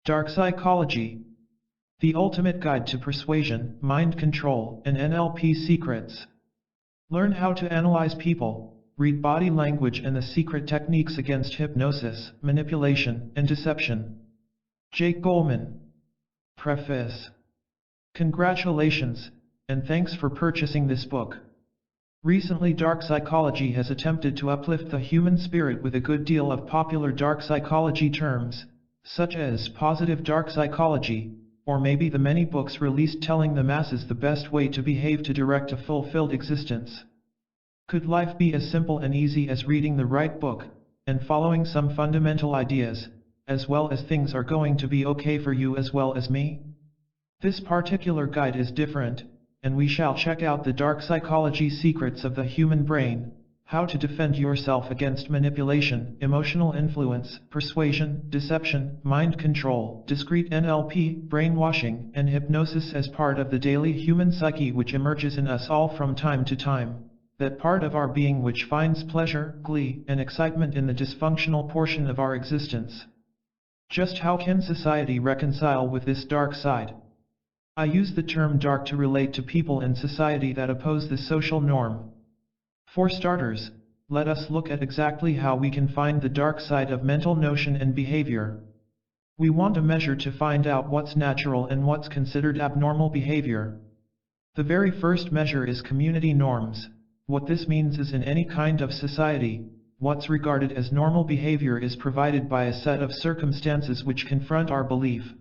Dark Psychology. The ultimate guide to persuasion, mind control, and NLP secrets. Learn how to analyze people, read body language and the secret techniques against hypnosis, manipulation, and deception. GOLEMAN. Preface. Congratulations, and thanks for purchasing this book. Recently, dark psychology has attempted to uplift the human spirit with a good deal of popular dark psychology terms, such as positive dark psychology, or maybe the many books released telling the masses the best way to behave to direct a fulfilled existence. Could life be as simple and easy as reading the right book, and following some fundamental ideas, as well as things are going to be okay for you as well as me? This particular guide is different, and we shall check out the dark psychology secrets of the human brain, how to defend yourself against manipulation, emotional influence, persuasion, deception, mind control, discrete NLP, brainwashing, and hypnosis as part of the daily human psyche which emerges in us all from time to time, that part of our being which finds pleasure, glee, and excitement in the dysfunctional portion of our existence. Just how can society reconcile with this dark side? I use the term dark to relate to people in society that oppose the social norm. For starters, let us look at exactly how we can find the dark side of mental notion and behavior. We want a measure to find out what's natural and what's considered abnormal behavior. The very first measure is community norms. What this means is in any kind of society, what's regarded as normal behavior is provided by a set of circumstances which confront our belief.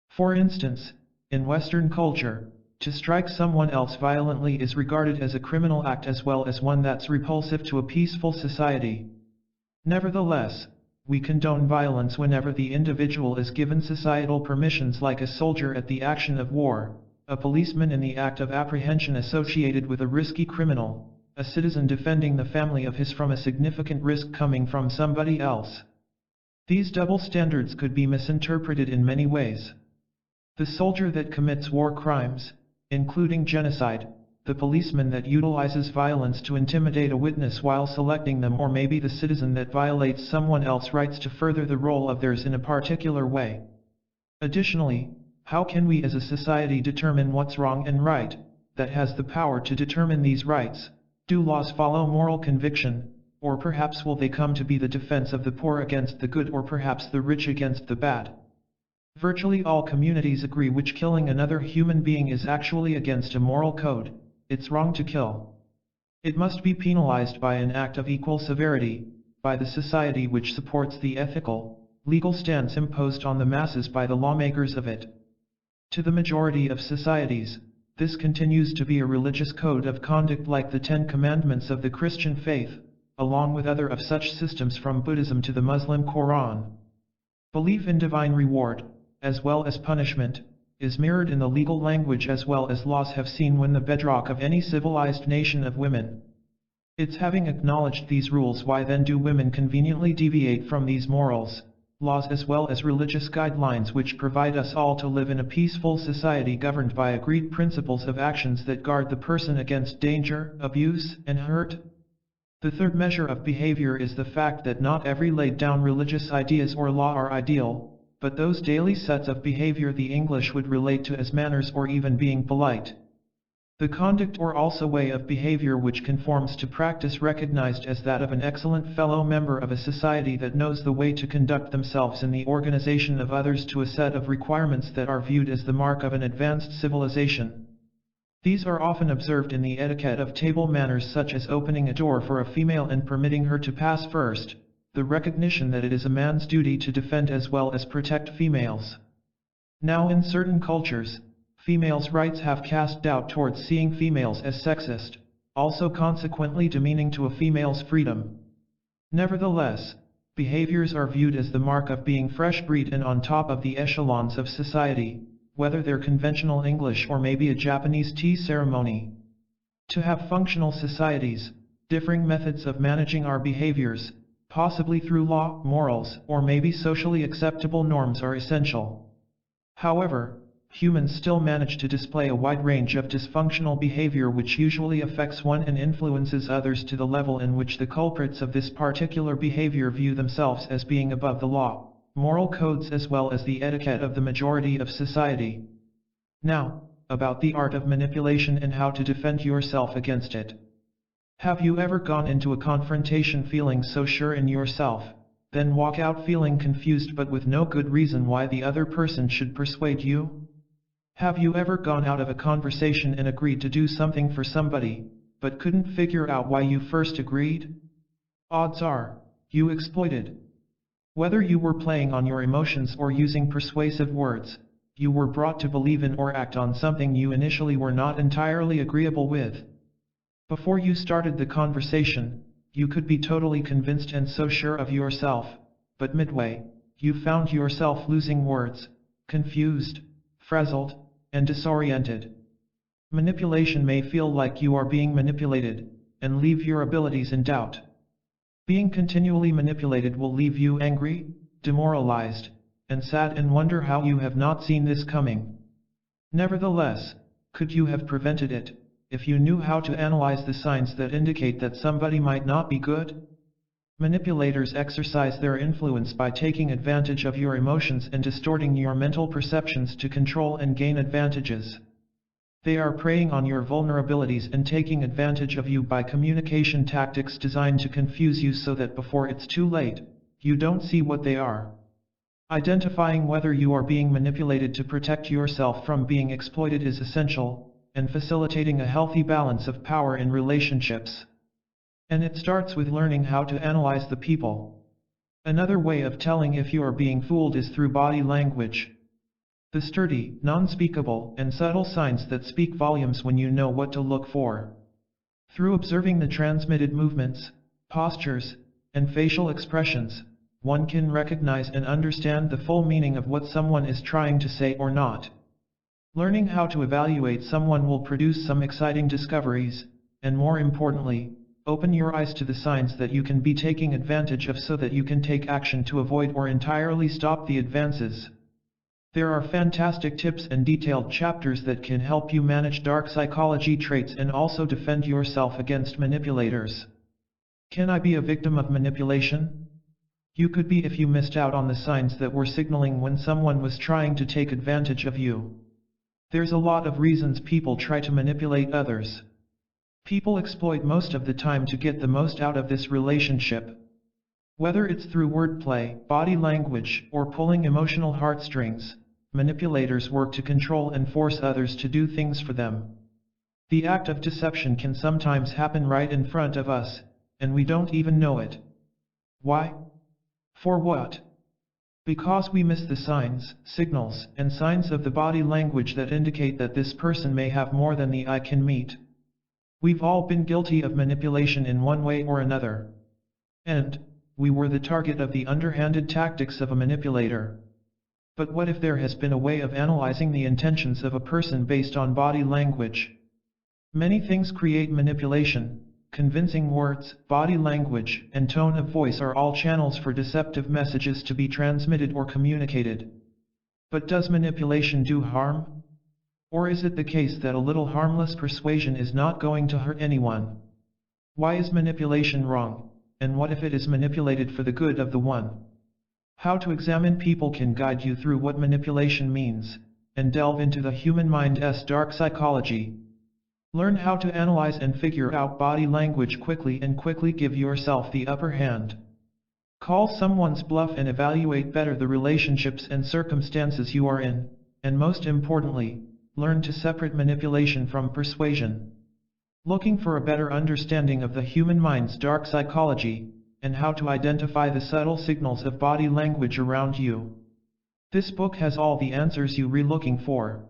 For instance, in Western culture, to strike someone else violently is regarded as a criminal act as well as one that's repulsive to a peaceful society. Nevertheless, we condone violence whenever the individual is given societal permissions, like a soldier at the action of war, a policeman in the act of apprehension associated with a risky criminal, a citizen defending the family of his from a significant risk coming from somebody else. These double standards could be misinterpreted in many ways. The soldier that commits war crimes, including genocide, the policeman that utilizes violence to intimidate a witness while selecting them, or maybe the citizen that violates someone else's rights to further the role of theirs in a particular way. Additionally, how can we as a society determine what's wrong and right? That has the power to determine these rights? Do laws follow moral conviction, or perhaps will they come to be the defense of the poor against the good, or perhaps the rich against the bad? Virtually all communities agree which killing another human being is actually against a moral code. It's wrong to kill. It must be penalized by an act of equal severity, by the society which supports the ethical, legal stance imposed on the masses by the lawmakers of it. To the majority of societies, this continues to be a religious code of conduct like the 10 Commandments of the Christian faith, along with other of such systems from Buddhism to the Muslim Quran. Belief in divine reward, as well as punishment, is mirrored in the legal language as well as laws have seen when the bedrock of any civilized nation of women. It's having acknowledged these rules, why then do women conveniently deviate from these morals, laws as well as religious guidelines which provide us all to live in a peaceful society governed by agreed principles of actions that guard the person against danger, abuse, and hurt? The third measure of behavior is the fact that not every laid down religious ideas or law are ideal, but those daily sets of behavior the English would relate to as manners or even being polite. The conduct or also way of behavior which conforms to practice recognized as that of an excellent fellow member of a society that knows the way to conduct themselves in the organization of others to a set of requirements that are viewed as the mark of an advanced civilization. These are often observed in the etiquette of table manners, such as opening a door for a female and permitting her to pass first, the recognition that it is a man's duty to defend as well as protect females. Now, in certain cultures, females' rights have cast doubt towards seeing females as sexist, also consequently demeaning to a female's freedom. Nevertheless, behaviors are viewed as the mark of being fresh breed and on top of the echelons of society, whether they're conventional English or maybe a Japanese tea ceremony. To have functional societies, differing methods of managing our behaviors, possibly through law, morals, or maybe socially acceptable norms, are essential. However, humans still manage to display a wide range of dysfunctional behavior which usually affects one and influences others to the level in which the culprits of this particular behavior view themselves as being above the law. moral codes as well as the etiquette of the majority of society. Now, about the art of manipulation and how to defend yourself against it. Have you ever gone into a confrontation feeling so sure in yourself, then walk out feeling confused but with no good reason why the other person should persuade you? Have you ever gone out of a conversation and agreed to do something for somebody, but couldn't figure out why you first agreed? Odds are, you exploited. Whether you were playing on your emotions or using persuasive words, you were brought to believe in or act on something you initially were not entirely agreeable with. Before you started the conversation, you could be totally convinced and so sure of yourself, but midway, you found yourself losing words, confused, frazzled, and disoriented. Manipulation may feel like you are being manipulated, and leave your abilities in doubt. Being continually manipulated will leave you angry, demoralized, and sad and wonder how you have not seen this coming. Nevertheless, could you have prevented it, if you knew how to analyze the signs that indicate that somebody might not be good? Manipulators exercise their influence by taking advantage of your emotions and distorting your mental perceptions to control and gain advantages. They are preying on your vulnerabilities and taking advantage of you by communication tactics designed to confuse you so that before it's too late, you don't see what they are. Identifying whether you are being manipulated to protect yourself from being exploited is essential, and facilitating a healthy balance of power in relationships. And it starts with learning how to analyze the people. Another way of telling if you are being fooled is through body language. The sturdy, non-speakable, and subtle signs that speak volumes when you know what to look for. Through observing the transmitted movements, postures, and facial expressions, one can recognize and understand the full meaning of what someone is trying to say or not. Learning how to evaluate someone will produce some exciting discoveries, and more importantly, open your eyes to the signs that you can be taking advantage of so that you can take action to avoid or entirely stop the advances. There are fantastic tips and detailed chapters that can help you manage dark psychology traits and also defend yourself against manipulators. Can I be a victim of manipulation? You could be if you missed out on the signs that were signaling when someone was trying to take advantage of you. There's a lot of reasons people try to manipulate others. People exploit most of the time to get the most out of this relationship. Whether it's through wordplay, body language, or pulling emotional heartstrings, manipulators work to control and force others to do things for them. The act of deception can sometimes happen right in front of us, and we don't even know it. Why? For what? Because we miss the signs, signals, and signs of the body language that indicate that this person may have more than the eye can meet. We've all been guilty of manipulation in one way or another. And we were the target of the underhanded tactics of a manipulator. But what if there has been a way of analyzing the intentions of a person based on body language? Many things create manipulation. Convincing words, body language, and tone of voice are all channels for deceptive messages to be transmitted or communicated. But does manipulation do harm? Or is it the case that a little harmless persuasion is not going to hurt anyone? Why is manipulation wrong, and what if it is manipulated for the good of the one? How to examine people can guide you through what manipulation means, and delve into the human mind's dark psychology. Learn how to analyze and figure out body language quickly and quickly give yourself the upper hand. Call someone's bluff and evaluate better the relationships and circumstances you are in, and most importantly, learn to separate manipulation from persuasion. Looking for a better understanding of the human mind's dark psychology, and how to identify the subtle signals of body language around you. This book has all the answers you're looking for.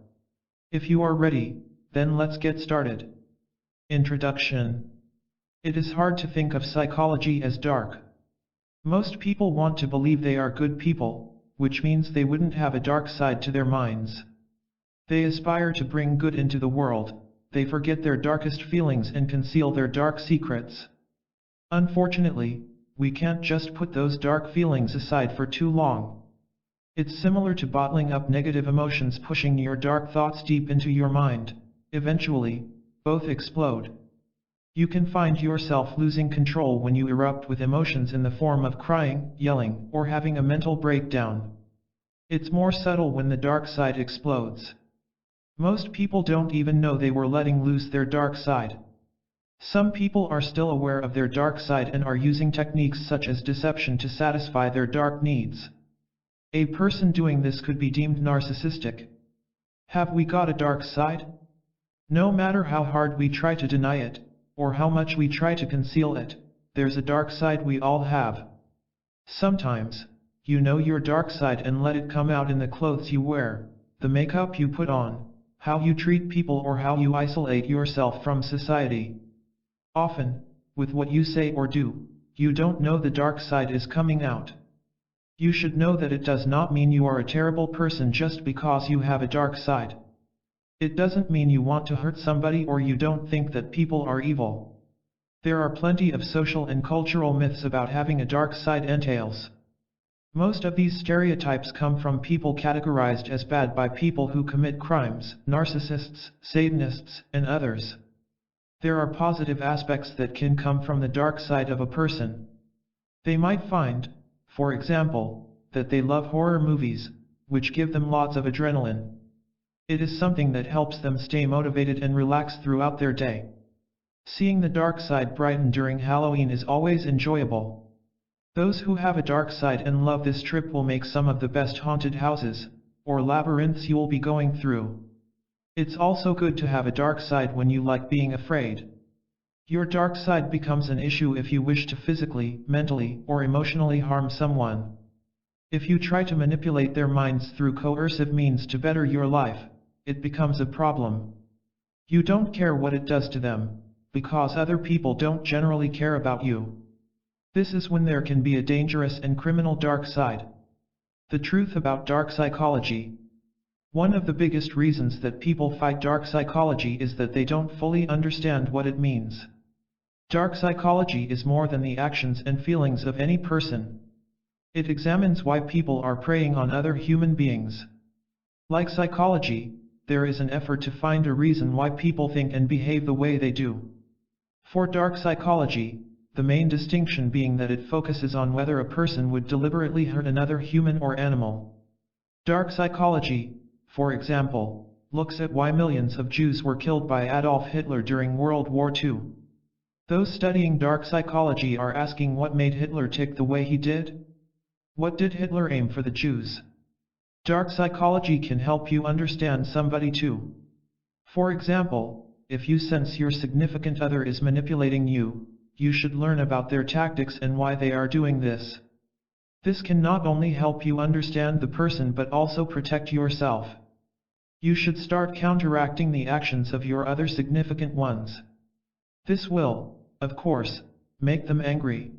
If you are ready, then let's get started. Introduction. It is hard to think of psychology as dark. Most people want to believe they are good people, which means they wouldn't have a dark side to their minds. They aspire to bring good into the world, they forget their darkest feelings and conceal their dark secrets. Unfortunately, we can't just put those dark feelings aside for too long. It's similar to bottling up negative emotions, pushing your dark thoughts deep into your mind. Eventually, both explode. You can find yourself losing control when you erupt with emotions in the form of crying, yelling, or having a mental breakdown. It's more subtle when the dark side explodes. Most people don't even know they were letting loose their dark side. Some people are still aware of their dark side and are using techniques such as deception to satisfy their dark needs. A person doing this could be deemed narcissistic. Have we got a dark side? No matter how hard we try to deny it, or how much we try to conceal it, there's a dark side we all have. Sometimes, you know your dark side and let it come out in the clothes you wear, the makeup you put on, how you treat people, or how you isolate yourself from society. Often, with what you say or do, you don't know the dark side is coming out. You should know that it does not mean you are a terrible person just because you have a dark side. It doesn't mean you want to hurt somebody or you don't think that people are evil. There are plenty of social and cultural myths about having a dark side entails. Most of these stereotypes come from people categorized as bad by people who commit crimes, narcissists, Satanists, and others. There are positive aspects that can come from the dark side of a person. They might find, for example, that they love horror movies, which give them lots of adrenaline. It is something that helps them stay motivated and relaxed throughout their day. Seeing the dark side brighten during Halloween is always enjoyable. Those who have a dark side and love this trip will make some of the best haunted houses, or labyrinths you'll be going through. It's also good to have a dark side when you like being afraid. Your dark side becomes an issue if you wish to physically, mentally, or emotionally harm someone. If you try to manipulate their minds through coercive means to better your life, it becomes a problem. You don't care what it does to them, because other people don't generally care about you. This is when there can be a dangerous and criminal dark side. The truth about dark psychology. One of the biggest reasons that people fight dark psychology is that they don't fully understand what it means. Dark psychology is more than the actions and feelings of any person. It examines why people are preying on other human beings. Like psychology, there is an effort to find a reason why people think and behave the way they do. For dark psychology, the main distinction being that it focuses on whether a person would deliberately hurt another human or animal. Dark psychology, for example, looks at why millions of Jews were killed by Adolf Hitler during World War II. Those studying dark psychology are asking what made Hitler tick the way he did? What did Hitler aim for the Jews? Dark psychology can help you understand somebody too. For example, if you sense your significant other is manipulating you, you should learn about their tactics and why they are doing this. This can not only help you understand the person but also protect yourself. You should start counteracting the actions of your other significant ones. This will, of course, make them angry.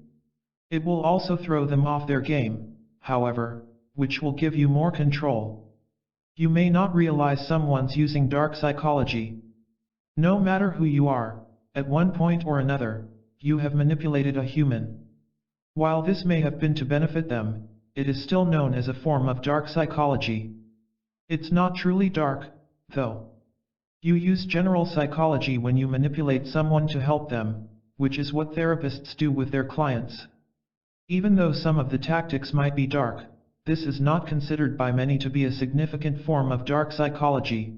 It will also throw them off their game, however, which will give you more control. You may not realize someone's using dark psychology. No matter who you are, at one point or another, you have manipulated a human. While this may have been to benefit them, it is still known as a form of dark psychology. It's not truly dark, though. You use general psychology when you manipulate someone to help them, which is what therapists do with their clients. Even though some of the tactics might be dark, this is not considered by many to be a significant form of dark psychology.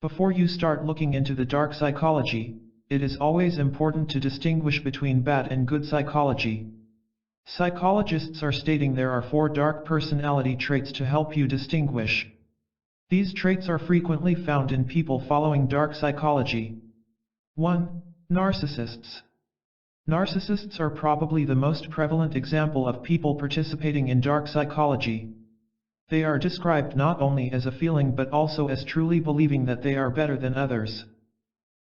Before you start looking into the dark psychology, it is always important to distinguish between bad and good psychology. Psychologists are stating there are 4 dark personality traits to help you distinguish. These traits are frequently found in people following dark psychology. 1. Narcissists. Narcissists are probably the most prevalent example of people participating in dark psychology. They are described not only as a feeling but also as truly believing that they are better than others.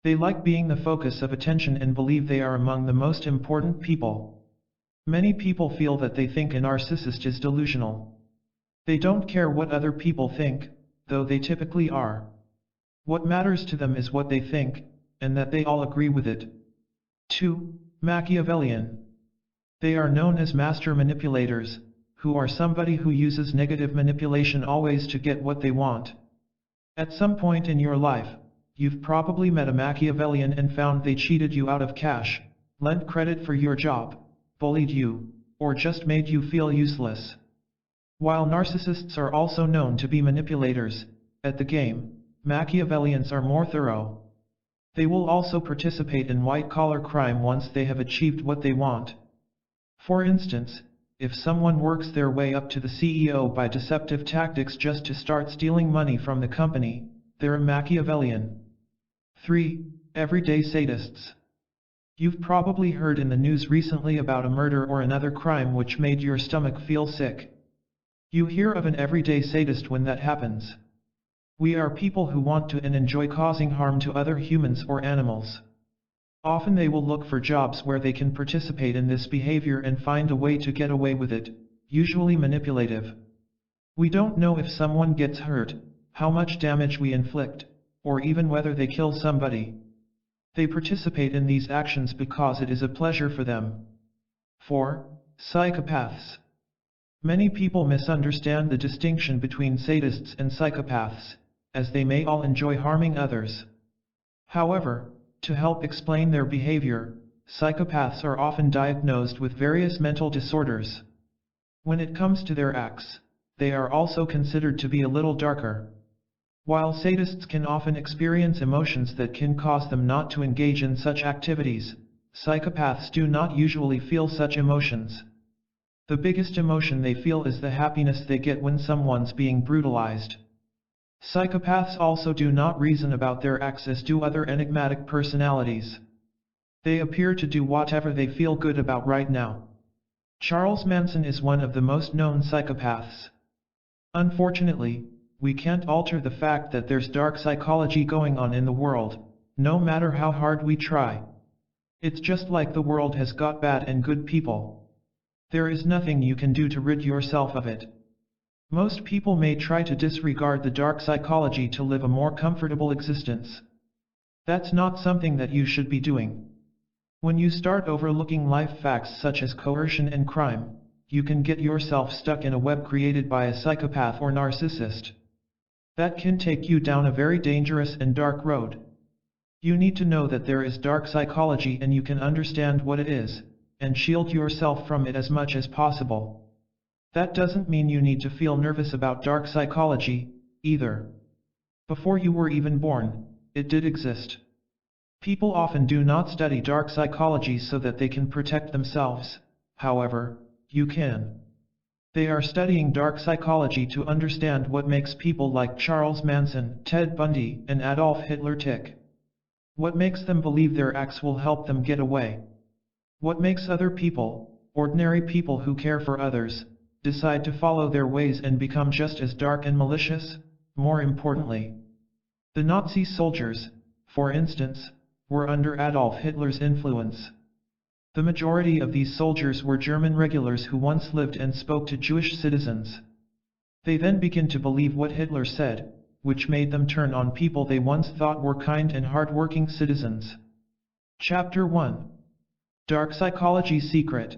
They like being the focus of attention and believe they are among the most important people. Many people feel that they think a narcissist is delusional. They don't care what other people think, though they typically are. What matters to them is what they think, and that they all agree with it. 2. Machiavellian. They are known as master manipulators, who are somebody who uses negative manipulation always to get what they want. At some point in your life, you've probably met a Machiavellian and found they cheated you out of cash, lent credit for your job, bullied you, or just made you feel useless. While narcissists are also known to be manipulators, at the game, Machiavellians are more thorough. They will also participate in white-collar crime once they have achieved what they want. For instance, if someone works their way up to the CEO by deceptive tactics just to start stealing money from the company, they're a Machiavellian. 3. Everyday sadists. You've probably heard in the news recently about a murder or another crime which made your stomach feel sick. You hear of an everyday sadist when that happens. We are people who want to and enjoy causing harm to other humans or animals. Often they will look for jobs where they can participate in this behavior and find a way to get away with it, usually manipulative. We don't know if someone gets hurt, how much damage we inflict, or even whether they kill somebody. They participate in these actions because it is a pleasure for them. 4. Psychopaths. Many people misunderstand the distinction between sadists and psychopaths, as they may all enjoy harming others. However, to help explain their behavior, psychopaths are often diagnosed with various mental disorders. When it comes to their acts, they are also considered to be a little darker. While sadists can often experience emotions that can cause them not to engage in such activities, psychopaths do not usually feel such emotions. The biggest emotion they feel is the happiness they get when someone's being brutalized. Psychopaths also do not reason about their acts as do other enigmatic personalities. They appear to do whatever they feel good about right now. Charles Manson is one of the most known psychopaths. Unfortunately, we can't alter the fact that there's dark psychology going on in the world, no matter how hard we try. It's just like the world has got bad and good people. There is nothing you can do to rid yourself of it. Most people may try to disregard the dark psychology to live a more comfortable existence. That's not something that you should be doing. When you start overlooking life facts such as coercion and crime, you can get yourself stuck in a web created by a psychopath or narcissist. That can take you down a very dangerous and dark road. You need to know that there is dark psychology and you can understand what it is, and shield yourself from it as much as possible. That doesn't mean you need to feel nervous about dark psychology, either. Before you were even born, it did exist. People often do not study dark psychology so that they can protect themselves, however, you can. They are studying dark psychology to understand what makes people like Charles Manson, Ted Bundy, and Adolf Hitler tick. What makes them believe their acts will help them get away. What makes other people, ordinary people who care for others, decide to follow their ways and become just as dark and malicious? More importantly, the Nazi soldiers, for instance, were under Adolf Hitler's influence. The majority of these soldiers were German regulars who once lived and spoke to Jewish citizens. They then began to believe what Hitler said, which made them turn on people they once thought were kind and hard-working citizens. Chapter 1. Dark Psychology Secret.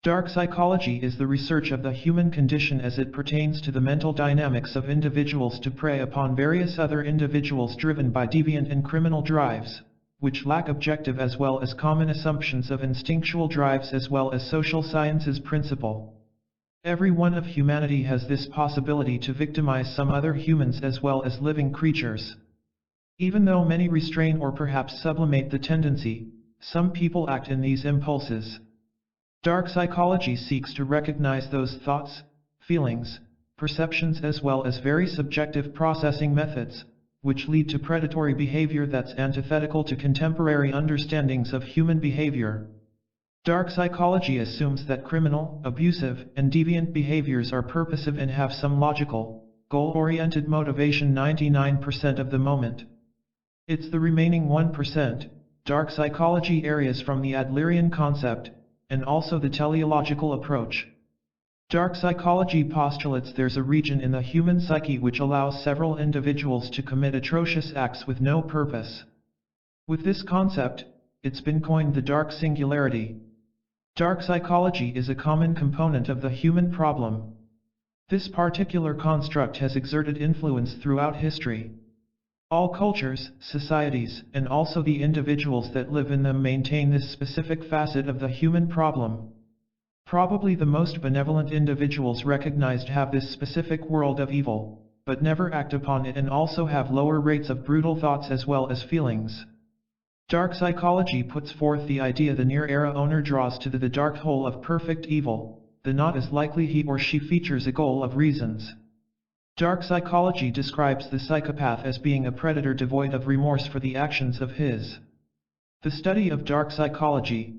Dark psychology is the research of the human condition as it pertains to the mental dynamics of individuals to prey upon various other individuals driven by deviant and criminal drives, which lack objective as well as common assumptions of instinctual drives as well as social sciences principle. Every one of humanity has this possibility to victimize some other humans as well as living creatures. Even though many restrain or perhaps sublimate the tendency, some people act in these impulses. Dark psychology seeks to recognize those thoughts, feelings, perceptions as well as very subjective processing methods, which lead to predatory behavior that's antithetical to contemporary understandings of human behavior. Dark psychology assumes that criminal, abusive, and deviant behaviors are purposive and have some logical, goal-oriented motivation 99% of the moment. It's the remaining 1%, dark psychology areas from the Adlerian concept, and also the teleological approach. Dark psychology postulates there's a region in the human psyche which allows several individuals to commit atrocious acts with no purpose. With this concept, it's been coined the dark singularity. Dark psychology is a common component of the human problem. This particular construct has exerted influence throughout history. All cultures, societies, and also the individuals that live in them maintain this specific facet of the human problem. Probably the most benevolent individuals recognized have this specific world of evil, but never act upon it, and also have lower rates of brutal thoughts as well as feelings. Dark psychology puts forth the idea the near-era owner draws to the dark hole of perfect evil, the not as likely he or she features a goal of reasons. Dark psychology describes the psychopath as being a predator devoid of remorse for the actions of his. The study of dark psychology.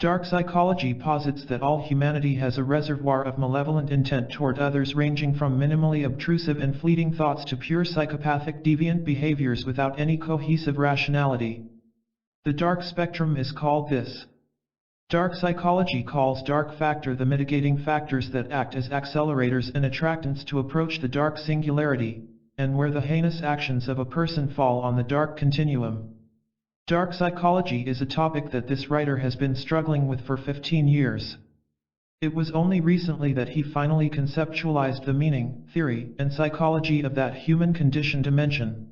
Dark psychology posits that all humanity has a reservoir of malevolent intent toward others, ranging from minimally obtrusive and fleeting thoughts to pure psychopathic deviant behaviors without any cohesive rationality. The dark spectrum is called this. Dark psychology calls dark factor the mitigating factors that act as accelerators and attractants to approach the dark singularity, and where the heinous actions of a person fall on the dark continuum. Dark psychology is a topic that this writer has been struggling with for 15 years. It was only recently that he finally conceptualized the meaning, theory, and psychology of that human condition dimension.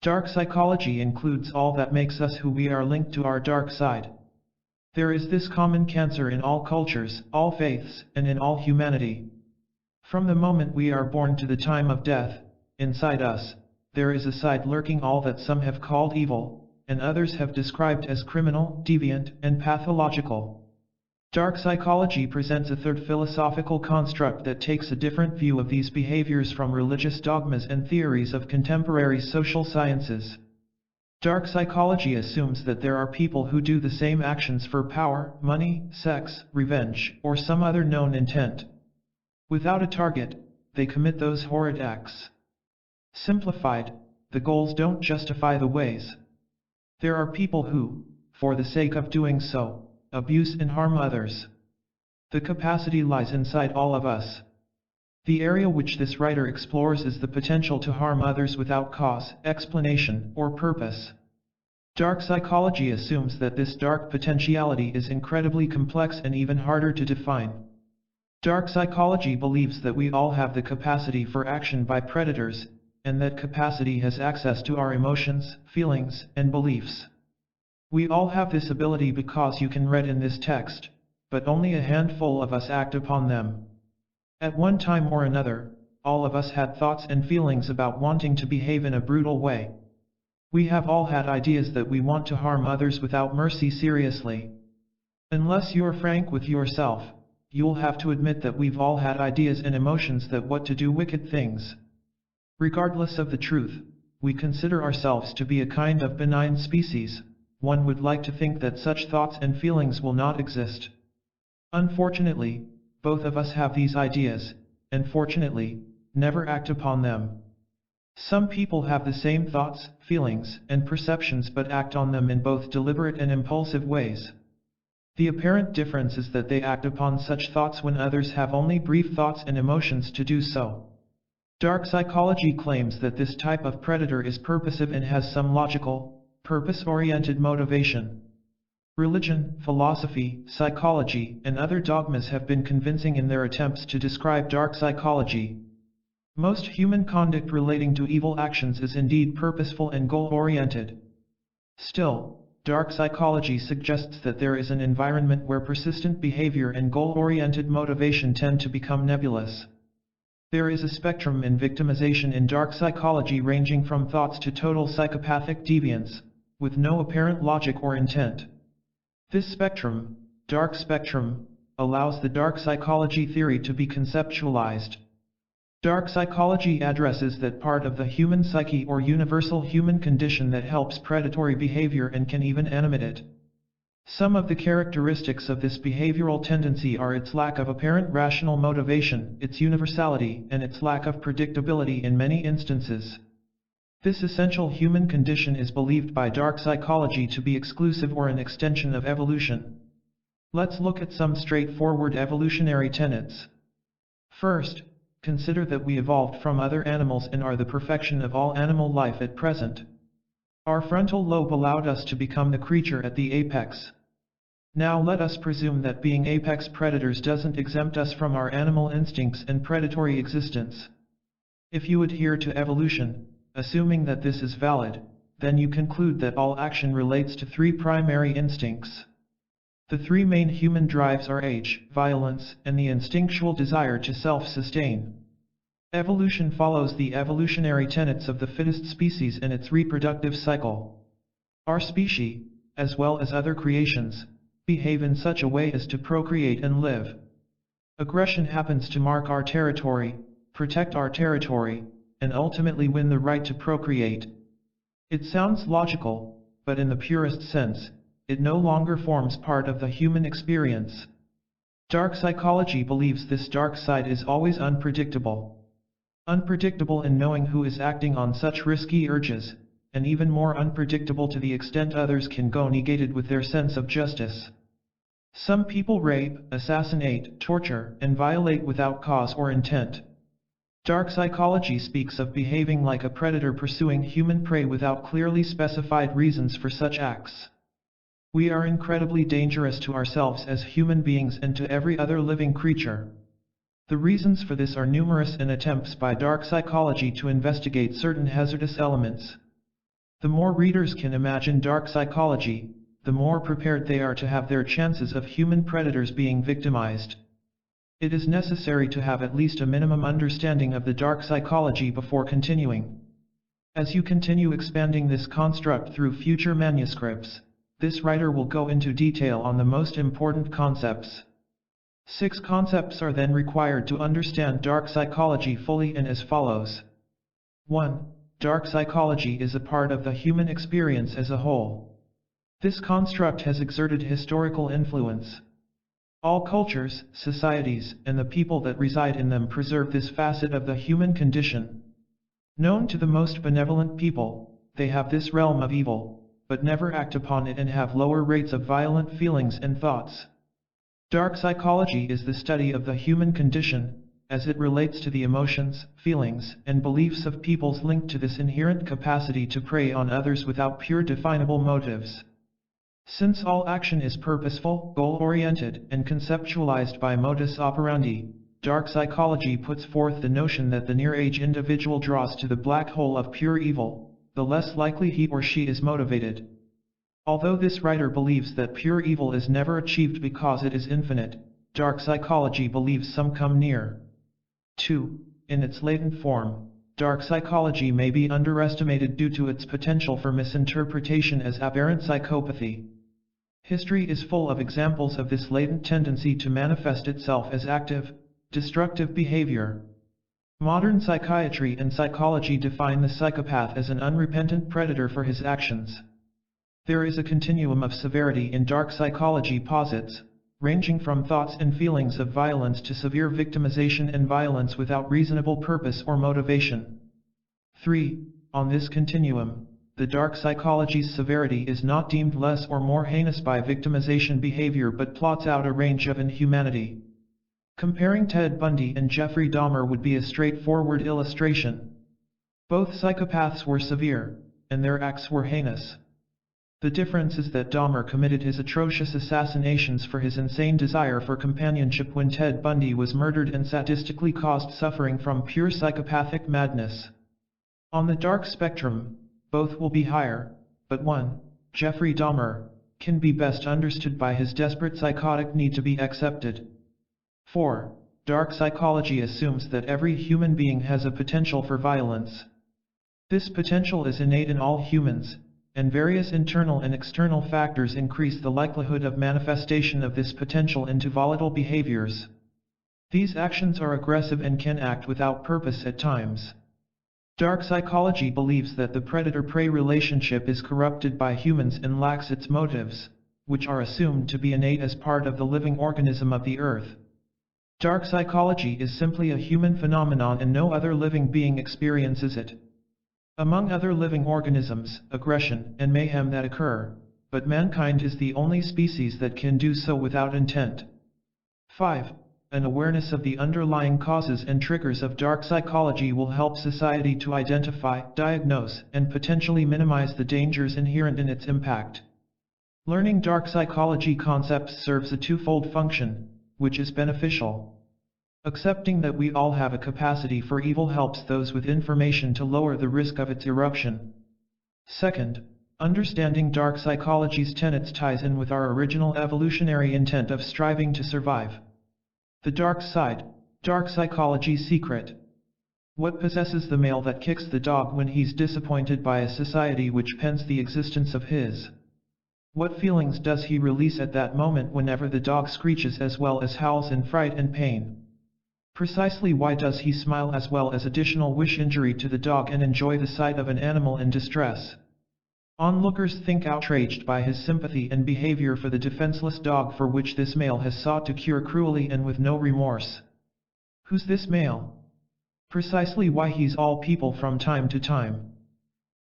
Dark psychology includes all that makes us who we are, linked to our dark side. There is this common cancer in all cultures, all faiths, and in all humanity. From the moment we are born to the time of death, inside us, there is a side lurking, all that some have called evil, and others have described as criminal, deviant, and pathological. Dark psychology presents a third philosophical construct that takes a different view of these behaviors from religious dogmas and theories of contemporary social sciences. Dark psychology assumes that there are people who do the same actions for power, money, sex, revenge, or some other known intent. Without a target, they commit those horrid acts. Simplified, the goals don't justify the ways. There are people who, for the sake of doing so, abuse and harm others. The capacity lies inside all of us. The area which this writer explores is the potential to harm others without cause, explanation, or purpose. Dark psychology assumes that this dark potentiality is incredibly complex and even harder to define. Dark psychology believes that we all have the capacity for action by predators, and that capacity has access to our emotions, feelings, and beliefs. We all have this ability because you can read in this text, but only a handful of us act upon them. At one time or another, all of us had thoughts and feelings about wanting to behave in a brutal way. We have all had ideas that we want to harm others without mercy. Seriously. Unless you're frank with yourself, you'll have to admit that we've all had ideas and emotions that want to do wicked things. Regardless of the truth, we consider ourselves to be a kind of benign species. One would like to think that such thoughts and feelings will not exist. Unfortunately, both of us have these ideas, and fortunately, never act upon them. Some people have the same thoughts, feelings, and perceptions but act on them in both deliberate and impulsive ways. The apparent difference is that they act upon such thoughts when others have only brief thoughts and emotions to do so. Dark psychology claims that this type of predator is purposive and has some logical, purpose-oriented motivation. Religion, philosophy, psychology, and other dogmas have been convincing in their attempts to describe dark psychology. Most human conduct relating to evil actions is indeed purposeful and goal-oriented. Still, dark psychology suggests that there is an environment where persistent behavior and goal-oriented motivation tend to become nebulous. There is a spectrum in victimization in dark psychology ranging from thoughts to total psychopathic deviance, with no apparent logic or intent. This spectrum, dark spectrum, allows the dark psychology theory to be conceptualized. Dark psychology addresses that part of the human psyche or universal human condition that helps predatory behavior and can even animate it. Some of the characteristics of this behavioral tendency are its lack of apparent rational motivation, its universality, and its lack of predictability in many instances. This essential human condition is believed by dark psychology to be exclusive or an extension of evolution. Let's look at some straightforward evolutionary tenets. First, consider that we evolved from other animals and are the perfection of all animal life at present. Our frontal lobe allowed us to become the creature at the apex. Now let us presume that being apex predators doesn't exempt us from our animal instincts and predatory existence. If you adhere to evolution, assuming that this is valid, then you conclude that all action relates to three primary instincts. The three main human drives are age, violence, and the instinctual desire to self-sustain. Evolution follows the evolutionary tenets of the fittest species in its reproductive cycle. Our species, as well as other creations, behave in such a way as to procreate and live. Aggression happens to mark our territory, protect our territory, and ultimately win the right to procreate. It sounds logical, but in the purest sense, it no longer forms part of the human experience. Dark psychology believes this dark side is always unpredictable. Unpredictable in knowing who is acting on such risky urges, and even more unpredictable to the extent others can go negated with their sense of justice. Some people rape, assassinate, torture, and violate without cause or intent. Dark psychology speaks of behaving like a predator pursuing human prey without clearly specified reasons for such acts. We are incredibly dangerous to ourselves as human beings and to every other living creature. The reasons for this are numerous in attempts by dark psychology to investigate certain hazardous elements. The more readers can imagine dark psychology, the more prepared they are to have their chances of human predators being victimized. It is necessary to have at least a minimum understanding of the dark psychology before continuing. As you continue expanding this construct through future manuscripts, this writer will go into detail on the most important concepts. 6 concepts are then required to understand dark psychology fully and as follows. 1. Dark psychology is a part of the human experience as a whole. This construct has exerted historical influence. All cultures, societies, and the people that reside in them preserve this facet of the human condition. Known to the most benevolent people, they have this realm of evil, but never act upon it and have lower rates of violent feelings and thoughts. Dark psychology is the study of the human condition, as it relates to the emotions, feelings, and beliefs of peoples linked to this inherent capacity to prey on others without pure definable motives. Since all action is purposeful, goal-oriented, and conceptualized by modus operandi, dark psychology puts forth the notion that the near-age individual draws to the black hole of pure evil, the less likely he or she is motivated. Although this writer believes that pure evil is never achieved because it is infinite, dark psychology believes some come near. 2. In its latent form, dark psychology may be underestimated due to its potential for misinterpretation as aberrant psychopathy. History is full of examples of this latent tendency to manifest itself as active, destructive behavior. Modern psychiatry and psychology define the psychopath as an unrepentant predator for his actions. There is a continuum of severity in dark psychology posits, ranging from thoughts and feelings of violence to severe victimization and violence without reasonable purpose or motivation. 3. On this continuum, the dark psychology's severity is not deemed less or more heinous by victimization behavior but plots out a range of inhumanity. Comparing Ted Bundy and Jeffrey Dahmer would be a straightforward illustration. Both psychopaths were severe, and their acts were heinous. The difference is that Dahmer committed his atrocious assassinations for his insane desire for companionship when Ted Bundy was murdered and sadistically caused suffering from pure psychopathic madness. On the dark spectrum, both will be higher, but one, Jeffrey Dahmer, can be best understood by his desperate psychotic need to be accepted. 4. Dark psychology assumes that every human being has a potential for violence. This potential is innate in all humans, and various internal and external factors increase the likelihood of manifestation of this potential into volatile behaviors. These actions are aggressive and can act without purpose at times. Dark psychology believes that the predator-prey relationship is corrupted by humans and lacks its motives, which are assumed to be innate as part of the living organism of the earth. Dark psychology is simply a human phenomenon and no other living being experiences it. Among other living organisms, aggression and mayhem that occur, but mankind is the only species that can do so without intent. 5. An awareness of the underlying causes and triggers of dark psychology will help society to identify, diagnose, and potentially minimize the dangers inherent in its impact. Learning dark psychology concepts serves a twofold function, which is beneficial. Accepting that we all have a capacity for evil helps those with information to lower the risk of its eruption. Second, understanding dark psychology's tenets ties in with our original evolutionary intent of striving to survive. The dark side, dark psychology's secret. What possesses the male that kicks the dog when he's disappointed by a society which pens the existence of his? What feelings does he release at that moment whenever the dog screeches as well as howls in fright and pain? Precisely why does he smile as well as additional wish injury to the dog and enjoy the sight of an animal in distress? Onlookers think outraged by his sympathy and behavior for the defenseless dog for which this male has sought to cure cruelly and with no remorse. Who's this male? Precisely why he's all people from time to time.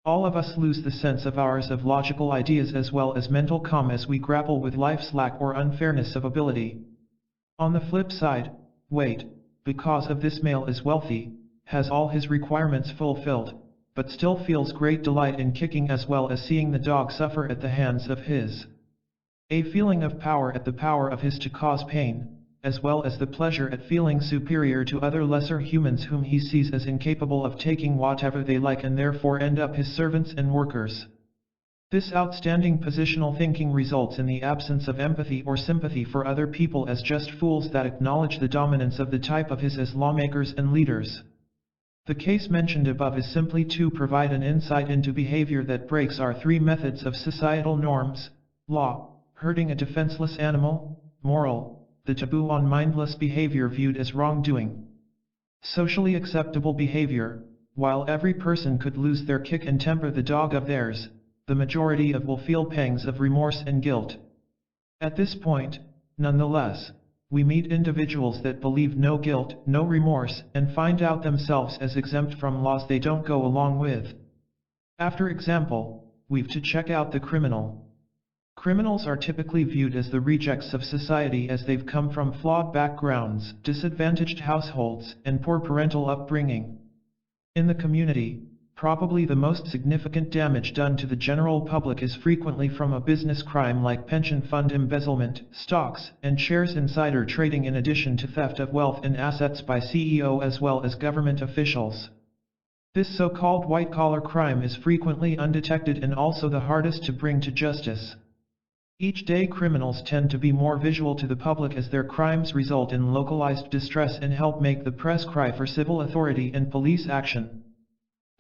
All of us lose the sense of ours of logical ideas as well as mental calm as we grapple with life's lack or unfairness of ability. On the flip side, wait, because of this male is wealthy, has all his requirements fulfilled, but still feels great delight in kicking as well as seeing the dog suffer at the hands of his. A feeling of power at the power of his to cause pain, as well as the pleasure at feeling superior to other lesser humans whom he sees as incapable of taking whatever they like and therefore end up his servants and workers. This outstanding positional thinking results in the absence of empathy or sympathy for other people as just fools that acknowledge the dominance of the type of his as lawmakers and leaders. The case mentioned above is simply to provide an insight into behavior that breaks our three methods of societal norms: law, hurting a defenseless animal; moral, the taboo on mindless behavior viewed as wrongdoing; socially acceptable behavior. While every person could lose their kick and temper the dog of theirs, the majority of will feel pangs of remorse and guilt. At this point, nonetheless, we meet individuals that believe no guilt, no remorse, and find out themselves as exempt from laws they don't go along with. After example, we've to check out the criminal. Criminals are typically viewed as the rejects of society as they've come from flawed backgrounds, disadvantaged households, and poor parental upbringing. In the community, probably the most significant damage done to the general public is frequently from a business crime like pension fund embezzlement, stocks and shares insider trading, in addition to theft of wealth and assets by CEO as well as government officials. This so-called white-collar crime is frequently undetected and also the hardest to bring to justice. Each day criminals tend to be more visual to the public as their crimes result in localized distress and help make the press cry for civil authority and police action.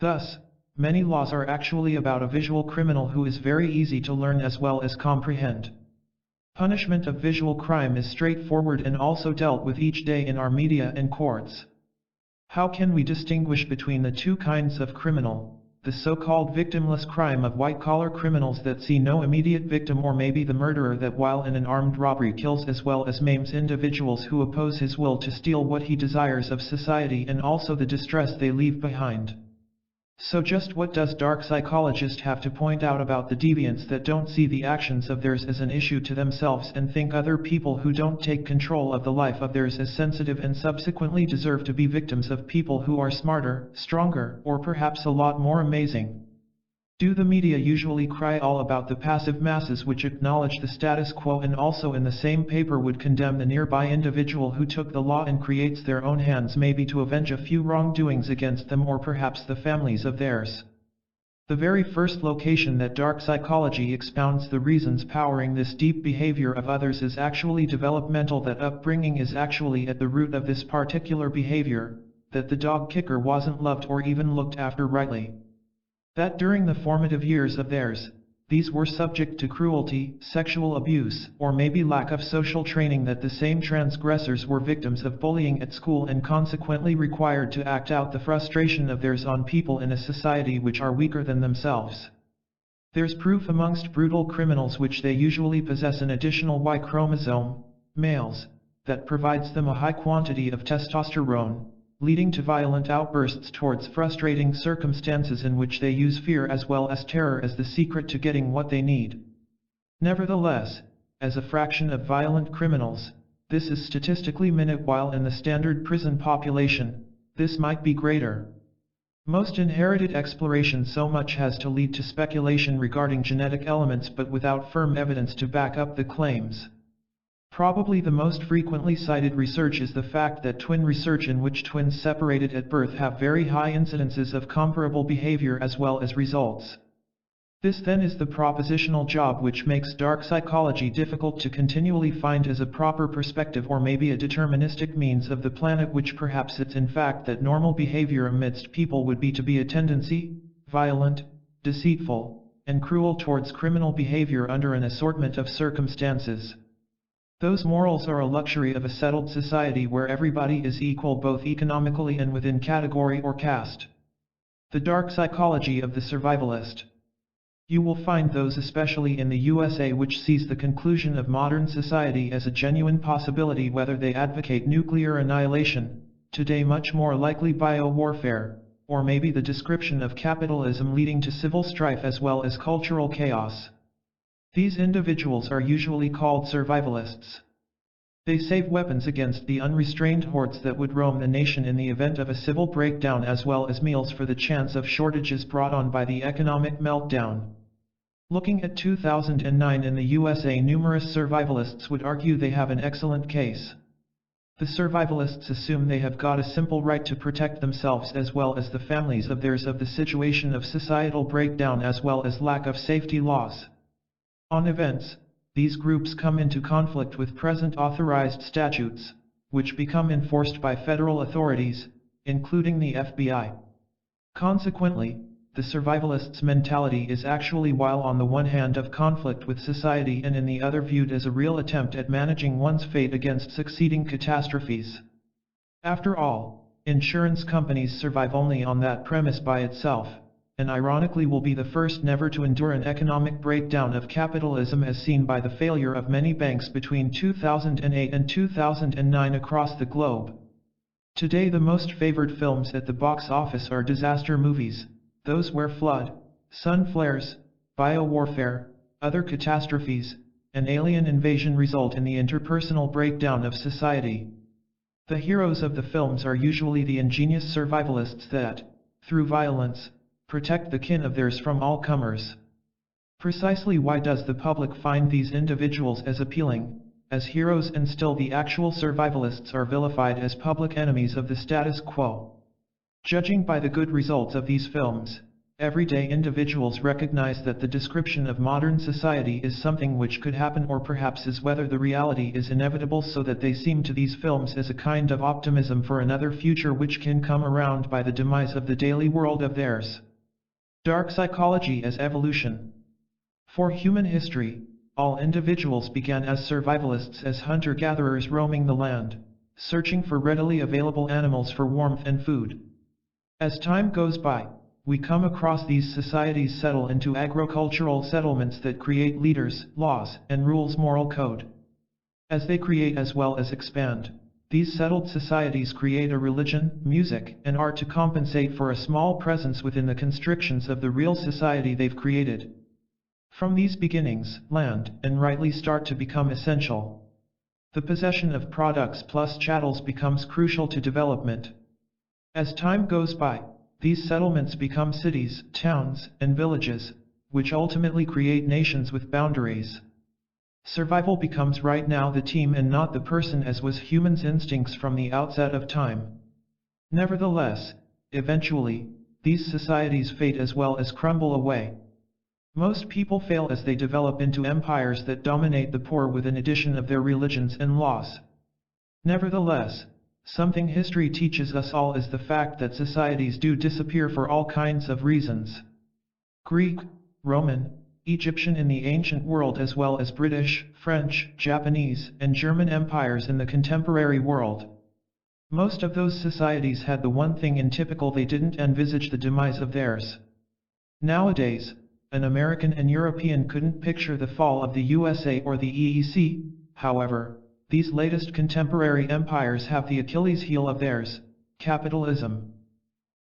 Thus, many laws are actually about a visual criminal who is very easy to learn as well as comprehend. Punishment of visual crime is straightforward and also dealt with each day in our media and courts. How can we distinguish between the two kinds of criminal? The so-called victimless crime of white-collar criminals that see no immediate victim, or maybe the murderer that while in an armed robbery kills as well as maims individuals who oppose his will to steal what he desires of society and also the distress they leave behind. So just what does dark psychologist have to point out about the deviants that don't see the actions of theirs as an issue to themselves and think other people who don't take control of the life of theirs as sensitive and subsequently deserve to be victims of people who are smarter, stronger, or perhaps a lot more amazing? Do the media usually cry all about the passive masses which acknowledge the status quo and also in the same paper would condemn the nearby individual who took the law and creates their own hands, maybe to avenge a few wrongdoings against them or perhaps the families of theirs? The very first location that dark psychology expounds the reasons powering this deep behavior of others is actually developmental, that upbringing is actually at the root of this particular behavior, that the dog kicker wasn't loved or even looked after rightly. That during the formative years of theirs, these were subject to cruelty, sexual abuse, or maybe lack of social training, that the same transgressors were victims of bullying at school and consequently required to act out the frustration of theirs on people in a society which are weaker than themselves. There's proof amongst brutal criminals which they usually possess an additional Y chromosome, males, that provides them a high quantity of testosterone, leading to violent outbursts towards frustrating circumstances in which they use fear as well as terror as the secret to getting what they need. Nevertheless, as a fraction of violent criminals, this is statistically minute, while in the standard prison population, this might be greater. Most inherited exploration so much has to lead to speculation regarding genetic elements but without firm evidence to back up the claims. Probably the most frequently cited research is the fact that twin research in which twins separated at birth have very high incidences of comparable behavior as well as results. This then is the propositional job which makes dark psychology difficult to continually find as a proper perspective or maybe a deterministic means of the planet, which perhaps it's in fact that normal behavior amidst people would be to be a tendency, violent, deceitful, and cruel towards criminal behavior under an assortment of circumstances. Those morals are a luxury of a settled society where everybody is equal both economically and within category or caste. The dark psychology of the survivalist. You will find those especially in the USA which sees the conclusion of modern society as a genuine possibility, whether they advocate nuclear annihilation, today much more likely bio-warfare, or maybe the description of capitalism leading to civil strife as well as cultural chaos. These individuals are usually called survivalists. They save weapons against the unrestrained hordes that would roam the nation in the event of a civil breakdown, as well as meals for the chance of shortages brought on by the economic meltdown. Looking at 2009 in the USA, numerous survivalists would argue they have an excellent case. The survivalists assume they have got a simple right to protect themselves as well as the families of theirs of the situation of societal breakdown as well as lack of safety laws. On events, these groups come into conflict with present authorized statutes, which become enforced by federal authorities, including the FBI. Consequently, the survivalist's mentality is actually, while on the one hand of conflict with society and in the other viewed as a real attempt at managing one's fate against succeeding catastrophes. After all, insurance companies survive only on that premise by itself, and ironically will be the first never to endure an economic breakdown of capitalism, as seen by the failure of many banks between 2008 and 2009 across the globe. Today the most favored films at the box office are disaster movies, those where flood, sun flares, biowarfare, other catastrophes, and alien invasion result in the interpersonal breakdown of society. The heroes of the films are usually the ingenious survivalists that, through violence, protect the kin of theirs from all comers. Precisely why does the public find these individuals as appealing, as heroes, and still the actual survivalists are vilified as public enemies of the status quo? Judging by the good results of these films, everyday individuals recognize that the description of modern society is something which could happen, or perhaps is whether the reality is inevitable, so that they seem to these films as a kind of optimism for another future which can come around by the demise of the daily world of theirs. Dark psychology as evolution. For human history, all individuals began as survivalists, as hunter-gatherers roaming the land, searching for readily available animals for warmth and food. As time goes by, we come across these societies settle into agricultural settlements that create leaders, laws, and rules, moral code. As they create as well as expand, these settled societies create a religion, music, and art to compensate for a small presence within the constrictions of the real society they've created. From these beginnings, land and rightly start to become essential. The possession of products plus chattels becomes crucial to development. As time goes by, these settlements become cities, towns, and villages, which ultimately create nations with boundaries. Survival becomes right now the team and not the person, as was humans' instincts from the outset of time. Nevertheless, eventually, these societies fade as well as crumble away. Most people fail as they develop into empires that dominate the poor with an addition of their religions and laws. Nevertheless, something history teaches us all is the fact that societies do disappear for all kinds of reasons. Greek, Roman, Egyptian in the ancient world, as well as British, French, Japanese, and German empires in the contemporary world. Most of those societies had the one thing in typical: they didn't envisage the demise of theirs. Nowadays, an American and European couldn't picture the fall of the USA or the EEC, however. These latest contemporary empires have the Achilles heel of theirs, capitalism.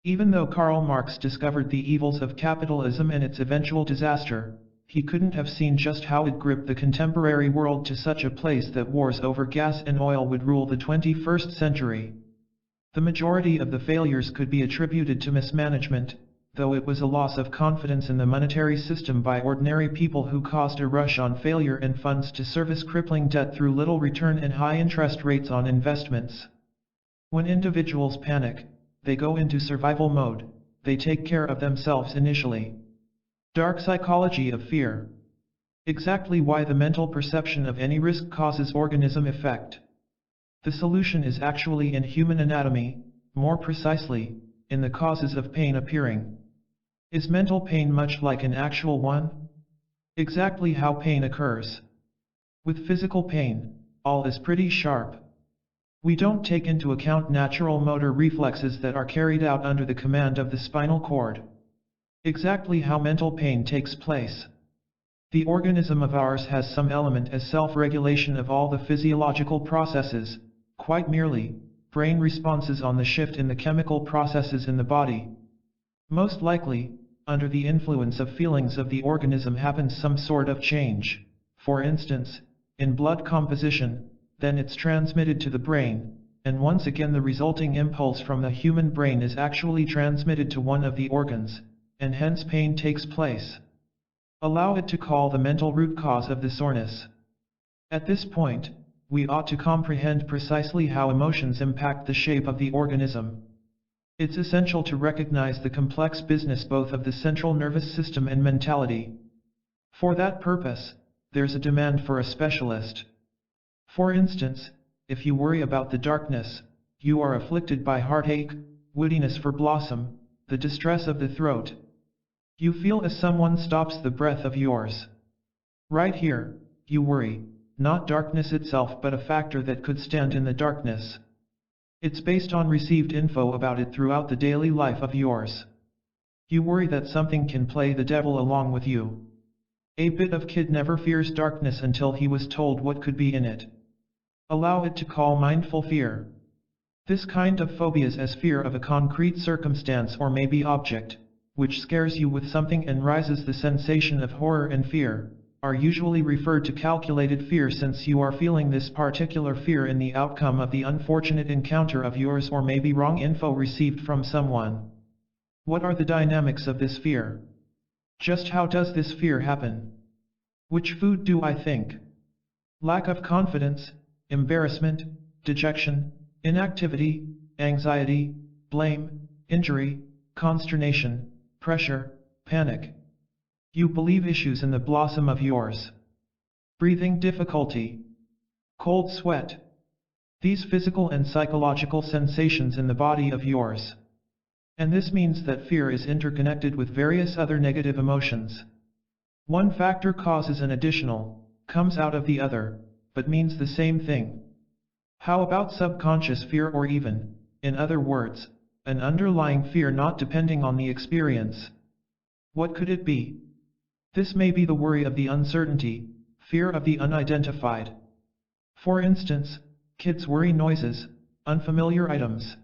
Even though Karl Marx discovered the evils of capitalism and its eventual disaster, he couldn't have seen just how it gripped the contemporary world to such a place that wars over gas and oil would rule the 21st century. The majority of the failures could be attributed to mismanagement, though it was a loss of confidence in the monetary system by ordinary people who caused a rush on failure and funds to service crippling debt through little return and high interest rates on investments. When individuals panic, they go into survival mode, they take care of themselves initially. Dark psychology of fear. Exactly why the mental perception of any risk causes organism effect. The solution is actually in human anatomy, more precisely, in the causes of pain appearing. Is mental pain much like an actual one? Exactly how pain occurs. With physical pain, all is pretty sharp. We don't take into account natural motor reflexes that are carried out under the command of the spinal cord. Exactly how mental pain takes place. The organism of ours has some element as self-regulation of all the physiological processes, quite merely, brain responses on the shift in the chemical processes in the body. Most likely, under the influence of feelings of the organism happens some sort of change, for instance, in blood composition, then it's transmitted to the brain, and once again the resulting impulse from the human brain is actually transmitted to one of the organs, and hence pain takes place. Allow it to call the mental root cause of the soreness. At this point, we ought to comprehend precisely how emotions impact the shape of the organism. It's essential to recognize the complex business both of the central nervous system and mentality. For that purpose, there's a demand for a specialist. For instance, if you worry about the darkness, you are afflicted by heartache, woodiness for blossom, the distress of the throat. You feel as someone stops the breath of yours. Right here, you worry, not darkness itself but a factor that could stand in the darkness. It's based on received info about it throughout the daily life of yours. You worry that something can play the devil along with you. A bit of kid never fears darkness until he was told what could be in it. Allow it to call mindful fear. This kind of phobias as fear of a concrete circumstance or maybe object, which scares you with something and rises the sensation of horror and fear, are usually referred to calculated fear since you are feeling this particular fear in the outcome of the unfortunate encounter of yours or maybe wrong info received from someone. What are the dynamics of this fear? Just how does this fear happen? Which food do I think? Lack of confidence, embarrassment, dejection, inactivity, anxiety, blame, injury, consternation, pressure, panic. You believe issues in the blossom of yours. Breathing difficulty. Cold sweat. These physical and psychological sensations in the body of yours. And this means that fear is interconnected with various other negative emotions. One factor causes an additional, comes out of the other, but means the same thing. How about subconscious fear or even, in other words, an underlying fear not depending on the experience? What could it be? This may be the worry of the uncertainty, fear of the unidentified. For instance, kids worry noises, unfamiliar items.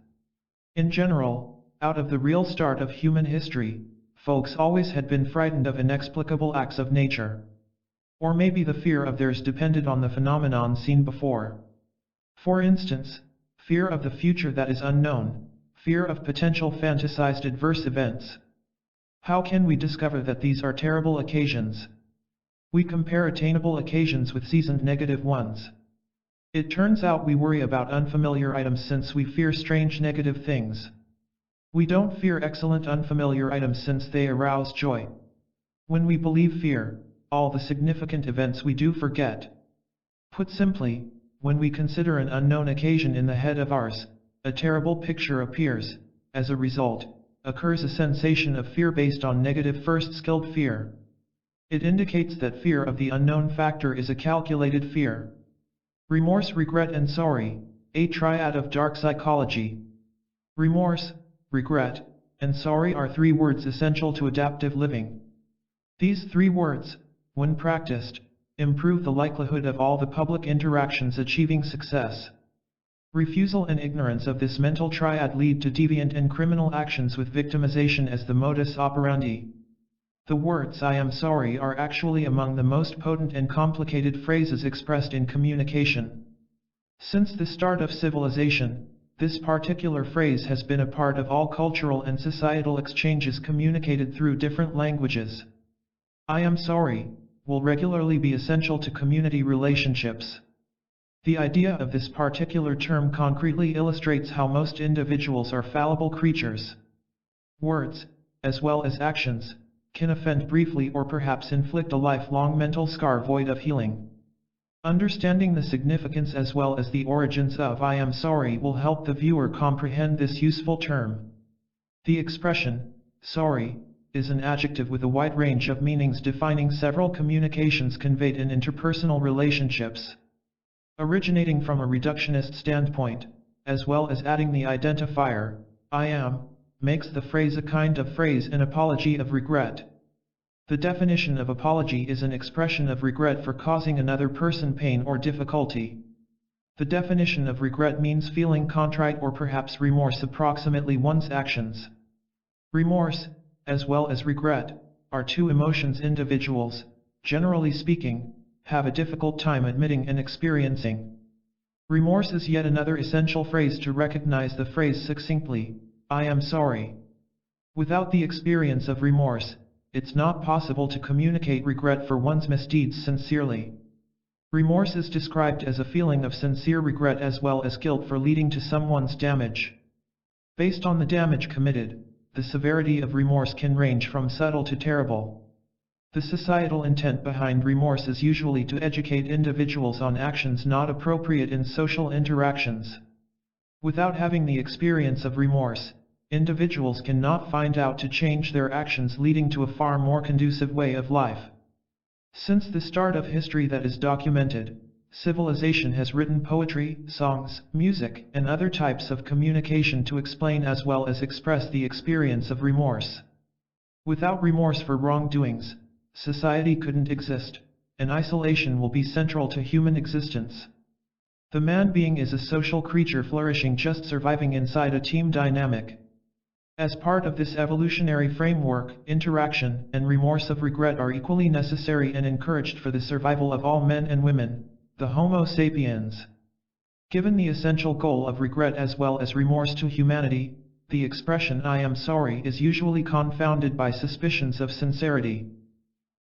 In general, out of the real start of human history, folks always had been frightened of inexplicable acts of nature. Or maybe the fear of theirs depended on the phenomenon seen before. For instance, fear of the future that is unknown, fear of potential fantasized adverse events. How can we discover that these are terrible occasions? We compare attainable occasions with seasoned negative ones. It turns out we worry about unfamiliar items since we fear strange negative things. We don't fear excellent unfamiliar items since they arouse joy. When we believe fear, all the significant events we do forget. Put simply, when we consider an unknown occasion in the head of ours, a terrible picture appears. As a result, occurs a sensation of fear based on negative first-skilled fear. It indicates that fear of the unknown factor is a calculated fear. Remorse, regret and sorry, a triad of dark psychology. Remorse, regret, and sorry are three words essential to adaptive living. These three words, when practiced, improve the likelihood of all the public interactions achieving success. Refusal and ignorance of this mental triad lead to deviant and criminal actions with victimization as the modus operandi. The words "I am sorry" are actually among the most potent and complicated phrases expressed in communication. Since the start of civilization, this particular phrase has been a part of all cultural and societal exchanges communicated through different languages. I am sorry will regularly be essential to community relationships. The idea of this particular term concretely illustrates how most individuals are fallible creatures. Words, as well as actions, can offend briefly or perhaps inflict a lifelong mental scar void of healing. Understanding the significance as well as the origins of I am sorry will help the viewer comprehend this useful term. The expression, sorry, is an adjective with a wide range of meanings defining several communications conveyed in interpersonal relationships. Originating from a reductionist standpoint, as well as adding the identifier, I am, makes the phrase a kind of phrase an apology of regret. The definition of apology is an expression of regret for causing another person pain or difficulty. The definition of regret means feeling contrite or perhaps remorse approximately one's actions. Remorse, as well as regret, are two emotions individuals, generally speaking, have a difficult time admitting and experiencing. Remorse is yet another essential phrase to recognize the phrase succinctly, I am sorry. Without the experience of remorse, it's not possible to communicate regret for one's misdeeds sincerely. Remorse is described as a feeling of sincere regret as well as guilt for leading to someone's damage. Based on the damage committed, the severity of remorse can range from subtle to terrible. The societal intent behind remorse is usually to educate individuals on actions not appropriate in social interactions. Without having the experience of remorse, individuals cannot find out to change their actions, leading to a far more conducive way of life. Since the start of history that is documented, civilization has written poetry, songs, music, and other types of communication to explain as well as express the experience of remorse. Without remorse for wrongdoings, society couldn't exist, and isolation will be central to human existence. The man being is a social creature flourishing, just surviving inside a team dynamic. As part of this evolutionary framework, interaction and remorse of regret are equally necessary and encouraged for the survival of all men and women, the Homo sapiens. Given the essential goal of regret as well as remorse to humanity, the expression I am sorry is usually confounded by suspicions of sincerity.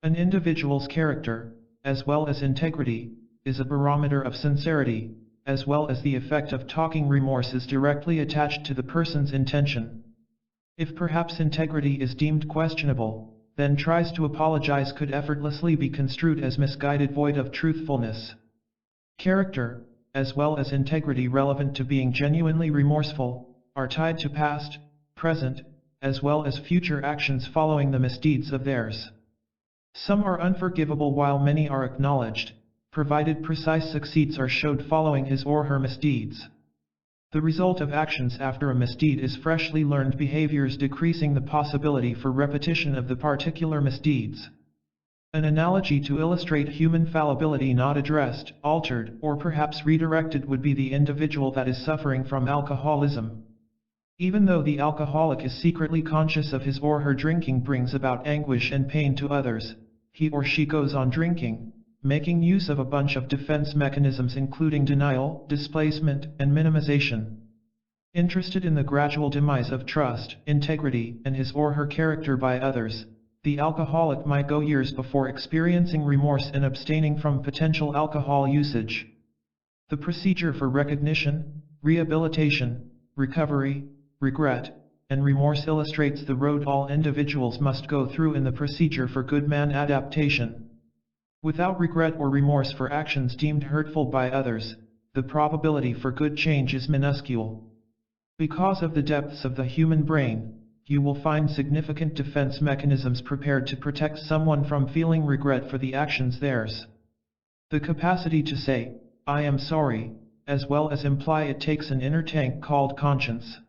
An individual's character, as well as integrity, is a barometer of sincerity, as well as the effect of talking. Remorse is directly attached to the person's intention. If perhaps integrity is deemed questionable, then tries to apologize could effortlessly be construed as misguided, void of truthfulness. Character, as well as integrity relevant to being genuinely remorseful, are tied to past, present, as well as future actions following the misdeeds of theirs. Some are unforgivable while many are acknowledged, provided precise succeeds are showed following his or her misdeeds. The result of actions after a misdeed is freshly learned behaviors, decreasing the possibility for repetition of the particular misdeeds. An analogy to illustrate human fallibility not addressed, altered, or perhaps redirected would be the individual that is suffering from alcoholism. Even though the alcoholic is secretly conscious of his or her drinking brings about anguish and pain to others, he or she goes on drinking, making use of a bunch of defense mechanisms including denial, displacement, and minimization. Interested in the gradual demise of trust, integrity, and his or her character by others, the alcoholic might go years before experiencing remorse and abstaining from potential alcohol usage. The procedure for recognition, rehabilitation, recovery, regret, and remorse illustrates the road all individuals must go through in the procedure for good man adaptation. Without regret or remorse for actions deemed hurtful by others, the probability for good change is minuscule. Because of the depths of the human brain, you will find significant defense mechanisms prepared to protect someone from feeling regret for the actions theirs. The capacity to say, I am sorry, as well as imply it takes an inner tank called conscience.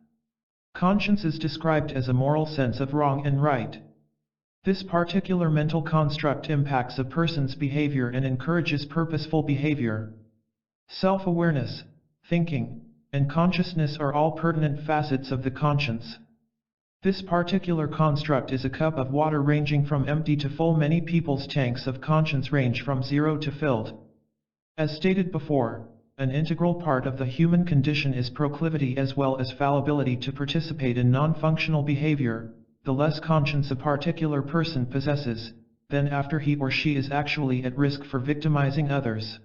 Conscience is described as a moral sense of wrong and right. This particular mental construct impacts a person's behavior and encourages purposeful behavior. Self-awareness, thinking, and consciousness are all pertinent facets of the conscience. This particular construct is a cup of water ranging from empty to full. Many people's tanks of conscience range from zero to filled. As stated before, an integral part of the human condition is proclivity as well as fallibility to participate in non-functional behavior. The less conscience a particular person possesses, then after he or she is actually at risk for victimizing others.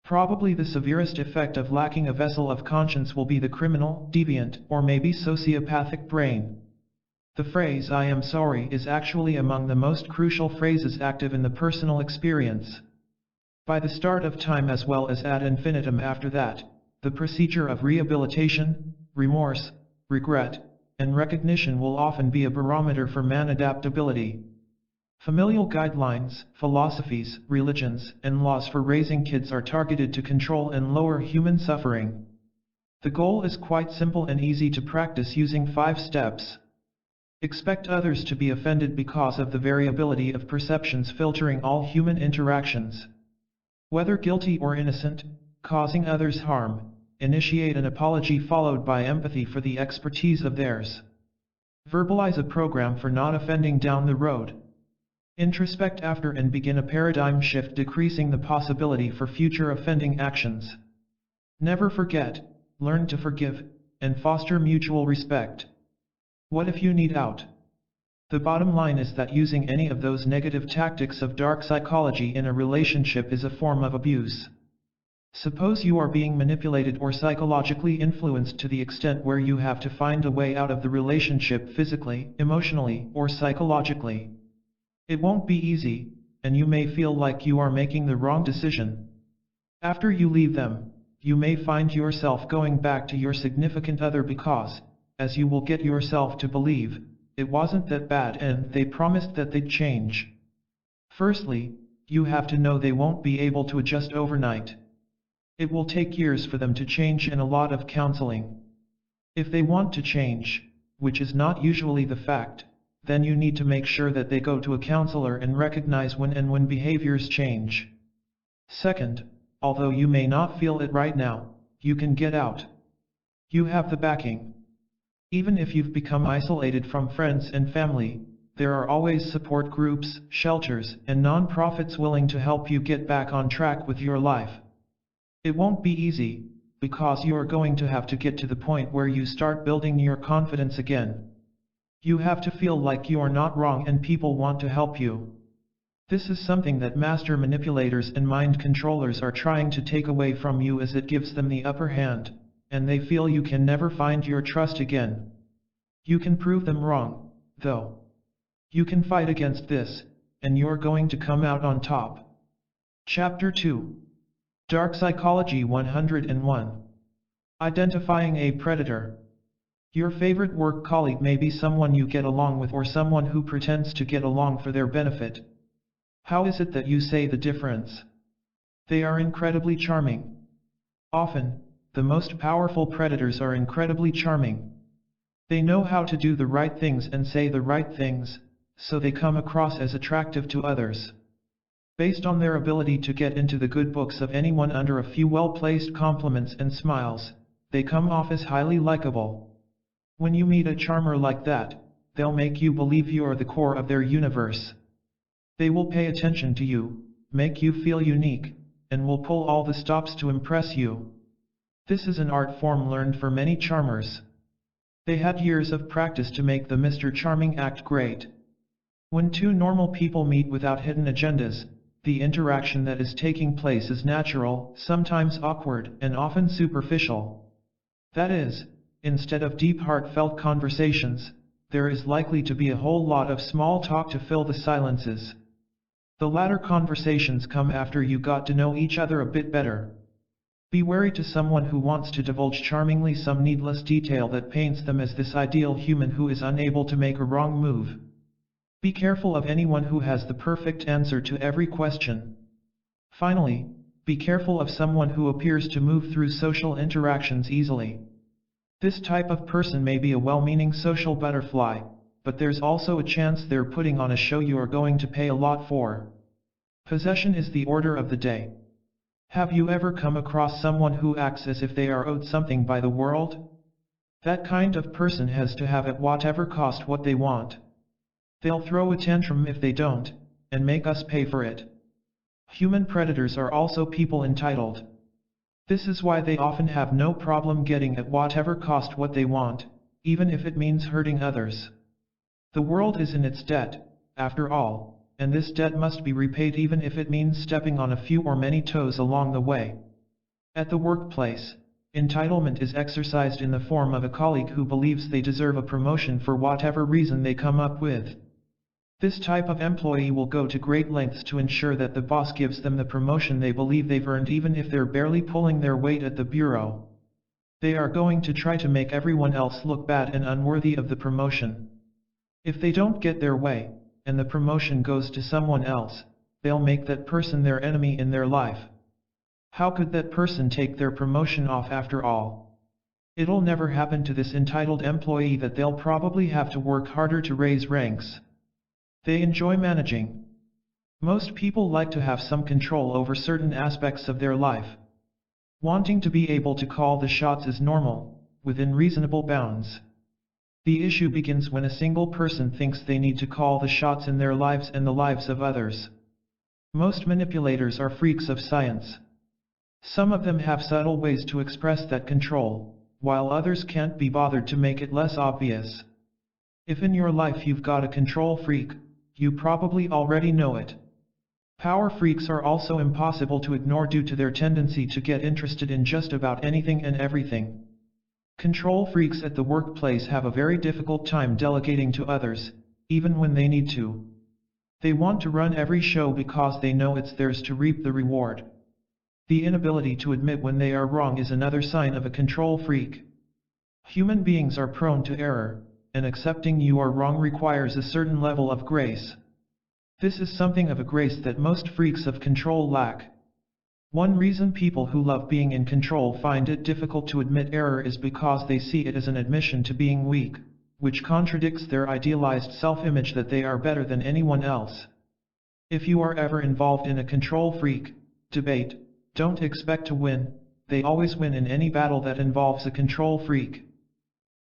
Probably the severest effect of lacking a vessel of conscience will be the criminal, deviant, or maybe sociopathic brain. The phrase "I am sorry" is actually among the most crucial phrases active in the personal experience. By the start of time as well as ad infinitum after that, the procedure of rehabilitation, remorse, regret, and recognition will often be a barometer for man adaptability. Familial guidelines, philosophies, religions, and laws for raising kids are targeted to control and lower human suffering. The goal is quite simple and easy to practice using 5 steps. Expect others to be offended because of the variability of perceptions filtering all human interactions. Whether guilty or innocent, causing others harm, initiate an apology followed by empathy for the expertise of theirs. Verbalize a program for not offending down the road. Introspect after and begin a paradigm shift decreasing the possibility for future offending actions. Never forget, learn to forgive, and foster mutual respect. What if you need out? The bottom line is that using any of those negative tactics of dark psychology in a relationship is a form of abuse. Suppose you are being manipulated or psychologically influenced to the extent where you have to find a way out of the relationship physically, emotionally, or psychologically. It won't be easy, and you may feel like you are making the wrong decision. After you leave them, you may find yourself going back to your significant other because, as you will get yourself to believe, it wasn't that bad and they promised that they'd change. Firstly, you have to know they won't be able to adjust overnight. It will take years for them to change and a lot of counseling. If they want to change, which is not usually the fact, then you need to make sure that they go to a counselor and recognize when behaviors change. Second, although you may not feel it right now, you can get out. You have the backing. Even if you've become isolated from friends and family, there are always support groups, shelters, and non-profits willing to help you get back on track with your life. It won't be easy, because you are going to have to get to the point where you start building your confidence again. You have to feel like you are not wrong and people want to help you. This is something that master manipulators and mind controllers are trying to take away from you as it gives them the upper hand, and they feel you can never find your trust again. You can prove them wrong, though. You can fight against this, and you're going to come out on top. Chapter 2. Dark Psychology 101. Identifying a predator. Your favorite work colleague may be someone you get along with or someone who pretends to get along for their benefit. How is it that you say the difference? They are incredibly charming. Often, the most powerful predators are incredibly charming. They know how to do the right things and say the right things, so they come across as attractive to others. Based on their ability to get into the good books of anyone under a few well-placed compliments and smiles, they come off as highly likable. When you meet a charmer like that, they'll make you believe you are the core of their universe. They will pay attention to you, make you feel unique, and will pull all the stops to impress you. This is an art form learned for many charmers. They had years of practice to make the Mr. Charming act great. When two normal people meet without hidden agendas, the interaction that is taking place is natural, sometimes awkward, and often superficial. That is, instead of deep heartfelt conversations, there is likely to be a whole lot of small talk to fill the silences. The latter conversations come after you got to know each other a bit better. Be wary to someone who wants to divulge charmingly some needless detail that paints them as this ideal human who is unable to make a wrong move. Be careful of anyone who has the perfect answer to every question. Finally, be careful of someone who appears to move through social interactions easily. This type of person may be a well-meaning social butterfly, but there's also a chance they're putting on a show you are going to pay a lot for. Possession is the order of the day. Have you ever come across someone who acts as if they are owed something by the world? That kind of person has to have at whatever cost what they want. They'll throw a tantrum if they don't, and make us pay for it. Human predators are also people entitled. This is why they often have no problem getting at whatever cost what they want, even if it means hurting others. The world is in its debt, after all, and this debt must be repaid even if it means stepping on a few or many toes along the way. At the workplace, entitlement is exercised in the form of a colleague who believes they deserve a promotion for whatever reason they come up with. This type of employee will go to great lengths to ensure that the boss gives them the promotion they believe they've earned even if they're barely pulling their weight at the bureau. They are going to try to make everyone else look bad and unworthy of the promotion. If they don't get their way, and the promotion goes to someone else, they'll make that person their enemy in their life. How could that person take their promotion off after all? It'll never happen to this entitled employee that they'll probably have to work harder to raise ranks. They enjoy managing. Most people like to have some control over certain aspects of their life. Wanting to be able to call the shots is normal, within reasonable bounds. The issue begins when a single person thinks they need to call the shots in their lives and the lives of others. Most manipulators are freaks of science. Some of them have subtle ways to express that control, while others can't be bothered to make it less obvious. If in your life you've got a control freak, you probably already know it. Power freaks are also impossible to ignore due to their tendency to get interested in just about anything and everything. Control freaks at the workplace have a very difficult time delegating to others, even when they need to. They want to run every show because they know it's theirs to reap the reward. The inability to admit when they are wrong is another sign of a control freak. Human beings are prone to error, and accepting you are wrong requires a certain level of grace. This is something of a grace that most freaks of control lack. One reason people who love being in control find it difficult to admit error is because they see it as an admission to being weak, which contradicts their idealized self-image that they are better than anyone else. If you are ever involved in a control freak debate, don't expect to win. They always win in any battle that involves a control freak.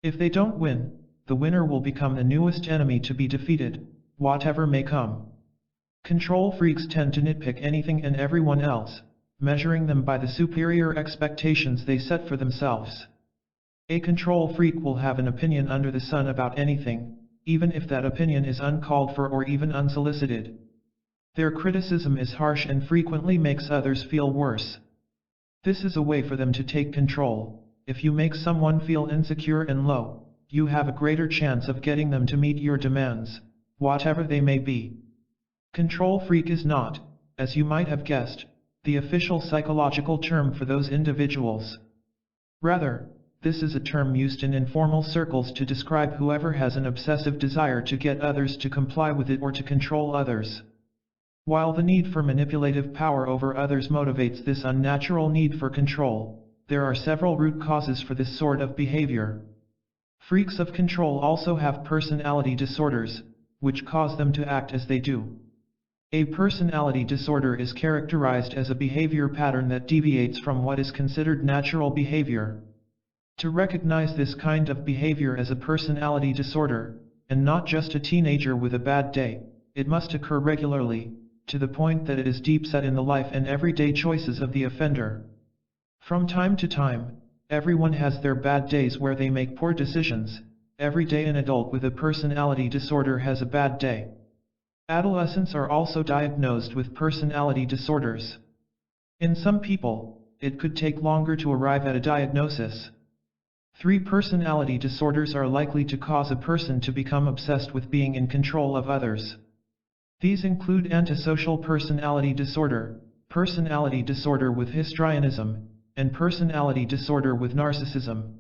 If they don't win, the winner will become the newest enemy to be defeated, whatever may come. Control freaks tend to nitpick anything and everyone else, measuring them by the superior expectations they set for themselves. A control freak will have an opinion under the sun about anything, even if that opinion is uncalled for or even unsolicited. Their criticism is harsh and frequently makes others feel worse. This is a way for them to take control. If you make someone feel insecure and low, you have a greater chance of getting them to meet your demands, whatever they may be. Control freak is not, as you might have guessed, the official psychological term for those individuals. Rather, this is a term used in informal circles to describe whoever has an obsessive desire to get others to comply with it or to control others. While the need for manipulative power over others motivates this unnatural need for control, there are several root causes for this sort of behavior. Freaks of control also have personality disorders, which cause them to act as they do. A personality disorder is characterized as a behavior pattern that deviates from what is considered natural behavior. To recognize this kind of behavior as a personality disorder, and not just a teenager with a bad day, it must occur regularly, to the point that it is deep set in the life and everyday choices of the offender. From time to time, everyone has their bad days where they make poor decisions. Every day an adult with a personality disorder has a bad day. Adolescents are also diagnosed with personality disorders. In some people, it could take longer to arrive at a diagnosis. 3 personality disorders are likely to cause a person to become obsessed with being in control of others. These include antisocial personality disorder with histrionism, and personality disorder with narcissism.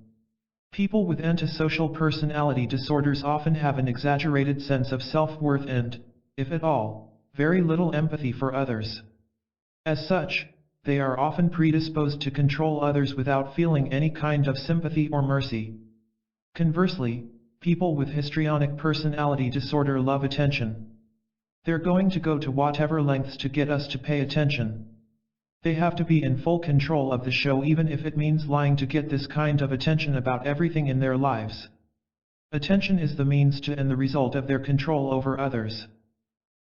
People with antisocial personality disorders often have an exaggerated sense of self-worth and, if at all, very little empathy for others. As such, they are often predisposed to control others without feeling any kind of sympathy or mercy. Conversely, people with histrionic personality disorder love attention. They're going to go to whatever lengths to get us to pay attention. They have to be in full control of the show even if it means lying to get this kind of attention about everything in their lives. Attention is the means to and the result of their control over others.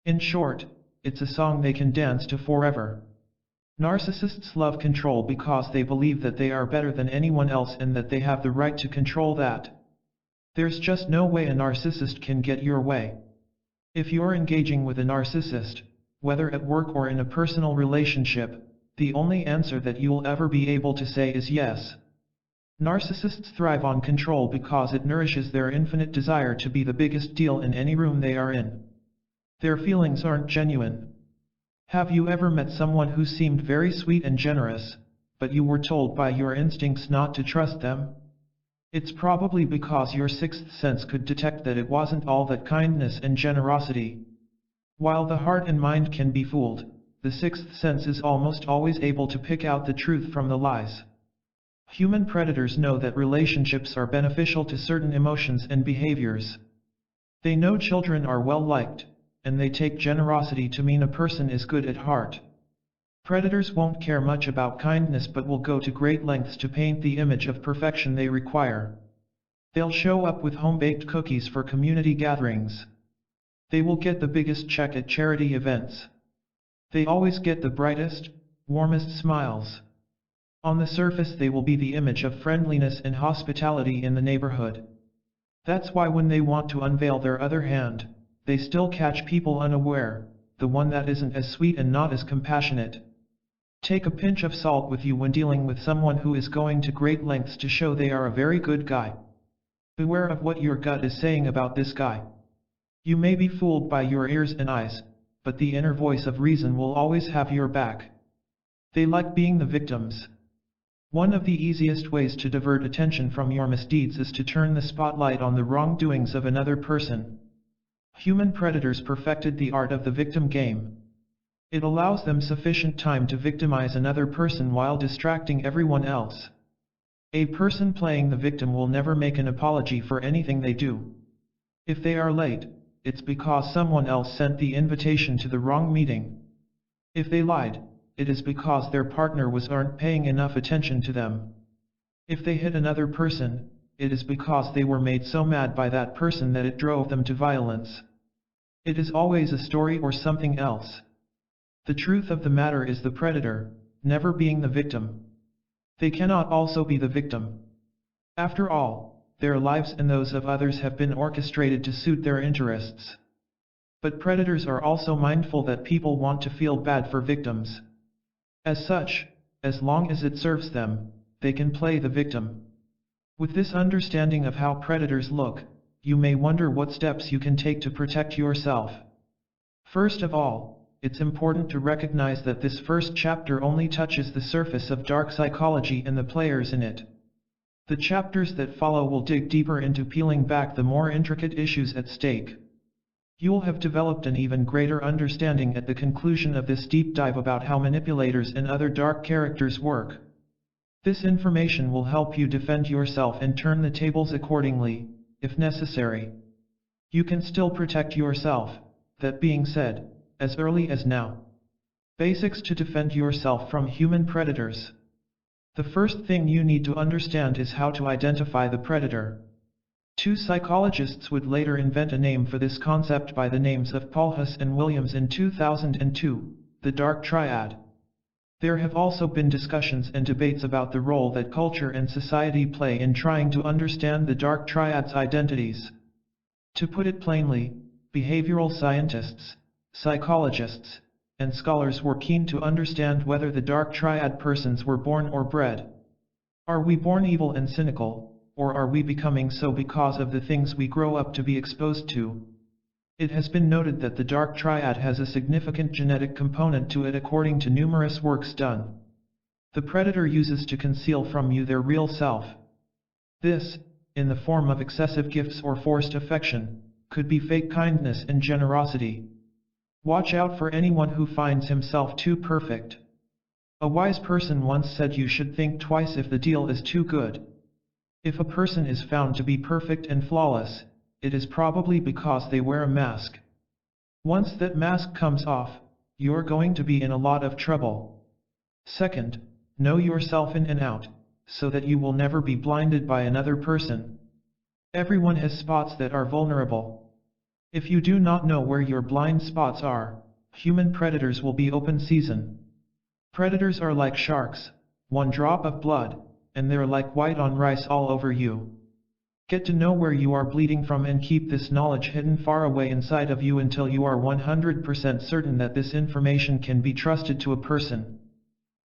In short, it's a song they can dance to forever. Narcissists love control because they believe that they are better than anyone else and that they have the right to control that. There's just no way a narcissist can get your way. If you're engaging with a narcissist, whether at work or in a personal relationship, the only answer that you'll ever be able to say is yes. Narcissists thrive on control because it nourishes their infinite desire to be the biggest deal in any room they are in. Their feelings aren't genuine. Have you ever met someone who seemed very sweet and generous, but you were told by your instincts not to trust them? It's probably because your sixth sense could detect that it wasn't all that kindness and generosity. While the heart and mind can be fooled, the sixth sense is almost always able to pick out the truth from the lies. Human predators know that relationships are beneficial to certain emotions and behaviors. They know children are well liked, and they take generosity to mean a person is good at heart. Predators won't care much about kindness but will go to great lengths to paint the image of perfection they require. They'll show up with home-baked cookies for community gatherings. They will get the biggest check at charity events. They always get the brightest, warmest smiles. On the surface they will be the image of friendliness and hospitality in the neighborhood. That's why when they want to unveil their other hand, they still catch people unaware, the one that isn't as sweet and not as compassionate. Take a pinch of salt with you when dealing with someone who is going to great lengths to show they are a very good guy. Beware of what your gut is saying about this guy. You may be fooled by your ears and eyes, but the inner voice of reason will always have your back. They like being the victims. One of the easiest ways to divert attention from your misdeeds is to turn the spotlight on the wrongdoings of another person. Human predators perfected the art of the victim game. It allows them sufficient time to victimize another person while distracting everyone else. A person playing the victim will never make an apology for anything they do. If they are late, it's because someone else sent the invitation to the wrong meeting. If they lied, it is because their partner aren't paying enough attention to them. If they hit another person, it is because they were made so mad by that person that it drove them to violence. It is always a story or something else. The truth of the matter is the predator, never being the victim. They cannot also be the victim. After all, their lives and those of others have been orchestrated to suit their interests. But predators are also mindful that people want to feel bad for victims. As such, as long as it serves them, they can play the victim. With this understanding of how predators look, you may wonder what steps you can take to protect yourself. First of all, it's important to recognize that this first chapter only touches the surface of dark psychology and the players in it. The chapters that follow will dig deeper into peeling back the more intricate issues at stake. You'll have developed an even greater understanding at the conclusion of this deep dive about how manipulators and other dark characters work. This information will help you defend yourself and turn the tables accordingly, if necessary. You can still protect yourself, that being said, as early as now. Basics to defend yourself from human predators. The first thing you need to understand is how to identify the predator. Two psychologists would later invent a name for this concept by the names of Paulhus and Williams in 2002, the dark triad. There have also been discussions and debates about the role that culture and society play in trying to understand the dark triad's identities. To put it plainly, behavioral scientists, psychologists, and scholars were keen to understand whether the dark triad persons were born or bred. Are we born evil and cynical, or are we becoming so because of the things we grow up to be exposed to? It has been noted that the dark triad has a significant genetic component to it according to numerous works done. The predator uses to conceal from you their real self. This, in the form of excessive gifts or forced affection, could be fake kindness and generosity. Watch out for anyone who finds himself too perfect. A wise person once said you should think twice if the deal is too good. If a person is found to be perfect and flawless, it is probably because they wear a mask. Once that mask comes off, you're going to be in a lot of trouble. Second, know yourself in and out, so that you will never be blinded by another person. Everyone has spots that are vulnerable. If you do not know where your blind spots are, human predators will be open season. Predators are like sharks, one drop of blood, and they're like white on rice all over you. Get to know where you are bleeding from and keep this knowledge hidden far away inside of you until you are 100% certain that this information can be trusted to a person.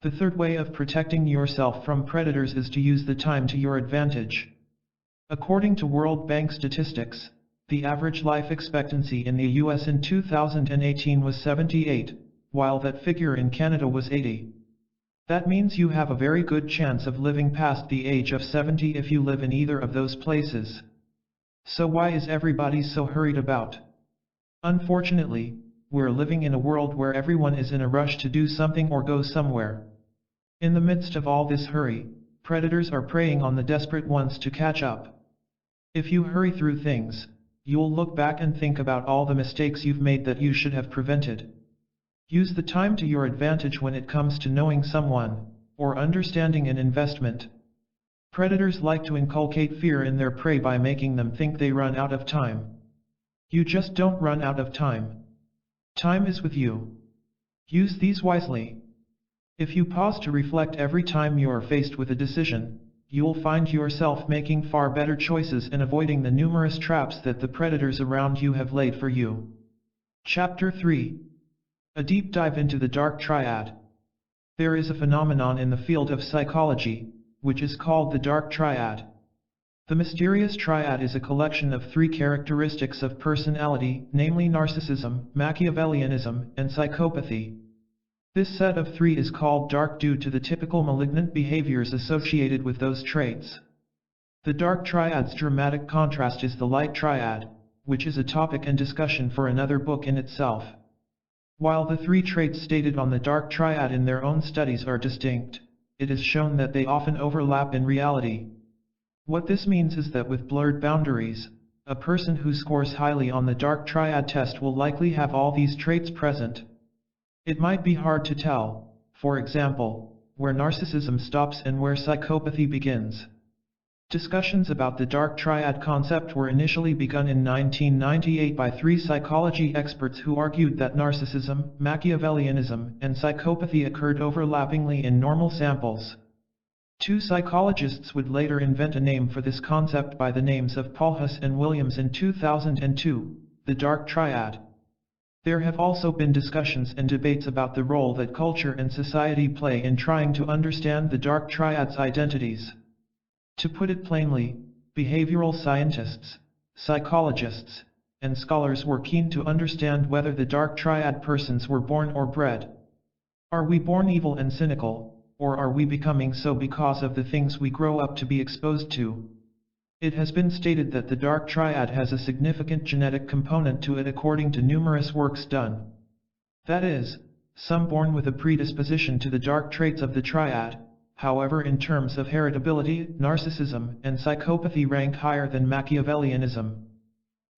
The third way of protecting yourself from predators is to use the time to your advantage. According to World Bank statistics, the average life expectancy in the US in 2018 was 78, while that figure in Canada was 80. That means you have a very good chance of living past the age of 70 if you live in either of those places. So why is everybody so hurried about? Unfortunately, we're living in a world where everyone is in a rush to do something or go somewhere. In the midst of all this hurry, predators are preying on the desperate ones to catch up. If you hurry through things, you'll look back and think about all the mistakes you've made that you should have prevented. Use the time to your advantage when it comes to knowing someone, or understanding an investment. Predators like to inculcate fear in their prey by making them think they run out of time. You just don't run out of time. Time is with you. Use these wisely. If you pause to reflect every time you are faced with a decision, you'll find yourself making far better choices and avoiding the numerous traps that the predators around you have laid for you. Chapter 3. A deep dive into the dark triad. There is a phenomenon in the field of psychology, which is called the dark triad. The mysterious triad is a collection of three characteristics of personality, namely narcissism, Machiavellianism, and psychopathy. This set of three is called dark due to the typical malignant behaviors associated with those traits. The dark triad's dramatic contrast is the light triad, which is a topic and discussion for another book in itself. While the three traits stated on the dark triad in their own studies are distinct, it is shown that they often overlap in reality. What this means is that with blurred boundaries, a person who scores highly on the dark triad test will likely have all these traits present. It might be hard to tell, for example, where narcissism stops and where psychopathy begins. Discussions about the dark triad concept were initially begun in 1998 by three psychology experts who argued that narcissism, Machiavellianism, and psychopathy occurred overlappingly in normal samples. Two psychologists would later invent a name for this concept by the names of Paulhus and Williams in 2002, the dark triad. There have also been discussions and debates about the role that culture and society play in trying to understand the dark triad's identities. To put it plainly, behavioral scientists, psychologists, and scholars were keen to understand whether the dark triad persons were born or bred. Are we born evil and cynical, or are we becoming so because of the things we grow up to be exposed to? It has been stated that the dark triad has a significant genetic component to it according to numerous works done. That is, some born with a predisposition to the dark traits of the triad. However, in terms of heritability, narcissism and psychopathy rank higher than Machiavellianism.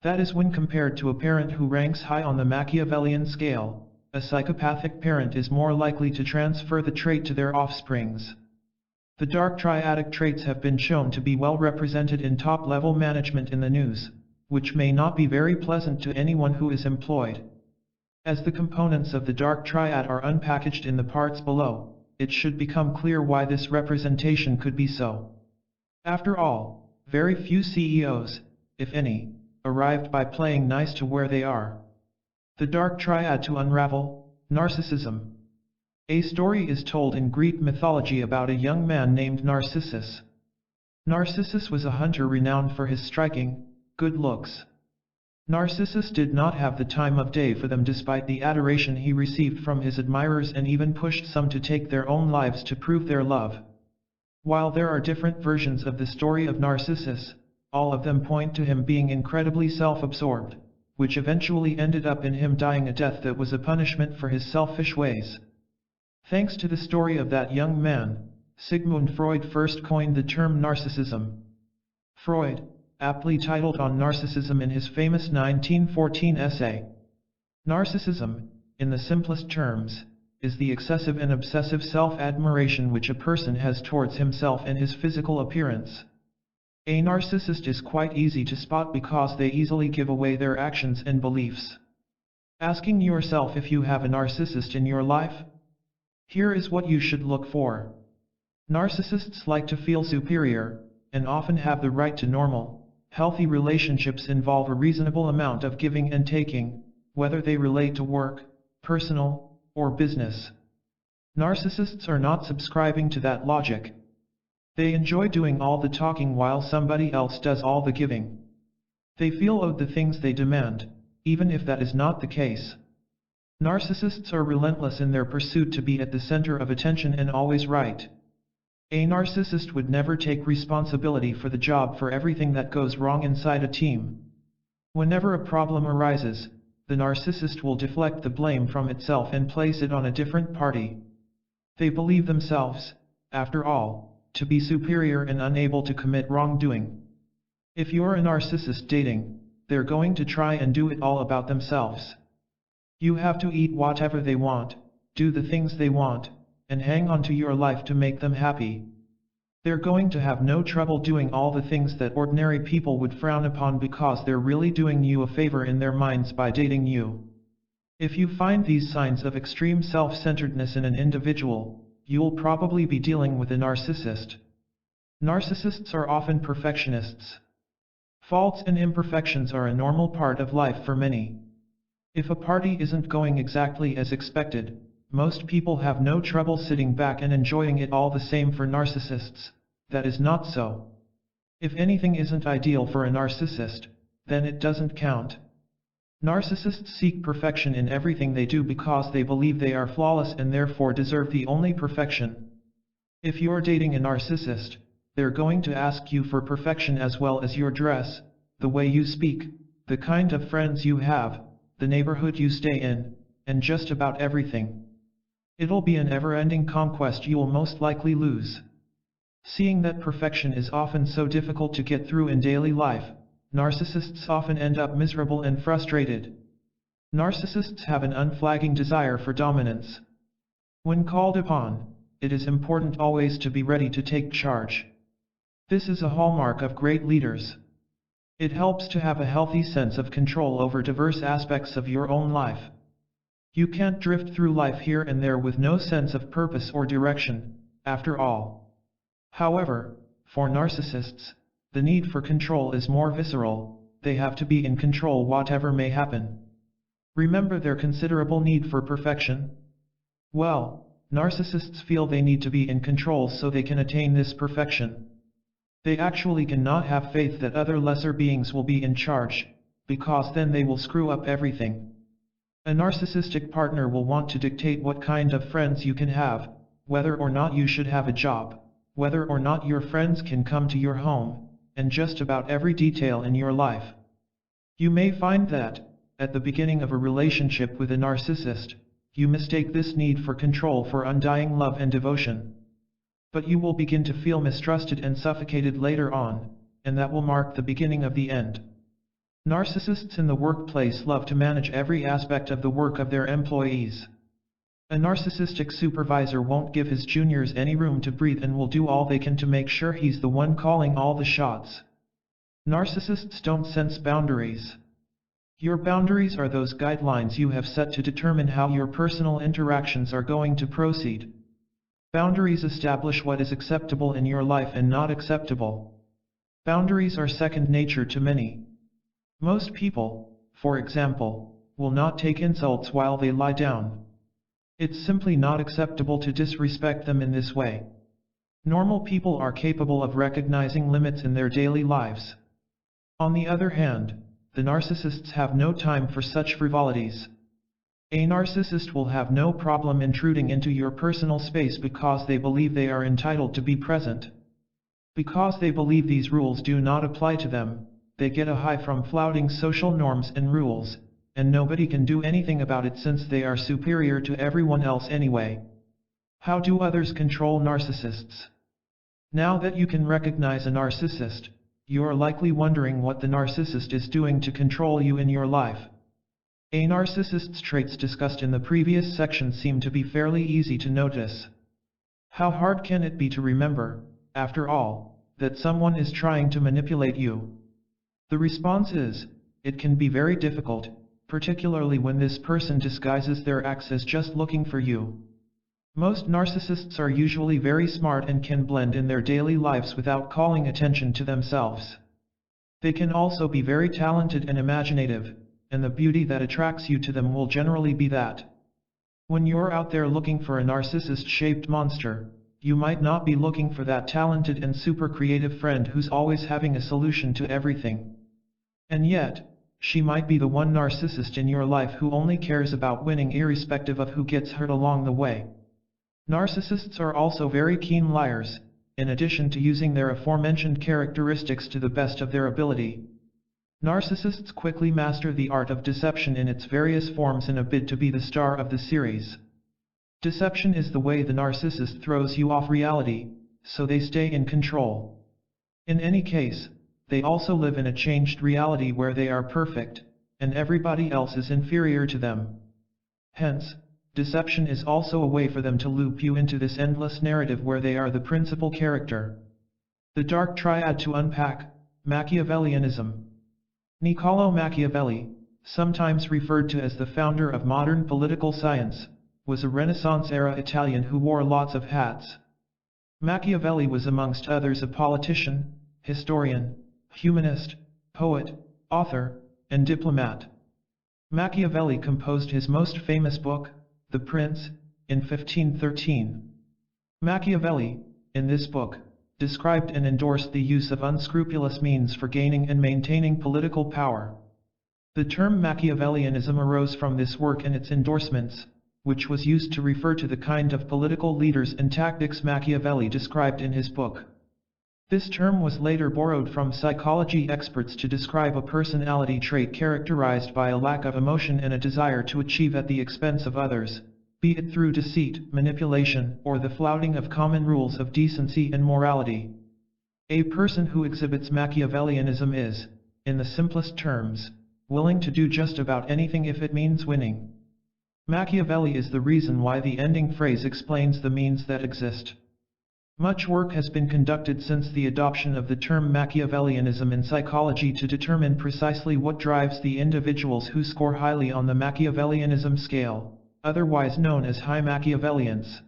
That is when compared to a parent who ranks high on the Machiavellian scale, a psychopathic parent is more likely to transfer the trait to their offsprings. The dark triadic traits have been shown to be well represented in top-level management in the news, which may not be very pleasant to anyone who is employed. As the components of the dark triad are unpackaged in the parts below, it should become clear why this representation could be so. After all, very few CEOs, if any, arrived by playing nice to where they are. The dark triad to unravel, narcissism. A story is told in Greek mythology about a young man named Narcissus. Narcissus was a hunter renowned for his striking, good looks. Narcissus did not have the time of day for them despite the adoration he received from his admirers and even pushed some to take their own lives to prove their love. While there are different versions of the story of Narcissus, all of them point to him being incredibly self-absorbed, which eventually ended up in him dying a death that was a punishment for his selfish ways. Thanks to the story of that young man, Sigmund Freud first coined the term narcissism. Freud, aptly titled On Narcissism in his famous 1914 essay. Narcissism, in the simplest terms, is the excessive and obsessive self-admiration which a person has towards himself and his physical appearance. A narcissist is quite easy to spot because they easily give away their actions and beliefs. Asking yourself if you have a narcissist in your life? Here is what you should look for. Narcissists like to feel superior, and often have the right to normal, healthy relationships involve a reasonable amount of giving and taking, whether they relate to work, personal, or business. Narcissists are not subscribing to that logic. They enjoy doing all the talking while somebody else does all the giving. They feel owed the things they demand, even if that is not the case. Narcissists are relentless in their pursuit to be at the center of attention and always right. A narcissist would never take responsibility for the job for everything that goes wrong inside a team. Whenever a problem arises, the narcissist will deflect the blame from itself and place it on a different party. They believe themselves, after all, to be superior and unable to commit wrongdoing. If you're a narcissist dating, they're going to try and do it all about themselves. You have to eat whatever they want, do the things they want, and hang on to your life to make them happy. They're going to have no trouble doing all the things that ordinary people would frown upon because they're really doing you a favor in their minds by dating you. If you find these signs of extreme self-centeredness in an individual, you'll probably be dealing with a narcissist. Narcissists are often perfectionists. Faults and imperfections are a normal part of life for many. If a party isn't going exactly as expected, most people have no trouble sitting back and enjoying it all the same. For narcissists, that is not so. If anything isn't ideal for a narcissist, then it doesn't count. Narcissists seek perfection in everything they do because they believe they are flawless and therefore deserve the only perfection. If you're dating a narcissist, they're going to ask you for perfection as well as your dress, the way you speak, the kind of friends you have, the neighborhood you stay in, and just about everything. It'll be an ever-ending conquest you'll most likely lose. Seeing that perfection is often so difficult to get through in daily life, narcissists often end up miserable and frustrated. Narcissists have an unflagging desire for dominance. When called upon, it is important always to be ready to take charge. This is a hallmark of great leaders. It helps to have a healthy sense of control over diverse aspects of your own life. You can't drift through life here and there with no sense of purpose or direction, after all. However, for narcissists, the need for control is more visceral. They have to be in control whatever may happen. Remember their considerable need for perfection? Well, narcissists feel they need to be in control so they can attain this perfection. They actually cannot have faith that other lesser beings will be in charge, because then they will screw up everything. A narcissistic partner will want to dictate what kind of friends you can have, whether or not you should have a job, whether or not your friends can come to your home, and just about every detail in your life. You may find that, at the beginning of a relationship with a narcissist, you mistake this need for control for undying love and devotion. But you will begin to feel mistrusted and suffocated later on, and that will mark the beginning of the end. Narcissists in the workplace love to manage every aspect of the work of their employees. A narcissistic supervisor won't give his juniors any room to breathe and will do all they can to make sure he's the one calling all the shots. Narcissists don't sense boundaries. Your boundaries are those guidelines you have set to determine how your personal interactions are going to proceed. Boundaries establish what is acceptable in your life and not acceptable. Boundaries are second nature to many. Most people, for example, will not take insults while they lie down. It's simply not acceptable to disrespect them in this way. Normal people are capable of recognizing limits in their daily lives. On the other hand, the narcissists have no time for such frivolities. A narcissist will have no problem intruding into your personal space because they believe they are entitled to be present. Because they believe these rules do not apply to them, they get a high from flouting social norms and rules, and nobody can do anything about it since they are superior to everyone else anyway. How do others control narcissists? Now that you can recognize a narcissist, you are likely wondering what the narcissist is doing to control you in your life. A narcissist's traits discussed in the previous section seem to be fairly easy to notice. How hard can it be to remember, after all, that someone is trying to manipulate you? The response is, it can be very difficult, particularly when this person disguises their acts as just looking for you. Most narcissists are usually very smart and can blend in their daily lives without calling attention to themselves. They can also be very talented and imaginative, and the beauty that attracts you to them will generally be that. When you're out there looking for a narcissist-shaped monster, you might not be looking for that talented and super creative friend who's always having a solution to everything. And yet, she might be the one narcissist in your life who only cares about winning irrespective of who gets hurt along the way. Narcissists are also very keen liars, in addition to using their aforementioned characteristics to the best of their ability. Narcissists quickly master the art of deception in its various forms in a bid to be the star of the series. Deception is the way the narcissist throws you off reality, so they stay in control. In any case, they also live in a changed reality where they are perfect, and everybody else is inferior to them. Hence, deception is also a way for them to loop you into this endless narrative where they are the principal character. The dark triad to unpack: Machiavellianism. Niccolò Machiavelli, sometimes referred to as the founder of modern political science, was a Renaissance-era Italian who wore lots of hats. Machiavelli was amongst others a politician, historian, humanist, poet, author, and diplomat. Machiavelli composed his most famous book, The Prince, in 1513. Machiavelli, in this book, described and endorsed the use of unscrupulous means for gaining and maintaining political power. The term Machiavellianism arose from this work and its endorsements, which was used to refer to the kind of political leaders and tactics Machiavelli described in his book. This term was later borrowed from psychology experts to describe a personality trait characterized by a lack of emotion and a desire to achieve at the expense of others, be it through deceit, manipulation, or the flouting of common rules of decency and morality. A person who exhibits Machiavellianism is, in the simplest terms, willing to do just about anything if it means winning. Machiavelli is the reason why the ending phrase explains the means that exist. Much work has been conducted since the adoption of the term Machiavellianism in psychology to determine precisely what drives the individuals who score highly on the Machiavellianism scale, otherwise known as high Machiavellians.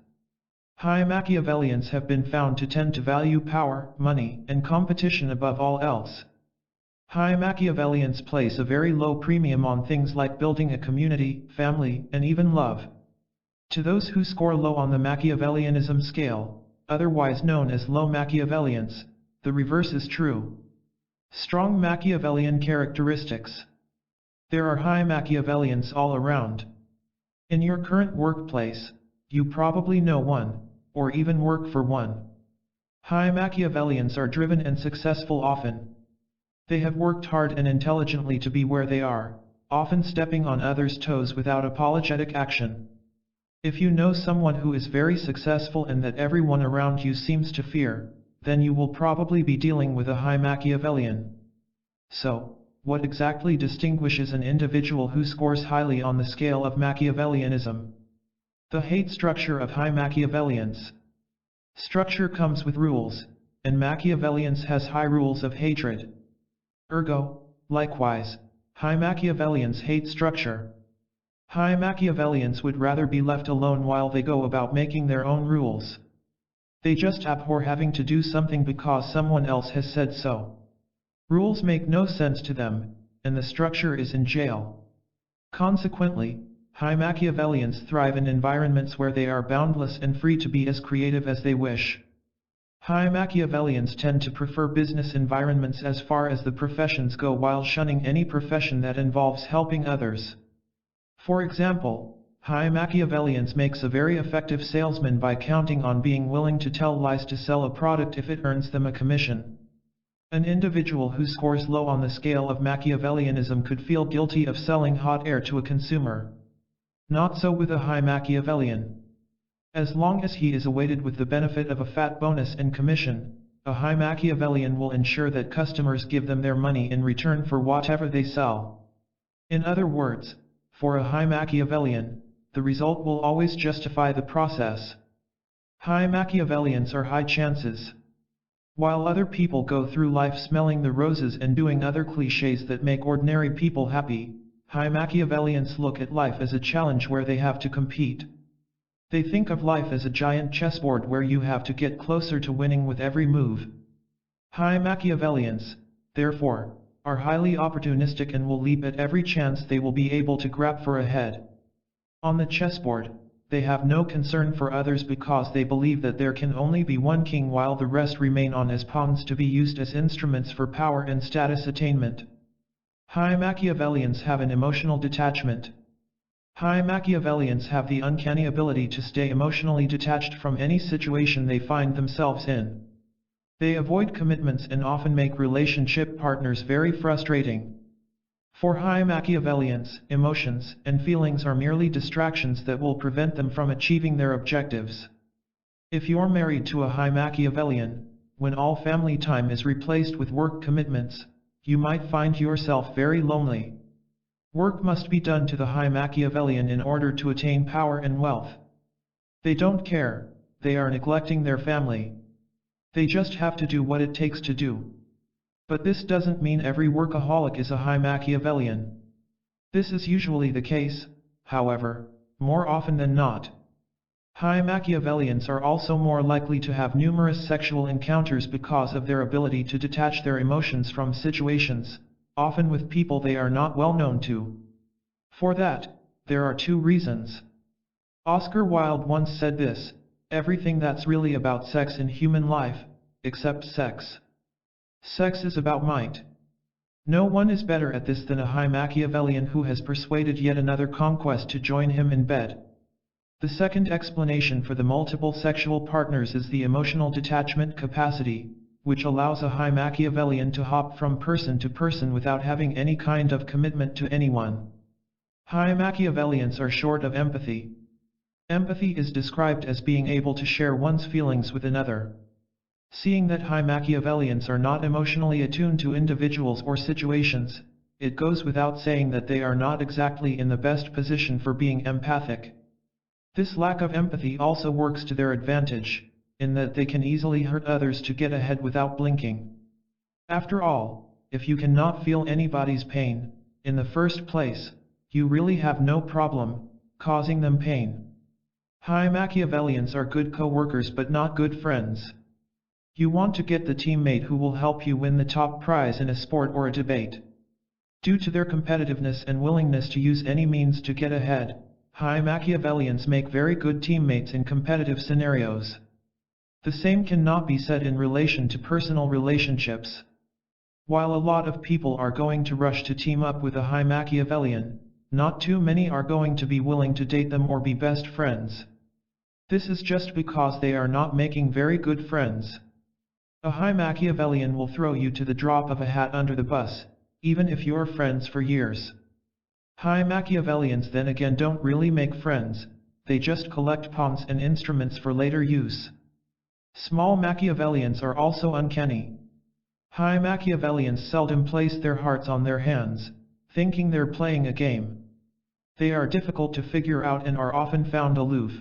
High Machiavellians have been found to tend to value power, money, and competition above all else. High Machiavellians place a very low premium on things like building a community, family, and even love. To those who score low on the Machiavellianism scale, otherwise known as low Machiavellians, the reverse is true. Strong Machiavellian characteristics. There are high Machiavellians all around. In your current workplace, you probably know one, or even work for one. High Machiavellians are driven and successful often. They have worked hard and intelligently to be where they are, often stepping on others' toes without apologetic action. If you know someone who is very successful and that everyone around you seems to fear, then you will probably be dealing with a high Machiavellian. So, what exactly distinguishes an individual who scores highly on the scale of Machiavellianism? The hate structure of high Machiavellians. Structure comes with rules, and Machiavellians has high rules of hatred. Ergo, likewise, high Machiavellians hate structure. High Machiavellians would rather be left alone while they go about making their own rules. They just abhor having to do something because someone else has said so. Rules make no sense to them, and the structure is in jail. Consequently, high Machiavellians thrive in environments where they are boundless and free to be as creative as they wish. High Machiavellians tend to prefer business environments as far as the professions go while shunning any profession that involves helping others. For example, high Machiavellians makes a very effective salesman by counting on being willing to tell lies to sell a product if it earns them a commission. An individual who scores low on the scale of Machiavellianism could feel guilty of selling hot air to a consumer. Not so with a high Machiavellian. As long as he is awaited with the benefit of a fat bonus and commission, a high Machiavellian will ensure that customers give them their money in return for whatever they sell. In other words, for a high Machiavellian, the result will always justify the process. High Machiavellians are high chances. While other people go through life smelling the roses and doing other clichés that make ordinary people happy, high Machiavellians look at life as a challenge where they have to compete. They think of life as a giant chessboard where you have to get closer to winning with every move. High Machiavellians, therefore, are highly opportunistic and will leap at every chance they will be able to grab for a head. On the chessboard, they have no concern for others because they believe that there can only be one king while the rest remain on as pawns to be used as instruments for power and status attainment. High Machiavellians have an emotional detachment. High Machiavellians have the uncanny ability to stay emotionally detached from any situation they find themselves in. They avoid commitments and often make relationship partners very frustrating. For high Machiavellians, emotions and feelings are merely distractions that will prevent them from achieving their objectives. If you're married to a high Machiavellian, when all family time is replaced with work commitments, you might find yourself very lonely. Work must be done to the high Machiavellian in order to attain power and wealth. They don't care, they are neglecting their family. They just have to do what it takes to do. But this doesn't mean every workaholic is a high Machiavellian. This is usually the case, however, more often than not. High Machiavellians are also more likely to have numerous sexual encounters because of their ability to detach their emotions from situations, often with people they are not well known to. For that, there are two reasons. Oscar Wilde once said this: everything that's really about sex in human life, except sex. Sex is about might. No one is better at this than a high Machiavellian who has persuaded yet another conquest to join him in bed. The second explanation for the multiple sexual partners is the emotional detachment capacity, which allows a high Machiavellian to hop from person to person without having any kind of commitment to anyone. High Machiavellians are short of empathy. Empathy is described as being able to share one's feelings with another. Seeing that high Machiavellians are not emotionally attuned to individuals or situations, it goes without saying that they are not exactly in the best position for being empathic. This lack of empathy also works to their advantage, in that they can easily hurt others to get ahead without blinking. After all, if you cannot feel anybody's pain, in the first place, you really have no problem causing them pain. High Machiavellians are good co-workers but not good friends. You want to get the teammate who will help you win the top prize in a sport or a debate. Due to their competitiveness and willingness to use any means to get ahead, high Machiavellians make very good teammates in competitive scenarios. The same cannot be said in relation to personal relationships. While a lot of people are going to rush to team up with a high Machiavellian, not too many are going to be willing to date them or be best friends. This is just because they are not making very good friends. A high Machiavellian will throw you to the drop of a hat under the bus, even if you're friends for years. High Machiavellians then again don't really make friends, they just collect pawns and instruments for later use. Small Machiavellians are also uncanny. High Machiavellians seldom place their hearts on their hands, thinking they're playing a game. They are difficult to figure out and are often found aloof.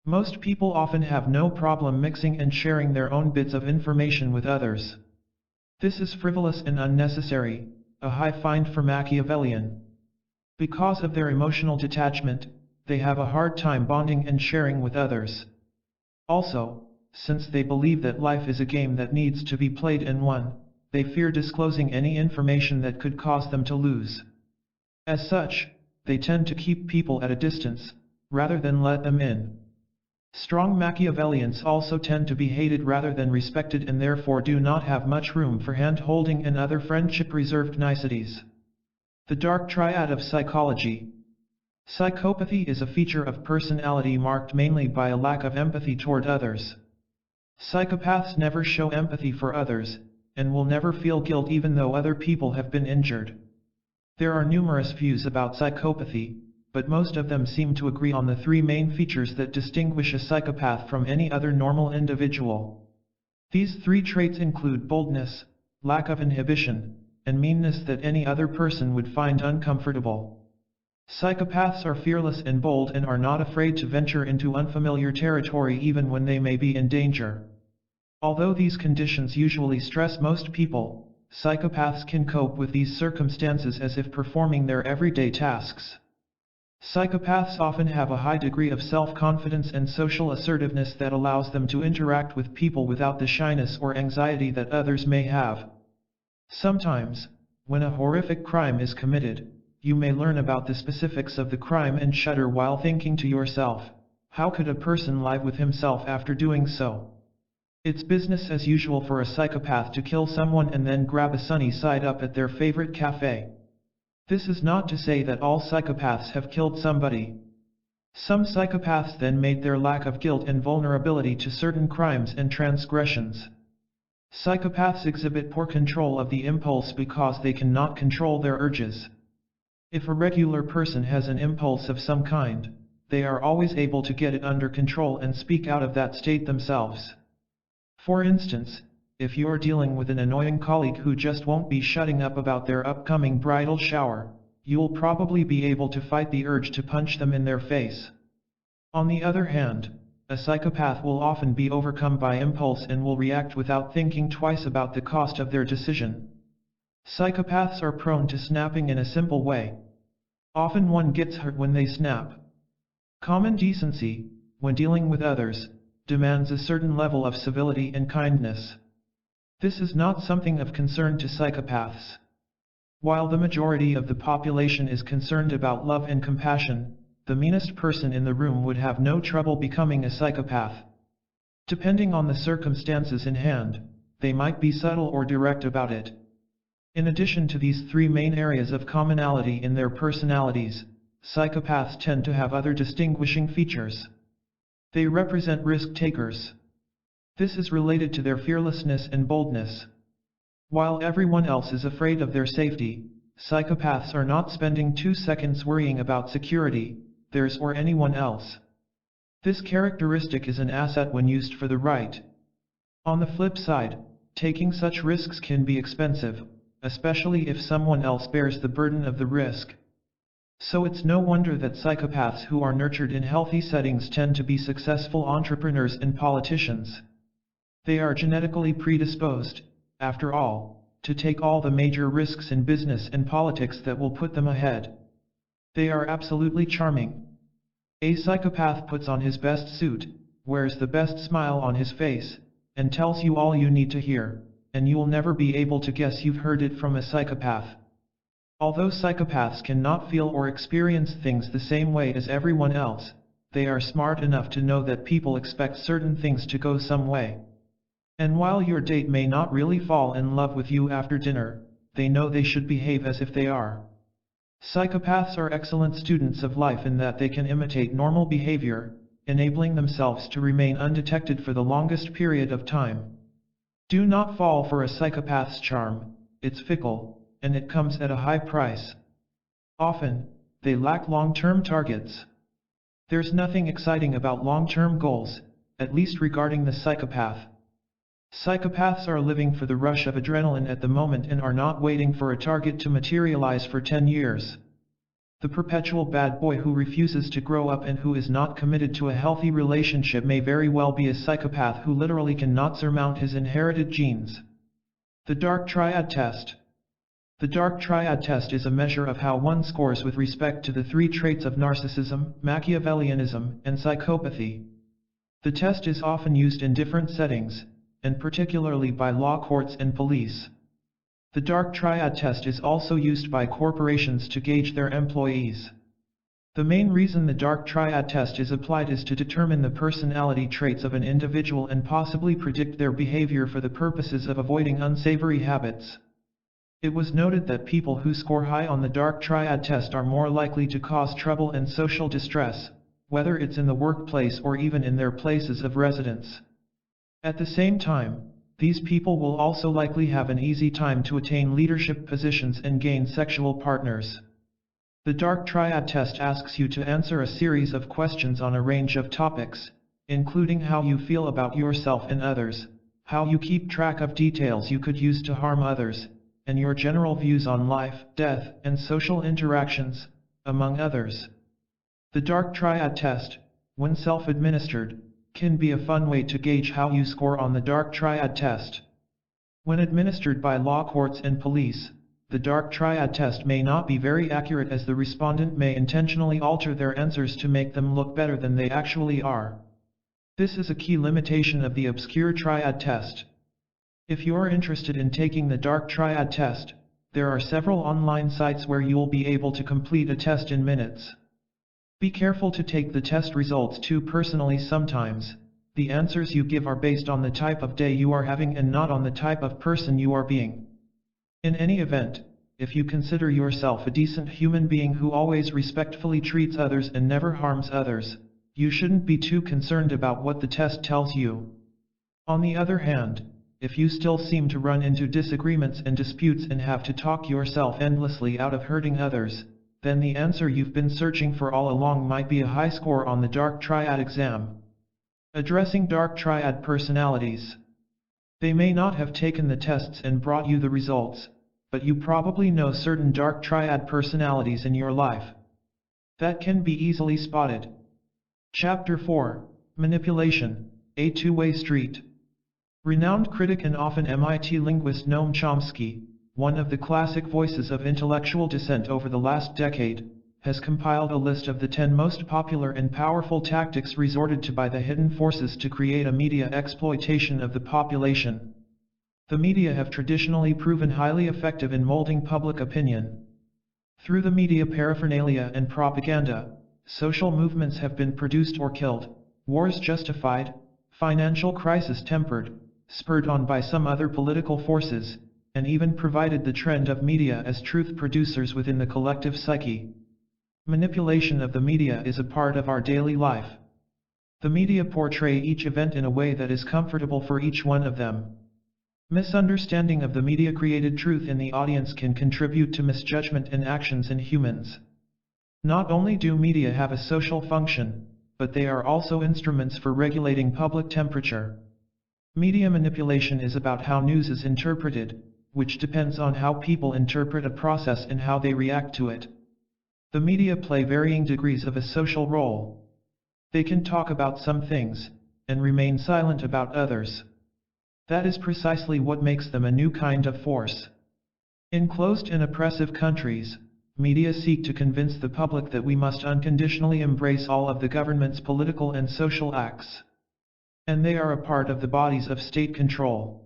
Most people often have no problem mixing and sharing their own bits of information with others. This is frivolous and unnecessary, a high find for Machiavellian. Because of their emotional detachment, they have a hard time bonding and sharing with others. Also, since they believe that life is a game that needs to be played and won, they fear disclosing any information that could cause them to lose. As such, they tend to keep people at a distance, rather than let them in. Strong Machiavellians also tend to be hated rather than respected and therefore do not have much room for hand-holding and other friendship-reserved niceties. The dark triad of psychology. Psychopathy is a feature of personality marked mainly by a lack of empathy toward others. Psychopaths never show empathy for others, and will never feel guilt even though other people have been injured. There are numerous views about psychopathy, but most of them seem to agree on the three main features that distinguish a psychopath from any other normal individual. These three traits include boldness, lack of inhibition, and meanness that any other person would find uncomfortable. Psychopaths are fearless and bold and are not afraid to venture into unfamiliar territory even when they may be in danger. Although these conditions usually stress most people, psychopaths can cope with these circumstances as if performing their everyday tasks. Psychopaths often have a high degree of self-confidence and social assertiveness that allows them to interact with people without the shyness or anxiety that others may have. Sometimes, when a horrific crime is committed, you may learn about the specifics of the crime and shudder while thinking to yourself, how could a person live with himself after doing so? It's business as usual for a psychopath to kill someone and then grab a sunny side up at their favorite cafe. This is not to say that all psychopaths have killed somebody. Some psychopaths then made their lack of guilt and vulnerability to certain crimes and transgressions. Psychopaths exhibit poor control of the impulse because they cannot control their urges. If a regular person has an impulse of some kind, they are always able to get it under control and speak out of that state themselves. For instance, if you're dealing with an annoying colleague who just won't be shutting up about their upcoming bridal shower, you'll probably be able to fight the urge to punch them in their face. On the other hand, a psychopath will often be overcome by impulse and will react without thinking twice about the cost of their decision. Psychopaths are prone to snapping in a simple way. Often one gets hurt when they snap. Common decency, when dealing with others, demands a certain level of civility and kindness. This is not something of concern to psychopaths. While the majority of the population is concerned about love and compassion, the meanest person in the room would have no trouble becoming a psychopath. Depending on the circumstances in hand, they might be subtle or direct about it. In addition to these three main areas of commonality in their personalities, psychopaths tend to have other distinguishing features. They represent risk-takers. This is related to their fearlessness and boldness. While everyone else is afraid of their safety, psychopaths are not spending 2 seconds worrying about security, theirs or anyone else. This characteristic is an asset when used for the right. On the flip side, taking such risks can be expensive, especially if someone else bears the burden of the risk. So it's no wonder that psychopaths who are nurtured in healthy settings tend to be successful entrepreneurs and politicians. They are genetically predisposed, after all, to take all the major risks in business and politics that will put them ahead. They are absolutely charming. A psychopath puts on his best suit, wears the best smile on his face, and tells you all you need to hear, and you'll never be able to guess you've heard it from a psychopath. Although psychopaths cannot feel or experience things the same way as everyone else, they are smart enough to know that people expect certain things to go some way. And while your date may not really fall in love with you after dinner, they know they should behave as if they are. Psychopaths are excellent students of life in that they can imitate normal behavior, enabling themselves to remain undetected for the longest period of time. Do not fall for a psychopath's charm, it's fickle, and it comes at a high price. Often, they lack long-term targets. There's nothing exciting about long-term goals, at least regarding the psychopath. Psychopaths are living for the rush of adrenaline at the moment and are not waiting for a target to materialize for 10 years. The perpetual bad boy who refuses to grow up and who is not committed to a healthy relationship may very well be a psychopath who literally cannot surmount his inherited genes. The Dark Triad Test. The Dark Triad Test is a measure of how one scores with respect to the 3 traits of narcissism, Machiavellianism, and psychopathy. The test is often used in different settings, and particularly by law courts and police. The Dark Triad Test is also used by corporations to gauge their employees. The main reason the Dark Triad Test is applied is to determine the personality traits of an individual and possibly predict their behavior for the purposes of avoiding unsavory habits. It was noted that people who score high on the Dark Triad Test are more likely to cause trouble and social distress, whether it's in the workplace or even in their places of residence. At the same time, these people will also likely have an easy time to attain leadership positions and gain sexual partners. The Dark Triad Test asks you to answer a series of questions on a range of topics, including how you feel about yourself and others, how you keep track of details you could use to harm others, and your general views on life, death, and social interactions, among others. The Dark Triad Test, when self-administered, can be a fun way to gauge how you score on the Dark Triad Test. When administered by law courts and police, the dark triad test may not be very accurate, as the respondent may intentionally alter their answers to make them look better than they actually are. This is a key limitation of the obscure triad test. If you are interested in taking the dark triad test, there are several online sites where you will be able to complete a test in minutes. Be careful to take the test results too personally sometimes. The answers you give are based on the type of day you are having and not on the type of person you are being. In any event, if you consider yourself a decent human being who always respectfully treats others and never harms others, you shouldn't be too concerned about what the test tells you. On the other hand, if you still seem to run into disagreements and disputes and have to talk yourself endlessly out of hurting others, then the answer you've been searching for all along might be a high score on the dark triad exam. Addressing dark triad personalities. They may not have taken the tests and brought you the results, but you probably know certain dark triad personalities in your life. That can be easily spotted. Chapter 4. Manipulation, a two-way street. Renowned critic and often MIT linguist Noam Chomsky, one of the classic voices of intellectual dissent over the last decade, has compiled a list of the 10 most popular and powerful tactics resorted to by the hidden forces to create a media exploitation of the population. The media have traditionally proven highly effective in molding public opinion. Through the media paraphernalia and propaganda, social movements have been produced or killed, wars justified, financial crisis tempered, spurred on by some other political forces, and even provided the trend of media as truth producers within the collective psyche. Manipulation of the media is a part of our daily life. The media portray each event in a way that is comfortable for each one of them. Misunderstanding of the media-created truth in the audience can contribute to misjudgment and actions in humans. Not only do media have a social function, but they are also instruments for regulating public temperature. Media manipulation is about how news is interpreted, which depends on how people interpret a process and how they react to it. The media play varying degrees of a social role. They can talk about some things, and remain silent about others. That is precisely what makes them a new kind of force. In closed and oppressive countries, media seek to convince the public that we must unconditionally embrace all of the government's political and social acts. And they are a part of the bodies of state control.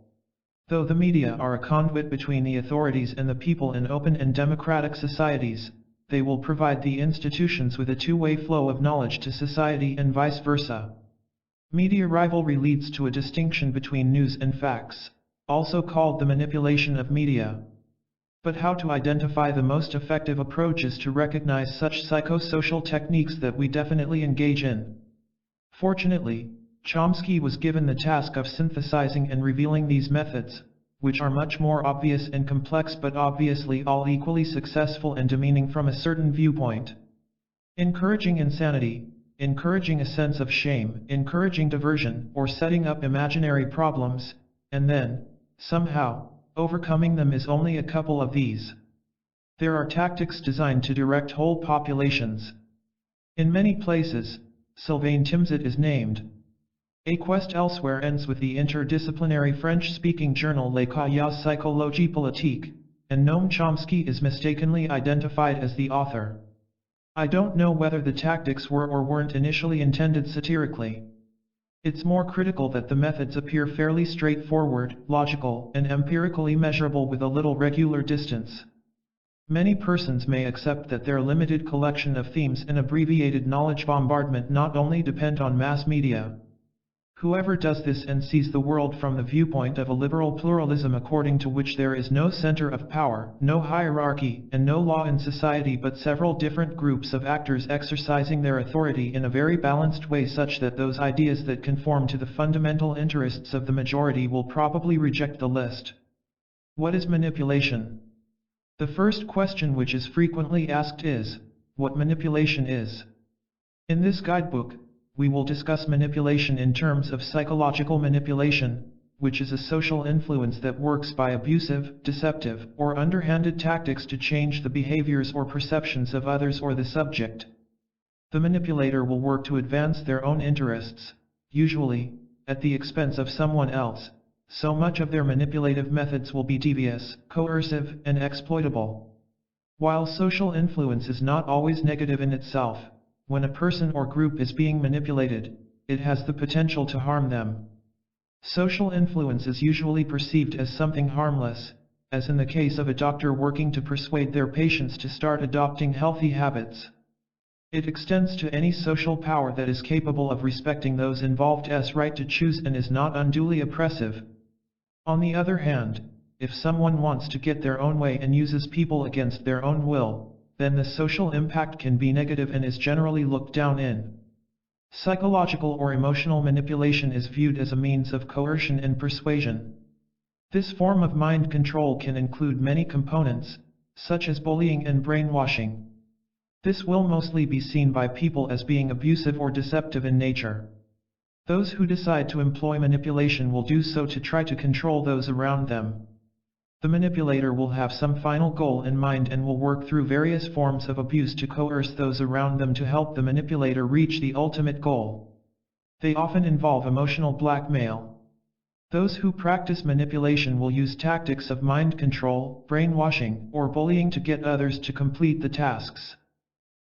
Though the media are a conduit between the authorities and the people in open and democratic societies, they will provide the institutions with a two-way flow of knowledge to society and vice versa. Media rivalry leads to a distinction between news and facts, also called the manipulation of media. But how to identify the most effective approaches to recognize such psychosocial techniques that we definitely engage in? Fortunately, Chomsky was given the task of synthesizing and revealing these methods, which are much more obvious and complex but obviously all equally successful and demeaning from a certain viewpoint. Encouraging insanity, encouraging a sense of shame, encouraging diversion, or setting up imaginary problems, and then, somehow, overcoming them is only a couple of these. There are tactics designed to direct whole populations. In many places, Sylvain Timsit is named. A quest elsewhere ends with the interdisciplinary French-speaking journal Les Cahiers Psychologie Politique, and Noam Chomsky is mistakenly identified as the author. I don't know whether the tactics were or weren't initially intended satirically. It's more critical that the methods appear fairly straightforward, logical, and empirically measurable with a little regular distance. Many persons may accept that their limited collection of themes and abbreviated knowledge bombardment not only depend on mass media. Whoever does this and sees the world from the viewpoint of a liberal pluralism according to which there is no center of power, no hierarchy, and no law in society but several different groups of actors exercising their authority in a very balanced way such that those ideas that conform to the fundamental interests of the majority will probably reject the list. What is manipulation? The first question which is frequently asked is, what manipulation is? In this guidebook, we will discuss manipulation in terms of psychological manipulation, which is a social influence that works by abusive, deceptive, or underhanded tactics to change the behaviors or perceptions of others or the subject. The manipulator will work to advance their own interests, usually, at the expense of someone else, so much of their manipulative methods will be devious, coercive, and exploitable. While social influence is not always negative in itself, when a person or group is being manipulated, it has the potential to harm them. Social influence is usually perceived as something harmless, as in the case of a doctor working to persuade their patients to start adopting healthy habits. It extends to any social power that is capable of respecting those involved's right to choose and is not unduly oppressive. On the other hand, if someone wants to get their own way and uses people against their own will, then the social impact can be negative and is generally looked down in. Psychological or emotional manipulation is viewed as a means of coercion and persuasion. This form of mind control can include many components, such as bullying and brainwashing. This will mostly be seen by people as being abusive or deceptive in nature. Those who decide to employ manipulation will do so to try to control those around them. The manipulator will have some final goal in mind and will work through various forms of abuse to coerce those around them to help the manipulator reach the ultimate goal. They often involve emotional blackmail. Those who practice manipulation will use tactics of mind control, brainwashing, or bullying to get others to complete the tasks.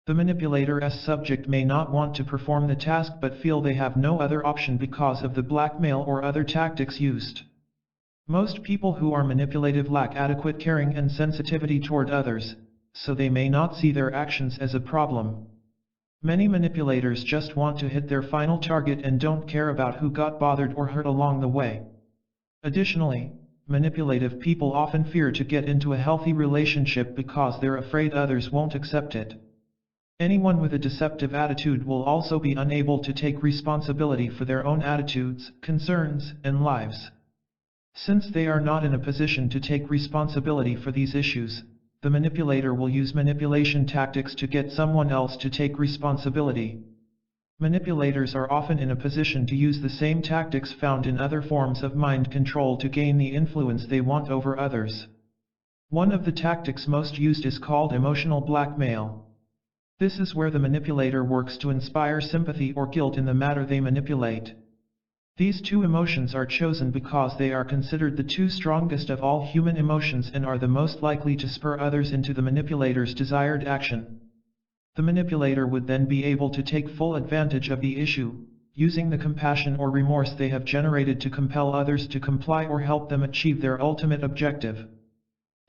The manipulator's subject may not want to perform the task but feel they have no other option because of the blackmail or other tactics used. Most people who are manipulative lack adequate caring and sensitivity toward others, so they may not see their actions as a problem. Many manipulators just want to hit their final target and don't care about who got bothered or hurt along the way. Additionally, manipulative people often fear to get into a healthy relationship because they're afraid others won't accept it. Anyone with a deceptive attitude will also be unable to take responsibility for their own attitudes, concerns, and lives. Since they are not in a position to take responsibility for these issues, the manipulator will use manipulation tactics to get someone else to take responsibility. Manipulators are often in a position to use the same tactics found in other forms of mind control to gain the influence they want over others. One of the tactics most used is called emotional blackmail. This is where the manipulator works to inspire sympathy or guilt in the matter they manipulate. These two emotions are chosen because they are considered the two strongest of all human emotions and are the most likely to spur others into the manipulator's desired action. The manipulator would then be able to take full advantage of the issue, using the compassion or remorse they have generated to compel others to comply or help them achieve their ultimate objective.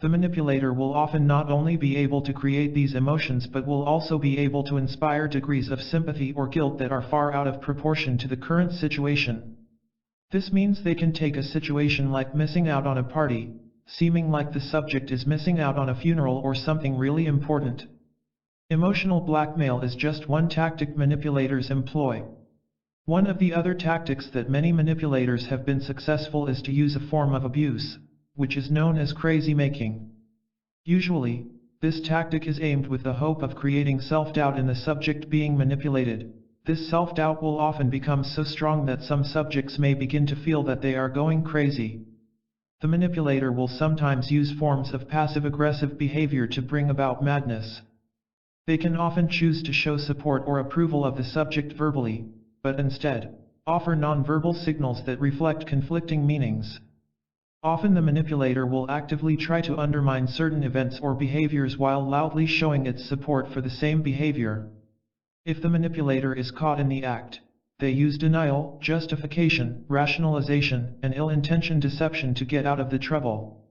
The manipulator will often not only be able to create these emotions but will also be able to inspire degrees of sympathy or guilt that are far out of proportion to the current situation. This means they can take a situation like missing out on a party, seeming like the subject is missing out on a funeral or something really important. Emotional blackmail is just one tactic manipulators employ. One of the other tactics that many manipulators have been successful is to use a form of abuse, which is known as crazy making. Usually, this tactic is aimed with the hope of creating self-doubt in the subject being manipulated. This self-doubt will often become so strong that some subjects may begin to feel that they are going crazy. The manipulator will sometimes use forms of passive-aggressive behavior to bring about madness. They can often choose to show support or approval of the subject verbally, but instead, offer non-verbal signals that reflect conflicting meanings. Often the manipulator will actively try to undermine certain events or behaviors while loudly showing its support for the same behavior. If the manipulator is caught in the act, they use denial, justification, rationalization, and ill-intentioned deception to get out of the trouble.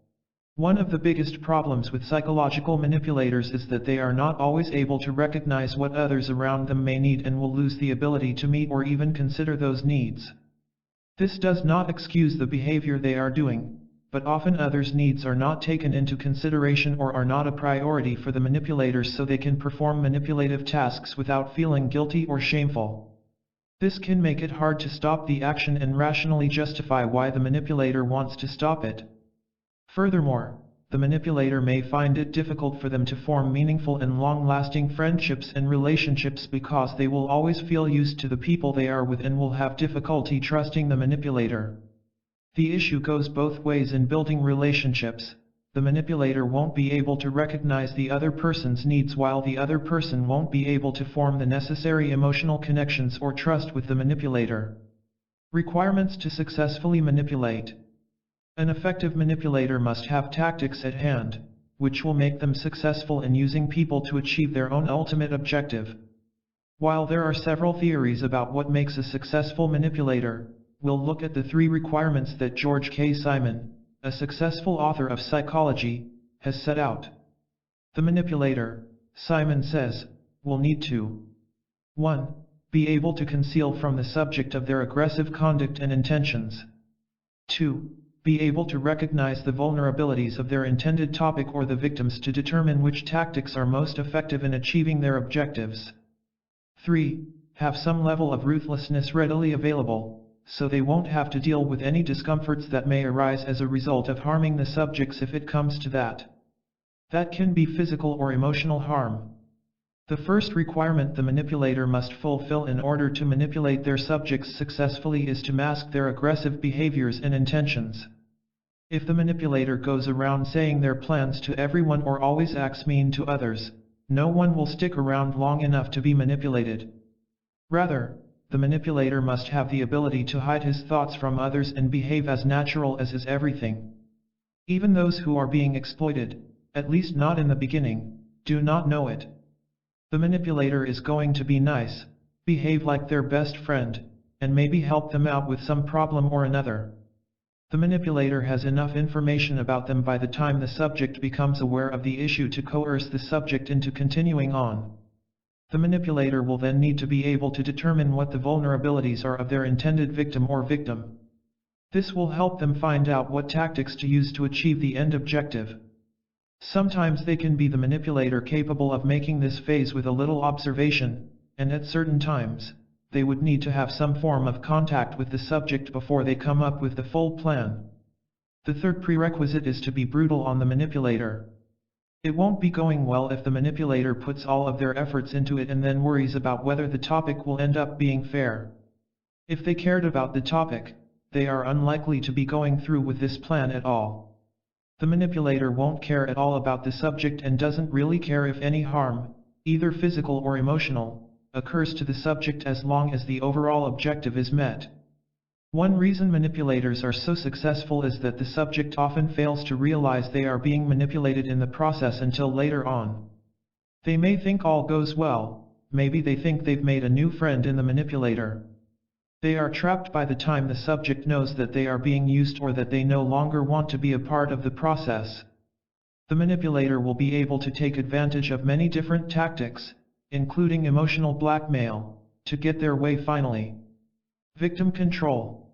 One of the biggest problems with psychological manipulators is that they are not always able to recognize what others around them may need and will lose the ability to meet or even consider those needs. This does not excuse the behavior they are doing, but often others' needs are not taken into consideration or are not a priority for the manipulators so they can perform manipulative tasks without feeling guilty or shameful. This can make it hard to stop the action and rationally justify why the manipulator wants to stop it. Furthermore, the manipulator may find it difficult for them to form meaningful and long-lasting friendships and relationships because they will always feel used to the people they are with and will have difficulty trusting the manipulator. The issue goes both ways in building relationships. The manipulator won't be able to recognize the other person's needs while the other person won't be able to form the necessary emotional connections or trust with the manipulator. Requirements to successfully manipulate. An effective manipulator must have tactics at hand, which will make them successful in using people to achieve their own ultimate objective. While there are several theories about what makes a successful manipulator, we'll look at the 3 requirements that George K. Simon, a successful author of psychology, has set out. The manipulator, Simon says, will need to 1. Be able to conceal from the subject of their aggressive conduct and intentions. 2. Be able to recognize the vulnerabilities of their intended topic or the victims to determine which tactics are most effective in achieving their objectives. 3. Have some level of ruthlessness readily available, so they won't have to deal with any discomforts that may arise as a result of harming the subjects if it comes to that. That can be physical or emotional harm. The first requirement the manipulator must fulfill in order to manipulate their subjects successfully is to mask their aggressive behaviors and intentions. If the manipulator goes around saying their plans to everyone or always acts mean to others, no one will stick around long enough to be manipulated. Rather, the manipulator must have the ability to hide his thoughts from others and behave as natural as is everything. Even those who are being exploited, at least not in the beginning, do not know it. The manipulator is going to be nice, behave like their best friend, and maybe help them out with some problem or another. The manipulator has enough information about them by the time the subject becomes aware of the issue to coerce the subject into continuing on. The manipulator will then need to be able to determine what the vulnerabilities are of their intended victim or victim. This will help them find out what tactics to use to achieve the end objective. Sometimes they can be the manipulator capable of making this phase with a little observation, and at certain times, they would need to have some form of contact with the subject before they come up with the full plan. The third prerequisite is to be brutal on the manipulator. It won't be going well if the manipulator puts all of their efforts into it and then worries about whether the topic will end up being fair. If they cared about the topic, they are unlikely to be going through with this plan at all. The manipulator won't care at all about the subject and doesn't really care if any harm, either physical or emotional, occurs to the subject as long as the overall objective is met. One reason manipulators are so successful is that the subject often fails to realize they are being manipulated in the process until later on. They may think all goes well, maybe they think they've made a new friend in the manipulator. They are trapped by the time the subject knows that they are being used or that they no longer want to be a part of the process. The manipulator will be able to take advantage of many different tactics, including emotional blackmail, to get their way finally. Victim control.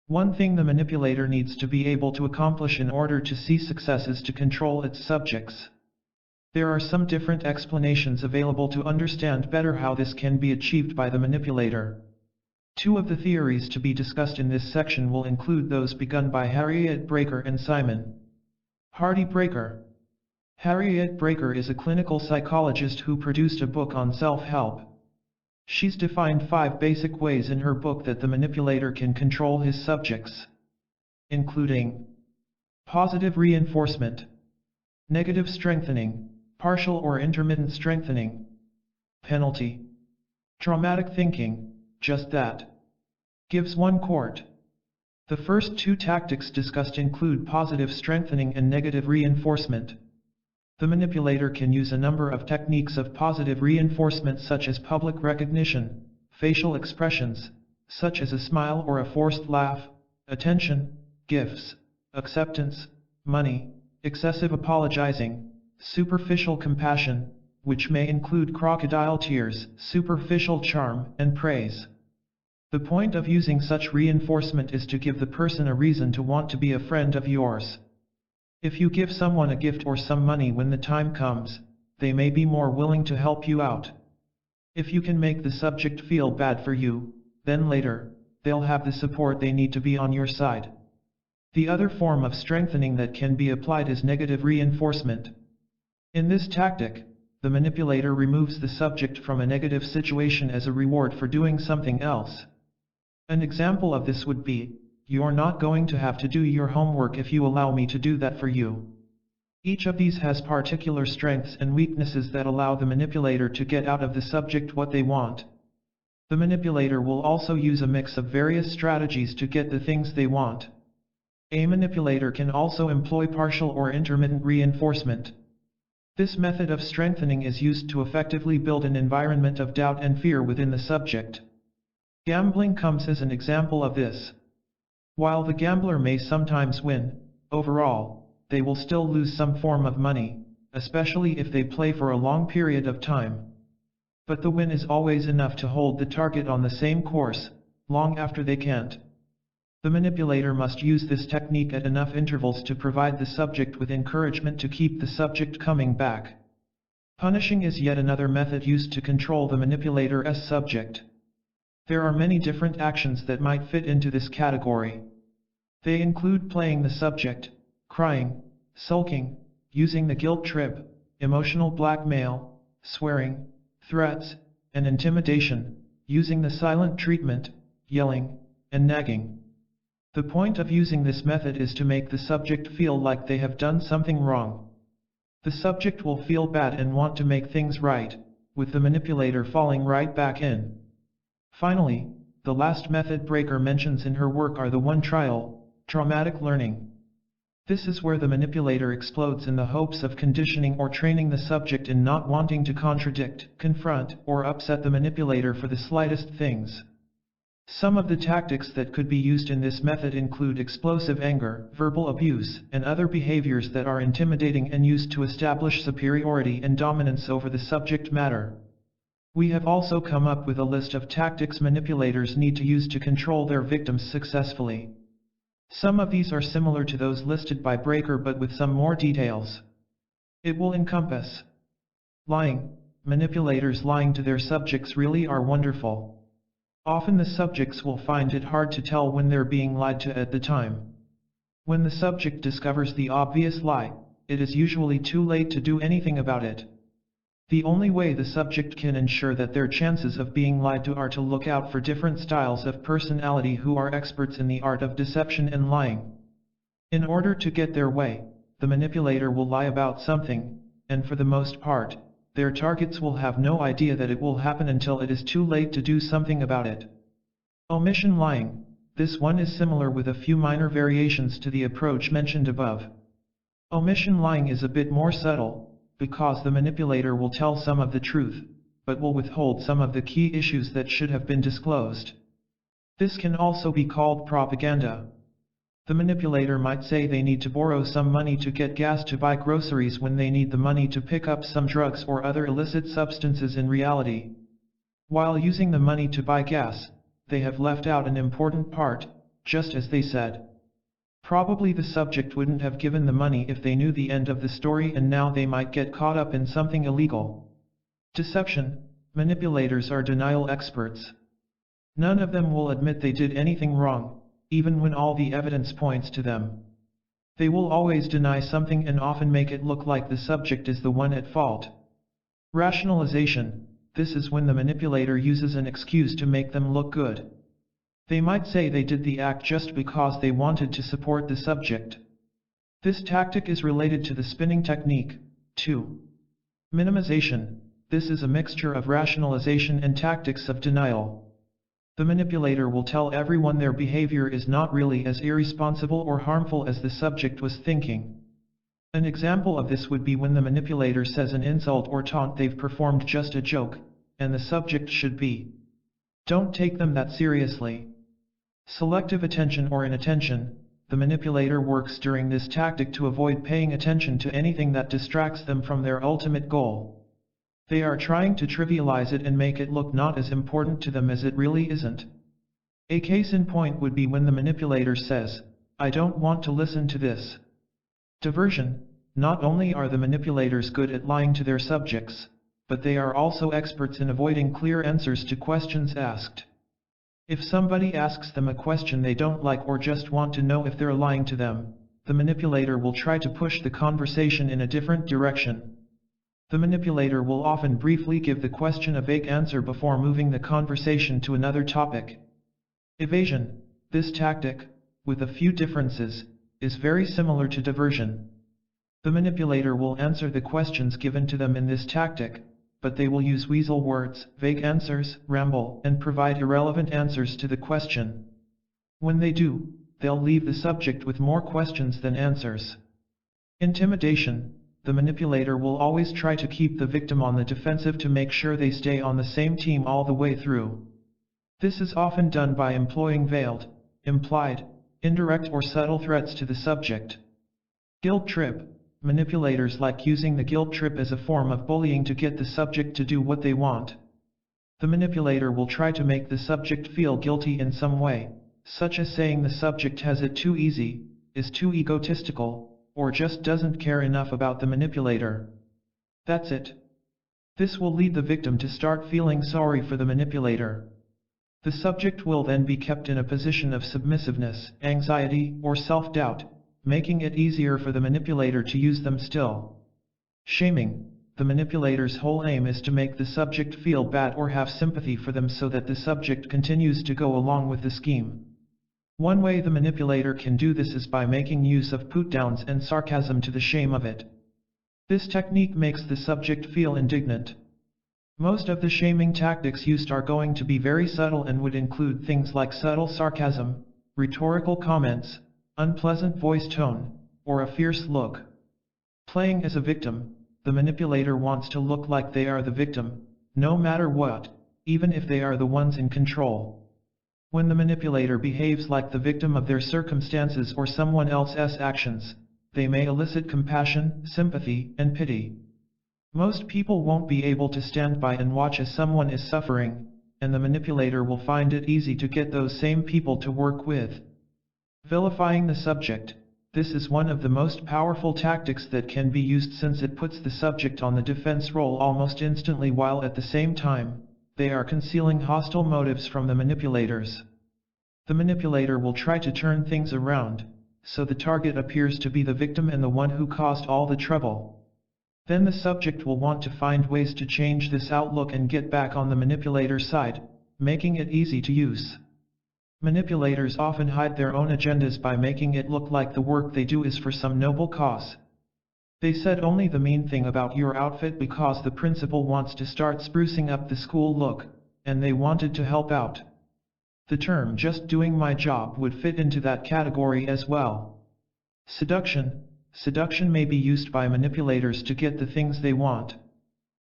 One thing the manipulator needs to be able to accomplish in order to see success is to control its subjects. There are some different explanations available to understand better how this can be achieved by the manipulator. 2 of the theories to be discussed in this section will include those begun by Harriet Breker and Simon Hardy Breker. Harriet Breker is a clinical psychologist who produced a book on self-help. She's defined 5 basic ways in her book that the manipulator can control his subjects, including positive reinforcement, negative strengthening, partial or intermittent strengthening, penalty, traumatic thinking, just that. Gives 1 quart. The first 2 tactics discussed include positive strengthening and negative reinforcement. The manipulator can use a number of techniques of positive reinforcement such as public recognition, facial expressions, such as a smile or a forced laugh, attention, gifts, acceptance, money, excessive apologizing, superficial compassion, which may include crocodile tears, superficial charm, and praise. The point of using such reinforcement is to give the person a reason to want to be a friend of yours. If you give someone a gift or some money when the time comes, they may be more willing to help you out. If you can make the subject feel bad for you, then later, they'll have the support they need to be on your side. The other form of strengthening that can be applied is negative reinforcement. In this tactic, the manipulator removes the subject from a negative situation as a reward for doing something else. An example of this would be, "You're not going to have to do your homework if you allow me to do that for you." Each of these has particular strengths and weaknesses that allow the manipulator to get out of the subject what they want. The manipulator will also use a mix of various strategies to get the things they want. A manipulator can also employ partial or intermittent reinforcement. This method of strengthening is used to effectively build an environment of doubt and fear within the subject. Gambling comes as an example of this. While the gambler may sometimes win, overall, they will still lose some form of money, especially if they play for a long period of time. But the win is always enough to hold the target on the same course, long after they can't. The manipulator must use this technique at enough intervals to provide the subject with encouragement to keep the subject coming back. Punishing is yet another method used to control the manipulator's subject. There are many different actions that might fit into this category. They include playing the subject, crying, sulking, using the guilt trip, emotional blackmail, swearing, threats, and intimidation, using the silent treatment, yelling, and nagging. The point of using this method is to make the subject feel like they have done something wrong. The subject will feel bad and want to make things right, with the manipulator falling right back in. Finally, the last method Breaker mentions in her work are the one trial, traumatic learning. This is where the manipulator explodes in the hopes of conditioning or training the subject in not wanting to contradict, confront, or upset the manipulator for the slightest things. Some of the tactics that could be used in this method include explosive anger, verbal abuse, and other behaviors that are intimidating and used to establish superiority and dominance over the subject matter. We have also come up with a list of tactics manipulators need to use to control their victims successfully. Some of these are similar to those listed by Breaker but with some more details. It will encompass lying. Manipulators lying to their subjects really are wonderful. Often the subjects will find it hard to tell when they're being lied to at the time. When the subject discovers the obvious lie, it is usually too late to do anything about it. The only way the subject can ensure that their chances of being lied to are to look out for different styles of personality who are experts in the art of deception and lying. In order to get their way, the manipulator will lie about something, and for the most part, their targets will have no idea that it will happen until it is too late to do something about it. Omission lying. This one is similar with a few minor variations to the approach mentioned above. Omission lying is a bit more subtle, because the manipulator will tell some of the truth, but will withhold some of the key issues that should have been disclosed. This can also be called propaganda. The manipulator might say they need to borrow some money to get gas to buy groceries when they need the money to pick up some drugs or other illicit substances in reality. While using the money to buy gas, they have left out an important part, just as they said. Probably the subject wouldn't have given the money if they knew the end of the story, and now they might get caught up in something illegal. Deception. Manipulators are denial experts. None of them will admit they did anything wrong, even when all the evidence points to them. They will always deny something and often make it look like the subject is the one at fault. Rationalization. This is when the manipulator uses an excuse to make them look good. They might say they did the act just because they wanted to support the subject. This tactic is related to the spinning technique. 2. Minimization. This is a mixture of rationalization and tactics of denial. The manipulator will tell everyone their behavior is not really as irresponsible or harmful as the subject was thinking. An example of this would be when the manipulator says an insult or taunt they've performed just a joke, and the subject should be. Don't take them that seriously. Selective attention or inattention. The manipulator works during this tactic to avoid paying attention to anything that distracts them from their ultimate goal. They are trying to trivialize it and make it look not as important to them as it really isn't. A case in point would be when the manipulator says, "I don't want to listen to this." Diversion. Not only are the manipulators good at lying to their subjects, but they are also experts in avoiding clear answers to questions asked. If somebody asks them a question they don't like or just want to know if they're lying to them, the manipulator will try to push the conversation in a different direction. The manipulator will often briefly give the question a vague answer before moving the conversation to another topic. Evasion. This tactic, with a few differences, is very similar to diversion. The manipulator will answer the questions given to them in this tactic, but they will use weasel words, vague answers, ramble, and provide irrelevant answers to the question. When they do, they'll leave the subject with more questions than answers. Intimidation. The manipulator will always try to keep the victim on the defensive to make sure they stay on the same team all the way through. This is often done by employing veiled, implied, indirect or subtle threats to the subject. Guilt trip. Manipulators like using the guilt trip as a form of bullying to get the subject to do what they want. The manipulator will try to make the subject feel guilty in some way, such as saying the subject has it too easy, is too egotistical, or just doesn't care enough about the manipulator. That's it. This will lead the victim to start feeling sorry for the manipulator. The subject will then be kept in a position of submissiveness, anxiety, or self-doubt, making it easier for the manipulator to use them still. Shaming. The manipulator's whole aim is to make the subject feel bad or have sympathy for them so that the subject continues to go along with the scheme. One way the manipulator can do this is by making use of put-downs and sarcasm to the shame of it. This technique makes the subject feel indignant. Most of the shaming tactics used are going to be very subtle and would include things like subtle sarcasm, rhetorical comments, unpleasant voice tone, or a fierce look. Playing as a victim, the manipulator wants to look like they are the victim, no matter what, even if they are the ones in control. When the manipulator behaves like the victim of their circumstances or someone else's actions, they may elicit compassion, sympathy, and pity. Most people won't be able to stand by and watch as someone is suffering, and the manipulator will find it easy to get those same people to work with. Vilifying the subject. This is one of the most powerful tactics that can be used since it puts the subject on the defense role almost instantly while at the same time, they are concealing hostile motives from the manipulators. The manipulator will try to turn things around, so the target appears to be the victim and the one who caused all the trouble. Then the subject will want to find ways to change this outlook and get back on the manipulator's side, making it easy to use. Manipulators often hide their own agendas by making it look like the work they do is for some noble cause. They said only the mean thing about your outfit because the principal wants to start sprucing up the school look, and they wanted to help out. The term "just doing my job" would fit into that category as well. Seduction. Seduction may be used by manipulators to get the things they want.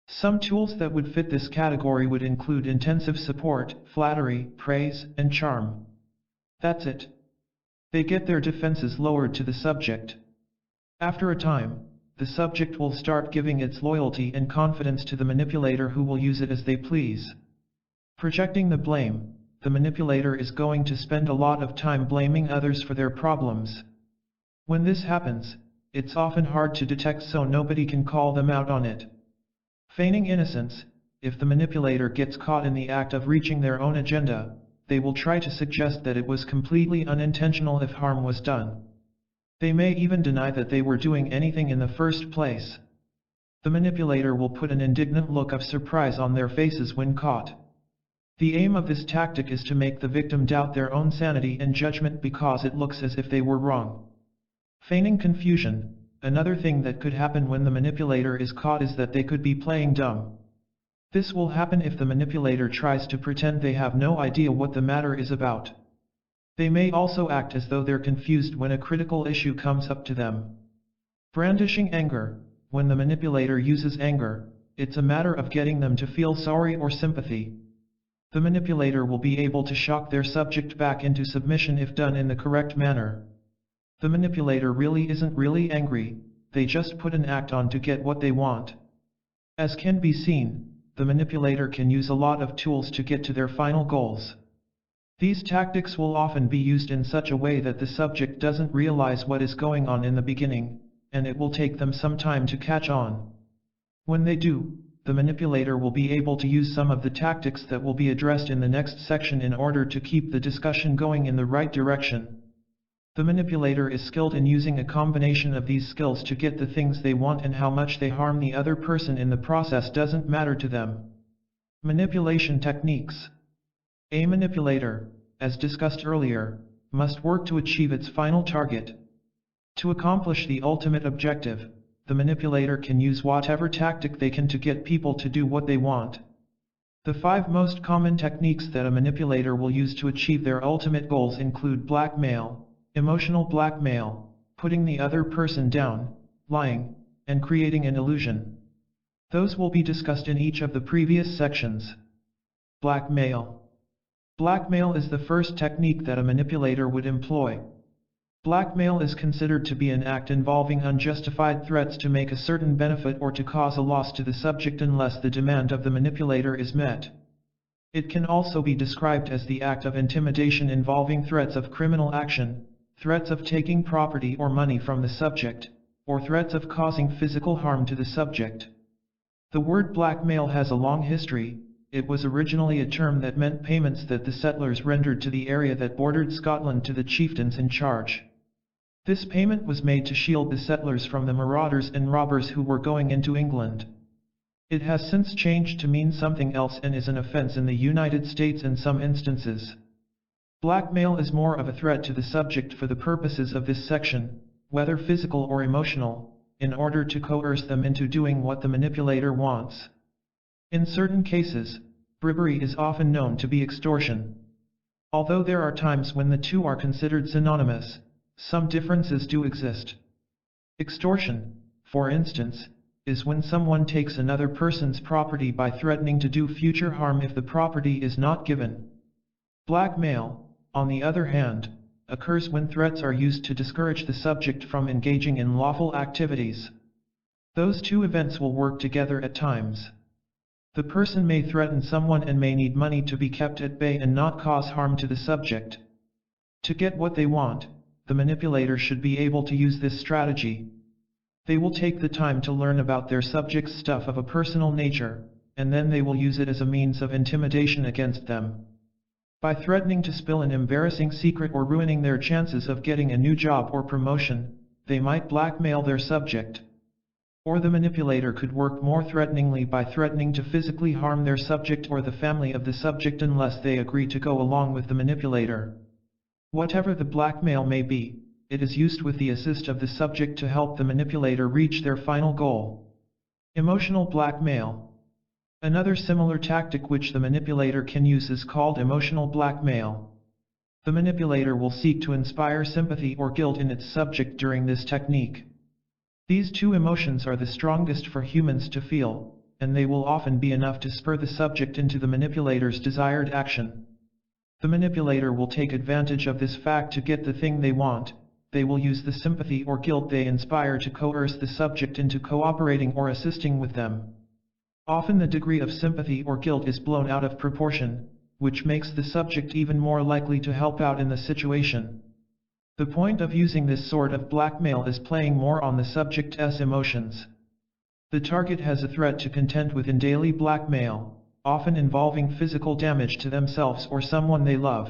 Some tools that would fit this category would include intensive support, flattery, praise, and charm. That's it. They get their defenses lowered to the subject. After a time, the subject will start giving its loyalty and confidence to the manipulator who will use it as they please. Projecting the blame. The manipulator is going to spend a lot of time blaming others for their problems. When this happens, it's often hard to detect so nobody can call them out on it. Feigning innocence. If the manipulator gets caught in the act of reaching their own agenda, they will try to suggest that it was completely unintentional if harm was done. They may even deny that they were doing anything in the first place. The manipulator will put an indignant look of surprise on their faces when caught. The aim of this tactic is to make the victim doubt their own sanity and judgment because it looks as if they were wrong. Feigning confusion. Another thing that could happen when the manipulator is caught is that they could be playing dumb. This will happen if the manipulator tries to pretend they have no idea what the matter is about. They may also act as though they're confused when a critical issue comes up to them. Brandishing anger. When the manipulator uses anger, it's a matter of getting them to feel sorry or sympathy. The manipulator will be able to shock their subject back into submission if done in the correct manner. The manipulator really isn't really angry, they just put an act on to get what they want. As can be seen, the manipulator can use a lot of tools to get to their final goals. These tactics will often be used in such a way that the subject doesn't realize what is going on in the beginning, and it will take them some time to catch on. When they do, the manipulator will be able to use some of the tactics that will be addressed in the next section in order to keep the discussion going in the right direction. The manipulator is skilled in using a combination of these skills to get the things they want, and how much they harm the other person in the process doesn't matter to them. Manipulation techniques. A manipulator, as discussed earlier, must work to achieve its final target. To accomplish the ultimate objective, the manipulator can use whatever tactic they can to get people to do what they want. The 5 most common techniques that a manipulator will use to achieve their ultimate goals include blackmail, emotional blackmail, putting the other person down, lying, and creating an illusion. Those will be discussed in each of the previous sections. Blackmail. Blackmail is the first technique that a manipulator would employ. Blackmail is considered to be an act involving unjustified threats to make a certain benefit or to cause a loss to the subject unless the demand of the manipulator is met. It can also be described as the act of intimidation involving threats of criminal action, threats of taking property or money from the subject, or threats of causing physical harm to the subject. The word blackmail has a long history. It was originally a term that meant payments that the settlers rendered to the area that bordered Scotland to the chieftains in charge. This payment was made to shield the settlers from the marauders and robbers who were going into England. It has since changed to mean something else and is an offense in the United States in some instances. Blackmail is more of a threat to the subject for the purposes of this section, whether physical or emotional, in order to coerce them into doing what the manipulator wants. In certain cases, bribery is often known to be extortion. Although there are times when the two are considered synonymous, some differences do exist. Extortion, for instance, is when someone takes another person's property by threatening to do future harm if the property is not given. Blackmail, on the other hand, occurs when threats are used to discourage the subject from engaging in lawful activities. Those two events will work together at times. The person may threaten someone and may need money to be kept at bay and not cause harm to the subject. To get what they want, the manipulator should be able to use this strategy. They will take the time to learn about their subject's stuff of a personal nature, and then they will use it as a means of intimidation against them. By threatening to spill an embarrassing secret or ruining their chances of getting a new job or promotion, they might blackmail their subject. Or the manipulator could work more threateningly by threatening to physically harm their subject or the family of the subject unless they agree to go along with the manipulator. Whatever the blackmail may be, it is used with the assist of the subject to help the manipulator reach their final goal. Emotional blackmail. Another similar tactic which the manipulator can use is called emotional blackmail. The manipulator will seek to inspire sympathy or guilt in its subject during this technique. These two emotions are the strongest for humans to feel, and they will often be enough to spur the subject into the manipulator's desired action. The manipulator will take advantage of this fact to get the thing they want. They will use the sympathy or guilt they inspire to coerce the subject into cooperating or assisting with them. Often the degree of sympathy or guilt is blown out of proportion, which makes the subject even more likely to help out in the situation. The point of using this sort of blackmail is playing more on the subject's emotions. The target has a threat to contend with in daily blackmail, often involving physical damage to themselves or someone they love.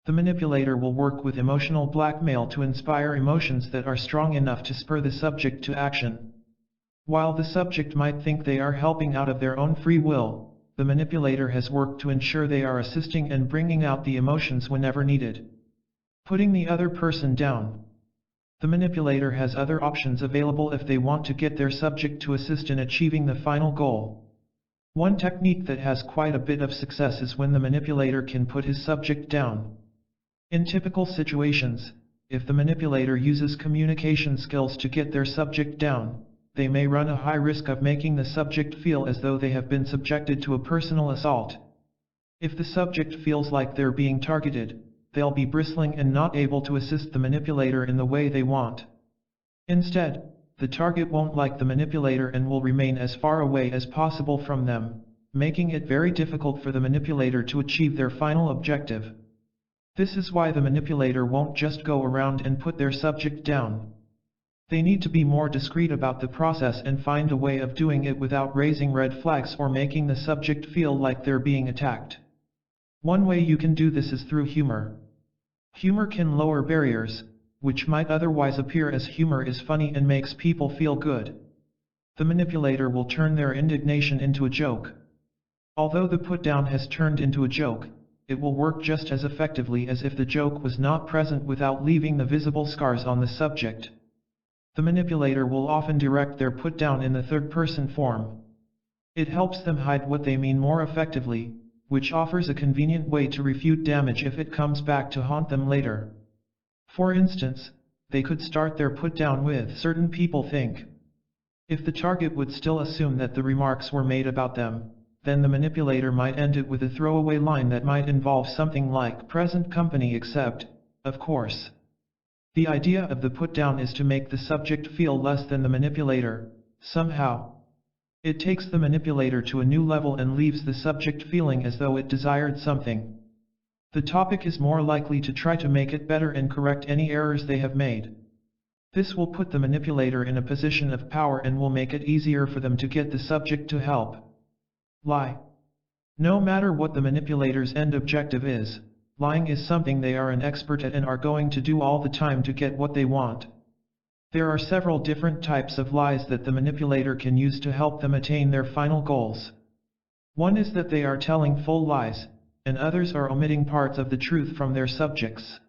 The manipulator will work with emotional blackmail to inspire emotions that are strong enough to spur the subject to action. While the subject might think they are helping out of their own free will, the manipulator has worked to ensure they are assisting and bringing out the emotions whenever needed. Putting the other person down. The manipulator has other options available if they want to get their subject to assist in achieving the final goal. One technique that has quite a bit of success is when the manipulator can put his subject down. In typical situations, if the manipulator uses communication skills to get their subject down, they may run a high risk of making the subject feel as though they have been subjected to a personal assault. If the subject feels like they're being targeted, they'll be bristling and not able to assist the manipulator in the way they want. Instead, the target won't like the manipulator and will remain as far away as possible from them, making it very difficult for the manipulator to achieve their final objective. This is why the manipulator won't just go around and put their subject down. They need to be more discreet about the process and find a way of doing it without raising red flags or making the subject feel like they're being attacked. One way you can do this is through humor. Humor can lower barriers, which might otherwise appear as humor is funny and makes people feel good. The manipulator will turn their indignation into a joke. Although the put-down has turned into a joke, it will work just as effectively as if the joke was not present without leaving the visible scars on the subject. The manipulator will often direct their put-down in the third-person form. It helps them hide what they mean more effectively, which offers a convenient way to refute damage if it comes back to haunt them later. For instance, they could start their put-down with "certain people think." If the target would still assume that the remarks were made about them, then the manipulator might end it with a throwaway line that might involve something like "present company except, of course." The idea of the put-down is to make the subject feel less than the manipulator, somehow. It takes the manipulator to a new level and leaves the subject feeling as though it desired something. The topic is more likely to try to make it better and correct any errors they have made. This will put the manipulator in a position of power and will make it easier for them to get the subject to help. Lie. No matter what the manipulator's end objective is, lying is something they are an expert at and are going to do all the time to get what they want. There are several different types of lies that the manipulator can use to help them attain their final goals. One is that they are telling full lies, and others are omitting parts of the truth from their subjects.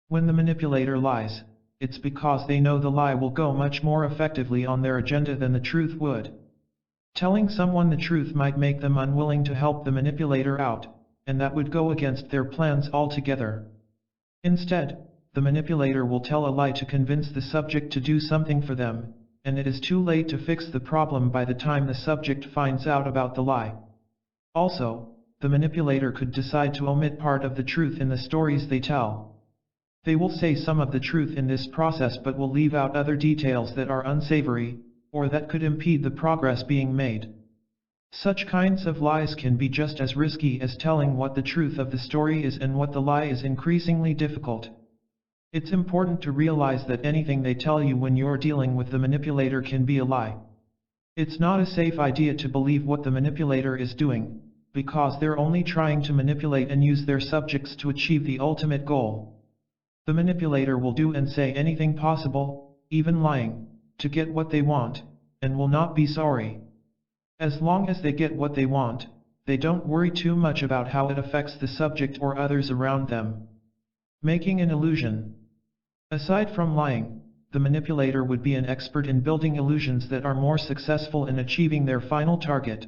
When the manipulator lies, it's because they know the lie will go much more effectively on their agenda than the truth would. Telling someone the truth might make them unwilling to help the manipulator out, and that would go against their plans altogether. Instead, the manipulator will tell a lie to convince the subject to do something for them, and it is too late to fix the problem by the time the subject finds out about the lie. Also, the manipulator could decide to omit part of the truth in the stories they tell. They will say some of the truth in this process but will leave out other details that are unsavory, or that could impede the progress being made. Such kinds of lies can be just as risky as telling what the truth of the story is, and what the lie is increasingly difficult. It's important to realize that anything they tell you when you're dealing with the manipulator can be a lie. It's not a safe idea to believe what the manipulator is doing, because they're only trying to manipulate and use their subjects to achieve the ultimate goal. The manipulator will do and say anything possible, even lying, to get what they want, and will not be sorry. As long as they get what they want, they don't worry too much about how it affects the subject or others around them. Making an illusion. Aside from lying, the manipulator would be an expert in building illusions that are more successful in achieving their final target.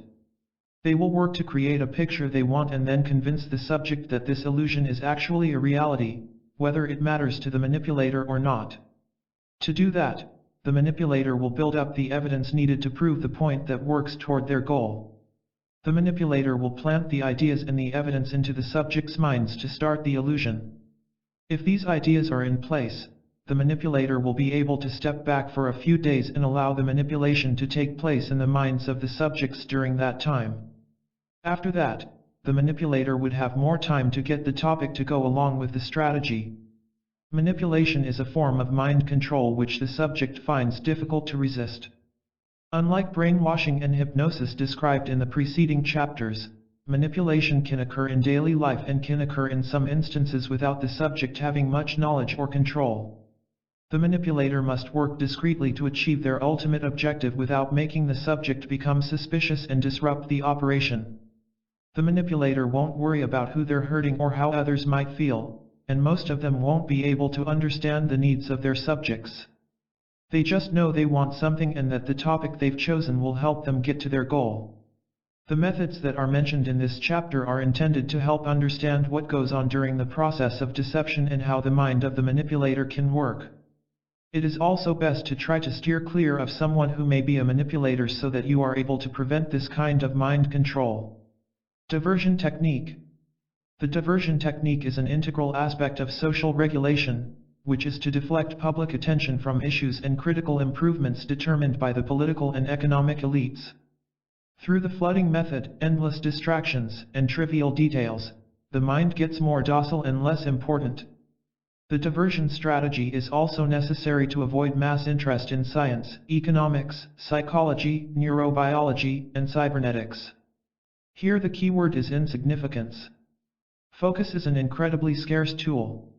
They will work to create a picture they want and then convince the subject that this illusion is actually a reality, whether it matters to the manipulator or not. To do that, the manipulator will build up the evidence needed to prove the point that works toward their goal. The manipulator will plant the ideas and the evidence into the subject's minds to start the illusion. If these ideas are in place, the manipulator will be able to step back for a few days and allow the manipulation to take place in the minds of the subjects during that time. After that, the manipulator would have more time to get the topic to go along with the strategy. Manipulation is a form of mind control which the subject finds difficult to resist. Unlike brainwashing and hypnosis described in the preceding chapters, manipulation can occur in daily life and can occur in some instances without the subject having much knowledge or control. The manipulator must work discreetly to achieve their ultimate objective without making the subject become suspicious and disrupt the operation. The manipulator won't worry about who they're hurting or how others might feel, and most of them won't be able to understand the needs of their subjects. They just know they want something and that the topic they've chosen will help them get to their goal. The methods that are mentioned in this chapter are intended to help understand what goes on during the process of deception and how the mind of the manipulator can work. It is also best to try to steer clear of someone who may be a manipulator so that you are able to prevent this kind of mind control. Diversion technique. The diversion technique is an integral aspect of social regulation, which is to deflect public attention from issues and critical improvements determined by the political and economic elites. Through the flooding method, endless distractions, and trivial details, the mind gets more docile and less important. The diversion strategy is also necessary to avoid mass interest in science, economics, psychology, neurobiology, and cybernetics. Here the keyword is insignificance. Focus is an incredibly scarce tool.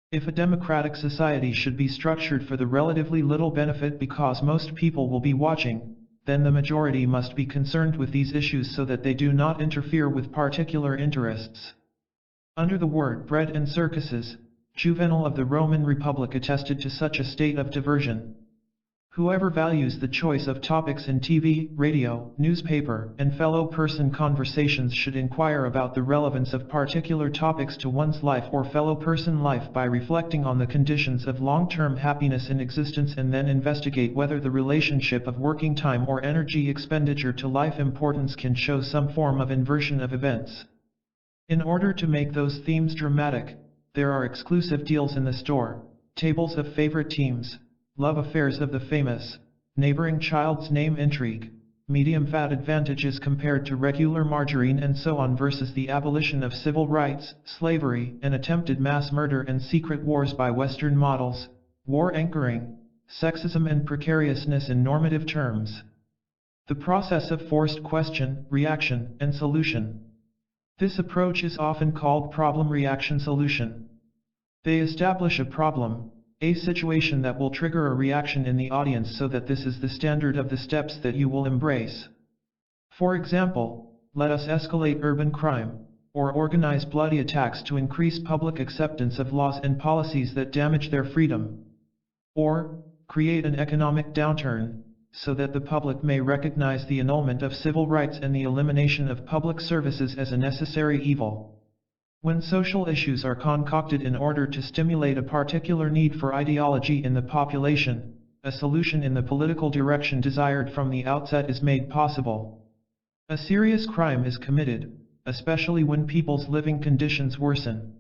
If a democratic society should be structured for the relatively little benefit because most people will be watching, then the majority must be concerned with these issues so that they do not interfere with particular interests. Under the word bread and circuses, Juvenal of the Roman Republic attested to such a state of diversion. Whoever values the choice of topics in TV, radio, newspaper, and fellow person conversations should inquire about the relevance of particular topics to one's life or fellow person life by reflecting on the conditions of long-term happiness in existence and then investigate whether the relationship of working time or energy expenditure to life importance can show some form of inversion of events. In order to make those themes dramatic, there are exclusive deals in the store, tables of favorite teams, love affairs of the famous, neighboring child's name intrigue, medium fat advantages compared to regular margarine and so on versus the abolition of civil rights, slavery, and attempted mass murder and secret wars by Western models, war anchoring, sexism and precariousness in normative terms. The process of forced question, reaction, and solution. This approach is often called problem-reaction-solution. They establish a problem, a situation that will trigger a reaction in the audience so that this is the standard of the steps that you will embrace. For example, let us escalate urban crime, or organize bloody attacks to increase public acceptance of laws and policies that damage their freedom. Or, create an economic downturn, so that the public may recognize the annulment of civil rights and the elimination of public services as a necessary evil. When social issues are concocted in order to stimulate a particular need for ideology in the population, a solution in the political direction desired from the outset is made possible. A serious crime is committed, especially when people's living conditions worsen.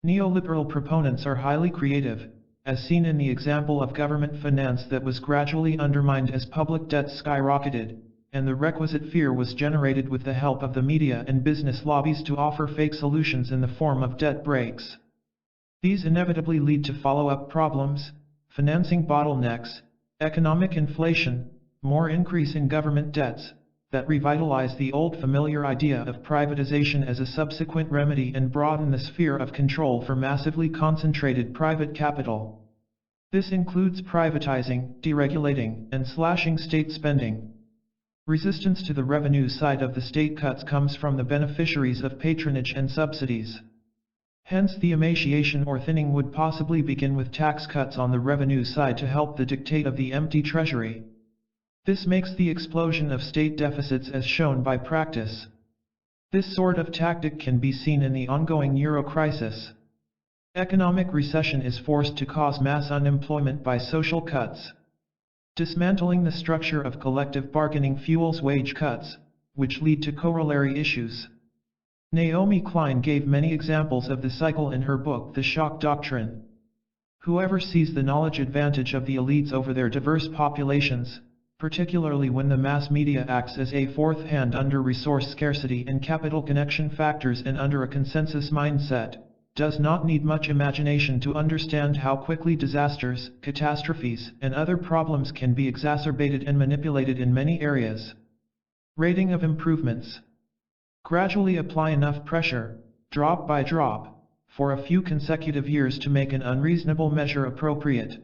Neoliberal proponents are highly creative, as seen in the example of government finance that was gradually undermined as public debt skyrocketed, and the requisite fear was generated with the help of the media and business lobbies to offer fake solutions in the form of debt breaks. These inevitably lead to follow-up problems, financing bottlenecks, economic inflation, more increase in government debts, that revitalize the old familiar idea of privatization as a subsequent remedy and broaden the sphere of control for massively concentrated private capital. This includes privatizing, deregulating, and slashing state spending. Resistance to the revenue side of the state cuts comes from the beneficiaries of patronage and subsidies. Hence the emaciation or thinning would possibly begin with tax cuts on the revenue side to help the dictate of the empty treasury. This makes the explosion of state deficits as shown by practice. This sort of tactic can be seen in the ongoing euro crisis. Economic recession is forced to cause mass unemployment by social cuts. Dismantling the structure of collective bargaining fuels wage cuts, which lead to corollary issues. Naomi Klein gave many examples of the cycle in her book The Shock Doctrine. Whoever sees the knowledge advantage of the elites over their diverse populations, particularly when the mass media acts as a fourth hand under resource scarcity and capital connection factors and under a consensus mindset, does not need much imagination to understand how quickly disasters, catastrophes, and other problems can be exacerbated and manipulated in many areas. Rating of improvements. Gradually apply enough pressure, drop by drop, for a few consecutive years to make an unreasonable measure appropriate.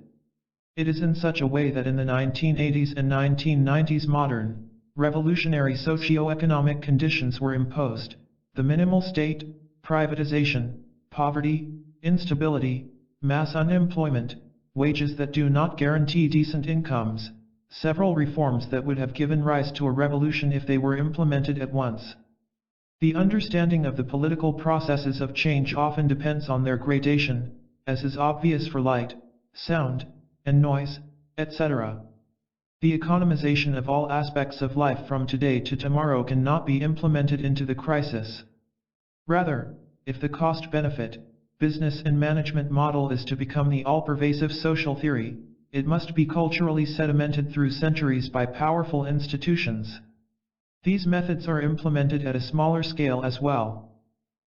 It is in such a way that in the 1980s and 1990s modern, revolutionary socio-economic conditions were imposed. The minimal state, privatization, poverty, instability, mass unemployment, wages that do not guarantee decent incomes, several reforms that would have given rise to a revolution if they were implemented at once. The understanding of the political processes of change often depends on their gradation, as is obvious for light, sound, and noise, etc. The economization of all aspects of life from today to tomorrow cannot be implemented into the crisis. Rather, if the cost-benefit, business and management model is to become the all-pervasive social theory, it must be culturally sedimented through centuries by powerful institutions. These methods are implemented at a smaller scale as well.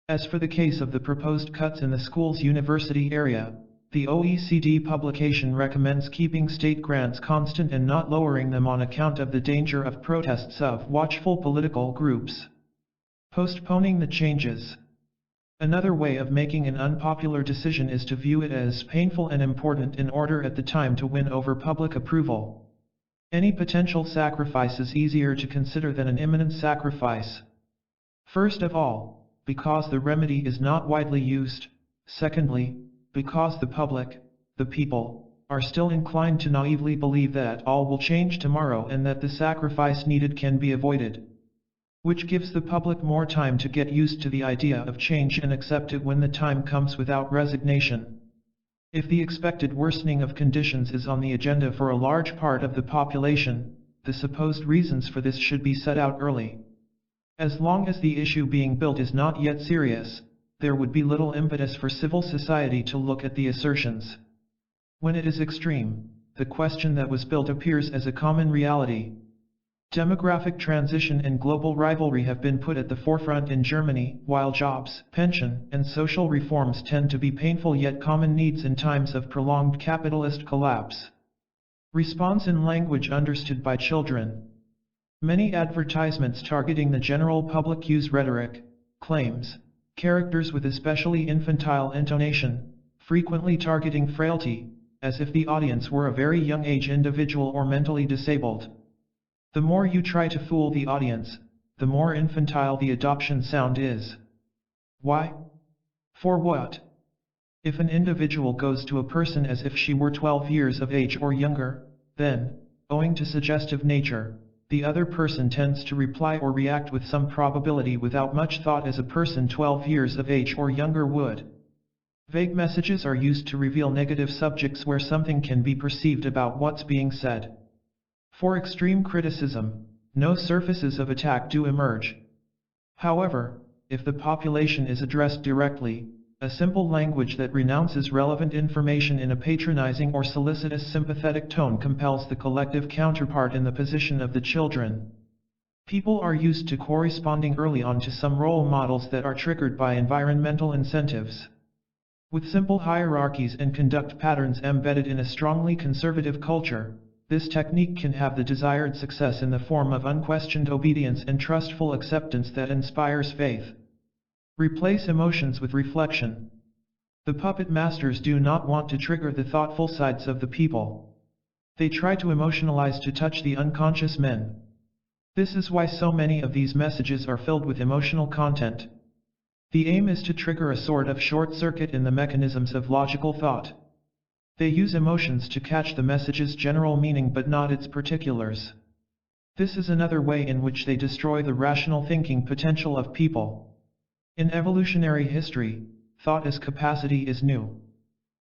As for the case of the proposed cuts in the school's university area, the OECD publication recommends keeping state grants constant and not lowering them on account of the danger of protests of watchful political groups. Postponing the changes. Another way of making an unpopular decision is to view it as painful and important in order at the time to win over public approval. Any potential sacrifice is easier to consider than an imminent sacrifice. First of all, because the remedy is not widely used. Secondly, because the public, the people, are still inclined to naively believe that all will change tomorrow and that the sacrifice needed can be avoided, which gives the public more time to get used to the idea of change and accept it when the time comes without resignation. If the expected worsening of conditions is on the agenda for a large part of the population, the supposed reasons for this should be set out early. As long as the issue being built is not yet serious, there would be little impetus for civil society to look at the assertions. When it is extreme, the question that was built appears as a common reality. Demographic transition and global rivalry have been put at the forefront in Germany, while jobs, pension, and social reforms tend to be painful yet common needs in times of prolonged capitalist collapse. Response in language understood by children. Many advertisements targeting the general public use rhetoric, claims, characters with especially infantile intonation, frequently targeting frailty, as if the audience were a very young age individual or mentally disabled. The more you try to fool the audience, the more infantile the adoption sound is. Why? For what? If an individual goes to a person as if she were 12 years of age or younger, then, owing to suggestive nature, the other person tends to reply or react with some probability without much thought as a person 12 years of age or younger would. Vague messages are used to reveal negative subjects where something can be perceived about what's being said. For extreme criticism, no surfaces of attack do emerge. However, if the population is addressed directly, a simple language that renounces relevant information in a patronizing or solicitous sympathetic tone compels the collective counterpart in the position of the children. People are used to corresponding early on to some role models that are triggered by environmental incentives. With simple hierarchies and conduct patterns embedded in a strongly conservative culture, this technique can have the desired success in the form of unquestioned obedience and trustful acceptance that inspires faith. Replace emotions with reflection. The puppet masters do not want to trigger the thoughtful sides of the people. They try to emotionalize to touch the unconscious men. This is why so many of these messages are filled with emotional content. The aim is to trigger a sort of short circuit in the mechanisms of logical thought. They use emotions to catch the message's general meaning but not its particulars. This is another way in which they destroy the rational thinking potential of people. In evolutionary history, thought as capacity is new.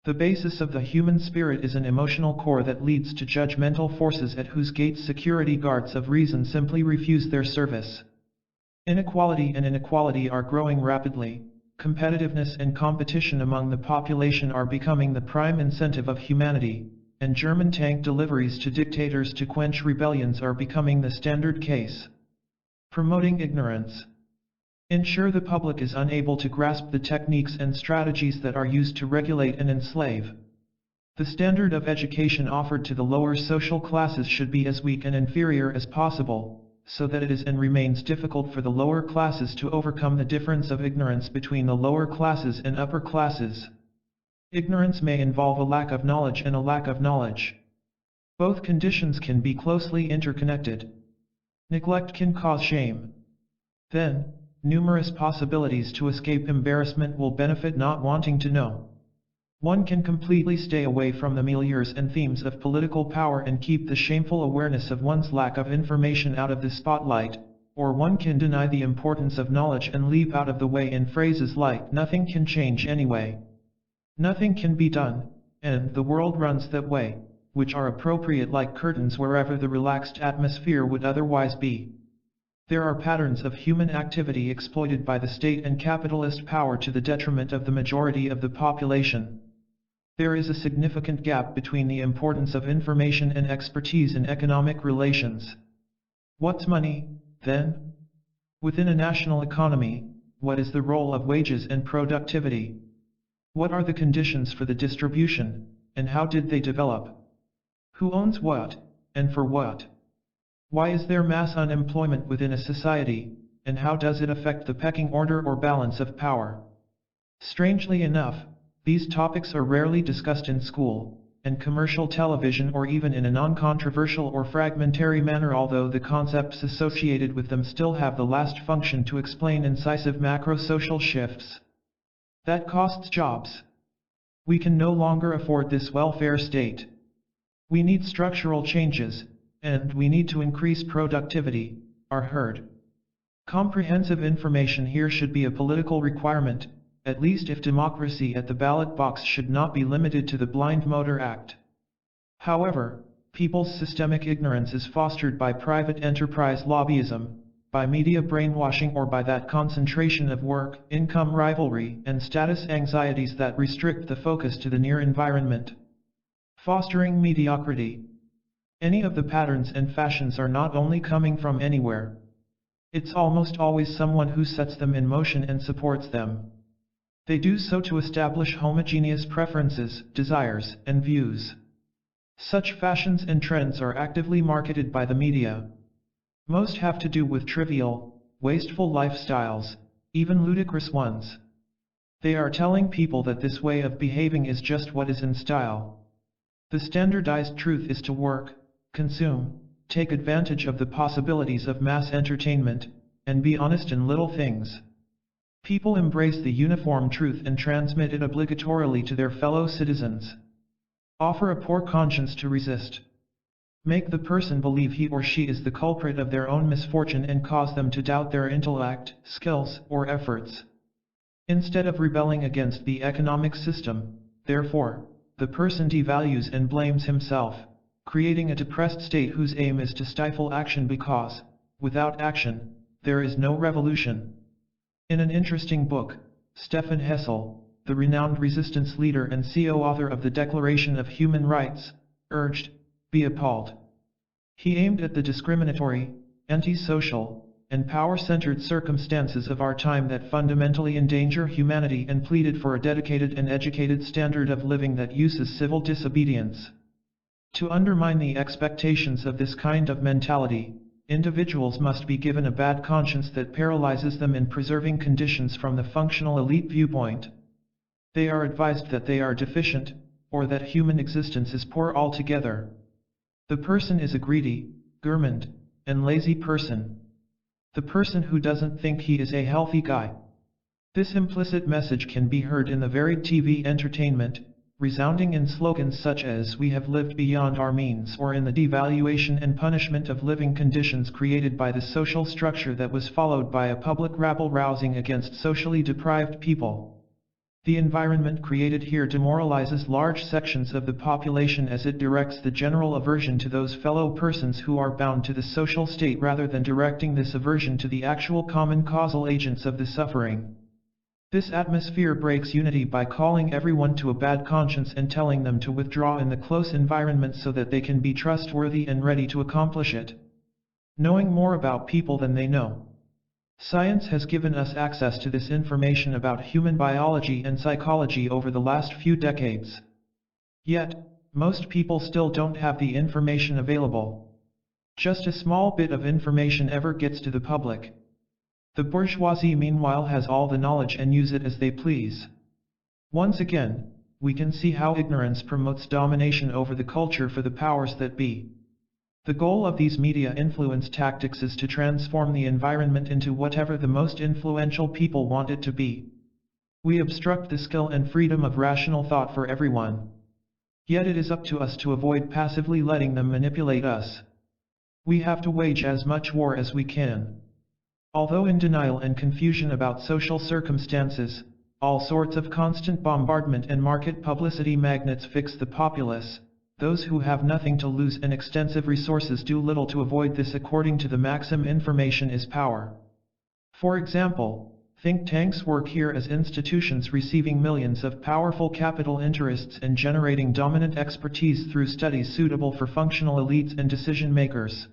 The basis of the human spirit is an emotional core that leads to judgmental forces at whose gates security guards of reason simply refuse their service. Inequality and inequality are growing rapidly. Competitiveness and competition among the population are becoming the prime incentive of humanity, and German tank deliveries to dictators to quench rebellions are becoming the standard case. Promoting ignorance. Ensure the public is unable to grasp the techniques and strategies that are used to regulate and enslave. The standard of education offered to the lower social classes should be as weak and inferior as possible, so that it is and remains difficult for the lower classes to overcome the difference of ignorance between the lower classes and upper classes. Ignorance may involve a lack of knowledge and a lack of knowledge. Both conditions can be closely interconnected. Neglect can cause shame. Then, numerous possibilities to escape embarrassment will benefit not wanting to know. One can completely stay away from the milieux and themes of political power and keep the shameful awareness of one's lack of information out of the spotlight, or one can deny the importance of knowledge and leap out of the way in phrases like "nothing can change anyway," "nothing can be done," and "the world runs that way," which are appropriate like curtains wherever the relaxed atmosphere would otherwise be. There are patterns of human activity exploited by the state and capitalist power to the detriment of the majority of the population. There is a significant gap between the importance of information and expertise in economic relations. What's money, then? Within a national economy, what is the role of wages and productivity? What are the conditions for the distribution, and how did they develop? Who owns what, and for what? Why is there mass unemployment within a society, and how does it affect the pecking order or balance of power? Strangely enough, these topics are rarely discussed in school, and commercial television or even in a non-controversial or fragmentary manner, although the concepts associated with them still have the last function to explain incisive macro-social shifts. That costs jobs. We can no longer afford this welfare state. We need structural changes, and we need to increase productivity, are heard. Comprehensive information here should be a political requirement, at least if democracy at the ballot box should not be limited to the Blind Voter Act. However, people's systemic ignorance is fostered by private enterprise lobbyism, by media brainwashing, or by that concentration of work, income rivalry, and status anxieties that restrict the focus to the near environment, fostering mediocrity. Any of the patterns and fashions are not only coming from anywhere. It's almost always someone who sets them in motion and supports them. They do so to establish homogeneous preferences, desires, and views. Such fashions and trends are actively marketed by the media. Most have to do with trivial, wasteful lifestyles, even ludicrous ones. They are telling people that this way of behaving is just what is in style. The standardized truth is to work, consume, take advantage of the possibilities of mass entertainment, and be honest in little things. People embrace the uniform truth and transmit it obligatorily to their fellow citizens. Offer a poor conscience to resist. Make the person believe he or she is the culprit of their own misfortune and cause them to doubt their intellect, skills, or efforts. Instead of rebelling against the economic system, therefore, the person devalues and blames himself, creating a depressed state whose aim is to stifle action because, without action, there is no revolution. In an interesting book, Stefan Hessel, the renowned resistance leader and co-author of the Declaration of Human Rights, urged, "Be appalled." He aimed at the discriminatory, anti-social, and power-centered circumstances of our time that fundamentally endanger humanity and pleaded for a dedicated and educated standard of living that uses civil disobedience. To undermine the expectations of this kind of mentality, individuals must be given a bad conscience that paralyzes them in preserving conditions from the functional elite viewpoint. They are advised that they are deficient, or that human existence is poor altogether. The person is a greedy, gourmand, and lazy person. The person who doesn't think he is a healthy guy. This implicit message can be heard in the varied TV entertainment, resounding in slogans such as "We have lived beyond our means," or in the devaluation and punishment of living conditions created by the social structure that was followed by a public rabble-rousing against socially deprived people. The environment created here demoralizes large sections of the population as it directs the general aversion to those fellow persons who are bound to the social state rather than directing this aversion to the actual common causal agents of the suffering. This atmosphere breaks unity by calling everyone to a bad conscience and telling them to withdraw in the close environment so that they can be trustworthy and ready to accomplish it. Knowing more about people than they know. Science has given us access to this information about human biology and psychology over the last few decades. Yet, most people still don't have the information available. Just a small bit of information ever gets to the public. The bourgeoisie meanwhile has all the knowledge and use it as they please. Once again, we can see how ignorance promotes domination over the culture for the powers that be. The goal of these media influence tactics is to transform the environment into whatever the most influential people want it to be. We obstruct the skill and freedom of rational thought for everyone. Yet it is up to us to avoid passively letting them manipulate us. We have to wage as much war as we can. Although in denial and confusion about social circumstances, all sorts of constant bombardment and market publicity magnets fix the populace. Those who have nothing to lose and extensive resources do little to avoid this according to the maxim information is power. For example, think tanks work here as institutions receiving millions of powerful capital interests and generating dominant expertise through studies suitable for functional elites and decision makers.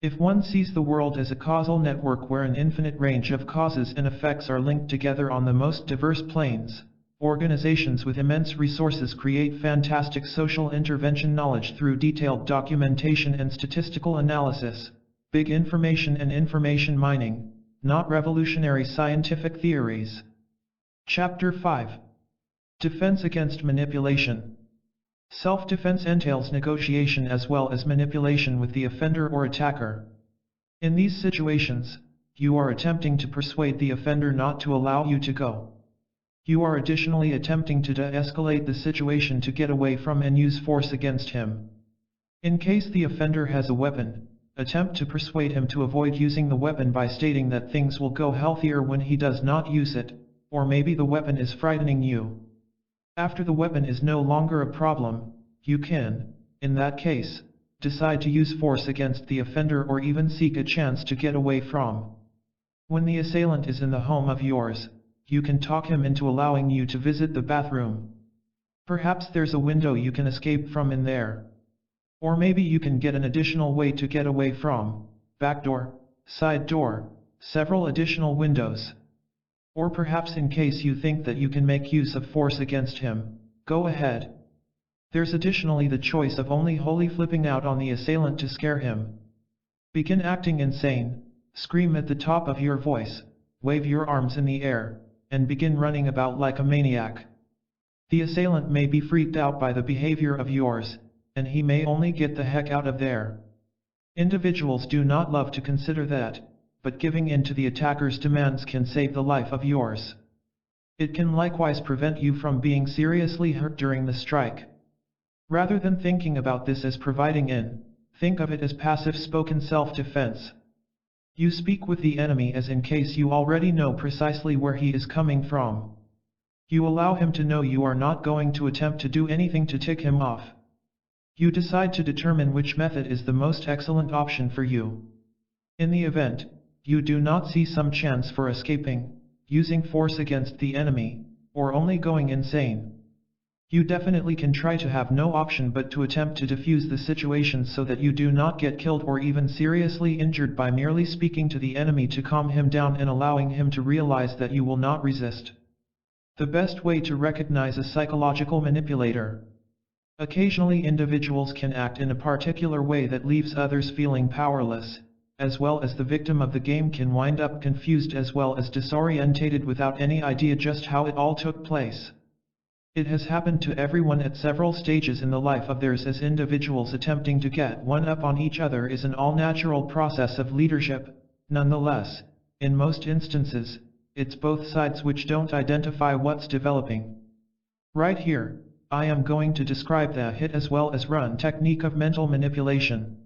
If one sees the world as a causal network where an infinite range of causes and effects are linked together on the most diverse planes, organizations with immense resources create fantastic social intervention knowledge through detailed documentation and statistical analysis, big information and information mining, not revolutionary scientific theories. Chapter 5. Defense against manipulation. Self-defense entails negotiation as well as manipulation with the offender or attacker. In these situations, you are attempting to persuade the offender not to allow you to go. You are additionally attempting to de-escalate the situation to get away from and use force against him. In case the offender has a weapon, attempt to persuade him to avoid using the weapon by stating that things will go healthier when he does not use it, or maybe the weapon is frightening you. After the weapon is no longer a problem, you can, in that case, decide to use force against the offender or even seek a chance to get away from. When the assailant is in the home of yours, you can talk him into allowing you to visit the bathroom. Perhaps there's a window you can escape from in there. Or maybe you can get an additional way to get away from, back door, side door, several additional windows. Or perhaps in case you think that you can make use of force against him, go ahead. There's additionally the choice of only wholly flipping out on the assailant to scare him. Begin acting insane, scream at the top of your voice, wave your arms in the air, and begin running about like a maniac. The assailant may be freaked out by the behavior of yours, and he may only get the heck out of there. Individuals do not love to consider that, but giving in to the attacker's demands can save the life of yours. It can likewise prevent you from being seriously hurt during the strike. Rather than thinking about this as providing in, think of it as passive spoken self-defense. You speak with the enemy as in case you already know precisely where he is coming from. You allow him to know you are not going to attempt to do anything to tick him off. You decide to determine which method is the most excellent option for you. In the event, you do not see some chance for escaping, using force against the enemy, or only going insane. You definitely can try to have no option but to attempt to defuse the situation so that you do not get killed or even seriously injured by merely speaking to the enemy to calm him down and allowing him to realize that you will not resist. The best way to recognize a psychological manipulator. Occasionally individuals can act in a particular way that leaves others feeling powerless, as well as the victim of the game can wind up confused as well as disorientated without any idea just how it all took place. It has happened to everyone at several stages in the life of theirs, as individuals attempting to get one up on each other is an all-natural process of leadership. Nonetheless, in most instances, it's both sides which don't identify what's developing. Right here, I am going to describe the hit as well as run technique of mental manipulation.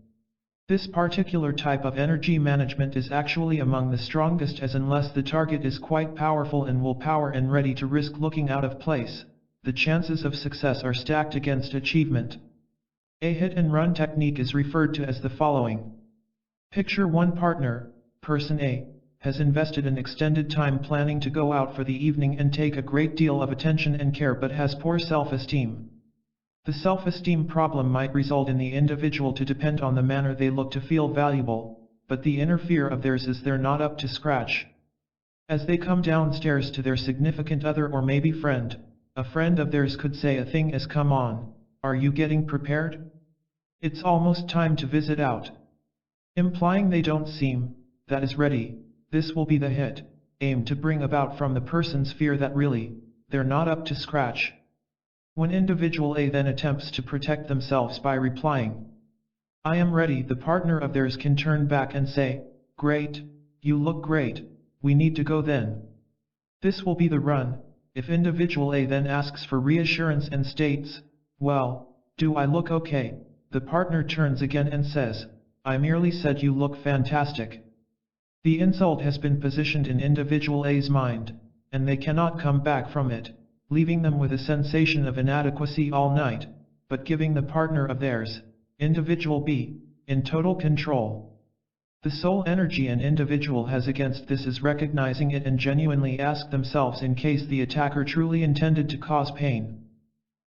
This particular type of energy management is actually among the strongest, as unless the target is quite powerful and willpower and ready to risk looking out of place, the chances of success are stacked against achievement. A hit and run technique is referred to as the following. Picture one partner, person A, has invested an extended time planning to go out for the evening and take a great deal of attention and care but has poor self-esteem. The self-esteem problem might result in the individual to depend on the manner they look to feel valuable, but the inner fear of theirs is they're not up to scratch. As they come downstairs to their significant other or maybe friend, a friend of theirs could say a thing as, "Come on, are you getting prepared? It's almost time to visit out." Implying they don't seem, that is, ready. This will be the hit, aimed to bring about from the person's fear that really, they're not up to scratch. When individual A then attempts to protect themselves by replying, "I am ready," the partner of theirs can turn back and say, "Great, you look great, we need to go then." This will be the run. If individual A then asks for reassurance and states, "Well, do I look okay?" the partner turns again and says, "I merely said you look fantastic." The insult has been positioned in individual A's mind, and they cannot come back from it, leaving them with a sensation of inadequacy all night, but giving the partner of theirs, individual B, in total control. The sole energy an individual has against this is recognizing it and genuinely ask themselves in case the attacker truly intended to cause pain.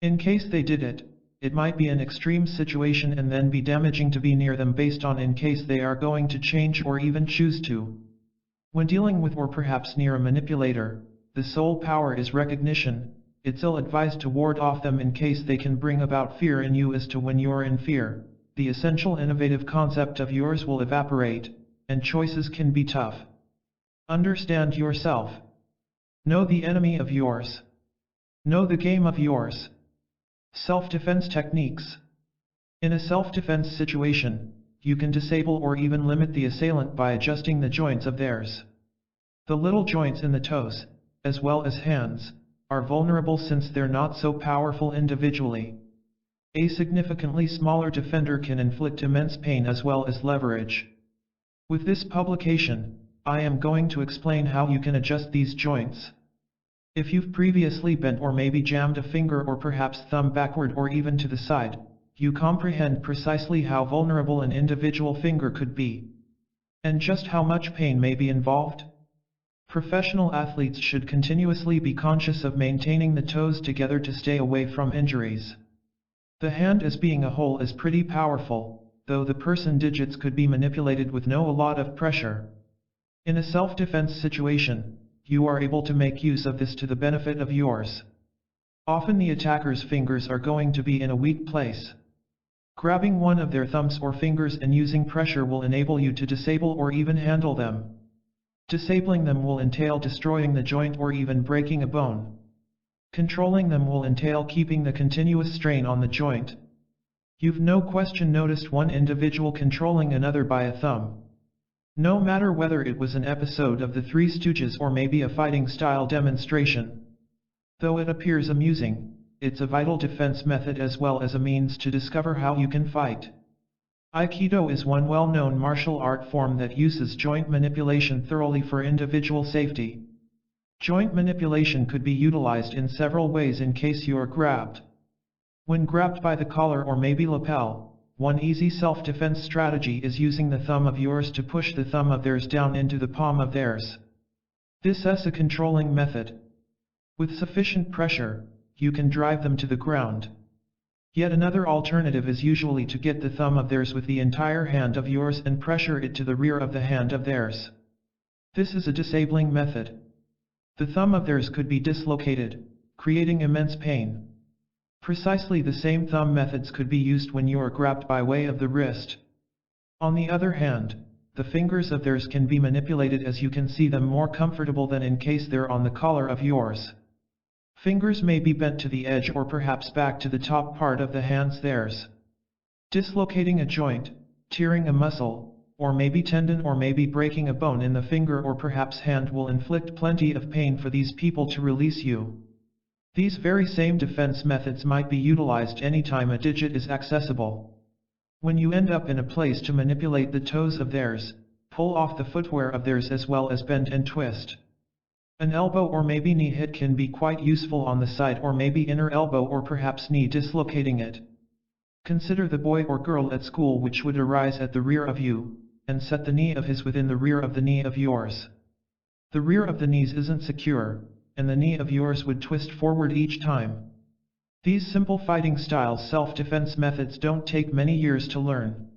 In case they did it, it might be an extreme situation and then be damaging to be near them based on in case they are going to change or even choose to. When dealing with or perhaps near a manipulator, the sole power is recognition. It's ill-advised to ward off them in case they can bring about fear in you as to when you're in fear. The essential innovative concept of yours will evaporate, and choices can be tough. Understand yourself. Know the enemy of yours. Know the game of yours. Self-defense techniques. In a self-defense situation, you can disable or even limit the assailant by adjusting the joints of theirs. The little joints in the toes, as well as hands, are vulnerable since they're not so powerful individually. A significantly smaller defender can inflict immense pain as well as leverage. With this publication, I am going to explain how you can adjust these joints. If you've previously bent or maybe jammed a finger or perhaps thumb backward or even to the side, you comprehend precisely how vulnerable an individual finger could be, and just how much pain may be involved. Professional athletes should continuously be conscious of maintaining the toes together to stay away from injuries. The hand as being a whole is pretty powerful, though the person digits could be manipulated with a lot of pressure. In a self-defense situation, you are able to make use of this to the benefit of yours. Often the attacker's fingers are going to be in a weak place. Grabbing one of their thumbs or fingers and using pressure will enable you to disable or even handle them. Disabling them will entail destroying the joint or even breaking a bone. Controlling them will entail keeping the continuous strain on the joint. You've no question noticed one individual controlling another by a thumb. No matter whether it was an episode of the Three Stooges or maybe a fighting style demonstration. Though it appears amusing, it's a vital defense method as well as a means to discover how you can fight. Aikido is one well-known martial art form that uses joint manipulation thoroughly for individual safety. Joint manipulation could be utilized in several ways in case you are grabbed. When grabbed by the collar or maybe lapel, one easy self-defense strategy is using the thumb of yours to push the thumb of theirs down into the palm of theirs. This is a controlling method. With sufficient pressure, you can drive them to the ground. Yet another alternative is usually to get the thumb of theirs with the entire hand of yours and pressure it to the rear of the hand of theirs. This is a disabling method. The thumb of theirs could be dislocated, creating immense pain. Precisely the same thumb methods could be used when you are grabbed by way of the wrist. On the other hand, the fingers of theirs can be manipulated as you can see them more comfortable than in case they're on the collar of yours. Fingers may be bent to the edge or perhaps back to the top part of the hands theirs. Dislocating a joint, tearing a muscle, or maybe tendon or maybe breaking a bone in the finger or perhaps hand will inflict plenty of pain for these people to release you. These very same defense methods might be utilized anytime a digit is accessible. When you end up in a place to manipulate the toes of theirs, pull off the footwear of theirs as well as bend and twist. An elbow or maybe knee hit can be quite useful on the side or maybe inner elbow or perhaps knee dislocating it. Consider the boy or girl at school which would arise at the rear of you, and set the knee of his within the rear of the knee of yours. The rear of the knees isn't secure, and the knee of yours would twist forward each time. These simple fighting style self-defense methods don't take many years to learn.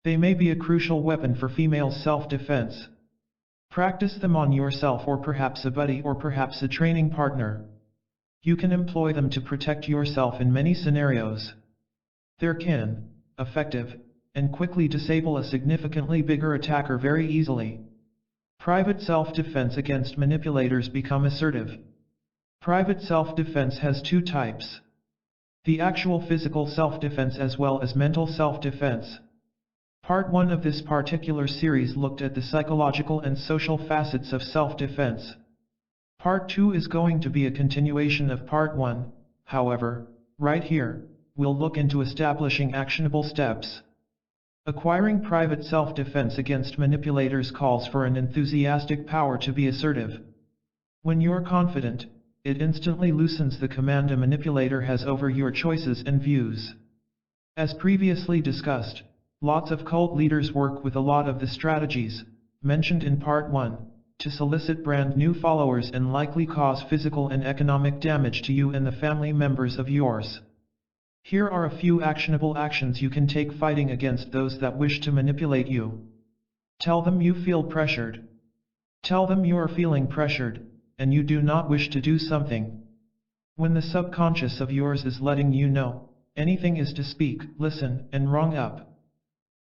They may be a crucial weapon for female self-defense. Practice them on yourself or perhaps a buddy or perhaps a training partner. You can employ them to protect yourself in many scenarios. They can, effective, and quickly disable a significantly bigger attacker very easily. Private self-defense against manipulators become assertive. Private self-defense has two types. The actual physical self-defense as well as mental self-defense. Part 1 of this particular series looked at the psychological and social facets of self-defense. Part 2 is going to be a continuation of Part 1, however, right here, we'll look into establishing actionable steps. Acquiring private self-defense against manipulators calls for an enthusiastic power to be assertive. When you're confident, it instantly loosens the command a manipulator has over your choices and views. As previously discussed, lots of cult leaders work with a lot of the strategies, mentioned in Part 1, to solicit brand new followers and likely cause physical and economic damage to you and the family members of yours. Here are a few actionable actions you can take fighting against those that wish to manipulate you. Tell them you feel pressured. Tell them you are feeling pressured, and you do not wish to do something. When the subconscious of yours is letting you know, anything is to speak, listen, and wrong up.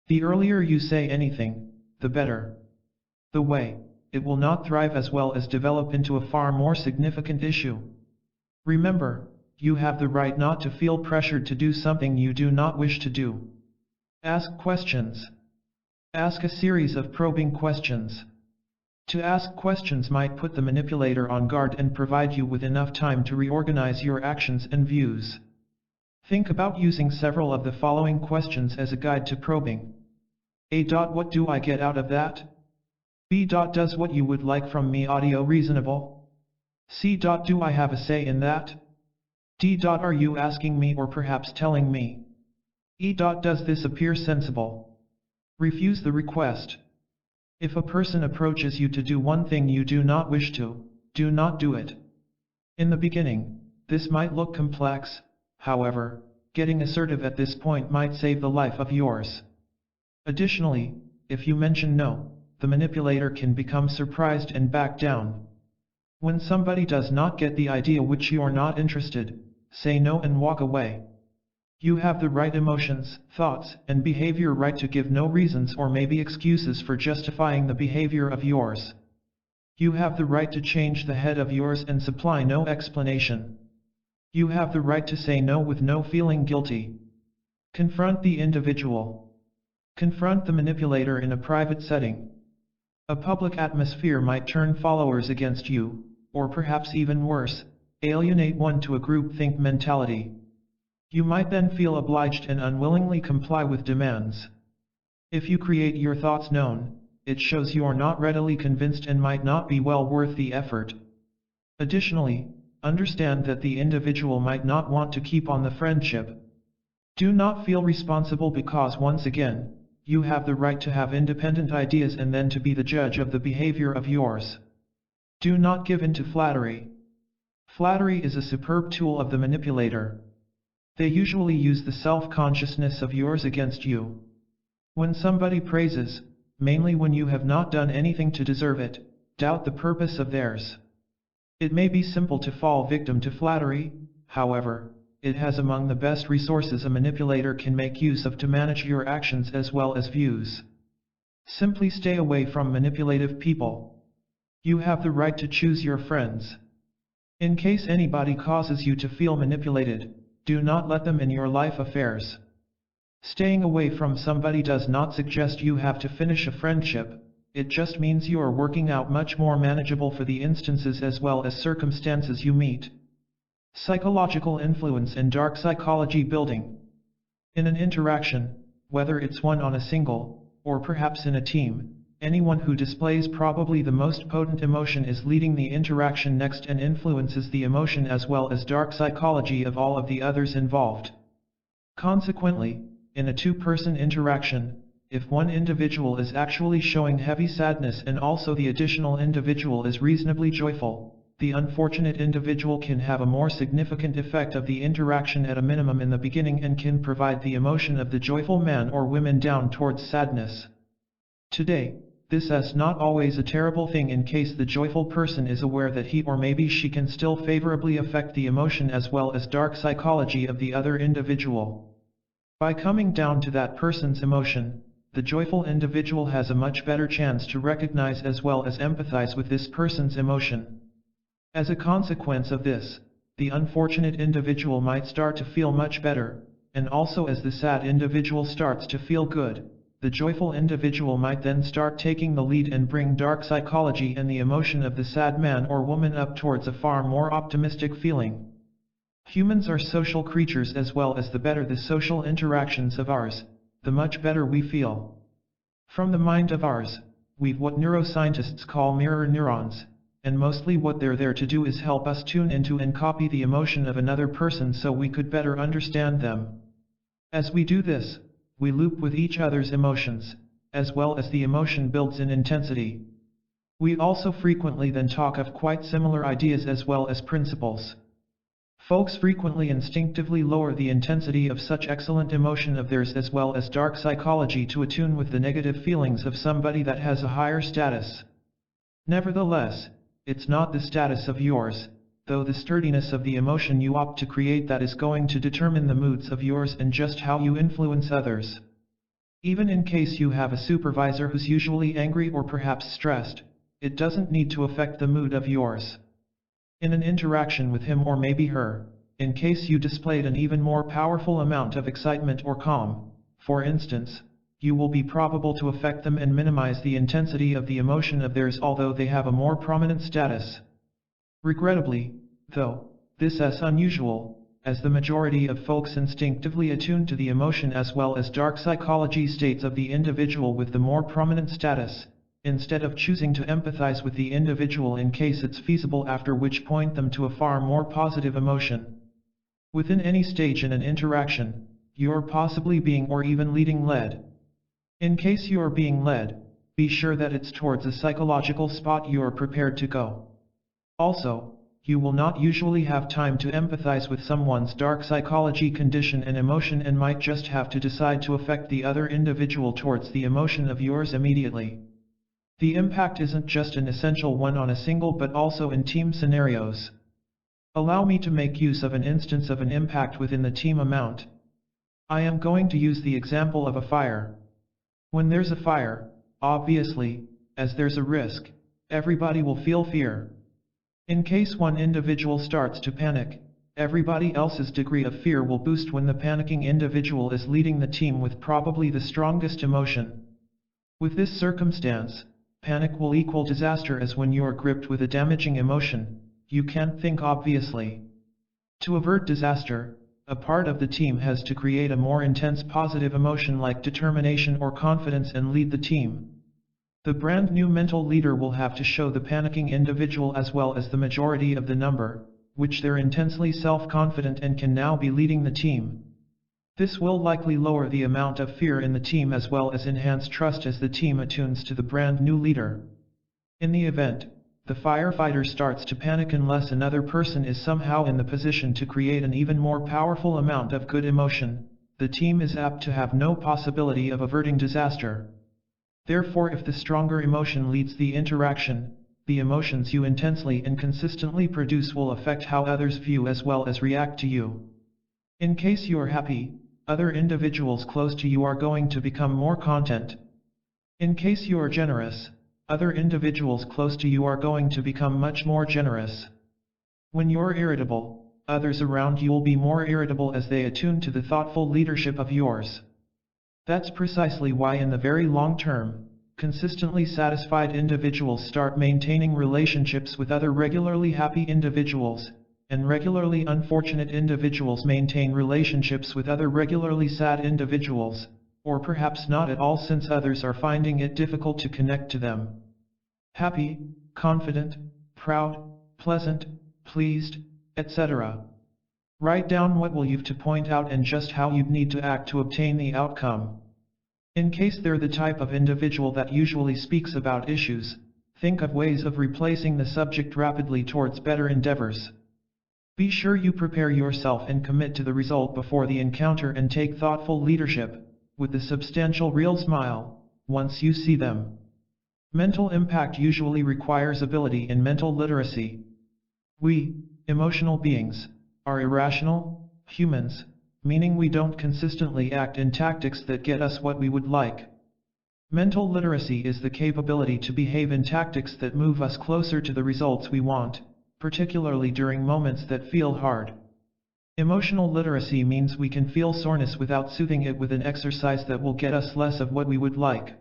The earlier you say anything, the better. The way, it will not thrive as well as develop into a far more significant issue. Remember, you have the right not to feel pressured to do something you do not wish to do. Ask questions. Ask a series of probing questions. To ask questions might put the manipulator on guard and provide you with enough time to reorganize your actions and views. Think about using several of the following questions as a guide to probing. A. What do I get out of that? B. Does what you would like from me audio reasonable? C. Do I have a say in that? D. Are you asking me or perhaps telling me? E. Does this appear sensible? Refuse the request. If a person approaches you to do one thing you do not wish to, do not do it. In the beginning, this might look complex, however, getting assertive at this point might save the life of yours. Additionally, if you mention no, the manipulator can become surprised and back down. When somebody does not get the idea which you are not interested, say no and walk away. You have the right emotions, thoughts, and behavior right to give no reasons or maybe excuses for justifying the behavior of yours. You have the right to change the head of yours and supply no explanation. You have the right to say no with no feeling guilty. Confront the individual. Confront the manipulator in a private setting. A public atmosphere might turn followers against you, or perhaps even worse, alienate one to a groupthink mentality. You might then feel obliged and unwillingly comply with demands. If you create your thoughts known, it shows you are not readily convinced and might not be well worth the effort. Additionally, understand that the individual might not want to keep on the friendship. Do not feel responsible because once again, you have the right to have independent ideas and then to be the judge of the behavior of yours. Do not give in to flattery. Flattery is a superb tool of the manipulator. They usually use the self-consciousness of yours against you. When somebody praises, mainly when you have not done anything to deserve it, doubt the purpose of theirs. It may be simple to fall victim to flattery, however, it has among the best resources a manipulator can make use of to manage your actions as well as views. Simply stay away from manipulative people. You have the right to choose your friends. In case anybody causes you to feel manipulated, do not let them in your life affairs. Staying away from somebody does not suggest you have to finish a friendship, it just means you are working out much more manageable for the instances as well as circumstances you meet. Psychological influence and dark psychology building. In an interaction, whether it's one on a single, or perhaps in a team, anyone who displays probably the most potent emotion is leading the interaction next and influences the emotion as well as dark psychology of all of the others involved. Consequently, in a two-person interaction, if one individual is actually showing heavy sadness and also the additional individual is reasonably joyful, the unfortunate individual can have a more significant effect of the interaction at a minimum in the beginning and can provide the emotion of the joyful man or women down towards sadness. Today, this is not always a terrible thing in case the joyful person is aware that he or maybe she can still favorably affect the emotion as well as dark psychology of the other individual. By coming down to that person's emotion, the joyful individual has a much better chance to recognize as well as empathize with this person's emotion. As a consequence of this, the unfortunate individual might start to feel much better, and also as the sad individual starts to feel good, the joyful individual might then start taking the lead and bring dark psychology and the emotion of the sad man or woman up towards a far more optimistic feeling. Humans are social creatures as well as the better the social interactions of ours, the much better we feel. From the mind of ours, we've what neuroscientists call mirror neurons, and mostly what they're there to do is help us tune into and copy the emotion of another person so we could better understand them. As we do this, we loop with each other's emotions, as well as the emotion builds in intensity. We also frequently then talk of quite similar ideas as well as principles. Folks frequently instinctively lower the intensity of such excellent emotion of theirs as well as dark psychology to attune with the negative feelings of somebody that has a higher status. Nevertheless, it's not the status of yours, though the sturdiness of the emotion you opt to create that is going to determine the moods of yours and just how you influence others. Even in case you have a supervisor who's usually angry or perhaps stressed, it doesn't need to affect the mood of yours. In an interaction with him or maybe her, in case you displayed an even more powerful amount of excitement or calm, for instance, you will be probable to affect them and minimize the intensity of the emotion of theirs although they have a more prominent status. Regrettably, though, this is unusual, as the majority of folks instinctively attune to the emotion as well as dark psychology states of the individual with the more prominent status, instead of choosing to empathize with the individual in case it's feasible, after which point them to a far more positive emotion. Within any stage in an interaction, you are possibly being or even leading led. In case you are being led, be sure that it's towards a psychological spot you are prepared to go. Also, you will not usually have time to empathize with someone's dark psychology condition and emotion, and might just have to decide to affect the other individual towards the emotion of yours immediately. The impact isn't just an essential one on a single but also in team scenarios. Allow me to make use of an instance of an impact within the team amount. I am going to use the example of a fire. When there's a fire, obviously, as there's a risk, everybody will feel fear. In case one individual starts to panic, everybody else's degree of fear will boost when the panicking individual is leading the team with probably the strongest emotion. With this circumstance, panic will equal disaster, as when you are gripped with a damaging emotion, you can't think obviously. To avert disaster, a part of the team has to create a more intense positive emotion like determination or confidence and lead the team. The brand new mental leader will have to show the panicking individual as well as the majority of the number, which they're intensely self-confident and can now be leading the team. This will likely lower the amount of fear in the team as well as enhance trust as the team attunes to the brand new leader. In the event the firefighter starts to panic unless another person is somehow in the position to create an even more powerful amount of good emotion, the team is apt to have no possibility of averting disaster. Therefore, if the stronger emotion leads the interaction, the emotions you intensely and consistently produce will affect how others view as well as react to you. In case you are happy, other individuals close to you are going to become more content. In case you are generous, other individuals close to you are going to become much more generous. When you're irritable, others around you will be more irritable as they attune to the thoughtful leadership of yours. That's precisely why in the very long term, consistently satisfied individuals start maintaining relationships with other regularly happy individuals, and regularly unfortunate individuals maintain relationships with other regularly sad individuals, or perhaps not at all, since others are finding it difficult to connect to them. Happy, confident, proud, pleasant, pleased, etc. Write down what will you've to point out and just how you'd need to act to obtain the outcome. In case they're the type of individual that usually speaks about issues, think of ways of replacing the subject rapidly towards better endeavors. Be sure you prepare yourself and commit to the result before the encounter, and take thoughtful leadership, with a substantial real smile, once you see them. Mental impact usually requires ability in mental literacy. We, emotional beings, are irrational humans, meaning we don't consistently act in tactics that get us what we would like. Mental literacy is the capability to behave in tactics that move us closer to the results we want, particularly during moments that feel hard. Emotional literacy means we can feel soreness without soothing it with an exercise that will get us less of what we would like.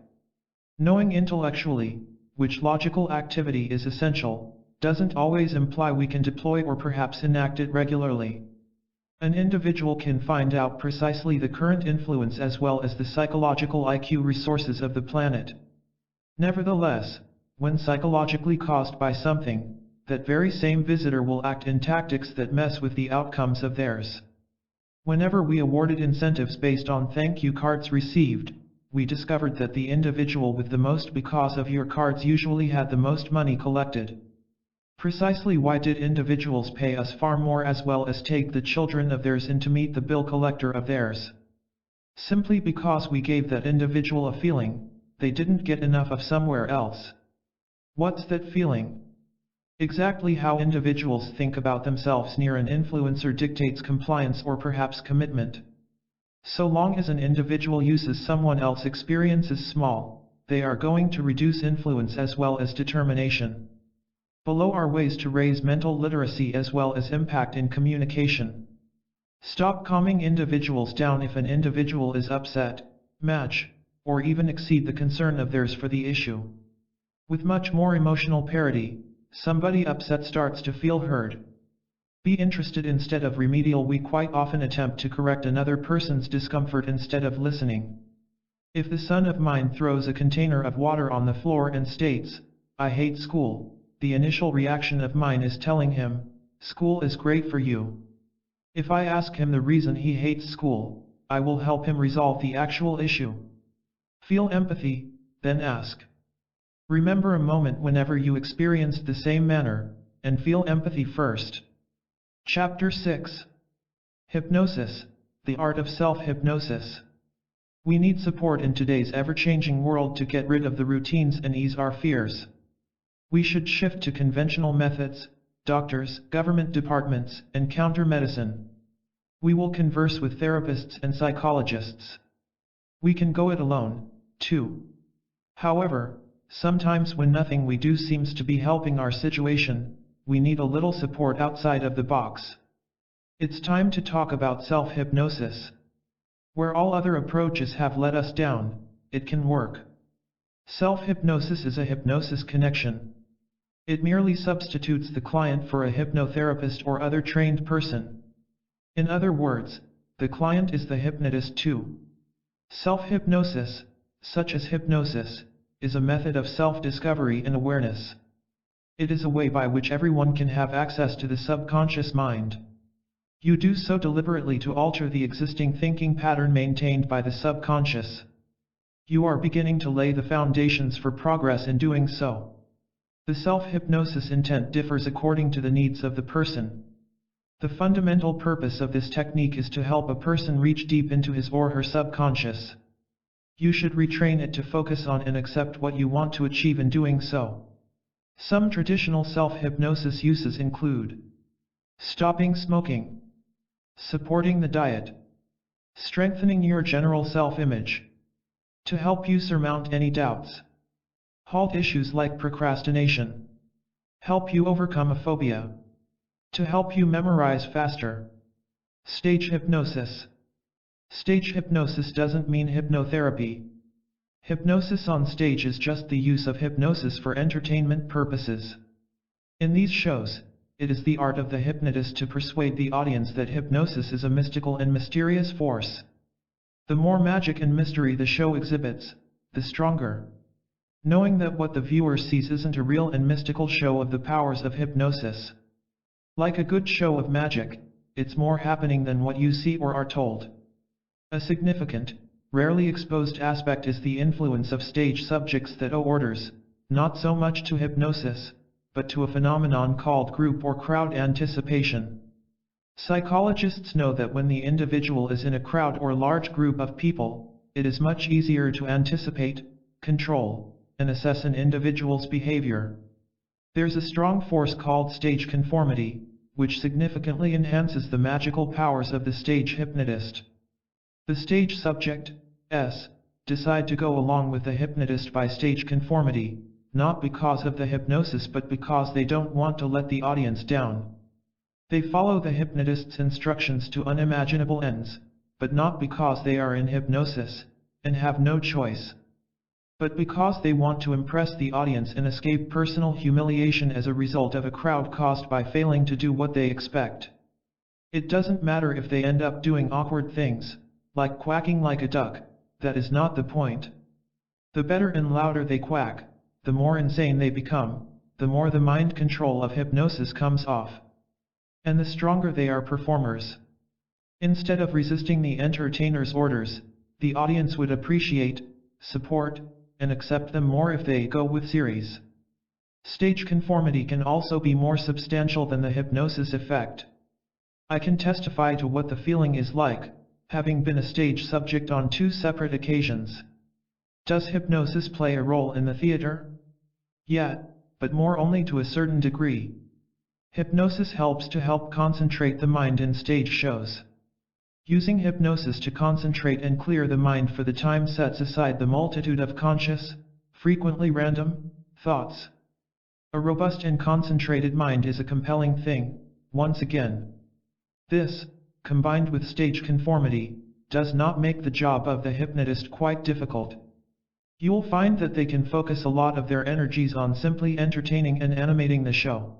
Knowing intellectually which logical activity is essential doesn't always imply we can deploy or perhaps enact it regularly. An individual can find out precisely the current influence as well as the psychological IQ resources of the planet. Nevertheless, when psychologically caused by something, that very same visitor will act in tactics that mess with the outcomes of theirs. Whenever we awarded incentives based on thank you cards received, we discovered that the individual with the most because of your cards usually had the most money collected. Precisely why did individuals pay us far more as well as take the children of theirs in to meet the bill collector of theirs? Simply because we gave that individual a feeling they didn't get enough of somewhere else. What's that feeling? Exactly how individuals think about themselves near an influencer dictates compliance or perhaps commitment. So long as an individual uses someone else's experiences small, they are going to reduce influence as well as determination. Below are ways to raise mental literacy as well as impact in communication. Stop calming individuals down if an individual is upset, match, or even exceed the concern of theirs for the issue. With much more emotional parity, somebody upset starts to feel heard. Be interested instead of remedial. We quite often attempt to correct another person's discomfort instead of listening. If the son of mine throws a container of water on the floor and states, "I hate school," the initial reaction of mine is telling him, "School is great for you." If I ask him the reason he hates school, I will help him resolve the actual issue. Feel empathy, then ask. Remember a moment whenever you experienced the same manner, and feel empathy first. Chapter 6. Hypnosis, the art of self-hypnosis. We need support in today's ever-changing world to get rid of the routines and ease our fears. We should shift to conventional methods, doctors, government departments, and counter-medicine. We will converse with therapists and psychologists. We can go it alone, too. However, sometimes when nothing we do seems to be helping our situation, we need a little support outside of the box. It's time to talk about self-hypnosis. Where all other approaches have let us down, it can work. Self-hypnosis is a hypnosis connection. It merely substitutes the client for a hypnotherapist or other trained person. In other words, the client is the hypnotist too. Self-hypnosis, such as hypnosis, is a method of self-discovery and awareness. It is a way by which everyone can have access to the subconscious mind. You do so deliberately to alter the existing thinking pattern maintained by the subconscious. You are beginning to lay the foundations for progress in doing so. The self-hypnosis intent differs according to the needs of the person. The fundamental purpose of this technique is to help a person reach deep into his or her subconscious. You should retrain it to focus on and accept what you want to achieve in doing so. Some traditional self-hypnosis uses include stopping smoking, supporting the diet, strengthening your general self-image, to help you surmount any doubts, halt issues like procrastination, help you overcome a phobia, to help you memorize faster. Stage hypnosis. Stage hypnosis doesn't mean hypnotherapy. Hypnosis on stage is just the use of hypnosis for entertainment purposes. In these shows, it is the art of the hypnotist to persuade the audience that hypnosis is a mystical and mysterious force. The more magic and mystery the show exhibits, the stronger. Knowing that what the viewer sees isn't a real and mystical show of the powers of hypnosis. Like a good show of magic, it's more happening than what you see or are told. A significant, rarely exposed aspect is the influence of stage subjects that owe orders, not so much to hypnosis, but to a phenomenon called group or crowd anticipation. Psychologists know that when the individual is in a crowd or large group of people, it is much easier to anticipate, control, and assess an individual's behavior. There's a strong force called stage conformity, which significantly enhances the magical powers of the stage hypnotist. The stage subject, decide to go along with the hypnotist by stage conformity, not because of the hypnosis but because they don't want to let the audience down. They follow the hypnotist's instructions to unimaginable ends, but not because they are in hypnosis, and have no choice, but because they want to impress the audience and escape personal humiliation as a result of a crowd caused by failing to do what they expect. It doesn't matter if they end up doing awkward things, like quacking like a duck, that is not the point. The better and louder they quack, the more insane they become, the more the mind control of hypnosis comes off. And the stronger they are performers. Instead of resisting the entertainer's orders, the audience would appreciate, support, and accept them more if they go with series. Stage conformity can also be more substantial than the hypnosis effect. I can testify to what the feeling is like, having been a stage subject on 2 separate occasions. Does hypnosis play a role in the theater? Yeah, but more only to a certain degree. Hypnosis helps to help concentrate the mind in stage shows. Using hypnosis to concentrate and clear the mind for the time sets aside the multitude of conscious, frequently random, thoughts. A robust and concentrated mind is a compelling thing, once again. This, combined with stage conformity, does not make the job of the hypnotist quite difficult. You'll find that they can focus a lot of their energies on simply entertaining and animating the show.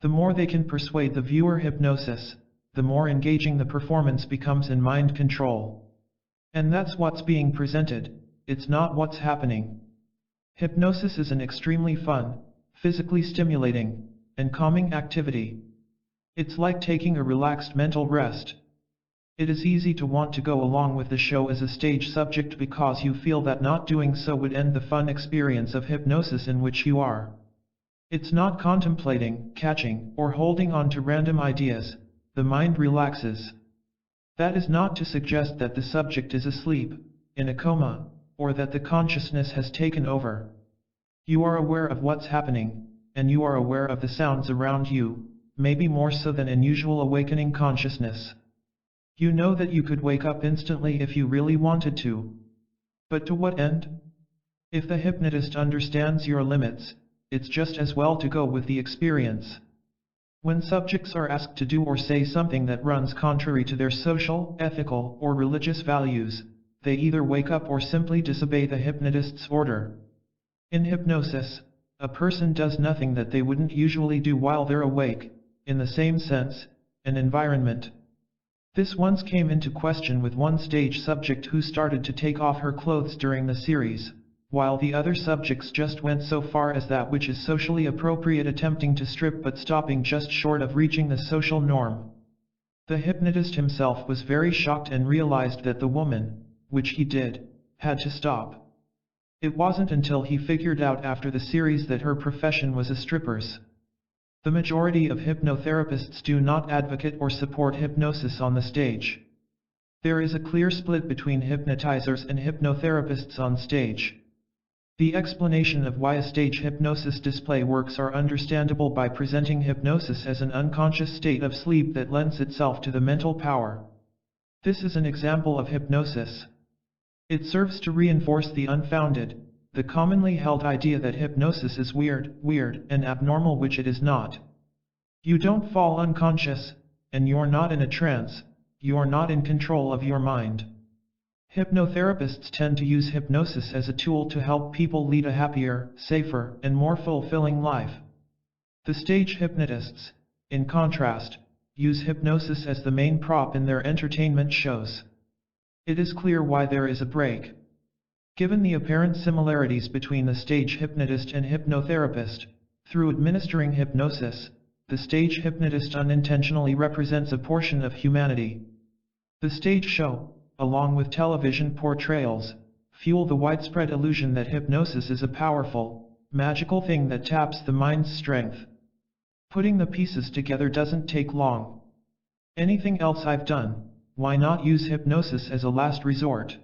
The more they can persuade the viewer hypnosis, the more engaging the performance becomes in mind control. And that's what's being presented, it's not what's happening. Hypnosis is an extremely fun, physically stimulating, and calming activity. It's like taking a relaxed mental rest. It is easy to want to go along with the show as a stage subject because you feel that not doing so would end the fun experience of hypnosis in which you are. It's not contemplating, catching, or holding on to random ideas. The mind relaxes. That is not to suggest that the subject is asleep, in a coma, or that the consciousness has taken over. You are aware of what's happening, and you are aware of the sounds around you, maybe more so than in usual awakening consciousness. You know that you could wake up instantly if you really wanted to. But to what end? If the hypnotist understands your limits, it's just as well to go with the experience. When subjects are asked to do or say something that runs contrary to their social, ethical, or religious values, they either wake up or simply disobey the hypnotist's order. In hypnosis, a person does nothing that they wouldn't usually do while they're awake, in the same sense, an environment. This once came into question with one stage subject who started to take off her clothes during the series, while the other subjects just went so far as that which is socially appropriate, attempting to strip but stopping just short of reaching the social norm. The hypnotist himself was very shocked and realized that the woman, which he did, had to stop. It wasn't until he figured out after the series that her profession was a stripper's. The majority of hypnotherapists do not advocate or support hypnosis on the stage. There is a clear split between hypnotizers and hypnotherapists on stage. The explanation of why a stage hypnosis display works are understandable by presenting hypnosis as an unconscious state of sleep that lends itself to the mental power. This is an example of hypnosis. It serves to reinforce the unfounded, the commonly held idea that hypnosis is weird, and abnormal, which it is not. You don't fall unconscious, and you're not in a trance, you're not in control of your mind. Hypnotherapists tend to use hypnosis as a tool to help people lead a happier, safer, and more fulfilling life. The stage hypnotists, in contrast, use hypnosis as the main prop in their entertainment shows. It is clear why there is a break. Given the apparent similarities between the stage hypnotist and hypnotherapist, through administering hypnosis, the stage hypnotist unintentionally represents a portion of humanity. The stage show, along with television portrayals, fuel the widespread illusion that hypnosis is a powerful, magical thing that taps the mind's strength. Putting the pieces together doesn't take long. Anything else I've done, why not use hypnosis as a last resort?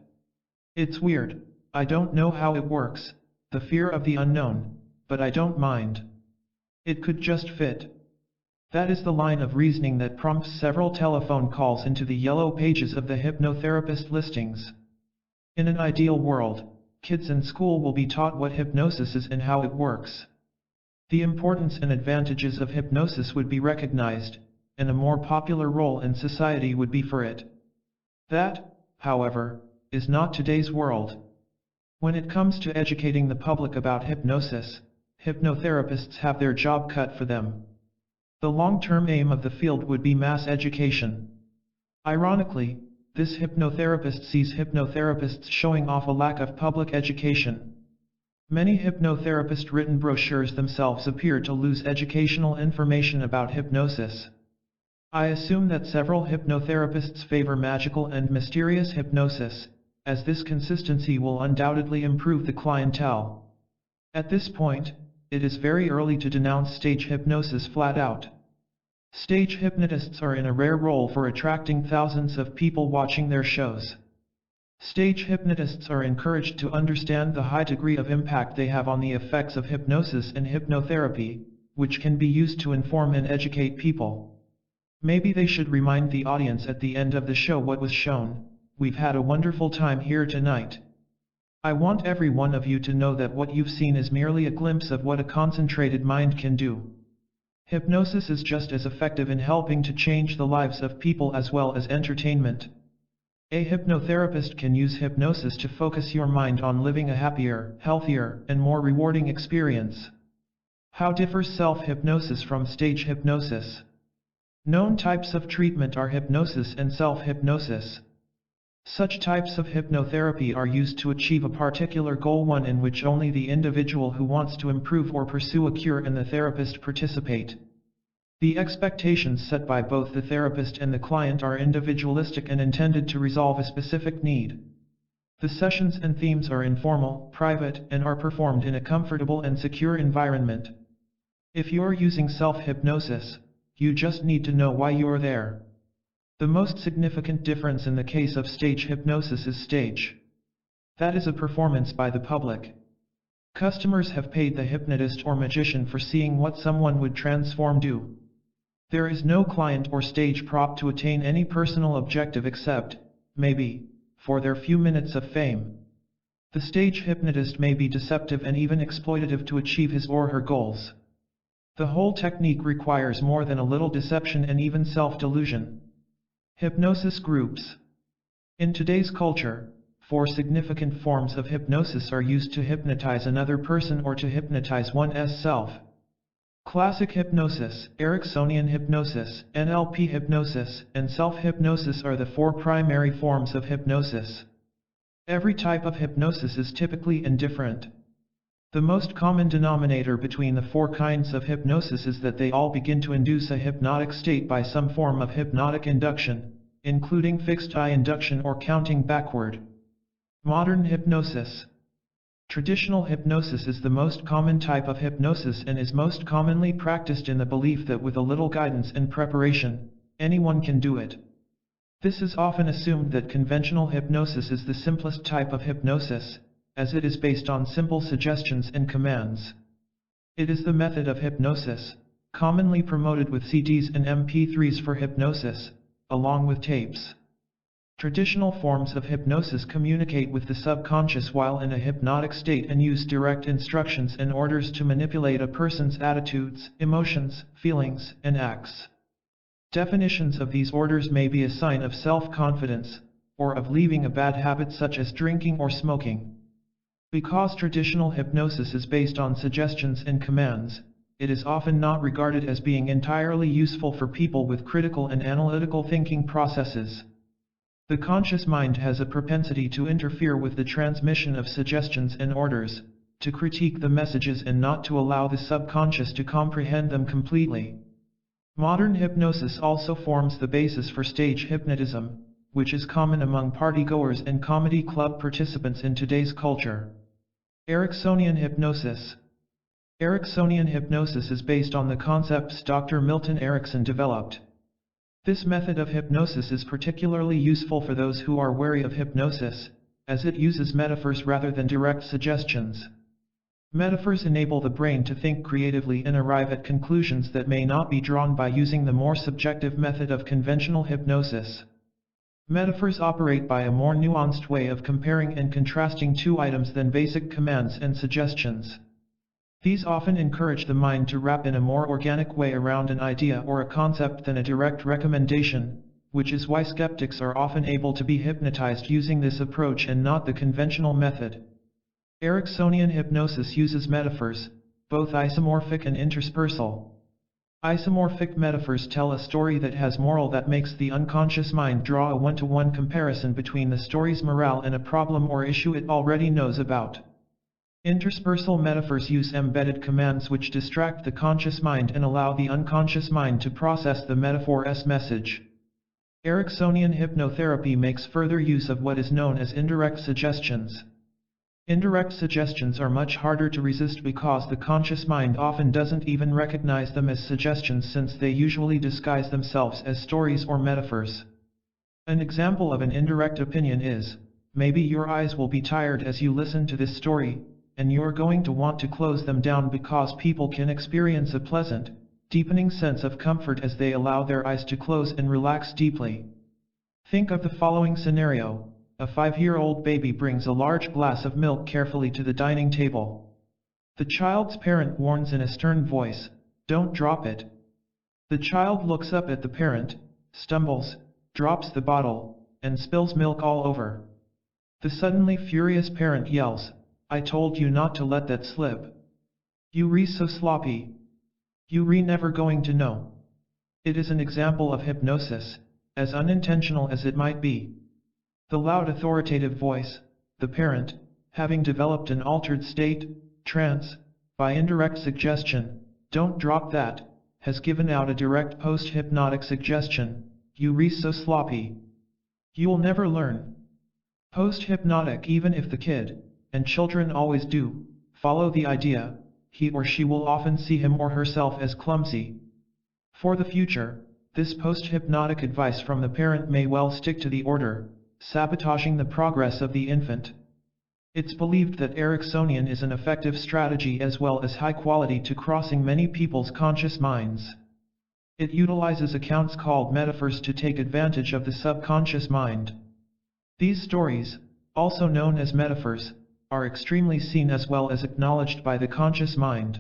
It's weird, I don't know how it works, the fear of the unknown, but I don't mind. It could just fit. That is the line of reasoning that prompts several telephone calls into the yellow pages of the hypnotherapist listings. In an ideal world, kids in school will be taught what hypnosis is and how it works. The importance and advantages of hypnosis would be recognized, and a more popular role in society would be for it. That, however, is not today's world. When it comes to educating the public about hypnosis, hypnotherapists have their job cut for them. The long-term aim of the field would be mass education. Ironically, this hypnotherapist sees hypnotherapists showing off a lack of public education. Many hypnotherapist-written brochures themselves appear to lose educational information about hypnosis. I assume that several hypnotherapists favor magical and mysterious hypnosis, as this consistency will undoubtedly improve the clientele. At this point, it is very early to denounce stage hypnosis flat out. Stage hypnotists are in a rare role for attracting thousands of people watching their shows. Stage hypnotists are encouraged to understand the high degree of impact they have on the effects of hypnosis and hypnotherapy, which can be used to inform and educate people. Maybe they should remind the audience at the end of the show what was shown. We've had a wonderful time here tonight. I want every one of you to know that what you've seen is merely a glimpse of what a concentrated mind can do. Hypnosis is just as effective in helping to change the lives of people as well as entertainment. A hypnotherapist can use hypnosis to focus your mind on living a happier, healthier, and more rewarding experience. How differs self-hypnosis from stage hypnosis? Known types of treatment are hypnosis and self-hypnosis. Such types of hypnotherapy are used to achieve a particular goal, one in which only the individual who wants to improve or pursue a cure and the therapist participate. The expectations set by both the therapist and the client are individualistic and intended to resolve a specific need. The sessions and themes are informal, private, and are performed in a comfortable and secure environment. If you are using self-hypnosis, you just need to know why you are there. The most significant difference in the case of stage hypnosis is stage. That is a performance by the public. Customers have paid the hypnotist or magician for seeing what someone would transform do. There is no client or stage prop to attain any personal objective except, maybe, for their few minutes of fame. The stage hypnotist may be deceptive and even exploitative to achieve his or her goals. The whole technique requires more than a little deception and even self-delusion. Hypnosis groups. In today's culture, 4 significant forms of hypnosis are used to hypnotize another person or to hypnotize one's self. Classic hypnosis, Ericksonian hypnosis, NLP hypnosis, and self-hypnosis are the 4 primary forms of hypnosis. Every type of hypnosis is typically indifferent. The most common denominator between the 4 kinds of hypnosis is that they all begin to induce a hypnotic state by some form of hypnotic induction, including fixed eye induction or counting backward. Modern hypnosis. Traditional hypnosis is the most common type of hypnosis and is most commonly practiced in the belief that with a little guidance and preparation, anyone can do it. This is often assumed that conventional hypnosis is the simplest type of hypnosis, as it is based on simple suggestions and commands. It is the method of hypnosis, commonly promoted with CDs and MP3s for hypnosis, along with tapes. Traditional forms of hypnosis communicate with the subconscious while in a hypnotic state and use direct instructions and orders to manipulate a person's attitudes, emotions, feelings, and acts. Definitions of these orders may be a sign of self-confidence, or of leaving a bad habit such as drinking or smoking. Because traditional hypnosis is based on suggestions and commands, it is often not regarded as being entirely useful for people with critical and analytical thinking processes. The conscious mind has a propensity to interfere with the transmission of suggestions and orders, to critique the messages and not to allow the subconscious to comprehend them completely. Modern hypnosis also forms the basis for stage hypnotism, which is common among partygoers and comedy club participants in today's culture. Ericksonian hypnosis. Ericksonian hypnosis is based on the concepts Dr. Milton Erickson developed. This method of hypnosis is particularly useful for those who are wary of hypnosis, as it uses metaphors rather than direct suggestions. Metaphors enable the brain to think creatively and arrive at conclusions that may not be drawn by using the more subjective method of conventional hypnosis. Metaphors operate by a more nuanced way of comparing and contrasting 2 items than basic commands and suggestions. These often encourage the mind to wrap in a more organic way around an idea or a concept than a direct recommendation, which is why skeptics are often able to be hypnotized using this approach and not the conventional method. Ericksonian hypnosis uses metaphors, both isomorphic and interspersal. Isomorphic metaphors tell a story that has moral that makes the unconscious mind draw a one-to-one comparison between the story's morale and a problem or issue it already knows about. Interspersal metaphors use embedded commands which distract the conscious mind and allow the unconscious mind to process the metaphor's message. Ericksonian hypnotherapy makes further use of what is known as indirect suggestions. Indirect suggestions are much harder to resist because the conscious mind often doesn't even recognize them as suggestions since they usually disguise themselves as stories or metaphors. An example of an indirect opinion is, maybe your eyes will be tired as you listen to this story, and you're going to want to close them down because people can experience a pleasant, deepening sense of comfort as they allow their eyes to close and relax deeply. Think of the following scenario. A 5-year-old baby brings a large glass of milk carefully to the dining table. The child's parent warns in a stern voice, "Don't drop it." The child looks up at the parent, stumbles, drops the bottle, and spills milk all over. The suddenly furious parent yells, "I told you not to let that slip." You re so sloppy. You re never going to know. It is an example of hypnosis, as unintentional as it might be. The loud authoritative voice, the parent, having developed an altered state, trance, by indirect suggestion, don't drop that, has given out a direct post-hypnotic suggestion, you re so sloppy. You'll never learn. Post-hypnotic, even if the kid, and children always do, follow the idea, he or she will often see him or herself as clumsy. For the future, this post-hypnotic advice from the parent may well stick to the order, sabotaging the progress of the infant. It's believed that Ericksonian is an effective strategy as well as high quality to crossing many people's conscious minds. It utilizes accounts called metaphors to take advantage of the subconscious mind. These stories, also known as metaphors, are extremely seen as well as acknowledged by the conscious mind.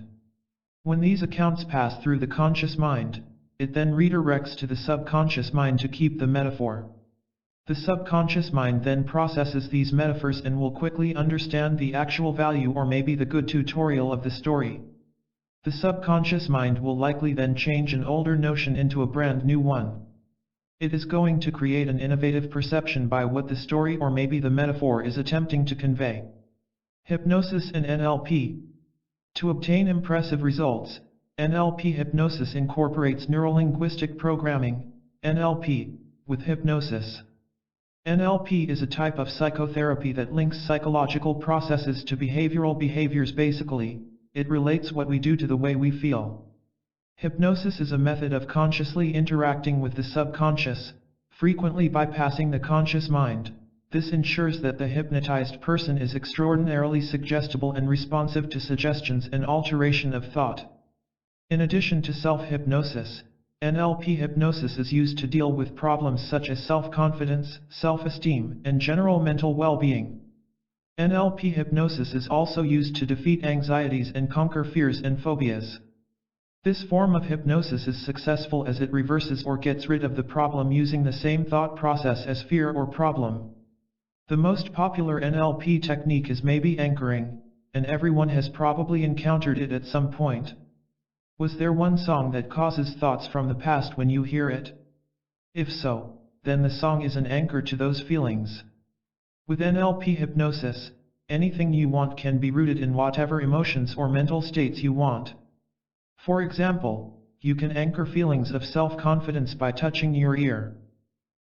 When these accounts pass through the conscious mind, it then redirects to the subconscious mind to keep the metaphor. The subconscious mind then processes these metaphors and will quickly understand the actual value or maybe the good tutorial of the story. The subconscious mind will likely then change an older notion into a brand new one. It is going to create an innovative perception by what the story or maybe the metaphor is attempting to convey. Hypnosis and NLP. To obtain impressive results, NLP hypnosis incorporates neurolinguistic programming, NLP, with hypnosis. NLP is a type of psychotherapy that links psychological processes to behavioral behaviors. Basically, it relates what we do to the way we feel. Hypnosis is a method of consciously interacting with the subconscious, frequently bypassing the conscious mind. This ensures that the hypnotized person is extraordinarily suggestible and responsive to suggestions and alteration of thought. In addition to self-hypnosis, NLP hypnosis is used to deal with problems such as self-confidence, self-esteem, and general mental well-being. NLP hypnosis is also used to defeat anxieties and conquer fears and phobias. This form of hypnosis is successful as it reverses or gets rid of the problem using the same thought process as fear or problem. The most popular NLP technique is maybe anchoring, and everyone has probably encountered it at some point. Was there one song that causes thoughts from the past when you hear it? If so, then the song is an anchor to those feelings. With NLP hypnosis, anything you want can be rooted in whatever emotions or mental states you want. For example, you can anchor feelings of self-confidence by touching your ear.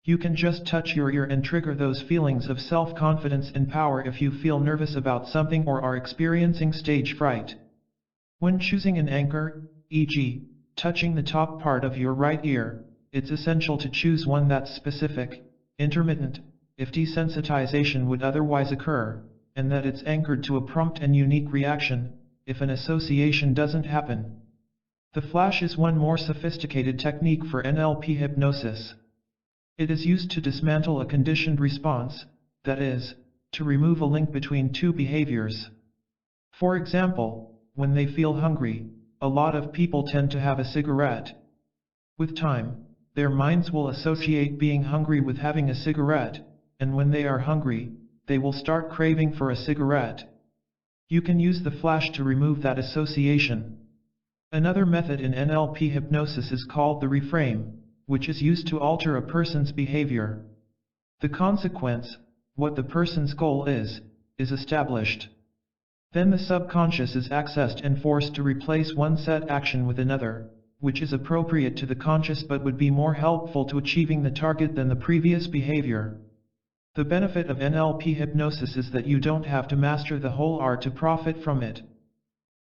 You can just touch your ear and trigger those feelings of self-confidence and power if you feel nervous about something or are experiencing stage fright. When choosing an anchor, e.g., touching the top part of your right ear, it's essential to choose one that's specific, intermittent, if desensitization would otherwise occur, and that it's anchored to a prompt and unique reaction, if an association doesn't happen. The flash is one more sophisticated technique for NLP hypnosis. It is used to dismantle a conditioned response, that is, to remove a link between two behaviors. For example, when they feel hungry, a lot of people tend to have a cigarette. With time, their minds will associate being hungry with having a cigarette, and when they are hungry, they will start craving for a cigarette. You can use the flash to remove that association. Another method in NLP hypnosis is called the reframe, which is used to alter a person's behavior. The consequence, what the person's goal is established. Then the subconscious is accessed and forced to replace one set action with another, which is appropriate to the conscious but would be more helpful to achieving the target than the previous behavior. The benefit of NLP hypnosis is that you don't have to master the whole art to profit from it.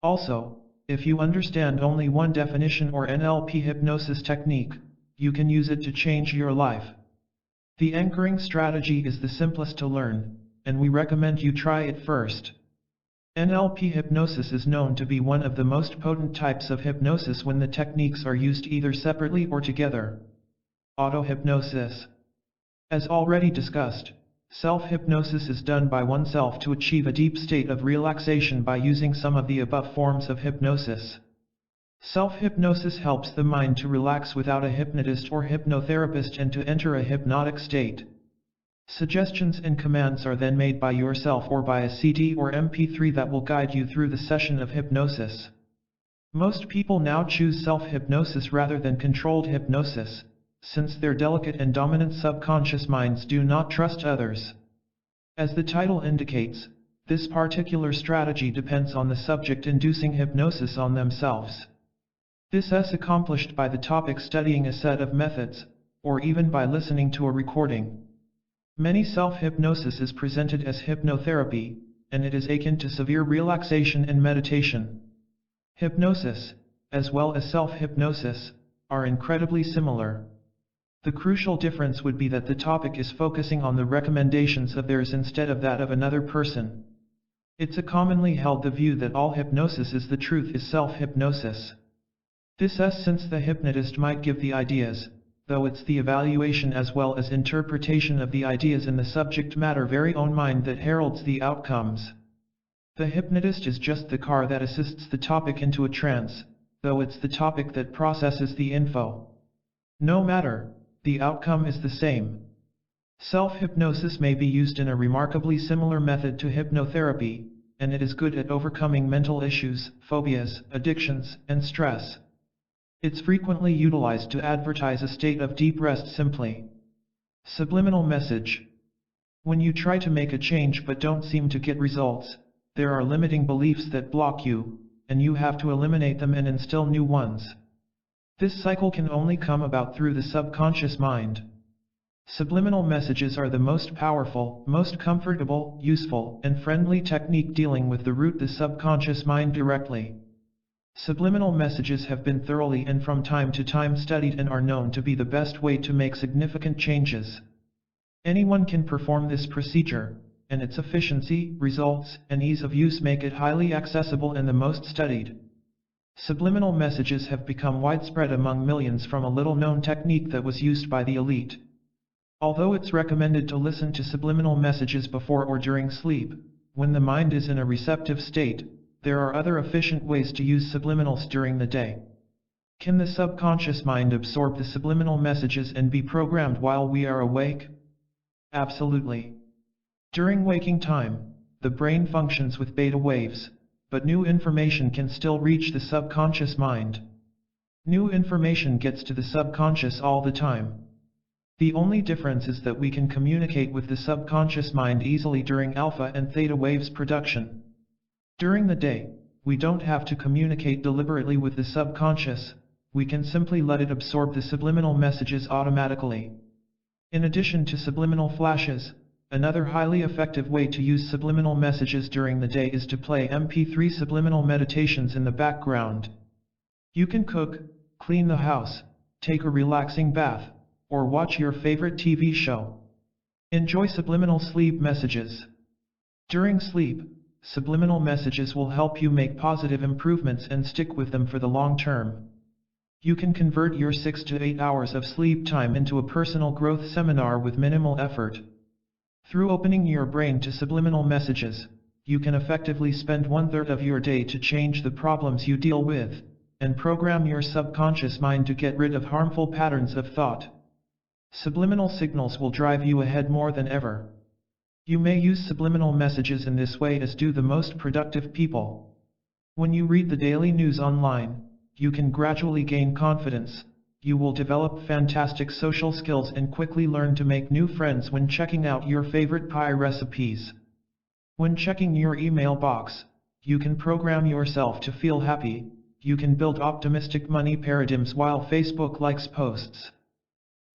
Also, if you understand only one definition or NLP hypnosis technique, you can use it to change your life. The anchoring strategy is the simplest to learn, and we recommend you try it first. NLP hypnosis is known to be one of the most potent types of hypnosis when the techniques are used either separately or together. Auto-hypnosis. As already discussed, self-hypnosis is done by oneself to achieve a deep state of relaxation by using some of the above forms of hypnosis. Self-hypnosis helps the mind to relax without a hypnotist or hypnotherapist and to enter a hypnotic state. Suggestions and commands are then made by yourself or by a CD or MP3 that will guide you through the session of hypnosis. Most people now choose self-hypnosis rather than controlled hypnosis, since their delicate and dominant subconscious minds do not trust others. As the title indicates, this particular strategy depends on the subject inducing hypnosis on themselves. This is accomplished by the topic studying a set of methods, or even by listening to a recording. Many self-hypnosis is presented as hypnotherapy, and it is akin to severe relaxation and meditation. Hypnosis, as well as self-hypnosis, are incredibly similar. The crucial difference would be that the topic is focusing on the recommendations of theirs instead of that of another person. It's a commonly held the view that all hypnosis is the truth is self-hypnosis. This is since the hypnotist might give the ideas, though it's the evaluation as well as interpretation of the ideas in the subject matter very own mind that heralds the outcomes. The hypnotist is just the car that assists the topic into a trance, though it's the topic that processes the info. No matter, the outcome is the same. Self-hypnosis may be used in a remarkably similar method to hypnotherapy, and it is good at overcoming mental issues, phobias, addictions, and stress. It's frequently utilized to advertise a state of deep rest simply. Subliminal message. When you try to make a change but don't seem to get results, there are limiting beliefs that block you, and you have to eliminate them and instill new ones. This cycle can only come about through the subconscious mind. Subliminal messages are the most powerful, most comfortable, useful, and friendly technique dealing with the subconscious mind directly. Subliminal messages have been thoroughly and from time to time studied and are known to be the best way to make significant changes. Anyone can perform this procedure, and its efficiency, results, and ease of use make it highly accessible and the most studied. Subliminal messages have become widespread among millions from a little-known technique that was used by the elite. Although it's recommended to listen to subliminal messages before or during sleep, when the mind is in a receptive state, there are other efficient ways to use subliminals during the day. Can the subconscious mind absorb the subliminal messages and be programmed while we are awake? Absolutely. During waking time, the brain functions with beta waves, but new information can still reach the subconscious mind. New information gets to the subconscious all the time. The only difference is that we can communicate with the subconscious mind easily during alpha and theta waves production. During the day, we don't have to communicate deliberately with the subconscious, we can simply let it absorb the subliminal messages automatically. In addition to subliminal flashes, another highly effective way to use subliminal messages during the day is to play MP3 subliminal meditations in the background. You can cook, clean the house, take a relaxing bath, or watch your favorite TV show. Enjoy subliminal sleep messages. During sleep, subliminal messages will help you make positive improvements and stick with them for the long term. You can convert your 6 to 8 hours of sleep time into a personal growth seminar with minimal effort. Through opening your brain to subliminal messages, you can effectively spend 1/3 of your day to change the problems you deal with, and program your subconscious mind to get rid of harmful patterns of thought. Subliminal signals will drive you ahead more than ever. You may use subliminal messages in this way as do the most productive people. When you read the daily news online, you can gradually gain confidence. You will develop fantastic social skills and quickly learn to make new friends when checking out your favorite pie recipes. When checking your email box, you can program yourself to feel happy. You can build optimistic money paradigms while Facebook likes posts.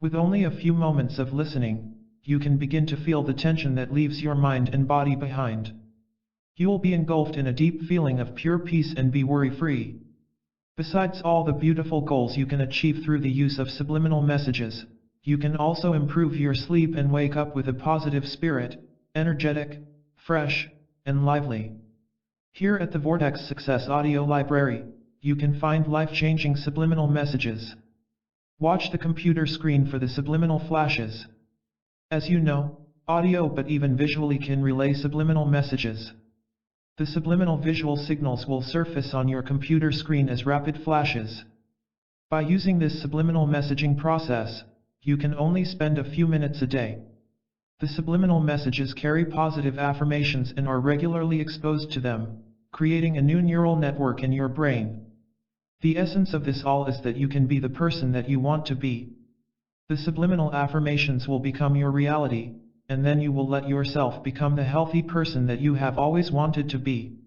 With only a few moments of listening, you can begin to feel the tension that leaves your mind and body behind. You will be engulfed in a deep feeling of pure peace and be worry-free. Besides all the beautiful goals you can achieve through the use of subliminal messages, you can also improve your sleep and wake up with a positive spirit, energetic, fresh, and lively. Here at the Vortex Success Audio Library, you can find life-changing subliminal messages. Watch the computer screen for the subliminal flashes. As you know, audio but even visually can relay subliminal messages. The subliminal visual signals will surface on your computer screen as rapid flashes. By using this subliminal messaging process, you can only spend a few minutes a day. The subliminal messages carry positive affirmations and are regularly exposed to them, creating a new neural network in your brain. The essence of this all is that you can be the person that you want to be. The subliminal affirmations will become your reality, and then you will let yourself become the healthy person that you have always wanted to be.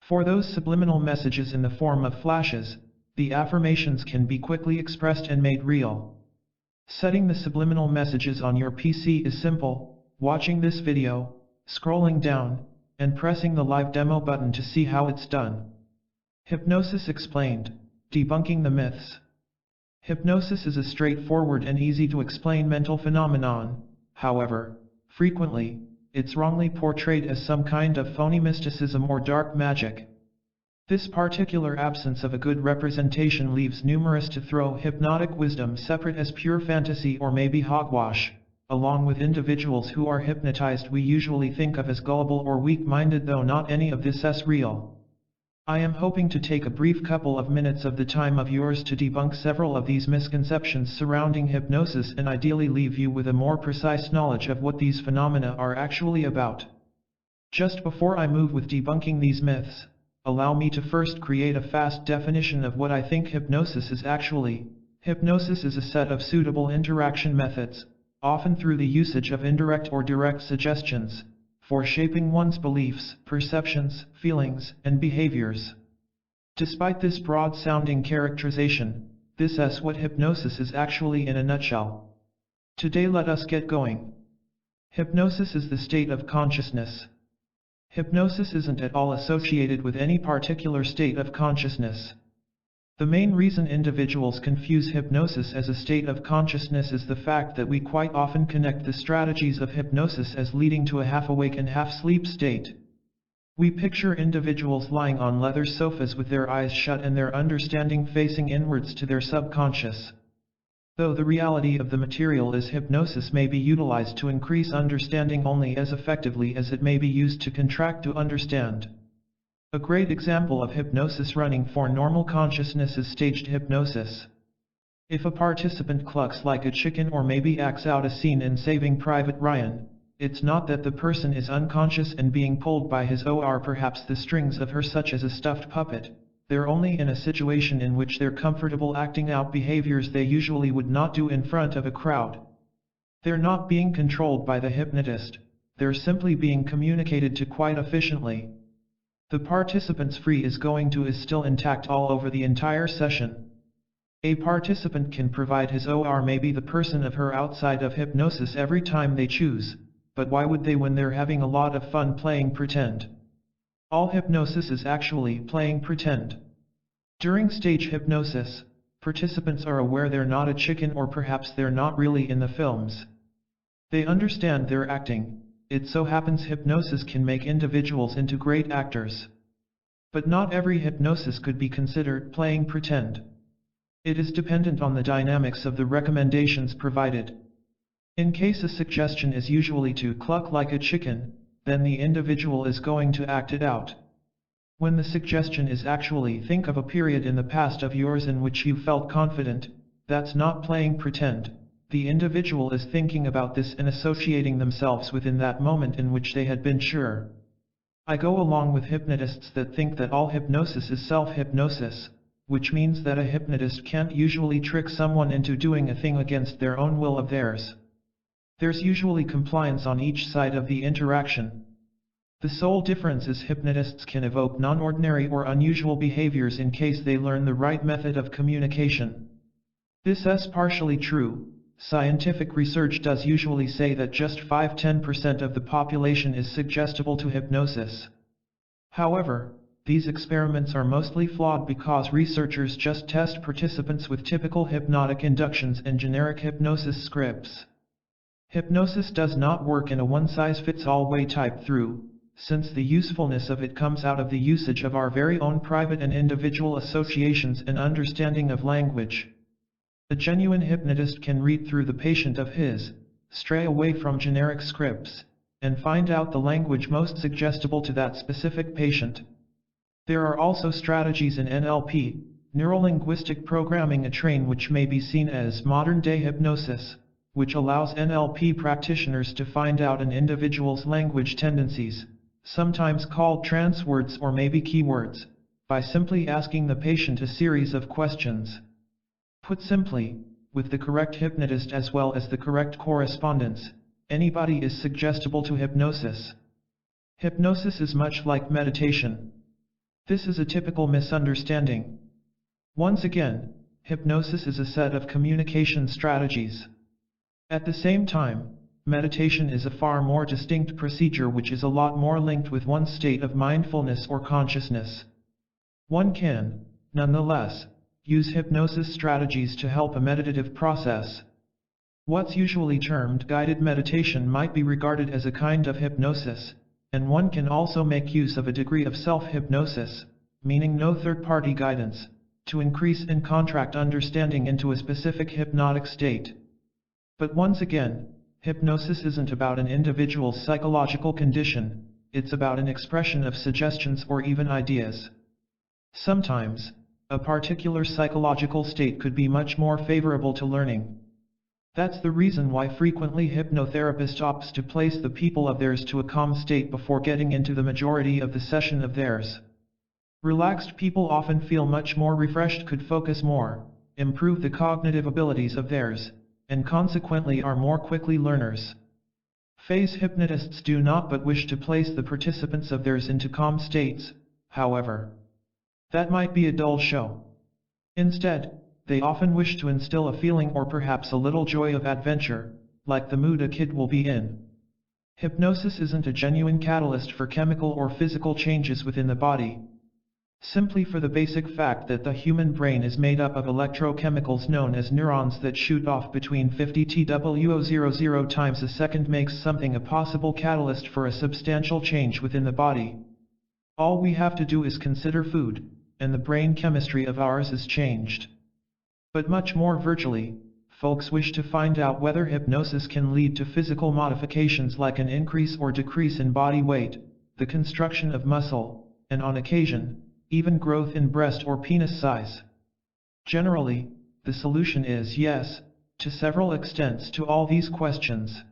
For those subliminal messages in the form of flashes, the affirmations can be quickly expressed and made real. Setting the subliminal messages on your PC is simple: watching this video, scrolling down, and pressing the live demo button to see how it's done. Hypnosis Explained: Debunking the Myths. Hypnosis is a straightforward and easy to explain mental phenomenon. However, frequently, it's wrongly portrayed as some kind of phony mysticism or dark magic. This particular absence of a good representation leaves numerous to throw hypnotic wisdom separate as pure fantasy or maybe hogwash. Along with individuals who are hypnotized we usually think of as gullible or weak-minded, though not any of this is real. I am hoping to take a brief couple of minutes of the time of yours to debunk several of these misconceptions surrounding hypnosis and ideally leave you with a more precise knowledge of what these phenomena are actually about. Just before I move with debunking these myths, allow me to first create a fast definition of what I think hypnosis is actually. Hypnosis is a set of suitable interaction methods, often through the usage of indirect or direct suggestions, for shaping one's beliefs, perceptions, feelings, and behaviors. Despite this broad-sounding characterization, this is what hypnosis is actually in a nutshell. Today let us get going. Hypnosis is the state of consciousness. Hypnosis isn't at all associated with any particular state of consciousness. The main reason individuals confuse hypnosis as a state of consciousness is the fact that we quite often connect the strategies of hypnosis as leading to a half-awake and half-sleep state. We picture individuals lying on leather sofas with their eyes shut and their understanding facing inwards to their subconscious. Though the reality of the material is hypnosis may be utilized to increase understanding only as effectively as it may be used to contract to understand. A great example of hypnosis running for normal consciousness is staged hypnosis. If a participant clucks like a chicken or maybe acts out a scene in Saving Private Ryan, it's not that the person is unconscious and being pulled by his or perhaps the strings of her such as a stuffed puppet. They're only in a situation in which they're comfortable acting out behaviors they usually would not do in front of a crowd. They're not being controlled by the hypnotist, they're simply being communicated to quite efficiently. The participant's free is going to is still intact all over the entire session. A participant can provide his or maybe the person of her outside of hypnosis every time they choose, but why would they when they're having a lot of fun playing pretend? All hypnosis is actually playing pretend. During stage hypnosis, participants are aware they're not a chicken or perhaps they're not really in the films. They understand they're acting. It so happens hypnosis can make individuals into great actors. But not every hypnosis could be considered playing pretend. It is dependent on the dynamics of the recommendations provided. In case a suggestion is usually to cluck like a chicken, then the individual is going to act it out. When the suggestion is actually think of a period in the past of yours in which you felt confident, that's not playing pretend. The individual is thinking about this and associating themselves within that moment in which they had been sure. I go along with hypnotists that think that all hypnosis is self-hypnosis, which means that a hypnotist can't usually trick someone into doing a thing against their own will of theirs. There's usually compliance on each side of the interaction. The sole difference is hypnotists can evoke non-ordinary or unusual behaviors in case they learn the right method of communication. This is partially true. Scientific research does usually say that just 5–10% of the population is suggestible to hypnosis. However, these experiments are mostly flawed because researchers just test participants with typical hypnotic inductions and generic hypnosis scripts. Hypnosis does not work in a one-size-fits-all way type through, since the usefulness of it comes out of the usage of our very own private and individual associations and understanding of language. A genuine hypnotist can read through the patient of his, stray away from generic scripts, and find out the language most suggestible to that specific patient. There are also strategies in NLP, neuro-linguistic programming, a train which may be seen as modern-day hypnosis, which allows NLP practitioners to find out an individual's language tendencies, sometimes called trance words or maybe keywords, by simply asking the patient a series of questions. Put simply, with the correct hypnotist as well as the correct correspondence, anybody is suggestible to hypnosis. Hypnosis is much like meditation. This is a typical misunderstanding. Once again, hypnosis is a set of communication strategies. At the same time, meditation is a far more distinct procedure which is a lot more linked with one's state of mindfulness or consciousness. One can, nonetheless, use hypnosis strategies to help a meditative process. What's usually termed guided meditation might be regarded as a kind of hypnosis, and one can also make use of a degree of self-hypnosis, meaning no third-party guidance, to increase and contract understanding into a specific hypnotic state. But once again, hypnosis isn't about an individual's psychological condition, it's about an expression of suggestions or even ideas. Sometimes, a particular psychological state could be much more favorable to learning. That's the reason why frequently hypnotherapist opts to place the people of theirs to a calm state before getting into the majority of the session of theirs. Relaxed people often feel much more refreshed, could focus more, improve the cognitive abilities of theirs, and consequently are more quickly learners. Phase hypnotists do not but wish to place the participants of theirs into calm states, however. That might be a dull show. Instead, they often wish to instill a feeling or perhaps a little joy of adventure, like the mood a kid will be in. Hypnosis isn't a genuine catalyst for chemical or physical changes within the body. Simply for the basic fact that the human brain is made up of electrochemicals known as neurons that shoot off between 50 TWO00 times a second makes something a possible catalyst for a substantial change within the body. All we have to do is consider food, and the brain chemistry of ours is changed. But much more virtually, folks wish to find out whether hypnosis can lead to physical modifications like an increase or decrease in body weight, the construction of muscle, and on occasion, even growth in breast or penis size. Generally, the solution is yes, to several extents to all these questions.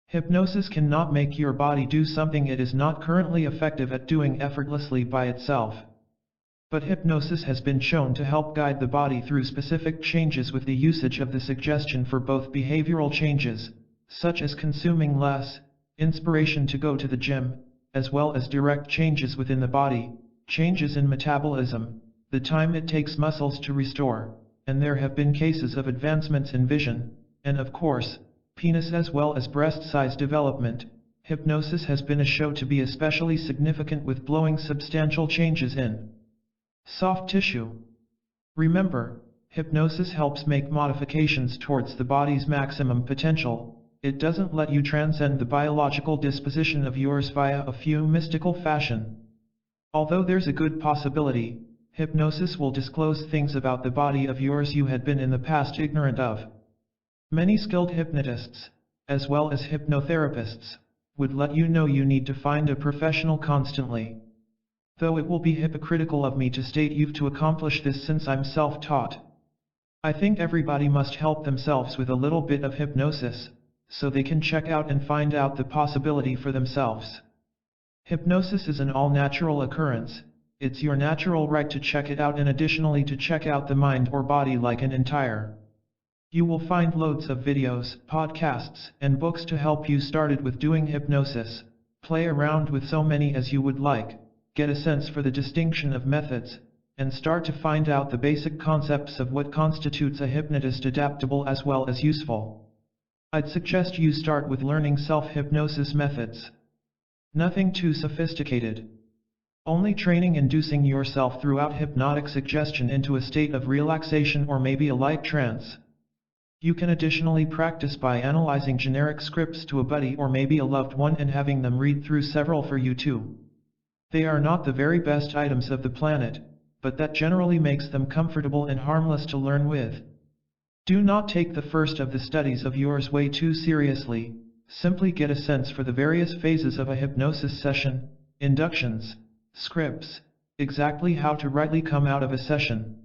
Hypnosis cannot make your body do something it is not currently effective at doing effortlessly by itself. But hypnosis has been shown to help guide the body through specific changes with the usage of the suggestion for both behavioral changes, such as consuming less, inspiration to go to the gym, as well as direct changes within the body, changes in metabolism, the time it takes muscles to restore, and there have been cases of advancements in vision, and of course, penis as well as breast size development. Hypnosis has been shown to be especially significant with blowing substantial changes in soft tissue. Remember, hypnosis helps make modifications towards the body's maximum potential. It doesn't let you transcend the biological disposition of yours via a few mystical fashion. Although there's a good possibility, hypnosis will disclose things about the body of yours you had been in the past ignorant of. Many skilled hypnotists, as well as hypnotherapists, would let you know you need to find a professional constantly. Though it will be hypocritical of me to state you've to accomplish this since I'm self-taught. I think everybody must help themselves with a little bit of hypnosis, so they can check out and find out the possibility for themselves. Hypnosis is an all-natural occurrence. It's your natural right to check it out and additionally to check out the mind or body like an entire. You will find loads of videos, podcasts, and books to help you started with doing hypnosis. Play around with so many as you would like, get a sense for the distinction of methods, and start to find out the basic concepts of what constitutes a hypnotist adaptable as well as useful. I'd suggest you start with learning self-hypnosis methods. Nothing too sophisticated. Only training inducing yourself throughout hypnotic suggestion into a state of relaxation or maybe a light trance. You can additionally practice by analyzing generic scripts to a buddy or maybe a loved one and having them read through several for you too. They are not the very best items of the planet, but that generally makes them comfortable and harmless to learn with. Do not take the first of the studies of yours way too seriously. Simply get a sense for the various phases of a hypnosis session, inductions, scripts, exactly how to rightly come out of a session.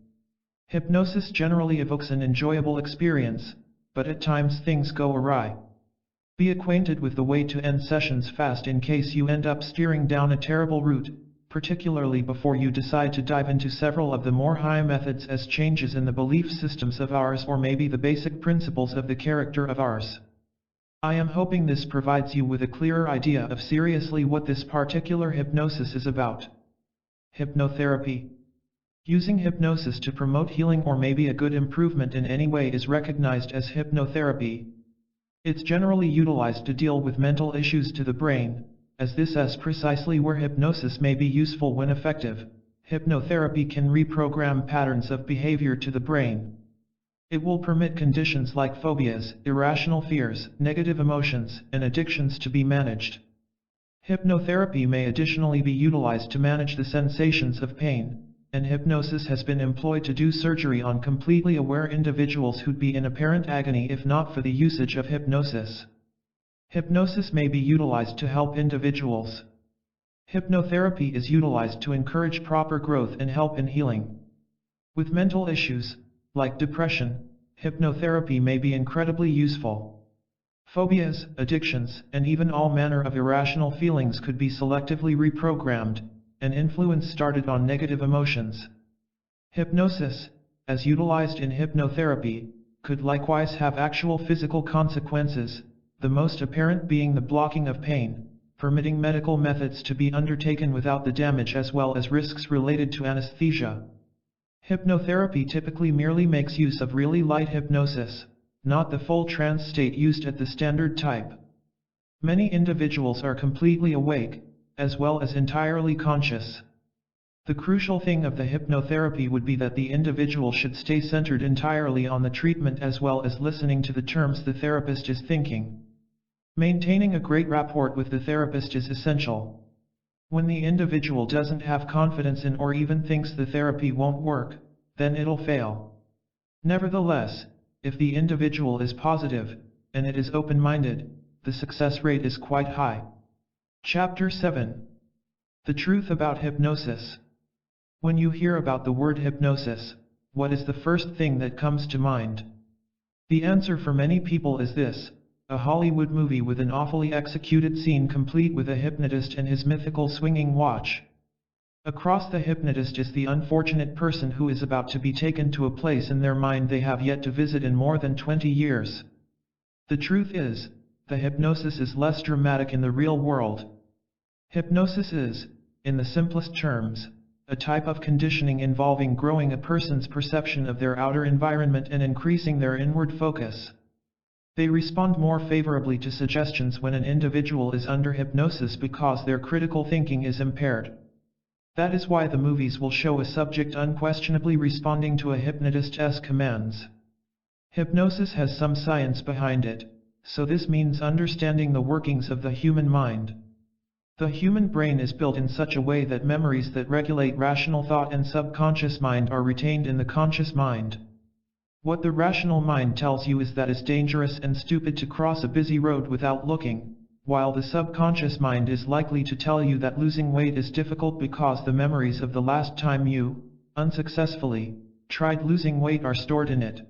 Hypnosis generally evokes an enjoyable experience, but at times things go awry. Be acquainted with the way to end sessions fast in case you end up steering down a terrible route. particularly before you decide to dive into several of the more high methods as changes in the belief systems of ours or maybe the basic principles of the character of ours. I am hoping this provides you with a clearer idea of seriously what this particular hypnosis is about. Hypnotherapy. Using hypnosis to promote healing or maybe a good improvement in any way is recognized as hypnotherapy. It's generally utilized to deal with mental issues to the brain, as this is precisely where hypnosis may be useful when effective. Hypnotherapy can reprogram patterns of behavior to the brain. It will permit conditions like phobias, irrational fears, negative emotions, and addictions to be managed. Hypnotherapy may additionally be utilized to manage the sensations of pain, and hypnosis has been employed to do surgery on completely aware individuals who'd be in apparent agony if not for the usage of hypnosis. Hypnosis may be utilized to help individuals. Hypnotherapy is utilized to encourage proper growth and help in healing. With mental issues, like depression, hypnotherapy may be incredibly useful. Phobias, addictions, and even all manner of irrational feelings could be selectively reprogrammed, and influence started on negative emotions. Hypnosis, as utilized in hypnotherapy, could likewise have actual physical consequences, the most apparent being the blocking of pain, permitting medical methods to be undertaken without the damage as well as risks related to anesthesia. Hypnotherapy typically merely makes use of really light hypnosis, not the full trance state used at the standard type. Many individuals are completely awake, as well as entirely conscious. The crucial thing of the hypnotherapy would be that the individual should stay centered entirely on the treatment as well as listening to the terms the therapist is thinking. Maintaining a great rapport with the therapist is essential. When the individual doesn't have confidence in or even thinks the therapy won't work, then it'll fail. Nevertheless, if the individual is positive, and it is open-minded, the success rate is quite high. Chapter 7. The truth about hypnosis. When you hear about the word hypnosis, what is the first thing that comes to mind? The answer for many people is this: a Hollywood movie with an awfully executed scene complete with a hypnotist and his mythical swinging watch. Across the hypnotist is the unfortunate person who is about to be taken to a place in their mind they have yet to visit in more than 20 years. The truth is, the hypnosis is less dramatic in the real world. Hypnosis is, in the simplest terms, a type of conditioning involving growing a person's perception of their outer environment and increasing their inward focus. They respond more favorably to suggestions when an individual is under hypnosis because their critical thinking is impaired. That is why the movies will show a subject unquestionably responding to a hypnotist's commands. Hypnosis has some science behind it, so this means understanding the workings of the human mind. The human brain is built in such a way that memories that regulate rational thought and subconscious mind are retained in the conscious mind. What the rational mind tells you is that it's dangerous and stupid to cross a busy road without looking, while the subconscious mind is likely to tell you that losing weight is difficult because the memories of the last time you, unsuccessfully, tried losing weight are stored in it.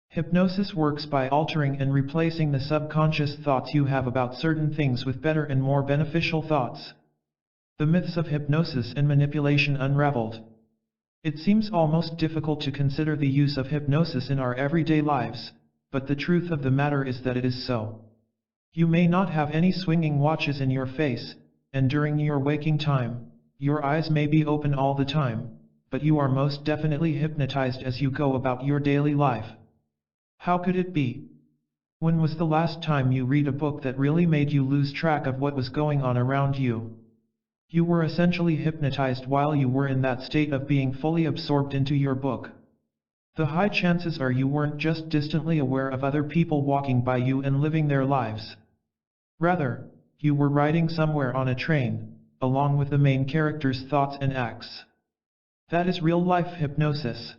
Hypnosis works by altering and replacing the subconscious thoughts you have about certain things with better and more beneficial thoughts. The myths of hypnosis and manipulation unraveled. It seems almost difficult to consider the use of hypnosis in our everyday lives, but the truth of the matter is that it is so. You may not have any swinging watches in your face, and during your waking time, your eyes may be open all the time, but you are most definitely hypnotized as you go about your daily life. How could it be? When was the last time you read a book that really made you lose track of what was going on around you? You were essentially hypnotized while you were in that state of being fully absorbed into your book. The high chances are you weren't just distantly aware of other people walking by you and living their lives. Rather, you were riding somewhere on a train, along with the main character's thoughts and acts. That is real-life hypnosis.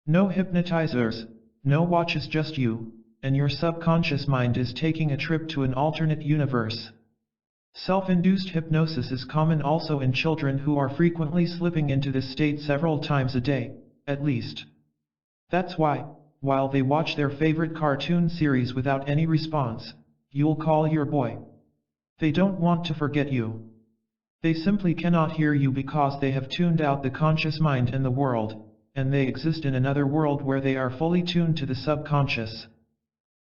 No hypnotizers, no watches, just you, and your subconscious mind is taking a trip to an alternate universe. Self-induced hypnosis is common also in children who are frequently slipping into this state several times a day, at least. That's why, while they watch their favorite cartoon series without any response, you'll call your boy. They don't want to forget you. They simply cannot hear you because they have tuned out the conscious mind and the world, and they exist in another world where they are fully tuned to the subconscious.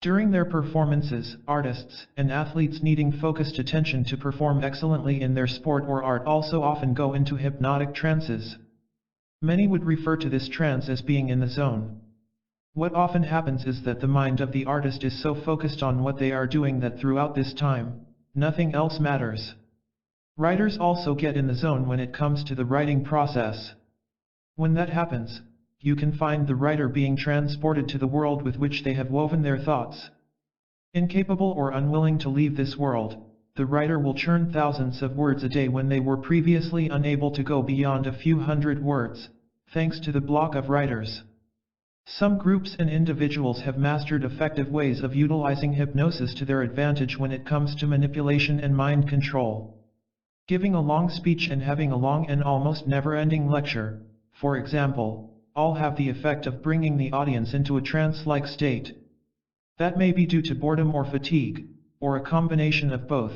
During their performances, artists and athletes needing focused attention to perform excellently in their sport or art also often go into hypnotic trances. Many would refer to this trance as being in the zone. What often happens is that the mind of the artist is so focused on what they are doing that throughout this time, nothing else matters. Writers also get in the zone when it comes to the writing process. When that happens, you can find the writer being transported to the world with which they have woven their thoughts. Incapable or unwilling to leave this world, the writer will churn thousands of words a day when they were previously unable to go beyond a few hundred words, thanks to the block of writers. Some groups and individuals have mastered effective ways of utilizing hypnosis to their advantage when it comes to manipulation and mind control. Giving a long speech and having a long and almost never-ending lecture, for example, all have the effect of bringing the audience into a trance-like state. That may be due to boredom or fatigue, or a combination of both.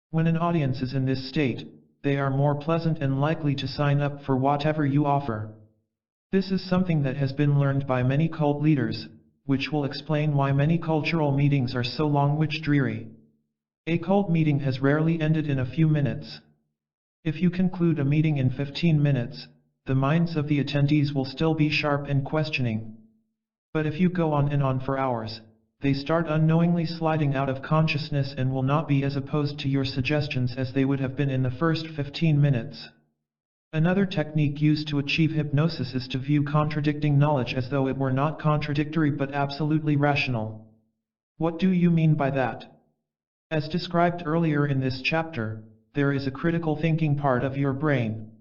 When an audience is in this state, they are more pleasant and likely to sign up for whatever you offer. This is something that has been learned by many cult leaders, which will explain why many cultural meetings are so long and dreary. A cult meeting has rarely ended in a few minutes. If you conclude a meeting in 15 minutes, the minds of the attendees will still be sharp and questioning. But if you go on and on for hours, they start unknowingly sliding out of consciousness and will not be as opposed to your suggestions as they would have been in the first 15 minutes. Another technique used to achieve hypnosis is to view contradicting knowledge as though it were not contradictory but absolutely rational. What do you mean by that? As described earlier in this chapter, there is a critical thinking part of your brain.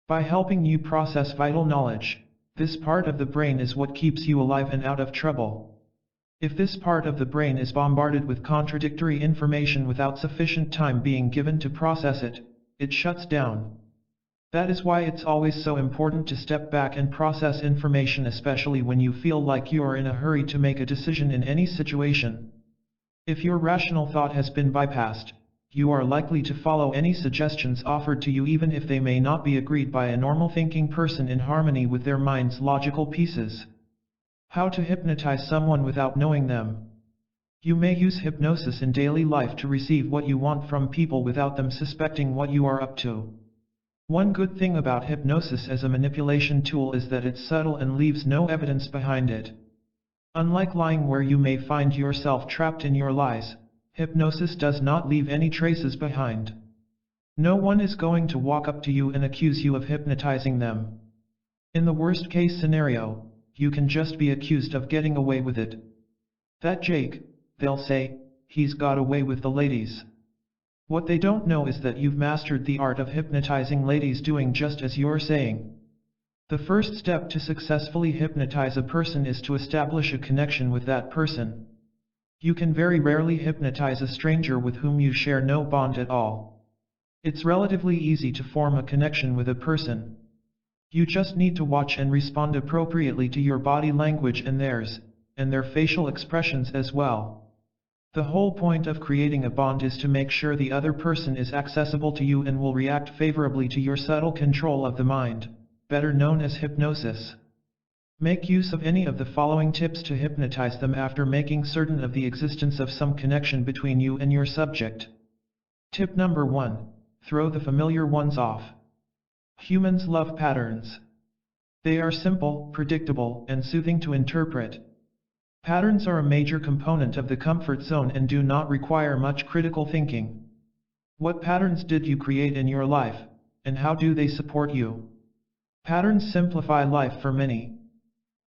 By helping you process vital knowledge, this part of the brain is what keeps you alive and out of trouble. If this part of the brain is bombarded with contradictory information without sufficient time being given to process it, it shuts down. That is why it's always so important to step back and process information, especially when you feel like you are in a hurry to make a decision in any situation. If your rational thought has been bypassed, you are likely to follow any suggestions offered to you even if they may not be agreed by a normal thinking person in harmony with their mind's logical pieces. How to hypnotize someone without knowing them. You may use hypnosis in daily life to receive what you want from people without them suspecting what you are up to. One good thing about hypnosis as a manipulation tool is that it's subtle and leaves no evidence behind it. Unlike lying, where you may find yourself trapped in your lies, hypnosis does not leave any traces behind. No one is going to walk up to you and accuse you of hypnotizing them. In the worst case scenario, you can just be accused of getting away with it. That Jake, they'll say, he's got away with the ladies. What they don't know is that you've mastered the art of hypnotizing ladies doing just as you're saying. The first step to successfully hypnotize a person is to establish a connection with that person. You can very rarely hypnotize a stranger with whom you share no bond at all. It's relatively easy to form a connection with a person. You just need to watch and respond appropriately to your body language and theirs, and their facial expressions as well. The whole point of creating a bond is to make sure the other person is accessible to you and will react favorably to your subtle control of the mind, better known as hypnosis. Make use of any of the following tips to hypnotize them after making certain of the existence of some connection between you and your subject. Tip number 1. Throw the familiar ones off. Humans love patterns. They are simple, predictable, and soothing to interpret. Patterns are a major component of the comfort zone and do not require much critical thinking. What patterns did you create in your life, and how do they support you? Patterns simplify life for many.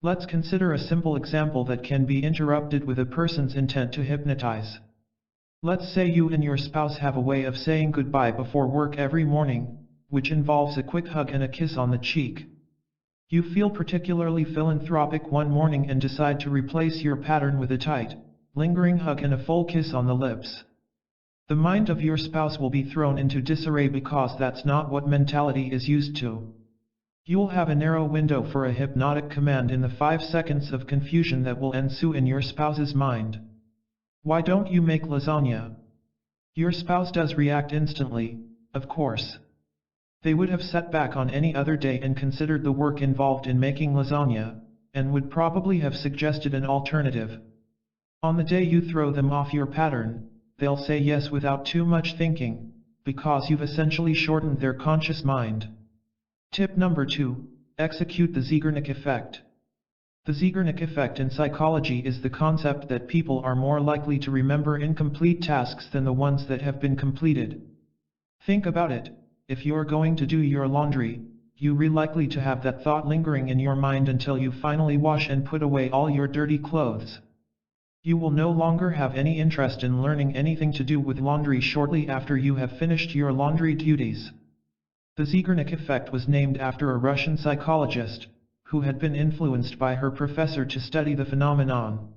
Let's consider a simple example that can be interrupted with a person's intent to hypnotize. Let's say you and your spouse have a way of saying goodbye before work every morning, which involves a quick hug and a kiss on the cheek. You feel particularly philanthropic one morning and decide to replace your pattern with a tight, lingering hug and a full kiss on the lips. The mind of your spouse will be thrown into disarray because that's not what mentality is used to. You'll have a narrow window for a hypnotic command in the 5 seconds of confusion that will ensue in your spouse's mind. Why don't you make lasagna? Your spouse does react instantly, of course. They would have sat back on any other day and considered the work involved in making lasagna, and would probably have suggested an alternative. On the day you throw them off your pattern, they'll say yes without too much thinking, because you've essentially shortened their conscious mind. Tip number 2, execute the Zeigarnik effect. The Zeigarnik effect in psychology is the concept that people are more likely to remember incomplete tasks than the ones that have been completed. Think about it. If you're going to do your laundry, you're likely to have that thought lingering in your mind until you finally wash and put away all your dirty clothes. You will no longer have any interest in learning anything to do with laundry shortly after you have finished your laundry duties. The Zeigarnik effect was named after a Russian psychologist, who had been influenced by her professor to study the phenomenon.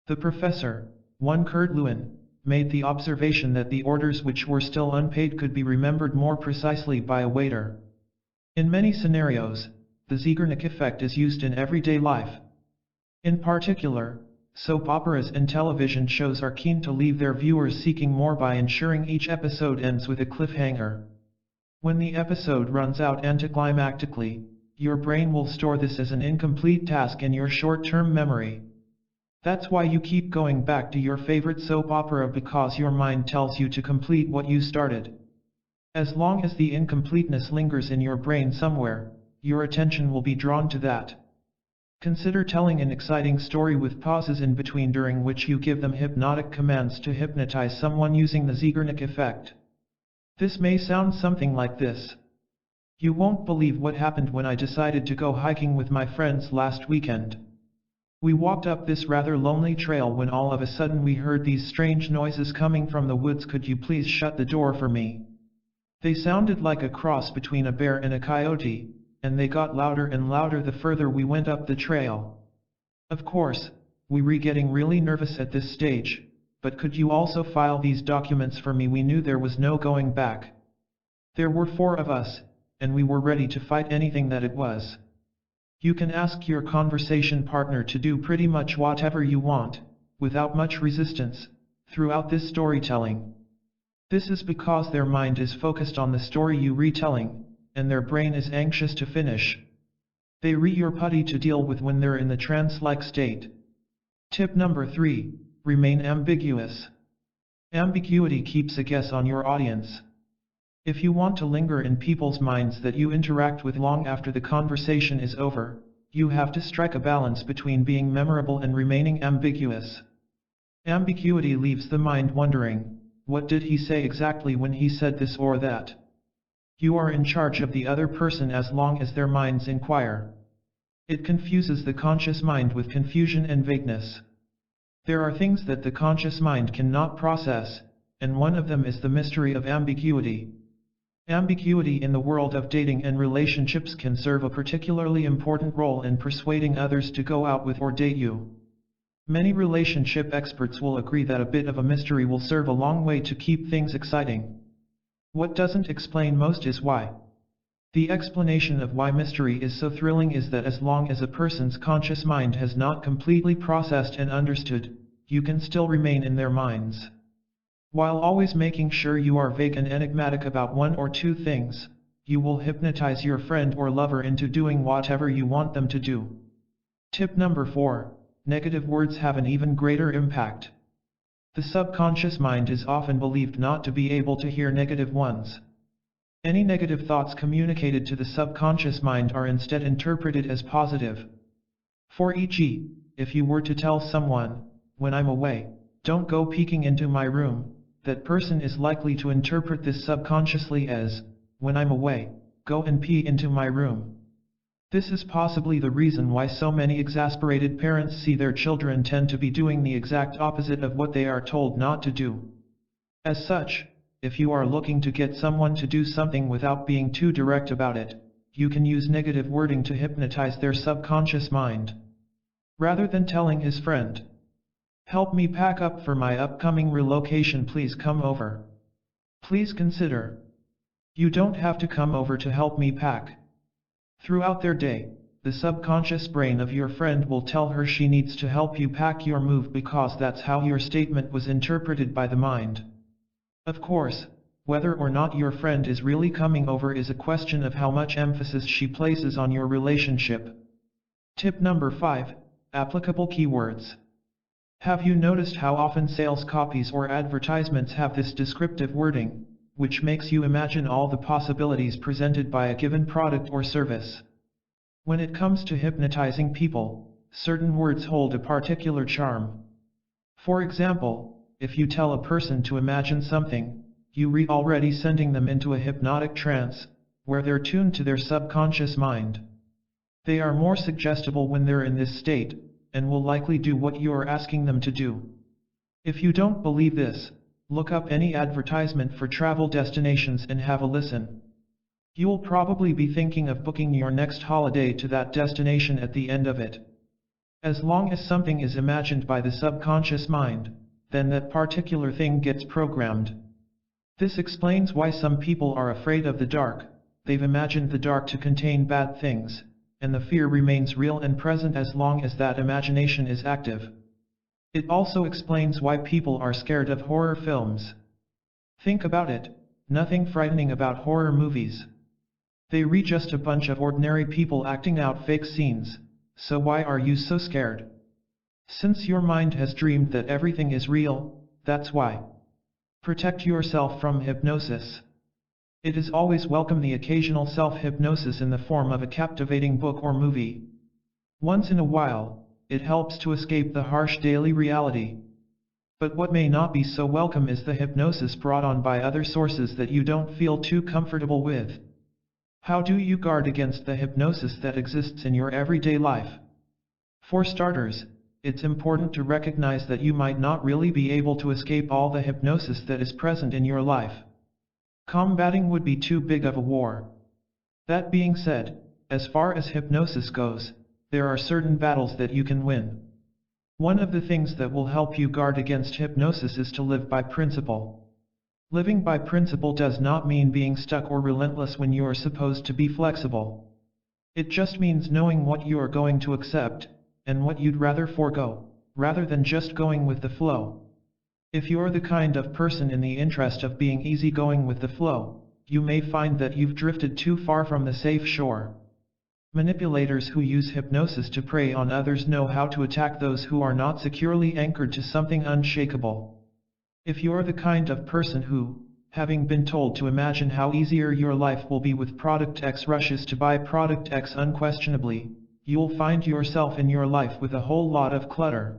The professor, one Kurt Lewin, made the observation that the orders which were still unpaid could be remembered more precisely by a waiter. In many scenarios, the Zeigarnik effect is used in everyday life. In particular, soap operas and television shows are keen to leave their viewers seeking more by ensuring each episode ends with a cliffhanger. When the episode runs out anticlimactically, your brain will store this as an incomplete task in your short-term memory. That's why you keep going back to your favorite soap opera, because your mind tells you to complete what you started. As long as the incompleteness lingers in your brain somewhere, your attention will be drawn to that. Consider telling an exciting story with pauses in between during which you give them hypnotic commands to hypnotize someone using the Zeigarnik effect. This may sound something like this. You won't believe what happened when I decided to go hiking with my friends last weekend. We walked up this rather lonely trail when all of a sudden we heard these strange noises coming from the woods. Could you please shut the door for me? They sounded like a cross between a bear and a coyote, and they got louder and louder the further we went up the trail. Of course, we were getting really nervous at this stage, but could you also file these documents for me? We knew there was no going back. There were 4 of us, and we were ready to fight anything that it was. You can ask your conversation partner to do pretty much whatever you want, without much resistance, throughout this storytelling. This is because their mind is focused on the story you're retelling, and their brain is anxious to finish. They your putty to deal with when they're in the trance-like state. Tip number 3, remain ambiguous. Ambiguity keeps a guess on your audience. If you want to linger in people's minds that you interact with long after the conversation is over, you have to strike a balance between being memorable and remaining ambiguous. Ambiguity leaves the mind wondering, what did he say exactly when he said this or that? You are in charge of the other person as long as their minds inquire. It confuses the conscious mind with confusion and vagueness. There are things that the conscious mind cannot process, and one of them is the mystery of ambiguity. Ambiguity in the world of dating and relationships can serve a particularly important role in persuading others to go out with or date you. Many relationship experts will agree that a bit of a mystery will serve a long way to keep things exciting. What doesn't explain most is why. The explanation of why mystery is so thrilling is that as long as a person's conscious mind has not completely processed and understood, you can still remain in their minds. While always making sure you are vague and enigmatic about 1 or 2 things, you will hypnotize your friend or lover into doing whatever you want them to do. Tip number 4. Negative words have an even greater impact. The subconscious mind is often believed not to be able to hear negative ones. Any negative thoughts communicated to the subconscious mind are instead interpreted as positive. For e.g., if you were to tell someone, "When I'm away, don't go peeking into my room," that person is likely to interpret this subconsciously as, "When I'm away, go and pee into my room." This is possibly the reason why so many exasperated parents see their children tend to be doing the exact opposite of what they are told not to do. As such, if you are looking to get someone to do something without being too direct about it, you can use negative wording to hypnotize their subconscious mind. Rather than telling his friend, "Help me pack up for my upcoming relocation, please come over." Please consider. You don't have to come over to help me pack. Throughout their day, the subconscious brain of your friend will tell her she needs to help you pack your move because that's how your statement was interpreted by the mind. Of course, Whether or not your friend is really coming over is a question of how much emphasis she places on your relationship. Tip number 5. Applicable keywords. Have you noticed how often sales copies or advertisements have this descriptive wording, which makes you imagine all the possibilities presented by a given product or service? When it comes to hypnotizing people, certain words hold a particular charm. For example, if you tell a person to imagine something, you are already sending them into a hypnotic trance, where they're tuned to their subconscious mind. They are more suggestible when they're in this state, and will likely do what you are asking them to do. If you don't believe this, look up any advertisement for travel destinations and have a listen. You'll probably be thinking of booking your next holiday to that destination at the end of it. As long as something is imagined by the subconscious mind, then that particular thing gets programmed. This explains why some people are afraid of the dark. They've imagined the dark to contain bad things, and the fear remains real and present as long as that imagination is active. It also explains why people are scared of horror films. Think about it, nothing frightening about horror movies. They are just a bunch of ordinary people acting out fake scenes, so why are you so scared? Since your mind has dreamed that everything is real, that's why. Protect yourself from hypnosis. It is always welcome the occasional self-hypnosis in the form of a captivating book or movie. Once in a while, it helps to escape the harsh daily reality. But what may not be so welcome is the hypnosis brought on by other sources that you don't feel too comfortable with. How do you guard against the hypnosis that exists in your everyday life? For starters, it's important to recognize that you might not really be able to escape all the hypnosis that is present in your life. Combating would be too big of a war. That being said, as far as hypnosis goes, there are certain battles that you can win. One of the things that will help you guard against hypnosis is to live by principle. Living by principle does not mean being stuck or relentless when you are supposed to be flexible. It just means knowing what you are going to accept, and what you'd rather forego, rather than just going with the flow. If you're the kind of person in the interest of being easygoing with the flow, you may find that you've drifted too far from the safe shore. Manipulators who use hypnosis to prey on others know how to attack those who are not securely anchored to something unshakable. If you're the kind of person who, having been told to imagine how easier your life will be with product X, rushes to buy product X unquestionably, you'll find yourself in your life with a whole lot of clutter.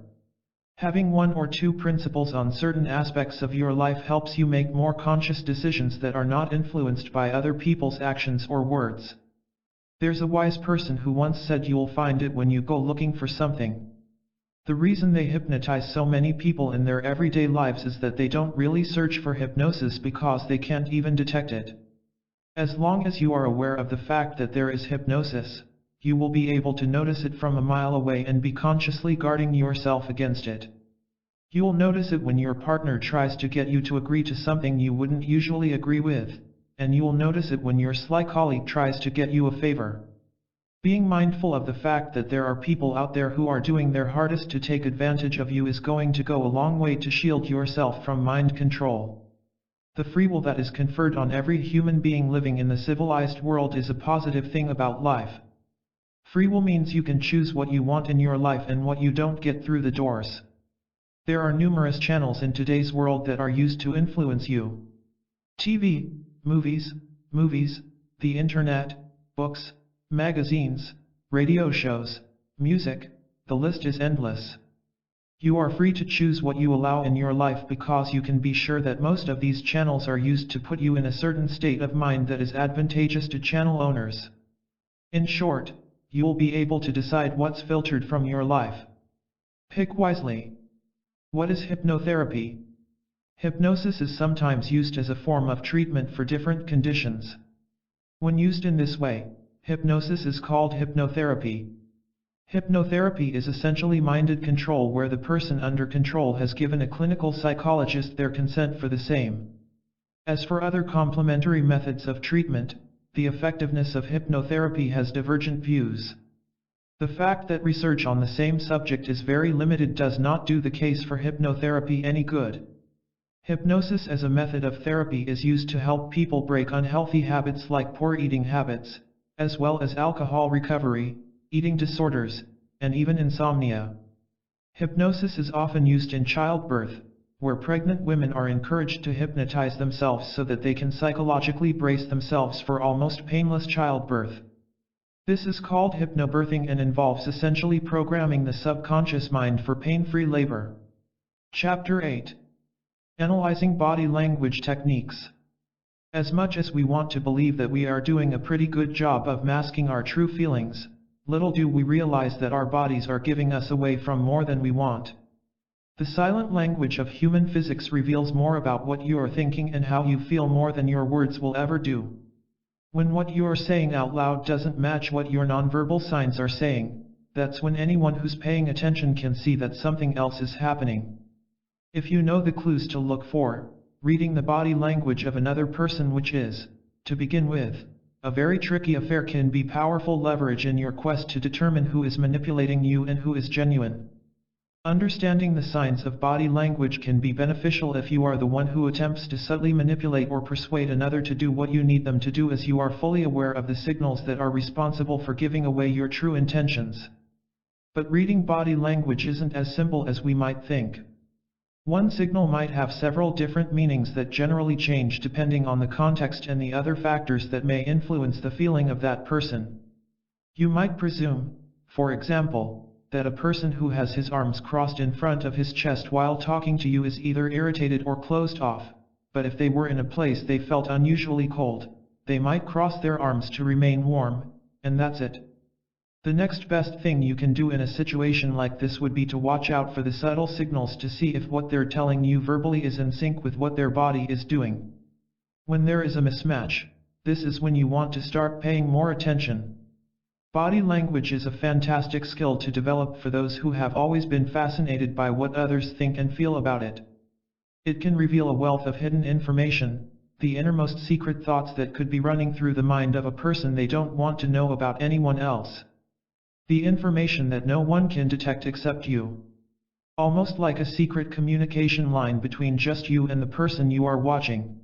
Having one or two principles on certain aspects of your life helps you make more conscious decisions that are not influenced by other people's actions or words. There's a wise person who once said you'll find it when you go looking for something. The reason they hypnotize so many people in their everyday lives is that they don't really search for hypnosis because they can't even detect it. As long as you are aware of the fact that there is hypnosis, you will be able to notice it from a mile away and be consciously guarding yourself against it. You'll notice it when your partner tries to get you to agree to something you wouldn't usually agree with, and you'll notice it when your sly colleague tries to get you a favor. Being mindful of the fact that there are people out there who are doing their hardest to take advantage of you is going to go a long way to shield yourself from mind control. The free will that is conferred on every human being living in the civilized world is a positive thing about life. Free will means you can choose what you want in your life and what you don't get through the doors. There are numerous channels in today's world that are used to influence you. TV, movies, the internet, books, magazines, radio shows, music, the list is endless. You are free to choose what you allow in your life because you can be sure that most of these channels are used to put you in a certain state of mind that is advantageous to channel owners. In short, you will be able to decide what's filtered from your life. Pick wisely. What is hypnotherapy? Hypnosis is sometimes used as a form of treatment for different conditions. When used in this way, hypnosis is called hypnotherapy. Hypnotherapy is essentially minded control where the person under control has given a clinical psychologist their consent for the same. As for other complementary methods of treatment, the effectiveness of hypnotherapy has divergent views. The fact that research on the same subject is very limited does not do the case for hypnotherapy any good. Hypnosis as a method of therapy is used to help people break unhealthy habits like poor eating habits, as well as alcohol recovery, eating disorders, and even insomnia. Hypnosis is often used in childbirth, where pregnant women are encouraged to hypnotize themselves so that they can psychologically brace themselves for almost painless childbirth. This is called hypnobirthing and involves essentially programming the subconscious mind for pain-free labor. Chapter 8. Analyzing Body Language Techniques. As much as we want to believe that we are doing a pretty good job of masking our true feelings, little do we realize that our bodies are giving us away from more than we want. The silent language of human physics reveals more about what you are thinking and how you feel more than your words will ever do. When what you are saying out loud doesn't match what your nonverbal signs are saying, that's when anyone who's paying attention can see that something else is happening. If you know the clues to look for, reading the body language of another person, which is, to begin with, a very tricky affair, can be powerful leverage in your quest to determine who is manipulating you and who is genuine. Understanding the signs of body language can be beneficial if you are the one who attempts to subtly manipulate or persuade another to do what you need them to do, as you are fully aware of the signals that are responsible for giving away your true intentions. But reading body language isn't as simple as we might think. One signal might have several different meanings that generally change depending on the context and the other factors that may influence the feeling of that person. You might presume, for example, that a person who has his arms crossed in front of his chest while talking to you is either irritated or closed off, but if they were in a place they felt unusually cold, they might cross their arms to remain warm, and that's it. The next best thing you can do in a situation like this would be to watch out for the subtle signals to see if what they're telling you verbally is in sync with what their body is doing. When there is a mismatch, this is when you want to start paying more attention. Body language is a fantastic skill to develop for those who have always been fascinated by what others think and feel about it. It can reveal a wealth of hidden information, the innermost secret thoughts that could be running through the mind of a person they don't want to know about anyone else. The information that no one can detect except you. Almost like a secret communication line between just you and the person you are watching.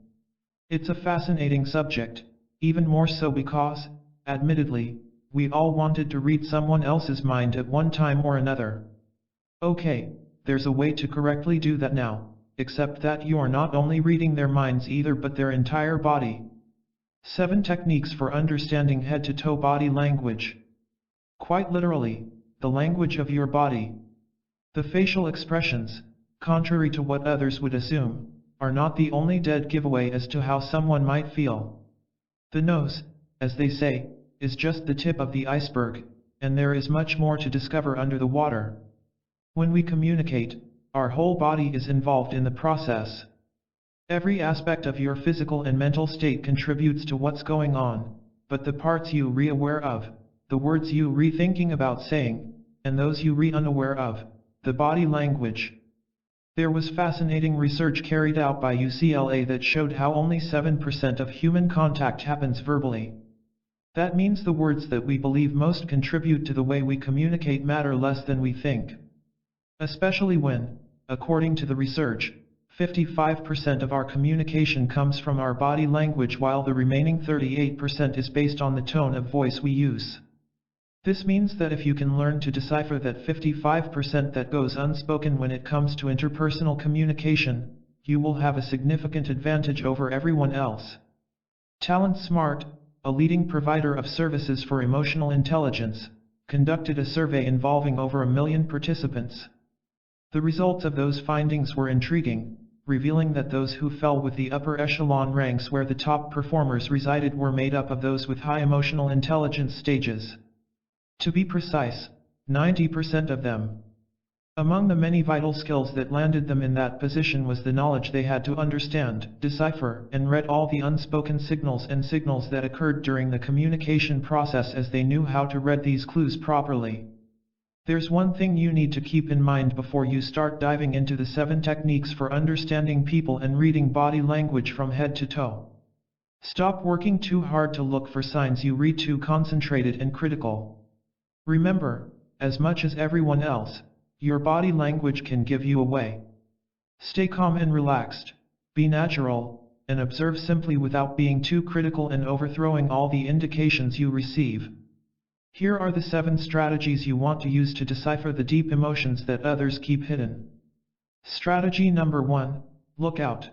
It's a fascinating subject, even more so because, admittedly, we all wanted to read someone else's mind at one time or another. Okay, there's a way to correctly do that now, except that you're not only reading their minds either but their entire body. 7 techniques for understanding head-to-toe body language. Quite literally, the language of your body. The facial expressions, contrary to what others would assume, are not the only dead giveaway as to how someone might feel. The nose, as they say, is just the tip of the iceberg, and there is much more to discover under the water. When we communicate, our whole body is involved in the process. Every aspect of your physical and mental state contributes to what's going on, but the parts you re-aware of, the words you re-thinking about saying, and those you re-unaware of, the body language. There was fascinating research carried out by UCLA that showed how only 7% of human contact happens verbally. That means the words that we believe most contribute to the way we communicate matter less than we think. Especially when, according to the research, 55% of our communication comes from our body language while the remaining 38% is based on the tone of voice we use. This means that if you can learn to decipher that 55% that goes unspoken when it comes to interpersonal communication, you will have a significant advantage over everyone else. Talent Smart, a leading provider of services for emotional intelligence, conducted a survey involving over 1 million participants. The results of those findings were intriguing, revealing that those who fell with the upper echelon ranks where the top performers resided were made up of those with high emotional intelligence stages. To be precise, 90% of them. Among the many vital skills that landed them in that position was the knowledge they had to understand, decipher, and read all the unspoken signals and signals that occurred during the communication process, as they knew how to read these clues properly. There's one thing you need to keep in mind before you start diving into the 7 techniques for understanding people and reading body language from head to toe. Stop working too hard to look for signs, you read too concentrated and critical. Remember, as much as everyone else, your body language can give you away. Stay calm and relaxed, Be natural, and observe simply without being too critical and overthrowing all the indications you receive. Here are the 7 strategies you want to use to decipher the deep emotions that others keep hidden. Strategy number 1, look out.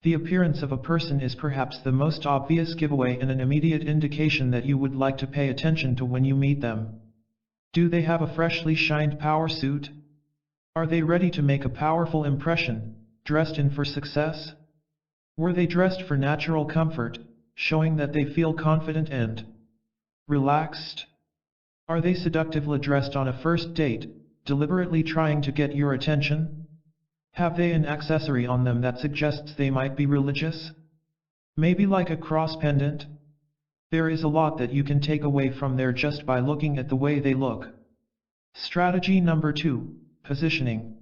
The appearance of a person is perhaps the most obvious giveaway and an immediate indication that you would like to pay attention to when you meet them. Do they have a freshly shined power suit? Are they ready to make a powerful impression, dressed in for success? Were they dressed for natural comfort, showing that they feel confident and relaxed? Are they seductively dressed on a first date, deliberately trying to get your attention? Have they an accessory on them that suggests they might be religious? Maybe like a cross pendant? There is a lot that you can take away from there just by looking at the way they look. Strategy number 2, positioning.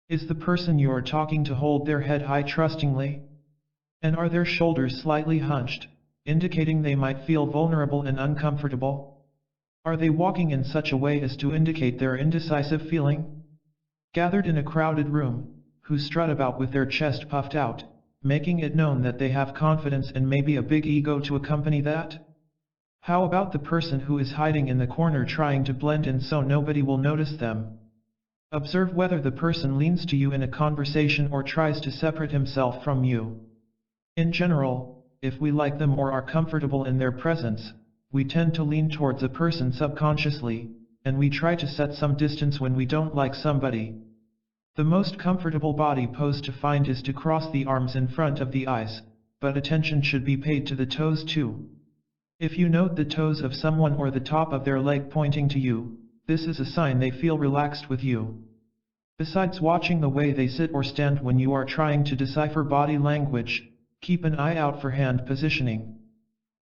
Is the person you are talking to hold their head high trustingly? And are their shoulders slightly hunched, indicating they might feel vulnerable and uncomfortable? Are they walking in such a way as to indicate their indecisive feeling? Gathered in a crowded room, who strut about with their chest puffed out, making it known that they have confidence and maybe a big ego to accompany that? How about the person who is hiding in the corner trying to blend in so nobody will notice them? Observe whether the person leans to you in a conversation or tries to separate himself from you. In general, if we like them or are comfortable in their presence, we tend to lean towards a person subconsciously, and we try to set some distance when we don't like somebody. The most comfortable body pose to find is to cross the arms in front of the eyes, but attention should be paid to the toes too. If you note the toes of someone or the top of their leg pointing to you, this is a sign they feel relaxed with you. Besides watching the way they sit or stand when you are trying to decipher body language, keep an eye out for hand positioning.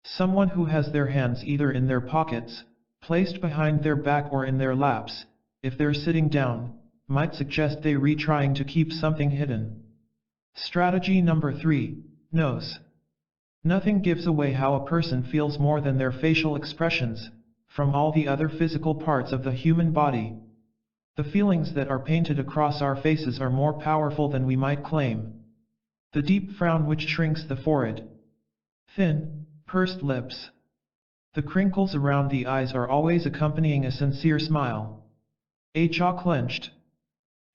Someone who has their hands either in their pockets, placed behind their back or in their laps, if they're sitting down, might suggest they're trying to keep something hidden. Strategy number 3, nose. Nothing gives away how a person feels more than their facial expressions, from all the other physical parts of the human body. The feelings that are painted across our faces are more powerful than we might claim. The deep frown which shrinks the forehead. Thin, pursed lips. The crinkles around the eyes are always accompanying a sincere smile. A jaw clenched.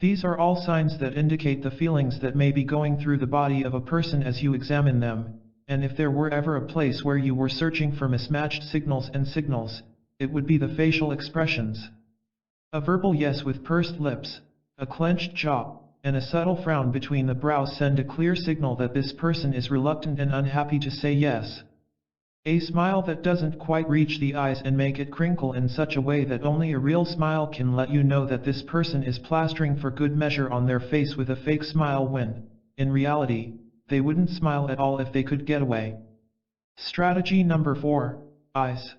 These are all signs that indicate the feelings that may be going through the body of a person as you examine them, and if there were ever a place where you were searching for mismatched signals, it would be the facial expressions. A verbal yes with pursed lips, a clenched jaw, and a subtle frown between the brows send a clear signal that this person is reluctant and unhappy to say yes. A smile that doesn't quite reach the eyes and make it crinkle in such a way that only a real smile can let you know that this person is plastering for good measure on their face with a fake smile when, in reality, they wouldn't smile at all if they could get away. Strategy number 4, eyes.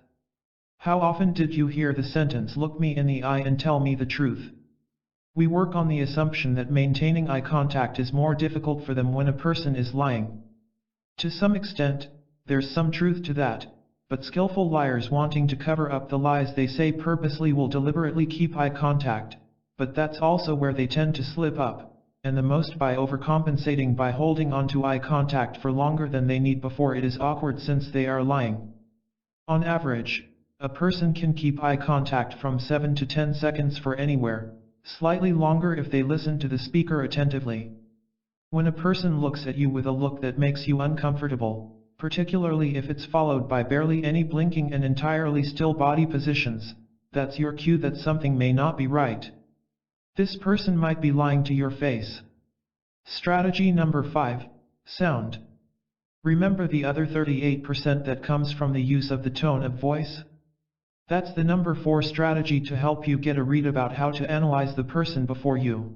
How often did you hear the sentence, "Look me in the eye and tell me the truth"? We work on the assumption that maintaining eye contact is more difficult for them when a person is lying. To some extent, there's some truth to that, but skillful liars wanting to cover up the lies they say purposely will deliberately keep eye contact, but that's also where they tend to slip up, and the most by overcompensating by holding on to eye contact for longer than they need before it is awkward since they are lying. On average, a person can keep eye contact from 7 to 10 seconds for anywhere, slightly longer if they listen to the speaker attentively. When a person looks at you with a look that makes you uncomfortable, particularly if it's followed by barely any blinking and entirely still body positions, that's your cue that something may not be right. This person might be lying to your face. Strategy number 5, sound. Remember the other 38% that comes from the use of the tone of voice? That's the number 4 strategy to help you get a read about how to analyze the person before you.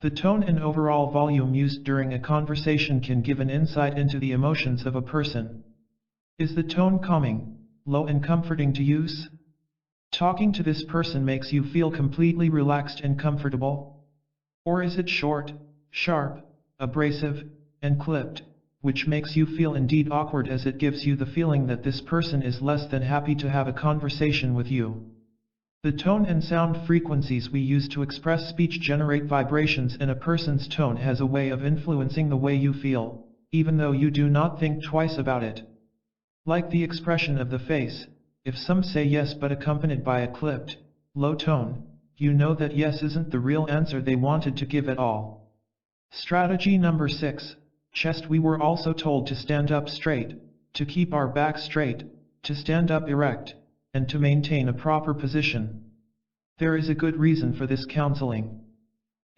The tone and overall volume used during a conversation can give an insight into the emotions of a person. Is the tone calming, low and comforting to use? Talking to this person makes you feel completely relaxed and comfortable? Or is it short, sharp, abrasive, and clipped, which makes you feel indeed awkward as it gives you the feeling that this person is less than happy to have a conversation with you? The tone and sound frequencies we use to express speech generate vibrations, and a person's tone has a way of influencing the way you feel, even though you do not think twice about it. Like the expression of the face, if some say yes but accompanied by a clipped, low tone, you know that yes isn't the real answer they wanted to give at all. Strategy number 6, chest. We were also told to stand up straight, to keep our back straight, to stand up erect, and to maintain a proper position. There is a good reason for this counseling.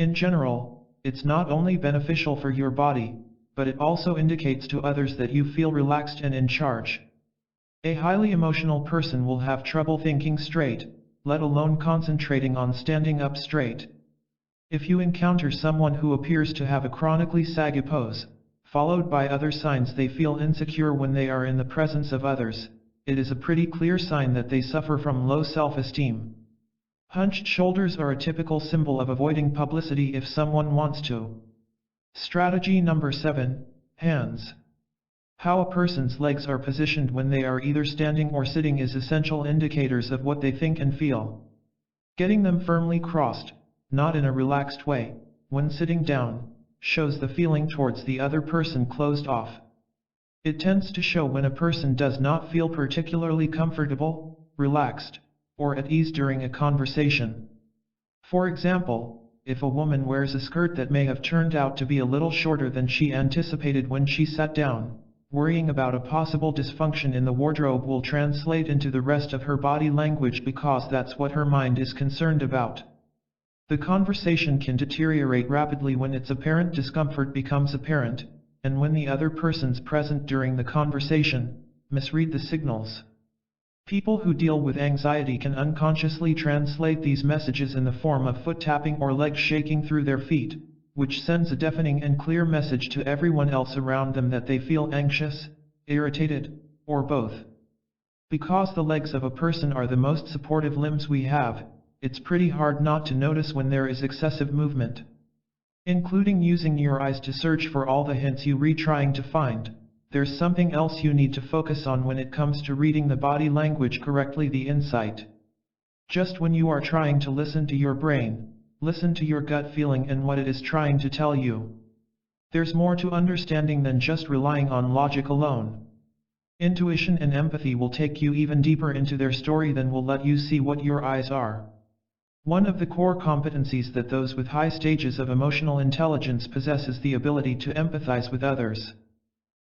In general, it's not only beneficial for your body, but it also indicates to others that you feel relaxed and in charge. A highly emotional person will have trouble thinking straight, let alone concentrating on standing up straight. If you encounter someone who appears to have a chronically saggy pose, followed by other signs they feel insecure when they are in the presence of others, it is a pretty clear sign that they suffer from low self-esteem. Hunched shoulders are a typical symbol of avoiding publicity if someone wants to. Strategy number 7, hands. How a person's legs are positioned when they are either standing or sitting is essential indicators of what they think and feel. Getting them firmly crossed, not in a relaxed way, when sitting down, shows the feeling towards the other person closed off. It tends to show when a person does not feel particularly comfortable, relaxed, or at ease during a conversation. For example, if a woman wears a skirt that may have turned out to be a little shorter than she anticipated when she sat down, worrying about a possible dysfunction in the wardrobe will translate into the rest of her body language because that's what her mind is concerned about. The conversation can deteriorate rapidly when its apparent discomfort becomes apparent, and when the other persons present during the conversation misread the signals. People who deal with anxiety can unconsciously translate these messages in the form of foot tapping or legs shaking through their feet, which sends a deafening and clear message to everyone else around them that they feel anxious, irritated, or both. Because the legs of a person are the most supportive limbs we have, it's pretty hard not to notice when there is excessive movement. Including using your eyes to search for all the hints you read trying to find. There's something else you need to focus on when it comes to reading the body language correctly: the insight. Just when you are trying to listen to your brain, listen to your gut feeling and what it is trying to tell you. There's more to understanding than just relying on logic alone. Intuition and empathy will take you even deeper into their story than will let you see what your eyes are. One of the core competencies that those with high stages of emotional intelligence possess is the ability to empathize with others.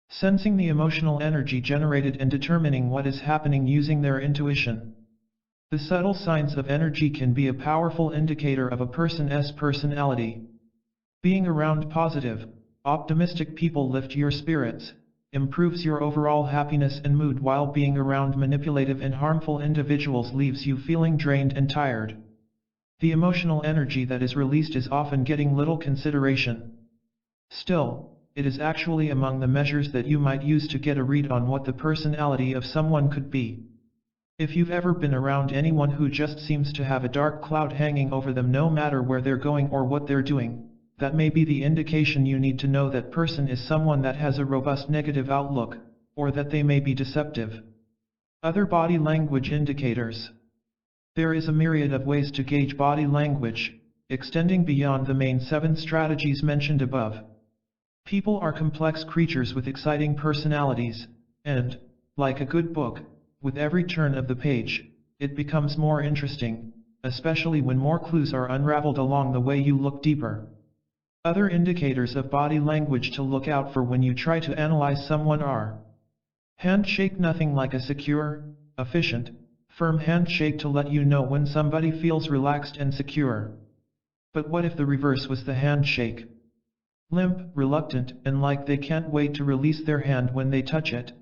Sensing the emotional energy generated and determining what is happening using their intuition. The subtle signs of energy can be a powerful indicator of a person's personality. Being around positive, optimistic people lifts your spirits, improves your overall happiness and mood, while being around manipulative and harmful individuals leaves you feeling drained and tired. The emotional energy that is released is often getting little consideration. Still, it is actually among the measures that you might use to get a read on what the personality of someone could be. If you've ever been around anyone who just seems to have a dark cloud hanging over them no matter where they're going or what they're doing, that may be the indication you need to know that person is someone that has a robust negative outlook, or that they may be deceptive. Other body language indicators. There is a myriad of ways to gauge body language, extending beyond the main 7 strategies mentioned above. People are complex creatures with exciting personalities, and, like a good book, with every turn of the page, it becomes more interesting, especially when more clues are unraveled along the way you look deeper. Other indicators of body language to look out for when you try to analyze someone are: handshake. Nothing like a secure, efficient, firm handshake to let you know when somebody feels relaxed and secure. But what if the reverse was the handshake? Limp, reluctant, and like they can't wait to release their hand when they touch it.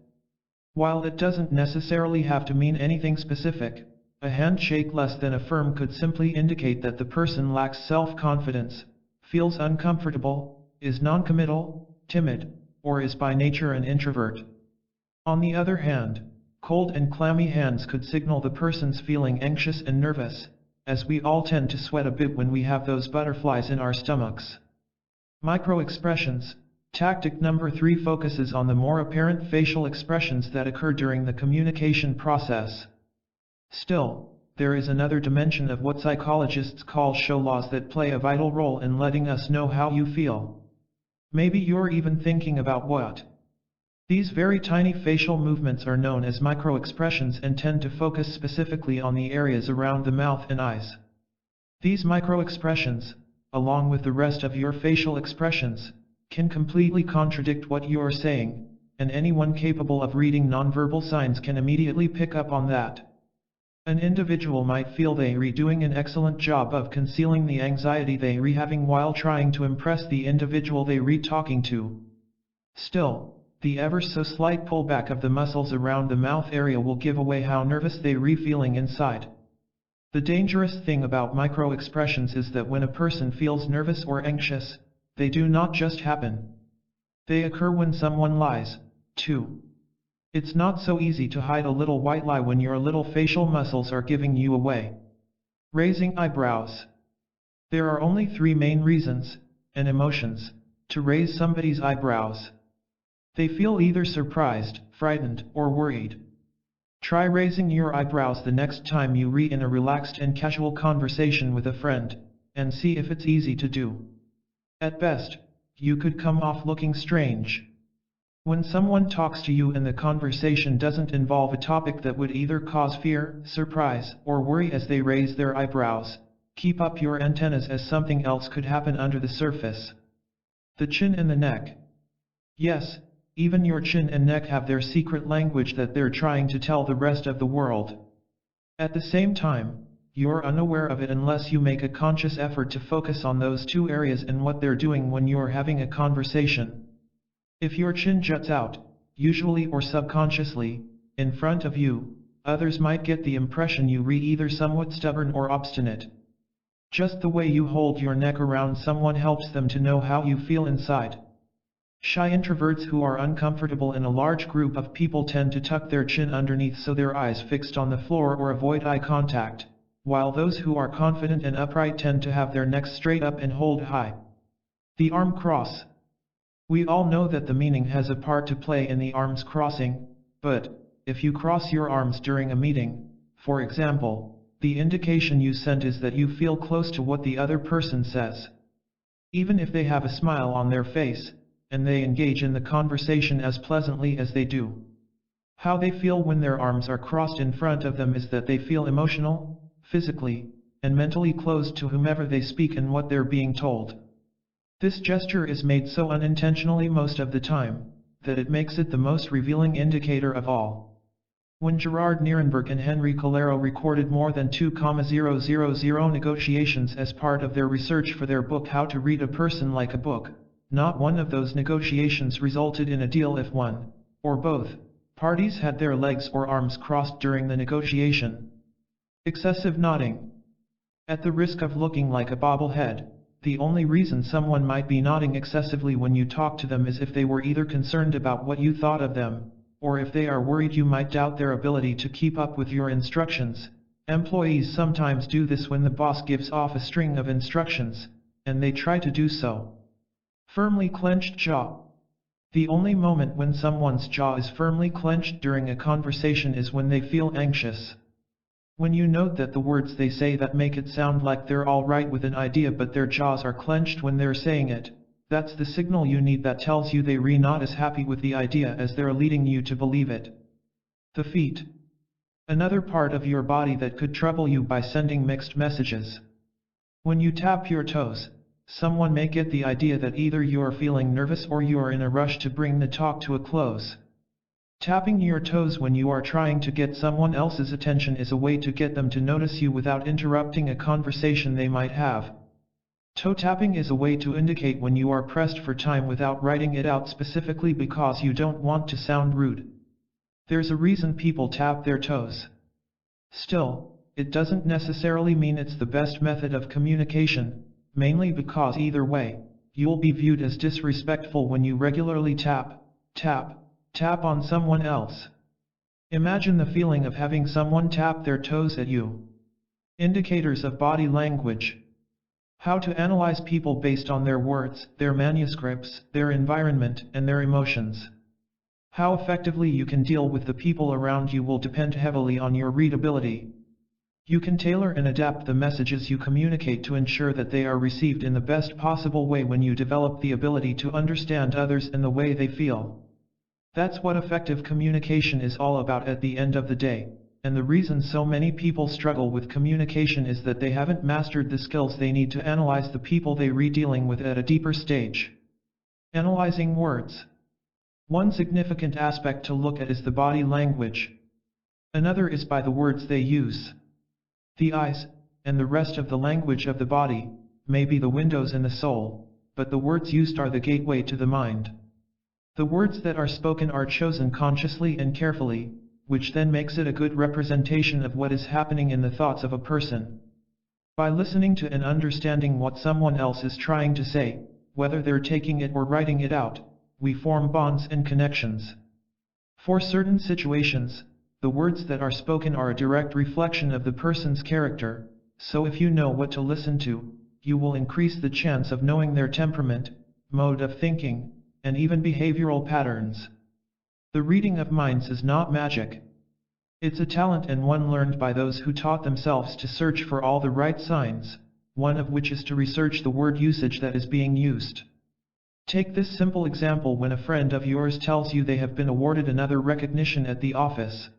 While it doesn't necessarily have to mean anything specific, a handshake less than a firm could simply indicate that the person lacks self-confidence, feels uncomfortable, is non-committal, timid, or is by nature an introvert. On the other hand, cold and clammy hands could signal the person's feeling anxious and nervous, as we all tend to sweat a bit when we have those butterflies in our stomachs. Micro-expressions. Tactic number 3 focuses on the more apparent facial expressions that occur during the communication process. Still, there is another dimension of what psychologists call show laws that play a vital role in letting us know how you feel. Maybe you're even thinking about what. These very tiny facial movements are known as microexpressions and tend to focus specifically on the areas around the mouth and eyes. These microexpressions, along with the rest of your facial expressions, can completely contradict what you are saying, and anyone capable of reading nonverbal signs can immediately pick up on that. An individual might feel they are doing an excellent job of concealing the anxiety they are having while trying to impress the individual they are talking to. Still, the ever so slight pullback of the muscles around the mouth area will give away how nervous they are feeling inside. The dangerous thing about micro-expressions is that when a person feels nervous or anxious, they do not just happen. They occur when someone lies, too. It's not so easy to hide a little white lie when your little facial muscles are giving you away. Raising eyebrows. There are only 3 main reasons, and emotions, to raise somebody's eyebrows. They feel either surprised, frightened, or worried. Try raising your eyebrows the next time you are in a relaxed and casual conversation with a friend, and see if it's easy to do. At best, you could come off looking strange. When someone talks to you and the conversation doesn't involve a topic that would either cause fear, surprise, or worry as they raise their eyebrows, keep up your antennas as something else could happen under the surface. The chin and the neck. Yes, even your chin and neck have their secret language that they're trying to tell the rest of the world. At the same time, you're unaware of it unless you make a conscious effort to focus on those 2 areas and what they're doing when you're having a conversation. If your chin juts out, usually or subconsciously, in front of you, others might get the impression you are either somewhat stubborn or obstinate. Just the way you hold your neck around someone helps them to know how you feel inside. Shy introverts who are uncomfortable in a large group of people tend to tuck their chin underneath so their eyes fixed on the floor or avoid eye contact, while those who are confident and upright tend to have their necks straight up and hold high. The arm cross. We all know that the meaning has a part to play in the arms crossing, but if you cross your arms during a meeting, for example, the indication you send is that you feel close to what the other person says. Even if they have a smile on their face, and they engage in the conversation as pleasantly as they do. How they feel when their arms are crossed in front of them is that they feel emotional, physically, and mentally closed to whomever they speak and what they're being told. This gesture is made so unintentionally most of the time, that it makes it the most revealing indicator of all. When Gerard Nierenberg and Henry Calero recorded more than 2,000 negotiations as part of their research for their book How to Read a Person Like a Book, not one of those negotiations resulted in a deal if one, or both, parties had their legs or arms crossed during the negotiation. Excessive nodding. At the risk of looking like a bobblehead, the only reason someone might be nodding excessively when you talk to them is if they were either concerned about what you thought of them, or if they are worried you might doubt their ability to keep up with your instructions. Employees sometimes do this when the boss gives off a string of instructions, and they try to do so. Firmly clenched jaw. The only moment when someone's jaw is firmly clenched during a conversation is when they feel anxious. When you note that the words they say that make it sound like they're all right with an idea but their jaws are clenched when they're saying it, that's the signal you need that tells you they're not as happy with the idea as they're leading you to believe it. The feet. Another part of your body that could trouble you by sending mixed messages. When you tap your toes, someone may get the idea that either you are feeling nervous or you are in a rush to bring the talk to a close. Tapping your toes when you are trying to get someone else's attention is a way to get them to notice you without interrupting a conversation they might have. Toe tapping is a way to indicate when you are pressed for time without writing it out specifically because you don't want to sound rude. There's a reason people tap their toes. Still, it doesn't necessarily mean it's the best method of communication, mainly because either way, you'll be viewed as disrespectful when you regularly tap on someone else. Imagine the feeling of having someone tap their toes at you. Indicators of body language. How to analyze people based on their words, their manuscripts, their environment, and their emotions. How effectively you can deal with the people around you will depend heavily on your readability. You can tailor and adapt the messages you communicate to ensure that they are received in the best possible way when you develop the ability to understand others and the way they feel. That's what effective communication is all about at the end of the day, and the reason so many people struggle with communication is that they haven't mastered the skills they need to analyze the people they are dealing with at a deeper stage. Analyzing words. One significant aspect to look at is the body language. Another is by the words they use. The eyes, and the rest of the language of the body, may be the windows in the soul, but the words used are the gateway to the mind. The words that are spoken are chosen consciously and carefully, which then makes it a good representation of what is happening in the thoughts of a person. By listening to and understanding what someone else is trying to say, whether they're taking it or writing it out, we form bonds and connections. For certain situations, the words that are spoken are a direct reflection of the person's character, so if you know what to listen to, you will increase the chance of knowing their temperament, mode of thinking, and even behavioral patterns. The reading of minds is not magic. It's a talent and one learned by those who taught themselves to search for all the right signs, one of which is to research the word usage that is being used. Take this simple example when a friend of yours tells you they have been awarded another recognition at the office.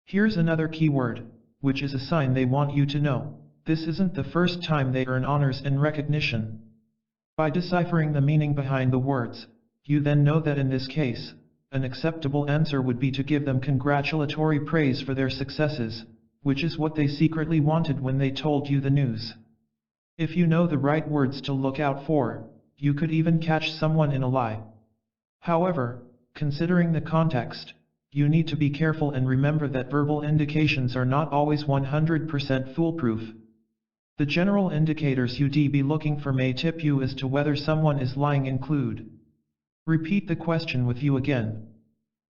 Here's another keyword, which is a sign they want you to know. This isn't the first time they earn honors and recognition. By deciphering the meaning behind the words, you then know that in this case, an acceptable answer would be to give them congratulatory praise for their successes, which is what they secretly wanted when they told you the news. If you know the right words to look out for, you could even catch someone in a lie. However, considering the context, you need to be careful and remember that verbal indications are not always 100% foolproof. The general indicators you'd be looking for may tip you as to whether someone is lying include. Repeat the question with you again.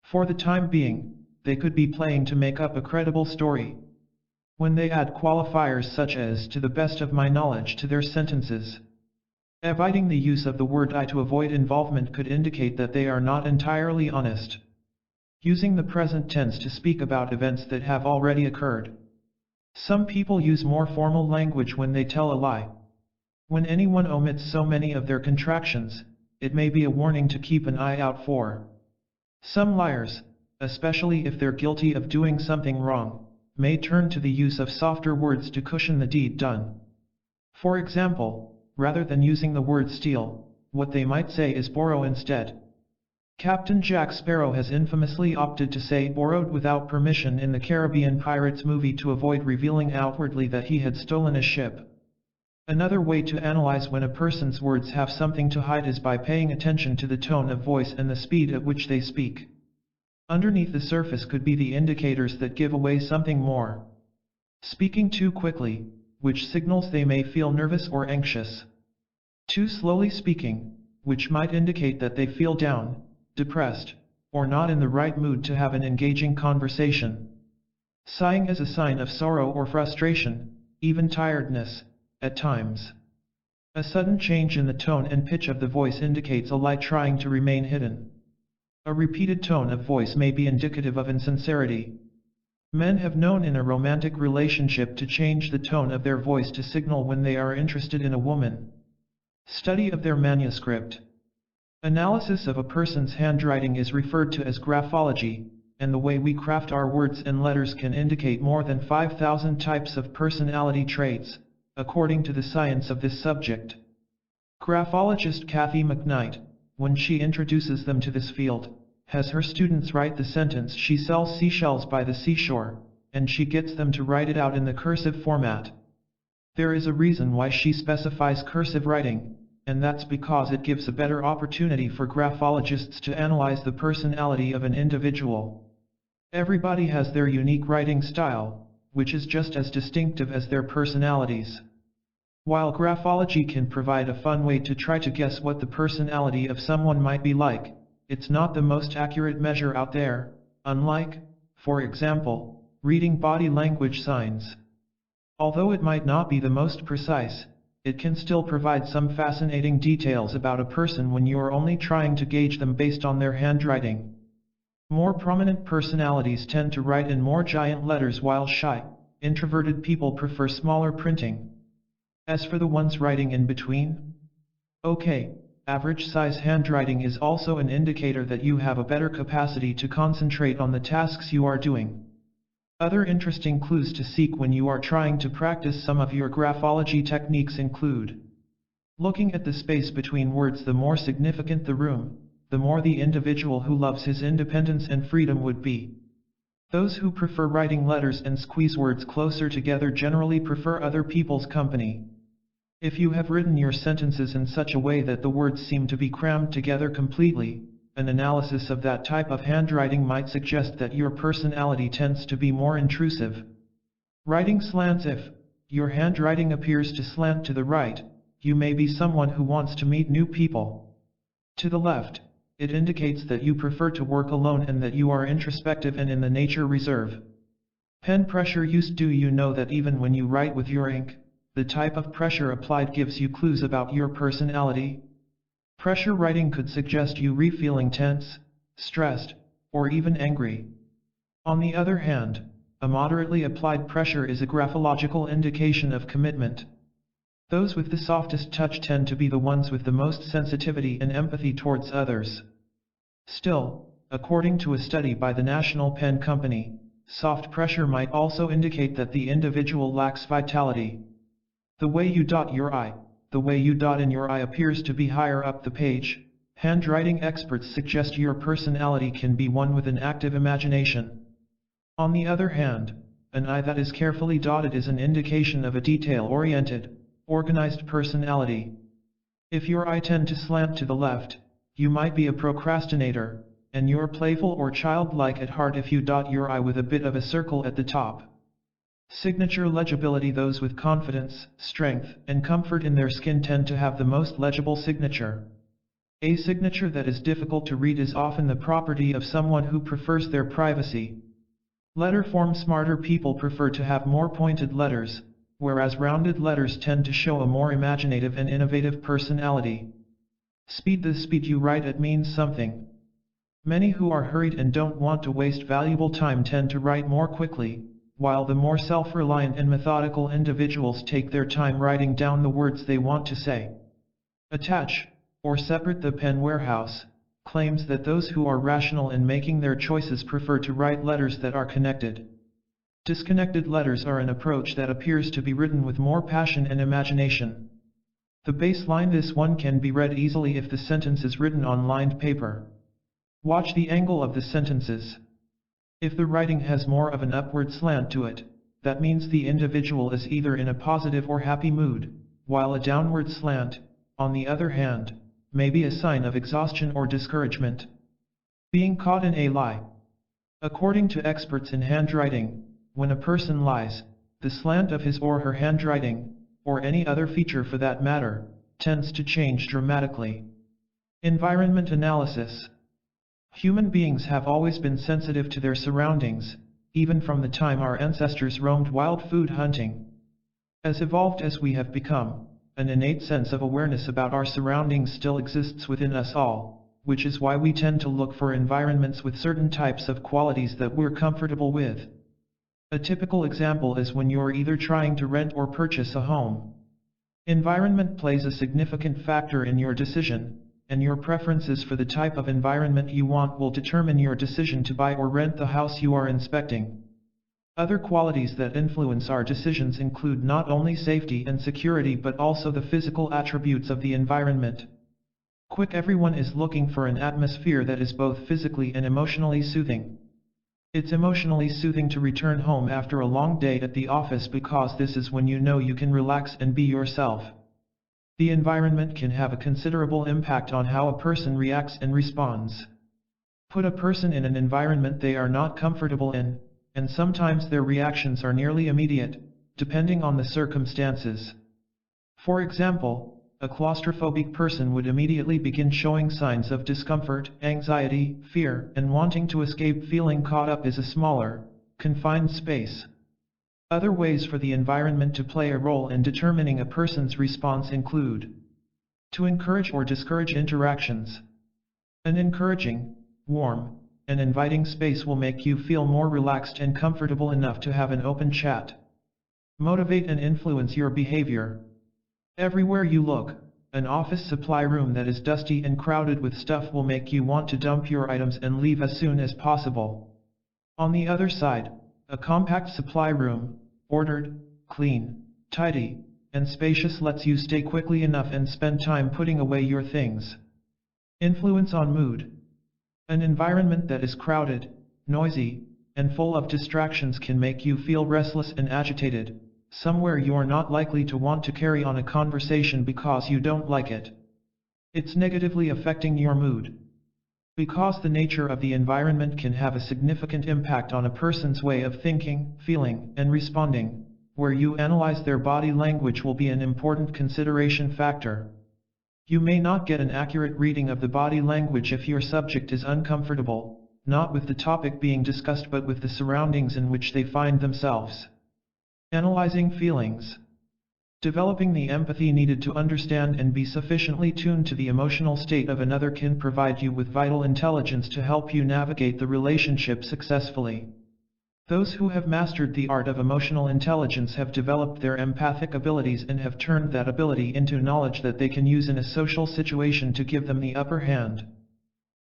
For the time being, they could be playing to make up a credible story. When they add qualifiers such as "to the best of my knowledge" to their sentences. Avoiding the use of the word "I" to avoid involvement could indicate that they are not entirely honest. Using the present tense to speak about events that have already occurred. Some people use more formal language when they tell a lie. When anyone omits so many of their contractions, it may be a warning to keep an eye out for. Some liars, especially if they're guilty of doing something wrong, may turn to the use of softer words to cushion the deed done. For example, rather than using the word steal, what they might say is borrow instead. Captain Jack Sparrow has infamously opted to say borrowed without permission in the Caribbean Pirates movie to avoid revealing outwardly that he had stolen a ship. Another way to analyze when a person's words have something to hide is by paying attention to the tone of voice and the speed at which they speak. Underneath the surface could be the indicators that give away something more. Speaking too quickly, which signals they may feel nervous or anxious. Too slowly speaking, which might indicate that they feel down, depressed, or not in the right mood to have an engaging conversation. Sighing is a sign of sorrow or frustration, even tiredness, at times. A sudden change in the tone and pitch of the voice indicates a lie trying to remain hidden. A repeated tone of voice may be indicative of insincerity. Men have known in a romantic relationship to change the tone of their voice to signal when they are interested in a woman. Study of their manuscript. Analysis of a person's handwriting is referred to as graphology, and the way we craft our words and letters can indicate more than 5,000 types of personality traits, according to the science of this subject. Graphologist Kathy McKnight, when she introduces them to this field, has her students write the sentence "She sells seashells by the seashore," and she gets them to write it out in the cursive format. There is a reason why she specifies cursive writing, and that's because it gives a better opportunity for graphologists to analyze the personality of an individual. Everybody has their unique writing style, which is just as distinctive as their personalities. While graphology can provide a fun way to try to guess what the personality of someone might be like, it's not the most accurate measure out there, unlike, for example, reading body language signs. Although it might not be the most precise, it can still provide some fascinating details about a person when you are only trying to gauge them based on their handwriting. More prominent personalities tend to write in more giant letters while shy, introverted people prefer smaller printing. As for the ones writing in between, okay, average size handwriting is also an indicator that you have a better capacity to concentrate on the tasks you are doing. Other interesting clues to seek when you are trying to practice some of your graphology techniques include looking at the space between words. The more significant the room, the more the individual who loves his independence and freedom would be. Those who prefer writing letters and squeeze words closer together generally prefer other people's company. If you have written your sentences in such a way that the words seem to be crammed together completely, an analysis of that type of handwriting might suggest that your personality tends to be more intrusive. Writing slants. If your handwriting appears to slant to the right, you may be someone who wants to meet new people. To the left, it indicates that you prefer to work alone and that you are introspective and in the nature reserve. Pen pressure use. Do you know that even when you write with your ink, the type of pressure applied gives you clues about your personality? Pressure writing could suggest you feeling tense, stressed, or even angry. On the other hand, a moderately applied pressure is a graphological indication of commitment. Those with the softest touch tend to be the ones with the most sensitivity and empathy towards others. Still, according to a study by the National Pen Company, soft pressure might also indicate that the individual lacks vitality. The way you dot your I, the way you dot in your eye appears to be higher up the page. Handwriting experts suggest your personality can be one with an active imagination. On the other hand, an eye that is carefully dotted is an indication of a detail-oriented, organized personality. If your eye tend to slant to the left, you might be a procrastinator, and you're playful or childlike at heart if you dot your eye with a bit of a circle at the top. Signature legibility. Those with confidence, strength, and comfort in their skin tend to have the most legible signature. A signature that is difficult to read is often the property of someone who prefers their privacy. Letter form. Smarter people prefer to have more pointed letters, whereas rounded letters tend to show a more imaginative and innovative personality. Speed. The speed you write at means something. Many who are hurried and don't want to waste valuable time tend to write more quickly, while the more self-reliant and methodical individuals take their time writing down the words they want to say. Attach, or separate. The Pen Warehouse claims that those who are rational in making their choices prefer to write letters that are connected. Disconnected letters are an approach that appears to be written with more passion and imagination. The baseline. This one can be read easily if the sentence is written on lined paper. Watch the angle of the sentences. If the writing has more of an upward slant to it, that means the individual is either in a positive or happy mood, while a downward slant, on the other hand, may be a sign of exhaustion or discouragement. Being caught in a lie. According to experts in handwriting, when a person lies, the slant of his or her handwriting, or any other feature for that matter, tends to change dramatically. Environment analysis. Human beings have always been sensitive to their surroundings, even from the time our ancestors roamed wild food hunting. As evolved as we have become, an innate sense of awareness about our surroundings still exists within us all, which is why we tend to look for environments with certain types of qualities that we're comfortable with. A typical example is when you're either trying to rent or purchase a home. Environment plays a significant factor in your decision, and your preferences for the type of environment you want will determine your decision to buy or rent the house you are inspecting. Other qualities that influence our decisions include not only safety and security but also the physical attributes of the environment. Quick. Everyone is looking for an atmosphere that is both physically and emotionally soothing. It's emotionally soothing to return home after a long day at the office because this is when you know you can relax and be yourself. The environment can have a considerable impact on how a person reacts and responds. Put a person in an environment they are not comfortable in, and sometimes their reactions are nearly immediate, depending on the circumstances. For example, a claustrophobic person would immediately begin showing signs of discomfort, anxiety, fear, and wanting to escape. Feeling caught up is a smaller, confined space. Other ways for the environment to play a role in determining a person's response include to encourage or discourage interactions. An encouraging, warm, and inviting space will make you feel more relaxed and comfortable enough to have an open chat. motivate and influence your behavior. Everywhere you look, an office supply room that is dusty and crowded with stuff will make you want to dump your items and leave as soon as possible. On the other side, a compact supply room, ordered, clean, tidy, and spacious lets you stay quickly enough and spend time putting away your things. Influence on mood. An environment that is crowded, noisy, and full of distractions can make you feel restless and agitated, somewhere you're not likely to want to carry on a conversation because you don't like it. It's negatively affecting your mood. Because the nature of the environment can have a significant impact on a person's way of thinking, feeling, and responding, where you analyze their body language will be an important consideration factor. You may not get an accurate reading of the body language if your subject is uncomfortable, not with the topic being discussed but with the surroundings in which they find themselves. Analyzing feelings. Developing the empathy needed to understand and be sufficiently tuned to the emotional state of another can provide you with vital intelligence to help you navigate the relationship successfully. Those who have mastered the art of emotional intelligence have developed their empathic abilities and have turned that ability into knowledge that they can use in a social situation to give them the upper hand.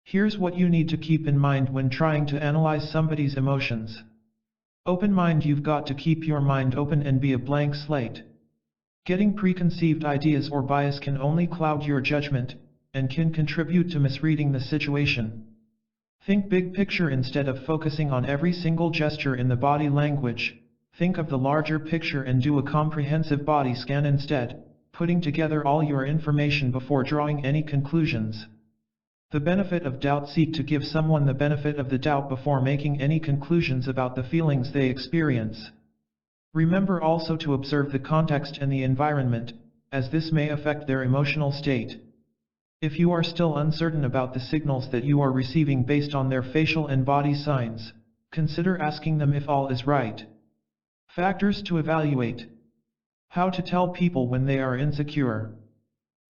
Here's what you need to keep in mind when trying to analyze somebody's emotions. Open mind. You've got to keep your mind open and be a blank slate. Getting preconceived ideas or bias can only cloud your judgment, and can contribute to misreading the situation. Think big picture instead of focusing on every single gesture in the body language. Think of the larger picture and do a comprehensive body scan instead, putting together all your information before drawing any conclusions. The benefit of doubt. Seek to give someone the benefit of the doubt before making any conclusions about the feelings they experience. Remember also to observe the context and the environment, as this may affect their emotional state. If you are still uncertain about the signals that you are receiving based on their facial and body signs, consider asking them if all is right. Factors to evaluate. How to tell people when they are insecure.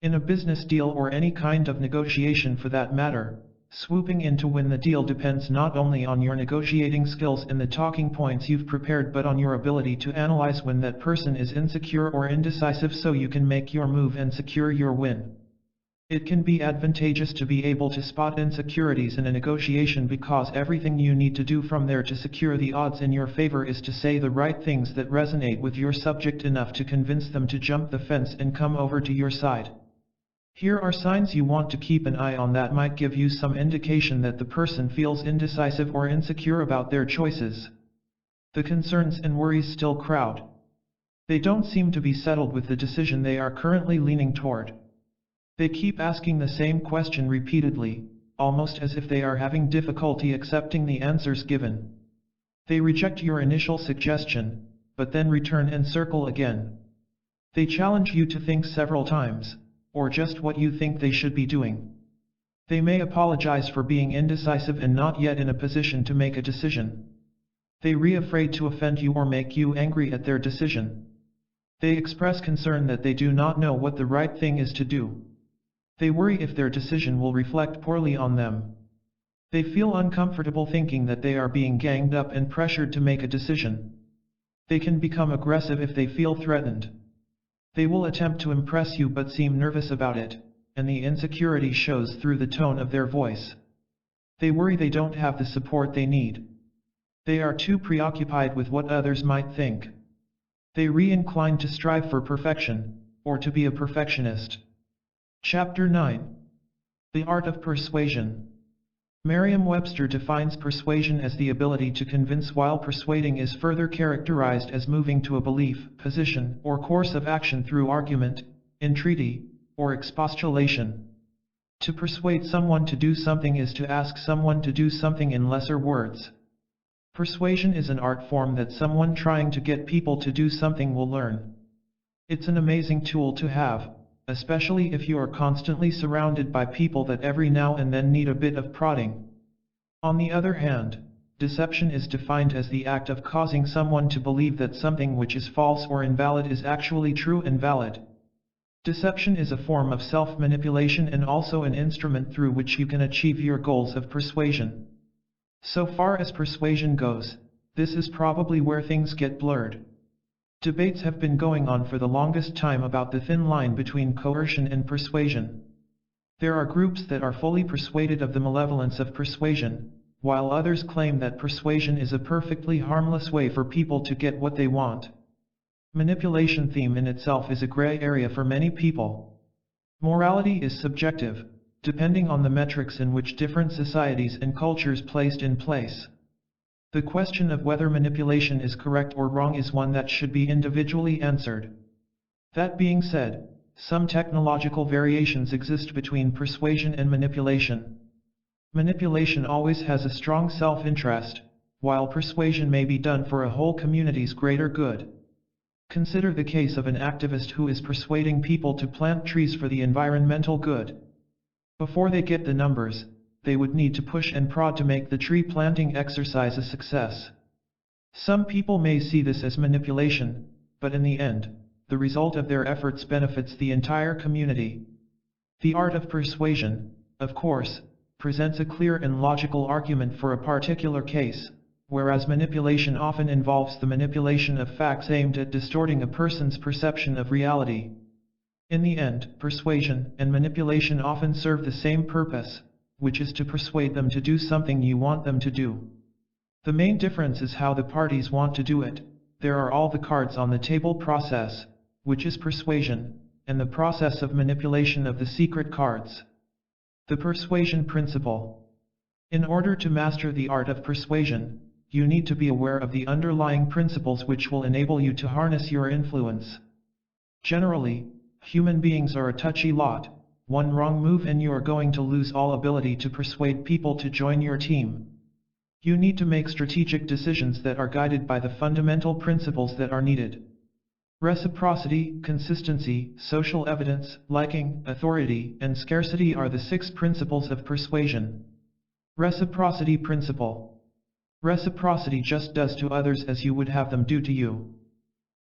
In a business deal or any kind of negotiation for that matter, swooping in to win the deal depends not only on your negotiating skills and the talking points you've prepared but on your ability to analyze when that person is insecure or indecisive so you can make your move and secure your win. It can be advantageous to be able to spot insecurities in a negotiation because everything you need to do from there to secure the odds in your favor is to say the right things that resonate with your subject enough to convince them to jump the fence and come over to your side. Here are signs you want to keep an eye on that might give you some indication that the person feels indecisive or insecure about their choices. The concerns and worries still crowd. They don't seem to be settled with the decision they are currently leaning toward. They keep asking the same question repeatedly, almost as if they are having difficulty accepting the answers given. They reject your initial suggestion, but then return and circle again. They challenge you to think several times, or just what you think they should be doing. They may apologize for being indecisive and not yet in a position to make a decision. They are afraid to offend you or make you angry at their decision. They express concern that they do not know what the right thing is to do. They worry if their decision will reflect poorly on them. They feel uncomfortable thinking that they are being ganged up and pressured to make a decision. They can become aggressive if they feel threatened. They will attempt to impress you but seem nervous about it, and the insecurity shows through the tone of their voice. They worry they don't have the support they need. They are too preoccupied with what others might think. They are inclined to strive for perfection, or to be a perfectionist. Chapter 9. The Art of Persuasion. Merriam-Webster defines persuasion as the ability to convince, while persuading is further characterized as moving to a belief, position, or course of action through argument, entreaty, or expostulation. To persuade someone to do something is to ask someone to do something in lesser words. Persuasion is an art form that someone trying to get people to do something will learn. It's an amazing tool to have, especially if you are constantly surrounded by people that every now and then need a bit of prodding. On the other hand, deception is defined as the act of causing someone to believe that something which is false or invalid is actually true and valid. Deception is a form of self-manipulation and also an instrument through which you can achieve your goals of persuasion. So far as persuasion goes, this is probably where things get blurred. Debates have been going on for the longest time about the thin line between coercion and persuasion. There are groups that are fully persuaded of the malevolence of persuasion, while others claim that persuasion is a perfectly harmless way for people to get what they want. Manipulation theme in itself is a gray area for many people. Morality is subjective, depending on the metrics in which different societies and cultures placed in place. The question of whether manipulation is correct or wrong is one that should be individually answered. That being said, some technological variations exist between persuasion and manipulation. Manipulation always has a strong self-interest, while persuasion may be done for a whole community's greater good. Consider the case of an activist who is persuading people to plant trees for the environmental good. Before they get the numbers, they would need to push and prod to make the tree planting exercise a success. Some people may see this as manipulation, but in the end, the result of their efforts benefits the entire community. The art of persuasion, of course, presents a clear and logical argument for a particular case, whereas manipulation often involves the manipulation of facts aimed at distorting a person's perception of reality. In the end, persuasion and manipulation often serve the same purpose, which is to persuade them to do something you want them to do. The main difference is how the parties want to do it. There are all the cards on the table process, which is persuasion, and the process of manipulation of the secret cards. The persuasion principle. In order to master the art of persuasion, you need to be aware of the underlying principles which will enable you to harness your influence. Generally, human beings are a touchy lot. One wrong move and you are going to lose all ability to persuade people to join your team. You need to make strategic decisions that are guided by the fundamental principles that are needed. Reciprocity, consistency, social evidence, liking, authority, and scarcity are the 6 principles of persuasion. Reciprocity principle. Reciprocity just does to others as you would have them do to you.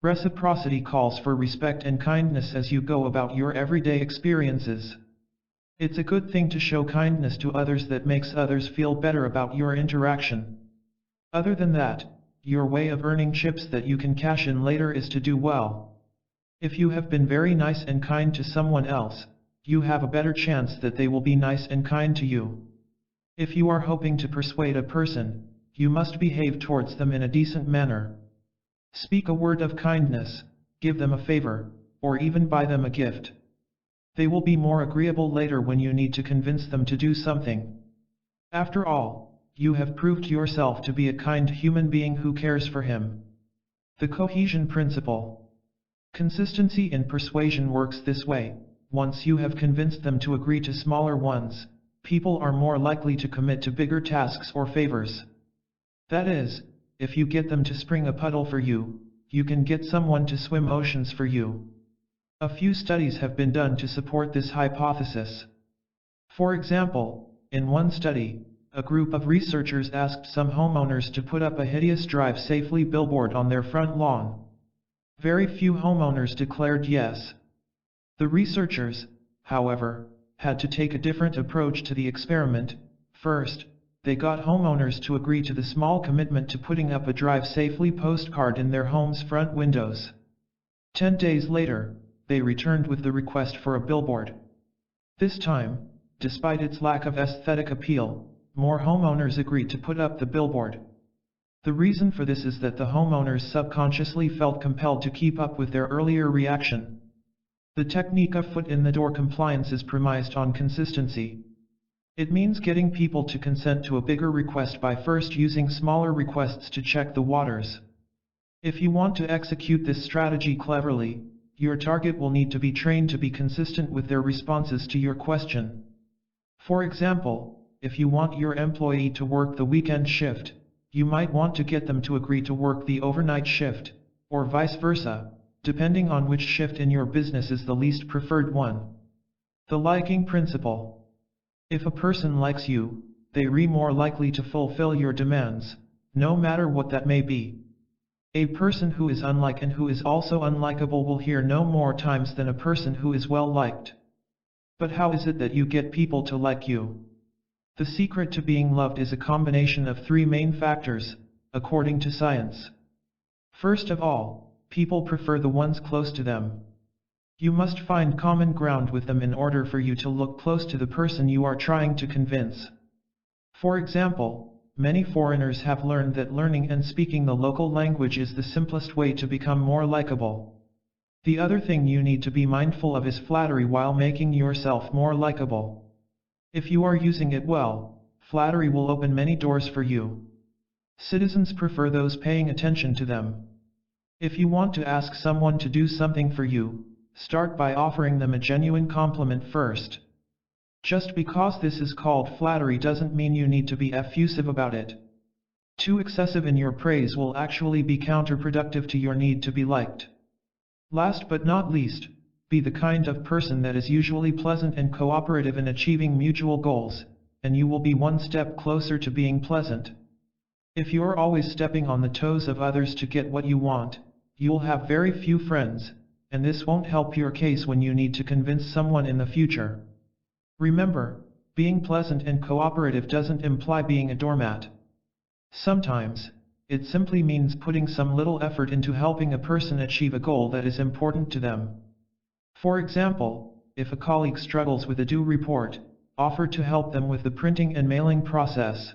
Reciprocity calls for respect and kindness as you go about your everyday experiences. It's a good thing to show kindness to others that makes others feel better about your interaction. Other than that, your way of earning chips that you can cash in later is to do well. If you have been very nice and kind to someone else, you have a better chance that they will be nice and kind to you. If you are hoping to persuade a person, you must behave towards them in a decent manner. Speak a word of kindness, give them a favor, or even buy them a gift. They will be more agreeable later when you need to convince them to do something. After all, you have proved yourself to be a kind human being who cares for him. The cohesion principle. Consistency in persuasion works this way. Once you have convinced them to agree to smaller ones, people are more likely to commit to bigger tasks or favors. That is, if you get them to spring a puddle for you, you can get someone to swim oceans for you. A few studies have been done to support this hypothesis. For example, in one study, a group of researchers asked some homeowners to put up a hideous "Drive Safely" billboard on their front lawn. Very few homeowners declared yes. The researchers, however, had to take a different approach to the experiment. First, they got homeowners to agree to the small commitment to putting up a "Drive Safely" postcard in their home's front windows. 10 days later, they returned with the request for a billboard. This time, despite its lack of aesthetic appeal, more homeowners agreed to put up the billboard. The reason for this is that the homeowners subconsciously felt compelled to keep up with their earlier reaction. The technique of foot-in-the-door compliance is premised on consistency. It means getting people to consent to a bigger request by first using smaller requests to check the waters. If you want to execute this strategy cleverly, your target will need to be trained to be consistent with their responses to your question. For example, if you want your employee to work the weekend shift, you might want to get them to agree to work the overnight shift, or vice versa, depending on which shift in your business is the least preferred one. The liking principle. If a person likes you, they are more likely to fulfill your demands, no matter what that may be. A person who is unliked and who is also unlikable will hear no more times than a person who is well liked. But how is it that you get people to like you? The secret to being loved is a combination of 3 main factors, according to science. First of all, people prefer the ones close to them. You must find common ground with them in order for you to look close to the person you are trying to convince. For example, many foreigners have learned that learning and speaking the local language is the simplest way to become more likable. The other thing you need to be mindful of is flattery while making yourself more likable. If you are using it well, flattery will open many doors for you. Citizens prefer those paying attention to them. If you want to ask someone to do something for you, start by offering them a genuine compliment first. Just because this is called flattery doesn't mean you need to be effusive about it. Too excessive in your praise will actually be counterproductive to your need to be liked. Last but not least, be the kind of person that is usually pleasant and cooperative in achieving mutual goals, and you will be one step closer to being pleasant. If you're always stepping on the toes of others to get what you want, you'll have very few friends, and this won't help your case when you need to convince someone in the future. Remember, being pleasant and cooperative doesn't imply being a doormat. Sometimes, it simply means putting some little effort into helping a person achieve a goal that is important to them. For example, if a colleague struggles with a due report, offer to help them with the printing and mailing process.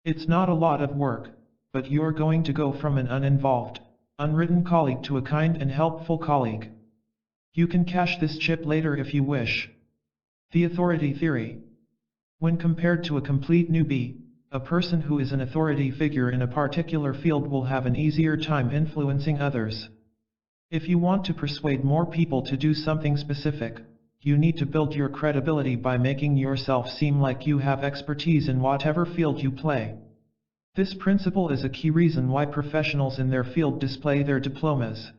It's not a lot of work, but you're going to go from an uninvolved, unwritten colleague to a kind and helpful colleague. You can cash this chip later if you wish. The authority theory. When compared to a complete newbie, a person who is an authority figure in a particular field will have an easier time influencing others. If you want to persuade more people to do something specific, you need to build your credibility by making yourself seem like you have expertise in whatever field you play. This principle is a key reason why professionals in their field display their diplomas.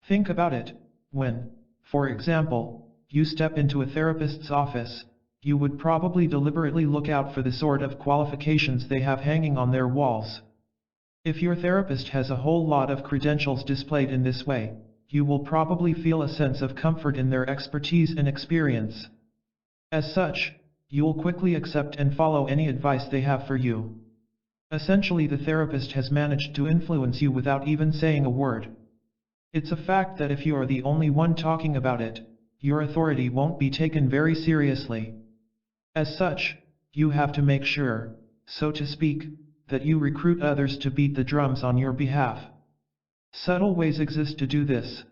Think about it. When, for example, you step into a therapist's office, you would probably deliberately look out for the sort of qualifications they have hanging on their walls. If your therapist has a whole lot of credentials displayed in this way, you will probably feel a sense of comfort in their expertise and experience. As such, you'll quickly accept and follow any advice they have for you. Essentially, the therapist has managed to influence you without even saying a word. It's a fact that if you are the only one talking about it, your authority won't be taken very seriously. As such, you have to make sure, so to speak, that you recruit others to beat the drums on your behalf. Subtle ways exist to do this.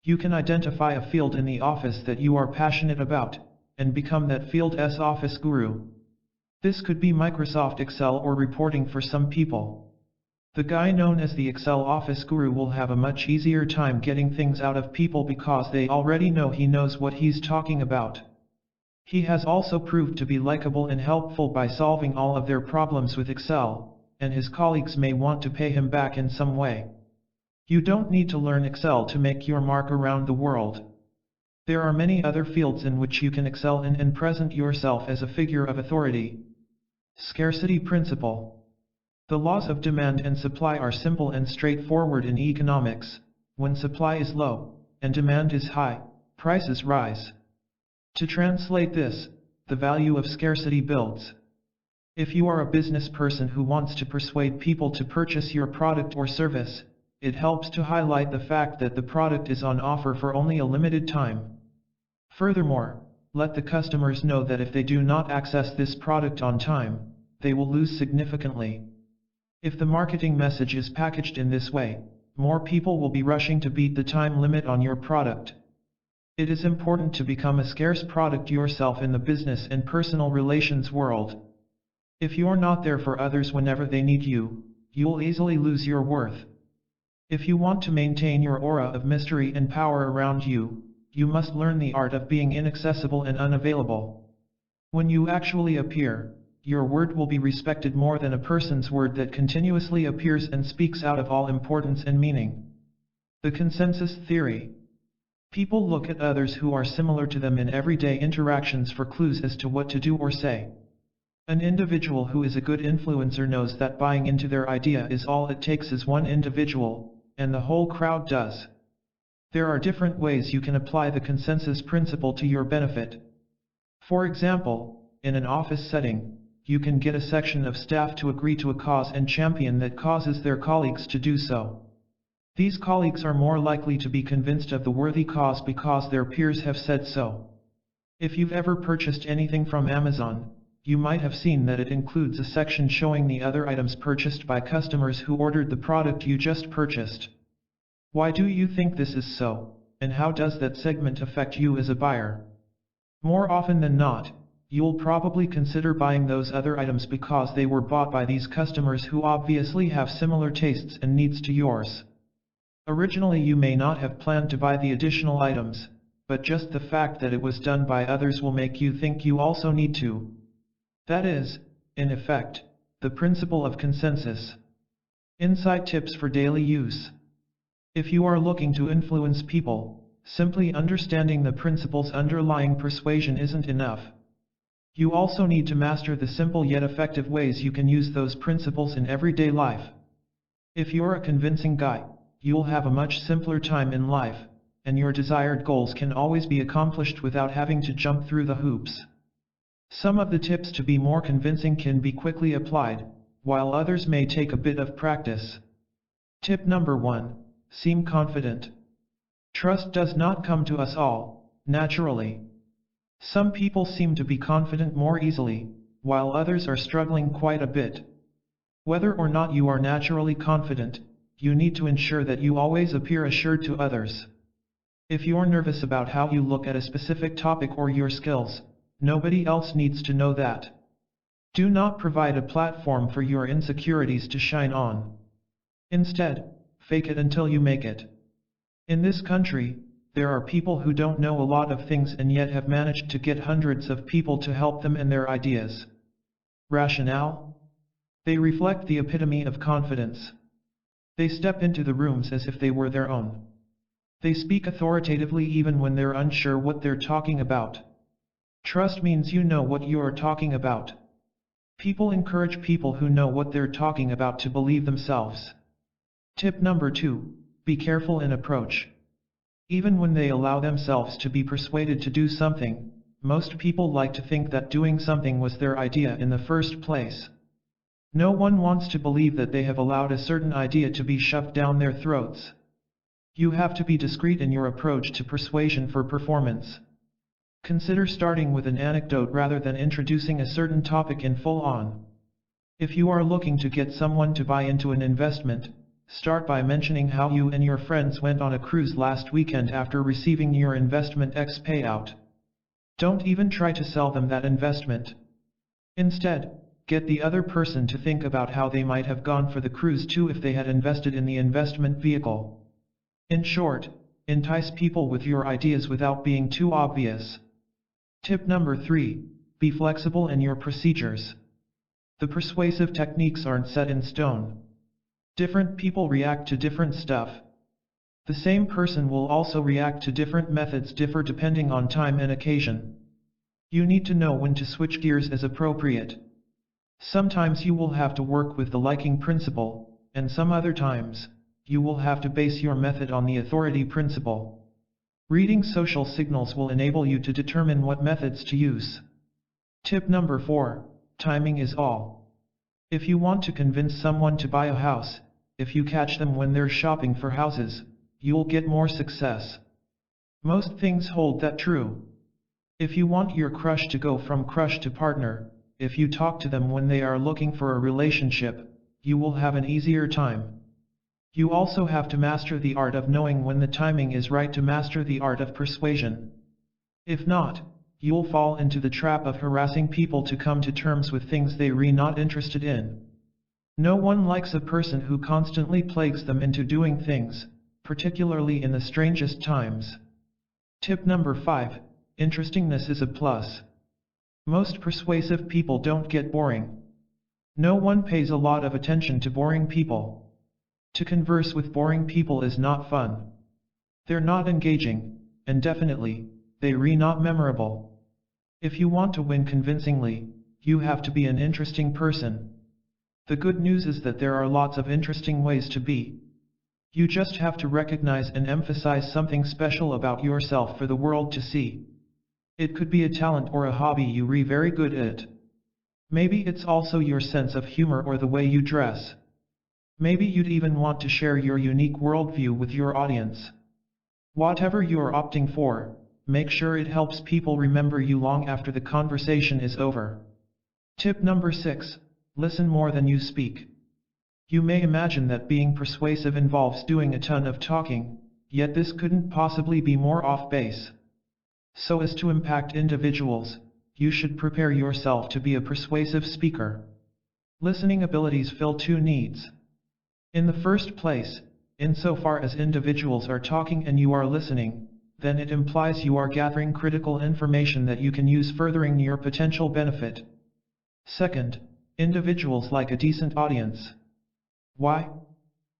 You can identify a field in the office that you are passionate about, and become that field's office guru. This could be Microsoft Excel or reporting for some people. The guy known as the Excel office guru will have a much easier time getting things out of people because they already know he knows what he's talking about. He has also proved to be likable and helpful by solving all of their problems with Excel, and his colleagues may want to pay him back in some way. You don't need to learn Excel to make your mark around the world. There are many other fields in which you can excel in and present yourself as a figure of authority. Scarcity principle. The laws of demand and supply are simple and straightforward in economics. When supply is low, and demand is high, prices rise. To translate this, the value of scarcity builds. If you are a business person who wants to persuade people to purchase your product or service, it helps to highlight the fact that the product is on offer for only a limited time. Furthermore, let the customers know that if they do not access this product on time, they will lose significantly. If the marketing message is packaged in this way, more people will be rushing to beat the time limit on your product. It is important to become a scarce product yourself in the business and personal relations world. If you're not there for others whenever they need you, you'll easily lose your worth. If you want to maintain your aura of mystery and power around you, you must learn the art of being inaccessible and unavailable. When you actually appear, your word will be respected more than a person's word that continuously appears and speaks out of all importance and meaning. The consensus theory. People look at others who are similar to them in everyday interactions for clues as to what to do or say. An individual who is a good influencer knows that buying into their idea is all it takes is one individual, and the whole crowd does. There are different ways you can apply the consensus principle to your benefit. For example, in an office setting, you can get a section of staff to agree to a cause and champion that causes their colleagues to do so. These colleagues are more likely to be convinced of the worthy cause because their peers have said so. If you've ever purchased anything from Amazon, you might have seen that it includes a section showing the other items purchased by customers who ordered the product you just purchased. Why do you think this is so, and how does that segment affect you as a buyer? More often than not, you'll probably consider buying those other items because they were bought by these customers who obviously have similar tastes and needs to yours. Originally you may not have planned to buy the additional items, but just the fact that it was done by others will make you think you also need to. That is, in effect, the principle of consensus. Insight tips for daily use. If you are looking to influence people, simply understanding the principles underlying persuasion isn't enough. You also need to master the simple yet effective ways you can use those principles in everyday life. If you're a convincing guy, you'll have a much simpler time in life, and your desired goals can always be accomplished without having to jump through the hoops. Some of the tips to be more convincing can be quickly applied, while others may take a bit of practice. Tip number 1. Seem confident. Trust does not come to us all, naturally. Some people seem to be confident more easily, while others are struggling quite a bit. Whether or not you are naturally confident, you need to ensure that you always appear assured to others. If you're nervous about how you look at a specific topic or your skills, nobody else needs to know that. Do not provide a platform for your insecurities to shine on. Instead, fake it until you make it. In this country, there are people who don't know a lot of things and yet have managed to get hundreds of people to help them in their ideas. Rationale? They reflect the epitome of confidence. They step into the rooms as if they were their own. They speak authoritatively even when they're unsure what they're talking about. Trust means you know what you are talking about. People encourage people who know what they're talking about to believe themselves. Tip number 2. Be careful in approach. Even when they allow themselves to be persuaded to do something, most people like to think that doing something was their idea in the first place. No one wants to believe that they have allowed a certain idea to be shoved down their throats. You have to be discreet in your approach to persuasion for performance. Consider starting with an anecdote rather than introducing a certain topic in full on. If you are looking to get someone to buy into an investment, start by mentioning how you and your friends went on a cruise last weekend after receiving your investment X payout. Don't even try to sell them that investment. Instead, get the other person to think about how they might have gone for the cruise too if they had invested in the investment vehicle. In short, entice people with your ideas without being too obvious. Tip number 3. Be flexible in your procedures. The persuasive techniques aren't set in stone. Different people react to different stuff. The same person will also react to different methods differ depending on time and occasion. You need to know when to switch gears as appropriate. Sometimes you will have to work with the liking principle, and some other times, you will have to base your method on the authority principle. Reading social signals will enable you to determine what methods to use. Tip number 4. Timing is all. If you want to convince someone to buy a house, if you catch them when they're shopping for houses, you'll get more success. Most things hold that true. If you want your crush to go from crush to partner, if you talk to them when they are looking for a relationship, you will have an easier time. You also have to master the art of knowing when the timing is right to master the art of persuasion. If not, you'll fall into the trap of harassing people to come to terms with things they're not interested in. No one likes a person who constantly plagues them into doing things, particularly in the strangest times. Tip number 5. Interestingness is a plus. Most persuasive people don't get boring. No one pays a lot of attention to boring people. To converse with boring people is not fun. They're not engaging, and definitely, they're not memorable. If you want to win convincingly, you have to be an interesting person. The good news is that there are lots of interesting ways to be. You just have to recognize and emphasize something special about yourself for the world to see. It could be a talent or a hobby you're very good at. Maybe it's also your sense of humor or the way you dress. Maybe you'd even want to share your unique worldview with your audience. Whatever you're opting for, make sure it helps people remember you long after the conversation is over. Tip number 6. Listen more than you speak. You may imagine that being persuasive involves doing a ton of talking, yet this couldn't possibly be more off base. So as to impact individuals, you should prepare yourself to be a persuasive speaker. Listening abilities fill two needs. In the first place, insofar as individuals are talking and you are listening, then it implies you are gathering critical information that you can use furthering your potential benefit. Second, individuals like a decent audience. Why?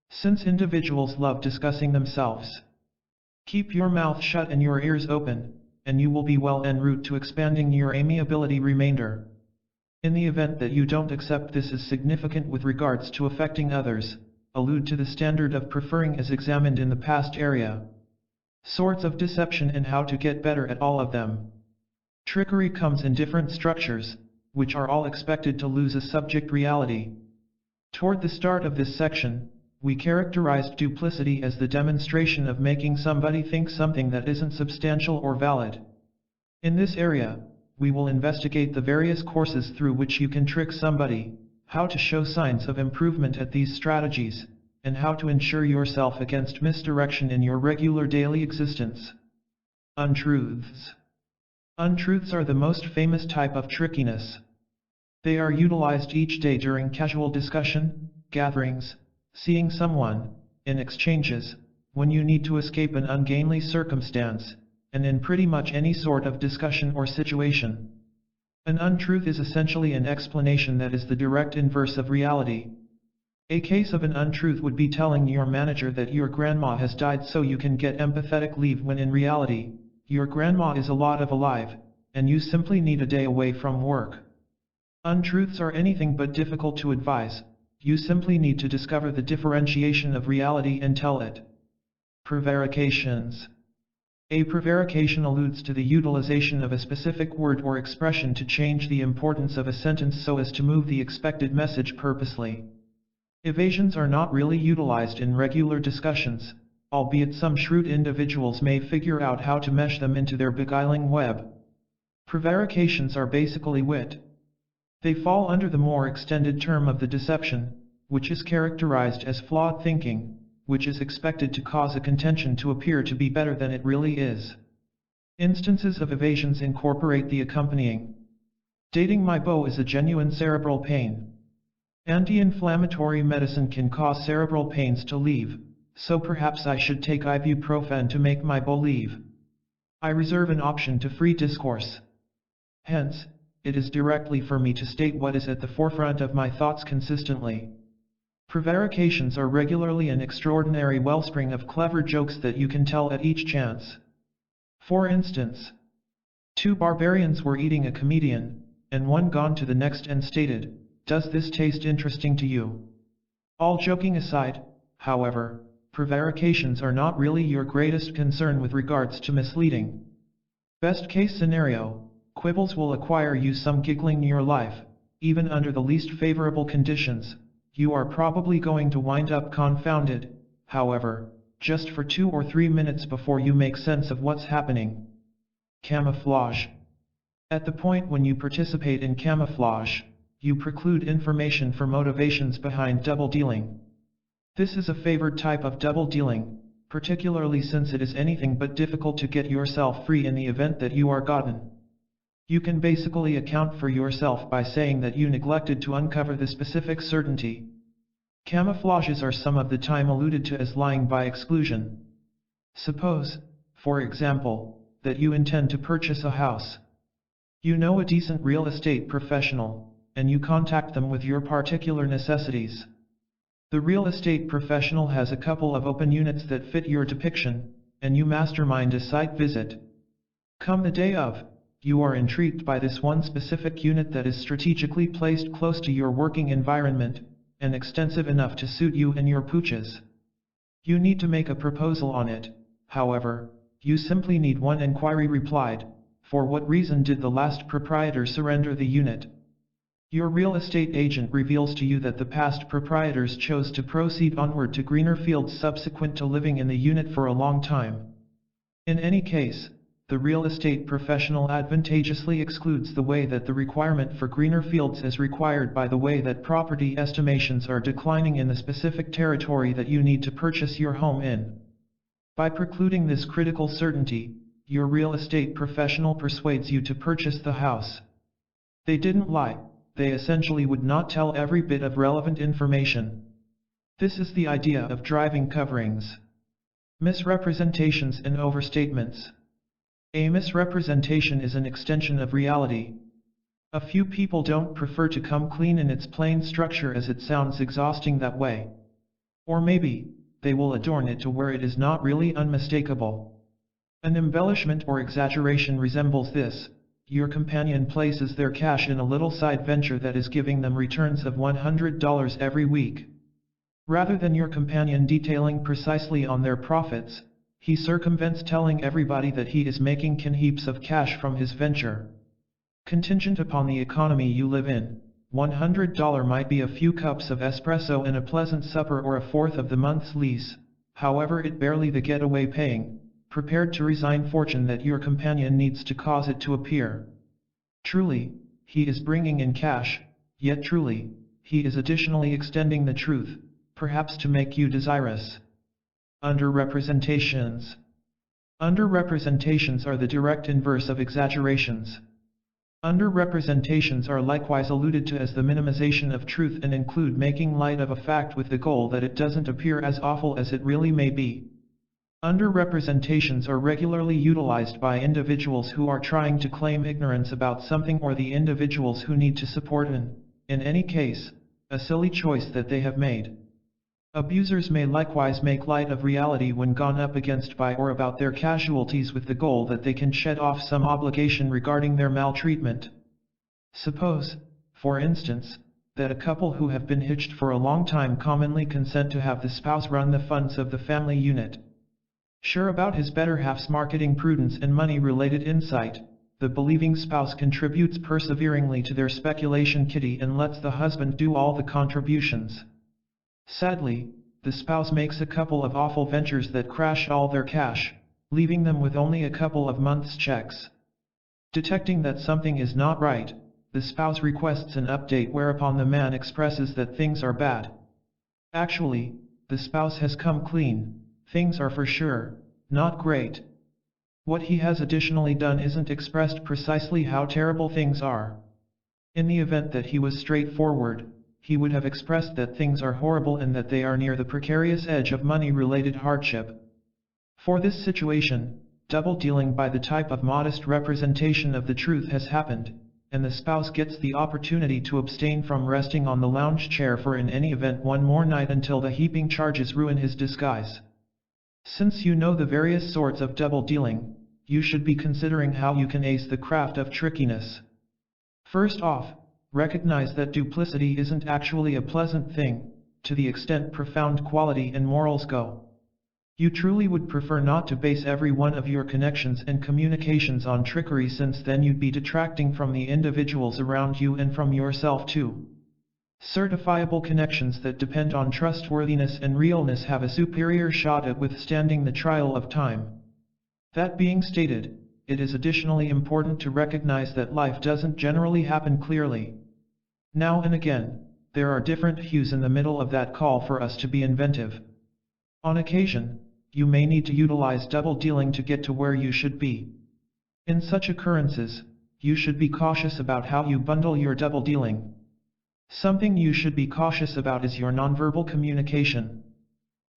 Since individuals love discussing themselves. Keep your mouth shut and your ears open, and you will be well en route to expanding your amiability remainder. In the event that you don't accept this as significant with regards to affecting others, allude to the standard of preferring as examined in the past area. Sorts of deception and how to get better at all of them. Trickery comes in different structures, which are all expected to lose a subject reality. Toward the start of this section, we characterized duplicity as the demonstration of making somebody think something that isn't substantial or valid. In this area, we will investigate the various courses through which you can trick somebody, how to show signs of improvement at these strategies, and how to ensure yourself against misdirection in your regular daily existence. Untruths. Untruths are the most famous type of trickiness. They are utilized each day during casual discussion, gatherings, seeing someone, in exchanges, when you need to escape an ungainly circumstance, and in pretty much any sort of discussion or situation. An untruth is essentially an explanation that is the direct inverse of reality. A case of an untruth would be telling your manager that your grandma has died so you can get empathetic leave when in reality, your grandma is alive, and you simply need a day away from work. Untruths are anything but difficult to advise, you simply need to discover the differentiation of reality and tell it. Prevarications. A prevarication alludes to the utilization of a specific word or expression to change the importance of a sentence so as to move the expected message purposely. Evasions are not really utilized in regular discussions, albeit some shrewd individuals may figure out how to mesh them into their beguiling web. Prevarications are basically wit. They fall under the more extended term of the deception, which is characterized as flawed thinking, which is expected to cause a contention to appear to be better than it really is. Instances of evasions incorporate the accompanying. Dating my beau is a genuine cerebral pain. Anti-inflammatory medicine can cause cerebral pains to leave, so perhaps I should take ibuprofen to make my beau leave. I reserve an option to free discourse. Hence, it is directly for me to state what is at the forefront of my thoughts consistently. Prevarications are regularly an extraordinary wellspring of clever jokes that you can tell at each chance. For instance, two barbarians were eating a comedian, and one gone to the next and stated, "Does this taste interesting to you?" All joking aside, however, prevarications are not really your greatest concern with regards to misleading. Best case scenario, quibbles will acquire you some giggling in your life, even under the least favorable conditions. You are probably going to wind up confounded, however, just for 2 or 3 minutes before you make sense of what's happening. Camouflage. At the point when you participate in camouflage, you preclude information for motivations behind double dealing. This is a favored type of double dealing, particularly since it is anything but difficult to get yourself free in the event that you are gotten. You can basically account for yourself by saying that you neglected to uncover the specific certainty. Camouflages are some of the time alluded to as lying by exclusion. Suppose, for example, that you intend to purchase a house. You know a decent real estate professional, and you contact them with your particular necessities. The real estate professional has a couple of open units that fit your depiction, and you mastermind a site visit. Come the day of, you are intrigued by this one specific unit that is strategically placed close to your working environment, and extensive enough to suit you and your pooches. You need to make a proposal on it, however, you simply need one inquiry replied: for what reason did the last proprietor surrender the unit? Your real estate agent reveals to you that the past proprietors chose to proceed onward to greener fields subsequent to living in the unit for a long time. In any case, the real estate professional advantageously excludes the way that the requirement for greener fields is required by the way that property estimations are declining in the specific territory that you need to purchase your home in. By precluding this critical certainty, your real estate professional persuades you to purchase the house. They didn't lie, they essentially would not tell every bit of relevant information. This is the idea of driving coverings. Misrepresentations and overstatements. A misrepresentation is an extension of reality. A few people don't prefer to come clean in its plain structure as it sounds exhausting that way. Or maybe, they will adorn it to where it is not really unmistakable. An embellishment or exaggeration resembles this: your companion places their cash in a little side venture that is giving them returns of $100 every week. Rather than your companion detailing precisely on their profits, he circumvents telling everybody that he is making heaps of cash from his venture. Contingent upon the economy you live in, $100 might be a few cups of espresso and a pleasant supper or a fourth of the month's lease, however it barely the getaway paying, prepared to resign fortune that your companion needs to cause it to appear. Truly, he is bringing in cash, yet truly, he is additionally extending the truth, perhaps to make you desirous. Underrepresentations. Underrepresentations are the direct inverse of exaggerations. Underrepresentations are likewise alluded to as the minimization of truth and include making light of a fact with the goal that it doesn't appear as awful as it really may be. Underrepresentations are regularly utilized by individuals who are trying to claim ignorance about something or the individuals who need to support in any case, a silly choice that they have made. Abusers may likewise make light of reality when gone up against by or about their casualties with the goal that they can shed off some obligation regarding their maltreatment. Suppose, for instance, that a couple who have been hitched for a long time commonly consent to have the spouse run the funds of the family unit. Sure about his better half's marketing prudence and money-related insight, the believing spouse contributes perseveringly to their speculation kitty and lets the husband do all the contributions. Sadly, the spouse makes a couple of awful ventures that crash all their cash, leaving them with only a couple of months' checks. Detecting that something is not right, the spouse requests an update whereupon the man expresses that things are bad. Actually, the spouse has come clean, things are for sure not great. What he has additionally done isn't expressed precisely how terrible things are. In the event that he was straightforward, he would have expressed that things are horrible and that they are near the precarious edge of money-related hardship. For this situation, double-dealing by the type of modest representation of the truth has happened, and the spouse gets the opportunity to abstain from resting on the lounge chair for in any event one more night until the heaping charges ruin his disguise. Since you know the various sorts of double-dealing, you should be considering how you can ace the craft of trickiness. First off, recognize that duplicity isn't actually a pleasant thing, to the extent profound quality and morals go. You truly would prefer not to base every one of your connections and communications on trickery, since then you'd be detracting from the individuals around you and from yourself too. Certifiable connections that depend on trustworthiness and realness have a superior shot at withstanding the trial of time. That being stated, it is additionally important to recognize that life doesn't generally happen clearly. Now and again, there are different hues in the middle of that call for us to be inventive. On occasion, you may need to utilize double-dealing to get to where you should be. In such occurrences, you should be cautious about how you bundle your double-dealing. Something you should be cautious about is your nonverbal communication.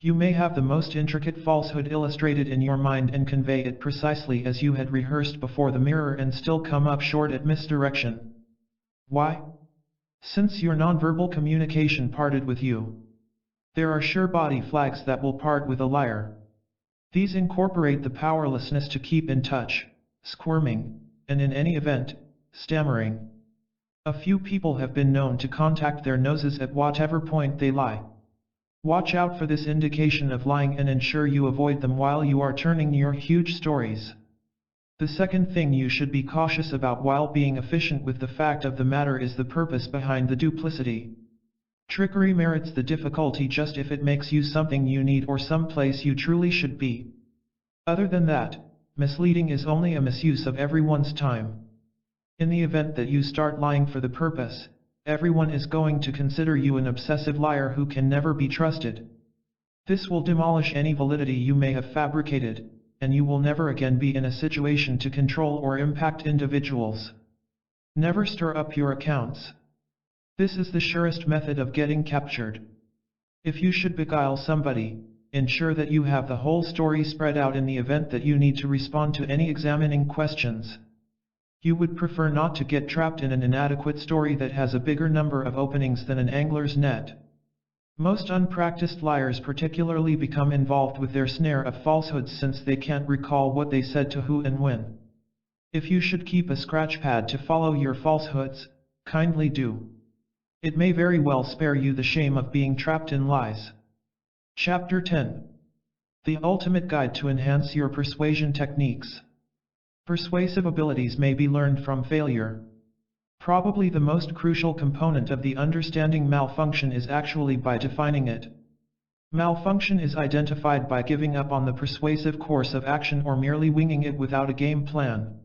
You may have the most intricate falsehood illustrated in your mind and convey it precisely as you had rehearsed before the mirror and still come up short at misdirection. Why? Since your nonverbal communication parted with you. There are sure body flags that will part with a liar. These incorporate the powerlessness to keep in touch, squirming, and in any event, stammering. A few people have been known to contact their noses at whatever point they lie. Watch out for this indication of lying and ensure you avoid them while you are turning your huge stories. The second thing you should be cautious about while being efficient with the fact of the matter is the purpose behind the duplicity. Trickery merits the difficulty just if it makes you something you need or some place you truly should be. Other than that, misleading is only a misuse of everyone's time. In the event that you start lying for the purpose, everyone is going to consider you an obsessive liar who can never be trusted. This will demolish any validity you may have fabricated, and you will never again be in a situation to control or impact individuals. Never stir up your accounts. This is the surest method of getting captured. If you should beguile somebody, ensure that you have the whole story spread out in the event that you need to respond to any examining questions. You would prefer not to get trapped in an inadequate story that has a bigger number of openings than an angler's net. Most unpracticed liars particularly become involved with their snare of falsehoods since they can't recall what they said to who and when. If you should keep a scratch pad to follow your falsehoods, kindly do. It may very well spare you the shame of being trapped in lies. Chapter 10. The Ultimate Guide to Enhance Your Persuasion Techniques. Persuasive abilities may be learned from failure. Probably the most crucial component of the understanding malfunction is actually by defining it. Malfunction is identified by giving up on the persuasive course of action or merely winging it without a game plan.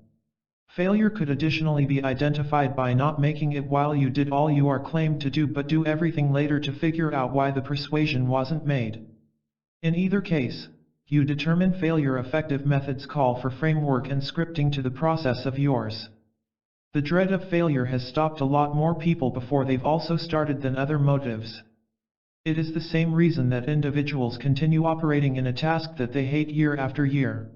Failure could additionally be identified by not making it while you did all you are claimed to do but do everything later to figure out why the persuasion wasn't made. In either case, you determine failure. Effective methods call for framework and scripting to the process of yours. The dread of failure has stopped a lot more people before they've also started than other motives. It is the same reason that individuals continue operating in a task that they hate year after year.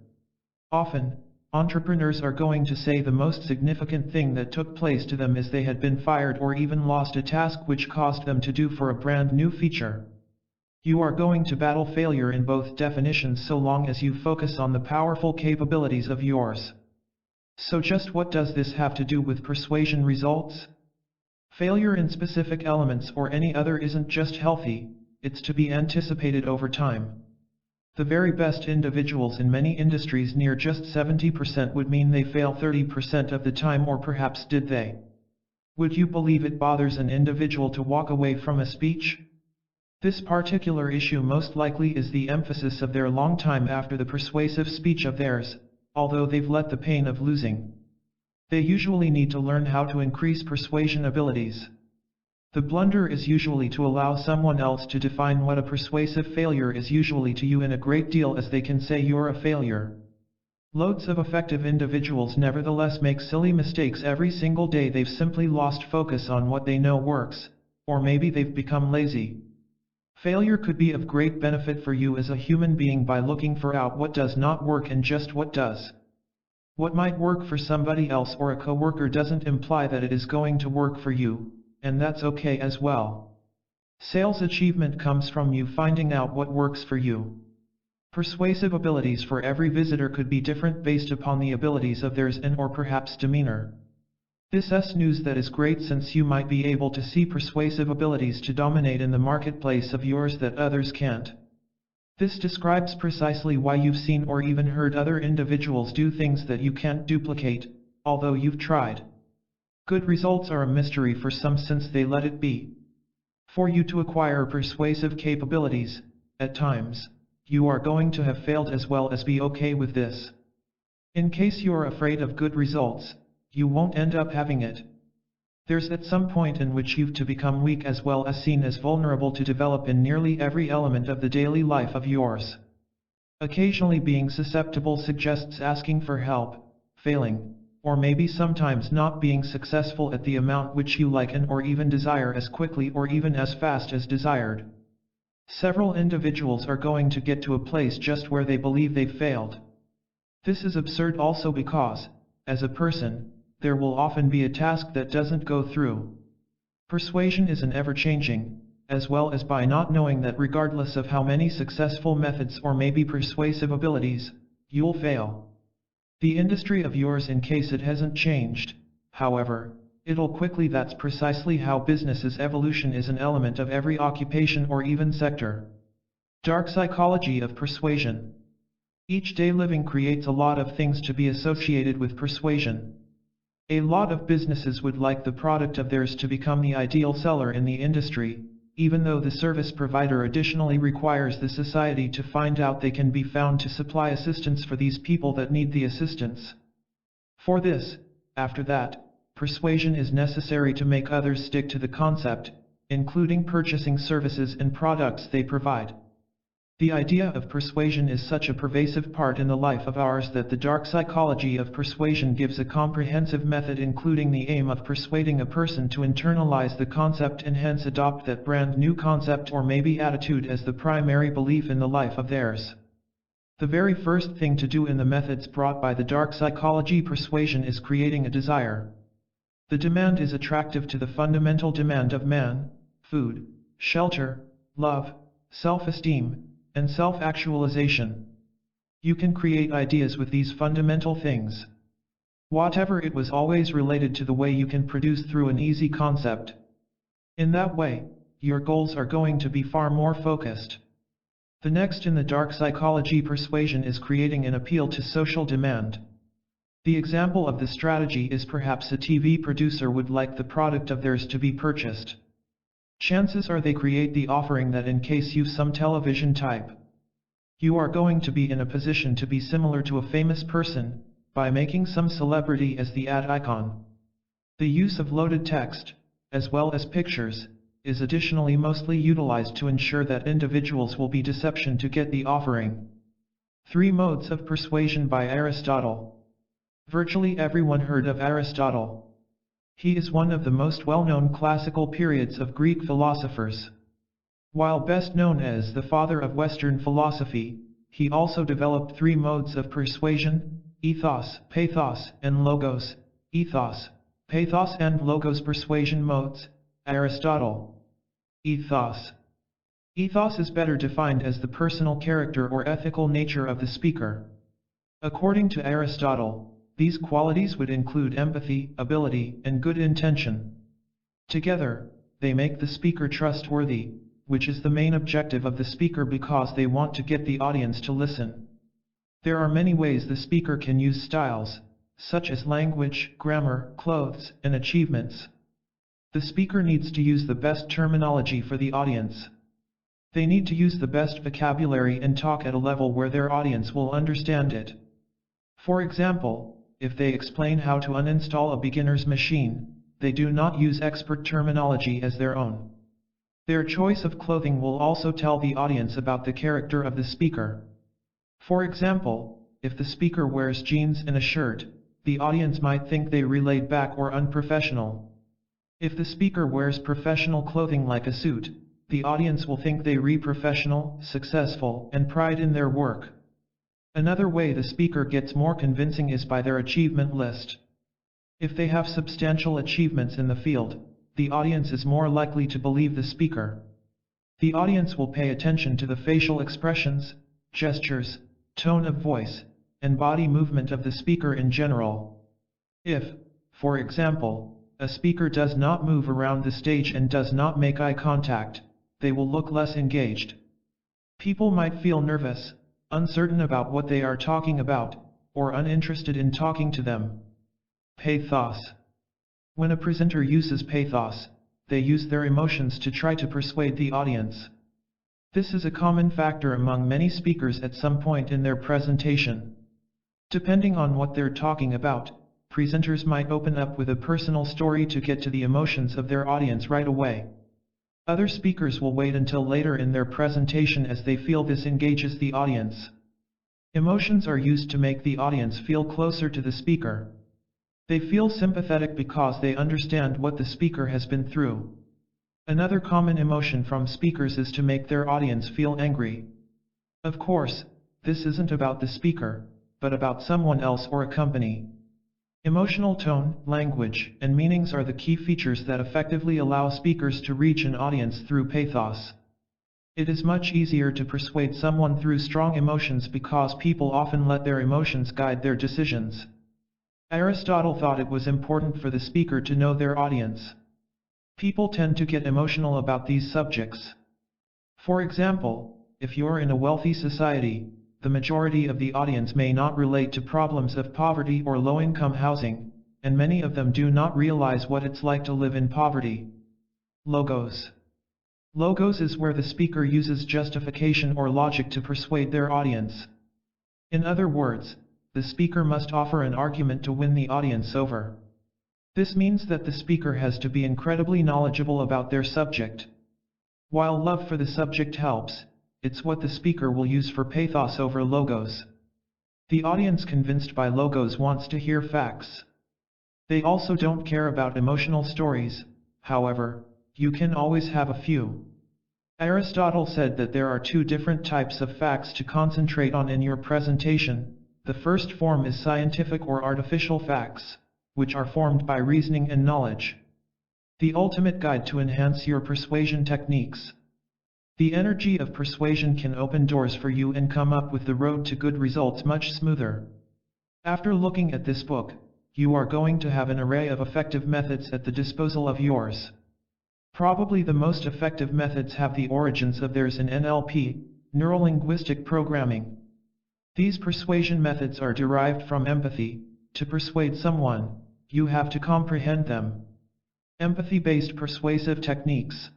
Often, entrepreneurs are going to say the most significant thing that took place to them is they had been fired or even lost a task which caused them to do for a brand new feature. You are going to battle failure in both definitions so long as you focus on the powerful capabilities of yours. So just what does this have to do with persuasion results? Failure in specific elements or any other isn't just healthy, it's to be anticipated over time. The very best individuals in many industries, near just 70%, would mean they fail 30% of the time, or perhaps did they? Would you believe it bothers an individual to walk away from a speech? This particular issue most likely is the emphasis of their long time after the persuasive speech of theirs, although they've let the pain of losing. They usually need to learn how to increase persuasion abilities. The blunder is usually to allow someone else to define what a persuasive failure is usually to you in a great deal, as they can say you're a failure. Loads of effective individuals nevertheless make silly mistakes every single day. They've simply lost focus on what they know works, or maybe they've become lazy. Failure could be of great benefit for you as a human being by looking for out what does not work and just what does. What might work for somebody else or a coworker doesn't imply that it is going to work for you, and that's okay as well. Sales achievement comes from you finding out what works for you. Persuasive abilities for every visitor could be different based upon the abilities of theirs and or perhaps demeanor. This is news that is great, since you might be able to see persuasive abilities to dominate in the marketplace of yours that others can't. This describes precisely why you've seen or even heard other individuals do things that you can't duplicate, although you've tried. Good results are a mystery for some since they let it be. For you to acquire persuasive capabilities, at times, you are going to have failed as well as be okay with this. In case you're afraid of good results, you won't end up having it. There's at some point in which you've to become weak as well as seen as vulnerable to develop in nearly every element of the daily life of yours. Occasionally being susceptible suggests asking for help, failing, or maybe sometimes not being successful at the amount which you like and or even desire as quickly or even as fast as desired. Several individuals are going to get to a place just where they believe they've failed. This is absurd also because, as a person, there will often be a task that doesn't go through. Persuasion is an ever-changing, as well as by not knowing that regardless of how many successful methods or maybe persuasive abilities, you'll fail. The industry of yours, in case it hasn't changed, however, it'll quickly. That's precisely how business's evolution is an element of every occupation or even sector. Dark psychology of persuasion. Each day living creates a lot of things to be associated with persuasion. A lot of businesses would like the product of theirs to become the ideal seller in the industry, even though the service provider additionally requires the society to find out they can be found to supply assistance for these people that need the assistance. For this, after that, persuasion is necessary to make others stick to the concept, including purchasing services and products they provide. The idea of persuasion is such a pervasive part in the life of ours that the dark psychology of persuasion gives a comprehensive method including the aim of persuading a person to internalize the concept and hence adopt that brand new concept or maybe attitude as the primary belief in the life of theirs. The very first thing to do in the methods brought by the dark psychology persuasion is creating a desire. The demand is attractive to the fundamental demand of man: food, shelter, love, self-esteem, and self-actualization. You can create ideas with these fundamental things. Whatever it was always related to the way you can produce through an easy concept. In that way, your goals are going to be far more focused. The next in the dark psychology persuasion is creating an appeal to social demand. The example of the strategy is perhaps a TV producer would like the product of theirs to be purchased. Chances are they create the offering that in case you've some television type, you are going to be in a position to be similar to a famous person, by making some celebrity as the ad icon. The use of loaded text, as well as pictures, is additionally mostly utilized to ensure that individuals will be deception to get the offering. 3 Modes of Persuasion by Aristotle. Virtually everyone heard of Aristotle. He is one of the most well-known classical periods of Greek philosophers. While best known as the father of Western philosophy, he also developed 3 modes of persuasion: ethos, pathos, and logos. Ethos, pathos and logos persuasion modes. Aristotle. Ethos. Ethos is better defined as the personal character or ethical nature of the speaker. According to Aristotle, these qualities would include empathy, ability, and good intention. Together, they make the speaker trustworthy, which is the main objective of the speaker because they want to get the audience to listen. There are many ways the speaker can use styles, such as language, grammar, clothes, and achievements. The speaker needs to use the best terminology for the audience. They need to use the best vocabulary and talk at a level where their audience will understand it. For example, if they explain how to uninstall a beginner's machine, they do not use expert terminology as their own. Their choice of clothing will also tell the audience about the character of the speaker. For example, if the speaker wears jeans and a shirt, the audience might think they laid back or unprofessional. If the speaker wears professional clothing like a suit, the audience will think they professional, successful, and pride in their work. Another way the speaker gets more convincing is by their achievement list. If they have substantial achievements in the field, the audience is more likely to believe the speaker. The audience will pay attention to the facial expressions, gestures, tone of voice, and body movement of the speaker in general. If, for example, a speaker does not move around the stage and does not make eye contact, they will look less engaged. People might feel nervous, uncertain about what they are talking about, or uninterested in talking to them. Pathos. When a presenter uses pathos, they use their emotions to try to persuade the audience. This is a common factor among many speakers at some point in their presentation. Depending on what they're talking about, presenters might open up with a personal story to get to the emotions of their audience right away. Other speakers will wait until later in their presentation as they feel this engages the audience. Emotions are used to make the audience feel closer to the speaker. They feel sympathetic because they understand what the speaker has been through. Another common emotion from speakers is to make their audience feel angry. Of course, this isn't about the speaker, but about someone else or a company. Emotional tone, language, and meanings are the key features that effectively allow speakers to reach an audience through pathos. It is much easier to persuade someone through strong emotions because people often let their emotions guide their decisions. Aristotle thought it was important for the speaker to know their audience. People tend to get emotional about these subjects. For example, if you're in a wealthy society, the majority of the audience may not relate to problems of poverty or low-income housing, and many of them do not realize what it's like to live in poverty. Logos. Logos is where the speaker uses justification or logic to persuade their audience. In other words, the speaker must offer an argument to win the audience over. This means that the speaker has to be incredibly knowledgeable about their subject. While love for the subject helps, it's what the speaker will use for pathos over logos. The audience convinced by logos wants to hear facts. They also don't care about emotional stories, however, you can always have a few. Aristotle said that there are two different types of facts to concentrate on in your presentation. The first form is scientific or artificial facts, which are formed by reasoning and knowledge. The ultimate guide to enhance your persuasion techniques. The energy of persuasion can open doors for you and come up with the road to good results much smoother. After looking at this book, you are going to have an array of effective methods at the disposal of yours. Probably the most effective methods have the origins of theirs in NLP, neuro-linguistic programming. These persuasion methods are derived from empathy. To persuade someone, you have to comprehend them. Empathy-based persuasive techniques.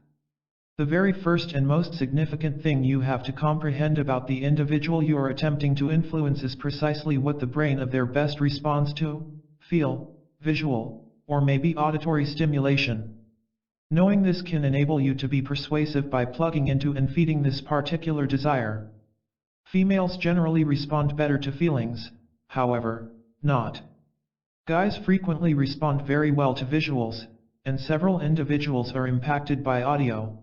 The very first and most significant thing you have to comprehend about the individual you are attempting to influence is precisely what the brain of their best responds to: feel, visual, or maybe auditory stimulation. Knowing this can enable you to be persuasive by plugging into and feeding this particular desire. Females generally respond better to feelings, however, not. Guys frequently respond very well to visuals, and several individuals are impacted by audio.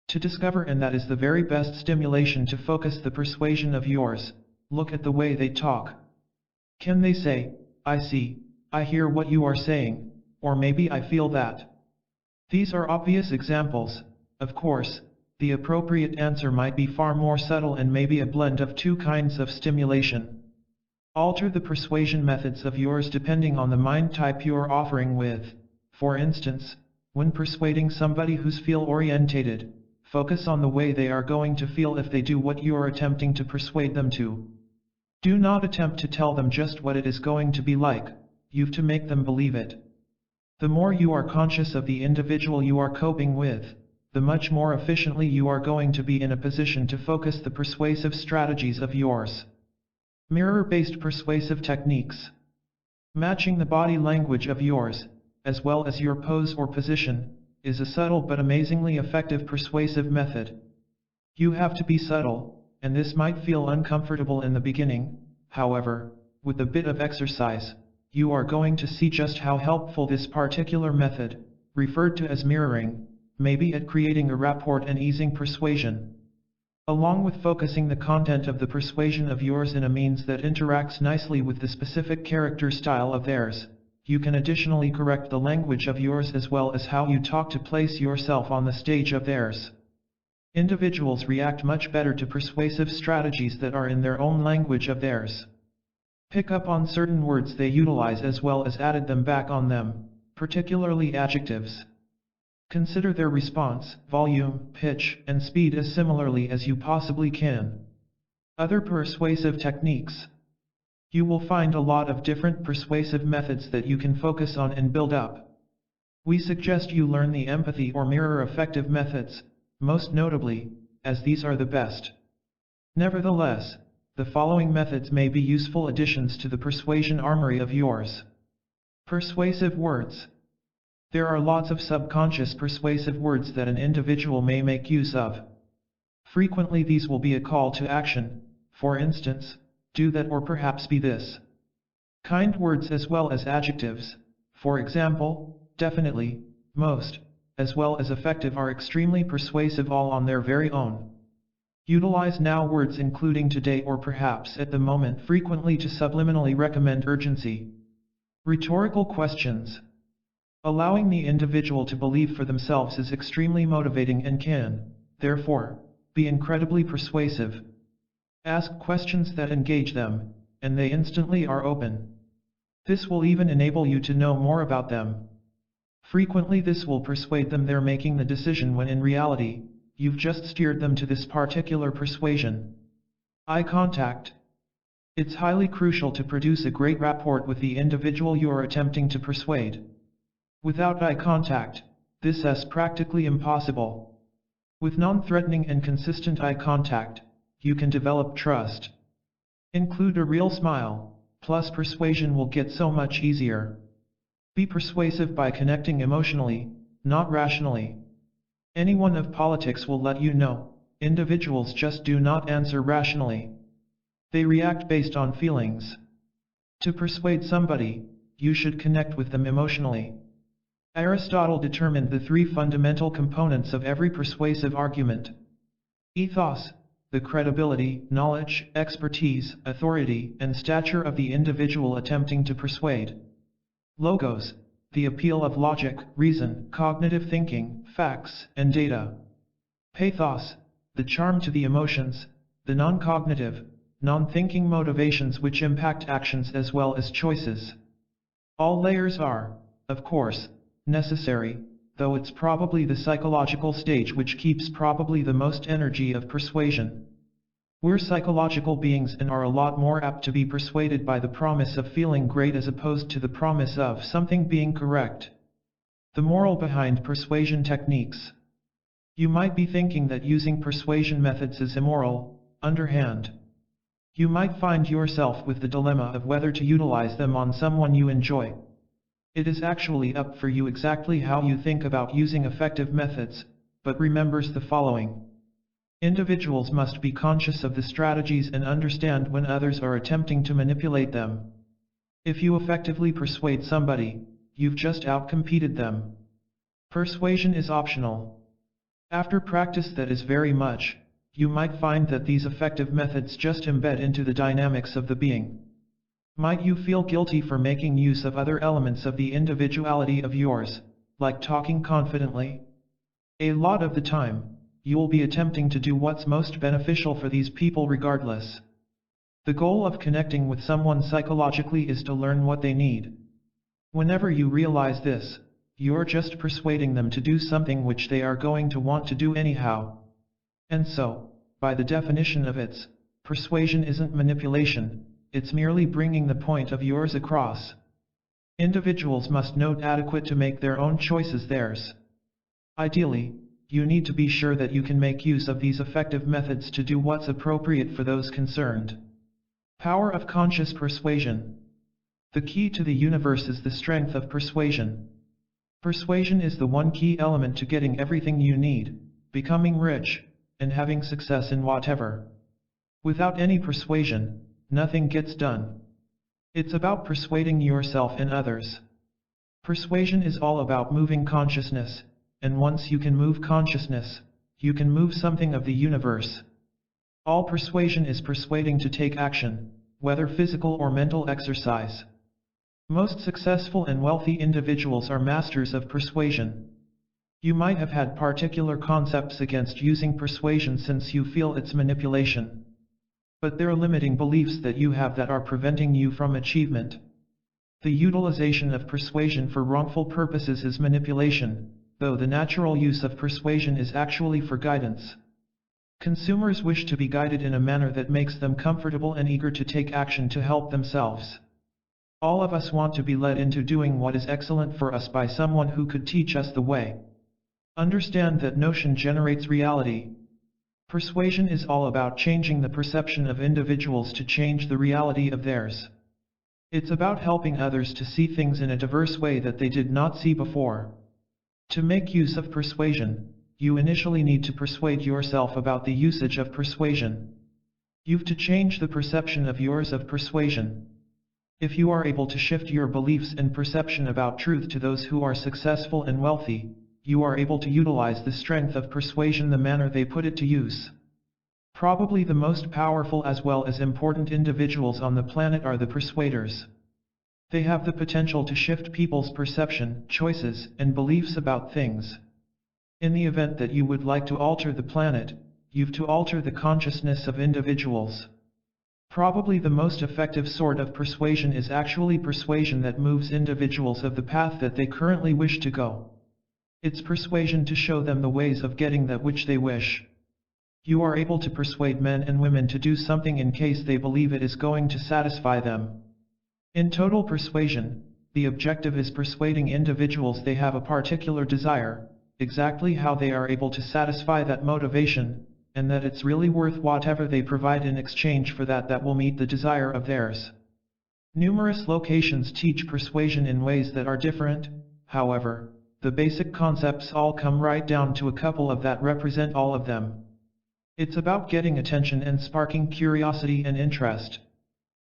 To discover and that is the very best stimulation to focus the persuasion of yours, look at the way they talk. Can they say, "I see, I hear what you are saying," or maybe "I feel that"? These are obvious examples. Of course, the appropriate answer might be far more subtle and maybe a blend of two kinds of stimulation. Alter the persuasion methods of yours depending on the mind type you are offering with. For instance, when persuading somebody who's feel-orientated, focus on the way they are going to feel if they do what you are attempting to persuade them to. Do not attempt to tell them just what it is going to be like, you've to make them believe it. The more you are conscious of the individual you are coping with, the much more efficiently you are going to be in a position to focus the persuasive strategies of yours. Mirror-based persuasive techniques. Matching the body language of yours, as well as your pose or position, is a subtle but amazingly effective persuasive method. You have to be subtle, and this might feel uncomfortable in the beginning. However, with a bit of exercise, you are going to see just how helpful this particular method, referred to as mirroring, may be at creating a rapport and easing persuasion. Along with focusing the content of the persuasion of yours in a means that interacts nicely with the specific character style of theirs, you can additionally correct the language of yours as well as how you talk to place yourself on the stage of theirs. Individuals react much better to persuasive strategies that are in their own language of theirs. Pick up on certain words they utilize as well as added them back on them, particularly adjectives. Consider their response, volume, pitch, and speed as similarly as you possibly can. Other persuasive techniques. You will find a lot of different persuasive methods that you can focus on and build up. We suggest you learn the empathy or mirror effective methods, most notably, as these are the best. Nevertheless, the following methods may be useful additions to the persuasion armory of yours. Persuasive words. There are lots of subconscious persuasive words that an individual may make use of. Frequently these will be a call to action, for instance, do that or perhaps be this. Kind words as well as adjectives, for example, definitely, most, as well as effective are extremely persuasive all on their very own. Utilize now words including today or perhaps at the moment frequently to subliminally recommend urgency. Rhetorical questions. Allowing the individual to believe for themselves is extremely motivating and can, therefore, be incredibly persuasive. Ask questions that engage them, and they instantly are open. This will even enable you to know more about them. Frequently this will persuade them they're making the decision when in reality, you've just steered them to this particular persuasion. Eye contact. It's highly crucial to produce a great rapport with the individual you are attempting to persuade. Without eye contact, this is practically impossible. With non-threatening and consistent eye contact, you can develop trust. Include a real smile, plus persuasion will get so much easier. Be persuasive by connecting emotionally, not rationally. Anyone of politics will let you know, individuals just do not answer rationally. They react based on feelings. To persuade somebody, you should connect with them emotionally. Aristotle determined the three fundamental components of every persuasive argument. Ethos, the credibility, knowledge, expertise, authority, and stature of the individual attempting to persuade. Logos, the appeal of logic, reason, cognitive thinking, facts, and data. Pathos, the charm to the emotions, the non-cognitive, non-thinking motivations which impact actions as well as choices. All layers are, of course, necessary, though it's probably the psychological stage which keeps probably the most energy of persuasion. We're psychological beings and are a lot more apt to be persuaded by the promise of feeling great as opposed to the promise of something being correct. The moral behind persuasion techniques. You might be thinking that using persuasion methods is immoral, underhand. You might find yourself with the dilemma of whether to utilize them on someone you enjoy. It is actually up for you exactly how you think about using effective methods, but remembers the following. Individuals must be conscious of the strategies and understand when others are attempting to manipulate them. If you effectively persuade somebody, you've just outcompeted them. Persuasion is optional. After practice that is very much, you might find that these effective methods just embed into the dynamics of the being. Might you feel guilty for making use of other elements of the individuality of yours, like talking confidently? A lot of the time, you'll be attempting to do what's most beneficial for these people regardless. The goal of connecting with someone psychologically is to learn what they need. Whenever you realize this, you're just persuading them to do something which they are going to want to do anyhow. And so, by the definition of it, persuasion isn't manipulation, it's merely bringing the point of yours across. Individuals must note adequate to make their own choices theirs. Ideally, you need to be sure that you can make use of these effective methods to do what's appropriate for those concerned. Power of conscious persuasion. The key to the universe is the strength of persuasion. Persuasion is the one key element to getting everything you need, becoming rich, and having success in whatever. Without any persuasion, nothing gets done. It's about persuading yourself and others. Persuasion is all about moving consciousness, and once you can move consciousness, you can move something of the universe. All persuasion is persuading to take action, whether physical or mental exercise. Most successful and wealthy individuals are masters of persuasion. You might have had particular concepts against using persuasion since you feel it's manipulation. But there are limiting beliefs that you have that are preventing you from achievement. The utilization of persuasion for wrongful purposes is manipulation, though the natural use of persuasion is actually for guidance. Consumers wish to be guided in a manner that makes them comfortable and eager to take action to help themselves. All of us want to be led into doing what is excellent for us by someone who could teach us the way. Understand that notion generates reality. Persuasion is all about changing the perception of individuals to change the reality of theirs. It's about helping others to see things in a diverse way that they did not see before. To make use of persuasion, you initially need to persuade yourself about the usage of persuasion. You've to change the perception of yours of persuasion. If you are able to shift your beliefs and perception about truth to those who are successful and wealthy, you are able to utilize the strength of persuasion the manner they put it to use. Probably the most powerful as well as important individuals on the planet are the persuaders. They have the potential to shift people's perception, choices, and beliefs about things. In the event that you would like to alter the planet, you've to alter the consciousness of individuals. Probably the most effective sort of persuasion is actually persuasion that moves individuals of the path that they currently wish to go. It's persuasion to show them the ways of getting that which they wish. You are able to persuade men and women to do something in case they believe it is going to satisfy them. In total persuasion, the objective is persuading individuals they have a particular desire, exactly how they are able to satisfy that motivation, and that it's really worth whatever they provide in exchange for that will meet the desire of theirs. Numerous locations teach persuasion in ways that are different, however, the basic concepts all come right down to a couple of that represent all of them. It's about getting attention and sparking curiosity and interest.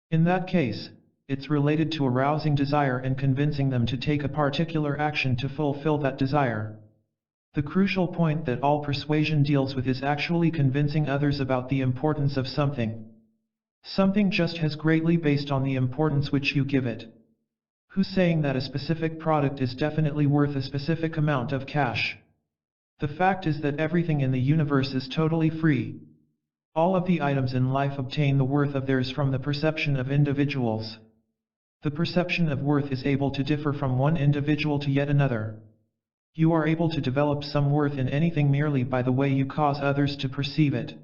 In that case, it's related to arousing desire and convincing them to take a particular action to fulfill that desire. The crucial point that all persuasion deals with is actually convincing others about the importance of something. Something just as greatly based on the importance which you give it. Who's saying that a specific product is definitely worth a specific amount of cash? The fact is that everything in the universe is totally free. All of the items in life obtain the worth of theirs from the perception of individuals. The perception of worth is able to differ from one individual to yet another. You are able to develop some worth in anything merely by the way you cause others to perceive it.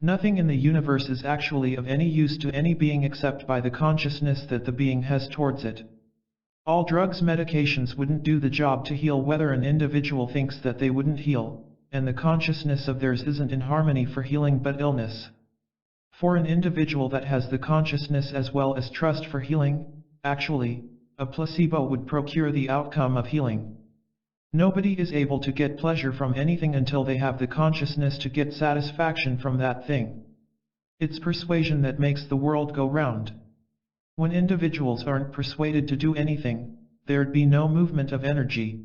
Nothing in the universe is actually of any use to any being except by the consciousness that the being has towards it. All drugs, medications wouldn't do the job to heal whether an individual thinks that they wouldn't heal, and the consciousness of theirs isn't in harmony for healing but illness. For an individual that has the consciousness as well as trust for healing, actually, a placebo would procure the outcome of healing. Nobody is able to get pleasure from anything until they have the consciousness to get satisfaction from that thing. It's persuasion that makes the world go round. When individuals aren't persuaded to do anything, there'd be no movement of energy.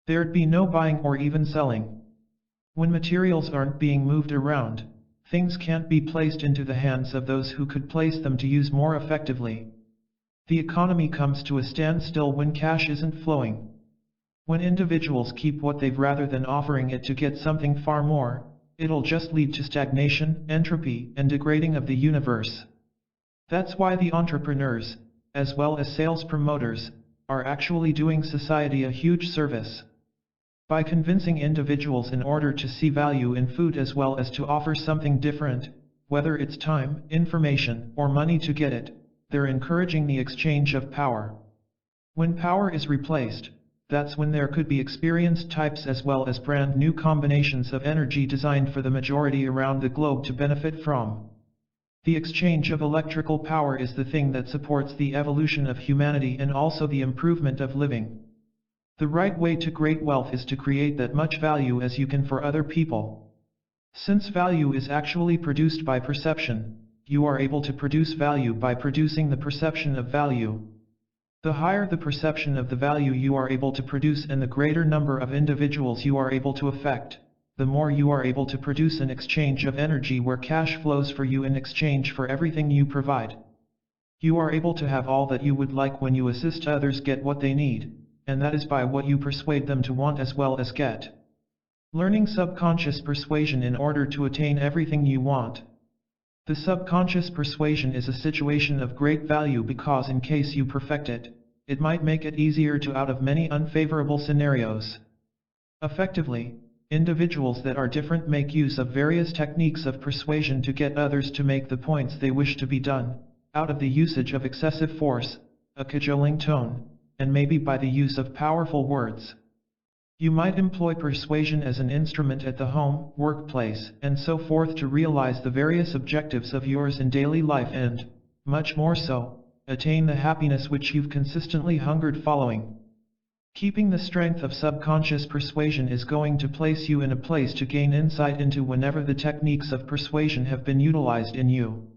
There'd be no buying or even selling. When materials aren't being moved around, things can't be placed into the hands of those who could place them to use more effectively. The economy comes to a standstill when cash isn't flowing. When individuals keep what they've rather than offering it to get something far more, it'll just lead to stagnation, entropy, and degrading of the universe. That's why the entrepreneurs, as well as sales promoters, are actually doing society a huge service. By convincing individuals in order to see value in food as well as to offer something different, whether it's time, information, or money to get it, they're encouraging the exchange of power. When power is replaced, that's when there could be experienced types as well as brand new combinations of energy designed for the majority around the globe to benefit from. The exchange of electrical power is the thing that supports the evolution of humanity and also the improvement of living. The right way to great wealth is to create that much value as you can for other people. Since value is actually produced by perception, you are able to produce value by producing the perception of value. The higher the perception of the value you are able to produce and the greater number of individuals you are able to affect, the more you are able to produce an exchange of energy where cash flows for you in exchange for everything you provide. You are able to have all that you would like when you assist others get what they need, and that is by what you persuade them to want as well as get. Learning subconscious persuasion in order to attain everything you want. The subconscious persuasion is a situation of great value because in case you perfect it, it might make it easier to out of many unfavorable scenarios. Effectively, individuals that are different make use of various techniques of persuasion to get others to make the points they wish to be done, out of the usage of excessive force, a cajoling tone, and maybe by the use of powerful words. You might employ persuasion as an instrument at the home, workplace, and so forth to realize the various objectives of yours in daily life and, much more so, attain the happiness which you've consistently hungered following. Keeping the strength of subconscious persuasion is going to place you in a place to gain insight into whenever the techniques of persuasion have been utilized in you.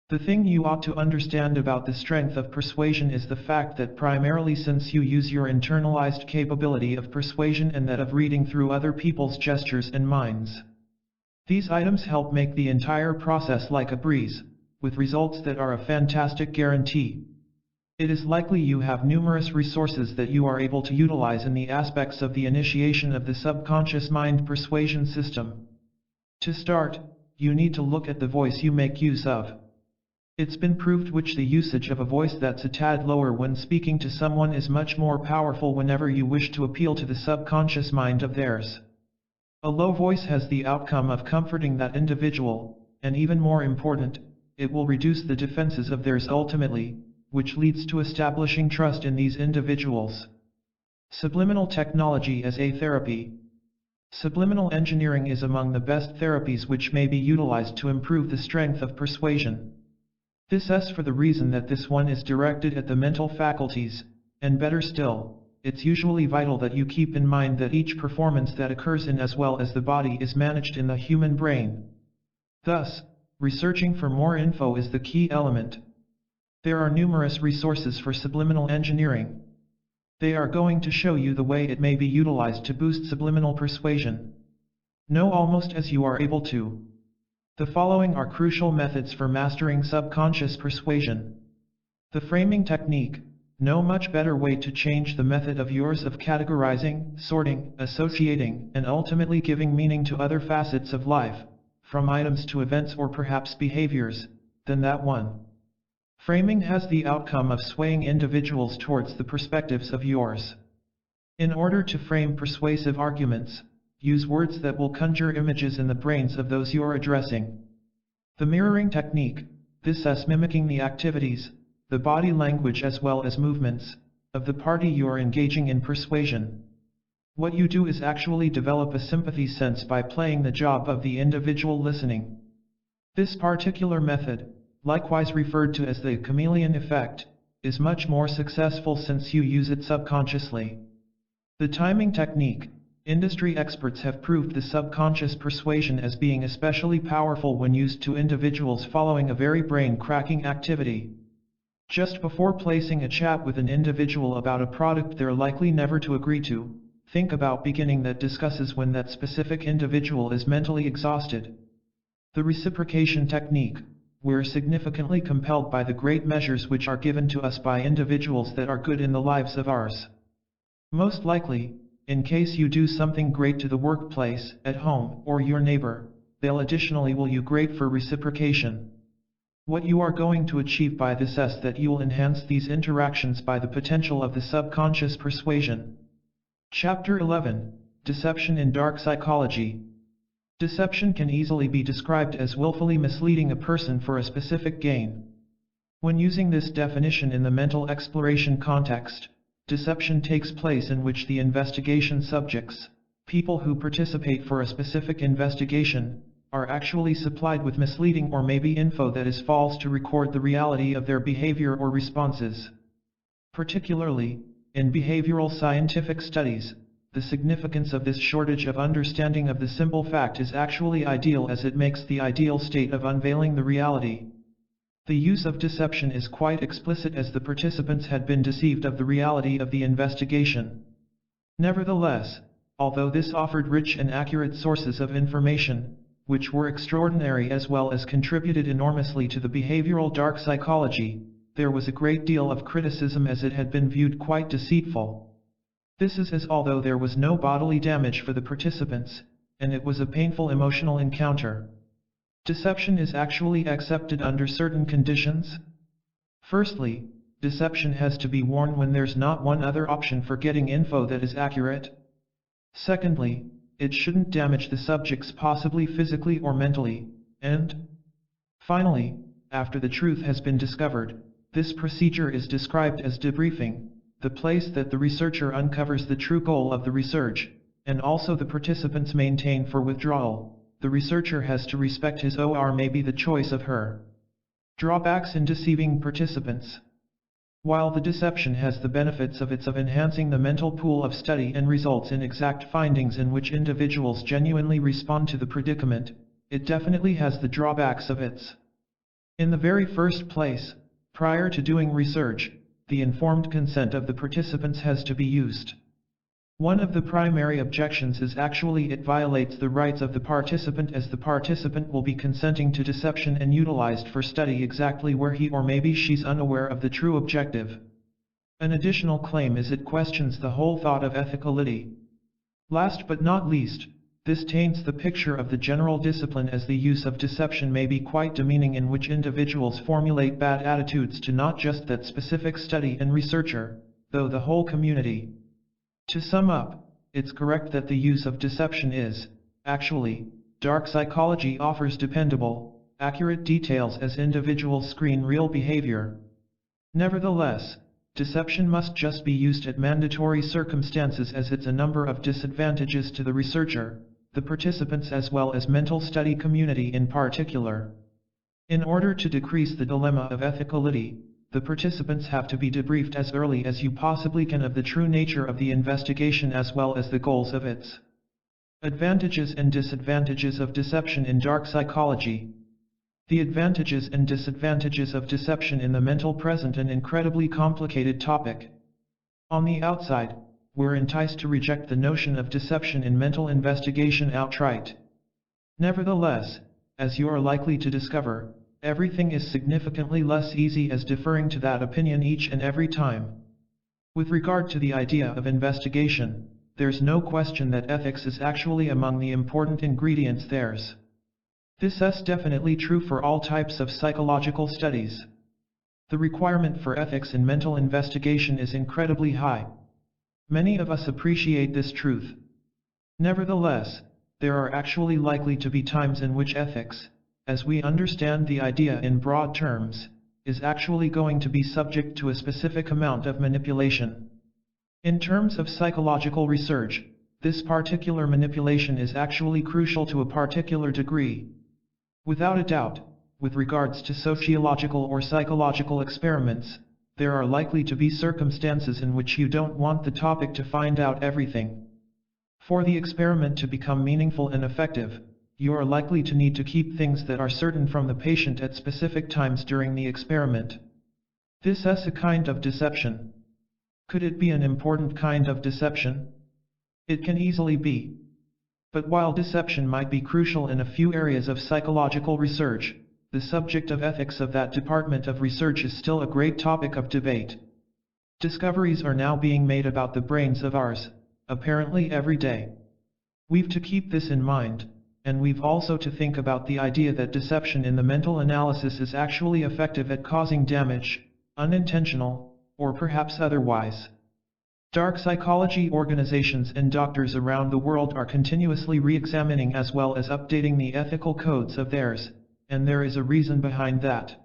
The thing you ought to understand about the strength of persuasion is the fact that primarily since you use your internalized capability of persuasion and that of reading through other people's gestures and minds. These items help make the entire process like a breeze, with results that are a fantastic guarantee. It is likely you have numerous resources that you are able to utilize in the aspects of the initiation of the subconscious mind persuasion system. To start, you need to look at the voice you make use of. It's been proved which the usage of a voice that's a tad lower when speaking to someone is much more powerful whenever you wish to appeal to the subconscious mind of theirs. A low voice has the outcome of comforting that individual, and even more important, it will reduce the defenses of theirs ultimately, which leads to establishing trust in these individuals. Subliminal technology as a therapy. Subliminal engineering is among the best therapies which may be utilized to improve the strength of persuasion. This is for the reason that this one is directed at the mental faculties, and better still, it's usually vital that you keep in mind that each performance that occurs in as well as the body is managed in the human brain. Thus, researching for more info is the key element. There are numerous resources for subliminal engineering. They are going to show you the way it may be utilized to boost subliminal persuasion. Know almost as you are able to. The following are crucial methods for mastering subconscious persuasion. The framing technique. No much better way to change the method of yours of categorizing, sorting, associating, and ultimately giving meaning to other facets of life, from items to events or perhaps behaviors, than that one. Framing has the outcome of swaying individuals towards the perspectives of yours. In order to frame persuasive arguments, use words that will conjure images in the brains of those you are addressing. The mirroring technique. This is mimicking the activities, the body language as well as movements, of the party you are engaging in persuasion. What you do is actually develop a sympathy sense by playing the job of the individual listening. This particular method, likewise referred to as the chameleon effect, is much more successful since you use it subconsciously. The timing technique. Industry experts have proved the subconscious persuasion as being especially powerful when used to individuals following a very brain-cracking activity. Just before placing a chat with an individual about a product they're likely never to agree to, think about beginning that discusses when that specific individual is mentally exhausted. The reciprocation technique. We're significantly compelled by the great measures which are given to us by individuals that are good in the lives of ours. Most likely, in case you do something great to the workplace, at home, or your neighbor, they'll additionally will you great for reciprocation. What you are going to achieve by this is that you will enhance these interactions by the potential of the subconscious persuasion. Chapter 11. Deception in Dark Psychology. Deception can easily be described as willfully misleading a person for a specific gain. When using this definition in the mental exploration context, deception takes place in which the investigation subjects, people who participate for a specific investigation, are actually supplied with misleading or maybe info that is false to record the reality of their behavior or responses. Particularly, in behavioral scientific studies, the significance of this shortage of understanding of the simple fact is actually ideal as it makes the ideal state of unveiling the reality. The use of deception is quite explicit as the participants had been deceived of the reality of the investigation. Nevertheless, although this offered rich and accurate sources of information, which were extraordinary as well as contributed enormously to the behavioral dark psychology, there was a great deal of criticism as it had been viewed quite deceitful. This is as although there was no bodily damage for the participants, and it was a painful emotional encounter. Deception is actually accepted under certain conditions. Firstly, deception has to be worn when there's not one other option for getting info that is accurate. Secondly, it shouldn't damage the subjects possibly physically or mentally, and finally, after the truth has been discovered, this procedure is described as debriefing, the place that the researcher uncovers the true goal of the research, and also the participants maintain for withdrawal. The researcher has to respect his or maybe the choice of her. Drawbacks in deceiving participants. While the deception has the benefits of enhancing the mental pool of study and results in exact findings in which individuals genuinely respond to the predicament, it definitely has the drawbacks of its. In the very first place, prior to doing research, the informed consent of the participants has to be used. One of the primary objections is actually it violates the rights of the participant as the participant will be consenting to deception and utilized for study exactly where he or maybe she's unaware of the true objective. An additional claim is it questions the whole thought of ethicality. Last but not least, this taints the picture of the general discipline as the use of deception may be quite demeaning in which individuals formulate bad attitudes to not just that specific study and researcher, though the whole community. To sum up, it's correct that the use of deception is, Actually, dark psychology offers dependable, accurate details as individuals screen real behavior. Nevertheless, deception must just be used at mandatory circumstances, as it's a number of disadvantages to the researcher, the participants, as well as mental study community in particular. In order to decrease the dilemma of ethicality, the participants have to be debriefed as early as you possibly can of the true nature of the investigation as well as the goals of its. Advantages and disadvantages of deception in dark psychology. The advantages and disadvantages of deception in the mental present an incredibly complicated topic. On the outside, we're enticed to reject the notion of deception in mental investigation outright. Nevertheless, as you are likely to discover, everything is significantly less easy as deferring to that opinion each and every time. With regard to the idea of investigation, there's no question that ethics is actually among the important ingredients there's. This is definitely true for all types of psychological studies. The requirement for ethics in mental investigation is incredibly high. Many of us appreciate this truth. Nevertheless, there are actually likely to be times in which ethics, as we understand the idea in broad terms, is actually going to be subject to a specific amount of manipulation. In terms of psychological research, this particular manipulation is actually crucial to a particular degree. Without a doubt, with regards to sociological or psychological experiments, there are likely to be circumstances in which you don't want the topic to find out everything. For the experiment to become meaningful and effective, you are likely to need to keep things that are certain from the patient at specific times during the experiment. This is a kind of deception. Could it be an important kind of deception? It can easily be. But while deception might be crucial in a few areas of psychological research, the subject of ethics of that department of research is still a great topic of debate. Discoveries are now being made about the brains of ours, apparently every day. We've to keep this in mind, and we've also to think about the idea that deception in the mental analysis is actually effective at causing damage, unintentional, or perhaps otherwise. Dark psychology organizations and doctors around the world are continuously re-examining as well as updating the ethical codes of theirs, and there is a reason behind that.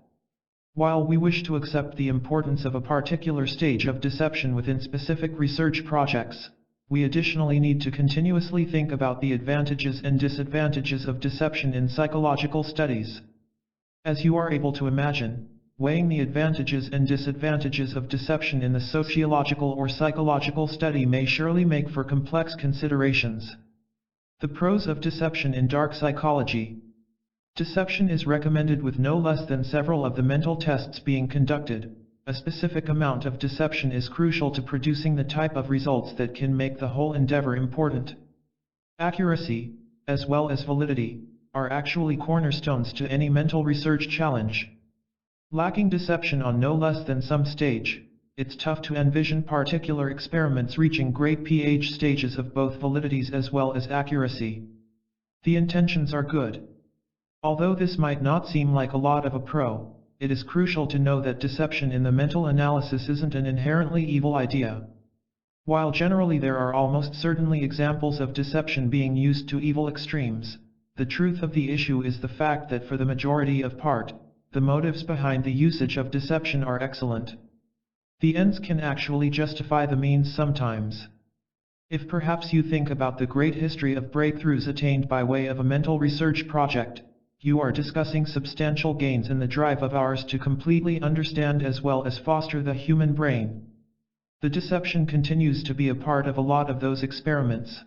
While we wish to accept the importance of a particular stage of deception within specific research projects, we additionally need to continuously think about the advantages and disadvantages of deception in psychological studies. As you are able to imagine, weighing the advantages and disadvantages of deception in the sociological or psychological study may surely make for complex considerations. The pros of deception in dark psychology. Deception is recommended with no less than several of the mental tests being conducted. A specific amount of deception is crucial to producing the type of results that can make the whole endeavor important. Accuracy, as well as validity, are actually cornerstones to any mental research challenge. Lacking deception on no less than some stage, it's tough to envision particular experiments reaching great pH stages of both validities as well as accuracy. The intentions are good. Although this might not seem like a lot of a pro, it is crucial to know that deception in the mental analysis isn't an inherently evil idea. While generally there are almost certainly examples of deception being used to evil extremes, the truth of the issue is the fact that for the majority of part, the motives behind the usage of deception are excellent. The ends can actually justify the means sometimes. If perhaps you think about the great history of breakthroughs attained by way of a mental research project, you are discussing substantial gains in the drive of ours to completely understand as well as foster the human brain. The deception continues to be a part of a lot of those experiments.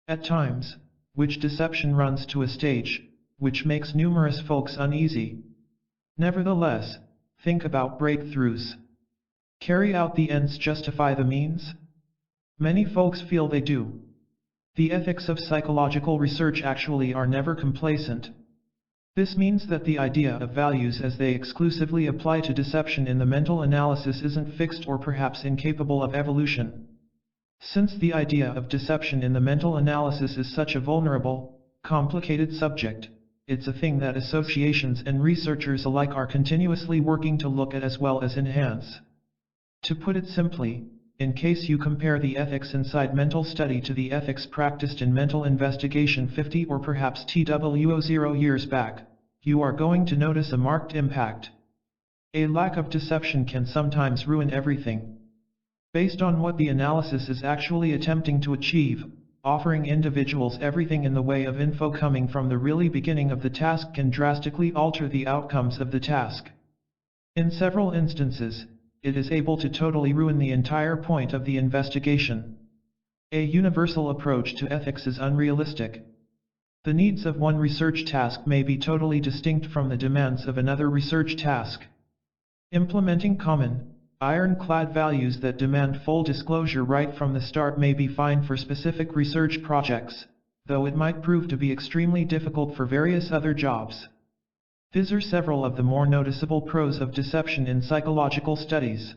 At times, which deception runs to a stage, which makes numerous folks uneasy. Nevertheless, think about breakthroughs. Carry out the ends justify the means? Many folks feel they do. The ethics of psychological research actually are never complacent. This means that the idea of values as they exclusively apply to deception in the mental analysis isn't fixed or perhaps incapable of evolution. Since the idea of deception in the mental analysis is such a vulnerable, complicated subject, it's a thing that associations and researchers alike are continuously working to look at as well as enhance. To put it simply, in case you compare the ethics inside mental study to the ethics practiced in mental investigation 50 or perhaps TWO0 years back, you are going to notice a marked impact. A lack of deception can sometimes ruin everything. Based on what the analysis is actually attempting to achieve, offering individuals everything in the way of info coming from the really beginning of the task can drastically alter the outcomes of the task. In several instances, it is able to totally ruin the entire point of the investigation. A universal approach to ethics is unrealistic. The needs of one research task may be totally distinct from the demands of another research task. Implementing common, ironclad values that demand full disclosure right from the start may be fine for specific research projects, though it might prove to be extremely difficult for various other jobs. These are several of the more noticeable pros of deception in psychological studies.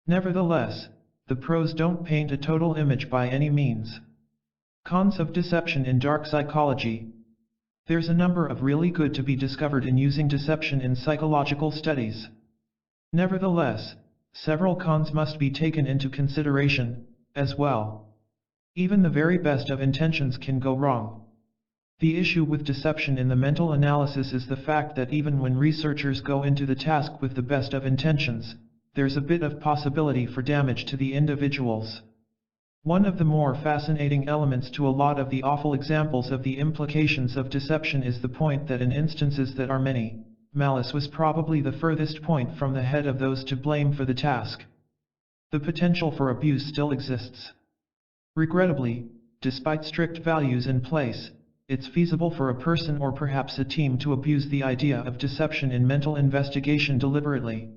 Nevertheless, the pros don't paint a total image by any means. Cons of deception in dark psychology. There's a number of really good to be discovered in using deception in psychological studies. Nevertheless, several cons must be taken into consideration, as well. Even the very best of intentions can go wrong. The issue with deception in the mental analysis is the fact that even when researchers go into the task with the best of intentions, there's a bit of possibility for damage to the individuals. One of the more fascinating elements to a lot of the awful examples of the implications of deception is the point that in instances that are many, malice was probably the furthest point from the head of those to blame for the task. The potential for abuse still exists. Regrettably, despite strict values in place, it's feasible for a person or perhaps a team to abuse the idea of deception in mental investigation deliberately.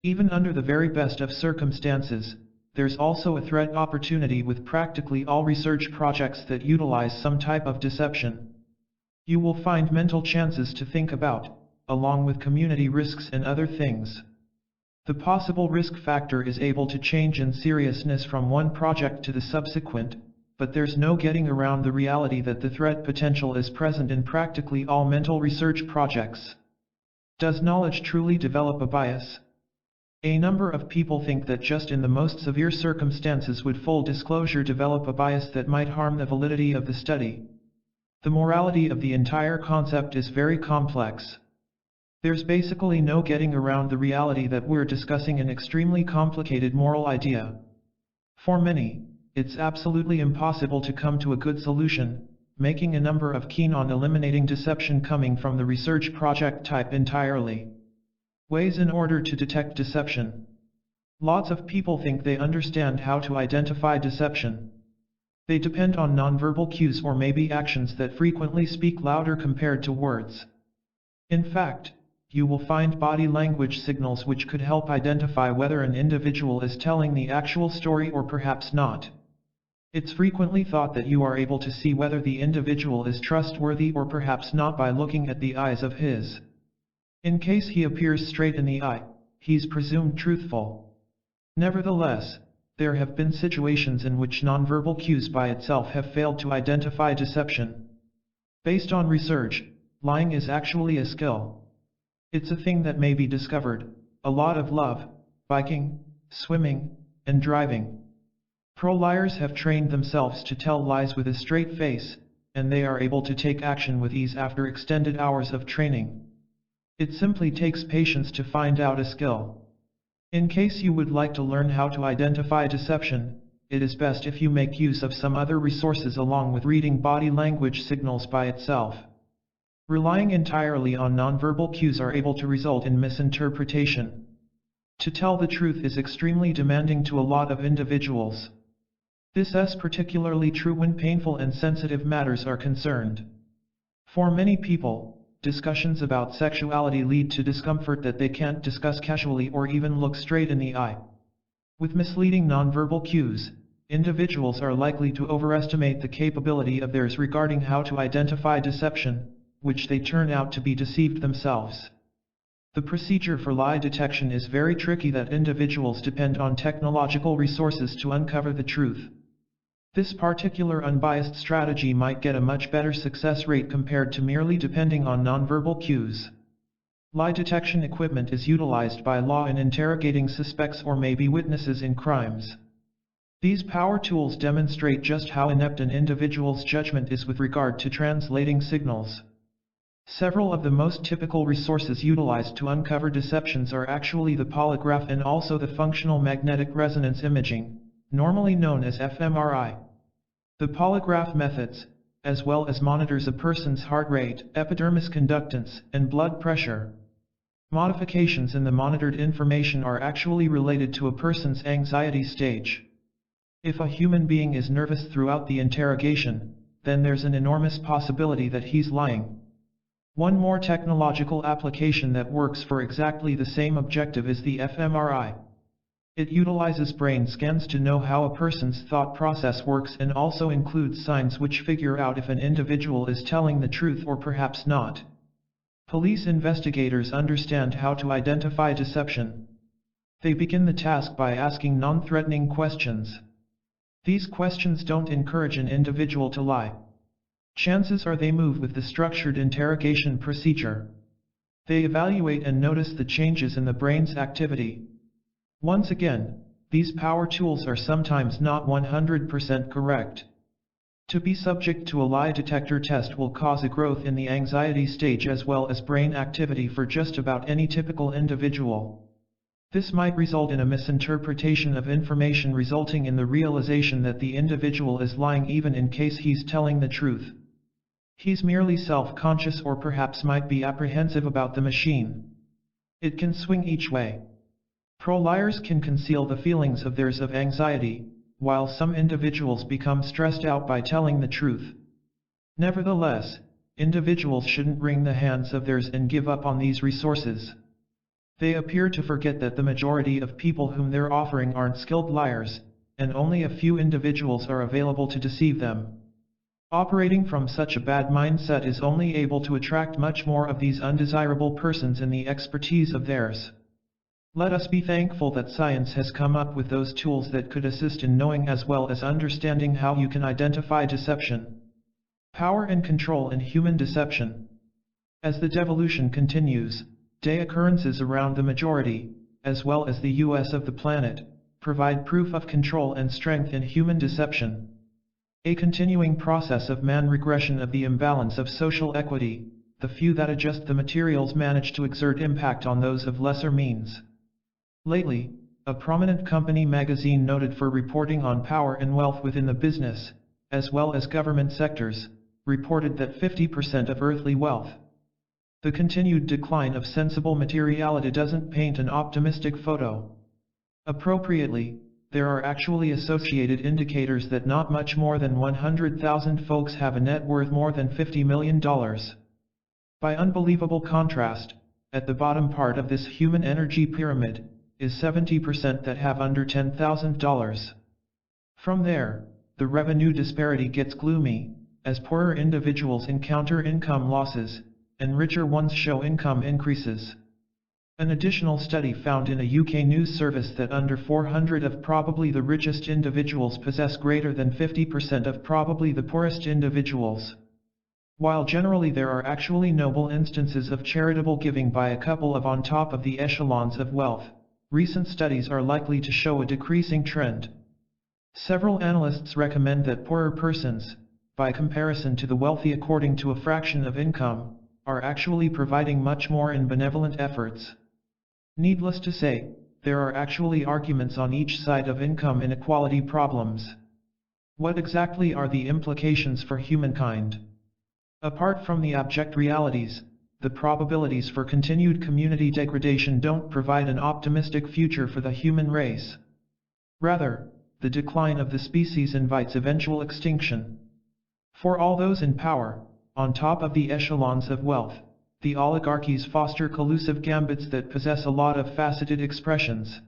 Even under the very best of circumstances, there's also a threat opportunity with practically all research projects that utilize some type of deception. You will find mental chances to think about, along with community risks and other things. The possible risk factor is able to change in seriousness from one project to the subsequent, but there's no getting around the reality that the threat potential is present in practically all mental research projects. Does knowledge truly develop a bias? A number of people think that just in the most severe circumstances would full disclosure develop a bias that might harm the validity of the study. The morality of the entire concept is very complex. There's basically no getting around the reality that we're discussing an extremely complicated moral idea. For many, it's absolutely impossible to come to a good solution, making a number of keen on eliminating deception coming from the research project type entirely. Ways in order to detect deception. Lots of people think they understand how to identify deception. They depend on nonverbal cues or maybe actions that frequently speak louder compared to words. In fact, you will find body language signals which could help identify whether an individual is telling the actual story or perhaps not. It's frequently thought that you are able to see whether the individual is trustworthy or perhaps not by looking at the eyes of his. In case he appears straight in the eye, he's presumed truthful. Nevertheless, there have been situations in which nonverbal cues by itself have failed to identify deception. Based on research, lying is actually a skill. It's a thing that may be discovered. A lot of love, biking, swimming, and driving. Pro liars have trained themselves to tell lies with a straight face, and they are able to take action with ease after extended hours of training. It simply takes patience to find out a skill. In case you would like to learn how to identify deception, it is best if you make use of some other resources along with reading body language signals by itself. Relying entirely on nonverbal cues are able to result in misinterpretation. To tell the truth is extremely demanding to a lot of individuals. This is particularly true when painful and sensitive matters are concerned. For many people, discussions about sexuality lead to discomfort that they can't discuss casually or even look straight in the eye. With misleading nonverbal cues, individuals are likely to overestimate the capability of theirs regarding how to identify deception, which they turn out to be deceived themselves. The procedure for lie detection is very tricky that individuals depend on technological resources to uncover the truth. This particular unbiased strategy might get a much better success rate compared to merely depending on nonverbal cues. Lie detection equipment is utilized by law in interrogating suspects or maybe witnesses in crimes. These power tools demonstrate just how inept an individual's judgment is with regard to translating signals. Several of the most typical resources utilized to uncover deceptions are actually the polygraph and also the functional magnetic resonance imaging, normally known as fMRI. The polygraph methods, as well as monitors a person's heart rate, epidermis conductance, and blood pressure. Modifications in the monitored information are actually related to a person's anxiety stage. If a human being is nervous throughout the interrogation, then there's an enormous possibility that he's lying. One more technological application that works for exactly the same objective is the fMRI. It utilizes brain scans to know how a person's thought process works and also includes signs which figure out if an individual is telling the truth or perhaps not. Police investigators understand how to identify deception. They begin the task by asking non-threatening questions. These questions don't encourage an individual to lie. Chances are they move with the structured interrogation procedure. They evaluate and notice the changes in the brain's activity. Once again, these power tools are sometimes not 100% correct. To be subject to a lie detector test will cause a growth in the anxiety stage as well as brain activity for just about any typical individual. This might result in a misinterpretation of information resulting in the realization that the individual is lying even in case he's telling the truth. He's merely self-conscious or perhaps might be apprehensive about the machine. It can swing each way. Pro-liars can conceal the feelings of theirs of anxiety, while some individuals become stressed out by telling the truth. Nevertheless, individuals shouldn't wring the hands of theirs and give up on these resources. They appear to forget that the majority of people whom they're offering aren't skilled liars, and only a few individuals are available to deceive them. Operating from such a bad mindset is only able to attract much more of these undesirable persons in the expertise of theirs. Let us be thankful that science has come up with those tools that could assist in knowing as well as understanding how you can identify deception. Power and control in human deception. As the devolution continues, day occurrences around the majority, as well as the US of the planet, provide proof of control and strength in human deception. A continuing process of man-regression of the imbalance of social equity, the few that adjust the materials manage to exert impact on those of lesser means. Lately, a prominent company magazine noted for reporting on power and wealth within the business, as well as government sectors, reported that 50% of earthly wealth. The continued decline of sensible materiality doesn't paint an optimistic photo. Appropriately, there are actually associated indicators that not much more than 100,000 folks have a net worth more than $50 million. By unbelievable contrast, at the bottom part of this human energy pyramid, is 70% that have under $10,000. From there, the revenue disparity gets gloomy, as poorer individuals encounter income losses, and richer ones show income increases. An additional study found in a UK news service that under 400 of probably the richest individuals possess greater than 50% of probably the poorest individuals. While generally there are actually noble instances of charitable giving by a couple of on top of the echelons of wealth, recent studies are likely to show a decreasing trend. Several analysts recommend that poorer persons, by comparison to the wealthy according to a fraction of income, are actually providing much more in benevolent efforts. Needless to say, there are actually arguments on each side of income inequality problems. What exactly are the implications for humankind? Apart from the abject realities, the probabilities for continued community degradation don't provide an optimistic future for the human race. Rather, the decline of the species invites eventual extinction. For all those in power, on top of the echelons of wealth, the oligarchies foster collusive gambits that possess a lot of faceted expressions.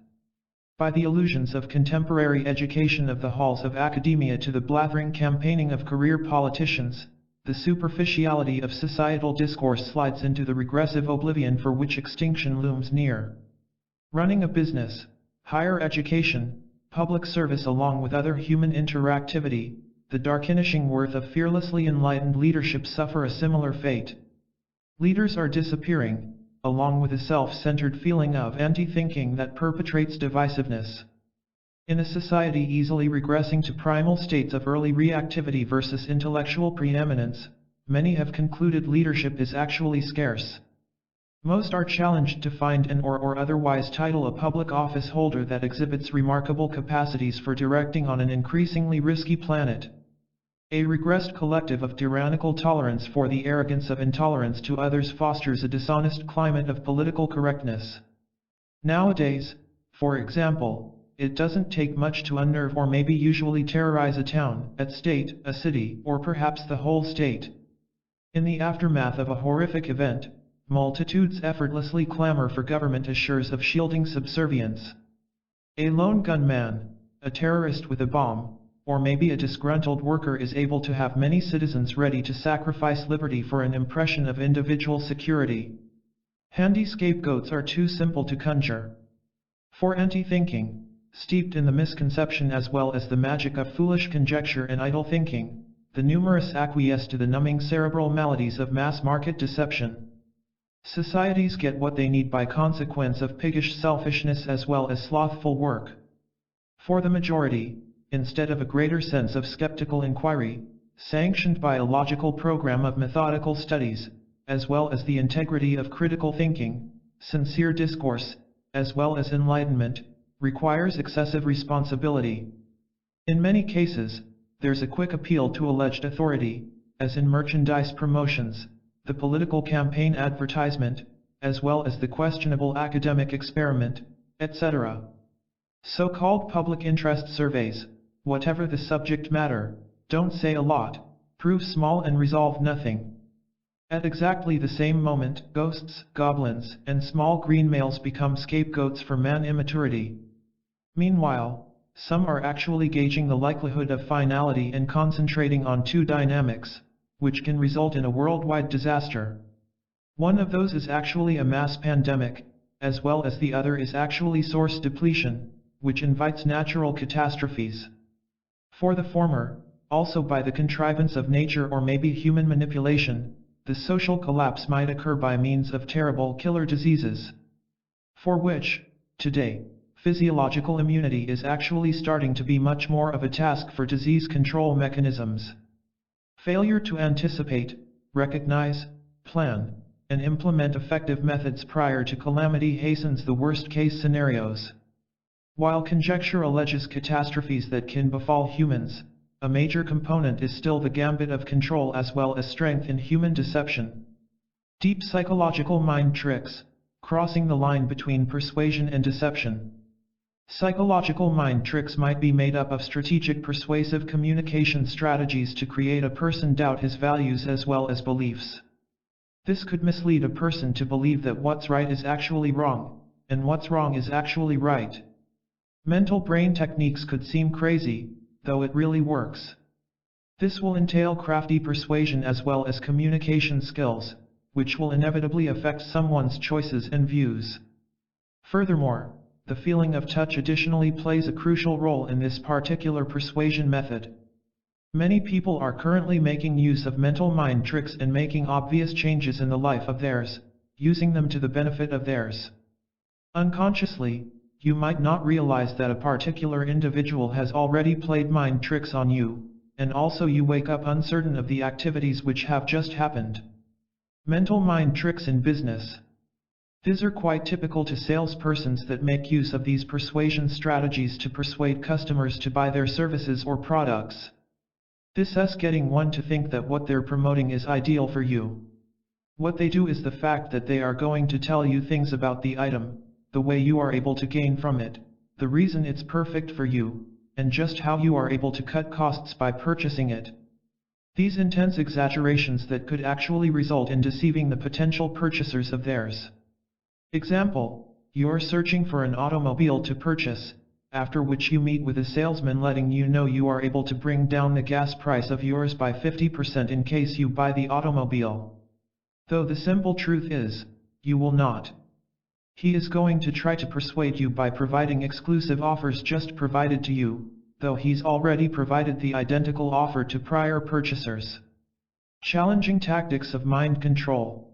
By the illusions of contemporary education of the halls of academia to the blathering campaigning of career politicians, the superficiality of societal discourse slides into the regressive oblivion for which extinction looms near. Running a business, higher education, public service along with other human interactivity, the darkinishing worth of fearlessly enlightened leadership suffer a similar fate. Leaders are disappearing, along with a self-centered feeling of anti-thinking that perpetrates divisiveness. In a society easily regressing to primal states of early reactivity versus intellectual preeminence, many have concluded leadership is actually scarce. Most are challenged to find or otherwise title a public office holder that exhibits remarkable capacities for directing on an increasingly risky planet. A regressed collective of tyrannical tolerance for the arrogance of intolerance to others fosters a dishonest climate of political correctness. Nowadays, for example, it doesn't take much to unnerve or maybe usually terrorize a town, a state, a city, or perhaps the whole state. In the aftermath of a horrific event, multitudes effortlessly clamor for government assures of shielding subservience. A lone gunman, a terrorist with a bomb, or maybe a disgruntled worker is able to have many citizens ready to sacrifice liberty for an impression of individual security. Handy scapegoats are too simple to conjure. For anti-thinking, steeped in the misconception as well as the magic of foolish conjecture and idle thinking, the numerous acquiesce to the numbing cerebral maladies of mass-market deception. Societies get what they need by consequence of piggish selfishness as well as slothful work. For the majority, instead of a greater sense of skeptical inquiry, sanctioned by a logical program of methodical studies, as well as the integrity of critical thinking, sincere discourse, as well as enlightenment, requires excessive responsibility. In many cases, there's a quick appeal to alleged authority, as in merchandise promotions, the political campaign advertisement, as well as the questionable academic experiment, etc. So-called public interest surveys, whatever the subject matter, don't say a lot, prove small and resolve nothing. At exactly the same moment, ghosts, goblins, and small green males become scapegoats for man immaturity. Meanwhile, some are actually gauging the likelihood of finality and concentrating on two dynamics, which can result in a worldwide disaster. One of those is actually a mass pandemic, as well as the other is actually source depletion, which invites natural catastrophes. For the former, also by the contrivance of nature or maybe human manipulation, the social collapse might occur by means of terrible killer diseases. For which, today, physiological immunity is actually starting to be much more of a task for disease control mechanisms. Failure to anticipate, recognize, plan, and implement effective methods prior to calamity hastens the worst-case scenarios. While conjecture alleges catastrophes that can befall humans, a major component is still the gambit of control as well as strength in human deception. Deep psychological mind tricks, crossing the line between persuasion and deception. Psychological mind tricks might be made up of strategic persuasive communication strategies to create a person doubt his values as well as beliefs. This could mislead a person to believe that what's right is actually wrong, and what's wrong is actually right. Mental brain techniques could seem crazy, though it really works. This will entail crafty persuasion as well as communication skills, which will inevitably affect someone's choices and views. Furthermore, the feeling of touch additionally plays a crucial role in this particular persuasion method. Many people are currently making use of mental mind tricks and making obvious changes in the life of theirs, using them to the benefit of theirs. Unconsciously, you might not realize that a particular individual has already played mind tricks on you, and also you wake up uncertain of the activities which have just happened. Mental mind tricks in business. These are quite typical to salespersons that make use of these persuasion strategies to persuade customers to buy their services or products. This is getting one to think that what they're promoting is ideal for you. What they do is the fact that they are going to tell you things about the item, the way you are able to gain from it, the reason it's perfect for you, and just how you are able to cut costs by purchasing it. These intense exaggerations that could actually result in deceiving the potential purchasers of theirs. Example, you're searching for an automobile to purchase, after which you meet with a salesman letting you know you are able to bring down the gas price of yours by 50% in case you buy the automobile. Though the simple truth is, you will not. He is going to try to persuade you by providing exclusive offers just provided to you, though he's already provided the identical offer to prior purchasers. Challenging tactics of mind control.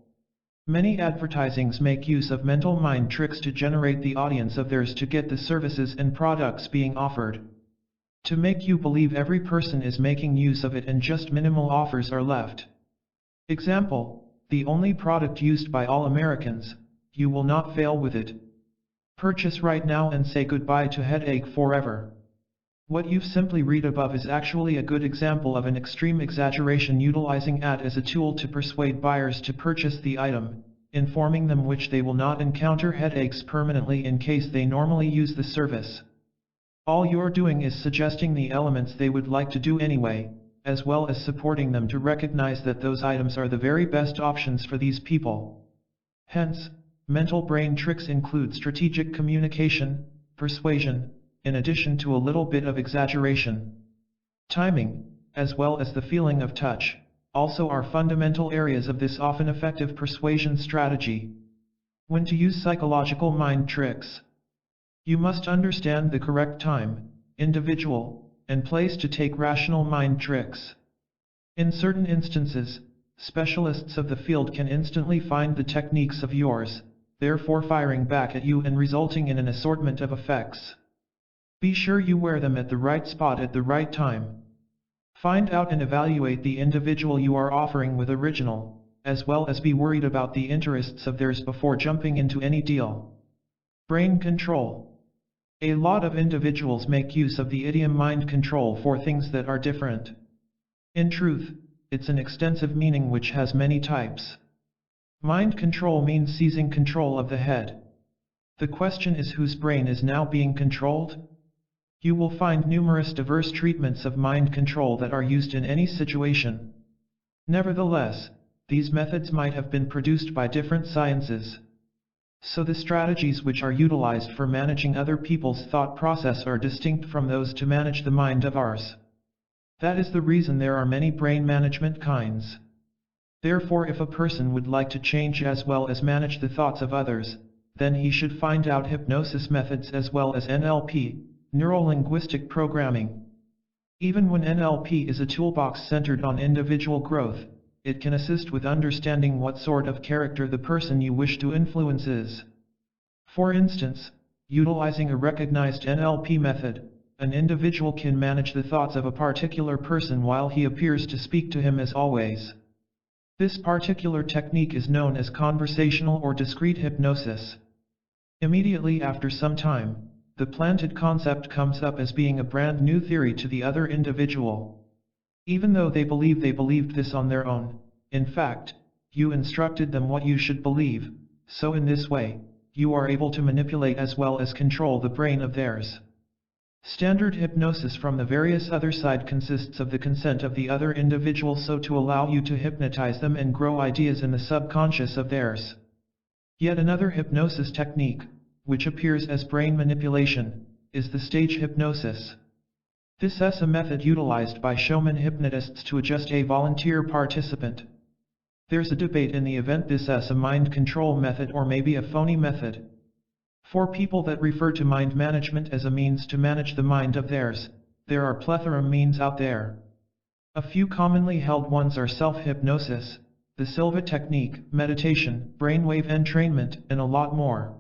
Many advertisings make use of mental mind tricks to generate the audience of theirs to get the services and products being offered. To make you believe every person is making use of it and just minimal offers are left. Example, the only product used by all Americans, you will not fail with it. Purchase right now and say goodbye to headache forever. What you've simply read above is actually a good example of an extreme exaggeration utilizing ad as a tool to persuade buyers to purchase the item, informing them which they will not encounter headaches permanently in case they normally use the service. All you're doing is suggesting the elements they would like to do anyway, as well as supporting them to recognize that those items are the very best options for these people. Hence, mental brain tricks include strategic communication, persuasion, in addition to a little bit of exaggeration. Timing, as well as the feeling of touch, also are fundamental areas of this often effective persuasion strategy. When to use psychological mind tricks. You must understand the correct time, individual, and place to take rational mind tricks. In certain instances, specialists of the field can instantly find the techniques of yours, therefore firing back at you and resulting in an assortment of effects. Be sure you wear them at the right spot at the right time. Find out and evaluate the individual you are offering with original, as well as be worried about the interests of theirs before jumping into any deal. Brain control. A lot of individuals make use of the idiom mind control for things that are different. In truth, it's an extensive meaning which has many types. Mind control means seizing control of the head. The question is whose brain is now being controlled? You will find numerous diverse treatments of mind control that are used in any situation. Nevertheless, these methods might have been produced by different sciences. So the strategies which are utilized for managing other people's thought process are distinct from those to manage the mind of ours. That is the reason there are many brain management kinds. Therefore, if a person would like to change as well as manage the thoughts of others, then he should find out hypnosis methods as well as NLP, neuro-linguistic programming. Even when NLP is a toolbox centered on individual growth, it can assist with understanding what sort of character the person you wish to influence is. For instance, utilizing a recognized NLP method, an individual can manage the thoughts of a particular person while he appears to speak to him as always. This particular technique is known as conversational or discreet hypnosis. Immediately after some time, the planted concept comes up as being a brand new theory to the other individual. Even though they believed this on their own, in fact, you instructed them what you should believe, so in this way, you are able to manipulate as well as control the brain of theirs. Standard hypnosis from the various other side consists of the consent of the other individual so to allow you to hypnotize them and grow ideas in the subconscious of theirs. Yet another hypnosis technique, which appears as brain manipulation, is the stage hypnosis. This is a method utilized by showman hypnotists to adjust a volunteer participant. There's a debate in the event this is a mind control method or maybe a phony method. For people that refer to mind management as a means to manage the mind of theirs, there are plethora means out there. A few commonly held ones are self-hypnosis, the Silva technique, meditation, brainwave entrainment, and a lot more.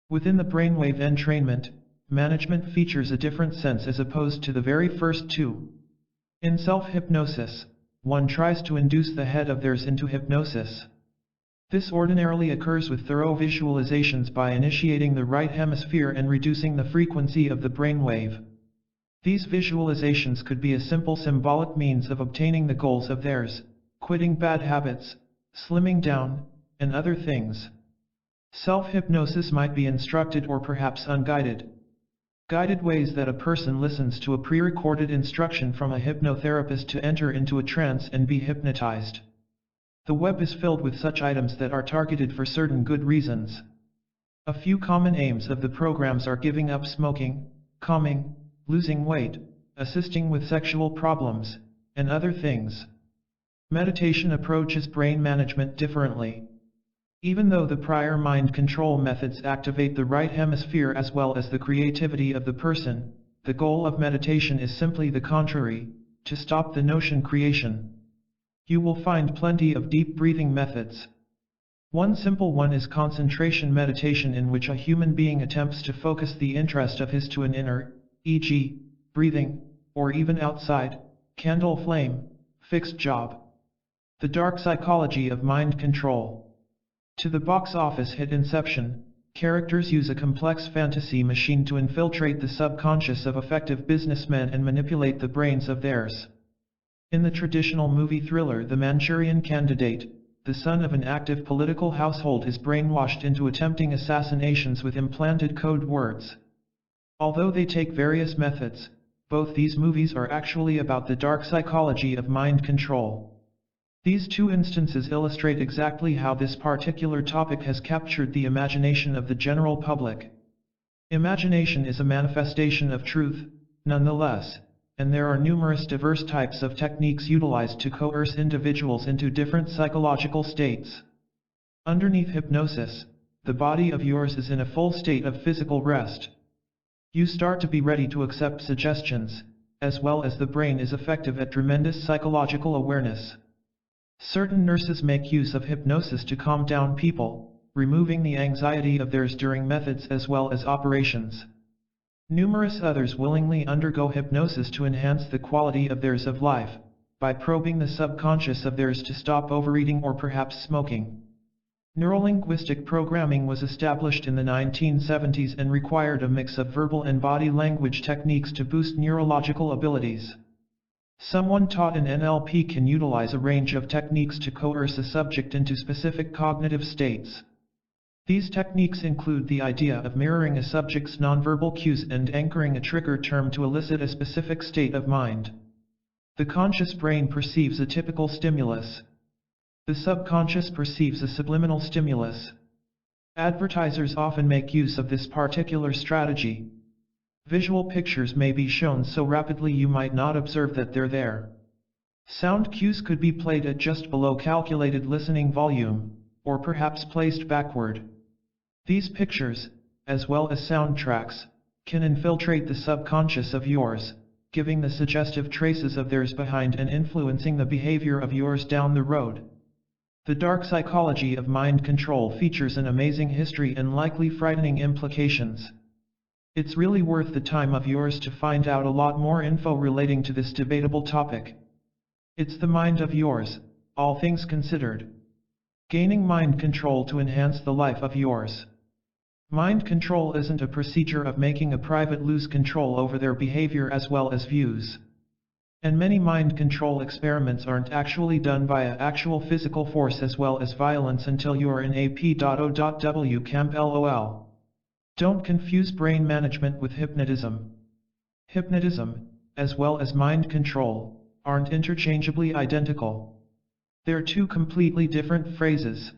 Within the brainwave entrainment, management features a different sense as opposed to the very first two. In self-hypnosis, one tries to induce the head of theirs into hypnosis. This ordinarily occurs with thorough visualizations by initiating the right hemisphere and reducing the frequency of the brainwave. These visualizations could be a simple symbolic means of obtaining the goals of theirs, quitting bad habits, slimming down, and other things. Self-hypnosis might be instructed or perhaps unguided. Guided ways that a person listens to a pre-recorded instruction from a hypnotherapist to enter into a trance and be hypnotized. The web is filled with such items that are targeted for certain good reasons. A few common aims of the programs are giving up smoking, calming, losing weight, assisting with sexual problems, and other things. Meditation approaches brain management differently. Even though the prior mind control methods activate the right hemisphere as well as the creativity of the person, the goal of meditation is simply the contrary, to stop the notion creation. You will find plenty of deep breathing methods. One simple one is concentration meditation, in which a human being attempts to focus the interest of his to an inner, e.g., breathing, or even outside, candle flame, fixed job. The dark psychology of mind control. To the box office hit Inception, characters use a complex fantasy machine to infiltrate the subconscious of effective businessmen and manipulate the brains of theirs. In the traditional movie thriller The Manchurian Candidate, the son of an active political household is brainwashed into attempting assassinations with implanted code words. Although they take various methods, both these movies are actually about the dark psychology of mind control. These two instances illustrate exactly how this particular topic has captured the imagination of the general public. Imagination is a manifestation of truth, nonetheless, and there are numerous diverse types of techniques utilized to coerce individuals into different psychological states. Underneath hypnosis, the body of yours is in a full state of physical rest. You start to be ready to accept suggestions, as well as the brain is effective at tremendous psychological awareness. Certain nurses make use of hypnosis to calm down people, removing the anxiety of theirs during methods as well as operations. Numerous others willingly undergo hypnosis to enhance the quality of theirs of life, by probing the subconscious of theirs to stop overeating or perhaps smoking. Neurolinguistic programming was established in the 1970s and required a mix of verbal and body language techniques to boost neurological abilities. Someone taught in NLP can utilize a range of techniques to coerce a subject into specific cognitive states. These techniques include the idea of mirroring a subject's nonverbal cues and anchoring a trigger term to elicit a specific state of mind. The conscious brain perceives a typical stimulus. The subconscious perceives a subliminal stimulus. Advertisers often make use of this particular strategy. Visual pictures may be shown so rapidly you might not observe that they're there. Sound cues could be played at just below calculated listening volume, or perhaps placed backward. These pictures, as well as soundtracks, can infiltrate the subconscious of yours, giving the suggestive traces of theirs behind and influencing the behavior of yours down the road. The dark psychology of mind control features an amazing history and likely frightening implications. It's really worth the time of yours to find out a lot more info relating to this debatable topic. It's the mind of yours, all things considered. Gaining mind control to enhance the life of yours. Mind control isn't a procedure of making a private lose control over their behavior as well as views. And many mind control experiments aren't actually done via actual physical force as well as violence until you're in a p.o.w camp lol. Don't confuse brain management with hypnotism. Hypnotism, as well as mind control, aren't interchangeably identical. They're two completely different phrases.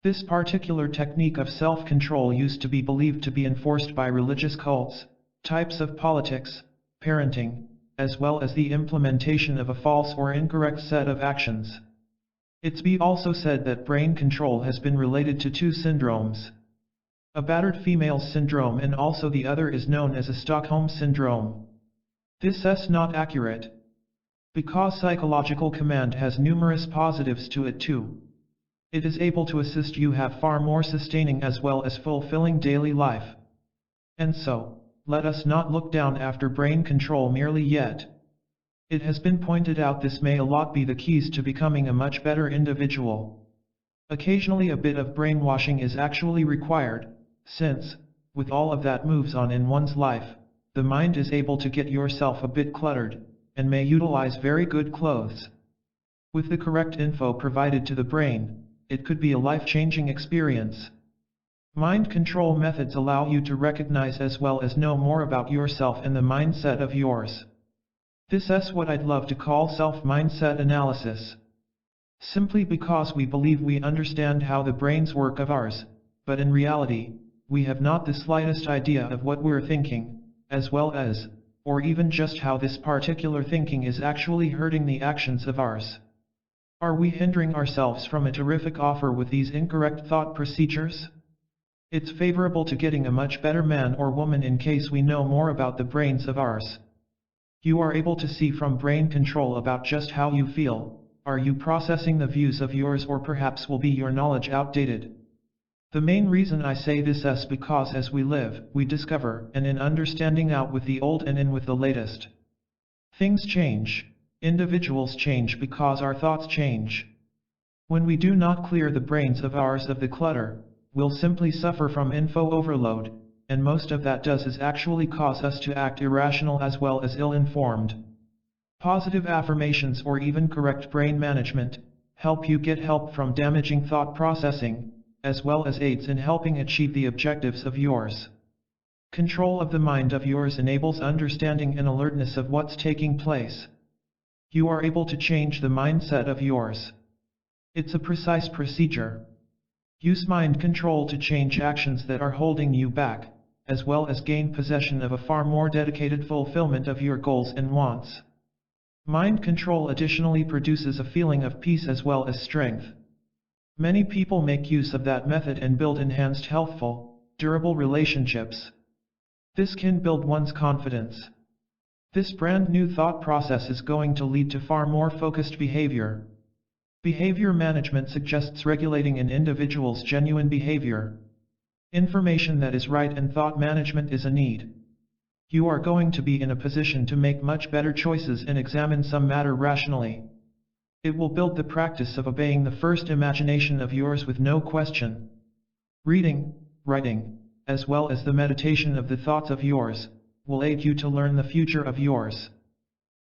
This particular technique of self-control used to be believed to be enforced by religious cults, types of politics, parenting, as well as the implementation of a false or incorrect set of actions. It's been also said that brain control has been related to two syndromes. A battered female syndrome, and also the other is known as a Stockholm syndrome. This is not accurate, because psychological command has numerous positives to it too. It is able to assist you have far more sustaining as well as fulfilling daily life. And so, let us not look down after brain control merely yet. It has been pointed out this may a lot be the keys to becoming a much better individual. Occasionally a bit of brainwashing is actually required, since, with all of that moves on in one's life, the mind is able to get yourself a bit cluttered, and may utilize very good clothes. With the correct info provided to the brain, it could be a life-changing experience. Mind control methods allow you to recognize as well as know more about yourself and the mindset of yours. This is what I'd love to call self-mindset analysis. Simply because we believe we understand how the brains work of ours, but in reality, we have not the slightest idea of what we're thinking, as well as, or even just how this particular thinking is actually hurting the actions of ours. Are we hindering ourselves from a terrific offer with these incorrect thought procedures? It's favorable to getting a much better man or woman in case we know more about the brains of ours. You are able to see from brain control about just how you feel, are you processing the views of yours, or perhaps will be your knowledge outdated? The main reason I say this is because as we live, we discover, and in understanding out with the old and in with the latest. Things change. Individuals change because our thoughts change. When we do not clear the brains of ours of the clutter, we'll simply suffer from info overload, and most of that does is actually cause us to act irrational as well as ill-informed. Positive affirmations or even correct brain management help you get help from damaging thought processing, as well as aids in helping achieve the objectives of yours. Control of the mind of yours enables understanding and alertness of what's taking place. You are able to change the mindset of yours. It's a precise procedure. Use mind control to change actions that are holding you back, as well as gain possession of a far more dedicated fulfillment of your goals and wants. Mind control additionally produces a feeling of peace as well as strength. Many people make use of that method and build enhanced, healthful, durable relationships. This can build one's confidence. This brand new thought process is going to lead to far more focused behavior. Behavior management suggests regulating an individual's genuine behavior. Information that is right and thought management is a need. You are going to be in a position to make much better choices and examine some matter rationally. It will build the practice of obeying the first imagination of yours with no question. Reading, writing, as well as the meditation of the thoughts of yours, will aid you to learn the future of yours.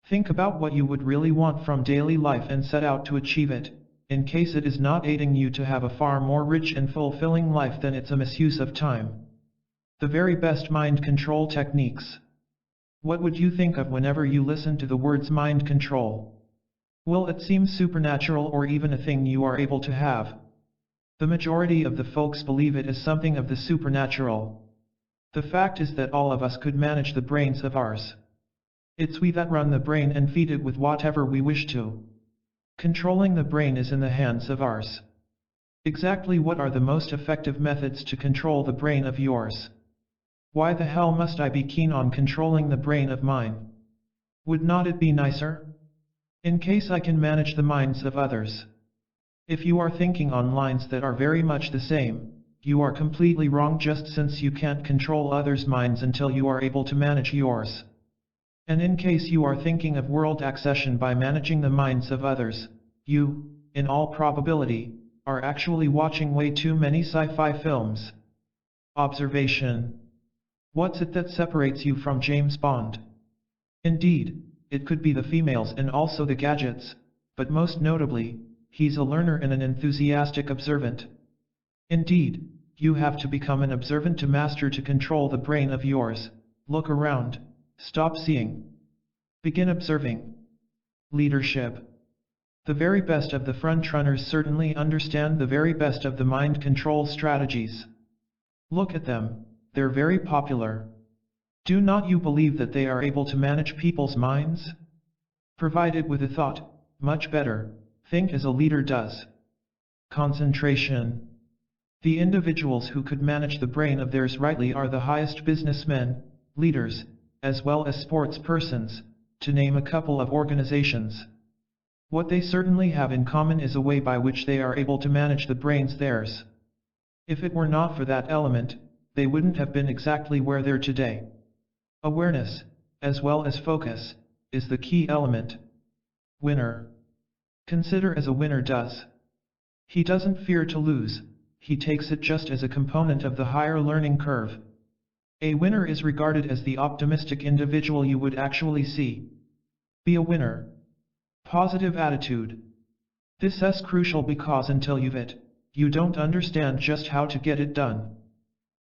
Think about what you would really want from daily life and set out to achieve it. In case it is not aiding you to have a far more rich and fulfilling life, then it's a misuse of time. The very best mind control techniques. What would you think of whenever you listen to the words mind control? Will it seem supernatural or even a thing you are able to have? The majority of the folks believe it is something of the supernatural. The fact is that all of us could manage the brains of ours. It's we that run the brain and feed it with whatever we wish to. Controlling the brain is in the hands of ours. Exactly what are the most effective methods to control the brain of yours? Why the hell must I be keen on controlling the brain of mine? Would not it be nicer? In case I can manage the minds of others. If you are thinking on lines that are very much the same, you are completely wrong, just since you can't control others' minds until you are able to manage yours. And in case you are thinking of world accession by managing the minds of others, you, in all probability, are actually watching way too many sci-fi films. Observation. What's it that separates you from James Bond? Indeed, it could be the females and also the gadgets, but most notably, he's a learner and an enthusiastic observant. Indeed, you have to become an observant to master to control the brain of yours. Look around. Stop seeing. Begin observing. Leadership. The very best of the frontrunners certainly understand the very best of the mind control strategies. Look at them, they're very popular. Do not you believe that they are able to manage people's minds? Provided with a thought, much better, think as a leader does. Concentration. The individuals who could manage the brain of theirs rightly are the highest businessmen, leaders, as well as sports persons, to name a couple of organizations. What they certainly have in common is a way by which they are able to manage the brains theirs. If it were not for that element, they wouldn't have been exactly where they're today. Awareness, as well as focus, is the key element. Winner. Consider as a winner does. He doesn't fear to lose, he takes it just as a component of the higher learning curve. A winner is regarded as the optimistic individual you would actually see. Be a winner. Positive attitude. This is crucial because until you've it, you don't understand just how to get it done.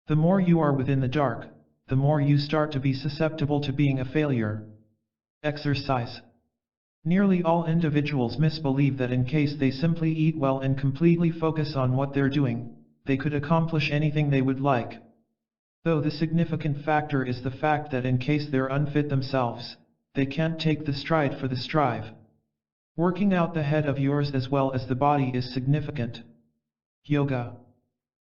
The more you are within the dark, the more you start to be susceptible to being a failure. Exercise. Nearly all individuals misbelieve that in case they simply eat well and completely focus on what they're doing, they could accomplish anything they would like. Though the significant factor is the fact that in case they're unfit themselves, they can't take the stride for the strive. Working out the head of yours as well as the body is significant. Yoga.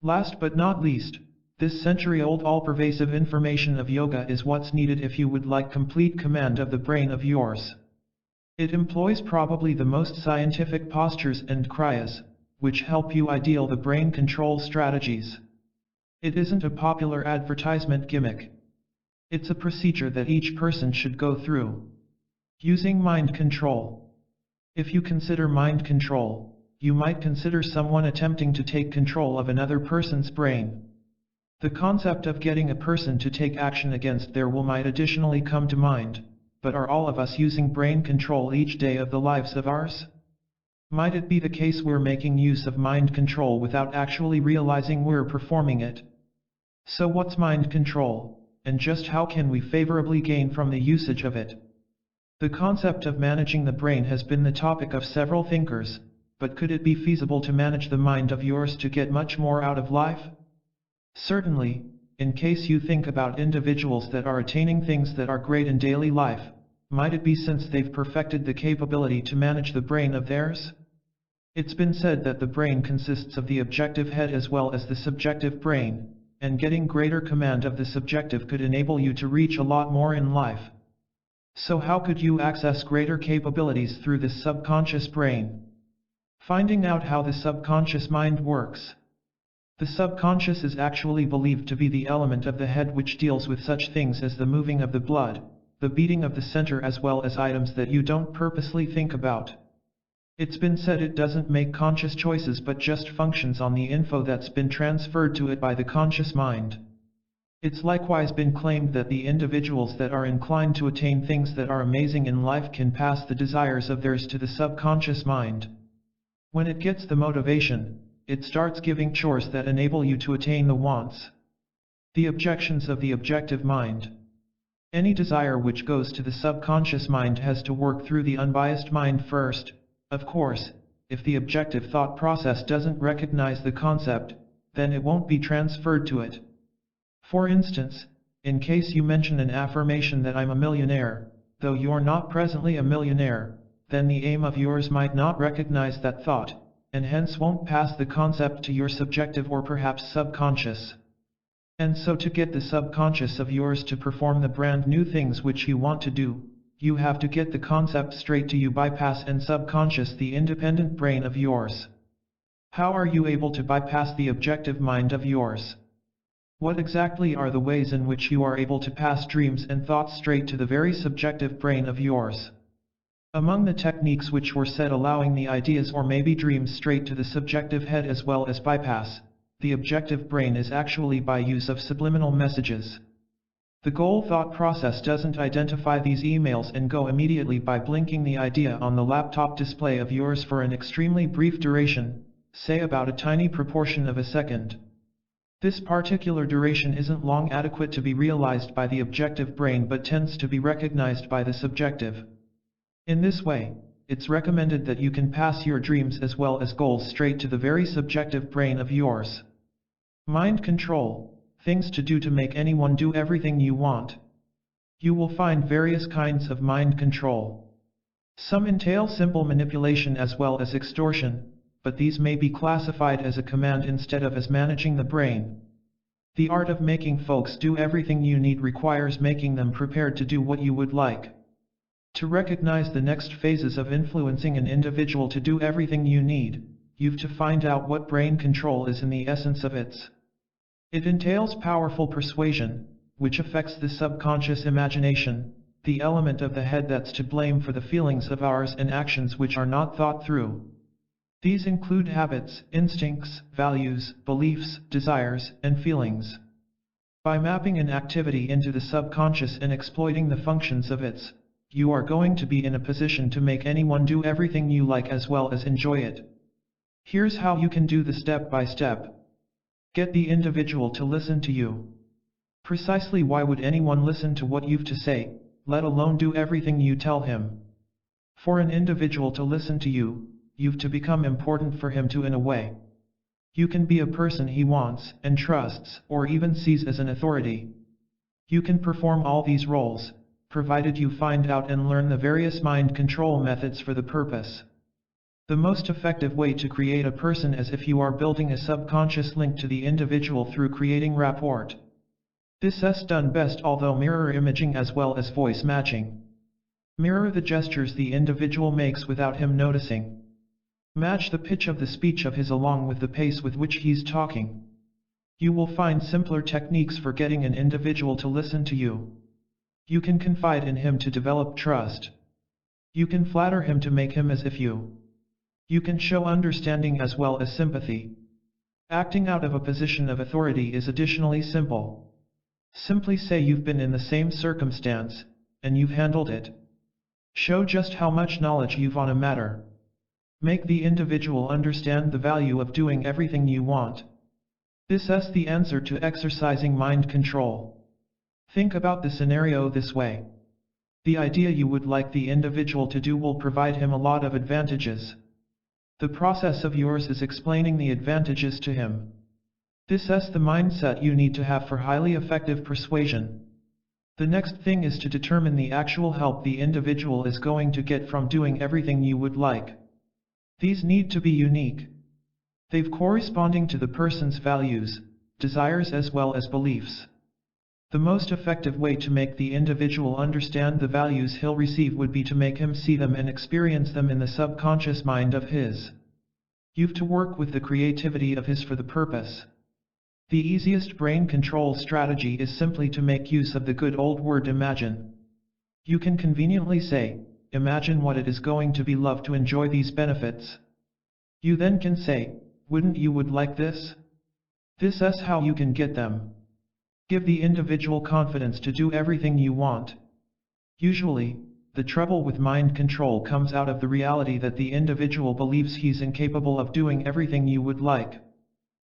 Last but not least, this century-old all-pervasive information of yoga is what's needed if you would like complete command of the brain of yours. It employs probably the most scientific postures and kriyas, which help you ideal the brain control strategies. It isn't a popular advertisement gimmick. It's a procedure that each person should go through. Using mind control. If you consider mind control, you might consider someone attempting to take control of another person's brain. The concept of getting a person to take action against their will might additionally come to mind, but are all of us using brain control each day of the lives of ours? Might it be the case we're making use of mind control without actually realizing we're performing it? So what's mind control, and just how can we favorably gain from the usage of it? The concept of managing the brain has been the topic of several thinkers, but could it be feasible to manage the mind of yours to get much more out of life? Certainly, in case you think about individuals that are attaining things that are great in daily life, might it be since they've perfected the capability to manage the brain of theirs? It's been said that the brain consists of the objective head as well as the subjective brain, and getting greater command of the subjective could enable you to reach a lot more in life. So how could you access greater capabilities through the subconscious brain? Finding out how the subconscious mind works. The subconscious is actually believed to be the element of the head which deals with such things as the moving of the blood, the beating of the center as well as items that you don't purposely think about. It's been said it doesn't make conscious choices but just functions on the info that's been transferred to it by the conscious mind. It's likewise been claimed that the individuals that are inclined to attain things that are amazing in life can pass the desires of theirs to the subconscious mind. When it gets the motivation, it starts giving chores that enable you to attain the wants. The objections of the objective mind. Any desire which goes to the subconscious mind has to work through the unbiased mind first. Of course, if the objective thought process doesn't recognize the concept, then it won't be transferred to it. For instance, in case you mention an affirmation that I'm a millionaire, though you're not presently a millionaire, then the aim of yours might not recognize that thought, and hence won't pass the concept to your subjective or perhaps subconscious. And so to get the subconscious of yours to perform the brand new things which you want to do, you have to get the concept straight to you bypass and subconscious the independent brain of yours. How are you able to bypass the objective mind of yours? What exactly are the ways in which you are able to pass dreams and thoughts straight to the very subjective brain of yours? Among the techniques which were said allowing the ideas or maybe dreams straight to the subjective head as well as bypass the objective brain is actually by use of subliminal messages. The goal thought process doesn't identify these emails and go immediately by blinking the idea on the laptop display of yours for an extremely brief duration, say about a tiny proportion of a second. This particular duration isn't long adequate to be realized by the objective brain but tends to be recognized by the subjective. In this way, it's recommended that you can pass your dreams as well as goals straight to the very subjective brain of yours. Mind control, things to do to make anyone do everything you want. You will find various kinds of mind control. Some entail simple manipulation as well as extortion, but these may be classified as a command instead of as managing the brain. The art of making folks do everything you need requires making them prepared to do what you would like. To recognize the next phases of influencing an individual to do everything you need, you've to find out what brain control is in the essence of it. It entails powerful persuasion, which affects the subconscious imagination, the element of the head that's to blame for the feelings of ours and actions which are not thought through. These include habits, instincts, values, beliefs, desires, and feelings. By mapping an activity into the subconscious and exploiting the functions of it, you are going to be in a position to make anyone do everything you like as well as enjoy it. Here's how you can do the step-by-step. Get the individual to listen to you. Precisely why would anyone listen to what you've to say, let alone do everything you tell him? For an individual to listen to you, you've to become important for him to in a way. You can be a person he wants and trusts or even sees as an authority. You can perform all these roles, provided you find out and learn the various mind control methods for the purpose. The most effective way to create a person is if you are building a subconscious link to the individual through creating rapport. This is done best although mirror imaging as well as voice matching. Mirror the gestures the individual makes without him noticing. Match the pitch of the speech of his along with the pace with which he's talking. You will find simpler techniques for getting an individual to listen to you. You can confide in him to develop trust. You can flatter him to make him as if you. You can show understanding as well as sympathy. Acting out of a position of authority is additionally simple. Simply say you've been in the same circumstance, and you've handled it. Show just how much knowledge you've on a matter. Make the individual understand the value of doing everything you want. This is the answer to exercising mind control. Think about the scenario this way. The idea you would like the individual to do will provide him a lot of advantages. The process of yours is explaining the advantages to him. This is the mindset you need to have for highly effective persuasion. The next thing is to determine the actual help the individual is going to get from doing everything you would like. These need to be unique. They've corresponding to the person's values, desires as well as beliefs. The most effective way to make the individual understand the values he'll receive would be to make him see them and experience them in the subconscious mind of his. You've to work with the creativity of his for the purpose. The easiest brain control strategy is simply to make use of the good old word imagine. You can conveniently say, imagine what it is going to be like to enjoy these benefits. You then can say, wouldn't you would like this? This is how you can get them. Give the individual confidence to do everything you want. Usually, the trouble with mind control comes out of the reality that the individual believes he's incapable of doing everything you would like.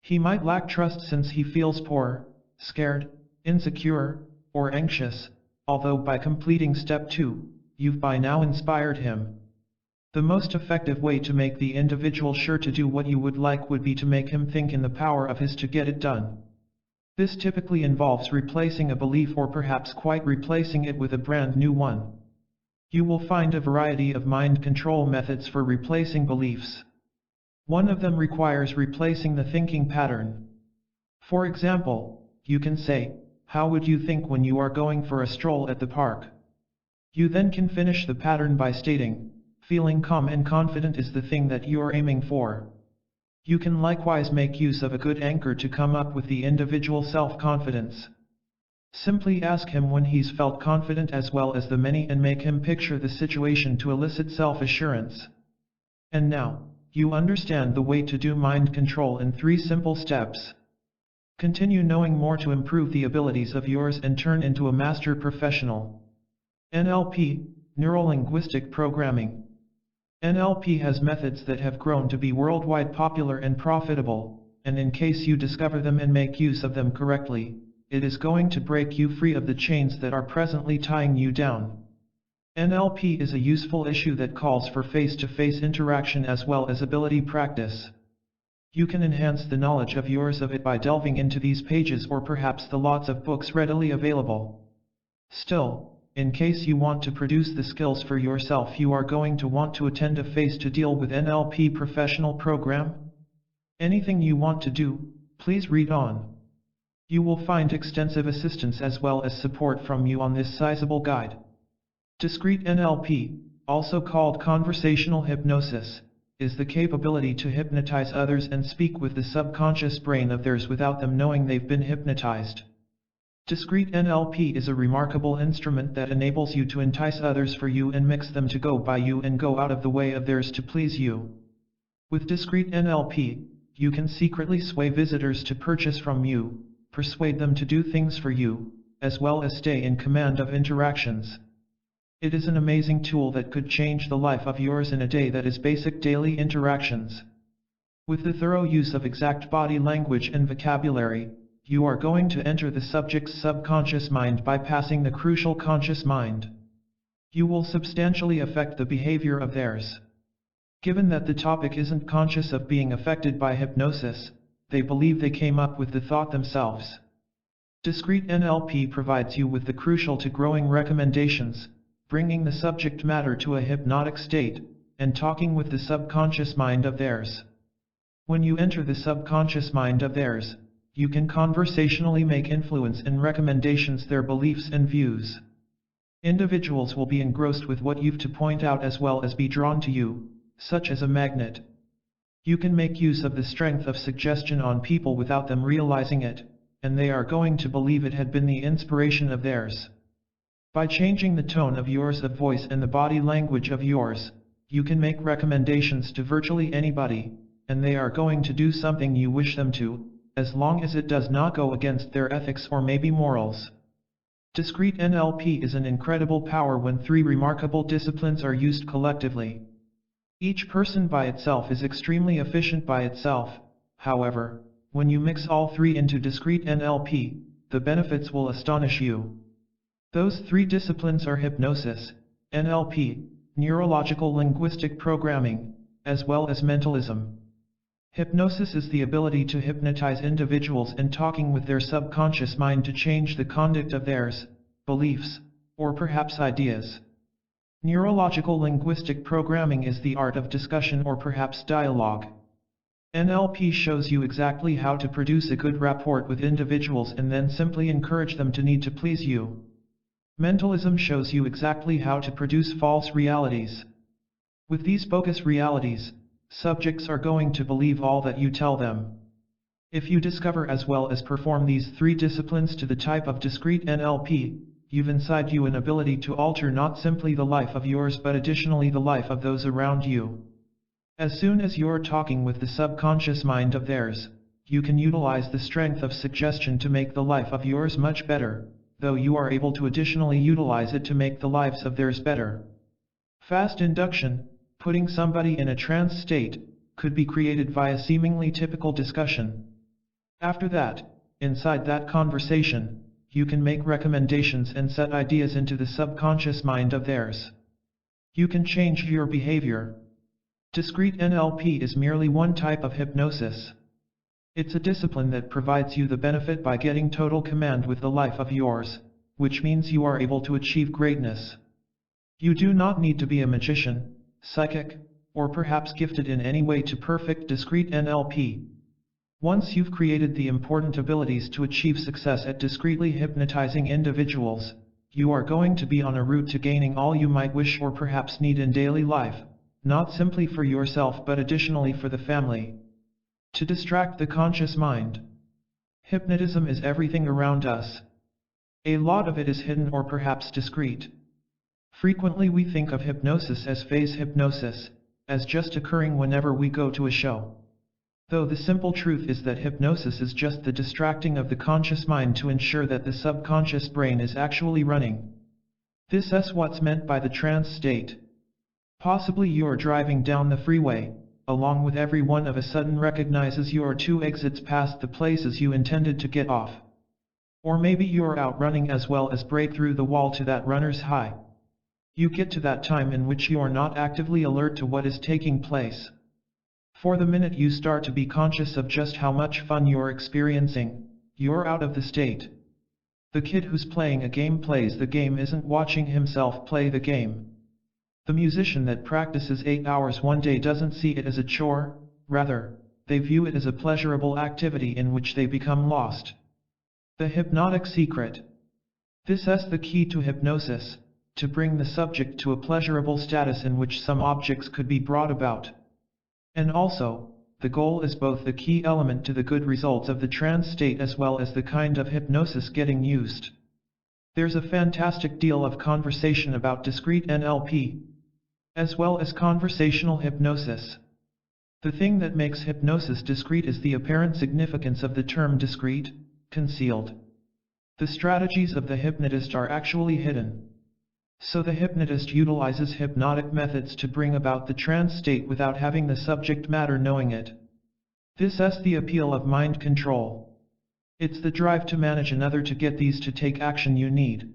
He might lack trust since he feels poor, scared, insecure, or anxious, although by completing step 2, you've by now inspired him. The most effective way to make the individual sure to do what you would like would be to make him think in the power of his to get it done. This typically involves replacing a belief or perhaps quite replacing it with a brand new one. You will find a variety of mind control methods for replacing beliefs. One of them requires replacing the thinking pattern. For example, you can say, how would you think when you are going for a stroll at the park? You then can finish the pattern by stating, feeling calm and confident is the thing that you are aiming for. You can likewise make use of a good anchor to come up with the individual self-confidence. Simply ask him when he's felt confident as well as the many and make him picture the situation to elicit self-assurance. And now, you understand the way to do mind control in 3 simple steps. Continue knowing more to improve the abilities of yours and turn into a master professional. NLP, Neuro-Linguistic Programming. NLP has methods that have grown to be worldwide popular and profitable, and in case you discover them and make use of them correctly, it is going to break you free of the chains that are presently tying you down. NLP is a useful issue that calls for face-to-face interaction as well as ability practice. You can enhance the knowledge of yours of it by delving into these pages or perhaps the lots of books readily available. Still, in case you want to produce the skills for yourself, you are going to want to attend a face-to-deal with NLP professional program. Anything you want to do, please read on. You will find extensive assistance as well as support from you on this sizable guide. Discreet NLP, also called conversational hypnosis, is the capability to hypnotize others and speak with the subconscious brain of theirs without them knowing they've been hypnotized. Discreet NLP is a remarkable instrument that enables you to entice others for you and mix them to go by you and go out of the way of theirs to please you. With Discreet NLP, you can secretly sway visitors to purchase from you, persuade them to do things for you, as well as stay in command of interactions. It is an amazing tool that could change the life of yours in a day that is basic daily interactions. With the thorough use of exact body language and vocabulary, you are going to enter the subject's subconscious mind bypassing the crucial conscious mind. You will substantially affect the behavior of theirs. Given that the topic isn't conscious of being affected by hypnosis, they believe they came up with the thought themselves. Discreet NLP provides you with the crucial to growing recommendations, bringing the subject matter to a hypnotic state, and talking with the subconscious mind of theirs. When you enter the subconscious mind of theirs, you can conversationally make influence and recommendations their beliefs and views. Individuals will be engrossed with what you've to point out as well as be drawn to you, such as a magnet. You can make use of the strength of suggestion on people without them realizing it, and they are going to believe it had been the inspiration of theirs. By changing the tone of yours of voice and the body language of yours, you can make recommendations to virtually anybody, and they are going to do something you wish them to, as long as it does not go against their ethics or maybe morals. Discreet NLP is an incredible power when three remarkable disciplines are used collectively. Each person by itself is extremely efficient by itself, however, when you mix all three into Discreet NLP, the benefits will astonish you. Those three disciplines are hypnosis, NLP, neurological linguistic programming, as well as mentalism. Hypnosis is the ability to hypnotize individuals and talking with their subconscious mind to change the conduct of theirs, beliefs, or perhaps ideas. Neurological linguistic programming is the art of discussion or perhaps dialogue. NLP shows you exactly how to produce a good rapport with individuals and then simply encourage them to need to please you. Mentalism shows you exactly how to produce false realities. With these bogus realities, subjects are going to believe all that you tell them. If you discover as well as perform these three disciplines to the type of Discreet NLP, you've inside you an ability to alter not simply the life of yours but additionally the life of those around you. As soon as you're talking with the subconscious mind of theirs, you can utilize the strength of suggestion to make the life of yours much better, though you are able to additionally utilize it to make the lives of theirs better. Fast induction, putting somebody in a trance state, could be created via seemingly typical discussion. After that, inside that conversation, you can make recommendations and set ideas into the subconscious mind of theirs. You can change your behavior. Discreet NLP is merely one type of hypnosis. It's a discipline that provides you the benefit by getting total command with the life of yours, which means you are able to achieve greatness. You do not need to be a magician, psychic, or perhaps gifted in any way to perfect Discreet NLP. Once you've created the important abilities to achieve success at discreetly hypnotizing individuals, you are going to be on a route to gaining all you might wish or perhaps need in daily life, not simply for yourself but additionally for the family. To distract the conscious mind. Hypnotism is everything around us. A lot of it is hidden or perhaps discreet. Frequently we think of hypnosis as phase hypnosis, as just occurring whenever we go to a show. Though the simple truth is that hypnosis is just the distracting of the conscious mind to ensure that the subconscious brain is actually running. This is what's meant by the trance state. Possibly you're driving down the freeway, along with everyone of a sudden recognizes you're 2 exits past the places you intended to get off. Or maybe you're out running as well as break through the wall to that runner's high. You get to that time in which you are not actively alert to what is taking place. For the minute you start to be conscious of just how much fun you're experiencing, you're out of the state. The kid who's playing a game plays the game isn't watching himself play the game. The musician that practices 8 hours one day doesn't see it as a chore, rather, they view it as a pleasurable activity in which they become lost. The hypnotic secret. This is the key to hypnosis, to bring the subject to a pleasurable status in which some objects could be brought about. And also, the goal is both the key element to the good results of the trance state as well as the kind of hypnosis getting used. There's a fantastic deal of conversation about Discreet NLP, as well as conversational hypnosis. The thing that makes hypnosis discreet is the apparent significance of the term discreet, concealed. The strategies of the hypnotist are actually hidden. So the hypnotist utilizes hypnotic methods to bring about the trance state without having the subject matter knowing it. This is the appeal of mind control. It's the drive to manage another to get these to take action you need.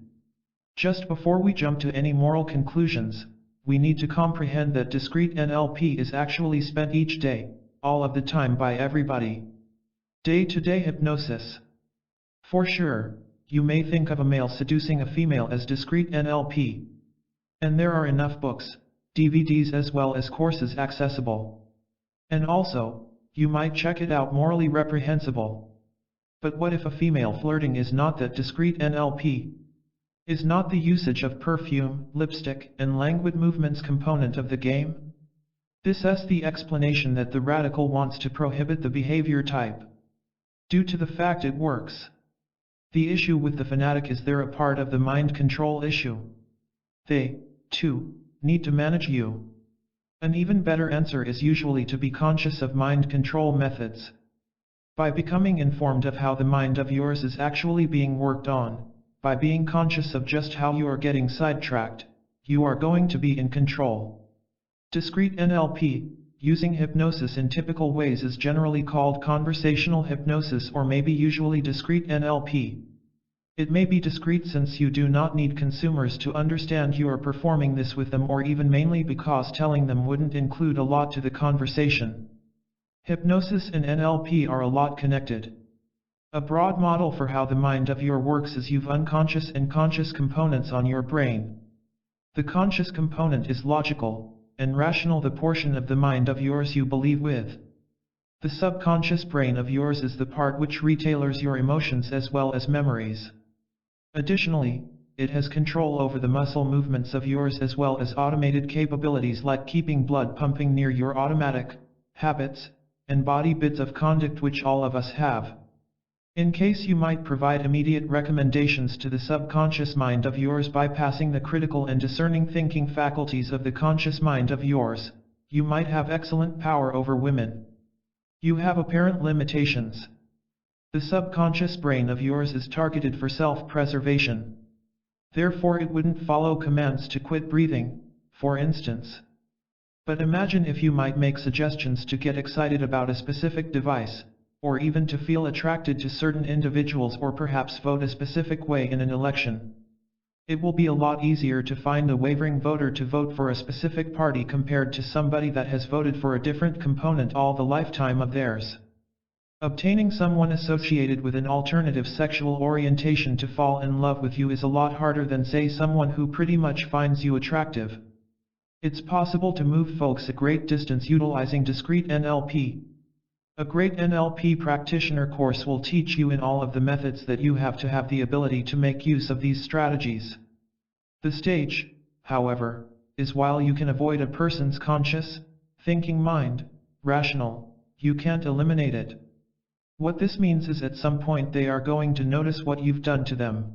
Just before we jump to any moral conclusions, we need to comprehend that Discreet NLP is actually spent each day, all of the time by everybody. Day-to-day hypnosis. For sure, you may think of a male seducing a female as Discreet NLP. And there are enough books, DVDs as well as courses accessible. And also, you might check it out morally reprehensible. But what if a female flirting is not that Discreet NLP? Is not the usage of perfume, lipstick, and languid movements component of the game? This is the explanation that the radical wants to prohibit the behavior type. Due to the fact it works. The issue with the fanatic is they're a part of the mind control issue. They, too, need to manage you. An even better answer is usually to be conscious of mind control methods. By becoming informed of how the mind of yours is actually being worked on, by being conscious of just how you are getting sidetracked, you are going to be in control. Discreet NLP, using hypnosis in typical ways, is generally called conversational hypnosis or maybe usually discreet NLP. It may be discreet since you do not need consumers to understand you are performing this with them, or even mainly because telling them wouldn't include a lot to the conversation. Hypnosis and NLP are a lot connected. A broad model for how the mind of yours works is you've unconscious and conscious components on your brain. The conscious component is logical and rational, the portion of the mind of yours you believe with. The subconscious brain of yours is the part which retailers your emotions as well as memories. Additionally, it has control over the muscle movements of yours as well as automated capabilities like keeping blood pumping near your automatic habits and body bits of conduct which all of us have. In case you might provide immediate recommendations to the subconscious mind of yours bypassing the critical and discerning thinking faculties of the conscious mind of yours, you might have excellent power over women. You have apparent limitations. The subconscious brain of yours is targeted for self-preservation. Therefore it wouldn't follow commands to quit breathing, for instance. But imagine if you might make suggestions to get excited about a specific device, or even to feel attracted to certain individuals, or perhaps vote a specific way in an election. It will be a lot easier to find a wavering voter to vote for a specific party compared to somebody that has voted for a different component all the lifetime of theirs. Obtaining someone associated with an alternative sexual orientation to fall in love with you is a lot harder than, say, someone who pretty much finds you attractive. It's possible to move folks a great distance utilizing discreet NLP. A great NLP practitioner course will teach you in all of the methods that you have to have the ability to make use of these strategies. The stage, however, is while you can avoid a person's conscious, thinking mind, rational, you can't eliminate it. What this means is at some point they are going to notice what you've done to them.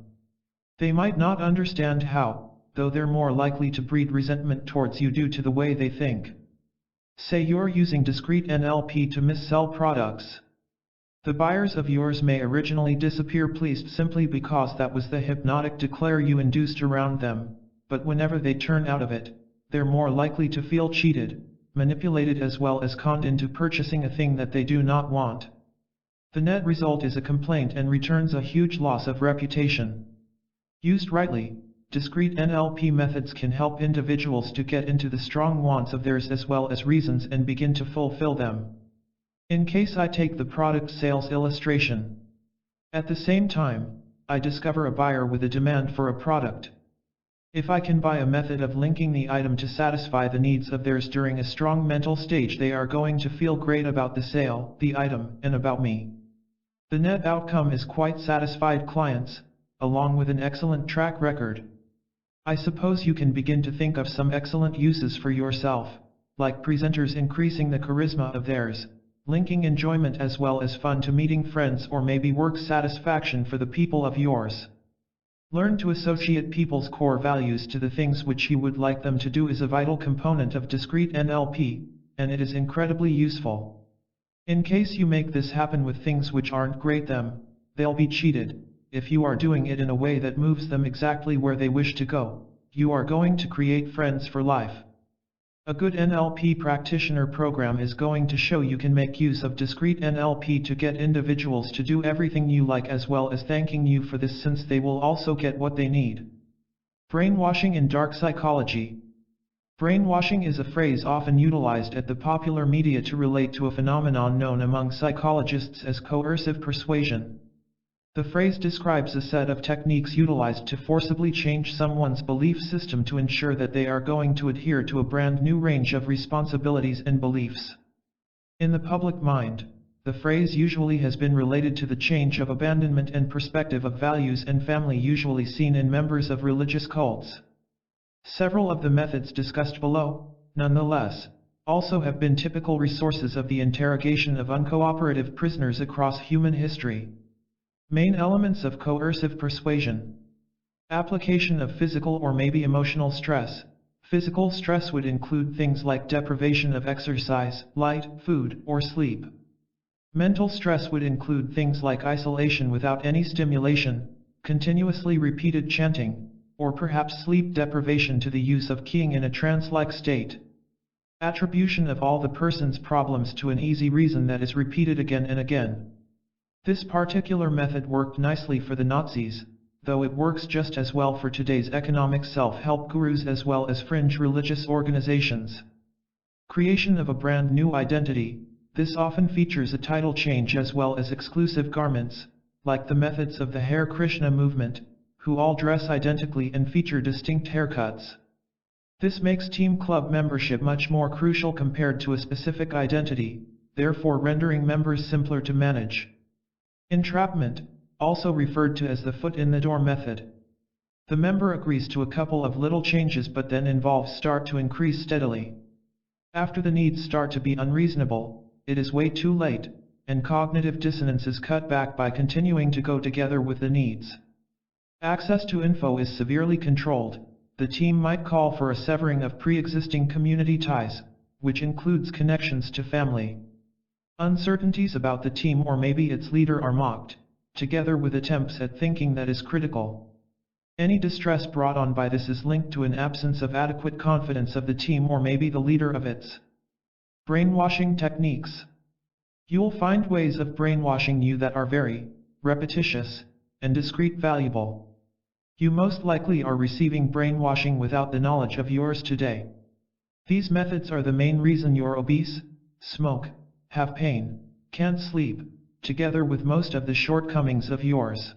They might not understand how, though they're more likely to breed resentment towards you due to the way they think. Say you're using discreet NLP to mis-sell products. The buyers of yours may originally disappear pleased simply because that was the hypnotic declare you induced around them, but whenever they turn out of it, they're more likely to feel cheated, manipulated as well as conned into purchasing a thing that they do not want. The net result is a complaint and returns a huge loss of reputation. Used rightly, discreet NLP methods can help individuals to get into the strong wants of theirs as well as reasons and begin to fulfill them. In case I take the product sales illustration. At the same time, I discover a buyer with a demand for a product. If I can buy a method of linking the item to satisfy the needs of theirs during a strong mental stage, they are going to feel great about the sale, the item, and about me. The net outcome is quite satisfied clients, along with an excellent track record. I suppose you can begin to think of some excellent uses for yourself, like presenters increasing the charisma of theirs, linking enjoyment as well as fun to meeting friends, or maybe work satisfaction for the people of yours. Learn to associate people's core values to the things which you would like them to do is a vital component of discreet NLP, and it is incredibly useful. In case you make this happen with things which aren't great, they'll be cheated. If you are doing it in a way that moves them exactly where they wish to go, you are going to create friends for life. A good NLP practitioner program is going to show you can make use of discreet NLP to get individuals to do everything you like as well as thanking you for this, since they will also get what they need. Brainwashing and dark psychology. Brainwashing is a phrase often utilized at the popular media to relate to a phenomenon known among psychologists as coercive persuasion. The phrase describes a set of techniques utilized to forcibly change someone's belief system to ensure that they are going to adhere to a brand new range of responsibilities and beliefs. In the public mind, The phrase usually has been related to the change of abandonment and perspective of values and family usually seen in members of religious cults. Several of the methods discussed below, nonetheless, also have been typical resources of the interrogation of uncooperative prisoners across human history. Main elements of coercive persuasion. Application of physical or maybe emotional stress. Physical stress would include things like deprivation of exercise, light, food, or sleep. Mental stress would include things like isolation without any stimulation, continuously repeated chanting, or perhaps sleep deprivation to the use of keying in a trance-like state. Attribution of all the person's problems to an easy reason that is repeated again and again. This particular method worked nicely for the Nazis, though it works just as well for today's economic self-help gurus as well as fringe religious organizations. Creation of a brand new identity. This often features a title change as well as exclusive garments, like the methods of the Hare Krishna movement, who all dress identically and feature distinct haircuts. This makes team club membership much more crucial compared to a specific identity, therefore rendering members simpler to manage. Entrapment, also referred to as the foot in the door method. The member agrees to a couple of little changes but then involves start to increase steadily. After the needs start to be unreasonable, it is way too late, and cognitive dissonance is cut back by continuing to go together with the needs. Access to info is severely controlled. The team might call for a severing of pre-existing community ties, which includes connections to family. Uncertainties about the team or maybe its leader are mocked, together with attempts at thinking that is critical. Any distress brought on by this is linked to an absence of adequate confidence of the team or maybe the leader of its. Brainwashing techniques. You'll find ways of brainwashing you that are very repetitious and discreet valuable. You most likely are receiving brainwashing without the knowledge of yours today. These methods are the main reason you're obese, smoke, have pain, can't sleep, together with most of the shortcomings of yours.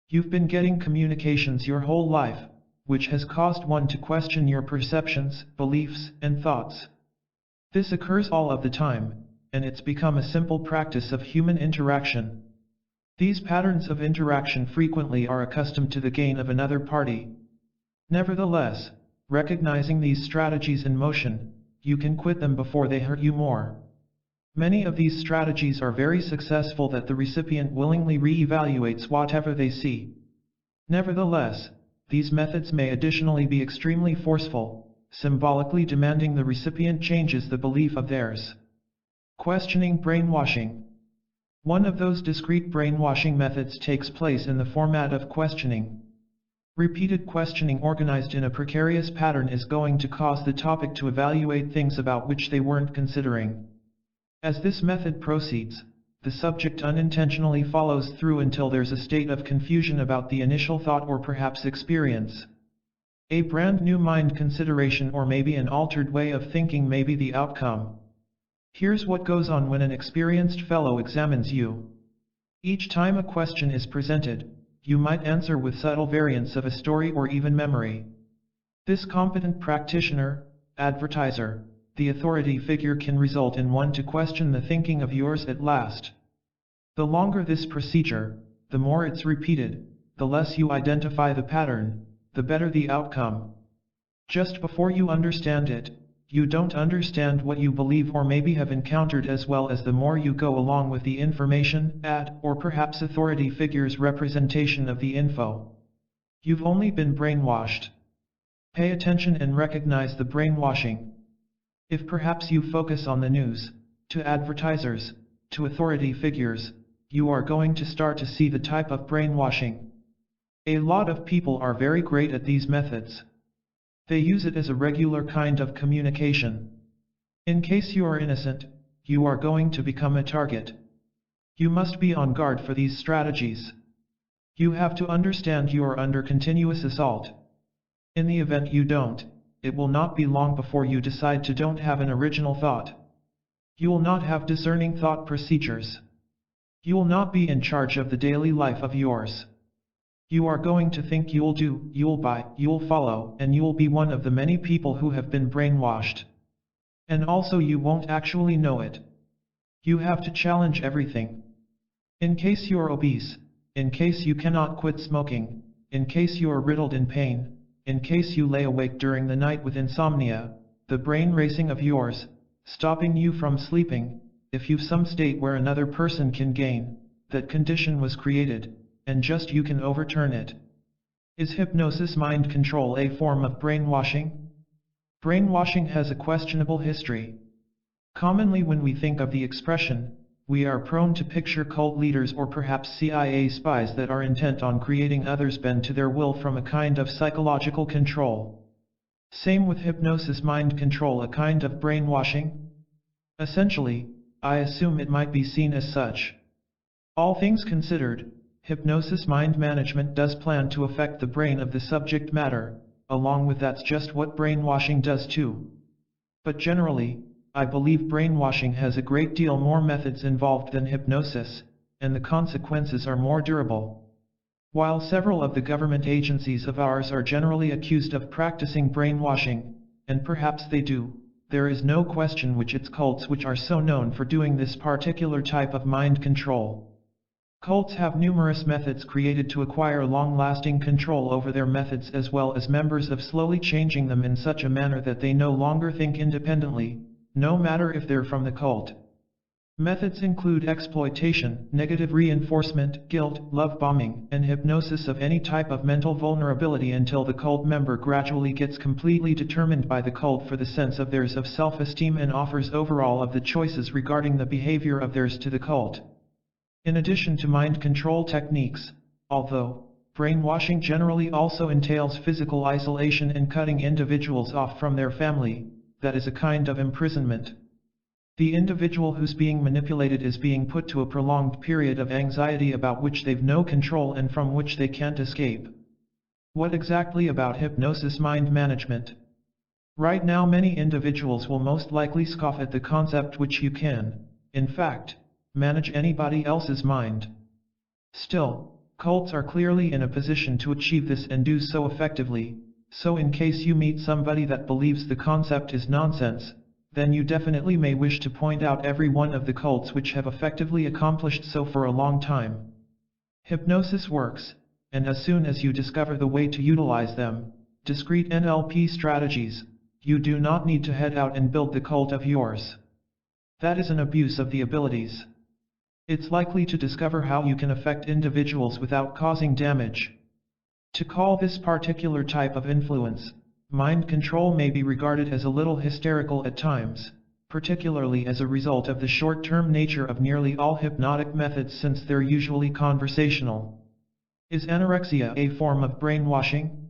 You've been getting communications your whole life, which has caused one to question your perceptions, beliefs, and thoughts. This occurs all of the time, and it's become a simple practice of human interaction. These patterns of interaction frequently are accustomed to the gain of another party. Nevertheless, recognizing these strategies in motion, you can quit them before they hurt you more. Many of these strategies are very successful that the recipient willingly re-evaluates whatever they see. Nevertheless, these methods may additionally be extremely forceful, symbolically demanding the recipient changes the belief of theirs. Questioning brainwashing. One of those discrete brainwashing methods takes place in the format of questioning. Repeated questioning organized in a precarious pattern is going to cause the topic to evaluate things about which they weren't considering. As this method proceeds, the subject unintentionally follows through until there's a state of confusion about the initial thought or perhaps experience. A brand new mind consideration or maybe an altered way of thinking may be the outcome. Here's what goes on when an experienced fellow examines you. Each time a question is presented, you might answer with subtle variants of a story or even memory. This competent practitioner, advertiser, the authority figure can result in one to question the thinking of yours at last. The longer this procedure, the more it's repeated, the less you identify the pattern, the better the outcome. Just before you understand it, you don't understand what you believe or maybe have encountered, as well as the more you go along with the information, or perhaps authority figure's representation of the info. You've only been brainwashed. Pay attention and recognize the brainwashing. If perhaps you focus on the news, to advertisers, to authority figures, you are going to start to see the type of brainwashing. A lot of people are very great at these methods. They use it as a regular kind of communication. In case you are innocent, you are going to become a target. You must be on guard for these strategies. You have to understand you are under continuous assault. In the event you don't, it will not be long before you decide to don't have an original thought. You will not have discerning thought procedures. You will not be in charge of the daily life of yours. You are going to think you'll do, you'll buy, you'll follow, and you'll be one of the many people who have been brainwashed. And also you won't actually know it. You have to challenge everything. In case you're obese, in case you cannot quit smoking, in case you are riddled in pain, in case you lay awake during the night with insomnia, the brain racing of yours, stopping you from sleeping, if you've some state where another person can gain, that condition was created, and just you can overturn it. Is hypnosis mind control a form of brainwashing? Brainwashing has a questionable history. Commonly when we think of the expression, we are prone to picture cult leaders or perhaps CIA spies that are intent on creating others bend to their will from a kind of psychological control. Same with hypnosis mind control, a kind of brainwashing? Essentially, I assume it might be seen as such. All things considered, hypnosis mind management does plan to affect the brain of the subject matter, along with that's just what brainwashing does too. But generally, I believe brainwashing has a great deal more methods involved than hypnosis, and the consequences are more durable. While several of the government agencies of ours are generally accused of practicing brainwashing, and perhaps they do, there is no question which its cults which are so known for doing this particular type of mind control. Cults have numerous methods created to acquire long-lasting control over their methods, as well as members of slowly changing them in such a manner that they no longer think independently, no matter if they're from the cult. Methods include exploitation, negative reinforcement, guilt, love bombing, and hypnosis of any type of mental vulnerability until the cult member gradually gets completely determined by the cult for the sense of theirs of self-esteem and offers overall of the choices regarding the behavior of theirs to the cult. In addition to mind control techniques, although brainwashing generally also entails physical isolation and cutting individuals off from their family, that is a kind of imprisonment. The individual who's being manipulated is being put to a prolonged period of anxiety about which they've no control and from which they can't escape. What exactly about hypnosis mind management? Right now many individuals will most likely scoff at the concept which you can, in fact, manage anybody else's mind. Still, cults are clearly in a position to achieve this and do so effectively, so in case you meet somebody that believes the concept is nonsense, then you definitely may wish to point out every one of the cults which have effectively accomplished so for a long time. Hypnosis works, and as soon as you discover the way to utilize them, discrete NLP strategies, you do not need to head out and build the cult of yours. That is an abuse of the abilities. It's likely to discover how you can affect individuals without causing damage. To call this particular type of influence mind control may be regarded as a little hysterical at times, particularly as a result of the short-term nature of nearly all hypnotic methods since they're usually conversational. Is anorexia a form of brainwashing?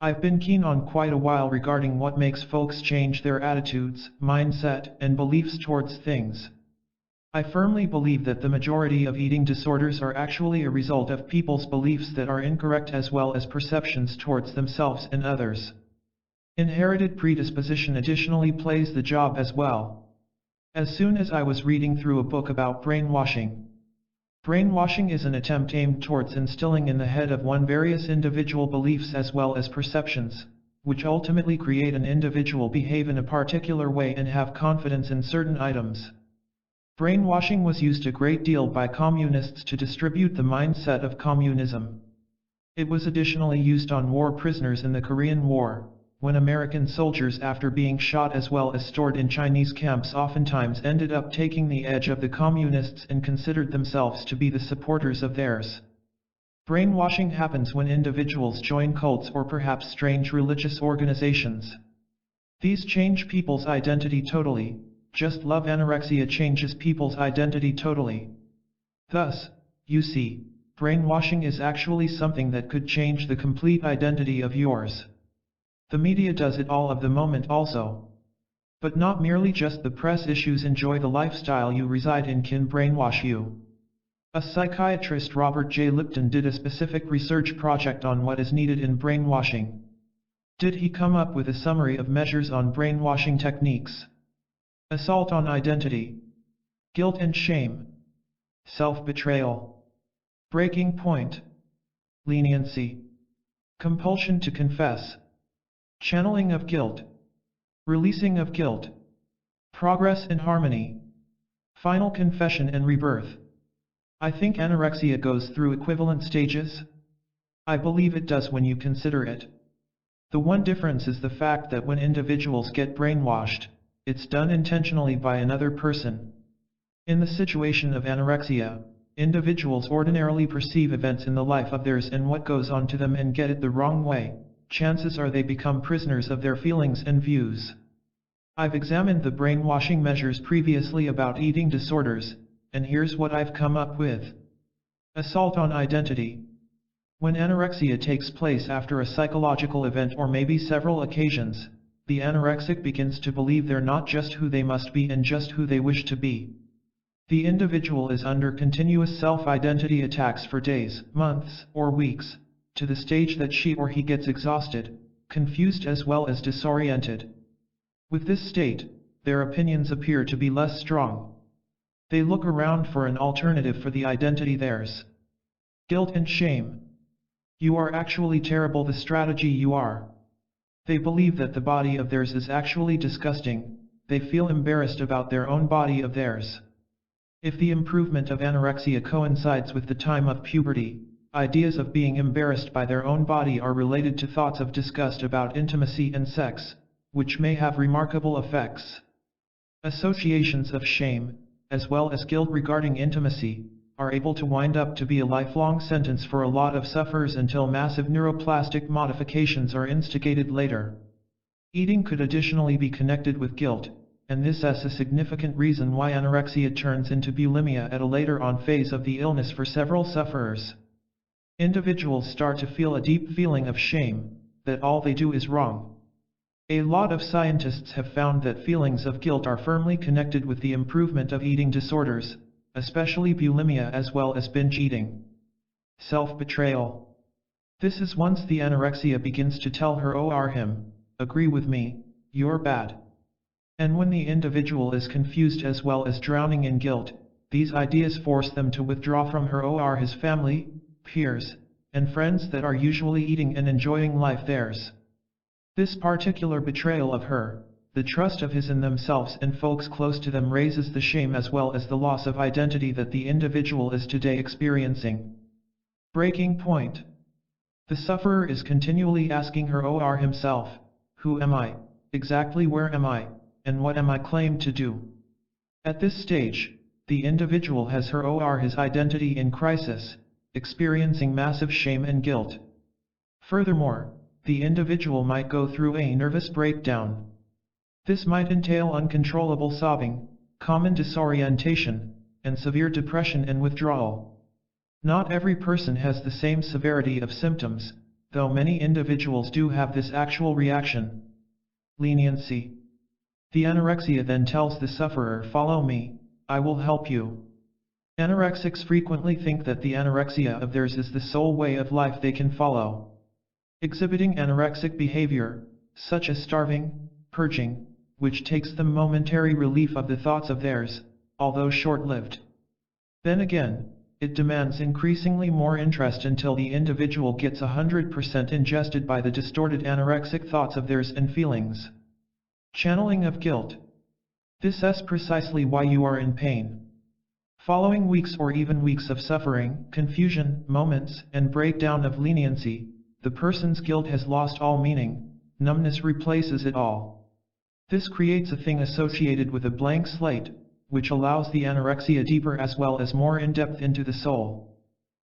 I've been keen on quite a while regarding what makes folks change their attitudes, mindset, and beliefs towards things. I firmly believe that the majority of eating disorders are actually a result of people's beliefs that are incorrect as well as perceptions towards themselves and others. Inherited predisposition additionally plays the job as well. As soon as I was reading through a book about brainwashing. Brainwashing is an attempt aimed towards instilling in the head of one various individual beliefs as well as perceptions, which ultimately create an individual behave in a particular way and have confidence in certain items. Brainwashing was used a great deal by communists to distribute the mindset of communism. It was additionally used on war prisoners in the Korean War, when American soldiers after being shot as well as stored in Chinese camps oftentimes ended up taking the edge of the communists and considered themselves to be the supporters of theirs. Brainwashing happens when individuals join cults or perhaps strange religious organizations. These change people's identity totally, just love anorexia changes people's identity totally. Thus, you see, brainwashing is actually something that could change the complete identity of yours. The media does it all of the moment also. But not merely just the press issues enjoy the lifestyle you reside in can brainwash you. A psychiatrist Robert J. Lipton did a specific research project on what is needed in brainwashing. Did he come up with a summary of measures on brainwashing techniques? Assault on identity, guilt and shame, self-betrayal, breaking point, leniency, compulsion to confess, channeling of guilt, releasing of guilt, progress and harmony, Final confession and rebirth. I think anorexia goes through equivalent stages. I believe it does when you consider it. The one difference is the fact that when individuals get brainwashed, it's done intentionally by another person. In the situation of anorexia, individuals ordinarily perceive events in the life of theirs and what goes on to them and get it the wrong way. Chances are they become prisoners of their feelings and views. I've examined the brainwashing measures previously about eating disorders, and here's what I've come up with. Assault on identity. When anorexia takes place after a psychological event or maybe several occasions, the anorexic begins to believe they're not just who they must be and just who they wish to be. The individual is under continuous self-identity attacks for days, months, or weeks, to the stage that she or he gets exhausted, confused as well as disoriented. With this state, their opinions appear to be less strong. They look around for an alternative for the identity theirs. Guilt and shame. You are actually terrible, the strategy you are. They believe that the body of theirs is actually disgusting. They feel embarrassed about their own body of theirs. If the improvement of anorexia coincides with the time of puberty, ideas of being embarrassed by their own body are related to thoughts of disgust about intimacy and sex, which may have remarkable effects. Associations of shame, as well as guilt regarding intimacy, are able to wind up to be a lifelong sentence for a lot of sufferers until massive neuroplastic modifications are instigated later. Eating could additionally be connected with guilt, and this is a significant reason why anorexia turns into bulimia at a later on phase of the illness for several sufferers. Individuals start to feel a deep feeling of shame, that all they do is wrong. A lot of scientists have found that feelings of guilt are firmly connected with the improvement of eating disorders, especially bulimia as well as binge eating. Self-betrayal. This is once the anorexia begins to tell her or him, agree with me, you're bad. And when the individual is confused as well as drowning in guilt, these ideas force them to withdraw from her or his family, peers, and friends that are usually eating and enjoying life theirs. This particular betrayal of her, the trust of his in themselves and folks close to them raises the shame as well as the loss of identity that the individual is today experiencing. Breaking point. The sufferer is continually asking her or himself, who am I, exactly where am I, and what am I claimed to do? At this stage, the individual has her or his identity in crisis, experiencing massive shame and guilt. Furthermore, the individual might go through a nervous breakdown. This might entail uncontrollable sobbing, common disorientation, and severe depression and withdrawal. Not every person has the same severity of symptoms, though many individuals do have this actual reaction. Leniency. The anorexia then tells the sufferer, follow me, I will help you. Anorexics frequently think that the anorexia of theirs is the sole way of life they can follow. Exhibiting anorexic behavior, such as starving, purging, which takes them momentary relief of the thoughts of theirs, although short-lived. Then again, it demands increasingly more interest until the individual gets 100% ingested by the distorted anorexic thoughts of theirs and feelings. Channeling of guilt. This is precisely why you are in pain. Following weeks or even weeks of suffering, confusion, moments, and breakdown of leniency, the person's guilt has lost all meaning, numbness replaces it all. This creates a thing associated with a blank slate, which allows the anorexia deeper as well as more in-depth into the soul.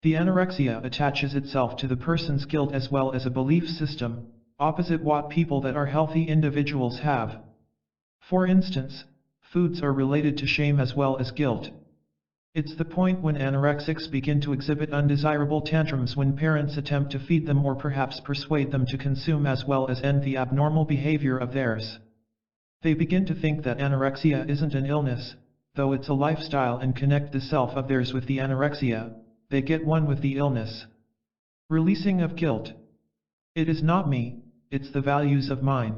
The anorexia attaches itself to the person's guilt as well as a belief system, opposite what people that are healthy individuals have. For instance, foods are related to shame as well as guilt. It's the point when anorexics begin to exhibit undesirable tantrums when parents attempt to feed them or perhaps persuade them to consume as well as end the abnormal behavior of theirs. They begin to think that anorexia isn't an illness, though it's a lifestyle, and connect the self of theirs with the anorexia. They get one with the illness. Releasing of guilt. It is not me, it's the values of mine.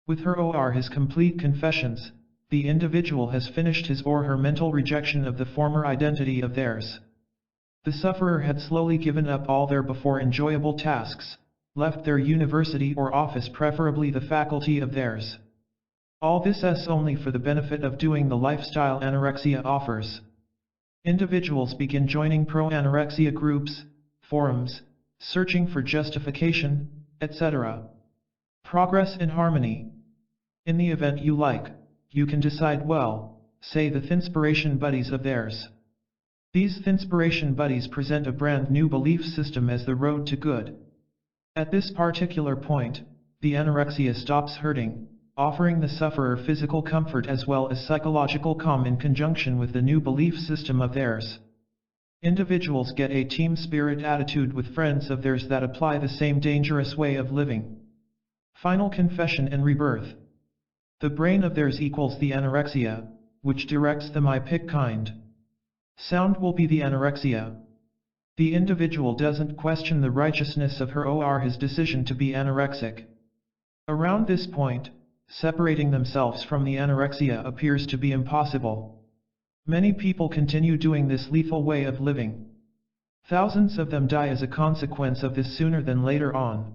With her or his complete confessions, the individual has finished his or her mental rejection of the former identity of theirs. The sufferer had slowly given up all their before enjoyable tasks, left their university or office, preferably the faculty of theirs. All this is only for the benefit of doing the lifestyle anorexia offers. Individuals begin joining pro-anorexia groups, forums, searching for justification, etc. Progress in harmony. In the event you like, you can decide well, say the Thinspiration buddies of theirs. These Thinspiration buddies present a brand new belief system as the road to good. At this particular point, the anorexia stops hurting, offering the sufferer physical comfort as well as psychological calm in conjunction with the new belief system of theirs. Individuals get a team spirit attitude with friends of theirs that apply the same dangerous way of living. Final confession and rebirth. The brain of theirs equals the anorexia, which directs them I pick kind. Sound will be the anorexia. The individual doesn't question the righteousness of her or his decision to be anorexic. Around this point, separating themselves from the anorexia appears to be impossible. Many people continue doing this lethal way of living. Thousands of them die as a consequence of this sooner than later on.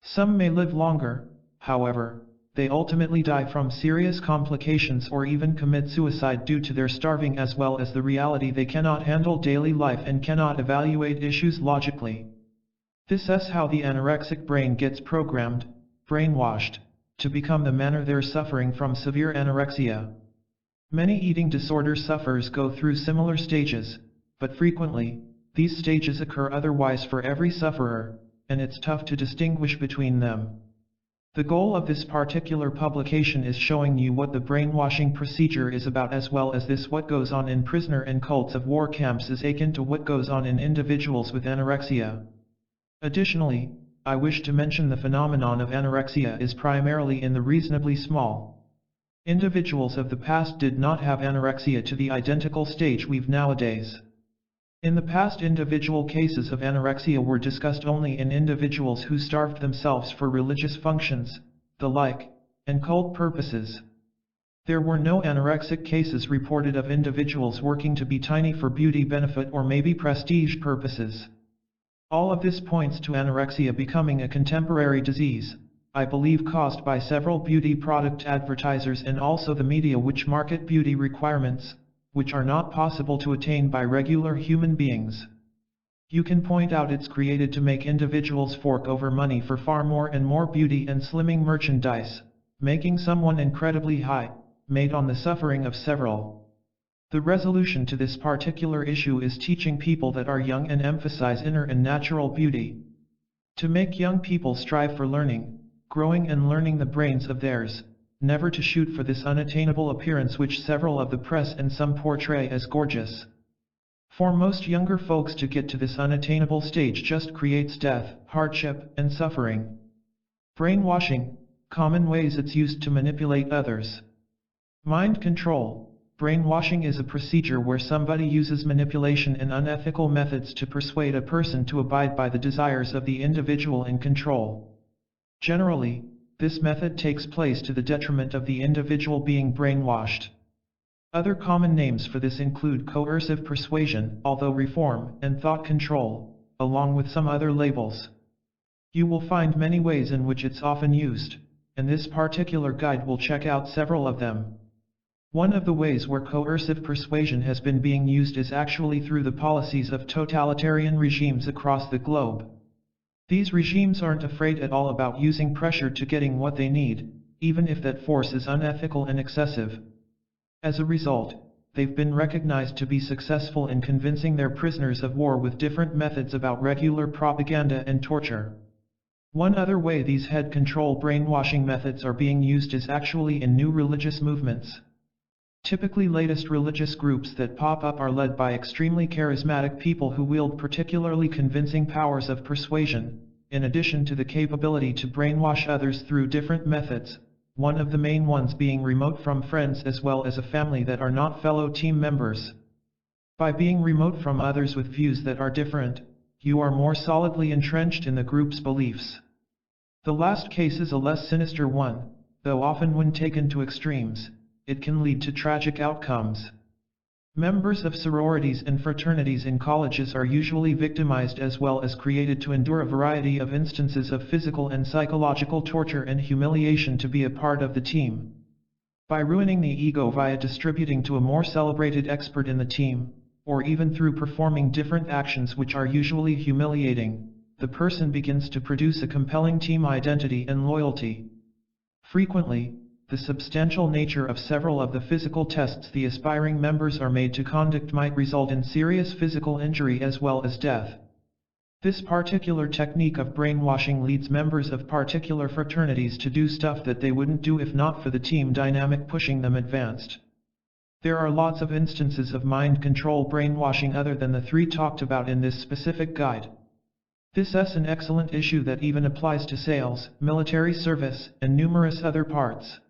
Some may live longer, however, they ultimately die from serious complications or even commit suicide due to their starving as well as the reality they cannot handle daily life and cannot evaluate issues logically. This is how the anorexic brain gets programmed, brainwashed, to become the manner they're suffering from severe anorexia. Many eating disorder sufferers go through similar stages, but frequently, these stages occur otherwise for every sufferer, and it's tough to distinguish between them. The goal of this particular publication is showing you what the brainwashing procedure is about as well as this what goes on in prisoner and cults of war camps is akin to what goes on in individuals with anorexia. Additionally, I wish to mention the phenomenon of anorexia is primarily in the reasonably small. Individuals of the past did not have anorexia to the identical stage we've nowadays. In the past, individual cases of anorexia were discussed only in individuals who starved themselves for religious functions, the like, and cult purposes. There were no anorexic cases reported of individuals working to be tiny for beauty benefit or maybe prestige purposes. All of this points to anorexia becoming a contemporary disease, I believe caused by several beauty product advertisers and also the media which market beauty requirements, which are not possible to attain by regular human beings. You can point out it's created to make individuals fork over money for far more and more beauty and slimming merchandise, making someone incredibly high, made on the suffering of several. The resolution to this particular issue is teaching people that are young and emphasize inner and natural beauty. To make young people strive for learning, growing and learning the brains of theirs, never to shoot for this unattainable appearance which several of the press and some portray as gorgeous. For most younger folks to get to this unattainable stage just creates death, hardship, and suffering. Brainwashing, common ways it's used to manipulate others. Mind control. Brainwashing is a procedure where somebody uses manipulation and unethical methods to persuade a person to abide by the desires of the individual in control. Generally, this method takes place to the detriment of the individual being brainwashed. Other common names for this include coercive persuasion, although reform, and thought control, along with some other labels. You will find many ways in which it's often used, and this particular guide will check out several of them. One of the ways where coercive persuasion has been being used is actually through the policies of totalitarian regimes across the globe. These regimes aren't afraid at all about using pressure to getting what they need, even if that force is unethical and excessive. As a result, they've been recognized to be successful in convincing their prisoners of war with different methods about regular propaganda and torture. One other way these head control brainwashing methods are being used is actually in new religious movements. Typically, latest religious groups that pop up are led by extremely charismatic people who wield particularly convincing powers of persuasion, in addition to the capability to brainwash others through different methods, one of the main ones being remote from friends as well as a family that are not fellow team members. By being remote from others with views that are different, you are more solidly entrenched in the group's beliefs. The last case is a less sinister one, though often when taken to extremes, it can lead to tragic outcomes. Members of sororities and fraternities in colleges are usually victimized as well as created to endure a variety of instances of physical and psychological torture and humiliation to be a part of the team. By ruining the ego via distributing to a more celebrated expert in the team, or even through performing different actions which are usually humiliating, the person begins to produce a compelling team identity and loyalty. Frequently, the substantial nature of several of the physical tests the aspiring members are made to conduct might result in serious physical injury as well as death. This particular technique of brainwashing leads members of particular fraternities to do stuff that they wouldn't do if not for the team dynamic pushing them advanced. There are lots of instances of mind control brainwashing other than the three talked about in this specific guide. This is an excellent issue that even applies to sales, military service, and numerous other parts.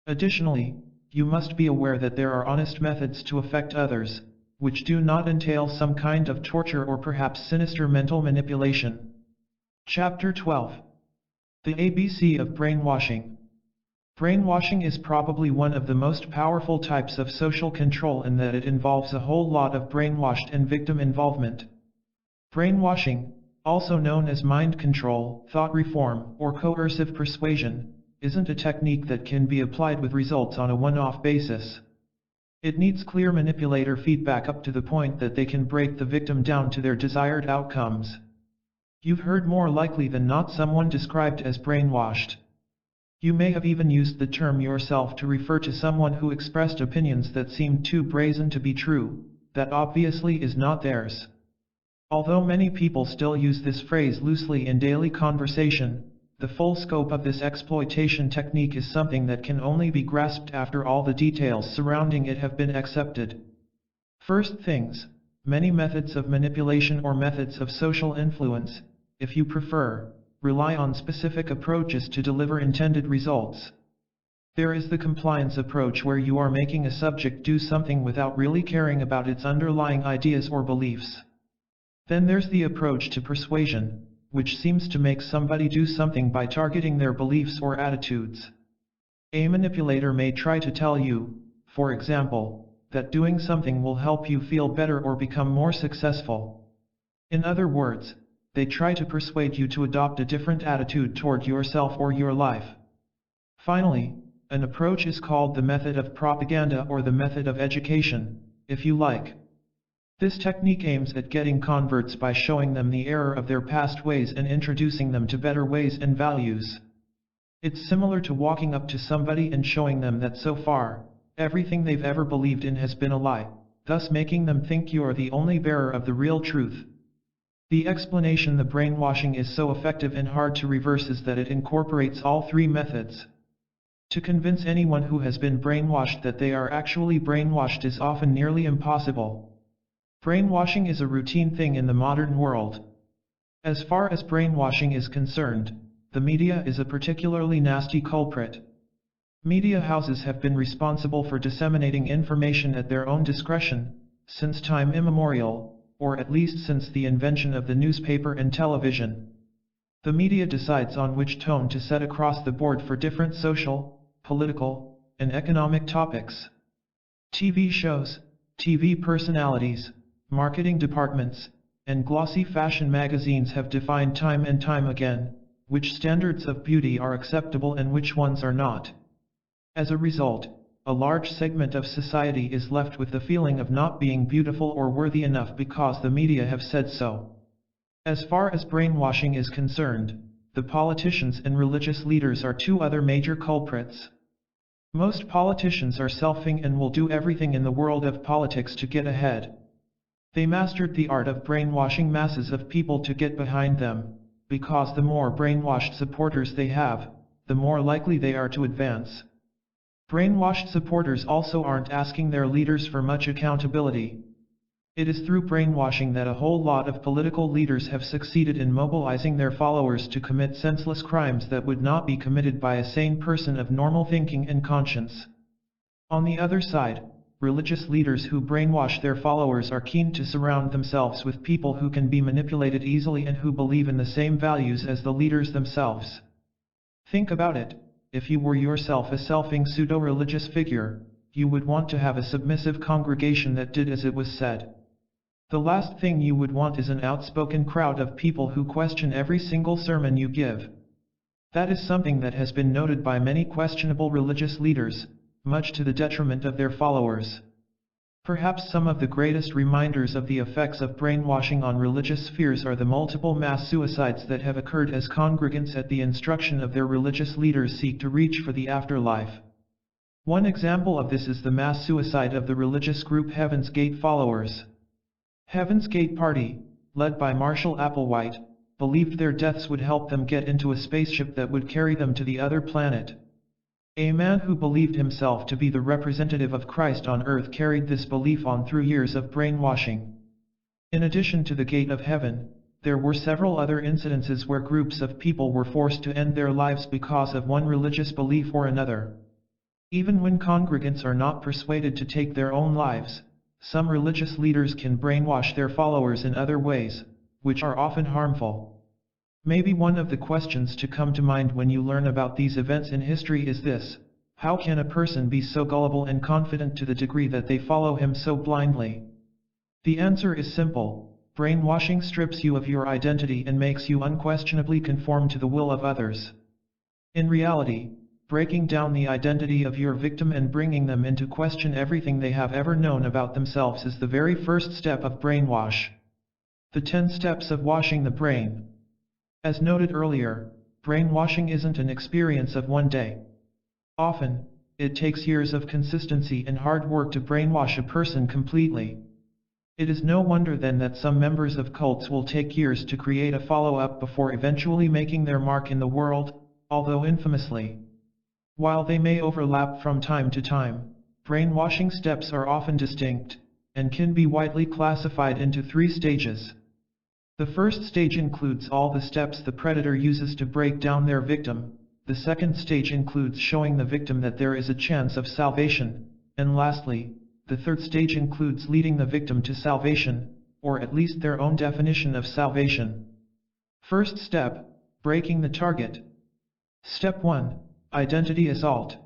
Additionally, you must be aware that there are honest methods to affect others, which do not entail some kind of torture or perhaps sinister mental manipulation. Chapter 12. The ABC of Brainwashing. Brainwashing is probably one of the most powerful types of social control in that it involves a whole lot of brainwashed and victim involvement. Brainwashing, also known as mind control, thought reform, or coercive persuasion, isn't a technique that can be applied with results on a one-off basis. It needs clear manipulator feedback up to the point that they can break the victim down to their desired outcomes. You've heard more likely than not someone described as brainwashed. You may have even used the term yourself to refer to someone who expressed opinions that seemed too brazen to be true, that obviously is not theirs. Although many people still use this phrase loosely in daily conversation, the full scope of this exploitation technique is something that can only be grasped after all the details surrounding it have been accepted. First things, many methods of manipulation or methods of social influence, if you prefer, rely on specific approaches to deliver intended results. There is the compliance approach where you are making a subject do something without really caring about its underlying ideas or beliefs. Then there's the approach to persuasion, which seems to make somebody do something by targeting their beliefs or attitudes. A manipulator may try to tell you, for example, that doing something will help you feel better or become more successful. In other words, they try to persuade you to adopt a different attitude toward yourself or your life. Finally, an approach is called the method of propaganda or the method of education, if you like. This technique aims at getting converts by showing them the error of their past ways and introducing them to better ways and values. It's similar to walking up to somebody and showing them that so far, everything they've ever believed in has been a lie, thus making them think you are the only bearer of the real truth. The explanation the brainwashing is so effective and hard to reverse is that it incorporates all three methods. To convince anyone who has been brainwashed that they are actually brainwashed is often nearly impossible. Brainwashing is a routine thing in the modern world. As far as brainwashing is concerned, the media is a particularly nasty culprit. Media houses have been responsible for disseminating information at their own discretion, since time immemorial, or at least since the invention of the newspaper and television. The media decides on which tone to set across the board for different social, political, and economic topics. TV shows, TV personalities, marketing departments, and glossy fashion magazines have defined time and time again, which standards of beauty are acceptable and which ones are not. As a result, a large segment of society is left with the feeling of not being beautiful or worthy enough because the media have said so. As far as brainwashing is concerned, the politicians and religious leaders are two other major culprits. Most politicians are selfing and will do everything in the world of politics to get ahead. They mastered the art of brainwashing masses of people to get behind them, because the more brainwashed supporters they have, the more likely they are to advance. Brainwashed supporters also aren't asking their leaders for much accountability. It is through brainwashing that a whole lot of political leaders have succeeded in mobilizing their followers to commit senseless crimes that would not be committed by a sane person of normal thinking and conscience. On the other side, religious leaders who brainwash their followers are keen to surround themselves with people who can be manipulated easily and who believe in the same values as the leaders themselves. Think about it, if you were yourself a selfing pseudo-religious figure, you would want to have a submissive congregation that did as it was said. The last thing you would want is an outspoken crowd of people who question every single sermon you give. That is something that has been noted by many questionable religious leaders, much to the detriment of their followers. Perhaps some of the greatest reminders of the effects of brainwashing on religious spheres are the multiple mass suicides that have occurred as congregants at the instruction of their religious leaders seek to reach for the afterlife. One example of this is the mass suicide of the religious group Heaven's Gate followers. Heaven's Gate Party, led by Marshall Applewhite, believed their deaths would help them get into a spaceship that would carry them to the other planet. A man who believed himself to be the representative of Christ on earth carried this belief on through years of brainwashing. In addition to the Gate of Heaven, there were several other incidences where groups of people were forced to end their lives because of one religious belief or another. Even when congregants are not persuaded to take their own lives, some religious leaders can brainwash their followers in other ways, which are often harmful. Maybe one of the questions to come to mind when you learn about these events in history is this: how can a person be so gullible and confident to the degree that they follow him so blindly? The answer is simple: brainwashing strips you of your identity and makes you unquestionably conform to the will of others. In reality, breaking down the identity of your victim and bringing them into question everything they have ever known about themselves is the very first step of brainwash. The 10 steps of washing the brain. As noted earlier, brainwashing isn't an experience of one day. Often, it takes years of consistency and hard work to brainwash a person completely. It is no wonder then that some members of cults will take years to create a follow-up before eventually making their mark in the world, although infamously. While they may overlap from time to time, brainwashing steps are often distinct, and can be widely classified into 3 stages. The first stage includes all the steps the predator uses to break down their victim. The second stage includes showing the victim that there is a chance of salvation. And lastly, the third stage includes leading the victim to salvation, or at least their own definition of salvation. First step: breaking the target. Step 1. Identity assault.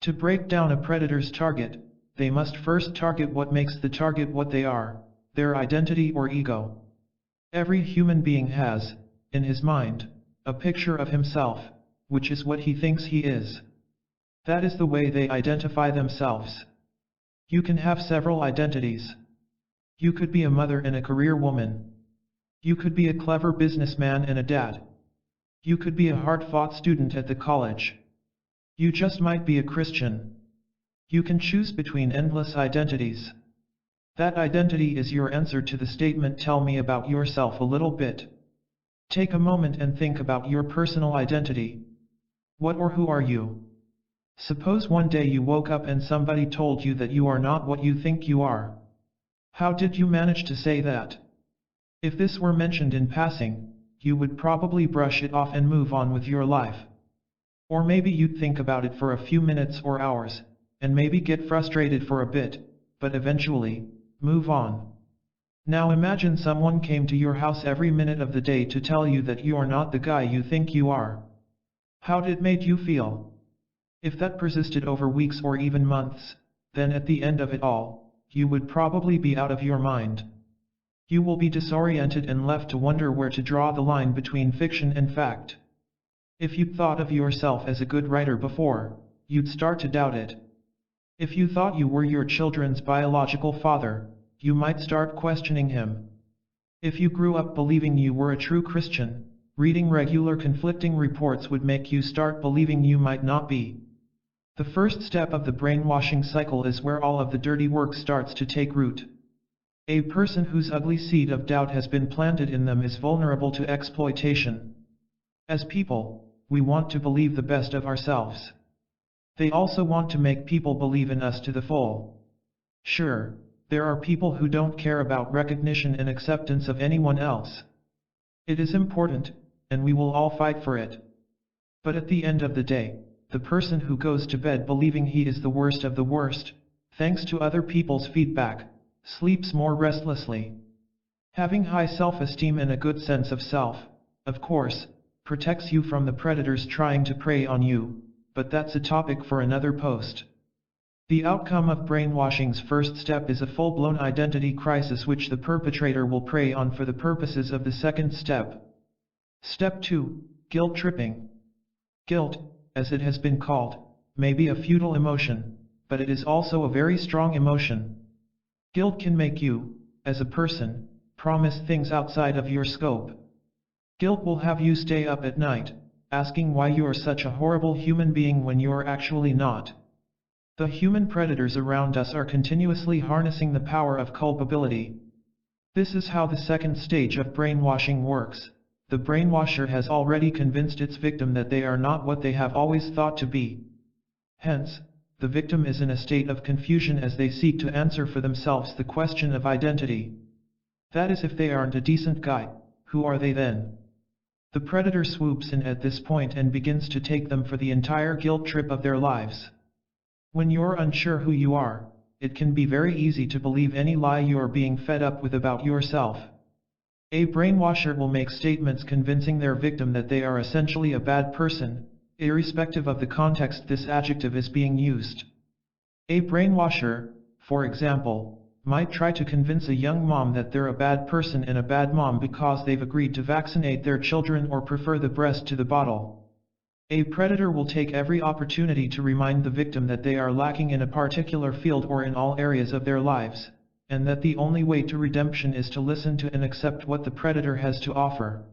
To break down a predator's target, they must first target what makes the target what they are, their identity or ego. Every human being has, in his mind, a picture of himself, which is what he thinks he is. That is the way they identify themselves. You can have several identities. You could be a mother and a career woman. You could be a clever businessman and a dad. You could be a hard-fought student at the college. You just might be a Christian. You can choose between endless identities. That identity is your answer to the statement, "Tell me about yourself a little bit." Take a moment and think about your personal identity. What or who are you? Suppose one day you woke up and somebody told you that you are not what you think you are. How did you manage to say that? If this were mentioned in passing, you would probably brush it off and move on with your life. Or maybe you'd think about it for a few minutes or hours, and maybe get frustrated for a bit, but eventually, move on. Now imagine someone came to your house every minute of the day to tell you that you are not the guy you think you are. How did it make you feel? If that persisted over weeks or even months, then at the end of it all, you would probably be out of your mind. You will be disoriented and left to wonder where to draw the line between fiction and fact. If you'd thought of yourself as a good writer before, you'd start to doubt it. If you thought you were your children's biological father, you might start questioning him. If you grew up believing you were a true Christian, reading regular conflicting reports would make you start believing you might not be. The first step of the brainwashing cycle is where all of the dirty work starts to take root. A person whose ugly seed of doubt has been planted in them is vulnerable to exploitation. As people, we want to believe the best of ourselves. They also want to make people believe in us to the full. Sure, there are people who don't care about recognition and acceptance of anyone else. It is important, and we will all fight for it. But at the end of the day, the person who goes to bed believing he is the worst of the worst, thanks to other people's feedback, sleeps more restlessly. Having high self-esteem and a good sense of self, of course, protects you from the predators trying to prey on you, but that's a topic for another post. The outcome of brainwashing's first step is a full-blown identity crisis which the perpetrator will prey on for the purposes of the second step. Step 2. Guilt tripping. Guilt, as it has been called, may be a futile emotion, but it is also a very strong emotion. Guilt can make you, as a person, promise things outside of your scope. Guilt will have you stay up at night, asking why you are such a horrible human being when you are actually not. The human predators around us are continuously harnessing the power of culpability. This is how the second stage of brainwashing works. The brainwasher has already convinced its victim that they are not what they have always thought to be. Hence, the victim is in a state of confusion as they seek to answer for themselves the question of identity. That is, if they aren't a decent guy, who are they then? The predator swoops in at this point and begins to take them for the entire guilt trip of their lives. When you're unsure who you are, it can be very easy to believe any lie you are being fed up with about yourself. A brainwasher will make statements convincing their victim that they are essentially a bad person, irrespective of the context this adjective is being used. A brainwasher, for example, might try to convince a young mom that they're a bad person and a bad mom because they've agreed to vaccinate their children or prefer the breast to the bottle. A predator will take every opportunity to remind the victim that they are lacking in a particular field or in all areas of their lives, and that the only way to redemption is to listen to and accept what the predator has to offer.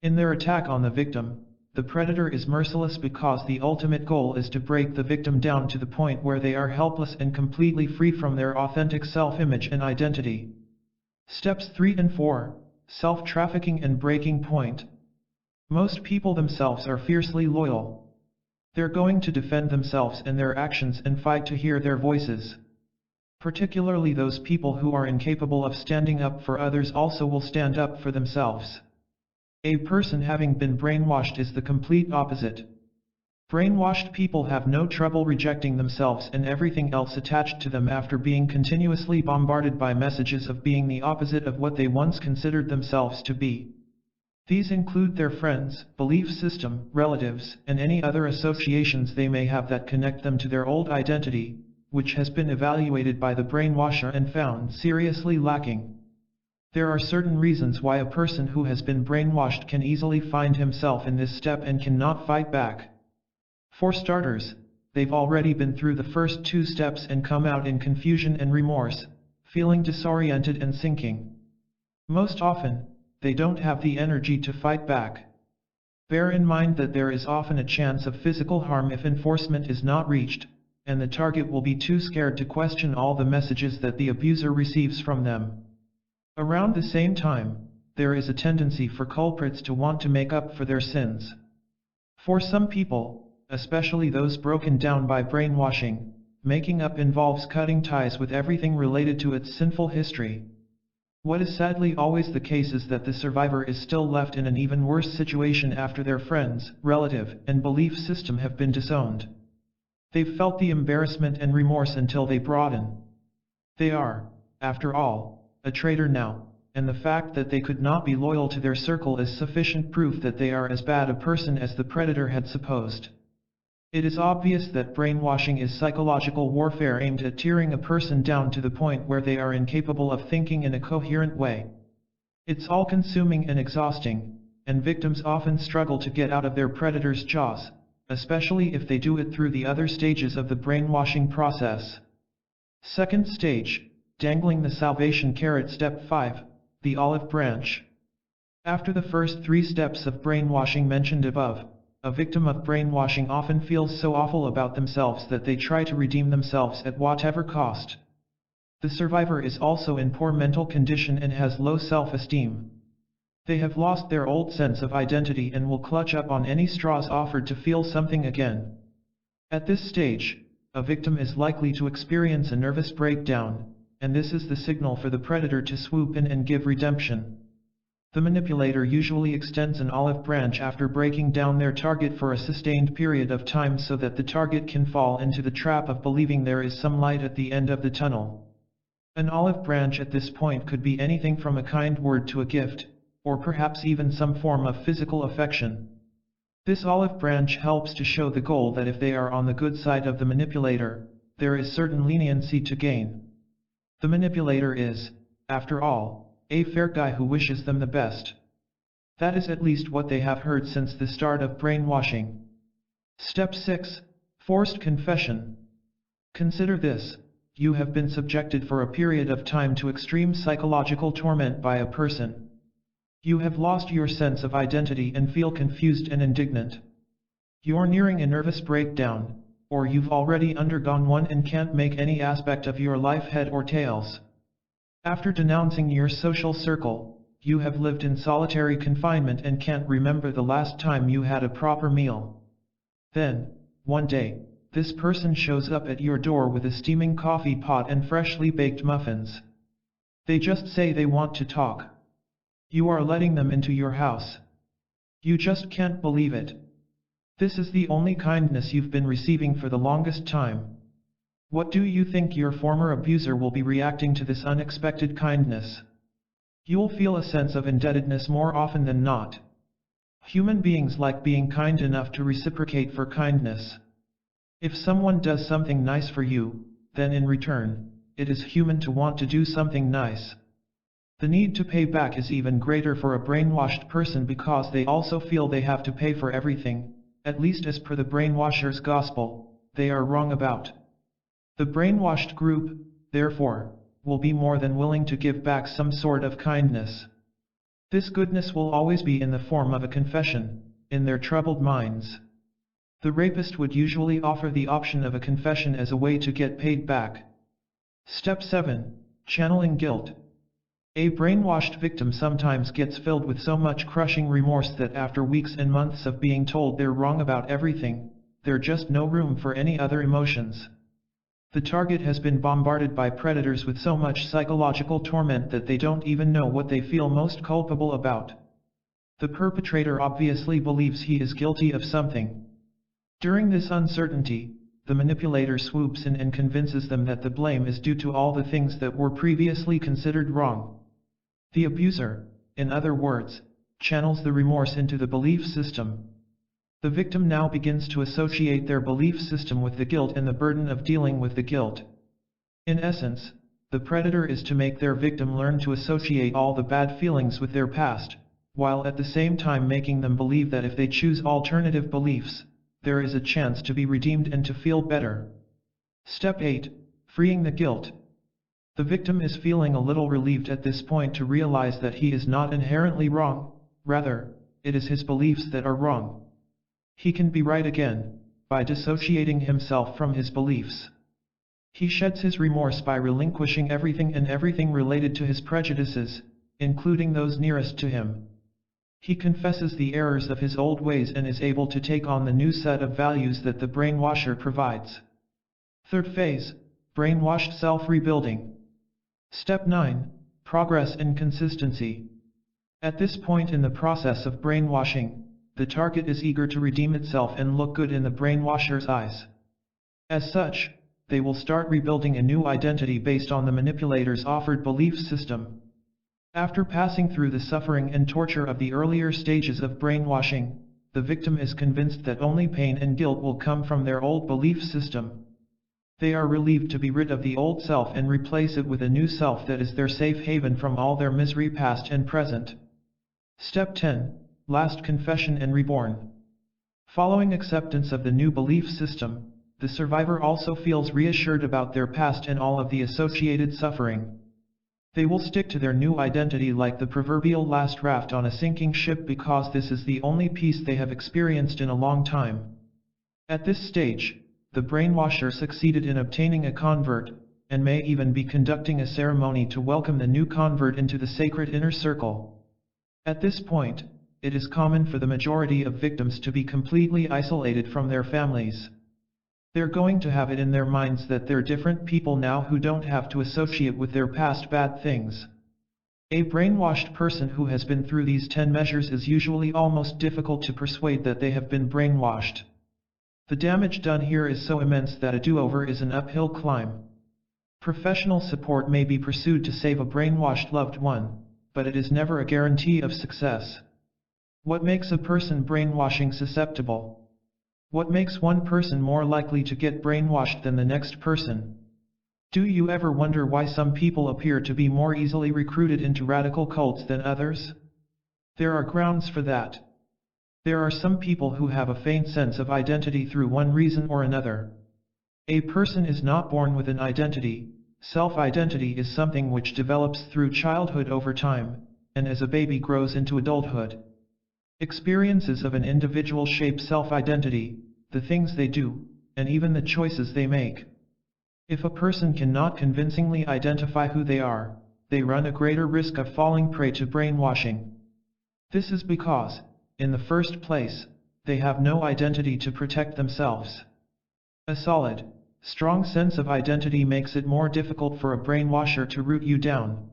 In their attack on the victim, the predator is merciless because the ultimate goal is to break the victim down to the point where they are helpless and completely free from their authentic self-image and identity. Steps 3 and 4, Self-trafficking and breaking point. Most people themselves are fiercely loyal. They're going to defend themselves and their actions and fight to hear their voices. Particularly those people who are incapable of standing up for others also will stand up for themselves. A person having been brainwashed is the complete opposite. Brainwashed people have no trouble rejecting themselves and everything else attached to them after being continuously bombarded by messages of being the opposite of what they once considered themselves to be. These include their friends, belief system, relatives, and any other associations they may have that connect them to their old identity, which has been evaluated by the brainwasher and found seriously lacking. There are certain reasons why a person who has been brainwashed can easily find himself in this step and cannot fight back. For starters, they've already been through the first 2 steps and come out in confusion and remorse, feeling disoriented and sinking. Most often, they don't have the energy to fight back. Bear in mind that there is often a chance of physical harm if enforcement is not reached, and the target will be too scared to question all the messages that the abuser receives from them. Around the same time, there is a tendency for culprits to want to make up for their sins. For some people, especially those broken down by brainwashing, making up involves cutting ties with everything related to its sinful history. What is sadly always the case is that the survivor is still left in an even worse situation after their friends, relative, and belief system have been disowned. They've felt the embarrassment and remorse until they broaden. They are, after all, a traitor now, and the fact that they could not be loyal to their circle is sufficient proof that they are as bad a person as the predator had supposed. It is obvious that brainwashing is psychological warfare aimed at tearing a person down to the point where they are incapable of thinking in a coherent way. It's all-consuming and exhausting, and victims often struggle to get out of their predator's jaws, especially if they do it through the other stages of the brainwashing process. Second stage, Dangling the salvation carrot. Step 5, The olive branch. After the first 3 steps of brainwashing mentioned above, a victim of brainwashing often feels so awful about themselves that they try to redeem themselves at whatever cost. The survivor is also in poor mental condition and has low self-esteem. They have lost their old sense of identity and will clutch up on any straws offered to feel something again. At this stage, a victim is likely to experience a nervous breakdown, and this is the signal for the predator to swoop in and give redemption. The manipulator usually extends an olive branch after breaking down their target for a sustained period of time so that the target can fall into the trap of believing there is some light at the end of the tunnel. An olive branch at this point could be anything from a kind word to a gift, or perhaps even some form of physical affection. This olive branch helps to show the goal that if they are on the good side of the manipulator, there is certain leniency to gain. The manipulator is, after all, a fair guy who wishes them the best. That is at least what they have heard since the start of brainwashing. Step 6, Forced confession. Consider this. You have been subjected for a period of time to extreme psychological torment by a person. You have lost your sense of identity and feel confused and indignant. You're nearing a nervous breakdown, or you've already undergone one and can't make any aspect of your life head or tails. After denouncing your social circle, you have lived in solitary confinement and can't remember the last time you had a proper meal. Then, one day, this person shows up at your door with a steaming coffee pot and freshly baked muffins. They just say they want to talk. You are letting them into your house. You just can't believe it. This is the only kindness you've been receiving for the longest time. What do you think your former abuser will be reacting to this unexpected kindness? You'll feel a sense of indebtedness more often than not. Human beings like being kind enough to reciprocate for kindness. If someone does something nice for you, then in return, it is human to want to do something nice. The need to pay back is even greater for a brainwashed person because they also feel they have to pay for everything, at least as per the brainwasher's gospel, they are wrong about. The brainwashed group, therefore, will be more than willing to give back some sort of kindness. This goodness will always be in the form of a confession, in their troubled minds. The rapist would usually offer the option of a confession as a way to get paid back. Step 7. Channeling guilt. A brainwashed victim sometimes gets filled with so much crushing remorse that after weeks and months of being told they're wrong about everything, there's just no room for any other emotions. The target has been bombarded by predators with so much psychological torment that they don't even know what they feel most culpable about. The perpetrator obviously believes he is guilty of something. During this uncertainty, the manipulator swoops in and convinces them that the blame is due to all the things that were previously considered wrong. The abuser, in other words, channels the remorse into the belief system. The victim now begins to associate their belief system with the guilt and the burden of dealing with the guilt. In essence, the predator is to make their victim learn to associate all the bad feelings with their past, while at the same time making them believe that if they choose alternative beliefs, there is a chance to be redeemed and to feel better. Step 8. Freeing the guilt. The victim is feeling a little relieved at this point to realize that he is not inherently wrong, rather, it is his beliefs that are wrong. He can be right again, by dissociating himself from his beliefs. He sheds his remorse by relinquishing everything and everything related to his prejudices, including those nearest to him. He confesses the errors of his old ways and is able to take on the new set of values that the brainwasher provides. Third phase, brainwashed self-rebuilding. Step 9. Progress and consistency. At this point in the process of brainwashing, the target is eager to redeem itself and look good in the brainwasher's eyes. As such, they will start rebuilding a new identity based on the manipulator's offered belief system. After passing through the suffering and torture of the earlier stages of brainwashing, the victim is convinced that only pain and guilt will come from their old belief system. They are relieved to be rid of the old self and replace it with a new self that is their safe haven from all their misery past and present. Step 10. Last confession and reborn. Following acceptance of the new belief system, the survivor also feels reassured about their past and all of the associated suffering. They will stick to their new identity like the proverbial last raft on a sinking ship because this is the only peace they have experienced in a long time. At this stage, the brainwasher succeeded in obtaining a convert, and may even be conducting a ceremony to welcome the new convert into the sacred inner circle. At this point, it is common for the majority of victims to be completely isolated from their families. They're going to have it in their minds that they're different people now who don't have to associate with their past bad things. A brainwashed person who has been through these 10 measures is usually almost difficult to persuade that they have been brainwashed. The damage done here is so immense that a do-over is an uphill climb. Professional support may be pursued to save a brainwashed loved one, but it is never a guarantee of success. What makes a person brainwashing susceptible? What makes one person more likely to get brainwashed than the next person? Do you ever wonder why some people appear to be more easily recruited into radical cults than others? There are grounds for that. There are some people who have a faint sense of identity through one reason or another. A person is not born with an identity. Self-identity is something which develops through childhood over time, and as a baby grows into adulthood. Experiences of an individual shape self-identity, the things they do, and even the choices they make. If a person cannot convincingly identify who they are, they run a greater risk of falling prey to brainwashing. This is because, in the first place, they have no identity to protect themselves. A solid, strong sense of identity makes it more difficult for a brainwasher to root you down.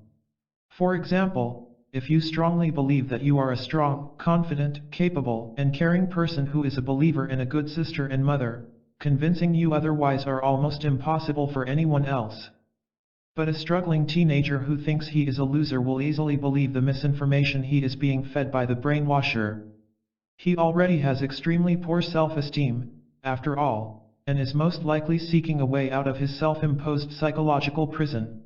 For example, if you strongly believe that you are a strong, confident, capable, and caring person who is a believer and a good sister and mother, convincing you otherwise are almost impossible for anyone else. But a struggling teenager who thinks he is a loser will easily believe the misinformation he is being fed by the brainwasher. He already has extremely poor self-esteem, after all, and is most likely seeking a way out of his self-imposed psychological prison.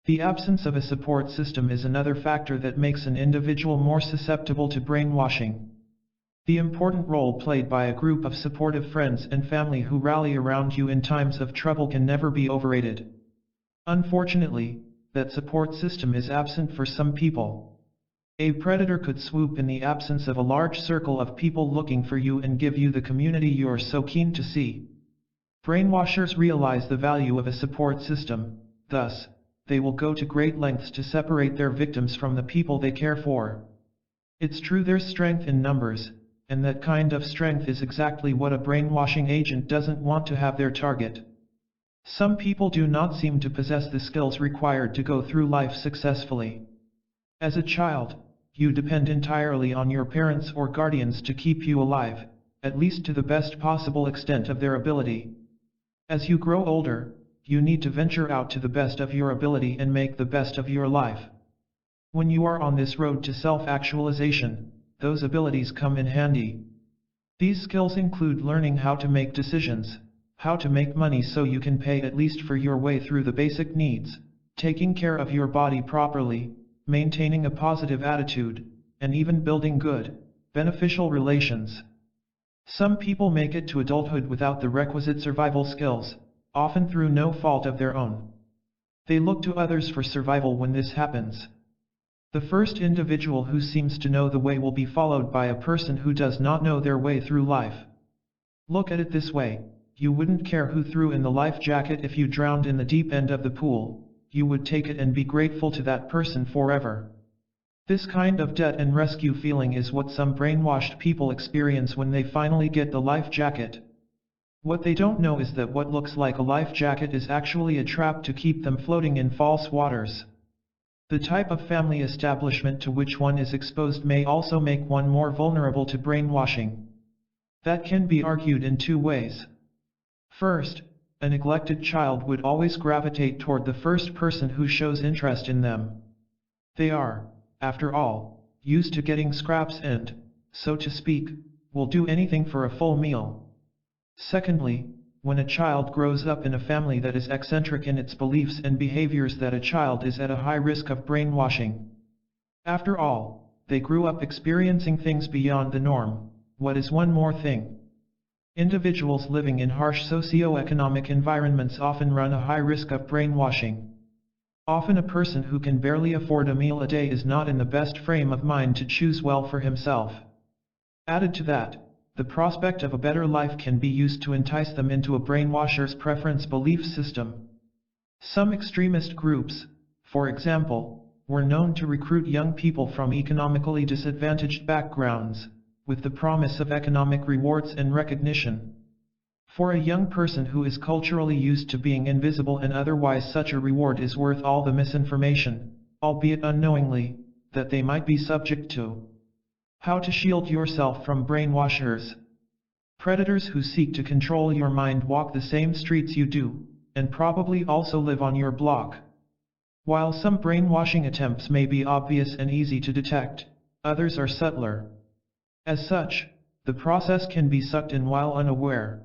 The absence of a support system is another factor that makes an individual more susceptible to brainwashing. The important role played by a group of supportive friends and family who rally around you in times of trouble can never be overrated. Unfortunately, that support system is absent for some people. A predator could swoop in the absence of a large circle of people looking for you and give you the community you are so keen to see. Brainwashers realize the value of a support system, thus, they will go to great lengths to separate their victims from the people they care for. It's true there's strength in numbers, and that kind of strength is exactly what a brainwashing agent doesn't want to have their target. Some people do not seem to possess the skills required to go through life successfully. As a child, you depend entirely on your parents or guardians to keep you alive, at least to the best possible extent of their ability. As you grow older, you need to venture out to the best of your ability and make the best of your life. When you are on this road to self-actualization, those abilities come in handy. These skills include learning how to make decisions, how to make money so you can pay at least for your way through the basic needs, taking care of your body properly, maintaining a positive attitude, and even building good, beneficial relations. Some people make it to adulthood without the requisite survival skills, often through no fault of their own. They look to others for survival when this happens. The first individual who seems to know the way will be followed by a person who does not know their way through life. Look at it this way, you wouldn't care who threw in the life jacket if you drowned in the deep end of the pool, you would take it and be grateful to that person forever. This kind of debt and rescue feeling is what some brainwashed people experience when they finally get the life jacket. What they don't know is that what looks like a life jacket is actually a trap to keep them floating in false waters. The type of family establishment to which one is exposed may also make one more vulnerable to brainwashing. That can be argued in two ways. First, a neglected child would always gravitate toward the first person who shows interest in them. They are, after all, used to getting scraps and, so to speak, will do anything for a full meal. Secondly, when a child grows up in a family that is eccentric in its beliefs and behaviors, that a child is at a high risk of brainwashing. After all, they grew up experiencing things beyond the norm. What is one more thing? Individuals living in harsh socio-economic environments often run a high risk of brainwashing. Often a person who can barely afford a meal a day is not in the best frame of mind to choose well for himself. Added to that, the prospect of a better life can be used to entice them into a brainwasher's preference belief system. Some extremist groups, for example, were known to recruit young people from economically disadvantaged backgrounds, with the promise of economic rewards and recognition. For a young person who is culturally used to being invisible and otherwise, such a reward is worth all the misinformation, albeit unknowingly, that they might be subject to. How to shield yourself from brainwashers. Predators who seek to control your mind walk the same streets you do, and probably also live on your block. While some brainwashing attempts may be obvious and easy to detect, others are subtler. As such, the process can be sucked in while unaware.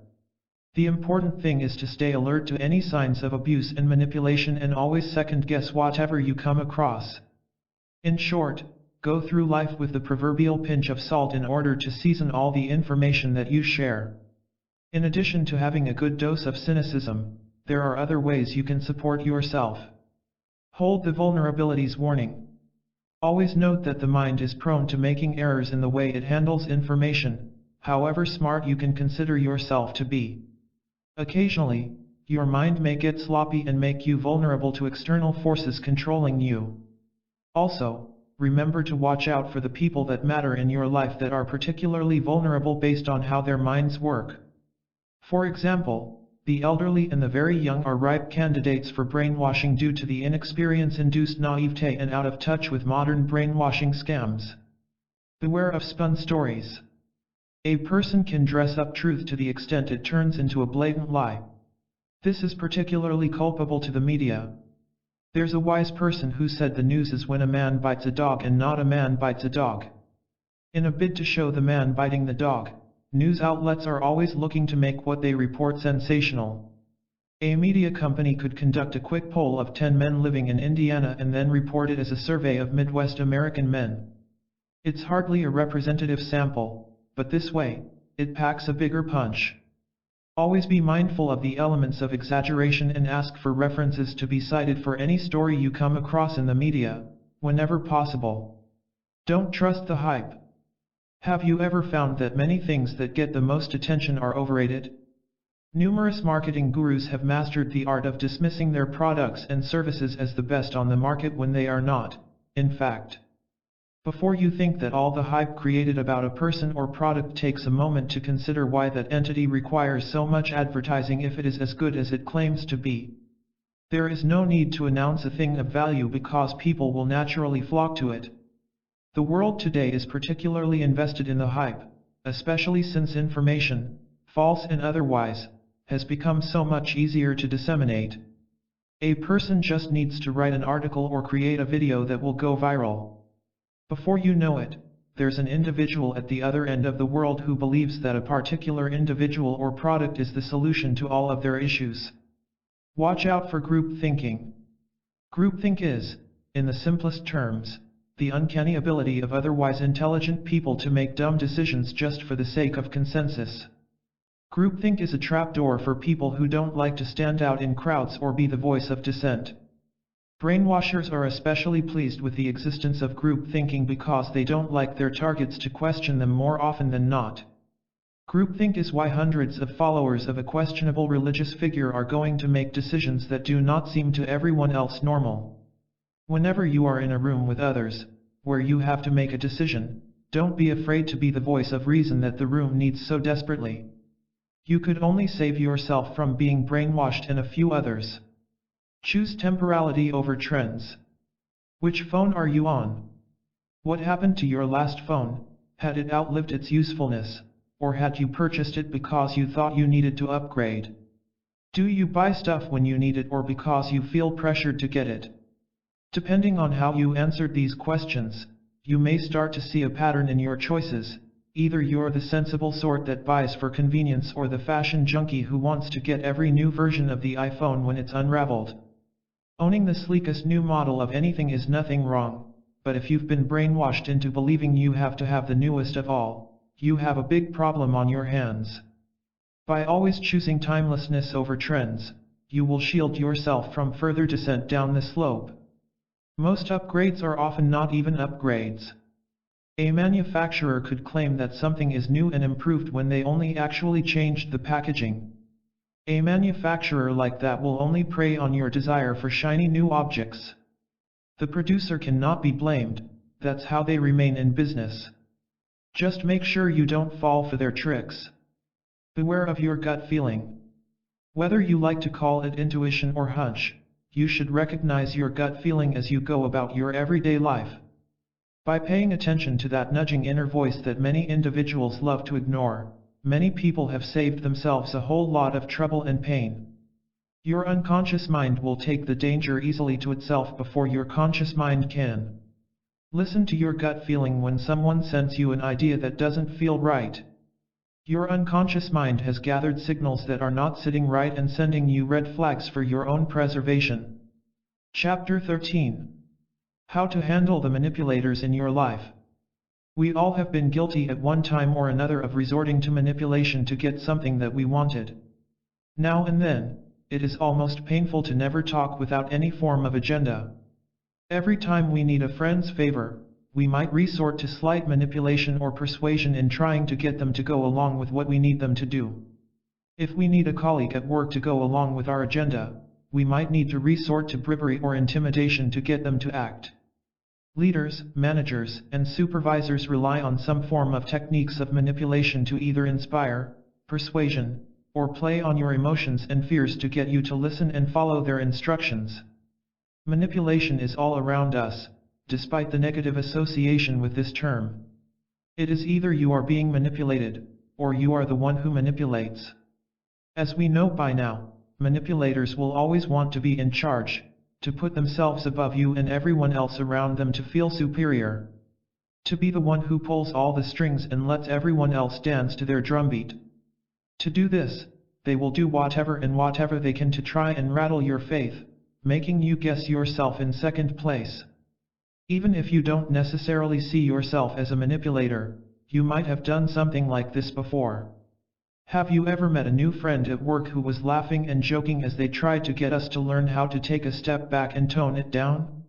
The important thing is to stay alert to any signs of abuse and manipulation and always second-guess whatever you come across. In short, go through life with the proverbial pinch of salt in order to season all the information that you share. In addition to having a good dose of cynicism, there are other ways you can support yourself. Hold the vulnerabilities warning. Always note that the mind is prone to making errors in the way it handles information, however smart you can consider yourself to be. Occasionally, your mind may get sloppy and make you vulnerable to external forces controlling you. Also, remember to watch out for the people that matter in your life that are particularly vulnerable based on how their minds work. For example, the elderly and the very young are ripe candidates for brainwashing due to the inexperience-induced naivete and out of touch with modern brainwashing scams. Beware of spun stories. A person can dress up truth to the extent it turns into a blatant lie. This is particularly culpable to the media. There's a wise person who said the news is when a man bites a dog and not a man bites a dog. In a bid to show the man biting the dog, news outlets are always looking to make what they report sensational. A media company could conduct a quick poll of 10 men living in Indiana and then report it as a survey of Midwest American men. It's hardly a representative sample, but this way, it packs a bigger punch. Always be mindful of the elements of exaggeration and ask for references to be cited for any story you come across in the media, whenever possible. Don't trust the hype. Have you ever found that many things that get the most attention are overrated? Numerous marketing gurus have mastered the art of dismissing their products and services as the best on the market when they are not, in fact. Before you think that all the hype created about a person or product takes a moment to consider why that entity requires so much advertising if it is as good as it claims to be. There is no need to announce a thing of value because people will naturally flock to it. The world today is particularly invested in the hype, especially since information, false and otherwise, has become so much easier to disseminate. A person just needs to write an article or create a video that will go viral. Before you know it, there's an individual at the other end of the world who believes that a particular individual or product is the solution to all of their issues. Watch out for group thinking. Groupthink is, in the simplest terms, the uncanny ability of otherwise intelligent people to make dumb decisions just for the sake of consensus. Groupthink is a trapdoor for people who don't like to stand out in crowds or be the voice of dissent. Brainwashers are especially pleased with the existence of group thinking because they don't like their targets to question them more often than not. Groupthink is why hundreds of followers of a questionable religious figure are going to make decisions that do not seem to everyone else normal. Whenever you are in a room with others, where you have to make a decision, don't be afraid to be the voice of reason that the room needs so desperately. You could only save yourself from being brainwashed and a few others. Choose temporality over trends. Which phone are you on? What happened to your last phone? Had it outlived its usefulness, or had you purchased it because you thought you needed to upgrade? Do you buy stuff when you need it or because you feel pressured to get it? Depending on how you answered these questions, you may start to see a pattern in your choices. Either you're the sensible sort that buys for convenience or the fashion junkie who wants to get every new version of the iPhone when it's unraveled. Owning the sleekest new model of anything is nothing wrong, but if you've been brainwashed into believing you have to have the newest of all, you have a big problem on your hands. By always choosing timelessness over trends, you will shield yourself from further descent down the slope. Most upgrades are often not even upgrades. A manufacturer could claim that something is new and improved when they only actually changed the packaging. A manufacturer like that will only prey on your desire for shiny new objects. The producer cannot be blamed, that's how they remain in business. Just make sure you don't fall for their tricks. Beware of your gut feeling. Whether you like to call it intuition or hunch, you should recognize your gut feeling as you go about your everyday life. By paying attention to that nudging inner voice that many individuals love to ignore, many people have saved themselves a whole lot of trouble and pain. Your unconscious mind will take the danger easily to itself before your conscious mind can. Listen to your gut feeling when someone sends you an idea that doesn't feel right. Your unconscious mind has gathered signals that are not sitting right and sending you red flags for your own preservation. Chapter 13. How to handle the manipulators in your life. We all have been guilty at one time or another of resorting to manipulation to get something that we wanted. Now and then, it is almost painful to never talk without any form of agenda. Every time we need a friend's favor, we might resort to slight manipulation or persuasion in trying to get them to go along with what we need them to do. If we need a colleague at work to go along with our agenda, we might need to resort to bribery or intimidation to get them to act. Leaders, managers, and supervisors rely on some form of techniques of manipulation to either inspire, persuasion, or play on your emotions and fears to get you to listen and follow their instructions. Manipulation is all around us, despite the negative association with this term. It is either you are being manipulated, or you are the one who manipulates. As we know by now, manipulators will always want to be in charge, to put themselves above you and everyone else around them to feel superior. To be the one who pulls all the strings and lets everyone else dance to their drumbeat. To do this, they will do whatever and whatever they can to try and rattle your faith, making you guess yourself in second place. Even if you don't necessarily see yourself as a manipulator, you might have done something like this before. Have you ever met a new friend at work who was laughing and joking as they tried to get us to learn how to take a step back and tone it down?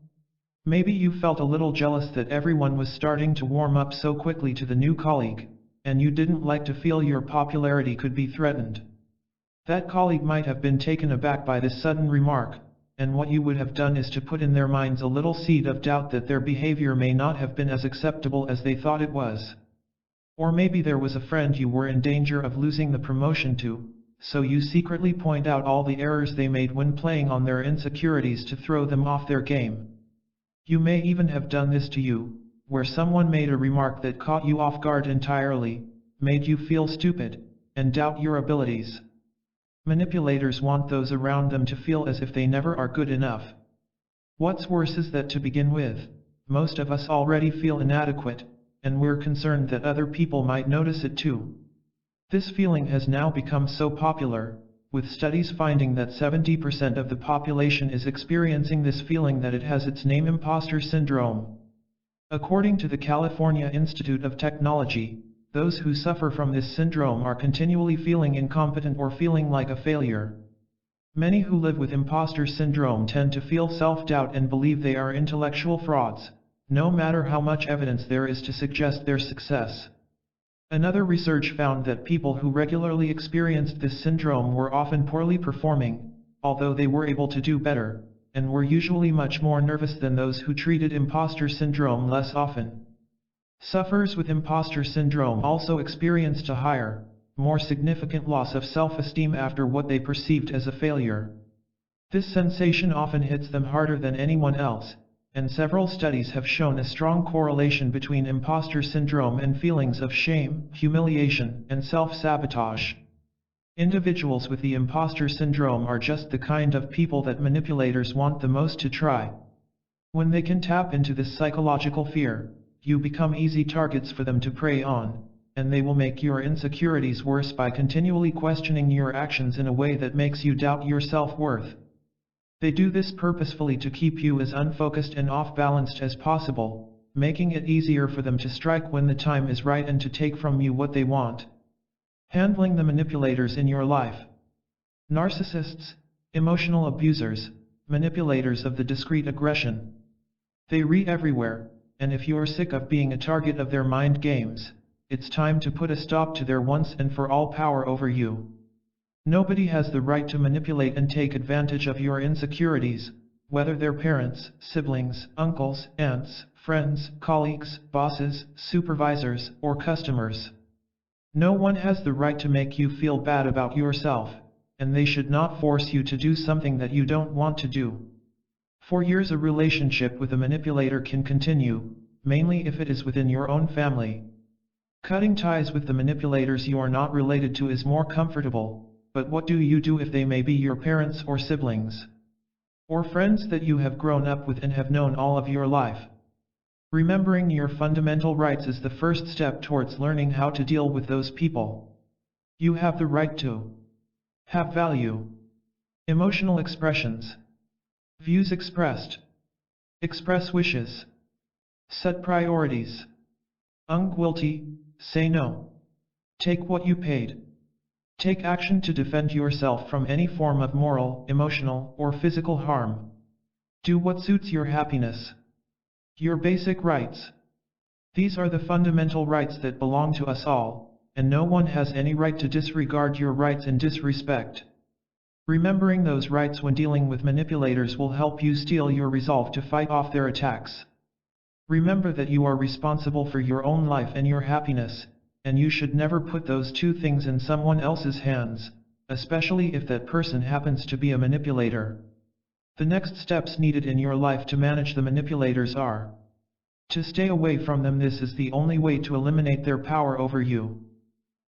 Maybe you felt a little jealous that everyone was starting to warm up so quickly to the new colleague, and you didn't like to feel your popularity could be threatened. That colleague might have been taken aback by this sudden remark, and what you would have done is to put in their minds a little seed of doubt that their behavior may not have been as acceptable as they thought it was. Or maybe there was a friend you were in danger of losing the promotion to, so you secretly point out all the errors they made when playing on their insecurities to throw them off their game. You may even have done this to you, where someone made a remark that caught you off guard entirely, made you feel stupid, and doubt your abilities. Manipulators want those around them to feel as if they never are good enough. What's worse is that to begin with, most of us already feel inadequate, and we're concerned that other people might notice it too. This feeling has now become so popular, with studies finding that 70% of the population is experiencing this feeling that it has its name imposter syndrome. According to the California Institute of Technology, those who suffer from this syndrome are continually feeling incompetent or feeling like a failure. Many who live with imposter syndrome tend to feel self-doubt and believe they are intellectual frauds, no matter how much evidence there is to suggest their success. Another research found that people who regularly experienced this syndrome were often poorly performing, although they were able to do better, and were usually much more nervous than those who treated imposter syndrome less often. Sufferers with imposter syndrome also experienced a higher, more significant loss of self-esteem after what they perceived as a failure. This sensation often hits them harder than anyone else, and several studies have shown a strong correlation between imposter syndrome and feelings of shame, humiliation, and self-sabotage. Individuals with the imposter syndrome are just the kind of people that manipulators want the most to try. When they can tap into this psychological fear, you become easy targets for them to prey on, and they will make your insecurities worse by continually questioning your actions in a way that makes you doubt your self-worth. They do this purposefully to keep you as unfocused and off-balanced as possible, making it easier for them to strike when the time is right and to take from you what they want. Handling the manipulators in your life. Narcissists, emotional abusers, manipulators of the discreet aggression. They read everywhere, and if you're sick of being a target of their mind games, it's time to put a stop to their once and for all power over you. Nobody has the right to manipulate and take advantage of your insecurities, whether they're parents, siblings, uncles, aunts, friends, colleagues, bosses, supervisors, or customers. No one has the right to make you feel bad about yourself, and they should not force you to do something that you don't want to do. For years a relationship with a manipulator can continue, mainly if it is within your own family. Cutting ties with the manipulators you are not related to is more comfortable. But what do you do if they may be your parents or siblings? Or friends that you have grown up with and have known all of your life? Remembering your fundamental rights is the first step towards learning how to deal with those people. You have the right to have value. Emotional expressions. Views expressed. Express wishes. Set priorities. Unguilty, say no. Take what you paid. Take action to defend yourself from any form of moral, emotional, or physical harm. Do what suits your happiness. Your basic rights. These are the fundamental rights that belong to us all, and no one has any right to disregard your rights and disrespect. Remembering those rights when dealing with manipulators will help you steel your resolve to fight off their attacks. Remember that you are responsible for your own life and your happiness, and you should never put those two things in someone else's hands, especially if that person happens to be a manipulator. The next steps needed in your life to manage the manipulators are to stay away from them. This is the only way to eliminate their power over you.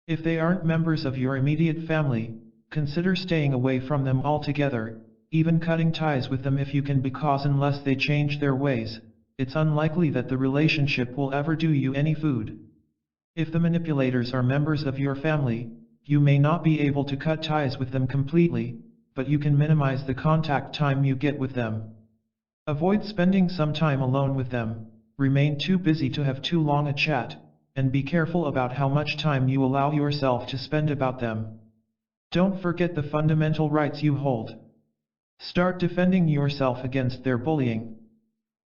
If they aren't members of your immediate family, consider staying away from them altogether, even cutting ties with them if you can, because unless they change their ways, it's unlikely that the relationship will ever do you any good. If the manipulators are members of your family, you may not be able to cut ties with them completely, but you can minimize the contact time you get with them. Avoid spending some time alone with them, remain too busy to have too long a chat, and be careful about how much time you allow yourself to spend about them. Don't forget the fundamental rights you hold. Start defending yourself against their bullying.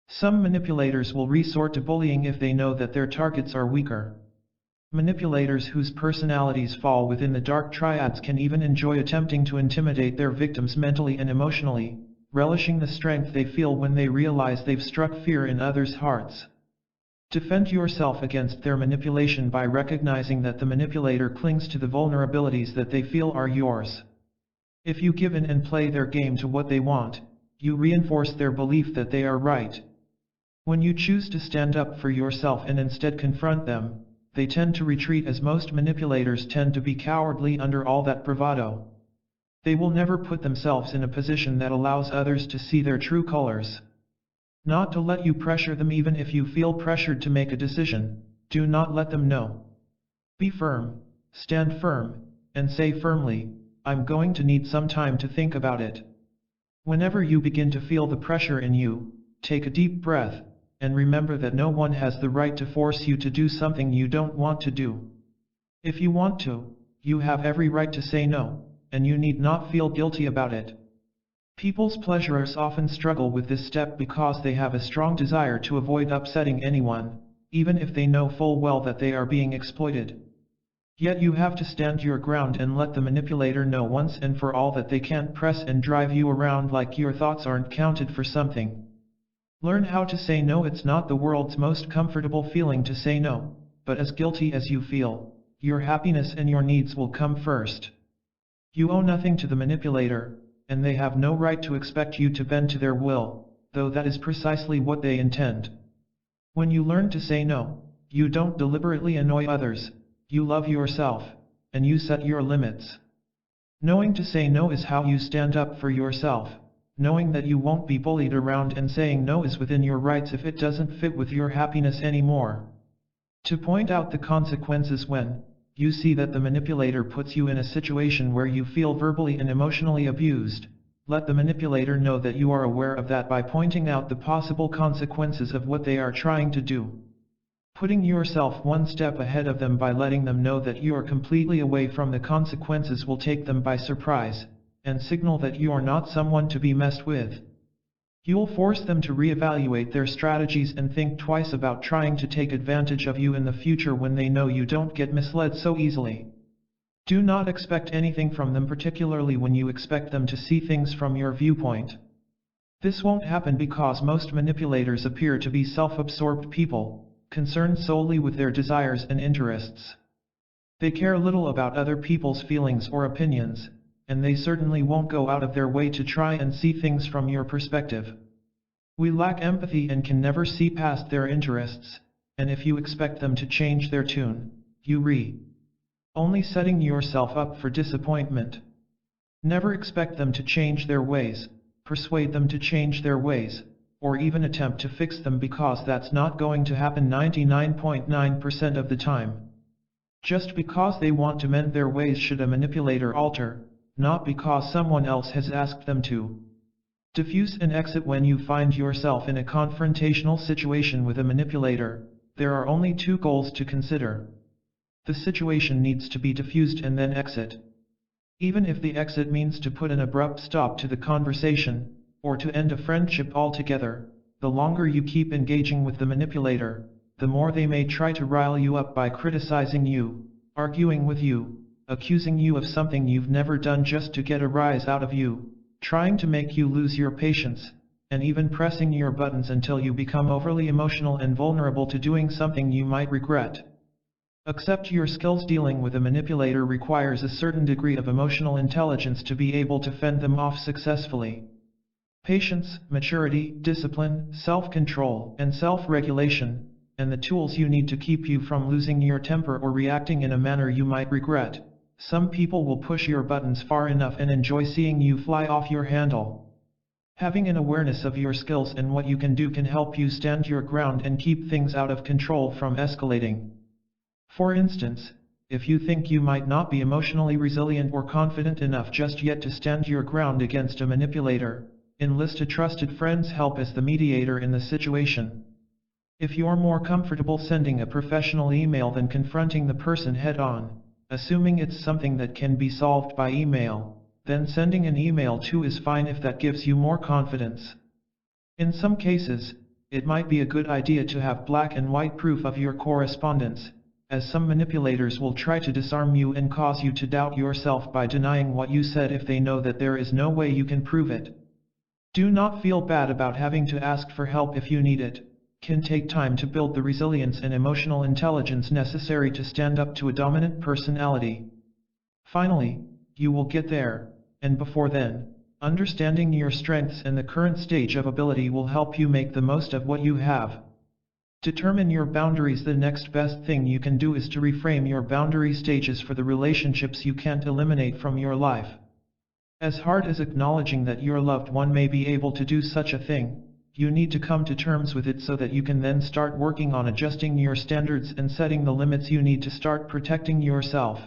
Some manipulators will resort to bullying if they know that their targets are weaker. Manipulators whose personalities fall within the dark triads can even enjoy attempting to intimidate their victims mentally and emotionally, relishing the strength they feel when they realize they've struck fear in others' hearts. Defend yourself against their manipulation by recognizing that the manipulator clings to the vulnerabilities that they feel are yours. If you give in and play their game to what they want, you reinforce their belief that they are right. When you choose to stand up for yourself and instead confront them, they tend to retreat, as most manipulators tend to be cowardly under all that bravado. They will never put themselves in a position that allows others to see their true colors. Not to let you pressure them. Even if you feel pressured to make a decision, do not let them know. Be firm, stand firm, and say firmly, "I'm going to need some time to think about it." Whenever you begin to feel the pressure in you, take a deep breath, and remember that no one has the right to force you to do something you don't want to do. If you want to, you have every right to say no, and you need not feel guilty about it. People's pleasurers often struggle with this step because they have a strong desire to avoid upsetting anyone, even if they know full well that they are being exploited. Yet you have to stand your ground and let the manipulator know once and for all that they can't press and drive you around like your thoughts aren't counted for something. Learn how to say no. It's not the world's most comfortable feeling to say no, but as guilty as you feel, your happiness and your needs will come first. You owe nothing to the manipulator, and they have no right to expect you to bend to their will, though that is precisely what they intend. When you learn to say no, you don't deliberately annoy others, you love yourself, and you set your limits. Knowing to say no is how you stand up for yourself. Knowing that you won't be bullied around and saying no is within your rights if it doesn't fit with your happiness anymore. To point out the consequences when you see that the manipulator puts you in a situation where you feel verbally and emotionally abused, let the manipulator know that you are aware of that by pointing out the possible consequences of what they are trying to do. Putting yourself one step ahead of them by letting them know that you are completely away from the consequences will take them by surprise, and signal that you are not someone to be messed with. You'll force them to reevaluate their strategies and think twice about trying to take advantage of you in the future when they know you don't get misled so easily. Do not expect anything from them, particularly when you expect them to see things from your viewpoint. This won't happen because most manipulators appear to be self-absorbed people, concerned solely with their desires and interests. They care little about other people's feelings or opinions, and they certainly won't go out of their way to try and see things from your perspective. We lack empathy and can never see past their interests, and if you expect them to change their tune, you only setting yourself up for disappointment. Never expect them to change their ways, persuade them to change their ways, or even attempt to fix them, because that's not going to happen 99.9% of the time. Just because they want to mend their ways should a manipulator alter, not because someone else has asked them to. Diffuse and exit. When you find yourself in a confrontational situation with a manipulator, there are only two goals to consider. The situation needs to be diffused and then exit. Even if the exit means to put an abrupt stop to the conversation, or to end a friendship altogether, the longer you keep engaging with the manipulator, the more they may try to rile you up by criticizing you, arguing with you, accusing you of something you've never done just to get a rise out of you, trying to make you lose your patience, and even pressing your buttons until you become overly emotional and vulnerable to doing something you might regret. Accept your skills. Dealing with a manipulator requires a certain degree of emotional intelligence to be able to fend them off successfully. Patience, maturity, discipline, self-control, and self-regulation, and the tools you need to keep you from losing your temper or reacting in a manner you might regret. Some people will push your buttons far enough and enjoy seeing you fly off your handle. Having an awareness of your skills and what you can do can help you stand your ground and keep things out of control from escalating. For instance, if you think you might not be emotionally resilient or confident enough just yet to stand your ground against a manipulator, enlist a trusted friend's help as the mediator in the situation. If you're more comfortable sending a professional email than confronting the person head-on, assuming it's something that can be solved by email, then sending an email too is fine if that gives you more confidence. In some cases, it might be a good idea to have black and white proof of your correspondence, as some manipulators will try to disarm you and cause you to doubt yourself by denying what you said if they know that there is no way you can prove it. Do not feel bad about having to ask for help if you need it. It can take time to build the resilience and emotional intelligence necessary to stand up to a dominant personality. Finally, you will get there, and before then, understanding your strengths and the current stage of ability will help you make the most of what you have. Determine your boundaries. The next best thing you can do is to reframe your boundary stages for the relationships you can't eliminate from your life. As hard as acknowledging that your loved one may be able to do such a thing, you need to come to terms with it so that you can then start working on adjusting your standards and setting the limits you need to start protecting yourself.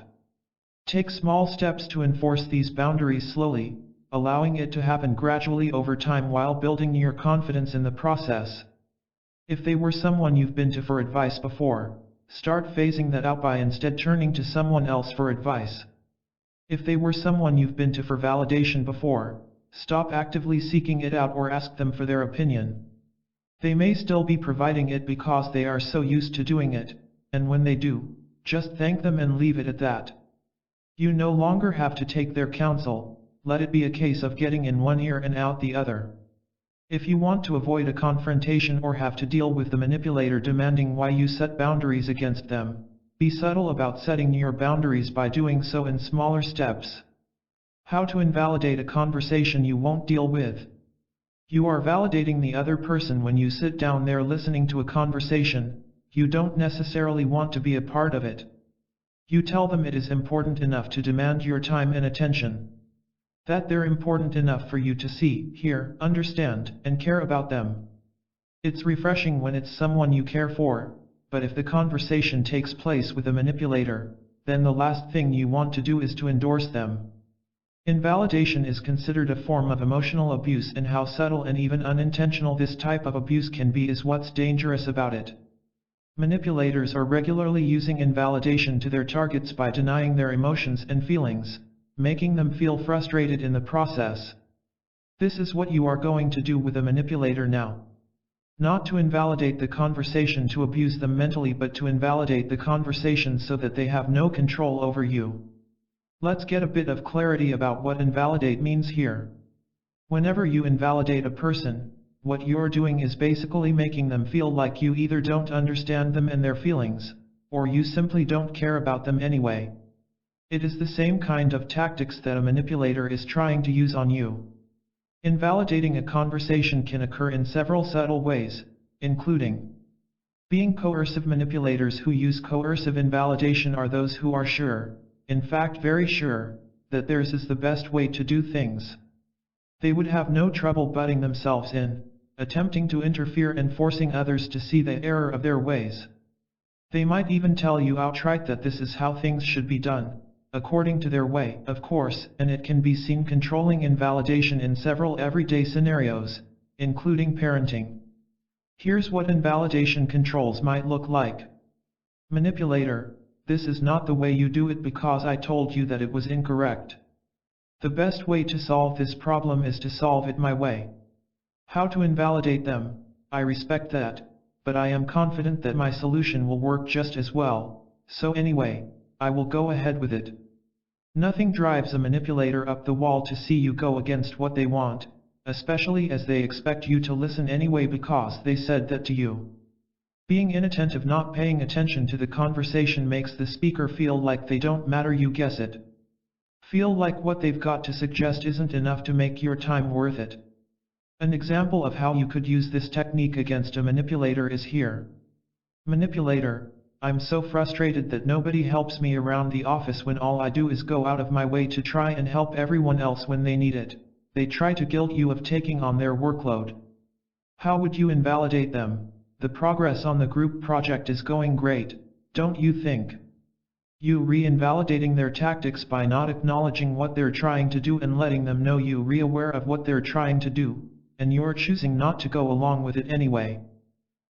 Take small steps to enforce these boundaries slowly, allowing it to happen gradually over time while building your confidence in the process. If they were someone you've been to for advice before, start phasing that out by instead turning to someone else for advice. If they were someone you've been to for validation before, stop actively seeking it out or ask them for their opinion. They may still be providing it because they are so used to doing it, and when they do, just thank them and leave it at that. You no longer have to take their counsel, let it be a case of getting in one ear and out the other. If you want to avoid a confrontation or have to deal with the manipulator demanding why you set boundaries against them, be subtle about setting your boundaries by doing so in smaller steps. How to invalidate a conversation you won't deal with. You are validating the other person when you sit down there listening to a conversation. You don't necessarily want to be a part of it. You tell them it is important enough to demand your time and attention. That they're important enough for you to see, hear, understand, and care about them. It's refreshing when it's someone you care for, but if the conversation takes place with a manipulator, then the last thing you want to do is to endorse them. Invalidation is considered a form of emotional abuse, and how subtle and even unintentional this type of abuse can be is what's dangerous about it. Manipulators are regularly using invalidation to their targets by denying their emotions and feelings, making them feel frustrated in the process. This is what you are going to do with a manipulator now. Not to invalidate the conversation to abuse them mentally, but to invalidate the conversation so that they have no control over you. Let's get a bit of clarity about what invalidate means here. Whenever you invalidate a person, what you're doing is basically making them feel like you either don't understand them and their feelings, or you simply don't care about them anyway. It is the same kind of tactics that a manipulator is trying to use on you. Invalidating a conversation can occur in several subtle ways, including being coercive. Manipulators who use coercive invalidation are those who are sure, in fact very sure, that theirs is the best way to do things. They would have no trouble butting themselves in, attempting to interfere and forcing others to see the error of their ways. They might even tell you outright that this is how things should be done, according to their way, of course, and it can be seen controlling invalidation in several everyday scenarios, including parenting. Here's what invalidation controls might look like. Manipulator: this is not the way you do it because I told you that it was incorrect. The best way to solve this problem is to solve it my way. How to invalidate them: I respect that, but I am confident that my solution will work just as well, so anyway, I will go ahead with it. Nothing drives a manipulator up the wall to see you go against what they want, especially as they expect you to listen anyway because they said that to you. Being inattentive, not paying attention to the conversation, makes the speaker feel like they don't matter, you guess it. Feel like what they've got to suggest isn't enough to make your time worth it. An example of how you could use this technique against a manipulator is here. Manipulator: I'm so frustrated that nobody helps me around the office when all I do is go out of my way to try and help everyone else when they need it. They try to guilt you of taking on their workload. How would you invalidate them? The progress on the group project is going great, don't you think? You re-invalidating their tactics by not acknowledging what they're trying to do and letting them know you re-aware of what they're trying to do, and you're choosing not to go along with it anyway.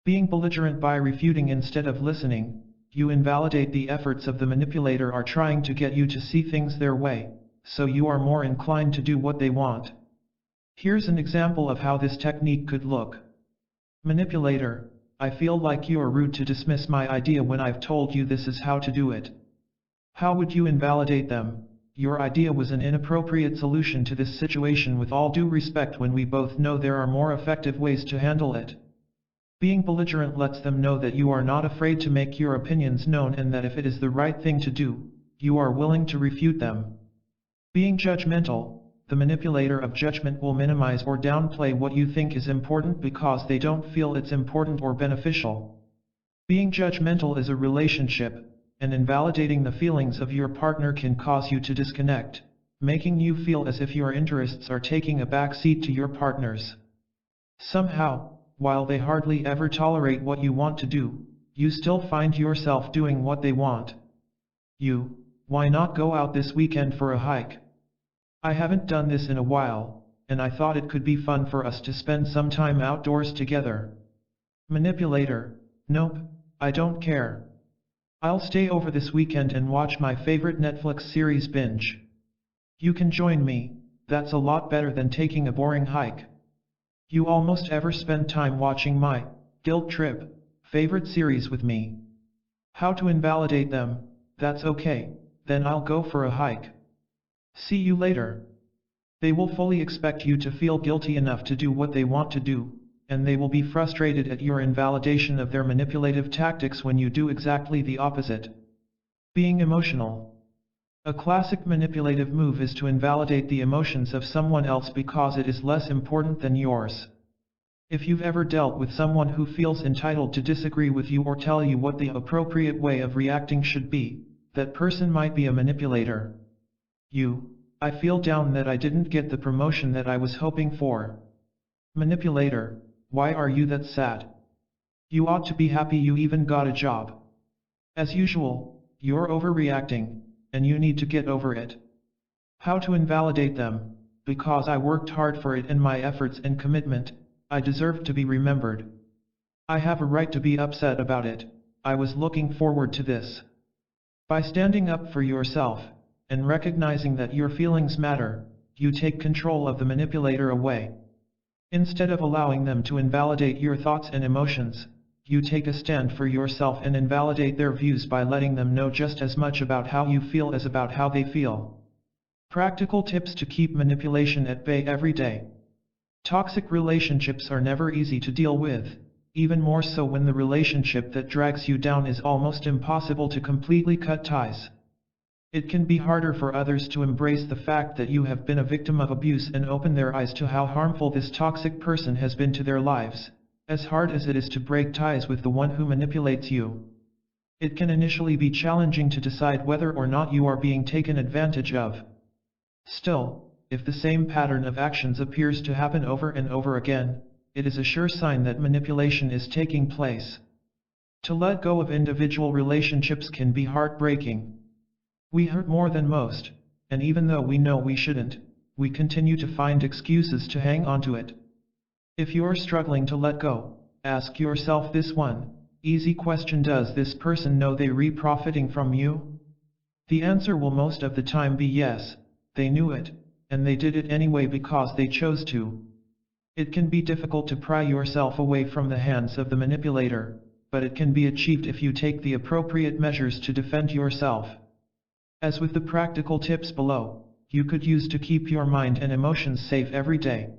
Being belligerent by refuting instead of listening, you invalidate the efforts of the manipulator are trying to get you to see things their way, so you are more inclined to do what they want. Here's an example of how this technique could look. Manipulator: I feel like you are rude to dismiss my idea when I've told you this is how to do it. How would you invalidate them? Your idea was an inappropriate solution to this situation, with all due respect, when we both know there are more effective ways to handle it. Being belligerent lets them know that you are not afraid to make your opinions known and that if it is the right thing to do, you are willing to refute them. Being judgmental: the manipulator of judgment will minimize or downplay what you think is important because they don't feel it's important or beneficial. Being judgmental is a relationship, and invalidating the feelings of your partner can cause you to disconnect, making you feel as if your interests are taking a back seat to your partner's. Somehow, while they hardly ever tolerate what you want to do, you still find yourself doing what they want. Why not go out this weekend for a hike? I haven't done this in a while, and I thought it could be fun for us to spend some time outdoors together. Manipulator: nope, I don't care. I'll stay over this weekend and watch my favorite Netflix series binge. You can join me, that's a lot better than taking a boring hike. You almost ever spend time watching my guilt trip favorite series with me. How to invalidate them: that's okay, then I'll go for a hike. See you later. They will fully expect you to feel guilty enough to do what they want to do, and they will be frustrated at your invalidation of their manipulative tactics when you do exactly the opposite. Being emotional: a classic manipulative move is to invalidate the emotions of someone else because it is less important than yours. If you've ever dealt with someone who feels entitled to disagree with you or tell you what the appropriate way of reacting should be, that person might be a manipulator. I feel down that I didn't get the promotion that I was hoping for. Manipulator: why are you that sad? You ought to be happy you even got a job. As usual, you're overreacting, and you need to get over it. How to invalidate them: because I worked hard for it and my efforts and commitment, I deserve to be remembered. I have a right to be upset about it, I was looking forward to this. By standing up for yourself, and recognizing that your feelings matter, you take control of the manipulator away. Instead of allowing them to invalidate your thoughts and emotions, you take a stand for yourself and invalidate their views by letting them know just as much about how you feel as about how they feel. Practical tips to keep manipulation at bay every day. Toxic relationships are never easy to deal with, even more so when the relationship that drags you down is almost impossible to completely cut ties. It can be harder for others to embrace the fact that you have been a victim of abuse and open their eyes to how harmful this toxic person has been to their lives, as hard as it is to break ties with the one who manipulates you. It can initially be challenging to decide whether or not you are being taken advantage of. Still, if the same pattern of actions appears to happen over and over again, it is a sure sign that manipulation is taking place. To let go of individual relationships can be heartbreaking. We hurt more than most, and even though we know we shouldn't, we continue to find excuses to hang on to it. If you're struggling to let go, ask yourself this one easy question: does this person know they're profiting from you? The answer will most of the time be yes, they knew it, and they did it anyway because they chose to. It can be difficult to pry yourself away from the hands of the manipulator, but it can be achieved if you take the appropriate measures to defend yourself. As with the practical tips below, you could use to keep your mind and emotions safe every day.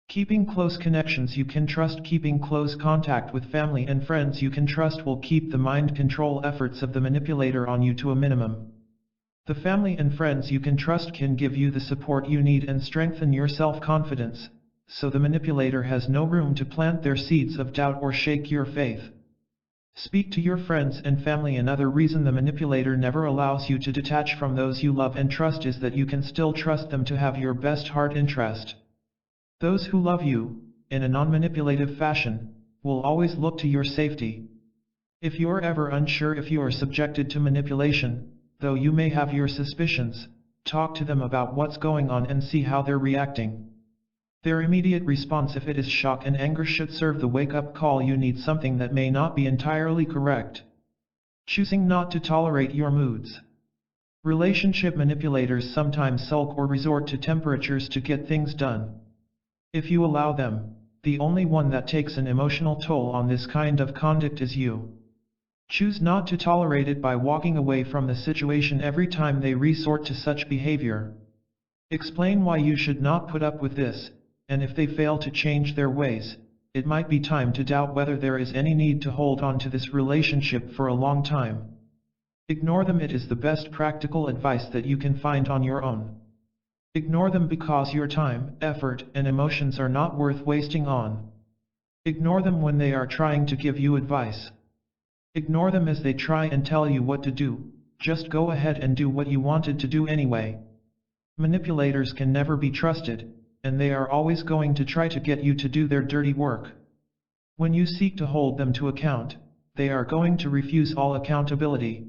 Keeping close connections you can trust. Keeping close contact with family and friends you can trust will keep the mind control efforts of the manipulator on you to a minimum. The family and friends you can trust can give you the support you need and strengthen your self-confidence, so the manipulator has no room to plant their seeds of doubt or shake your faith. Speak to your friends and family. Another reason the manipulator never allows you to detach from those you love and trust is that you can still trust them to have your best heart interest. Those who love you, in a non-manipulative fashion, will always look to your safety. If you're ever unsure if you are subjected to manipulation, though you may have your suspicions, talk to them about what's going on and see how they're reacting. Their immediate response, if it is shock and anger, should serve the wake-up call you need something that may not be entirely correct. Choosing not to tolerate your moods. Relationship manipulators sometimes sulk or resort to temperatures to get things done. If you allow them, the only one that takes an emotional toll on this kind of conduct is you. Choose not to tolerate it by walking away from the situation every time they resort to such behavior. Explain why you should not put up with this, and if they fail to change their ways, it might be time to doubt whether there is any need to hold on to this relationship for a long time. Ignore them. It is the best practical advice that you can find on your own. Ignore them because your time, effort, and emotions are not worth wasting on. Ignore them when they are trying to give you advice. Ignore them as they try and tell you what to do. Just go ahead and do what you wanted to do anyway. Manipulators can never be trusted, and they are always going to try to get you to do their dirty work. When you seek to hold them to account, they are going to refuse all accountability.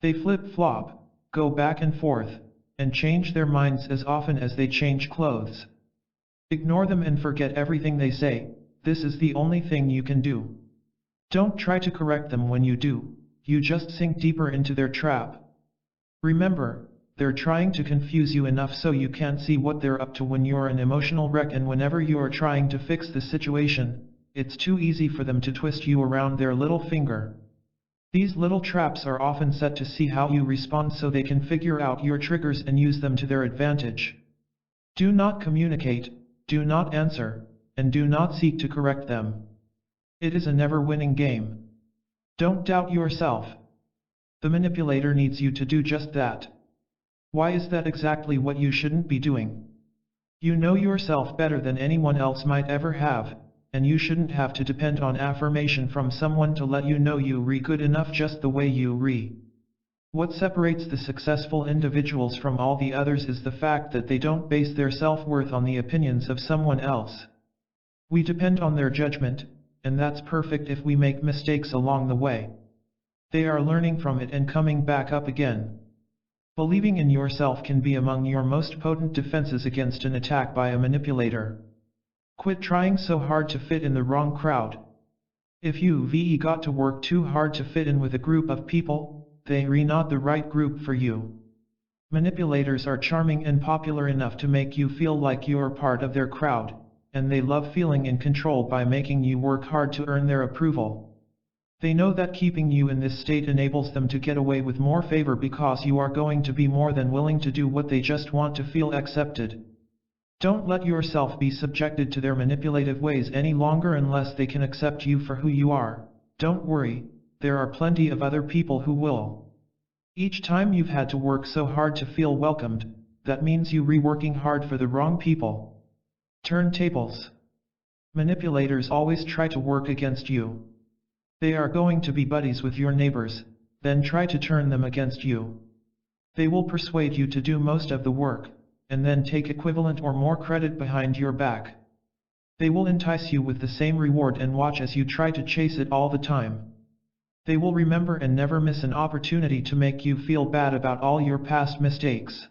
They flip-flop, go back and forth, and change their minds as often as they change clothes. Ignore them and forget everything they say. This is the only thing you can do. Don't try to correct them. When you do, you just sink deeper into their trap. Remember, they're trying to confuse you enough so you can't see what they're up to when you're an emotional wreck, and whenever you are trying to fix the situation, it's too easy for them to twist you around their little finger. These little traps are often set to see how you respond so they can figure out your triggers and use them to their advantage. Do not communicate, do not answer, and do not seek to correct them. It is a never-winning game. Don't doubt yourself. The manipulator needs you to do just that. Why is that exactly what you shouldn't be doing? You know yourself better than anyone else might ever have, and you shouldn't have to depend on affirmation from someone to let you know you're good enough just the way you're. What separates the successful individuals from all the others is the fact that they don't base their self-worth on the opinions of someone else. We depend on their judgment, and that's perfect if we make mistakes along the way. They are learning from it and coming back up again. Believing in yourself can be among your most potent defenses against an attack by a manipulator. Quit trying so hard to fit in the wrong crowd. If you've got to work too hard to fit in with a group of people, they're not the right group for you. Manipulators are charming and popular enough to make you feel like you're part of their crowd, and they love feeling in control by making you work hard to earn their approval. They know that keeping you in this state enables them to get away with more favor because you are going to be more than willing to do what they just want to feel accepted. Don't let yourself be subjected to their manipulative ways any longer unless they can accept you for who you are. Don't worry, there are plenty of other people who will. Each time you've had to work so hard to feel welcomed, that means you're working hard for the wrong people. Turntables. Manipulators always try to work against you. They are going to be buddies with your neighbors, then try to turn them against you. They will persuade you to do most of the work, and then take equivalent or more credit behind your back. They will entice you with the same reward and watch as you try to chase it all the time. They will remember and never miss an opportunity to make you feel bad about all your past mistakes.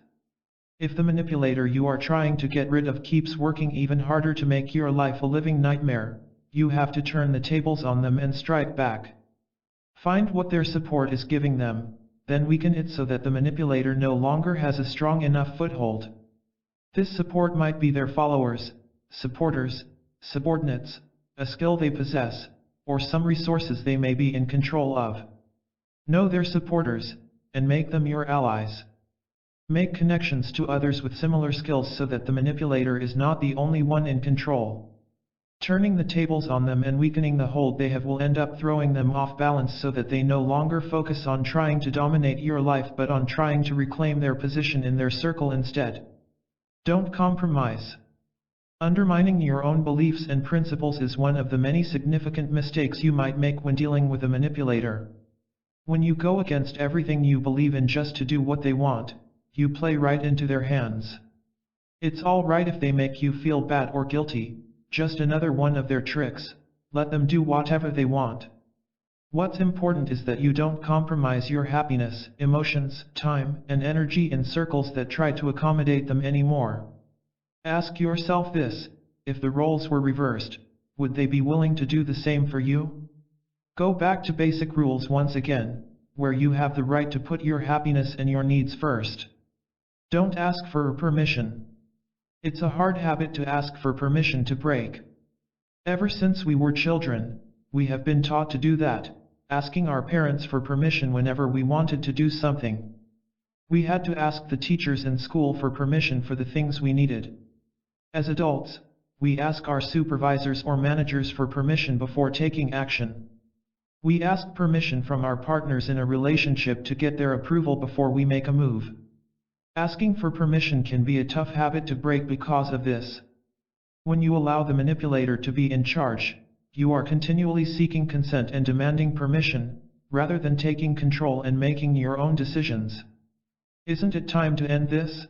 If the manipulator you are trying to get rid of keeps working even harder to make your life a living nightmare, you have to turn the tables on them and strike back. Find what their support is giving them, then weaken it so that the manipulator no longer has a strong enough foothold. This support might be their followers, supporters, subordinates, a skill they possess, or some resources they may be in control of. Know their supporters, and make them your allies. Make connections to others with similar skills so that the manipulator is not the only one in control. Turning the tables on them and weakening the hold they have will end up throwing them off balance so that they no longer focus on trying to dominate your life but on trying to reclaim their position in their circle instead. Don't compromise. Undermining your own beliefs and principles is one of the many significant mistakes you might make when dealing with a manipulator. When you go against everything you believe in just to do what they want, you play right into their hands. It's all right if they make you feel bad or guilty, just another one of their tricks. Let them do whatever they want. What's important is that you don't compromise your happiness, emotions, time, and energy in circles that try to accommodate them anymore. Ask yourself this: if the roles were reversed, would they be willing to do the same for you? Go back to basic rules once again, where you have the right to put your happiness and your needs first. Don't ask for permission. It's a hard habit to ask for permission to break. Ever since we were children, we have been taught to do that, asking our parents for permission whenever we wanted to do something. We had to ask the teachers in school for permission for the things we needed. As adults, we ask our supervisors or managers for permission before taking action. We ask permission from our partners in a relationship to get their approval before we make a move. Asking for permission can be a tough habit to break because of this. When you allow the manipulator to be in charge, you are continually seeking consent and demanding permission, rather than taking control and making your own decisions. Isn't it time to end this?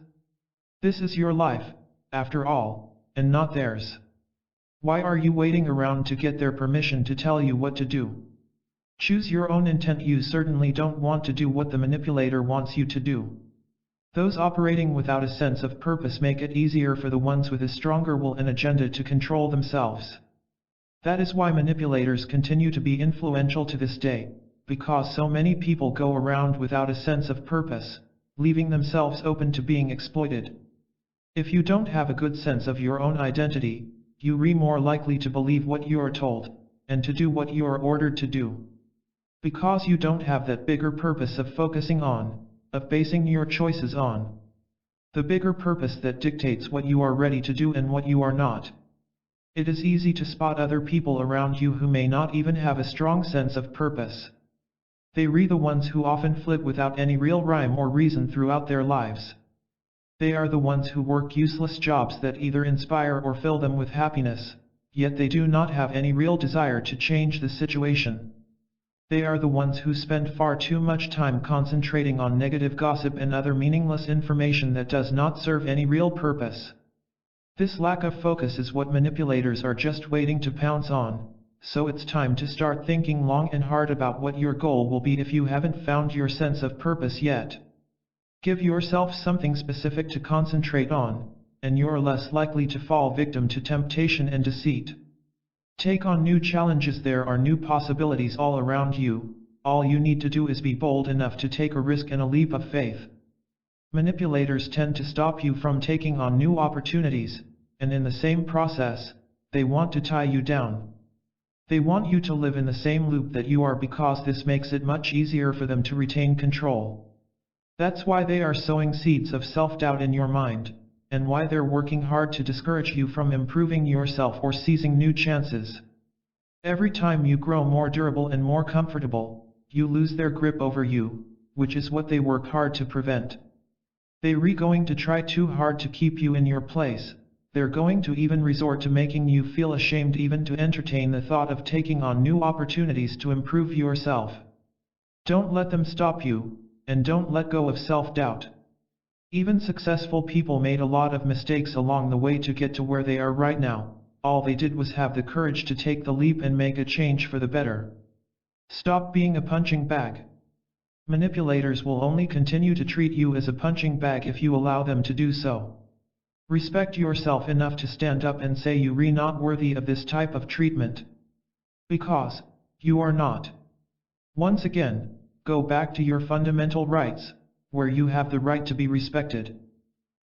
This is your life, after all, and not theirs. Why are you waiting around to get their permission to tell you what to do? Choose your own intent. You certainly don't want to do what the manipulator wants you to do. Those operating without a sense of purpose make it easier for the ones with a stronger will and agenda to control themselves. That is why manipulators continue to be influential to this day, because so many people go around without a sense of purpose, leaving themselves open to being exploited. If you don't have a good sense of your own identity, you are more likely to believe what you are told, and to do what you are ordered to do. Because you don't have that bigger purpose of focusing on, of basing your choices on. The bigger purpose that dictates what you are ready to do and what you are not. It is easy to spot other people around you who may not even have a strong sense of purpose. They are the ones who often flip without any real rhyme or reason throughout their lives. They are the ones who work useless jobs that either inspire or fill them with happiness, yet they do not have any real desire to change the situation. They are the ones who spend far too much time concentrating on negative gossip and other meaningless information that does not serve any real purpose. This lack of focus is what manipulators are just waiting to pounce on, so it's time to start thinking long and hard about what your goal will be if you haven't found your sense of purpose yet. Give yourself something specific to concentrate on, and you're less likely to fall victim to temptation and deceit. Take on new challenges. There are new possibilities all around you. All you need to do is be bold enough to take a risk and a leap of faith. Manipulators tend to stop you from taking on new opportunities, and in the same process, they want to tie you down. They want you to live in the same loop that you are because this makes it much easier for them to retain control. That's why they are sowing seeds of self-doubt in your mind, and why they're working hard to discourage you from improving yourself or seizing new chances. Every time you grow more durable and more comfortable, you lose their grip over you, which is what they work hard to prevent. They're going to try too hard to keep you in your place. They're going to even resort to making you feel ashamed even to entertain the thought of taking on new opportunities to improve yourself. Don't let them stop you, and don't let go of self-doubt. Even successful people made a lot of mistakes along the way to get to where they are right now. All they did was have the courage to take the leap and make a change for the better. Stop being a punching bag. Manipulators will only continue to treat you as a punching bag if you allow them to do so. Respect yourself enough to stand up and say you're not worthy of this type of treatment. Because you are not. Once again, go back to your fundamental rights, where you have the right to be respected.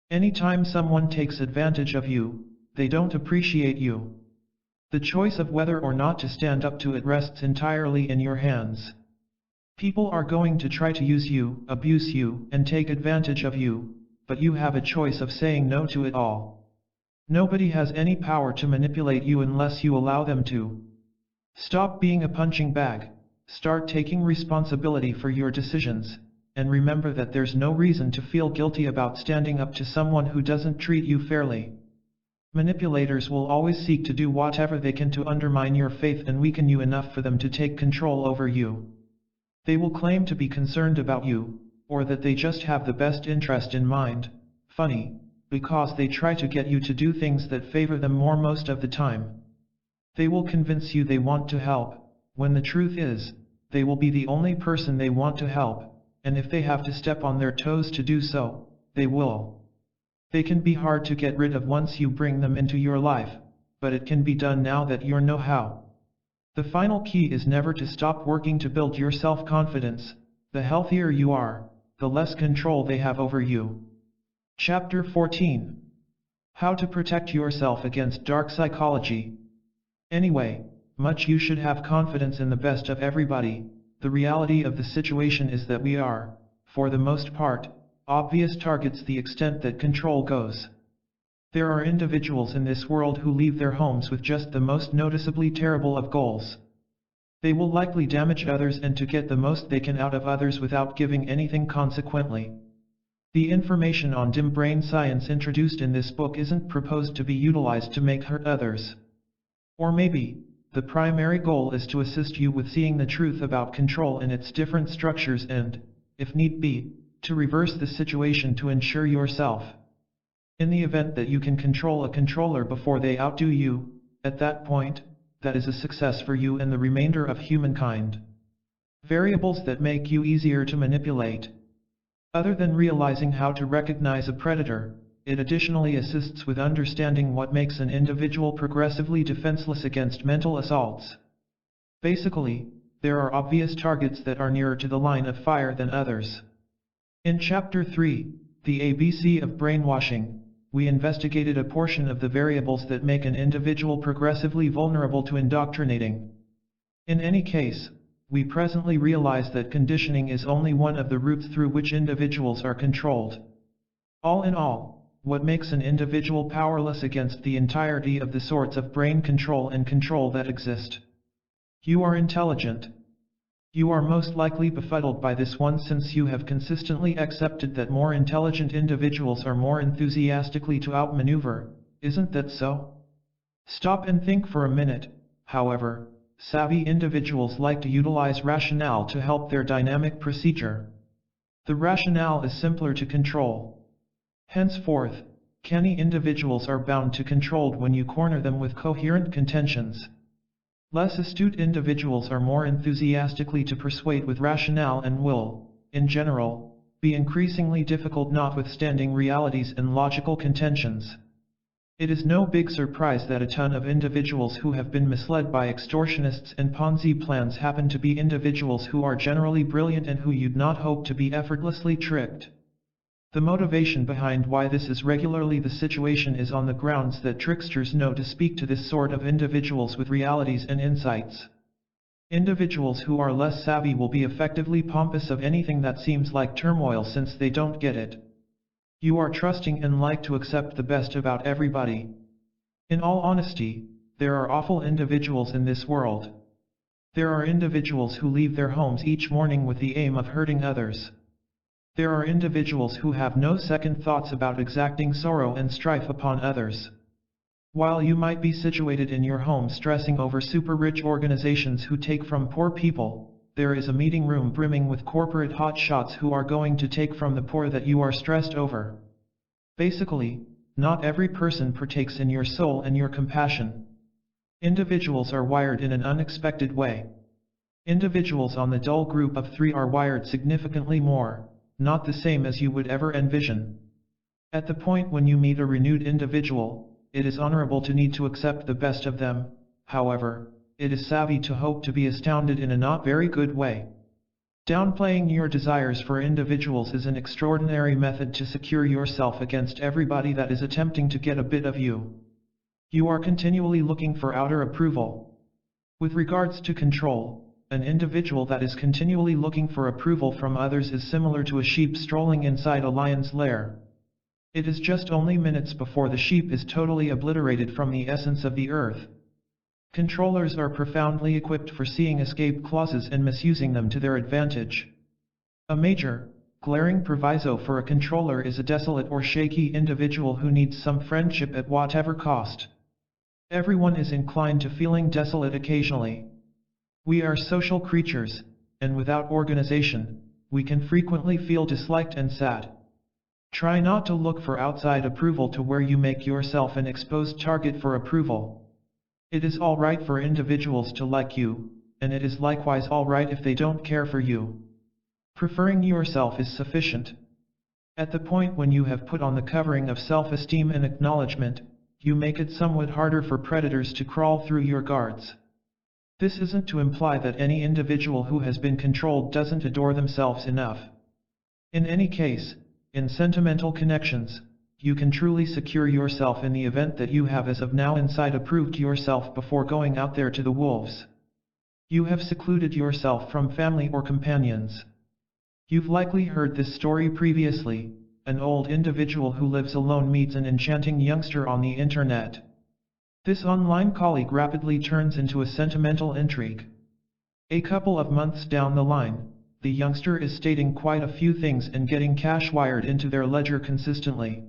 Anytime someone takes advantage of you, they don't appreciate you. The choice of whether or not to stand up to it rests entirely in your hands. People are going to try to use you, abuse you, and take advantage of you, but you have a choice of saying no to it all. Nobody has any power to manipulate you unless you allow them to. Stop being a punching bag, start taking responsibility for your decisions, and remember that there's no reason to feel guilty about standing up to someone who doesn't treat you fairly. Manipulators will always seek to do whatever they can to undermine your faith and weaken you enough for them to take control over you. They will claim to be concerned about you, or that they just have the best interest in mind. Funny, because they try to get you to do things that favor them more most of the time. They will convince you they want to help, when the truth is, they will be the only person they want to help, and if they have to step on their toes to do so, they will. They can be hard to get rid of once you bring them into your life, but it can be done now that you know how. The final key is never to stop working to build your self-confidence. The healthier you are, the less control they have over you. Chapter 14. How to protect yourself against dark psychology. Anyway, much you should have confidence in the best of everybody. The reality of the situation is that we are, for the most part, obvious targets the extent that control goes. There are individuals in this world who leave their homes with just the most noticeably terrible of goals. They will likely damage others and to get the most they can out of others without giving anything consequently. The information on dim brain science introduced in this book isn't proposed to be utilized to make hurt others. Or maybe, the primary goal is to assist you with seeing the truth about control in its different structures and, if need be, to reverse the situation to ensure yourself. In the event that you can control a controller before they outdo you, at that point, that is a success for you and the remainder of humankind. Variables that make you easier to manipulate. Other than realizing how to recognize a predator, it additionally assists with understanding what makes an individual progressively defenseless against mental assaults. Basically, there are obvious targets that are nearer to the line of fire than others. In Chapter 3, The ABC of Brainwashing, we investigated a portion of the variables that make an individual progressively vulnerable to indoctrinating. In any case, we presently realize that conditioning is only one of the routes through which individuals are controlled. All in all, what makes an individual powerless against the entirety of the sorts of brain control and control that exist? You are intelligent. You are most likely befuddled by this one since you have consistently accepted that more intelligent individuals are more enthusiastically to outmaneuver, isn't that so? Stop and think for a minute. However, savvy individuals like to utilize rationale to help their dynamic procedure. The rationale is simpler to control. Henceforth, canny individuals are bound to controlled when you corner them with coherent contentions. Less astute individuals are more enthusiastically to persuade with rationale and will, in general, be increasingly difficult notwithstanding realities and logical contentions. It is no big surprise that a ton of individuals who have been misled by extortionists and Ponzi plans happen to be individuals who are generally brilliant and who you'd not hope to be effortlessly tricked. The motivation behind why this is regularly the situation is on the grounds that tricksters know to speak to this sort of individuals with realities and insights. Individuals who are less savvy will be effectively pompous of anything that seems like turmoil since they don't get it. You are trusting and like to accept the best about everybody. In all honesty, there are awful individuals in this world. There are individuals who leave their homes each morning with the aim of hurting others. There are individuals who have no second thoughts about exacting sorrow and strife upon others. While you might be situated in your home stressing over super-rich organizations who take from poor people, there is a meeting room brimming with corporate hotshots who are going to take from the poor that you are stressed over. Basically, not every person partakes in your soul and your compassion. Individuals are wired in an unexpected way. Individuals on the dull group of 3 are wired significantly more, not the same as you would ever envision. At the point when you meet a renewed individual, it is honorable to need to accept the best of them. However, it is savvy to hope to be astounded in a not very good way. Downplaying your desires for individuals is an extraordinary method to secure yourself against everybody that is attempting to get a bit of you. You are continually looking for outer approval. With regards to control, an individual that is continually looking for approval from others is similar to a sheep strolling inside a lion's lair. It is just only minutes before the sheep is totally obliterated from the essence of the earth. Controllers are profoundly equipped for seeing escape clauses and misusing them to their advantage. A major, glaring proviso for a controller is a desolate or shaky individual who needs some friendship at whatever cost. Everyone is inclined to feeling desolate occasionally. We are social creatures, and without organization, we can frequently feel disliked and sad. Try not to look for outside approval to where you make yourself an exposed target for approval. It is all right for individuals to like you, and it is likewise all right if they don't care for you. Preferring yourself is sufficient. At the point when you have put on the covering of self-esteem and acknowledgement, you make it somewhat harder for predators to crawl through your guards. This isn't to imply that any individual who has been controlled doesn't adore themselves enough. In any case, in sentimental connections, you can truly secure yourself in the event that you have as of now inside approved yourself before going out there to the wolves. You have secluded yourself from family or companions. You've likely heard this story previously. An old individual who lives alone meets an enchanting youngster on the internet. This online colleague rapidly turns into a sentimental intrigue. A couple of months down the line, the youngster is stating quite a few things and getting cash wired into their ledger consistently.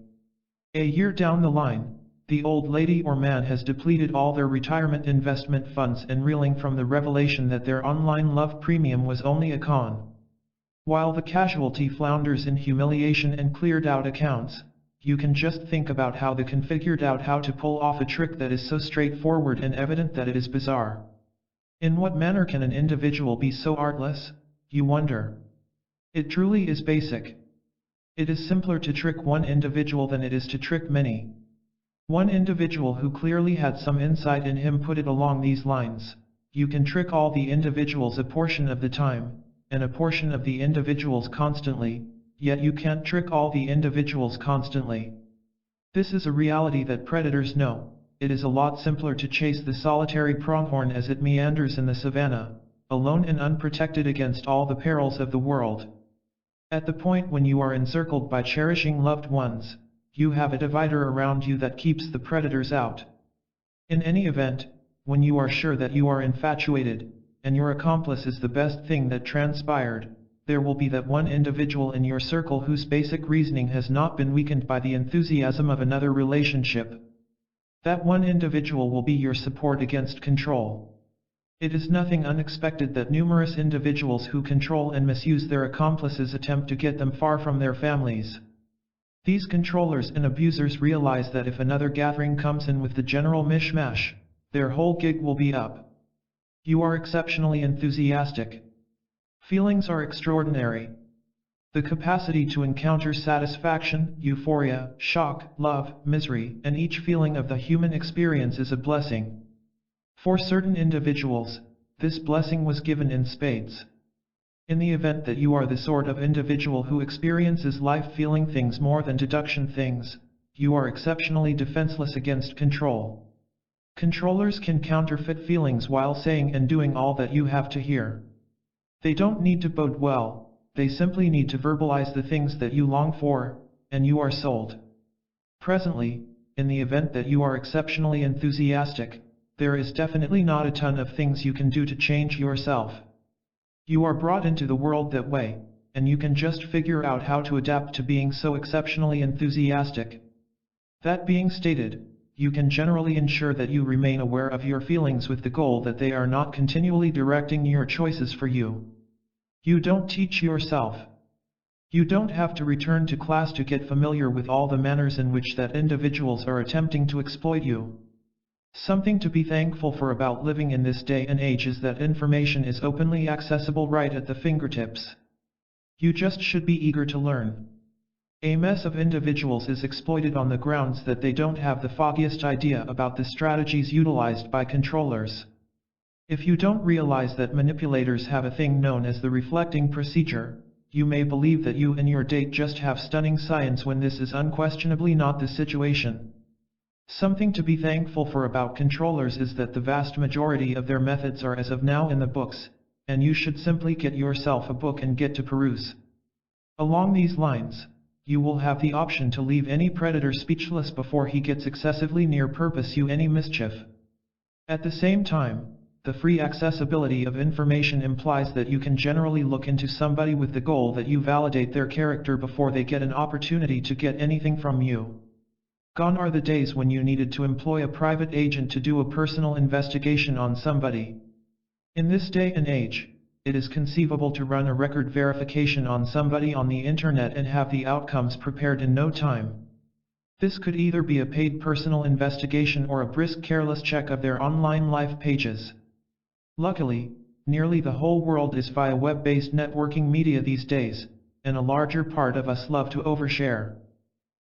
A year down the line, the old lady or man has depleted all their retirement investment funds and reeling from the revelation that their online love premium was only a con. While the casualty flounders in humiliation and cleared out accounts, you can just think about how they can figured out how to pull off a trick that is so straightforward and evident that it is bizarre. In what manner can an individual be so artless, you wonder? It truly is basic. It is simpler to trick one individual than it is to trick many. One individual who clearly had some insight in him put it along these lines: you can trick all the individuals a portion of the time, and a portion of the individuals constantly, yet you can't trick all the individuals constantly. This is a reality that predators know. It is a lot simpler to chase the solitary pronghorn as it meanders in the savannah, alone and unprotected against all the perils of the world. At the point when you are encircled by cherishing loved ones, you have a divider around you that keeps the predators out. In any event, when you are sure that you are infatuated, and your accomplice is the best thing that transpired, there will be that one individual in your circle whose basic reasoning has not been weakened by the enthusiasm of another relationship. That one individual will be your support against control. It is nothing unexpected that numerous individuals who control and misuse their accomplices attempt to get them far from their families. These controllers and abusers realize that if another gathering comes in with the general mishmash, their whole gig will be up. You are exceptionally enthusiastic. Feelings are extraordinary. The capacity to encounter satisfaction, euphoria, shock, love, misery, and each feeling of the human experience is a blessing. For certain individuals, this blessing was given in spades. In the event that you are the sort of individual who experiences life feeling things more than deduction things, you are exceptionally defenseless against control. Controllers can counterfeit feelings while saying and doing all that you have to hear. They don't need to bode well, they simply need to verbalize the things that you long for, and you are sold. Presently, in the event that you are exceptionally enthusiastic, there is definitely not a ton of things you can do to change yourself. You are brought into the world that way, and you can just figure out how to adapt to being so exceptionally enthusiastic. That being stated, you can generally ensure that you remain aware of your feelings with the goal that they are not continually directing your choices for you. You don't teach yourself. You don't have to return to class to get familiar with all the manners in which that individuals are attempting to exploit you. Something to be thankful for about living in this day and age is that information is openly accessible right at the fingertips. You just should be eager to learn. A mess of individuals is exploited on the grounds that they don't have the foggiest idea about the strategies utilized by controllers. If you don't realize that manipulators have a thing known as the reflecting procedure, you may believe that you and your date just have stunning science when this is unquestionably not the situation. Something to be thankful for about controllers is that the vast majority of their methods are as of now in the books, and you should simply get yourself a book and get to peruse. Along these lines, you will have the option to leave any predator speechless before he gets excessively near purpose you any mischief. At the same time, the free accessibility of information implies that you can generally look into somebody with the goal that you validate their character before they get an opportunity to get anything from you. Gone are the days when you needed to employ a private agent to do a personal investigation on somebody. In this day and age, it is conceivable to run a record verification on somebody on the internet and have the outcomes prepared in no time. This could either be a paid personal investigation or a brisk careless check of their online life pages. Luckily, nearly the whole world is via web-based networking media these days, and a larger part of us love to overshare.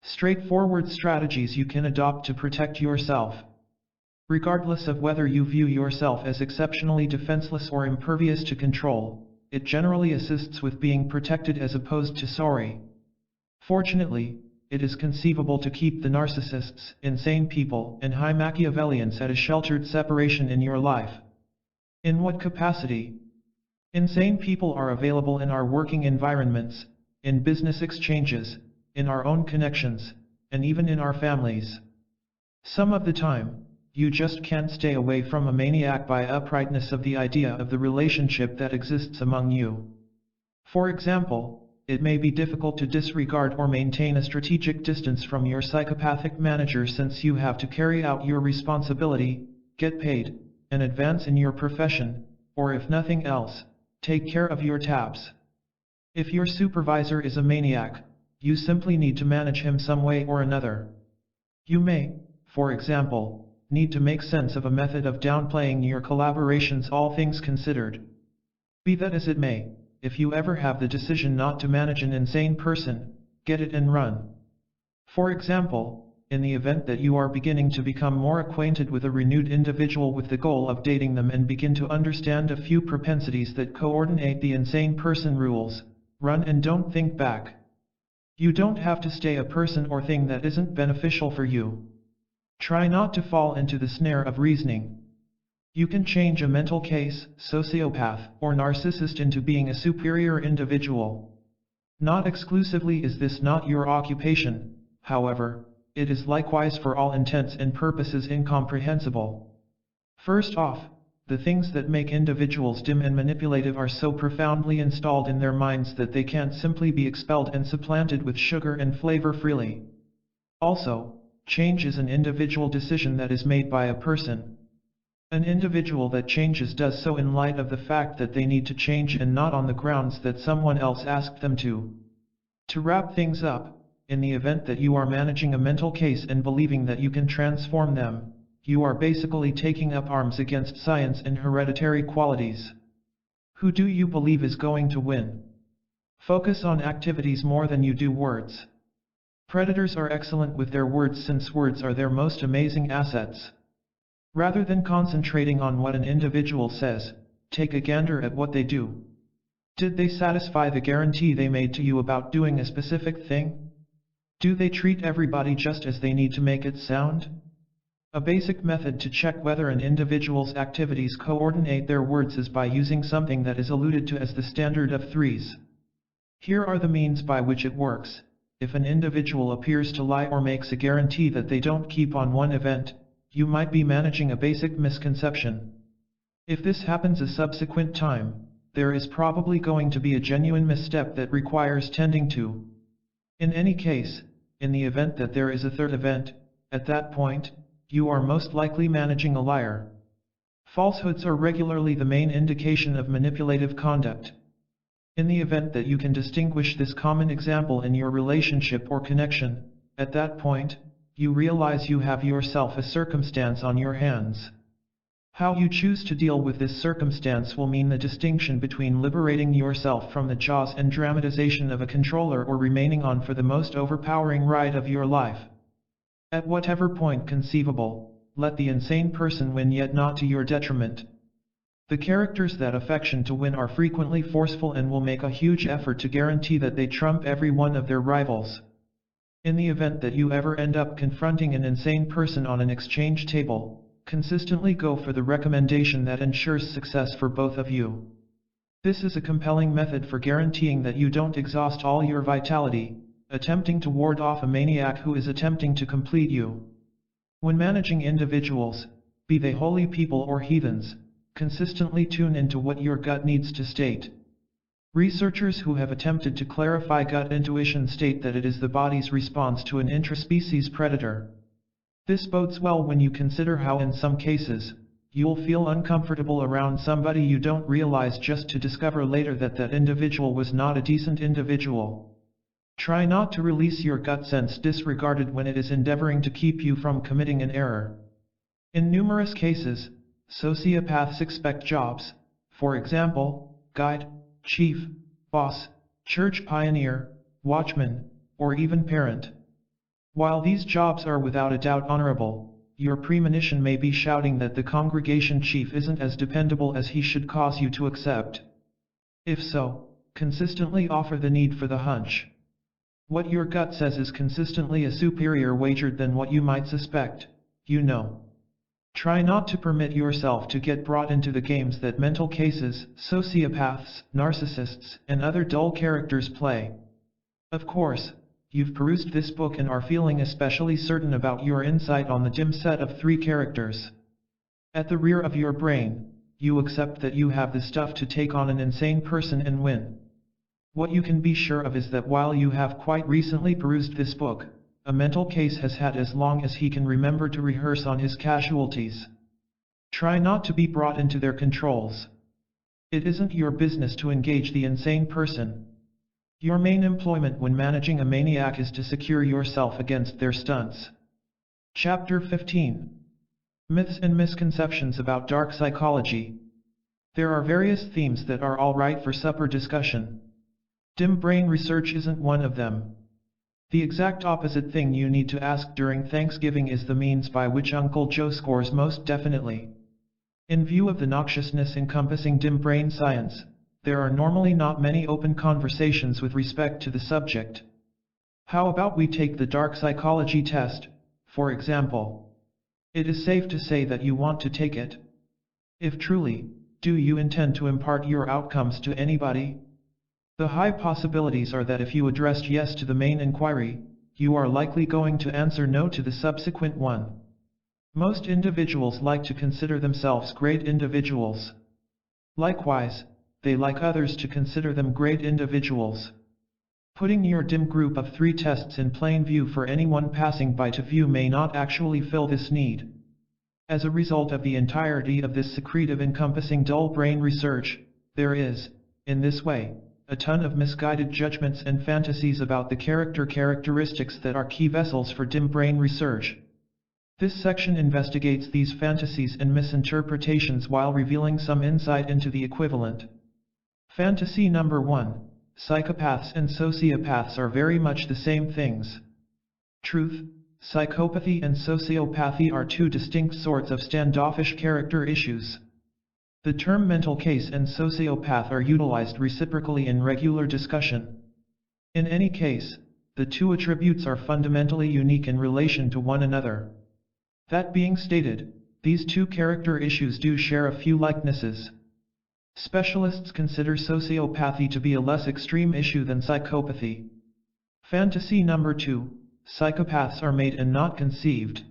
Straightforward strategies you can adopt to protect yourself. Regardless of whether you view yourself as exceptionally defenseless or impervious to control, it generally assists with being protected as opposed to sorry. Fortunately, it is conceivable to keep the narcissists, insane people, and high Machiavellians at a sheltered separation in your life. In what capacity? Insane people are available in our working environments, in business exchanges, in our own connections, and even in our families. Some of the time, you just can't stay away from a maniac by uprightness of the idea of the relationship that exists among you. For example, it may be difficult to disregard or maintain a strategic distance from your psychopathic manager since you have to carry out your responsibility, get paid, and advance in your profession, or if nothing else, take care of your tabs. If your supervisor is a maniac, you simply need to manage him some way or another. You may, for example, need to make sense of a method of downplaying your collaborations, all things considered. Be that as it may, if you ever have the decision not to manage an insane person, get it and run. For example, in the event that you are beginning to become more acquainted with a renewed individual with the goal of dating them and begin to understand a few propensities that coordinate the insane person rules, run and don't think back. You don't have to stay a person or thing that isn't beneficial for you. Try not to fall into the snare of reasoning. You can change a mental case, sociopath, or narcissist into being a superior individual. Not exclusively is this not your occupation, however, it is likewise for all intents and purposes incomprehensible. First off, the things that make individuals dim and manipulative are so profoundly installed in their minds that they can't simply be expelled and supplanted with sugar and flavor freely. Also, change is an individual decision that is made by a person. An individual that changes does so in light of the fact that they need to change and not on the grounds that someone else asked them to. To wrap things up, in the event that you are managing a mental case and believing that you can transform them, you are basically taking up arms against science and hereditary qualities. Who do you believe is going to win? Focus on activities more than you do words. Predators are excellent with their words since words are their most amazing assets. Rather than concentrating on what an individual says, take a gander at what they do. Did they satisfy the guarantee they made to you about doing a specific thing? Do they treat everybody just as they need to make it sound? A basic method to check whether an individual's activities coordinate their words is by using something that is alluded to as the standard of threes. Here are the means by which it works. If an individual appears to lie or makes a guarantee that they don't keep on one event, you might be managing a basic misconception. If this happens a subsequent time, there is probably going to be a genuine misstep that requires tending to. In any case, in the event that there is a third event, at that point, you are most likely managing a liar. Falsehoods are regularly the main indication of manipulative conduct. In the event that you can distinguish this common example in your relationship or connection, at that point, you realize you have yourself a circumstance on your hands. How you choose to deal with this circumstance will mean the distinction between liberating yourself from the jaws and dramatization of a controller or remaining on for the most overpowering ride of your life. At whatever point conceivable, let the insane person win, yet not to your detriment. The characters that affection to win are frequently forceful and will make a huge effort to guarantee that they trump every one of their rivals. In the event that you ever end up confronting an insane person on an exchange table, consistently go for the recommendation that ensures success for both of you. This is a compelling method for guaranteeing that you don't exhaust all your vitality, attempting to ward off a maniac who is attempting to complete you. When managing individuals, be they holy people or heathens, consistently tune into what your gut needs to state. Researchers who have attempted to clarify gut intuition state that it is the body's response to an intraspecies predator. This bodes well when you consider how in some cases, you'll feel uncomfortable around somebody you don't realize just to discover later that that individual was not a decent individual. Try not to release your gut sense disregarded when it is endeavoring to keep you from committing an error. In numerous cases, sociopaths expect jobs, for example, guide, chief, boss, church pioneer, watchman, or even parent. While these jobs are without a doubt honorable, your premonition may be shouting that the congregation chief isn't as dependable as he should cause you to accept. If so, consistently offer the need for the hunch. What your gut says is consistently a superior wager than what you might suspect, you know. Try not to permit yourself to get brought into the games that mental cases, sociopaths, narcissists, and other dull characters play. Of course, you've perused this book and are feeling especially certain about your insight on the dim set of 3 characters. At the rear of your brain, you accept that you have the stuff to take on an insane person and win. What you can be sure of is that while you have quite recently perused this book, a mental case has had as long as he can remember to rehearse on his casualties. Try not to be brought into their controls. It isn't your business to engage the insane person. Your main employment when managing a maniac is to secure yourself against their stunts. Chapter 15. Myths and Misconceptions about Dark Psychology. There are various themes that are all right for supper discussion. Dim brain research isn't one of them. The exact opposite thing you need to ask during Thanksgiving is the means by which Uncle Joe scores most definitely. In view of the noxiousness encompassing dim brain science, there are normally not many open conversations with respect to the subject. How about we take the dark psychology test, for example? It is safe to say that you want to take it. If truly, do you intend to impart your outcomes to anybody? The high possibilities are that if you addressed yes to the main inquiry, you are likely going to answer no to the subsequent one. Most individuals like to consider themselves great individuals. Likewise, they like others to consider them great individuals. Putting your dim group of 3 tests in plain view for anyone passing by to view may not actually fill this need. As a result of the entirety of this secretive encompassing dull brain research, there is, in this way, a ton of misguided judgments and fantasies about the characteristics that are key vessels for dim brain research. This section investigates these fantasies and misinterpretations while revealing some insight into the equivalent. Fantasy number 1, psychopaths and sociopaths are very much the same things. Truth, psychopathy and sociopathy are 2 distinct sorts of standoffish character issues. The term mental case and sociopath are utilized reciprocally in regular discussion. In any case, the 2 attributes are fundamentally unique in relation to one another. That being stated, these 2 character issues do share a few likenesses. Specialists consider sociopathy to be a less extreme issue than psychopathy. Fantasy number 2, psychopaths are made and not conceived.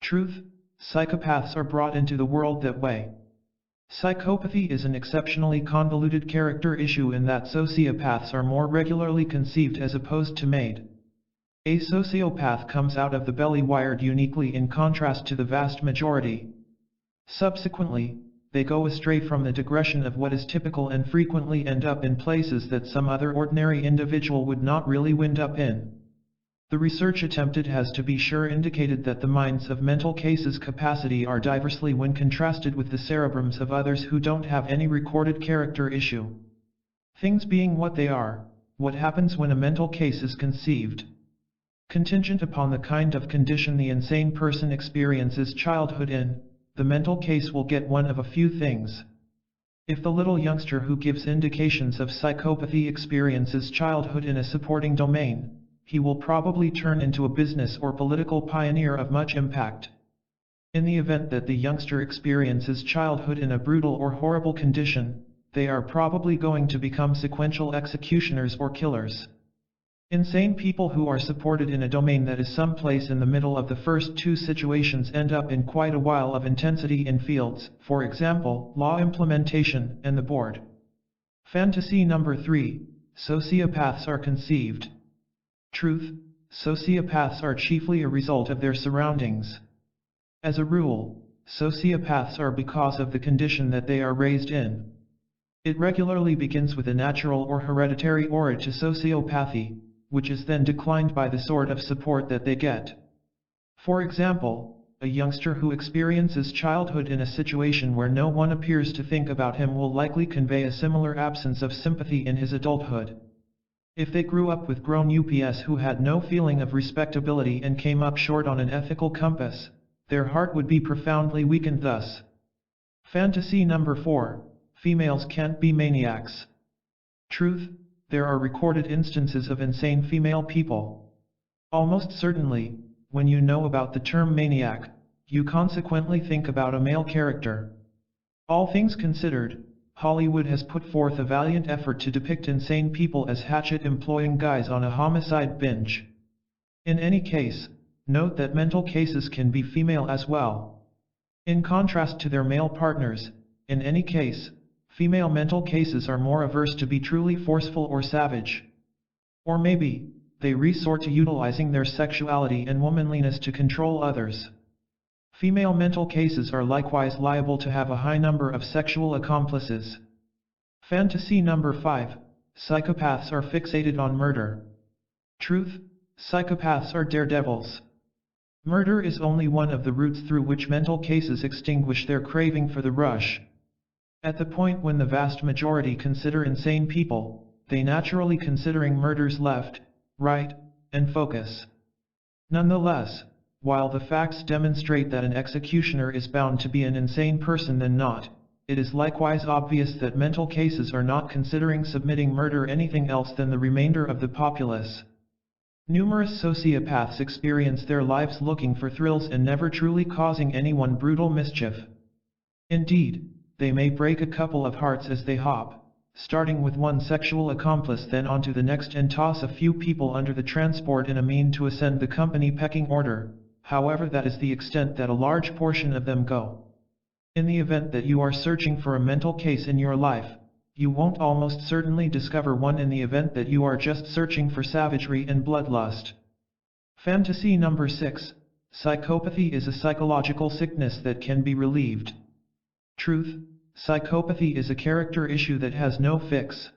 Truth, psychopaths are brought into the world that way. Psychopathy is an exceptionally convoluted character issue in that sociopaths are more regularly conceived as opposed to made. A sociopath comes out of the belly wired uniquely in contrast to the vast majority. Subsequently, they go astray from the digression of what is typical and frequently end up in places that some other ordinary individual would not really wind up in. The research attempted has to be sure indicated that the minds of mental cases' capacity are diversely when contrasted with the cerebrums of others who don't have any recorded character issue. Things being what they are, what happens when a mental case is conceived? Contingent upon the kind of condition the insane person experiences childhood in, the mental case will get one of a few things. If the little youngster who gives indications of psychopathy experiences childhood in a supporting domain, he will probably turn into a business or political pioneer of much impact. In the event that the youngster experiences childhood in a brutal or horrible condition, they are probably going to become sequential executioners or killers. Insane people who are supported in a domain that is someplace in the middle of the first two situations end up in quite a while of intensity in fields, for example, law implementation and the board. Fantasy number 3, sociopaths are conceived. Truth, sociopaths are chiefly a result of their surroundings. As a rule, sociopaths are because of the condition that they are raised in. It regularly begins with a natural or hereditary aura to sociopathy, which is then declined by the sort of support that they get. For example, a youngster who experiences childhood in a situation where no one appears to think about him will likely convey a similar absence of sympathy in his adulthood. If they grew up with grown ups who had no feeling of respectability and came up short on an ethical compass, their heart would be profoundly weakened thus. Fantasy number 4, females can't be maniacs. Truth, there are recorded instances of insane female people. Almost certainly, when you know about the term maniac, you consequently think about a male character. All things considered, Hollywood has put forth a valiant effort to depict insane people as hatchet-employing guys on a homicide binge. In any case, note that mental cases can be female as well. In contrast to their male partners, in any case, female mental cases are more averse to be truly forceful or savage. Or maybe, they resort to utilizing their sexuality and womanliness to control others. Female mental cases are likewise liable to have a high number of sexual accomplices. Fantasy number 5, psychopaths are fixated on murder. Truth, psychopaths are daredevils. Murder is only one of the routes through which mental cases extinguish their craving for the rush. At the point when the vast majority consider insane people, they naturally considering murders left, right, and focus. Nonetheless, while the facts demonstrate that an executioner is bound to be an insane person than not, it is likewise obvious that mental cases are not considering submitting murder anything else than the remainder of the populace. Numerous sociopaths experience their lives looking for thrills and never truly causing anyone brutal mischief. Indeed, they may break a couple of hearts as they hop, starting with one sexual accomplice then onto the next and toss a few people under the transport in a mean to ascend the company pecking order. However, that is the extent that a large portion of them go. In the event that you are searching for a mental case in your life, you won't almost certainly discover one in the event that you are just searching for savagery and bloodlust. Fantasy number 6, psychopathy is a psychological sickness that can be relieved. Truth, psychopathy is a character issue that has no fix.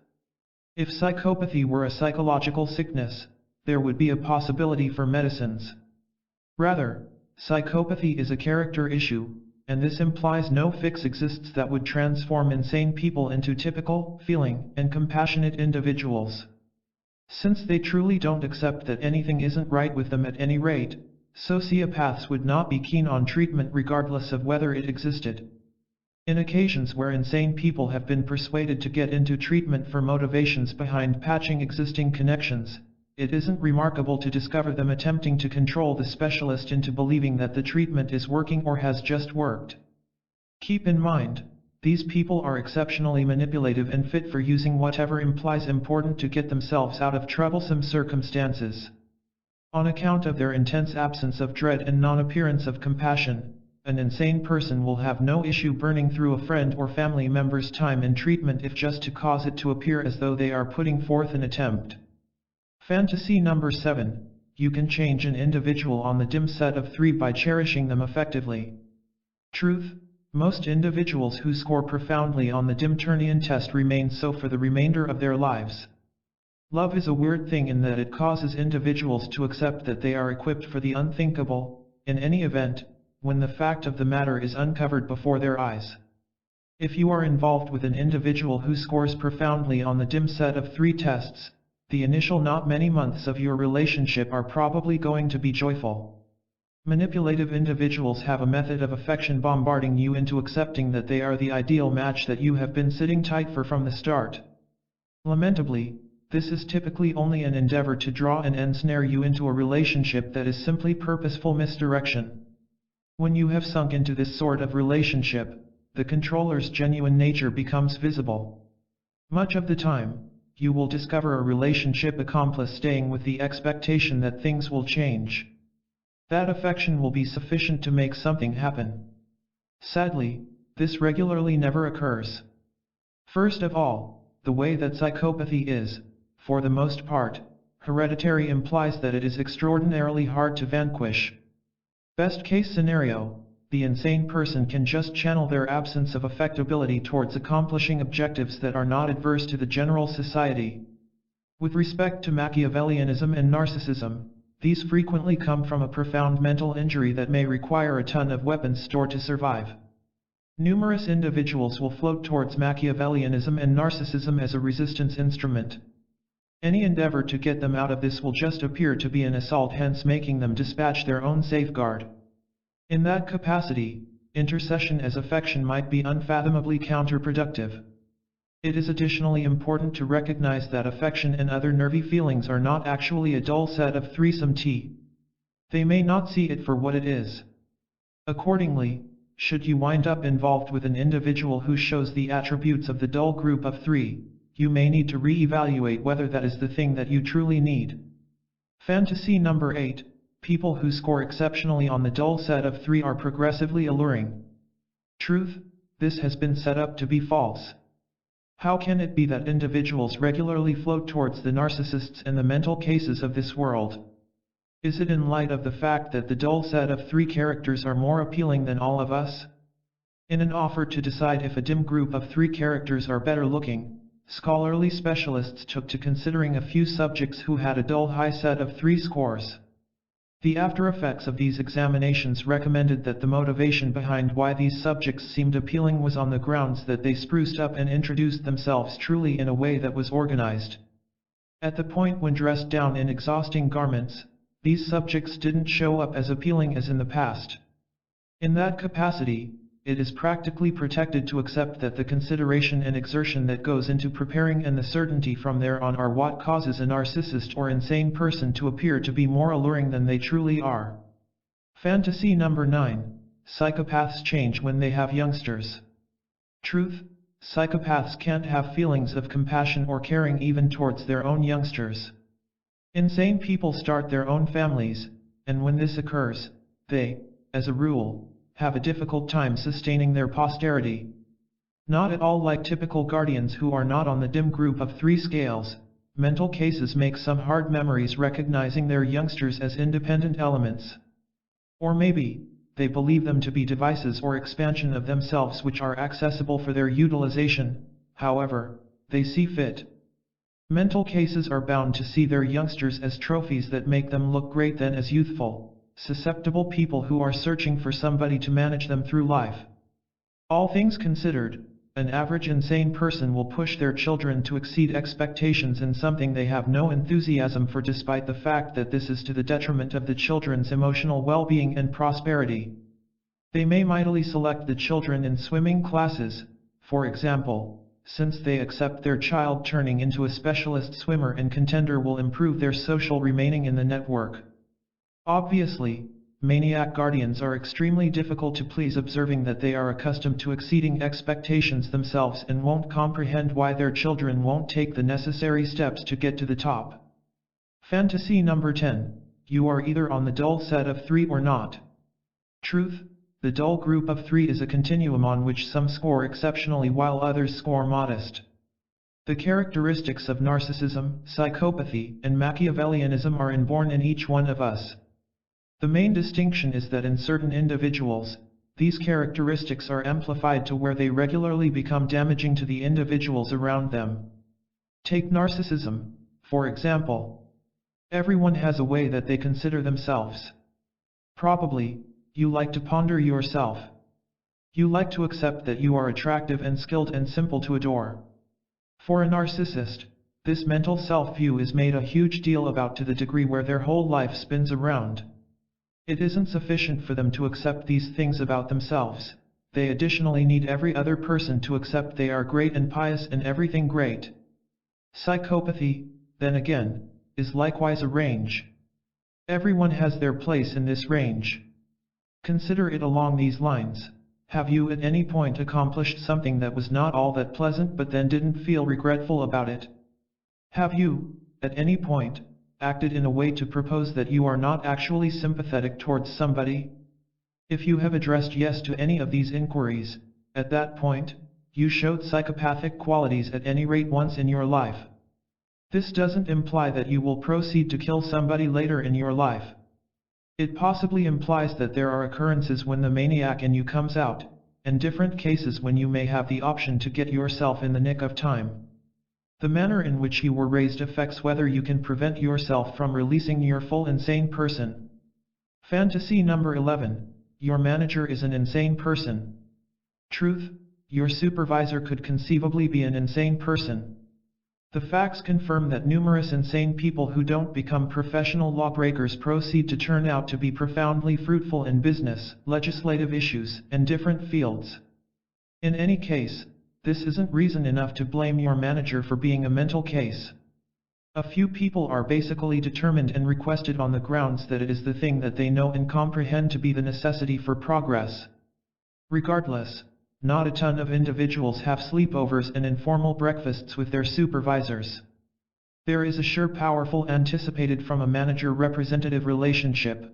If psychopathy were a psychological sickness, there would be a possibility for medicines. Rather, psychopathy is a character issue, and this implies no fix exists that would transform insane people into typical, feeling, and compassionate individuals. Since they truly don't accept that anything isn't right with them at any rate, sociopaths would not be keen on treatment regardless of whether it existed. In occasions where insane people have been persuaded to get into treatment for motivations behind patching existing connections, it isn't remarkable to discover them attempting to control the specialist into believing that the treatment is working or has just worked. Keep in mind, these people are exceptionally manipulative and fit for using whatever implies important to get themselves out of troublesome circumstances. On account of their intense absence of dread and non-appearance of compassion, an insane person will have no issue burning through a friend or family member's time in treatment if just to cause it to appear as though they are putting forth an attempt. Fantasy number 7, you can change an individual on the dim set of 3 by cherishing them effectively. Truth, most individuals who score profoundly on the dim Turnian test remain so for the remainder of their lives. Love is a weird thing in that it causes individuals to accept that they are equipped for the unthinkable, in any event, when the fact of the matter is uncovered before their eyes. If you are involved with an individual who scores profoundly on the dim set of 3 tests, the initial not many months of your relationship are probably going to be joyful. Manipulative individuals have a method of affection bombarding you into accepting that they are the ideal match that you have been sitting tight for from the start. Lamentably, this is typically only an endeavor to draw and ensnare you into a relationship that is simply purposeful misdirection. When you have sunk into this sort of relationship, the controller's genuine nature becomes visible. Much of the time, you will discover a relationship accomplice staying with the expectation that things will change. That affection will be sufficient to make something happen. Sadly, this regularly never occurs. First of all, the way that psychopathy is, for the most part, hereditary implies that it is extraordinarily hard to vanquish. Best case scenario, the insane person can just channel their absence of affectability towards accomplishing objectives that are not adverse to the general society. With respect to Machiavellianism and narcissism, these frequently come from a profound mental injury that may require a ton of weapons stored to survive. Numerous individuals will float towards Machiavellianism and narcissism as a resistance instrument. Any endeavor to get them out of this will just appear to be an assault, hence making them dispatch their own safeguard. In that capacity, intercession as affection might be unfathomably counterproductive. It is additionally important to recognize that affection and other nervy feelings are not actually a dull set of threesome tea. They may not see it for what it is. Accordingly, should you wind up involved with an individual who shows the attributes of the dull group of 3, you may need to re-evaluate whether that is the thing that you truly need. Fantasy number 8. People who score exceptionally on the dull set of 3 are progressively alluring. Truth, this has been set up to be false. How can it be that individuals regularly float towards the narcissists and the mental cases of this world? Is it in light of the fact that the dull set of 3 characters are more appealing than all of us? In an offer to decide if a dim group of 3 characters are better looking, scholarly specialists took to considering a few subjects who had a dull high set of 3 scores. The after effects of these examinations recommended that the motivation behind why these subjects seemed appealing was on the grounds that they spruced up and introduced themselves truly in a way that was organized. At the point when dressed down in exhausting garments, these subjects didn't show up as appealing as in the past. In that capacity, it is practically protected to accept that the consideration and exertion that goes into preparing and the certainty from there on are what causes a narcissist or insane person to appear to be more alluring than they truly are. Fantasy number 9. Psychopaths change when they have youngsters. Truth, psychopaths can't have feelings of compassion or caring even towards their own youngsters. Insane people start their own families, and when this occurs, they, as a rule, have a difficult time sustaining their posterity. Not at all like typical guardians who are not on the dim group of 3 scales, mental cases make some hard memories recognizing their youngsters as independent elements. Or maybe, they believe them to be devices or expansion of themselves which are accessible for their utilization, however they see fit. Mental cases are bound to see their youngsters as trophies that make them look great than as youthful, susceptible people who are searching for somebody to manage them through life. All things considered, an average insane person will push their children to exceed expectations in something they have no enthusiasm for, despite the fact that this is to the detriment of the children's emotional well-being and prosperity. They may mightily select the children in swimming classes, for example, since they accept their child turning into a specialist swimmer and contender will improve their social remaining in the network. Obviously, maniac guardians are extremely difficult to please, observing that they are accustomed to exceeding expectations themselves and won't comprehend why their children won't take the necessary steps to get to the top. Fantasy number 10. You are either on the dull set of 3 or not. Truth, the dull group of 3 is a continuum on which some score exceptionally while others score modest. The characteristics of narcissism, psychopathy, and Machiavellianism are inborn in each one of us. The main distinction is that in certain individuals, these characteristics are amplified to where they regularly become damaging to the individuals around them. Take narcissism, For example, everyone has a way that they consider themselves. Probably, you like to ponder yourself. You like to accept that you are attractive and skilled and simple to adore. For a narcissist, this mental self-view is made a huge deal about to the degree where their whole life spins around. It isn't sufficient for them to accept these things about themselves. They additionally need every other person to accept they are great and pious and everything great. Psychopathy, then again, is likewise a range. Everyone has their place in this range. Consider it along these lines. Have you at any point accomplished something that was not all that pleasant but then didn't feel regretful about it? Have you, at any point, acted in a way to propose that you are not actually sympathetic towards somebody? If you have addressed yes to any of these inquiries, at that point, you showed psychopathic qualities at any rate once in your life. This doesn't imply that you will proceed to kill somebody later in your life. It possibly implies that there are occurrences when the maniac in you comes out, and different cases when you may have the option to get yourself in the nick of time. The manner in which you were raised affects whether you can prevent yourself from releasing your full insane person. Fantasy number 11. Your manager is an insane person. Truth, your supervisor could conceivably be an insane person. The facts confirm that numerous insane people who don't become professional lawbreakers proceed to turn out to be profoundly fruitful in business, legislative issues, and different fields. In any case, this isn't reason enough to blame your manager for being a mental case. A few people are basically determined and requested on the grounds that it is the thing that they know and comprehend to be the necessity for progress. Regardless, not a ton of individuals have sleepovers and informal breakfasts with their supervisors. There is a sure powerful anticipated from a manager-representative relationship.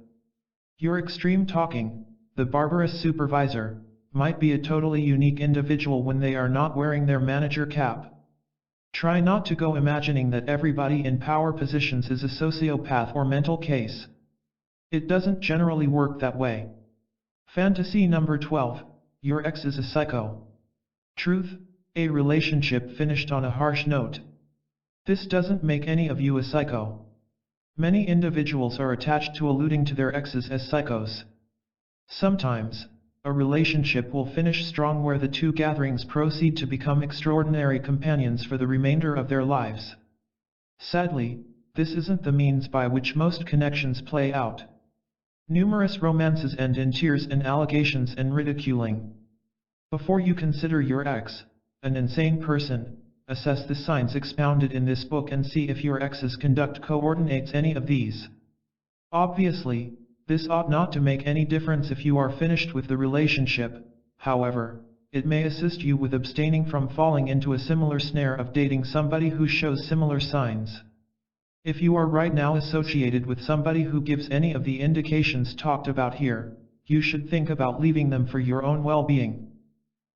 Your extreme talking, the barbarous supervisor, might be a totally unique individual when they are not wearing their manager cap. Try not to go imagining that everybody in power positions is a sociopath or mental case. It doesn't generally work that way. Fantasy number 12. Your ex is a psycho. Truth, a relationship finished on a harsh note. This doesn't make any of you a psycho. Many individuals are attached to alluding to their exes as psychos. Sometimes, a relationship will finish strong where the two gatherings proceed to become extraordinary companions for the remainder of their lives. Sadly, this isn't the means by which most connections play out. Numerous romances end in tears and allegations and ridiculing. Before you consider your ex an insane person, assess the signs expounded in this book and see if your ex's conduct coordinates any of these. Obviously, this ought not to make any difference if you are finished with the relationship. However, it may assist you with abstaining from falling into a similar snare of dating somebody who shows similar signs. If you are right now associated with somebody who gives any of the indications talked about here, you should think about leaving them for your own well-being.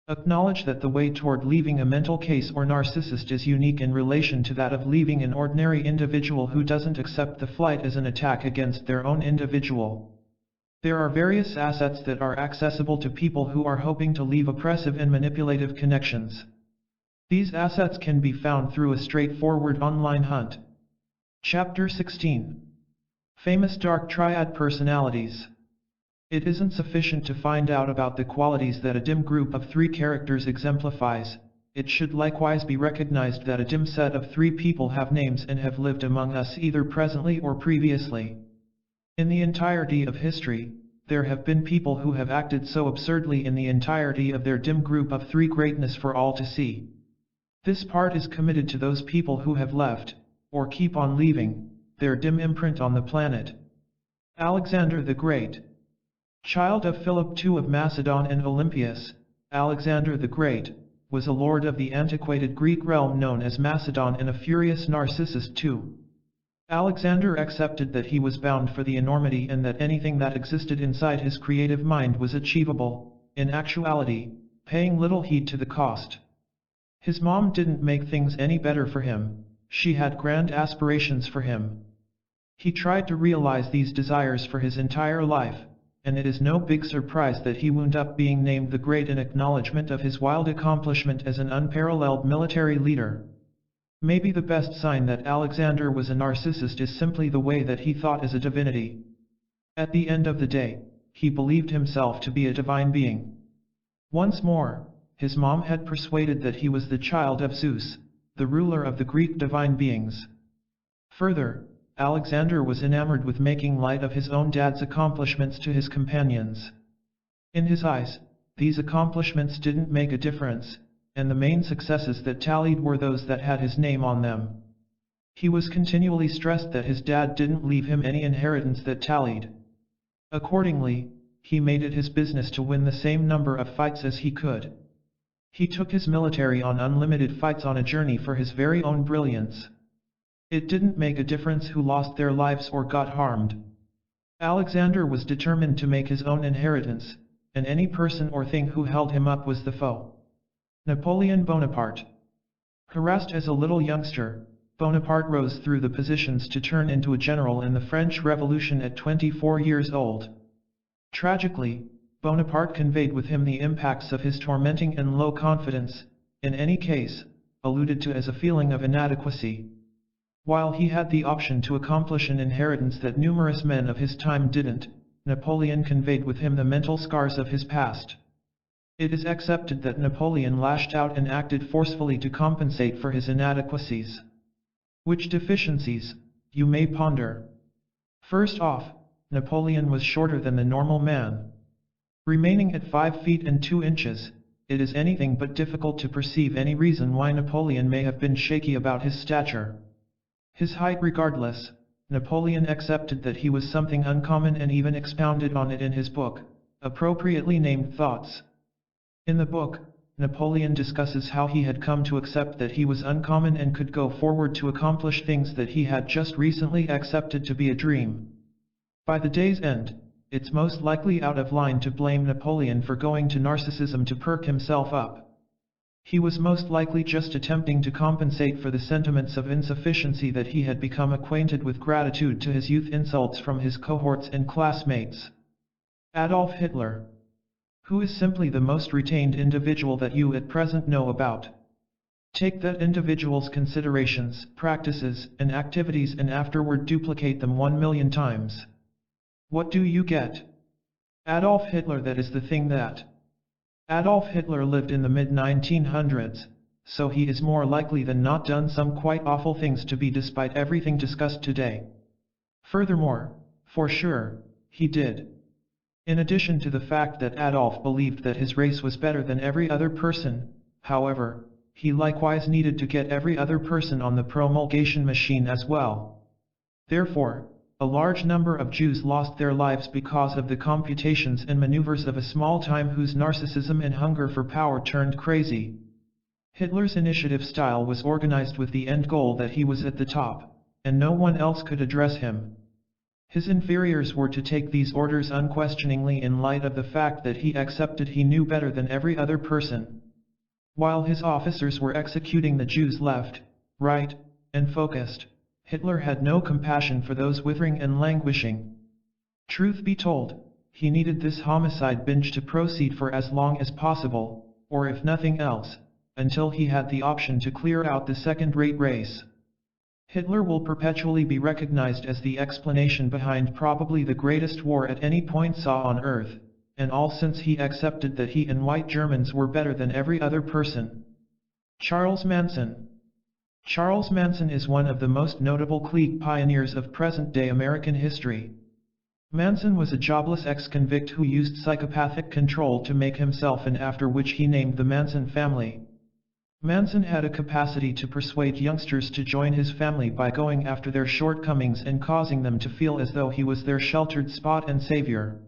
Acknowledge that the way toward leaving a mental case or narcissist is unique in relation to that of leaving an ordinary individual who doesn't accept the flight as an attack against their own individual. There are various assets that are accessible to people who are hoping to leave oppressive and manipulative connections. These assets can be found through a straightforward online hunt. Chapter 16. Famous Dark Triad Personalities. It isn't sufficient to find out about the qualities that a dim group of 3 characters exemplifies. It should likewise be recognized that a dim set of 3 people have names and have lived among us either presently or previously. In the entirety of history, there have been people who have acted so absurdly in the entirety of their dim group of 3 greatness for all to see. This part is committed to those people who have left, or keep on leaving, their dim imprint on the planet. Alexander the Great. Child of Philip II of Macedon and Olympias, Alexander the Great was a lord of the antiquated Greek realm known as Macedon and a furious narcissist too. Alexander accepted that he was bound for the enormity and that anything that existed inside his creative mind was achievable, in actuality, paying little heed to the cost. His mom didn't make things any better for him, she had grand aspirations for him. He tried to realize these desires for his entire life, and it is no big surprise that he wound up being named the Great in acknowledgement of his wild accomplishment as an unparalleled military leader. Maybe the best sign that Alexander was a narcissist is simply the way that he thought as a divinity. At the end of the day, he believed himself to be a divine being. Once more, his mom had persuaded that he was the child of Zeus, the ruler of the Greek divine beings. Further, Alexander was enamored with making light of his own dad's accomplishments to his companions. In his eyes, these accomplishments didn't make a difference, and the main successes that tallied were those that had his name on them. He was continually stressed that his dad didn't leave him any inheritance that tallied. Accordingly, he made it his business to win the same number of fights as he could. He took his military on unlimited fights on a journey for his very own brilliance. It didn't make a difference who lost their lives or got harmed. Alexander was determined to make his own inheritance, and any person or thing who held him up was the foe. Napoleon Bonaparte. Harassed as a little youngster, Bonaparte rose through the positions to turn into a general in the French Revolution at 24 years old. Tragically, Bonaparte conveyed with him the impacts of his tormenting and low confidence, in any case, alluded to as a feeling of inadequacy. While he had the option to accomplish an inheritance that numerous men of his time didn't, Napoleon conveyed with him the mental scars of his past. It is accepted that Napoleon lashed out and acted forcefully to compensate for his inadequacies. Which deficiencies, you may ponder. First off, Napoleon was shorter than the normal man. Remaining at 5 feet and 2 inches, it is anything but difficult to perceive any reason why Napoleon may have been shaky about his stature. His height regardless, Napoleon accepted that he was something uncommon and even expounded on it in his book, appropriately named Thoughts. In the book, Napoleon discusses how he had come to accept that he was uncommon and could go forward to accomplish things that he had just recently accepted to be a dream. By the day's end, it's most likely out of line to blame Napoleon for going to narcissism to perk himself up. He was most likely just attempting to compensate for the sentiments of insufficiency that he had become acquainted with gratitude to his youth insults from his cohorts and classmates. Adolf Hitler. Who is simply the most retained individual that you at present know about. Take that individual's considerations, practices, and activities and afterward duplicate them 1,000,000 times. What do you get? Adolf Hitler. That is the thing that. Adolf Hitler lived in the mid-1900s, so he is more likely than not done some quite awful things to be despite everything discussed today. Furthermore, for sure, he did. In addition to the fact that Adolf believed that his race was better than every other person, however, he likewise needed to get every other person on the promulgation machine as well. Therefore, a large number of Jews lost their lives because of the computations and maneuvers of a small time whose narcissism and hunger for power turned crazy. Hitler's initiative style was organized with the end goal that he was at the top, and no one else could address him. His inferiors were to take these orders unquestioningly in light of the fact that he accepted he knew better than every other person. While his officers were executing the Jews left, right, and focused, Hitler had no compassion for those withering and languishing. Truth be told, he needed this homicide binge to proceed for as long as possible, or if nothing else, until he had the option to clear out the second-rate race. Hitler will perpetually be recognized as the explanation behind probably the greatest war at any point saw on Earth, and all since he accepted that he and white Germans were better than every other person. Charles Manson. Charles Manson is one of the most notable clique pioneers of present-day American history. Manson was a jobless ex-convict who used psychopathic control to make himself and after which he named the Manson family. Manson had a capacity to persuade youngsters to join his family by going after their shortcomings and causing them to feel as though he was their sheltered spot and savior.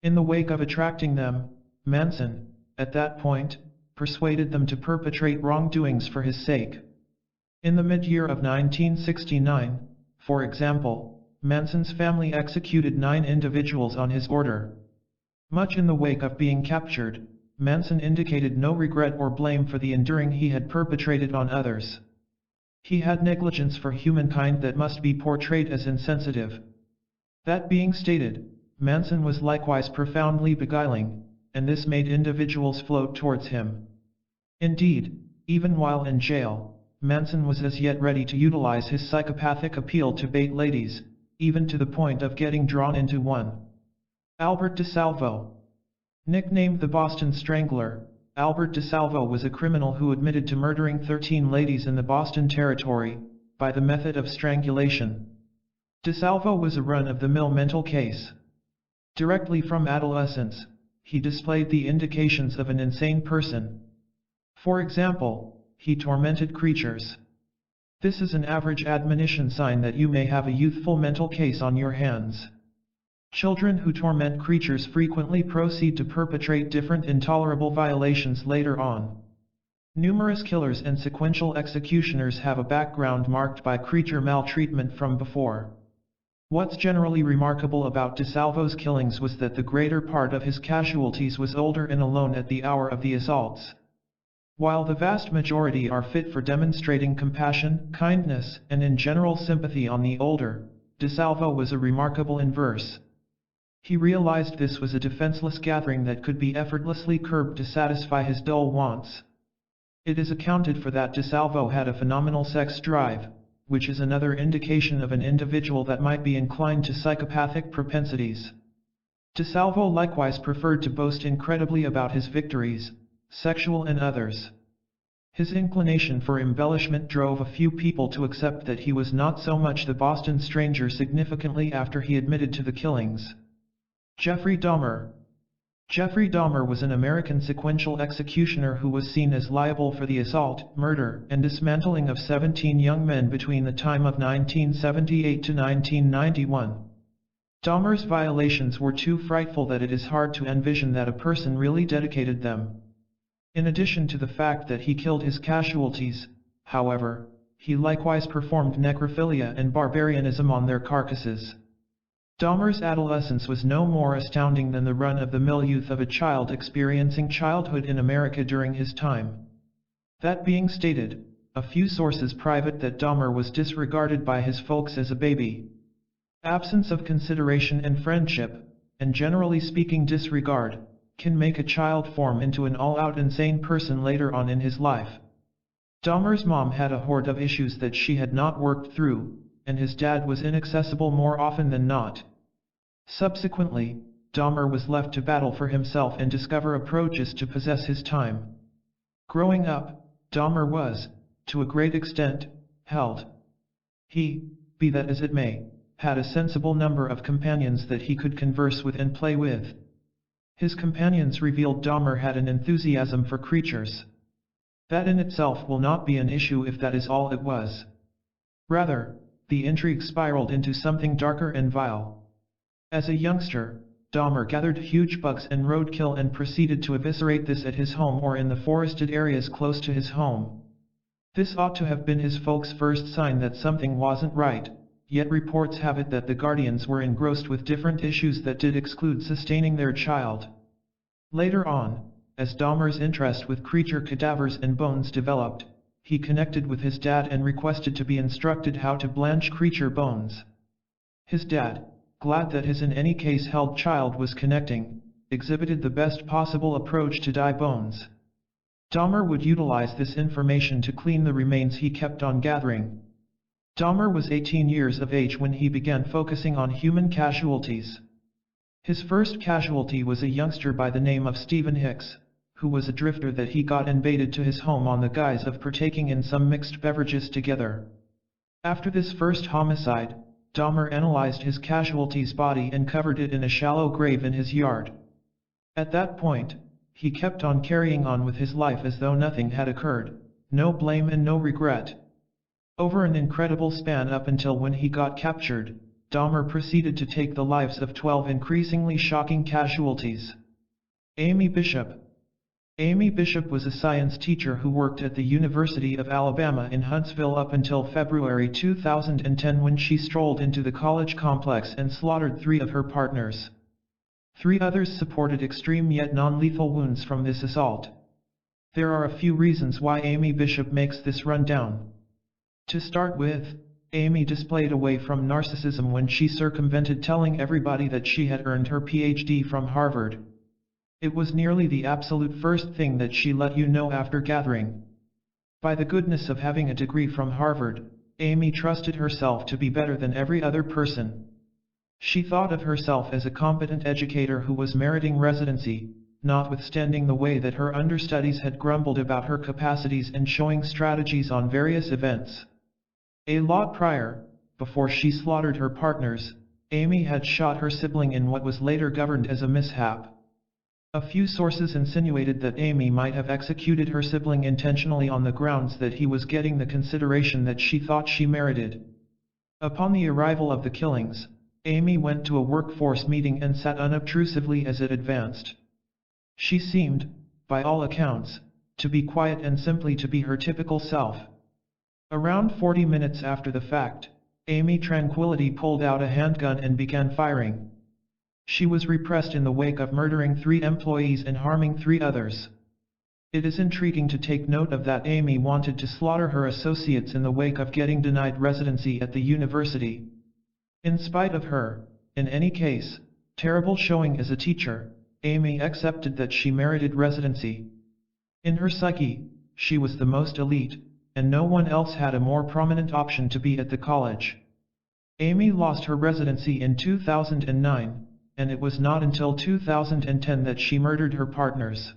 In the wake of attracting them, Manson, at that point, persuaded them to perpetrate wrongdoings for his sake. In the mid-year of 1969, for example, Manson's family executed 9 individuals on his order. Much in the wake of being captured, Manson indicated no regret or blame for the enduring he had perpetrated on others. He had negligence for humankind that must be portrayed as insensitive. That being stated, Manson was likewise profoundly beguiling, and this made individuals float towards him. Indeed, even while in jail, Manson was as yet ready to utilize his psychopathic appeal to bait ladies, even to the point of getting drawn into one. Albert DeSalvo. Nicknamed the Boston Strangler, Albert DeSalvo was a criminal who admitted to murdering 13 ladies in the Boston territory, by the method of strangulation. DeSalvo was a run-of-the-mill mental case. Directly from adolescence, he displayed the indications of an insane person. For example, he tormented creatures. This is an average admonition sign that you may have a youthful mental case on your hands. Children who torment creatures frequently proceed to perpetrate different intolerable violations later on. Numerous killers and sequential executioners have a background marked by creature maltreatment from before. What's generally remarkable about DeSalvo's killings was that the greater part of his casualties was older and alone at the hour of the assaults. While the vast majority are fit for demonstrating compassion, kindness, and in general sympathy on the older, DeSalvo was a remarkable inverse. He realized this was a defenseless gathering that could be effortlessly curbed to satisfy his dull wants. It is accounted for that DeSalvo had a phenomenal sex drive, which is another indication of an individual that might be inclined to psychopathic propensities. DeSalvo likewise preferred to boast incredibly about his victories, sexual and others. His inclination for embellishment drove a few people to accept that he was not so much the Boston Stranger significantly after he admitted to the killings. Jeffrey Dahmer. Jeffrey Dahmer was an American sequential executioner who was seen as liable for the assault, murder, and dismantling of 17 young men between the time of 1978 to 1991. Dahmer's violations were too frightful that it is hard to envision that a person really dedicated them. In addition to the fact that he killed his casualties, however, he likewise performed necrophilia and barbarianism on their carcasses. Dahmer's adolescence was no more astounding than the run-of-the-mill youth of a child experiencing childhood in America during his time. That being stated, a few sources private that Dahmer was disregarded by his folks as a baby. Absence of consideration and friendship, and generally speaking disregard, can make a child form into an all-out insane person later on in his life. Dahmer's mom had a horde of issues that she had not worked through, and his dad was inaccessible more often than not. Subsequently, Dahmer was left to battle for himself and discover approaches to possess his time. Growing up, Dahmer was, to a great extent, held. He, be that as it may, had a sensible number of companions that he could converse with and play with. His companions revealed Dahmer had an enthusiasm for creatures. That in itself will not be an issue if that is all it was. Rather, the intrigue spiraled into something darker and vile. As a youngster, Dahmer gathered huge bugs and roadkill and proceeded to eviscerate this at his home or in the forested areas close to his home. This ought to have been his folks' first sign that something wasn't right, yet reports have it that the guardians were engrossed with different issues that did exclude sustaining their child. Later on, as Dahmer's interest with creature cadavers and bones developed, he connected with his dad and requested to be instructed how to blanch creature bones. His dad, glad that his in any case held child was connecting, exhibited the best possible approach to dye bones. Dahmer would utilize this information to clean the remains he kept on gathering. Dahmer was 18 years of age when he began focusing on human casualties. His first casualty was a youngster by the name of Stephen Hicks, who was a drifter that he got and baited to his home on the guise of partaking in some mixed beverages together. After this first homicide, Dahmer analyzed his casualty's body and covered it in a shallow grave in his yard. At that point, he kept on carrying on with his life as though nothing had occurred, no blame and no regret. Over an incredible span up until when he got captured, Dahmer proceeded to take the lives of 12 increasingly shocking casualties. Amy Bishop. Amy Bishop was a science teacher who worked at the University of Alabama in Huntsville up until February 2010 when she strolled into the college complex and slaughtered 3 of her partners. 3 others supported extreme yet non-lethal wounds from this assault. There are a few reasons why Amy Bishop makes this rundown. To start with, Amy displayed away from narcissism when she circumvented telling everybody that she had earned her PhD from Harvard. It was nearly the absolute first thing that she let you know after gathering. By the goodness of having a degree from Harvard, Amy trusted herself to be better than every other person. She thought of herself as a competent educator who was meriting residency, notwithstanding the way that her understudies had grumbled about her capacities and showing strategies on various events. A lot prior, before she slaughtered her partners, Amy had shot her sibling in what was later governed as a mishap. A few sources insinuated that Amy might have executed her sibling intentionally on the grounds that he was getting the consideration that she thought she merited. Upon the arrival of the killings, Amy went to a workforce meeting and sat unobtrusively as it advanced. She seemed, by all accounts, to be quiet and simply to be her typical self. Around 40 minutes after the fact, Amy Tranquility pulled out a handgun and began firing. She was repressed in the wake of murdering 3 employees and harming 3 others. It is intriguing to take note of that Amy wanted to slaughter her associates in the wake of getting denied residency at the university. In spite of her, in any case, terrible showing as a teacher, Amy accepted that she merited residency. In her psyche, she was the most elite, and no one else had a more prominent option to be at the college. Amy lost her residency in 2009, and it was not until 2010 that she murdered her partners.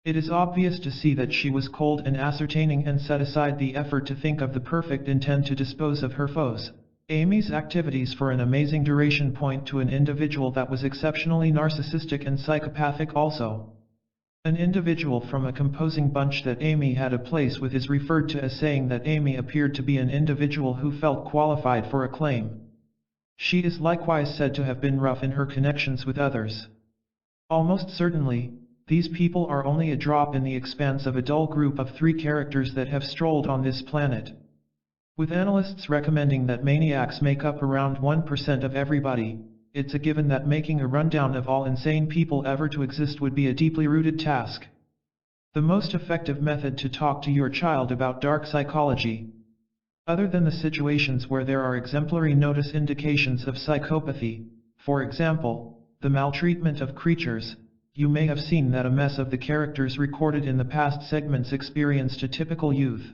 It is obvious to see that she was cold and ascertaining and set aside the effort to think of the perfect intent to dispose of her foes. Amy's activities for an amazing duration point to an individual that was exceptionally narcissistic and psychopathic also. An individual from a composing bunch that Amy had a place with is referred to as saying that Amy appeared to be an individual who felt qualified for acclaim. She is likewise said to have been rough in her connections with others. Almost certainly, these people are only a drop in the expanse of a dull group of 3 characters that have strolled on this planet. With analysts recommending that maniacs make up around 1% of everybody, it's a given that making a rundown of all insane people ever to exist would be a deeply rooted task. The most effective method to talk to your child about dark psychology, other than the situations where there are exemplary notice indications of psychopathy, for example, the maltreatment of creatures, you may have seen that a mess of the characters recorded in the past segments experienced a typical youth.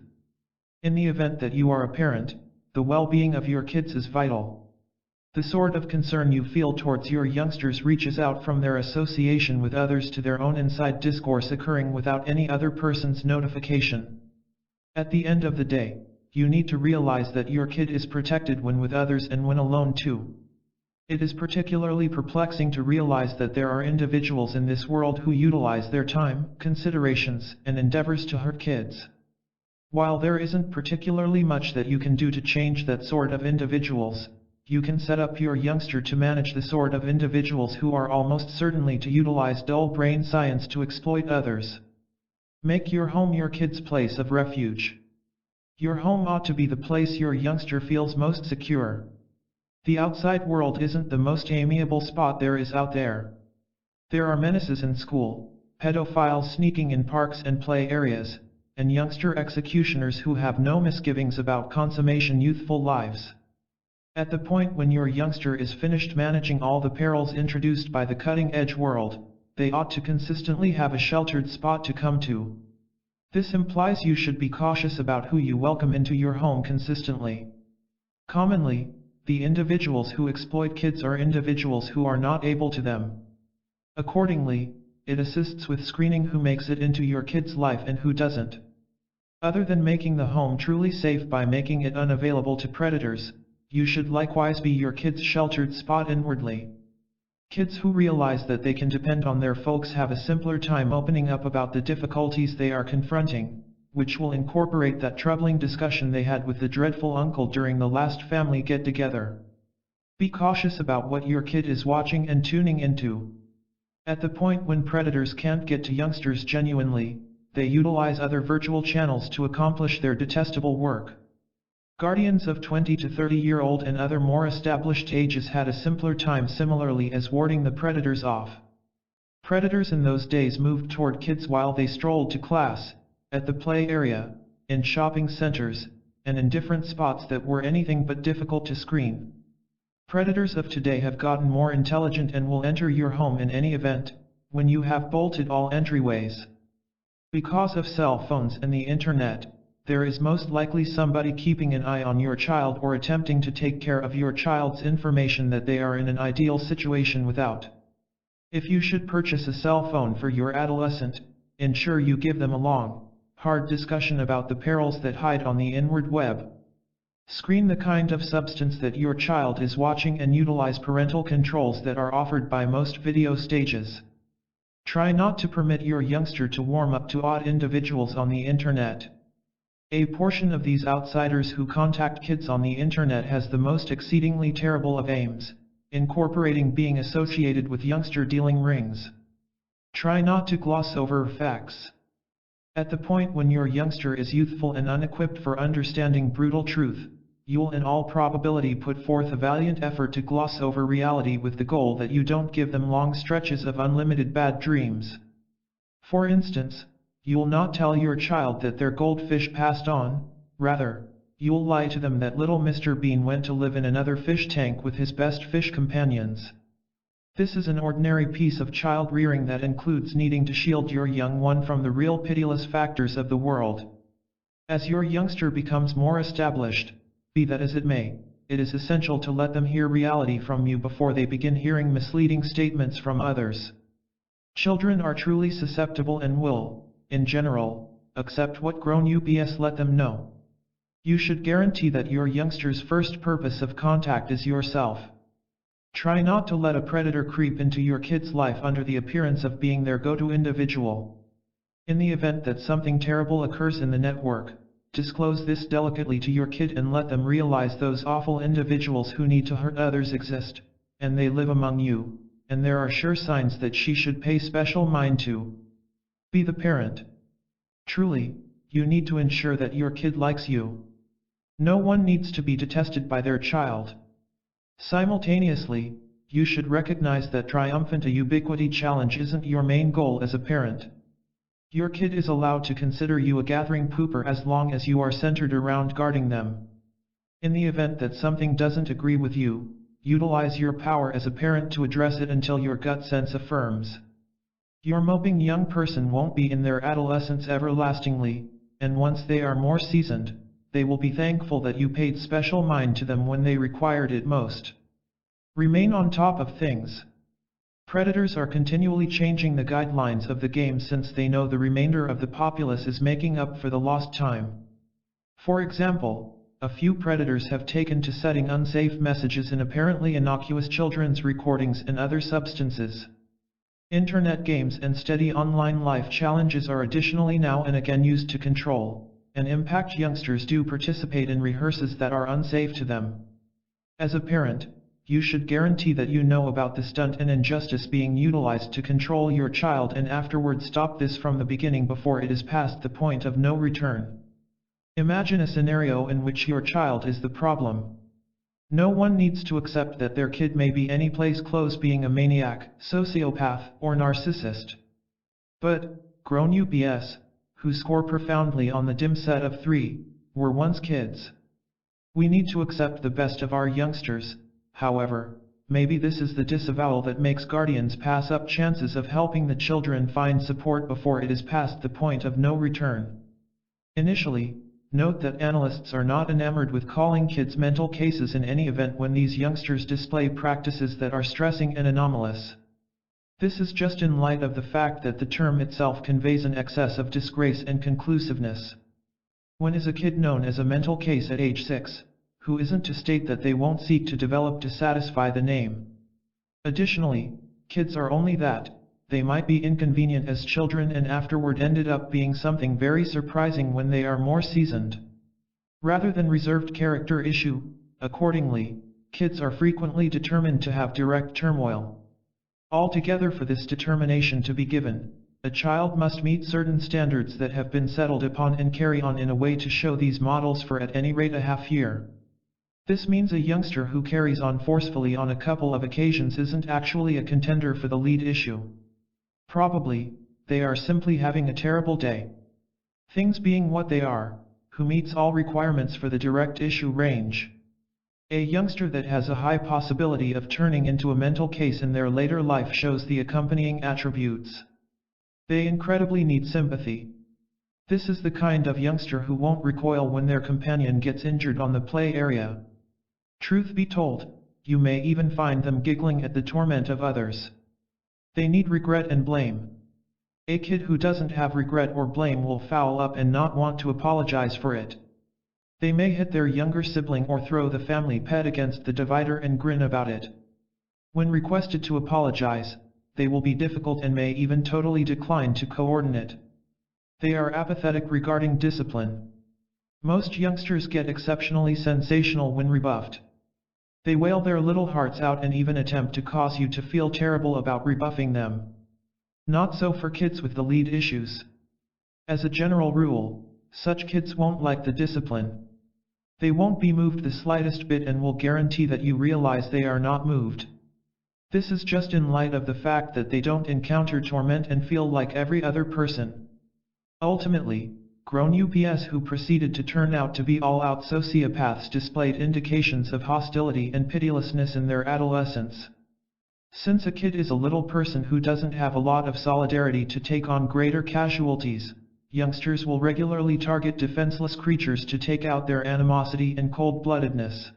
In the event that you are a parent, the well-being of your kids is vital. The sort of concern you feel towards your youngsters reaches out from their association with others to their own inside discourse occurring without any other person's notification. At the end of the day, you need to realize that your kid is protected when with others and when alone too. It is particularly perplexing to realize that there are individuals in this world who utilize their time, considerations, and endeavors to hurt kids. While there isn't particularly much that you can do to change that sort of individuals, you can set up your youngster to manage the sort of individuals who are almost certainly to utilize dull brain science to exploit others. Make your home your kid's place of refuge. Your home ought to be the place your youngster feels most secure. The outside world isn't the most amiable spot there is out there. There are menaces in school, pedophiles sneaking in parks and play areas, and youngster executioners who have no misgivings about consummation youthful lives. At the point when your youngster is finished managing all the perils introduced by the cutting-edge world, they ought to consistently have a sheltered spot to come to. This implies you should be cautious about who you welcome into your home consistently. Commonly, the individuals who exploit kids are individuals who are not able to them. Accordingly, it assists with screening who makes it into your kid's life and who doesn't. Other than making the home truly safe by making it unavailable to predators, you should likewise be your kid's sheltered spot inwardly. Kids who realize that they can depend on their folks have a simpler time opening up about the difficulties they are confronting, which will incorporate that troubling discussion they had with the dreadful uncle during the last family get-together. Be cautious about what your kid is watching and tuning into. At the point when predators can't get to youngsters genuinely, they utilize other virtual channels to accomplish their detestable work. Guardians of 20 to 30-year-old and other more established ages had a simpler time similarly as warding the predators off. Predators in those days moved toward kids while they strolled to class, at the play area, in shopping centers, and in different spots that were anything but difficult to screen. Predators of today have gotten more intelligent and will enter your home in any event, when you have bolted all entryways. Because of cell phones and the internet, there is most likely somebody keeping an eye on your child or attempting to take care of your child's information that they are in an ideal situation without. If you should purchase a cell phone for your adolescent, ensure you give them a long, hard discussion about the perils that hide on the inward web. Screen the kind of substance that your child is watching and utilize parental controls that are offered by most video stages. Try not to permit your youngster to warm up to odd individuals on the internet. A portion of these outsiders who contact kids on the internet has the most exceedingly terrible of aims, incorporating being associated with youngster dealing rings. Try not to gloss over facts. At the point when your youngster is youthful and unequipped for understanding brutal truth, you'll in all probability put forth a valiant effort to gloss over reality with the goal that you don't give them long stretches of unlimited bad dreams. For instance, you'll not tell your child that their goldfish passed on, rather, you'll lie to them that little Mr. Bean went to live in another fish tank with his best fish companions. This is an ordinary piece of child rearing that includes needing to shield your young one from the real pitiless factors of the world. As your youngster becomes more established, be that as it may, it is essential to let them hear reality from you before they begin hearing misleading statements from others. Children are truly susceptible and will, in general, accept what grown-ups let them know. You should guarantee that your youngster's first purpose of contact is yourself. Try not to let a predator creep into your kid's life under the appearance of being their go-to individual. In the event that something terrible occurs in the network, disclose this delicately to your kid and let them realize those awful individuals who need to hurt others exist, and they live among you, and there are sure signs that she should pay special mind to. Be the parent. Truly, you need to ensure that your kid likes you. No one needs to be detested by their child. Simultaneously, you should recognize that triumphant a ubiquity challenge isn't your main goal as a parent. Your kid is allowed to consider you a gathering pooper as long as you are centered around guarding them. In the event that something doesn't agree with you, utilize your power as a parent to address it until your gut sense affirms. Your moping young person won't be in their adolescence everlastingly, and once they are more seasoned, they will be thankful that you paid special mind to them when they required it most. Remain on top of things. Predators are continually changing the guidelines of the game since they know the remainder of the populace is making up for the lost time. For example, a few predators have taken to setting unsafe messages in apparently innocuous children's recordings and other substances. Internet games and steady online life challenges are additionally now and again used to control and impact youngsters who participate in rehearsals that are unsafe to them. As a parent, you should guarantee that you know about the stunt and injustice being utilized to control your child and afterward stop this from the beginning before it is past the point of no return. Imagine a scenario in which your child is the problem. No one needs to accept that their kid may be any place close being a maniac, sociopath, or narcissist. But, grown-ups, who score profoundly on the dim set of 3, were once kids. We need to accept the best of our youngsters, however. Maybe this is the disavowal that makes guardians pass up chances of helping the children find support before it is past the point of no return. Initially, note that analysts are not enamored with calling kids mental cases in any event when these youngsters display practices that are stressing and anomalous. This is just in light of the fact that the term itself conveys an excess of disgrace and conclusiveness. When is a kid known as a mental case at age 6, who isn't to state that they won't seek to develop to satisfy the name? Additionally, kids are only that. They might be inconvenient as children and afterward ended up being something very surprising when they are more seasoned. Rather than reserved character issue, accordingly, kids are frequently determined to have direct turmoil. Altogether, for this determination to be given, a child must meet certain standards that have been settled upon and carry on in a way to show these models for at any rate a half year. This means a youngster who carries on forcefully on a couple of occasions isn't actually a contender for the lead issue. Probably, they are simply having a terrible day. Things being what they are, who meets all requirements for the direct issue range. A youngster that has a high possibility of turning into a mental case in their later life shows the accompanying attributes. They incredibly need sympathy. This is the kind of youngster who won't recoil when their companion gets injured on the play area. Truth be told, you may even find them giggling at the torment of others. They need regret and blame. A kid who doesn't have regret or blame will foul up and not want to apologize for it. They may hit their younger sibling or throw the family pet against the divider and grin about it. When requested to apologize, they will be difficult and may even totally decline to coordinate. They are apathetic regarding discipline. Most youngsters get exceptionally sensational when rebuffed. They wail their little hearts out and even attempt to cause you to feel terrible about rebuffing them. Not so for kids with the lead issues. As a general rule, such kids won't like the discipline. They won't be moved the slightest bit and will guarantee that you realize they are not moved. This is just in light of the fact that they don't encounter torment and feel like every other person. Ultimately, grown UPS who proceeded to turn out to be all-out sociopaths displayed indications of hostility and pitilessness in their adolescence. Since a kid is a little person who doesn't have a lot of solidarity to take on greater casualties, youngsters will regularly target defenseless creatures to take out their animosity and cold-bloodedness.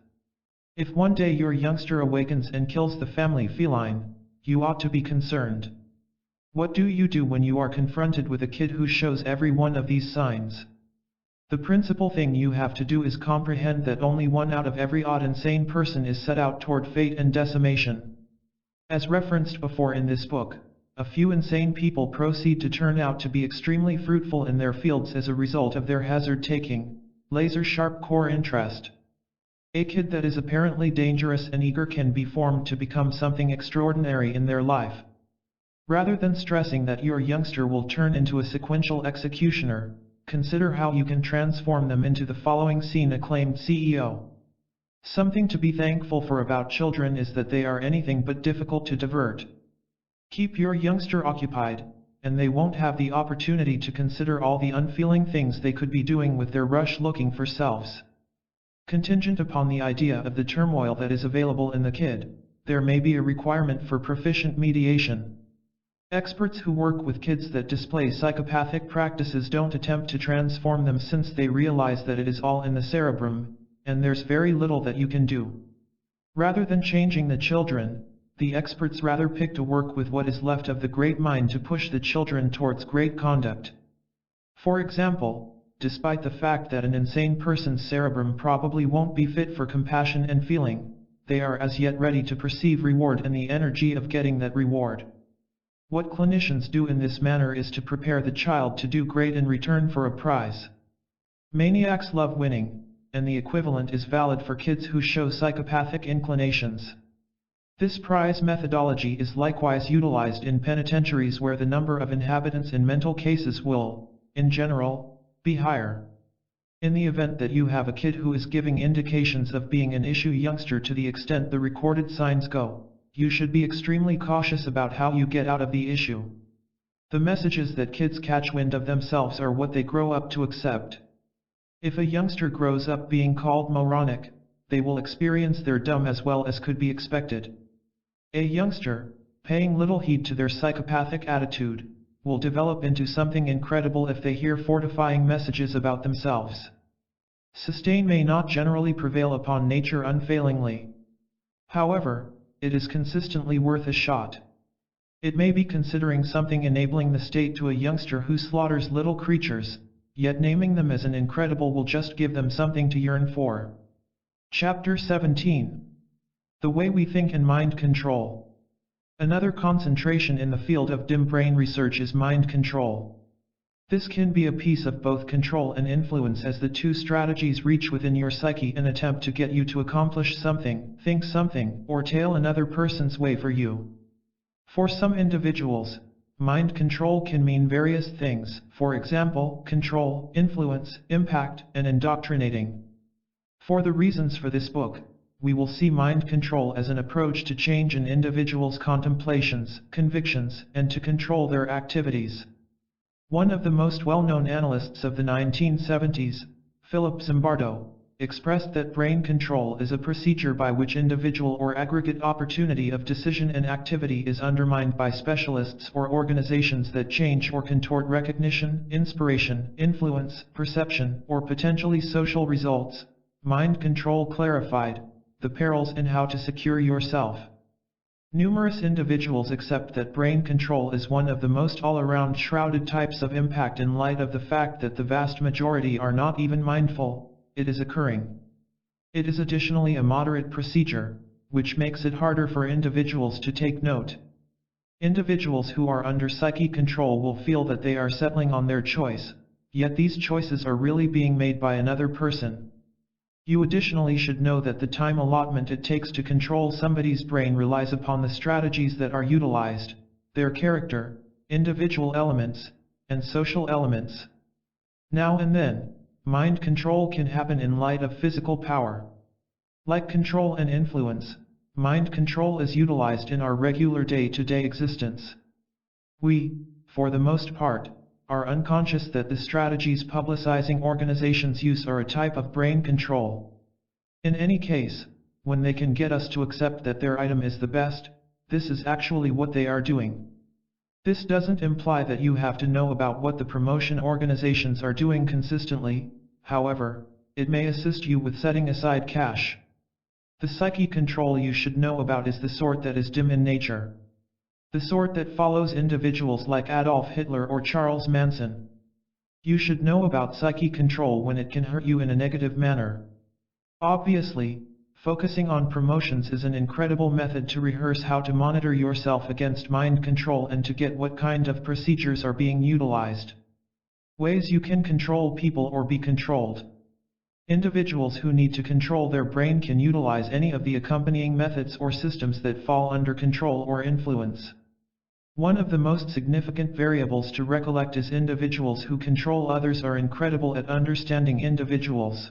If one day your youngster awakens and kills the family feline, you ought to be concerned. What do you do when you are confronted with a kid who shows every one of these signs? The principal thing you have to do is comprehend that only one out of every odd insane person is set out toward fate and decimation. As referenced before in this book, a few insane people proceed to turn out to be extremely fruitful in their fields as a result of their hazard-taking, laser-sharp core interest. A kid that is apparently dangerous and eager can be formed to become something extraordinary in their life. Rather than stressing that your youngster will turn into a sequential executioner, consider how you can transform them into the following scene-acclaimed CEO. Something to be thankful for about children is that they are anything but difficult to divert. Keep your youngster occupied, and they won't have the opportunity to consider all the unfeeling things they could be doing with their rush looking for selves. Contingent upon the idea of the turmoil that is available in the kid, there may be a requirement for proficient mediation. Experts who work with kids that display psychopathic practices don't attempt to transform them since they realize that it is all in the cerebrum, and there's very little that you can do. Rather than changing the children, the experts rather pick to work with what is left of the great mind to push the children towards great conduct. For example, despite the fact that an insane person's cerebrum probably won't be fit for compassion and feeling, they are as yet ready to perceive reward and the energy of getting that reward. What clinicians do in this manner is to prepare the child to do great in return for a prize. Maniacs love winning, and the equivalent is valid for kids who show psychopathic inclinations. This prize methodology is likewise utilized in penitentiaries where the number of inhabitants in mental cases will, in general, be higher. In the event that you have a kid who is giving indications of being an issue youngster to the extent the recorded signs go, you should be extremely cautious about how you get out of the issue. The messages that kids catch wind of themselves are what they grow up to accept. If a youngster grows up being called moronic, they will experience their dumb as well as could be expected. A youngster, paying little heed to their psychopathic attitude, will develop into something incredible if they hear fortifying messages about themselves. Sustain may not generally prevail upon nature unfailingly. However, it is consistently worth a shot. It may be considering something enabling the state to a youngster who slaughters little creatures, yet naming them as an incredible will just give them something to yearn for. Chapter 17. The Way We Think and Mind Control. Another concentration in the field of dim brain research is mind control. This can be a piece of both control and influence as the two strategies reach within your psyche and attempt to get you to accomplish something, think something, or tail another person's way for you. For some individuals, mind control can mean various things, for example, control, influence, impact, and indoctrinating. For the reasons for this book, we will see mind control as an approach to change an individual's contemplations, convictions, and to control their activities. One of the most well-known analysts of the 1970s, Philip Zimbardo, expressed that brain control is a procedure by which individual or aggregate opportunity of decision and activity is undermined by specialists or organizations that change or contort recognition, inspiration, influence, perception, or potentially social results. Mind control clarified the perils and how to secure yourself. Numerous individuals accept that brain control is one of the most all-around shrouded types of impact in light of the fact that the vast majority are not even mindful it is occurring. It is additionally a moderate procedure, which makes it harder for individuals to take note. Individuals who are under psyche control will feel that they are settling on their choice, yet these choices are really being made by another person. You additionally should know that the time allotment it takes to control somebody's brain relies upon the strategies that are utilized, their character, individual elements, and social elements. Now and then, mind control can happen in light of physical power. Like control and influence, mind control is utilized in our regular day-to-day existence. We, for the most part, are unconscious that the strategies publicizing organizations use are a type of brain control. In any case, when they can get us to accept that their item is the best, this is actually what they are doing. This doesn't imply that you have to know about what the promotion organizations are doing consistently, however, it may assist you with setting aside cash. The psyche control you should know about is the sort that is dim in nature. The sort that follows individuals like Adolf Hitler or Charles Manson. You should know about psyche control when it can hurt you in a negative manner. Obviously, focusing on promotions is an incredible method to rehearse how to monitor yourself against mind control and to get what kind of procedures are being utilized. Ways you can control people or be controlled. Individuals who need to control their brain can utilize any of the accompanying methods or systems that fall under control or influence. One of the most significant variables to recollect is individuals who control others are incredible at understanding individuals.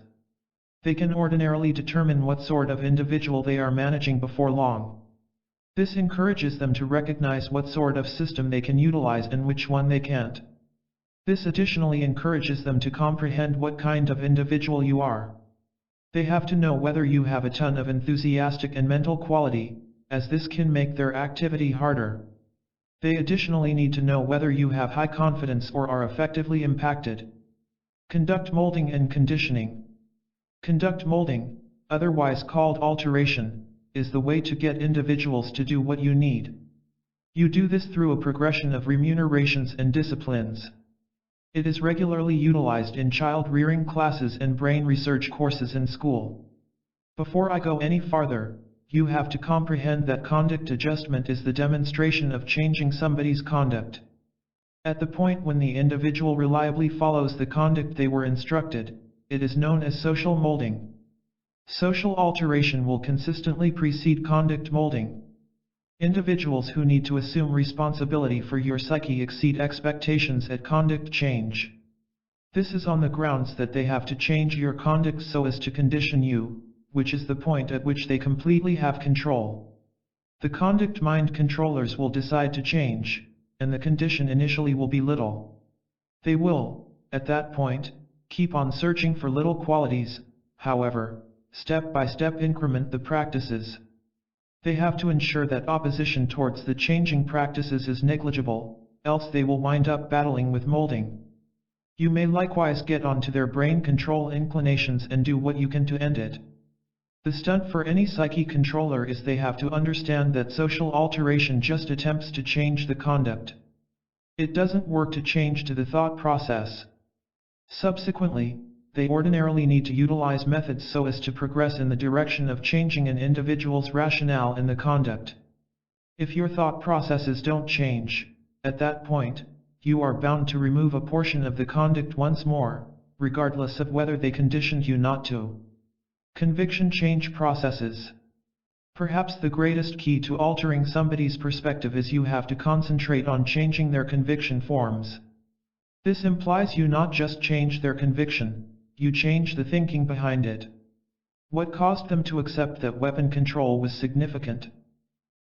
They can ordinarily determine what sort of individual they are managing before long. This encourages them to recognize what sort of system they can utilize and which one they can't. This additionally encourages them to comprehend what kind of individual you are. They have to know whether you have a ton of enthusiastic and mental quality, as this can make their activity harder. They additionally need to know whether you have high confidence or are effectively impacted. Conduct molding and conditioning. Conduct molding, otherwise called alteration, is the way to get individuals to do what you need. You do this through a progression of remunerations and disciplines. It is regularly utilized in child rearing classes and brain research courses in school. Before I go any farther, you have to comprehend that conduct adjustment is the demonstration of changing somebody's conduct. At the point when the individual reliably follows the conduct they were instructed, it is known as social molding. Social alteration will consistently precede conduct molding. Individuals who need to assume responsibility for your psyche exceed expectations at conduct change. This is on the grounds that they have to change your conduct so as to condition you, which is the point at which they completely have control. The conduct mind controllers will decide to change, and the condition initially will be little. They will, at that point, keep on searching for little qualities, however, step by step increment the practices. They have to ensure that opposition towards the changing practices is negligible, else they will wind up battling with molding. You may likewise get onto their brain control inclinations and do what you can to end it. The stunt for any psyche controller is they have to understand that social alteration just attempts to change the conduct. It doesn't work to change to the thought process. Subsequently, they ordinarily need to utilize methods so as to progress in the direction of changing an individual's rationale in the conduct. If your thought processes don't change, at that point, you are bound to remove a portion of the conduct once more, regardless of whether they conditioned you not to. Conviction change processes. Perhaps the greatest key to altering somebody's perspective is you have to concentrate on changing their conviction forms. This implies you not just change their conviction, you change the thinking behind it. What caused them to accept that weapon control was significant?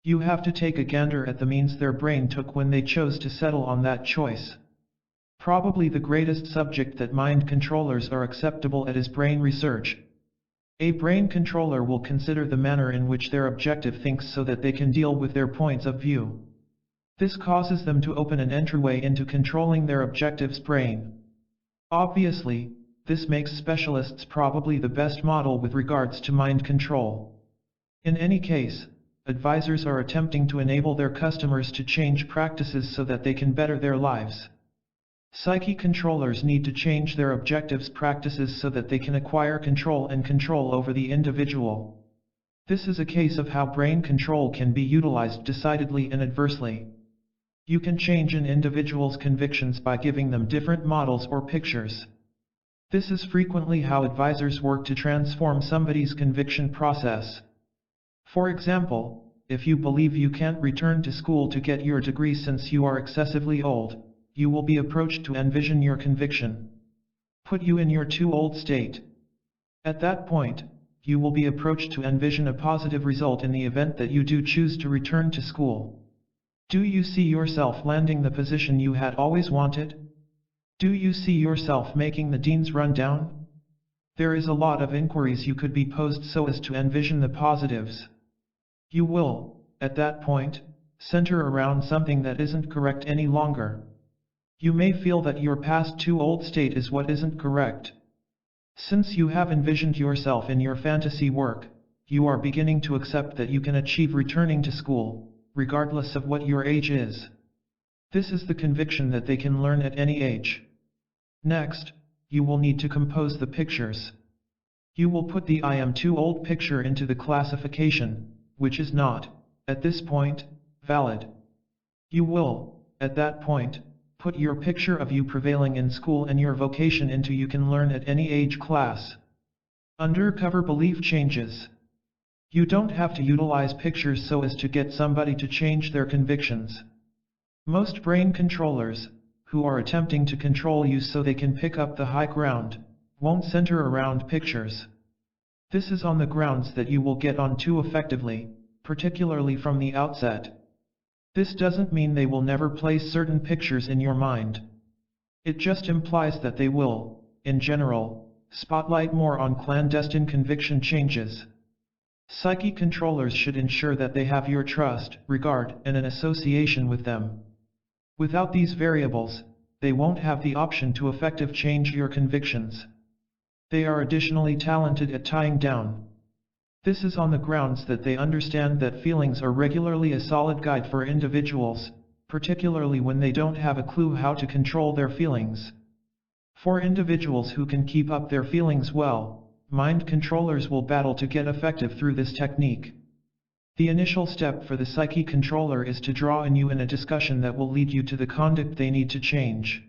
You have to take a gander at the means their brain took when they chose to settle on that choice. Probably the greatest subject that mind controllers are acceptable at is brain research, A brain controller will consider the manner in which their objective thinks so that they can deal with their points of view. This causes them to open an entryway into controlling their objective's brain. Obviously, this makes specialists probably the best model with regards to mind control. In any case, advisors are attempting to enable their customers to change practices so that they can better their lives. Psyche controllers need to change their objectives' practices so that they can acquire control and control over the individual. This is a case of how brain control can be utilized decidedly and adversely. You can change an individual's convictions by giving them different models or pictures. This is frequently how advisors work to transform somebody's conviction process. For example, if you believe you can't return to school to get your degree since you are excessively old, you will be approached to envision your conviction. Put you in your too old state. At that point, you will be approached to envision a positive result in the event that you do choose to return to school. Do you see yourself landing the position you had always wanted? Do you see yourself making the dean's rundown? There is a lot of inquiries you could be posed so as to envision the positives. You will, at that point, center around something that isn't correct any longer. You may feel that your past too old state is what isn't correct. Since you have envisioned yourself in your fantasy work, you are beginning to accept that you can achieve returning to school, regardless of what your age is. This is the conviction that they can learn at any age. Next, you will need to compose the pictures. You will put the I am too old picture into the classification, which is not, at this point, valid. You will, at that point, put your picture of you prevailing in school and your vocation into you can learn at any age class. Undercover belief changes. You don't have to utilize pictures so as to get somebody to change their convictions. Most brain controllers, who are attempting to control you so they can pick up the high ground, won't center around pictures. This is on the grounds that you will get on too effectively, particularly from the outset. This doesn't mean they will never place certain pictures in your mind. It just implies that they will, in general, spotlight more on clandestine conviction changes. Psyche controllers should ensure that they have your trust, regard, and an association with them. Without these variables, they won't have the option to effectively change your convictions. They are additionally talented at tying down. This is on the grounds that they understand that feelings are regularly a solid guide for individuals, particularly when they don't have a clue how to control their feelings. For individuals who can keep up their feelings well, mind controllers will battle to get effective through this technique. The initial step for the psyche controller is to draw in you in a discussion that will lead you to the conduct they need to change.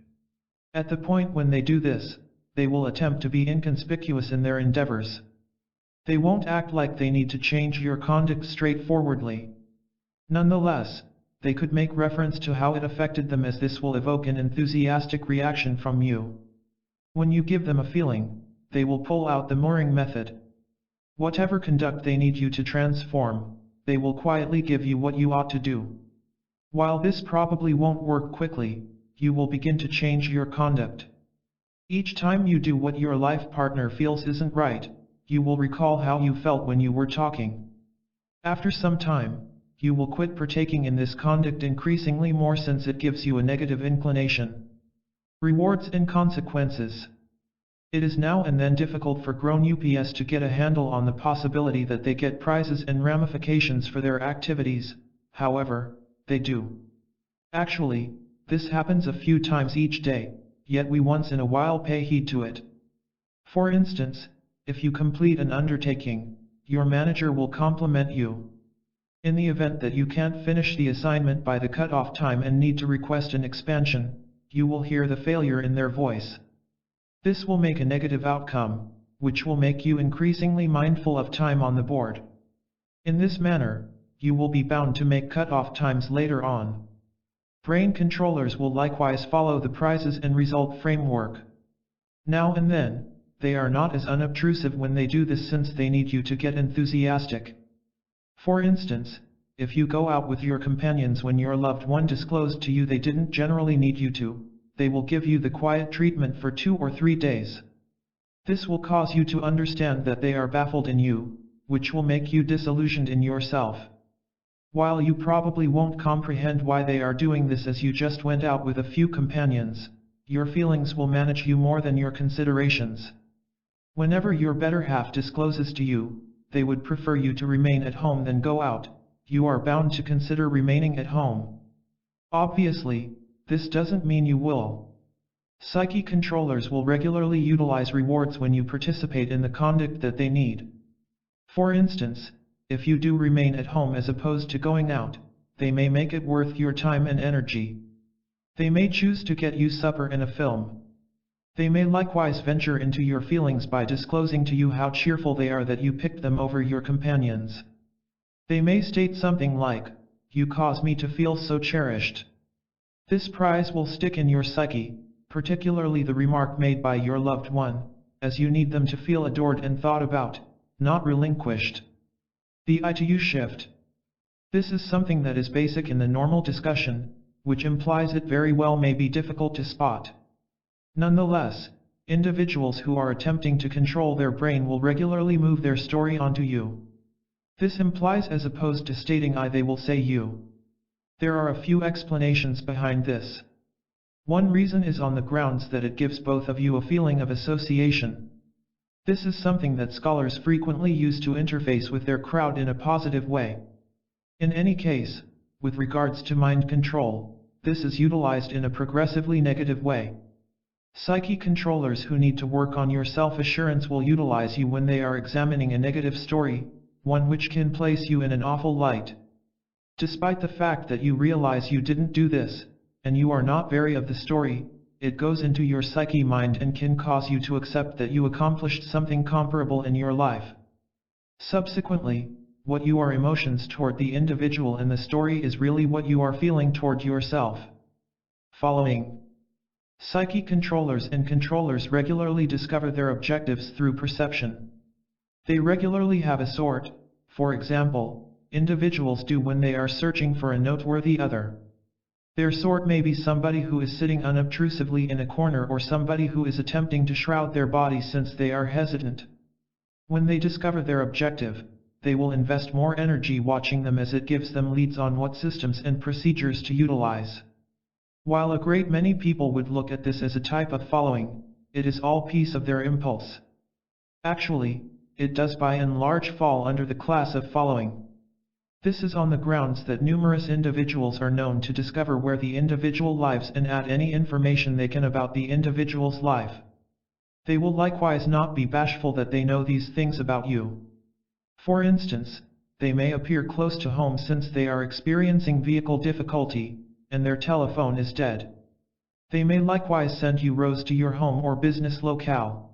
At the point when they do this, they will attempt to be inconspicuous in their endeavors. They won't act like they need to change your conduct straightforwardly. Nonetheless, they could make reference to how it affected them, as this will evoke an enthusiastic reaction from you. When you give them a feeling, they will pull out the mooring method. Whatever conduct they need you to transform, they will quietly give you what you ought to do. While this probably won't work quickly, you will begin to change your conduct. Each time you do what your life partner feels isn't right, you will recall how you felt when you were talking. After some time, you will quit partaking in this conduct increasingly more since it gives you a negative inclination. Rewards and consequences. It is now and then difficult for grown UPS to get a handle on the possibility that they get prizes and ramifications for their activities. However, they do. Actually, this happens a few times each day, yet we once in a while pay heed to it. For instance, if you complete an undertaking, your manager will compliment you. In the event that you can't finish the assignment by the cutoff time and need to request an expansion, you will hear the failure in their voice. This will make a negative outcome, which will make you increasingly mindful of time on the board. In this manner, you will be bound to make cutoff times later on. Brain controllers will likewise follow the prizes and result framework. Now and then, they are not as unobtrusive when they do this since they need you to get enthusiastic. For instance, if you go out with your companions when your loved one disclosed to you they didn't generally need you to, they will give you the quiet treatment for 2 or 3 days. This will cause you to understand that they are baffled in you, which will make you disillusioned in yourself. While you probably won't comprehend why they are doing this as you just went out with a few companions, your feelings will manage you more than your considerations. Whenever your better half discloses to you, they would prefer you to remain at home than go out, you are bound to consider remaining at home. Obviously, this doesn't mean you will. Psyche controllers will regularly utilize rewards when you participate in the conduct that they need. For instance, if you do remain at home as opposed to going out, they may make it worth your time and energy. They may choose to get you supper and a film. They may likewise venture into your feelings by disclosing to you how cheerful they are that you picked them over your companions. They may state something like, "You cause me to feel so cherished." This prize will stick in your psyche, particularly the remark made by your loved one, as you need them to feel adored and thought about, not relinquished. The I to you shift. This is something that is basic in the normal discussion, which implies it very well may be difficult to spot. Nonetheless, individuals who are attempting to control their brain will regularly move their story onto you. This implies as opposed to stating I they will say you. There are a few explanations behind this. One reason is on the grounds that it gives both of you a feeling of association. This is something that scholars frequently use to interface with their crowd in a positive way. In any case, with regards to mind control, this is utilized in a progressively negative way. Psyche controllers who need to work on your self-assurance will utilize you when they are examining a negative story, one which can place you in an awful light. Despite the fact that you realize you didn't do this, and you are not wary of the story, it goes into your psyche mind and can cause you to accept that you accomplished something comparable in your life. Subsequently, what your emotions toward the individual in the story is really what you are feeling toward yourself. Following. Psyche controllers and controllers regularly discover their objectives through perception. They regularly have a sort, for example, individuals do when they are searching for a noteworthy other. Their sort may be somebody who is sitting unobtrusively in a corner or somebody who is attempting to shroud their body since they are hesitant. When they discover their objective, they will invest more energy watching them as it gives them leads on what systems and procedures to utilize. While a great many people would look at this as a type of following, it is all piece of their impulse. Actually, it does by and large fall under the class of following. This is on the grounds that numerous individuals are known to discover where the individual lives and add any information they can about the individual's life. They will likewise not be bashful that they know these things about you. For instance, they may appear close to home since they are experiencing vehicle difficulty, and their telephone is dead. They may likewise send you rows to your home or business locale.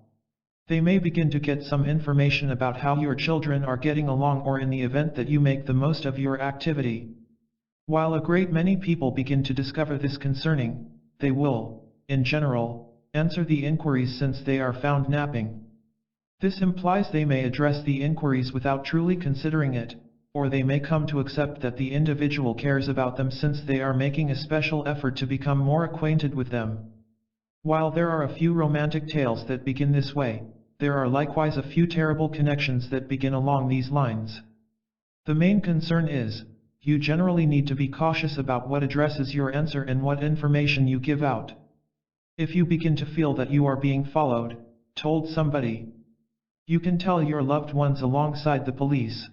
They may begin to get some information about how your children are getting along or in the event that you make the most of your activity. While a great many people begin to discover this concerning, they will, in general, answer the inquiries since they are found napping. This implies they may address the inquiries without truly considering it, or they may come to accept that the individual cares about them since they are making a special effort to become more acquainted with them. While there are a few romantic tales that begin this way, there are likewise a few terrible connections that begin along these lines. The main concern is, you generally need to be cautious about what addresses your answer and what information you give out. If you begin to feel that you are being followed, told somebody, you can tell your loved ones alongside the police.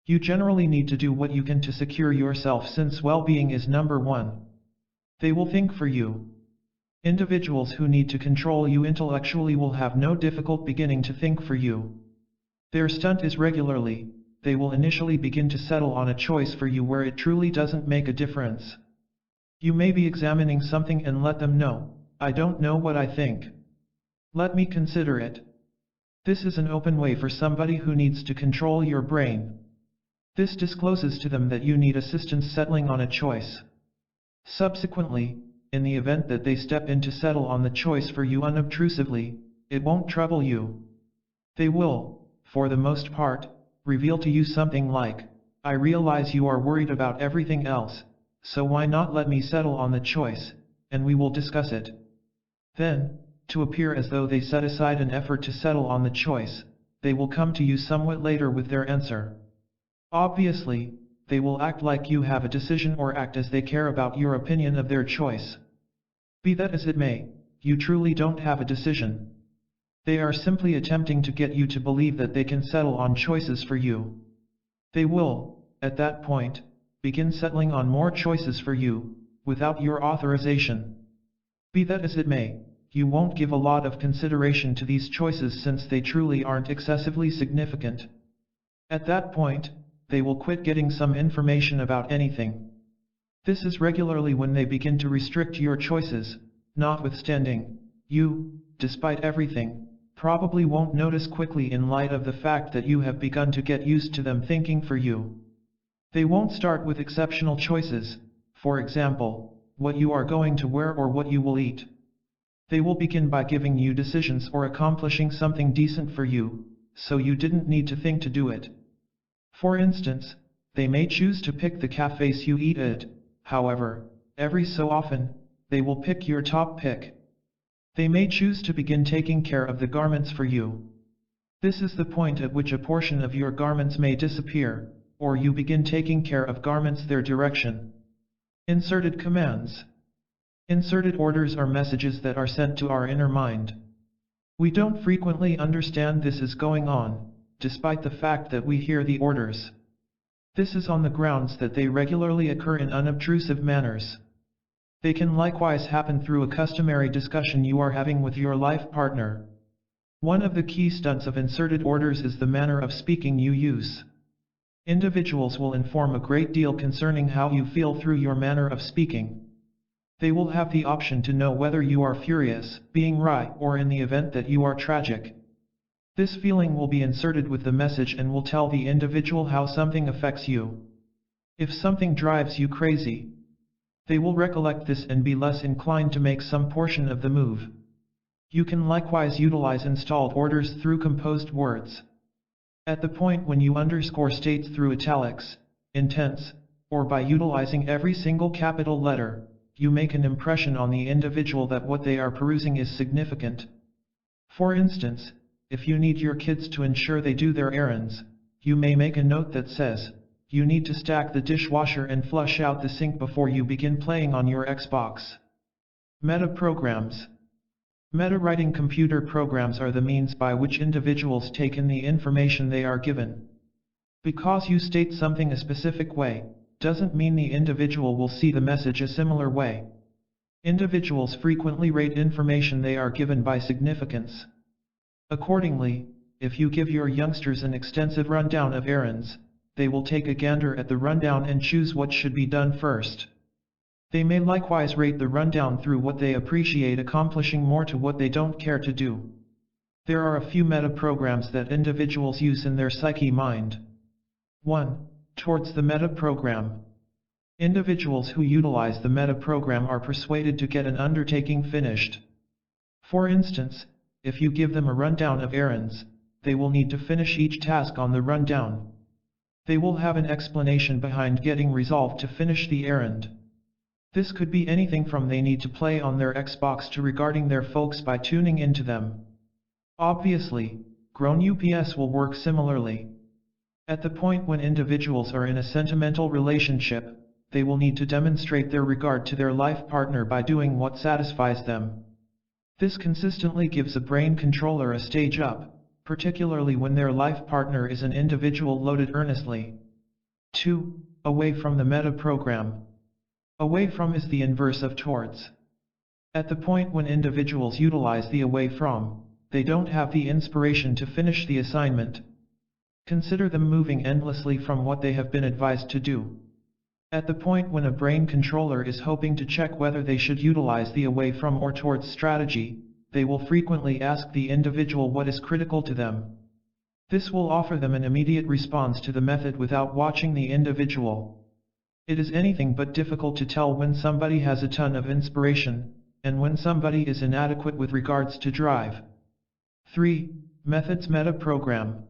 You generally need to do what you can to secure yourself since well-being is number one. They will think for you. Individuals who need to control you intellectually will have no difficult beginning to think for you. Their stunt is regularly, they will initially begin to settle on a choice for you where it truly doesn't make a difference. You may be examining something and let them know, I don't know what I think. Let me consider it. This is an open way for somebody who needs to control your brain. This discloses to them that you need assistance settling on a choice. Subsequently, in the event that they step in to settle on the choice for you unobtrusively, it won't trouble you. They will, for the most part, reveal to you something like, I realize you are worried about everything else, so why not let me settle on the choice, and we will discuss it. Then, to appear as though they set aside an effort to settle on the choice, they will come to you somewhat later with their answer. Obviously, they will act like you have a decision or act as they care about your opinion of their choice. Be that as it may, you truly don't have a decision. They are simply attempting to get you to believe that they can settle on choices for you. They will, at that point, begin settling on more choices for you, without your authorization. Be that as it may, you won't give a lot of consideration to these choices since they truly aren't excessively significant. At that point, they will quit getting some information about anything. This is regularly when they begin to restrict your choices, notwithstanding, you, despite everything, probably won't notice quickly in light of the fact that you have begun to get used to them thinking for you. They won't start with exceptional choices, for example, what you are going to wear or what you will eat. They will begin by giving you decisions or accomplishing something decent for you, so you didn't need to think to do it. For instance, they may choose to pick the cafes you eat at, however, every so often, they will pick your top pick. They may choose to begin taking care of the garments for you. This is the point at which a portion of your garments may disappear, or you begin taking care of garments their direction. Inserted commands. Inserted orders are messages that are sent to our inner mind. We don't frequently understand this is going on, despite the fact that we hear the orders. This is on the grounds that they regularly occur in unobtrusive manners. They can likewise happen through a customary discussion you are having with your life partner. One of the key stunts of inserted orders is the manner of speaking you use. Individuals will inform a great deal concerning how you feel through your manner of speaking. They will have the option to know whether you are furious, being right, or in the event that you are tragic. This feeling will be inserted with the message and will tell the individual how something affects you. If something drives you crazy, they will recollect this and be less inclined to make some portion of the move. You can likewise utilize installed orders through composed words. At the point when you underscore states through italics, intense, or by utilizing every single capital letter, you make an impression on the individual that what they are perusing is significant. For instance, if you need your kids to ensure they do their errands, you may make a note that says, "You need to stack the dishwasher and flush out the sink before you begin playing on your Xbox." Meta programs. Meta-writing computer programs are the means by which individuals take in the information they are given. Because you state something a specific way, doesn't mean the individual will see the message a similar way. Individuals frequently rate information they are given by significance. Accordingly, if you give your youngsters an extensive rundown of errands, they will take a gander at the rundown and choose what should be done first. They may likewise rate the rundown through what they appreciate accomplishing more to what they don't care to do. There are a few meta programs that individuals use in their psyche mind. 1. Towards the meta program. Individuals who utilize the meta program are persuaded to get an undertaking finished. For instance, if you give them a rundown of errands, they will need to finish each task on the rundown. They will have an explanation behind getting resolved to finish the errand. This could be anything from they need to play on their Xbox to regarding their folks by tuning into them. Obviously, grown UPS will work similarly. At the point when individuals are in a sentimental relationship, they will need to demonstrate their regard to their life partner by doing what satisfies them. This consistently gives a brain controller a stage up, particularly when their life partner is an individual loaded earnestly. 2. Away from the meta program. Away from is the inverse of towards. At the point when individuals utilize the away from, they don't have the inspiration to finish the assignment. Consider them moving endlessly from what they have been advised to do. At the point when a brain controller is hoping to check whether they should utilize the away from or towards strategy, they will frequently ask the individual what is critical to them. This will offer them an immediate response to the method without watching the individual. It is anything but difficult to tell when somebody has a ton of inspiration, and when somebody is inadequate with regards to drive. 3. Methods meta program.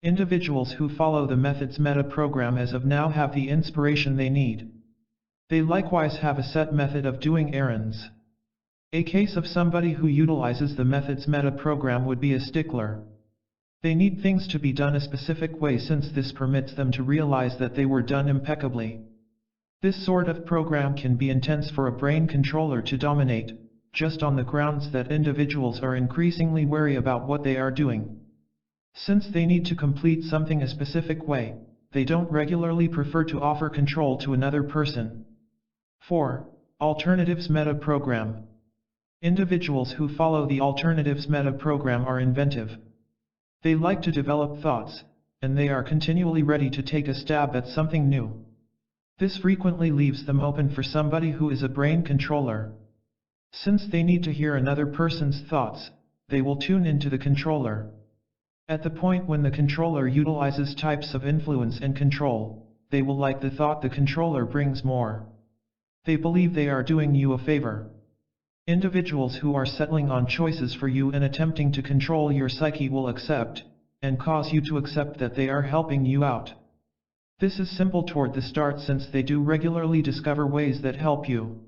Individuals who follow the methods meta program as of now have the inspiration they need. They likewise have a set method of doing errands. A case of somebody who utilizes the method's meta-program would be a stickler. They need things to be done a specific way since this permits them to realize that they were done impeccably. This sort of program can be intense for a brain controller to dominate, just on the grounds that individuals are increasingly wary about what they are doing. Since they need to complete something a specific way, they don't regularly prefer to offer control to another person. 4. Alternatives meta-program. Individuals who follow the alternatives meta-program are inventive. They like to develop thoughts, and they are continually ready to take a stab at something new. This frequently leaves them open for somebody who is a brain controller. Since they need to hear another person's thoughts, they will tune into the controller. At the point when the controller utilizes types of influence and control, they will like the thought the controller brings more. They believe they are doing you a favor. Individuals who are settling on choices for you and attempting to control your psyche will accept, and cause you to accept that they are helping you out. This is simple toward the start since they do regularly discover ways that help you.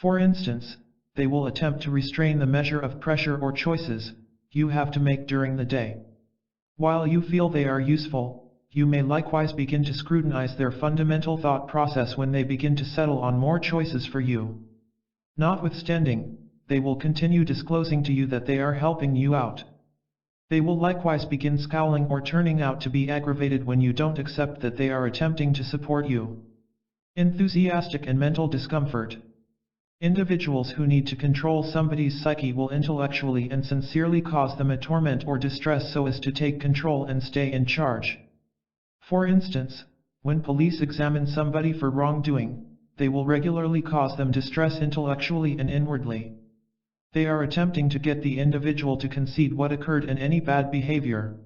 For instance, they will attempt to restrain the measure of pressure or choices you have to make during the day. While you feel they are useful, you may likewise begin to scrutinize their fundamental thought process when they begin to settle on more choices for you. Notwithstanding, they will continue disclosing to you that they are helping you out. They will likewise begin scowling or turning out to be aggravated when you don't accept that they are attempting to support you. Enthusiastic and mental discomfort. Individuals who need to control somebody's psyche will intellectually and sincerely cause them a torment or distress so as to take control and stay in charge. For instance, when police examine somebody for wrongdoing, they will regularly cause them distress intellectually and inwardly. They are attempting to get the individual to concede what occurred in any bad behavior.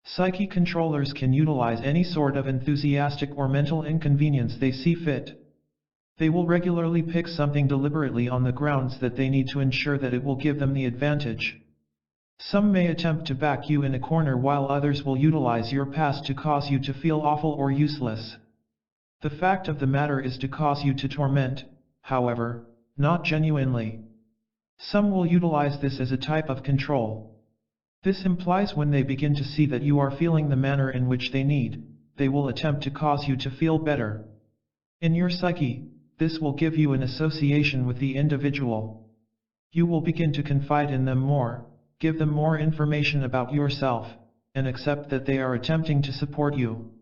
Psyche controllers can utilize any sort of enthusiastic or mental inconvenience they see fit. They will regularly pick something deliberately on the grounds that they need to ensure that it will give them the advantage. Some may attempt to back you in a corner while others will utilize your past to cause you to feel awful or useless. The fact of the matter is to cause you to torment, however, not genuinely. Some will utilize this as a type of control. This implies when they begin to see that you are feeling the manner in which they need, they will attempt to cause you to feel better. In your psyche, this will give you an association with the individual. You will begin to confide in them more, give them more information about yourself, and accept that they are attempting to support you.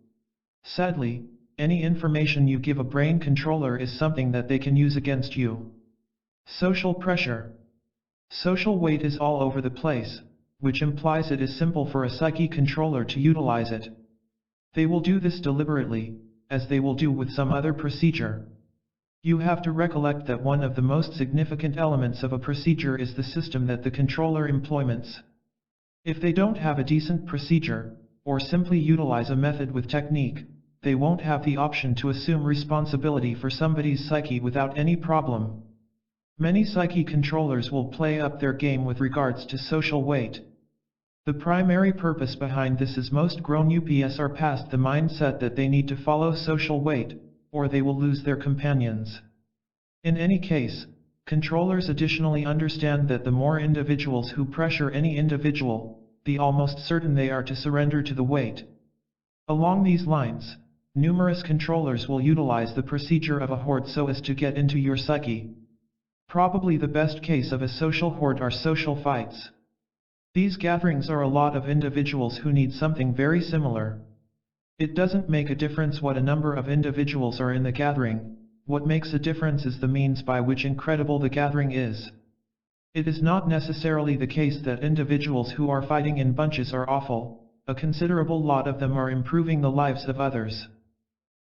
Sadly, any information you give a brain controller is something that they can use against you. Social pressure. Social weight is all over the place, which implies it is simple for a psyche controller to utilize it. They will do this deliberately, as they will do with some other procedure. You have to recollect that one of the most significant elements of a procedure is the system that the controller employs. If they don't have a decent procedure, or simply utilize a method with technique, they won't have the option to assume responsibility for somebody's psyche without any problem. Many psyche controllers will play up their game with regards to social weight. The primary purpose behind this is most grown UPS are past the mindset that they need to follow social weight, or they will lose their companions. In any case, controllers additionally understand that the more individuals who pressure any individual, the almost certain they are to surrender to the weight. Along these lines, numerous controllers will utilize the procedure of a horde so as to get into your psyche. Probably the best case of a social horde are social fights. These gatherings are a lot of individuals who need something very similar. It doesn't make a difference what a number of individuals are in the gathering, what makes a difference is the means by which incredible the gathering is. It is not necessarily the case that individuals who are fighting in bunches are awful, a considerable lot of them are improving the lives of others.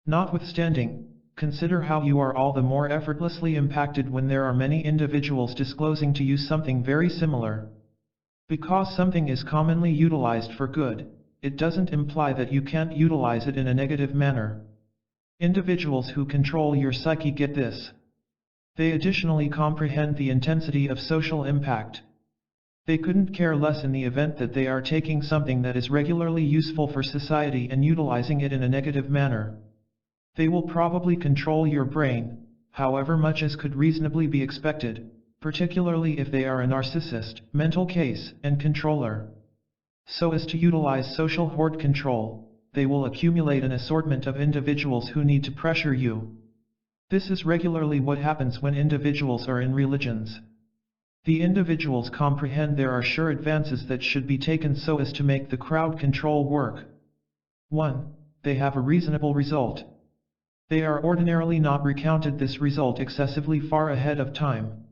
Notwithstanding, consider how you are all the more effortlessly impacted when there are many individuals disclosing to you something very similar. Because something is commonly utilized for good, it doesn't imply that you can't utilize it in a negative manner. Individuals who control your psyche get this. They additionally comprehend the intensity of social impact. They couldn't care less in the event that they are taking something that is regularly useful for society and utilizing it in a negative manner. They will probably control your brain, however much as could reasonably be expected, particularly if they are a narcissist, mental case, and controller. So as to utilize social horde control, they will accumulate an assortment of individuals who need to pressure you. This is regularly what happens when individuals are in religions. The individuals comprehend there are sure advances that should be taken so as to make the crowd control work. 1. They have a reasonable result. They are ordinarily not recounted this result excessively far ahead of time.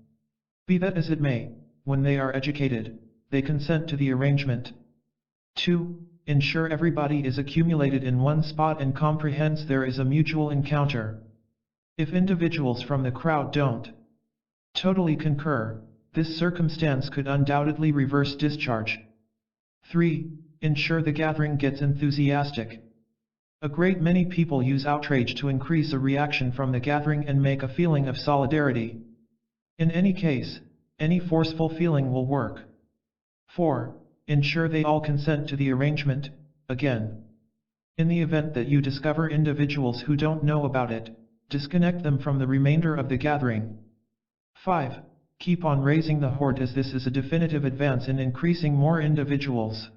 Be that as it may, when they are educated, they consent to the arrangement. 2. Ensure everybody is accumulated in one spot and comprehends there is a mutual encounter. If individuals from the crowd don't totally concur, this circumstance could undoubtedly reverse discharge. 3. Ensure the gathering gets enthusiastic. A great many people use outrage to increase a reaction from the gathering and make a feeling of solidarity. In any case, any forceful feeling will work. 4. Ensure they all consent to the arrangement, again. In the event that you discover individuals who don't know about it, disconnect them from the remainder of the gathering. 5. Keep on raising the horde as this is a definitive advance in increasing more individuals.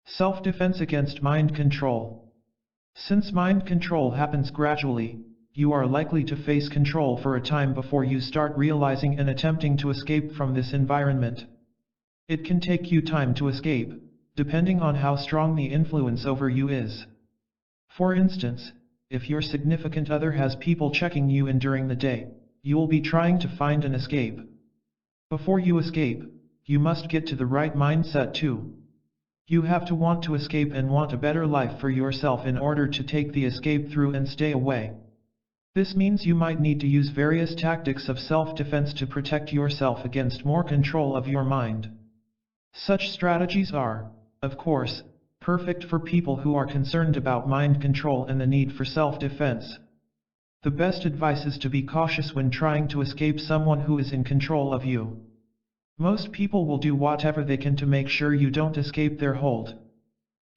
Self-defense against mind control. Since mind control happens gradually, you are likely to face control for a time before you start realizing and attempting to escape from this environment. It can take you time to escape, depending on how strong the influence over you is. For instance, if your significant other has people checking you in during the day, you will be trying to find an escape. Before you escape, you must get to the right mindset too. You have to want to escape and want a better life for yourself in order to take the escape through and stay away. This means you might need to use various tactics of self-defense to protect yourself against more control of your mind. Such strategies are, of course, perfect for people who are concerned about mind control and the need for self-defense. The best advice is to be cautious when trying to escape someone who is in control of you. Most people will do whatever they can to make sure you don't escape their hold.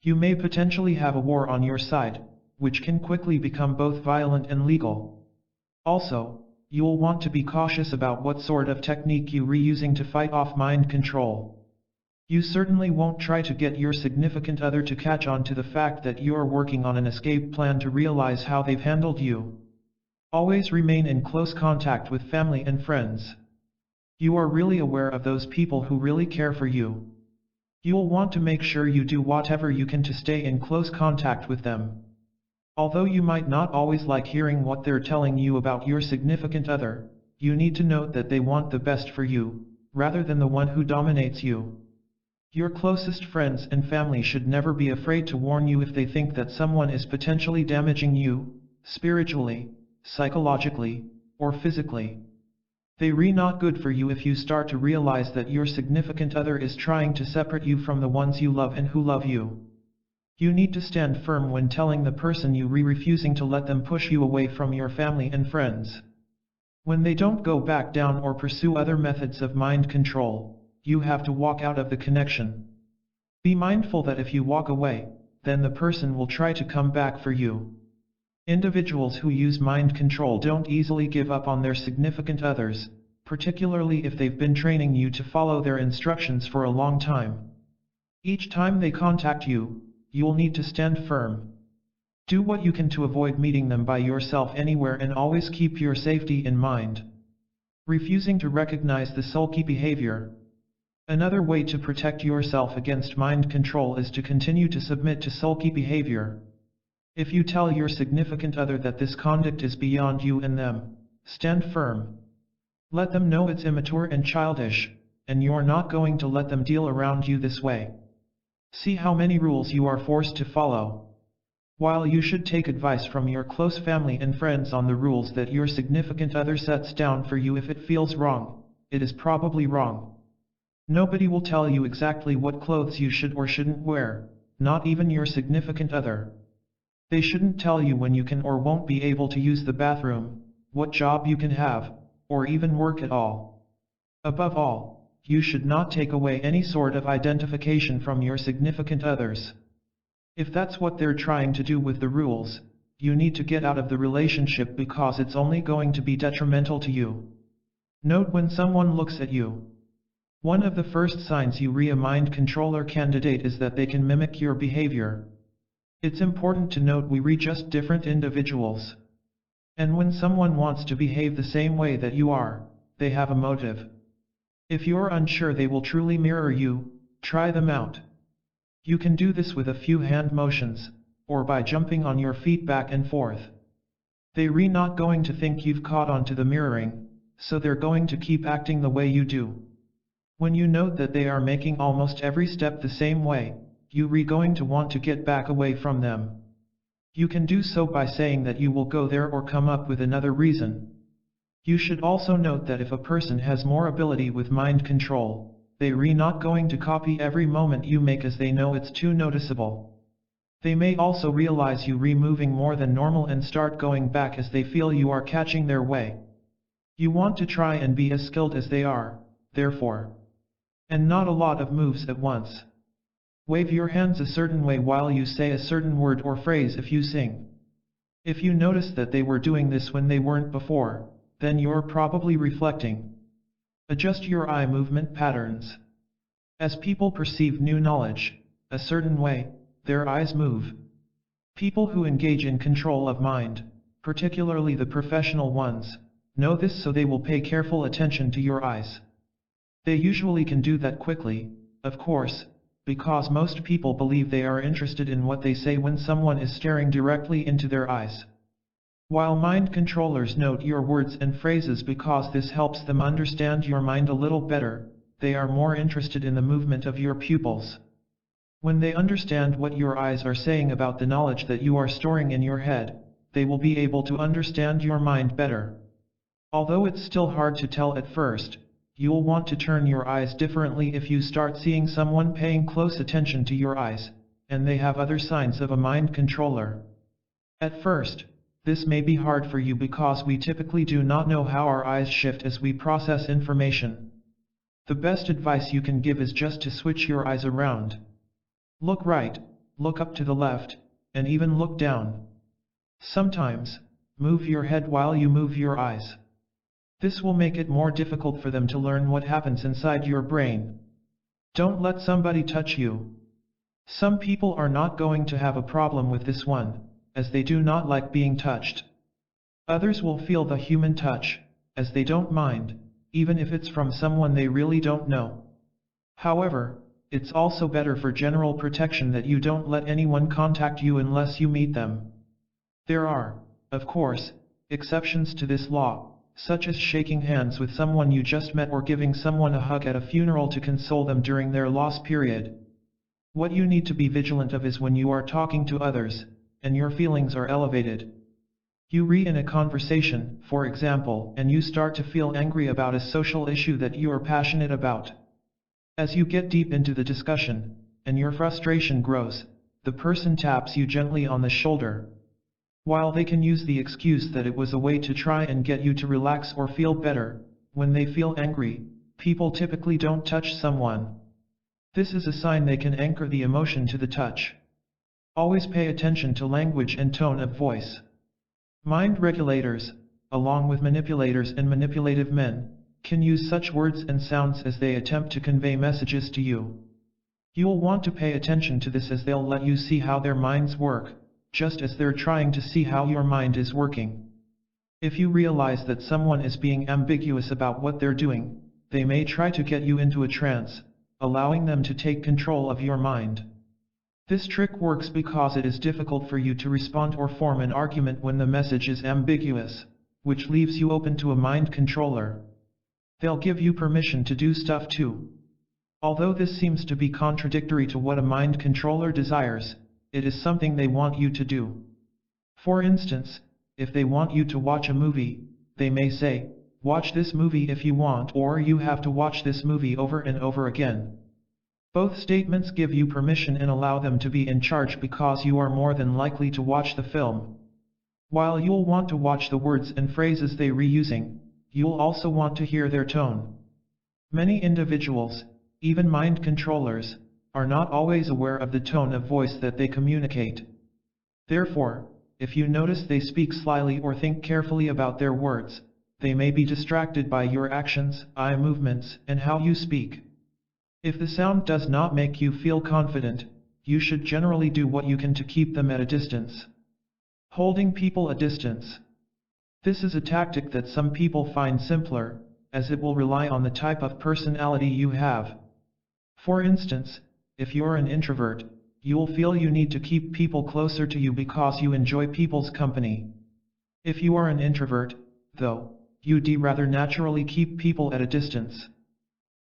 You may potentially have a war on your side, which can quickly become both violent and legal. Also, you'll want to be cautious about what sort of technique you're using to fight off mind control. You certainly won't try to get your significant other to catch on to the fact that you're working on an escape plan to realize how they've handled you. Always remain in close contact with family and friends. You are really aware of those people who really care for you. You'll want to make sure you do whatever you can to stay in close contact with them. Although you might not always like hearing what they're telling you about your significant other, you need to note that they want the best for you, rather than the one who dominates you. Your closest friends and family should never be afraid to warn you if they think that someone is potentially damaging you, spiritually, psychologically, or physically. They're not good for you if you start to realize that your significant other is trying to separate you from the ones you love and who love you. You need to stand firm when telling the person you refusing to let them push you away from your family and friends. When they don't go back down or pursue other methods of mind control, you have to walk out of the connection. Be mindful that if you walk away, then the person will try to come back for you. Individuals who use mind control don't easily give up on their significant others, particularly if they've been training you to follow their instructions for a long time. Each time they contact you, you'll need to stand firm. Do what you can to avoid meeting them by yourself anywhere and always keep your safety in mind. Refusing to recognize the sulky behavior. Another way to protect yourself against mind control is to continue to submit to sulky behavior. If you tell your significant other that this conduct is beyond you and them, stand firm. Let them know it's immature and childish, and you're not going to let them deal around you this way. See how many rules you are forced to follow. While you should take advice from your close family and friends on the rules that your significant other sets down for you if it feels wrong, it is probably wrong. Nobody will tell you exactly what clothes you should or shouldn't wear, not even your significant other. They shouldn't tell you when you can or won't be able to use the bathroom, what job you can have, or even work at all. Above all, you should not take away any sort of identification from your significant others. If that's what they're trying to do with the rules, you need to get out of the relationship because it's only going to be detrimental to you. Note when someone looks at you. One of the first signs you re a mind controller candidate is that they can mimic your behavior. It's important to note we read just different individuals. And when someone wants to behave the same way that you are, they have a motive. If you're unsure they will truly mirror you, try them out. You can do this with a few hand motions, or by jumping on your feet back and forth. They're not going to think you've caught on to the mirroring, so they're going to keep acting the way you do. When you note that they are making almost every step the same way, you're going to want to get back away from them. You can do so by saying that you will go there or come up with another reason. You should also note that if a person has more ability with mind control, they're not going to copy every moment you make as they know it's too noticeable. They may also realize you moving more than normal and start going back as they feel you are catching their way. You want to try and be as skilled as they are, therefore. And not a lot of moves at once. Wave your hands a certain way while you say a certain word or phrase if you sing. If you notice that they were doing this when they weren't before, then you're probably reflecting. Adjust your eye movement patterns. As people perceive new knowledge, a certain way, their eyes move. People who engage in control of mind, particularly the professional ones, know this, so they will pay careful attention to your eyes. They usually can do that quickly, of course, because most people believe they are interested in what they say when someone is staring directly into their eyes. While mind controllers note your words and phrases because this helps them understand your mind a little better, they are more interested in the movement of your pupils. When they understand what your eyes are saying about the knowledge that you are storing in your head, they will be able to understand your mind better. Although it's still hard to tell at first, you'll want to turn your eyes differently if you start seeing someone paying close attention to your eyes, and they have other signs of a mind controller. At first, this may be hard for you because we typically do not know how our eyes shift as we process information. The best advice you can give is just to switch your eyes around. Look right, look up to the left, and even look down. Sometimes, move your head while you move your eyes. This will make it more difficult for them to learn what happens inside your brain. Don't let somebody touch you. Some people are not going to have a problem with this one, as they do not like being touched. Others will feel the human touch, as they don't mind, even if it's from someone they really don't know. However, it's also better for general protection that you don't let anyone contact you unless you meet them. There are, of course, exceptions to this law, such as shaking hands with someone you just met or giving someone a hug at a funeral to console them during their loss period. What you need to be vigilant of is when you are talking to others, and your feelings are elevated. You in a conversation, for example, and you start to feel angry about a social issue that you are passionate about. As you get deep into the discussion, and your frustration grows, the person taps you gently on the shoulder. While they can use the excuse that it was a way to try and get you to relax or feel better, when they feel angry, people typically don't touch someone. This is a sign they can anchor the emotion to the touch. Always pay attention to language and tone of voice. Mind regulators, along with manipulators and manipulative men, can use such words and sounds as they attempt to convey messages to you. You'll want to pay attention to this as they'll let you see how their minds work, just as they're trying to see how your mind is working. If you realize that someone is being ambiguous about what they're doing, they may try to get you into a trance, allowing them to take control of your mind. This trick works because it is difficult for you to respond or form an argument when the message is ambiguous, which leaves you open to a mind controller. They'll give you permission to do stuff too. Although this seems to be contradictory to what a mind controller desires, it is something they want you to do. For instance, if they want you to watch a movie, they may say, "Watch this movie if you want," or "You have to watch this movie over and over again." Both statements give you permission and allow them to be in charge because you are more than likely to watch the film. While you'll want to watch the words and phrases they're reusing, you'll also want to hear their tone. Many individuals, even mind controllers, are not always aware of the tone of voice that they communicate. Therefore, if you notice they speak slyly or think carefully about their words, they may be distracted by your actions, eye movements, and how you speak. If the sound does not make you feel confident, you should generally do what you can to keep them at a distance. Holding people at distance. This is a tactic that some people find simpler, as it will rely on the type of personality you have. For instance, if you're an introvert, you'll feel you need to keep people closer to you because you enjoy people's company. If you are an introvert, though, you'd rather naturally keep people at a distance.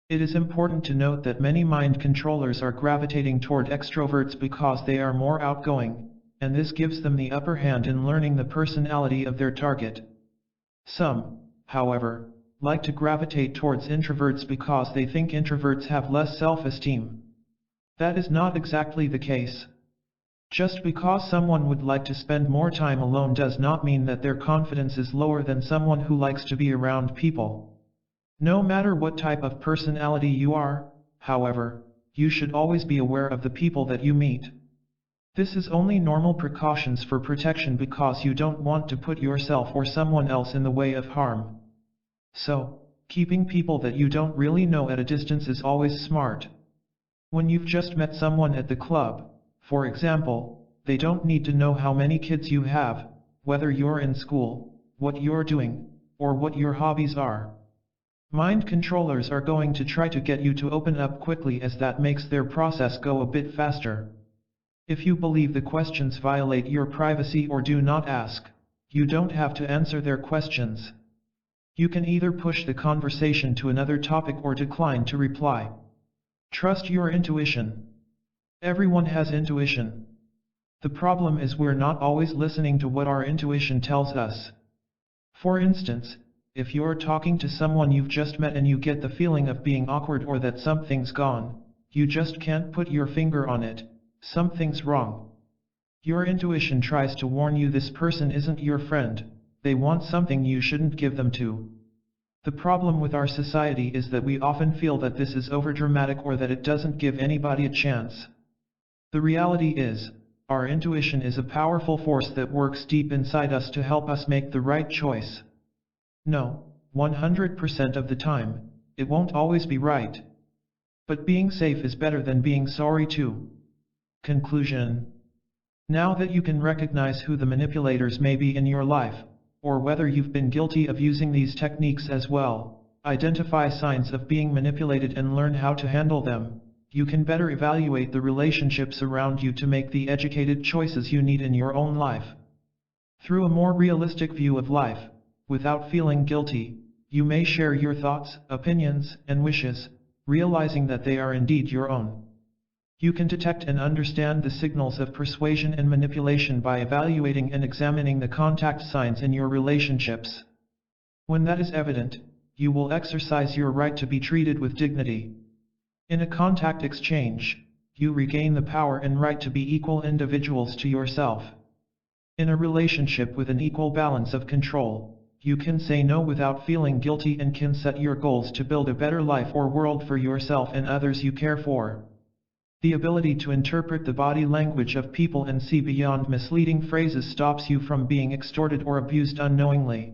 It is important to note that many mind controllers are gravitating toward extroverts because they are more outgoing, and this gives them the upper hand in learning the personality of their target. Some, however, like to gravitate towards introverts because they think introverts have less self-esteem. That is not exactly the case. Just because someone would like to spend more time alone does not mean that their confidence is lower than someone who likes to be around people. No matter what type of personality you are, however, you should always be aware of the people that you meet. This is only normal precautions for protection because you don't want to put yourself or someone else in the way of harm. So, keeping people that you don't really know at a distance is always smart. When you've just met someone at the club, for example, they don't need to know how many kids you have, whether you're in school, what you're doing, or what your hobbies are. Mind controllers are going to try to get you to open up quickly as that makes their process go a bit faster. If you believe the questions violate your privacy or do not ask, you don't have to answer their questions. You can either push the conversation to another topic or decline to reply. Trust your intuition. Everyone has intuition. The problem is we're not always listening to what our intuition tells us. For instance, if you're talking to someone you've just met and you get the feeling of being awkward or that something's gone, you just can't put your finger on it, something's wrong. Your intuition tries to warn you this person isn't your friend. They want something you shouldn't give them to. The problem with our society is that we often feel that this is overdramatic or that it doesn't give anybody a chance. The reality is, our intuition is a powerful force that works deep inside us to help us make the right choice. No, 100% of the time, it won't always be right. But being safe is better than being sorry too. Conclusion. Now that you can recognize who the manipulators may be in your life, or whether you've been guilty of using these techniques as well, identify signs of being manipulated and learn how to handle them, you can better evaluate the relationships around you to make the educated choices you need in your own life. Through a more realistic view of life, without feeling guilty, you may share your thoughts, opinions, and wishes, realizing that they are indeed your own. You can detect and understand the signals of persuasion and manipulation by evaluating and examining the contact signs in your relationships. When that is evident, you will exercise your right to be treated with dignity. In a contact exchange, you regain the power and right to be equal individuals to yourself. In a relationship with an equal balance of control, you can say no without feeling guilty and can set your goals to build a better life or world for yourself and others you care for. The ability to interpret the body language of people and see beyond misleading phrases stops you from being extorted or abused unknowingly.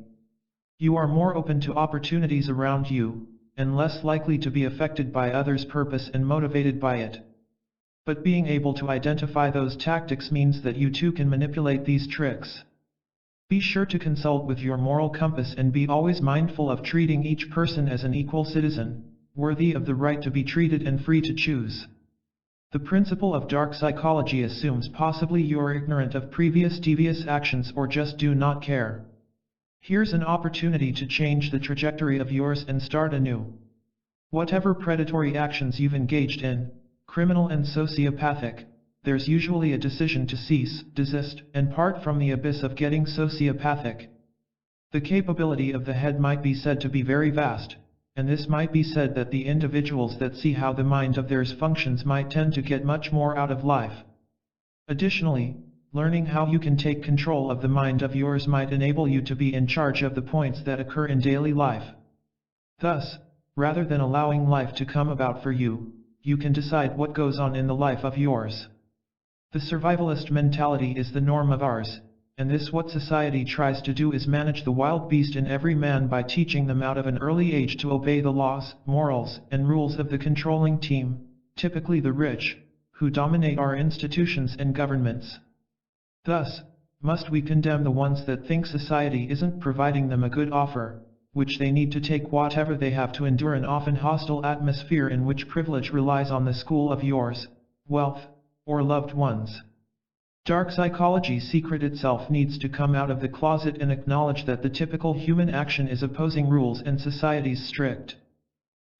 You are more open to opportunities around you, and less likely to be affected by others' purpose and motivated by it. But being able to identify those tactics means that you too can manipulate these tricks. Be sure to consult with your moral compass and be always mindful of treating each person as an equal citizen, worthy of the right to be treated and free to choose. The principle of dark psychology assumes possibly you're ignorant of previous devious actions or just do not care. Here's an opportunity to change the trajectory of yours and start anew. Whatever predatory actions you've engaged in, criminal and sociopathic, there's usually a decision to cease, desist, and part from the abyss of getting sociopathic. The capability of the head might be said to be very vast, and this might be said that the individuals that see how the mind of theirs functions might tend to get much more out of life. Additionally, learning how you can take control of the mind of yours might enable you to be in charge of the points that occur in daily life. Thus, rather than allowing life to come about for you, you can decide what goes on in the life of yours. The survivalist mentality is the norm of ours, and this what society tries to do is manage the wild beast in every man by teaching them out of an early age to obey the laws, morals, and rules of the controlling team, typically the rich, who dominate our institutions and governments. Thus, must we condemn the ones that think society isn't providing them a good offer, which they need to take whatever they have to endure an often hostile atmosphere in which privilege relies on the school of yours, wealth, or loved ones. Dark psychology secret itself needs to come out of the closet and acknowledge that the typical human action is opposing rules and society's strict.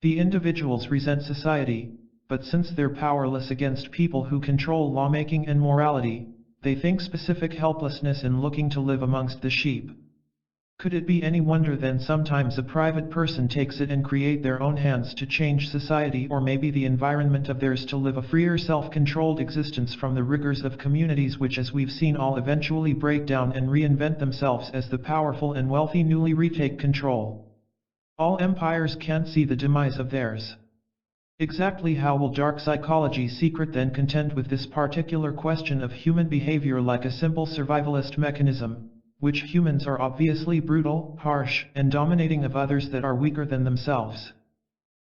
The individuals resent society, but since they're powerless against people who control lawmaking and morality, they think specific helplessness in looking to live amongst the sheep. Could it be any wonder then sometimes a private person takes it in create their own hands to change society or maybe the environment of theirs to live a freer self-controlled existence from the rigors of communities which as we've seen all eventually break down and reinvent themselves as the powerful and wealthy newly retake control. All empires can't see the demise of theirs. Exactly how will dark psychology secret then contend with this particular question of human behavior like a simple survivalist mechanism, which humans are obviously brutal, harsh, and dominating of others that are weaker than themselves?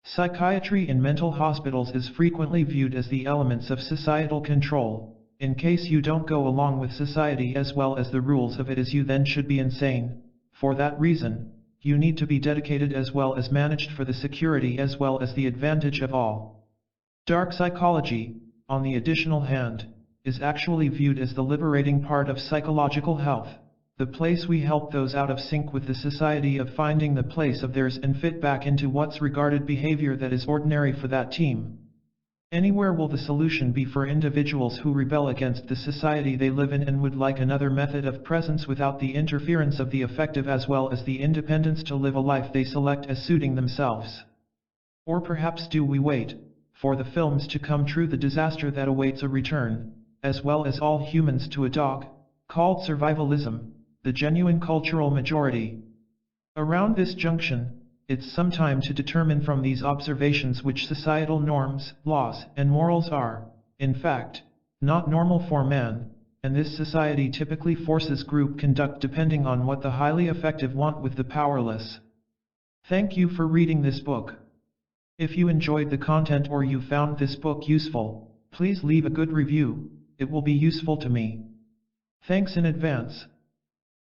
Psychiatry in mental hospitals is frequently viewed as the elements of societal control. In case you don't go along with society as well as the rules of it as you then should be insane. For that reason, you need to be dedicated as well as managed for the security as well as the advantage of all. Dark psychology, on the additional hand, is actually viewed as the liberating part of psychological health, the place we help those out of sync with the society of finding the place of theirs and fit back into what's regarded behavior that is ordinary for that team. Anywhere will the solution be for individuals who rebel against the society they live in and would like another method of presence without the interference of the effective as well as the independence to live a life they select as suiting themselves? Or perhaps do we wait for the films to come true, the disaster that awaits a return, as well as all humans to a dog called survivalism, the genuine cultural majority? Around this junction, it's some time to determine from these observations which societal norms, laws, and morals are, in fact, not normal for man, and this society typically forces group conduct depending on what the highly effective want with the powerless. Thank you for reading this book. If you enjoyed the content or you found this book useful, please leave a good review, it will be useful to me. Thanks in advance.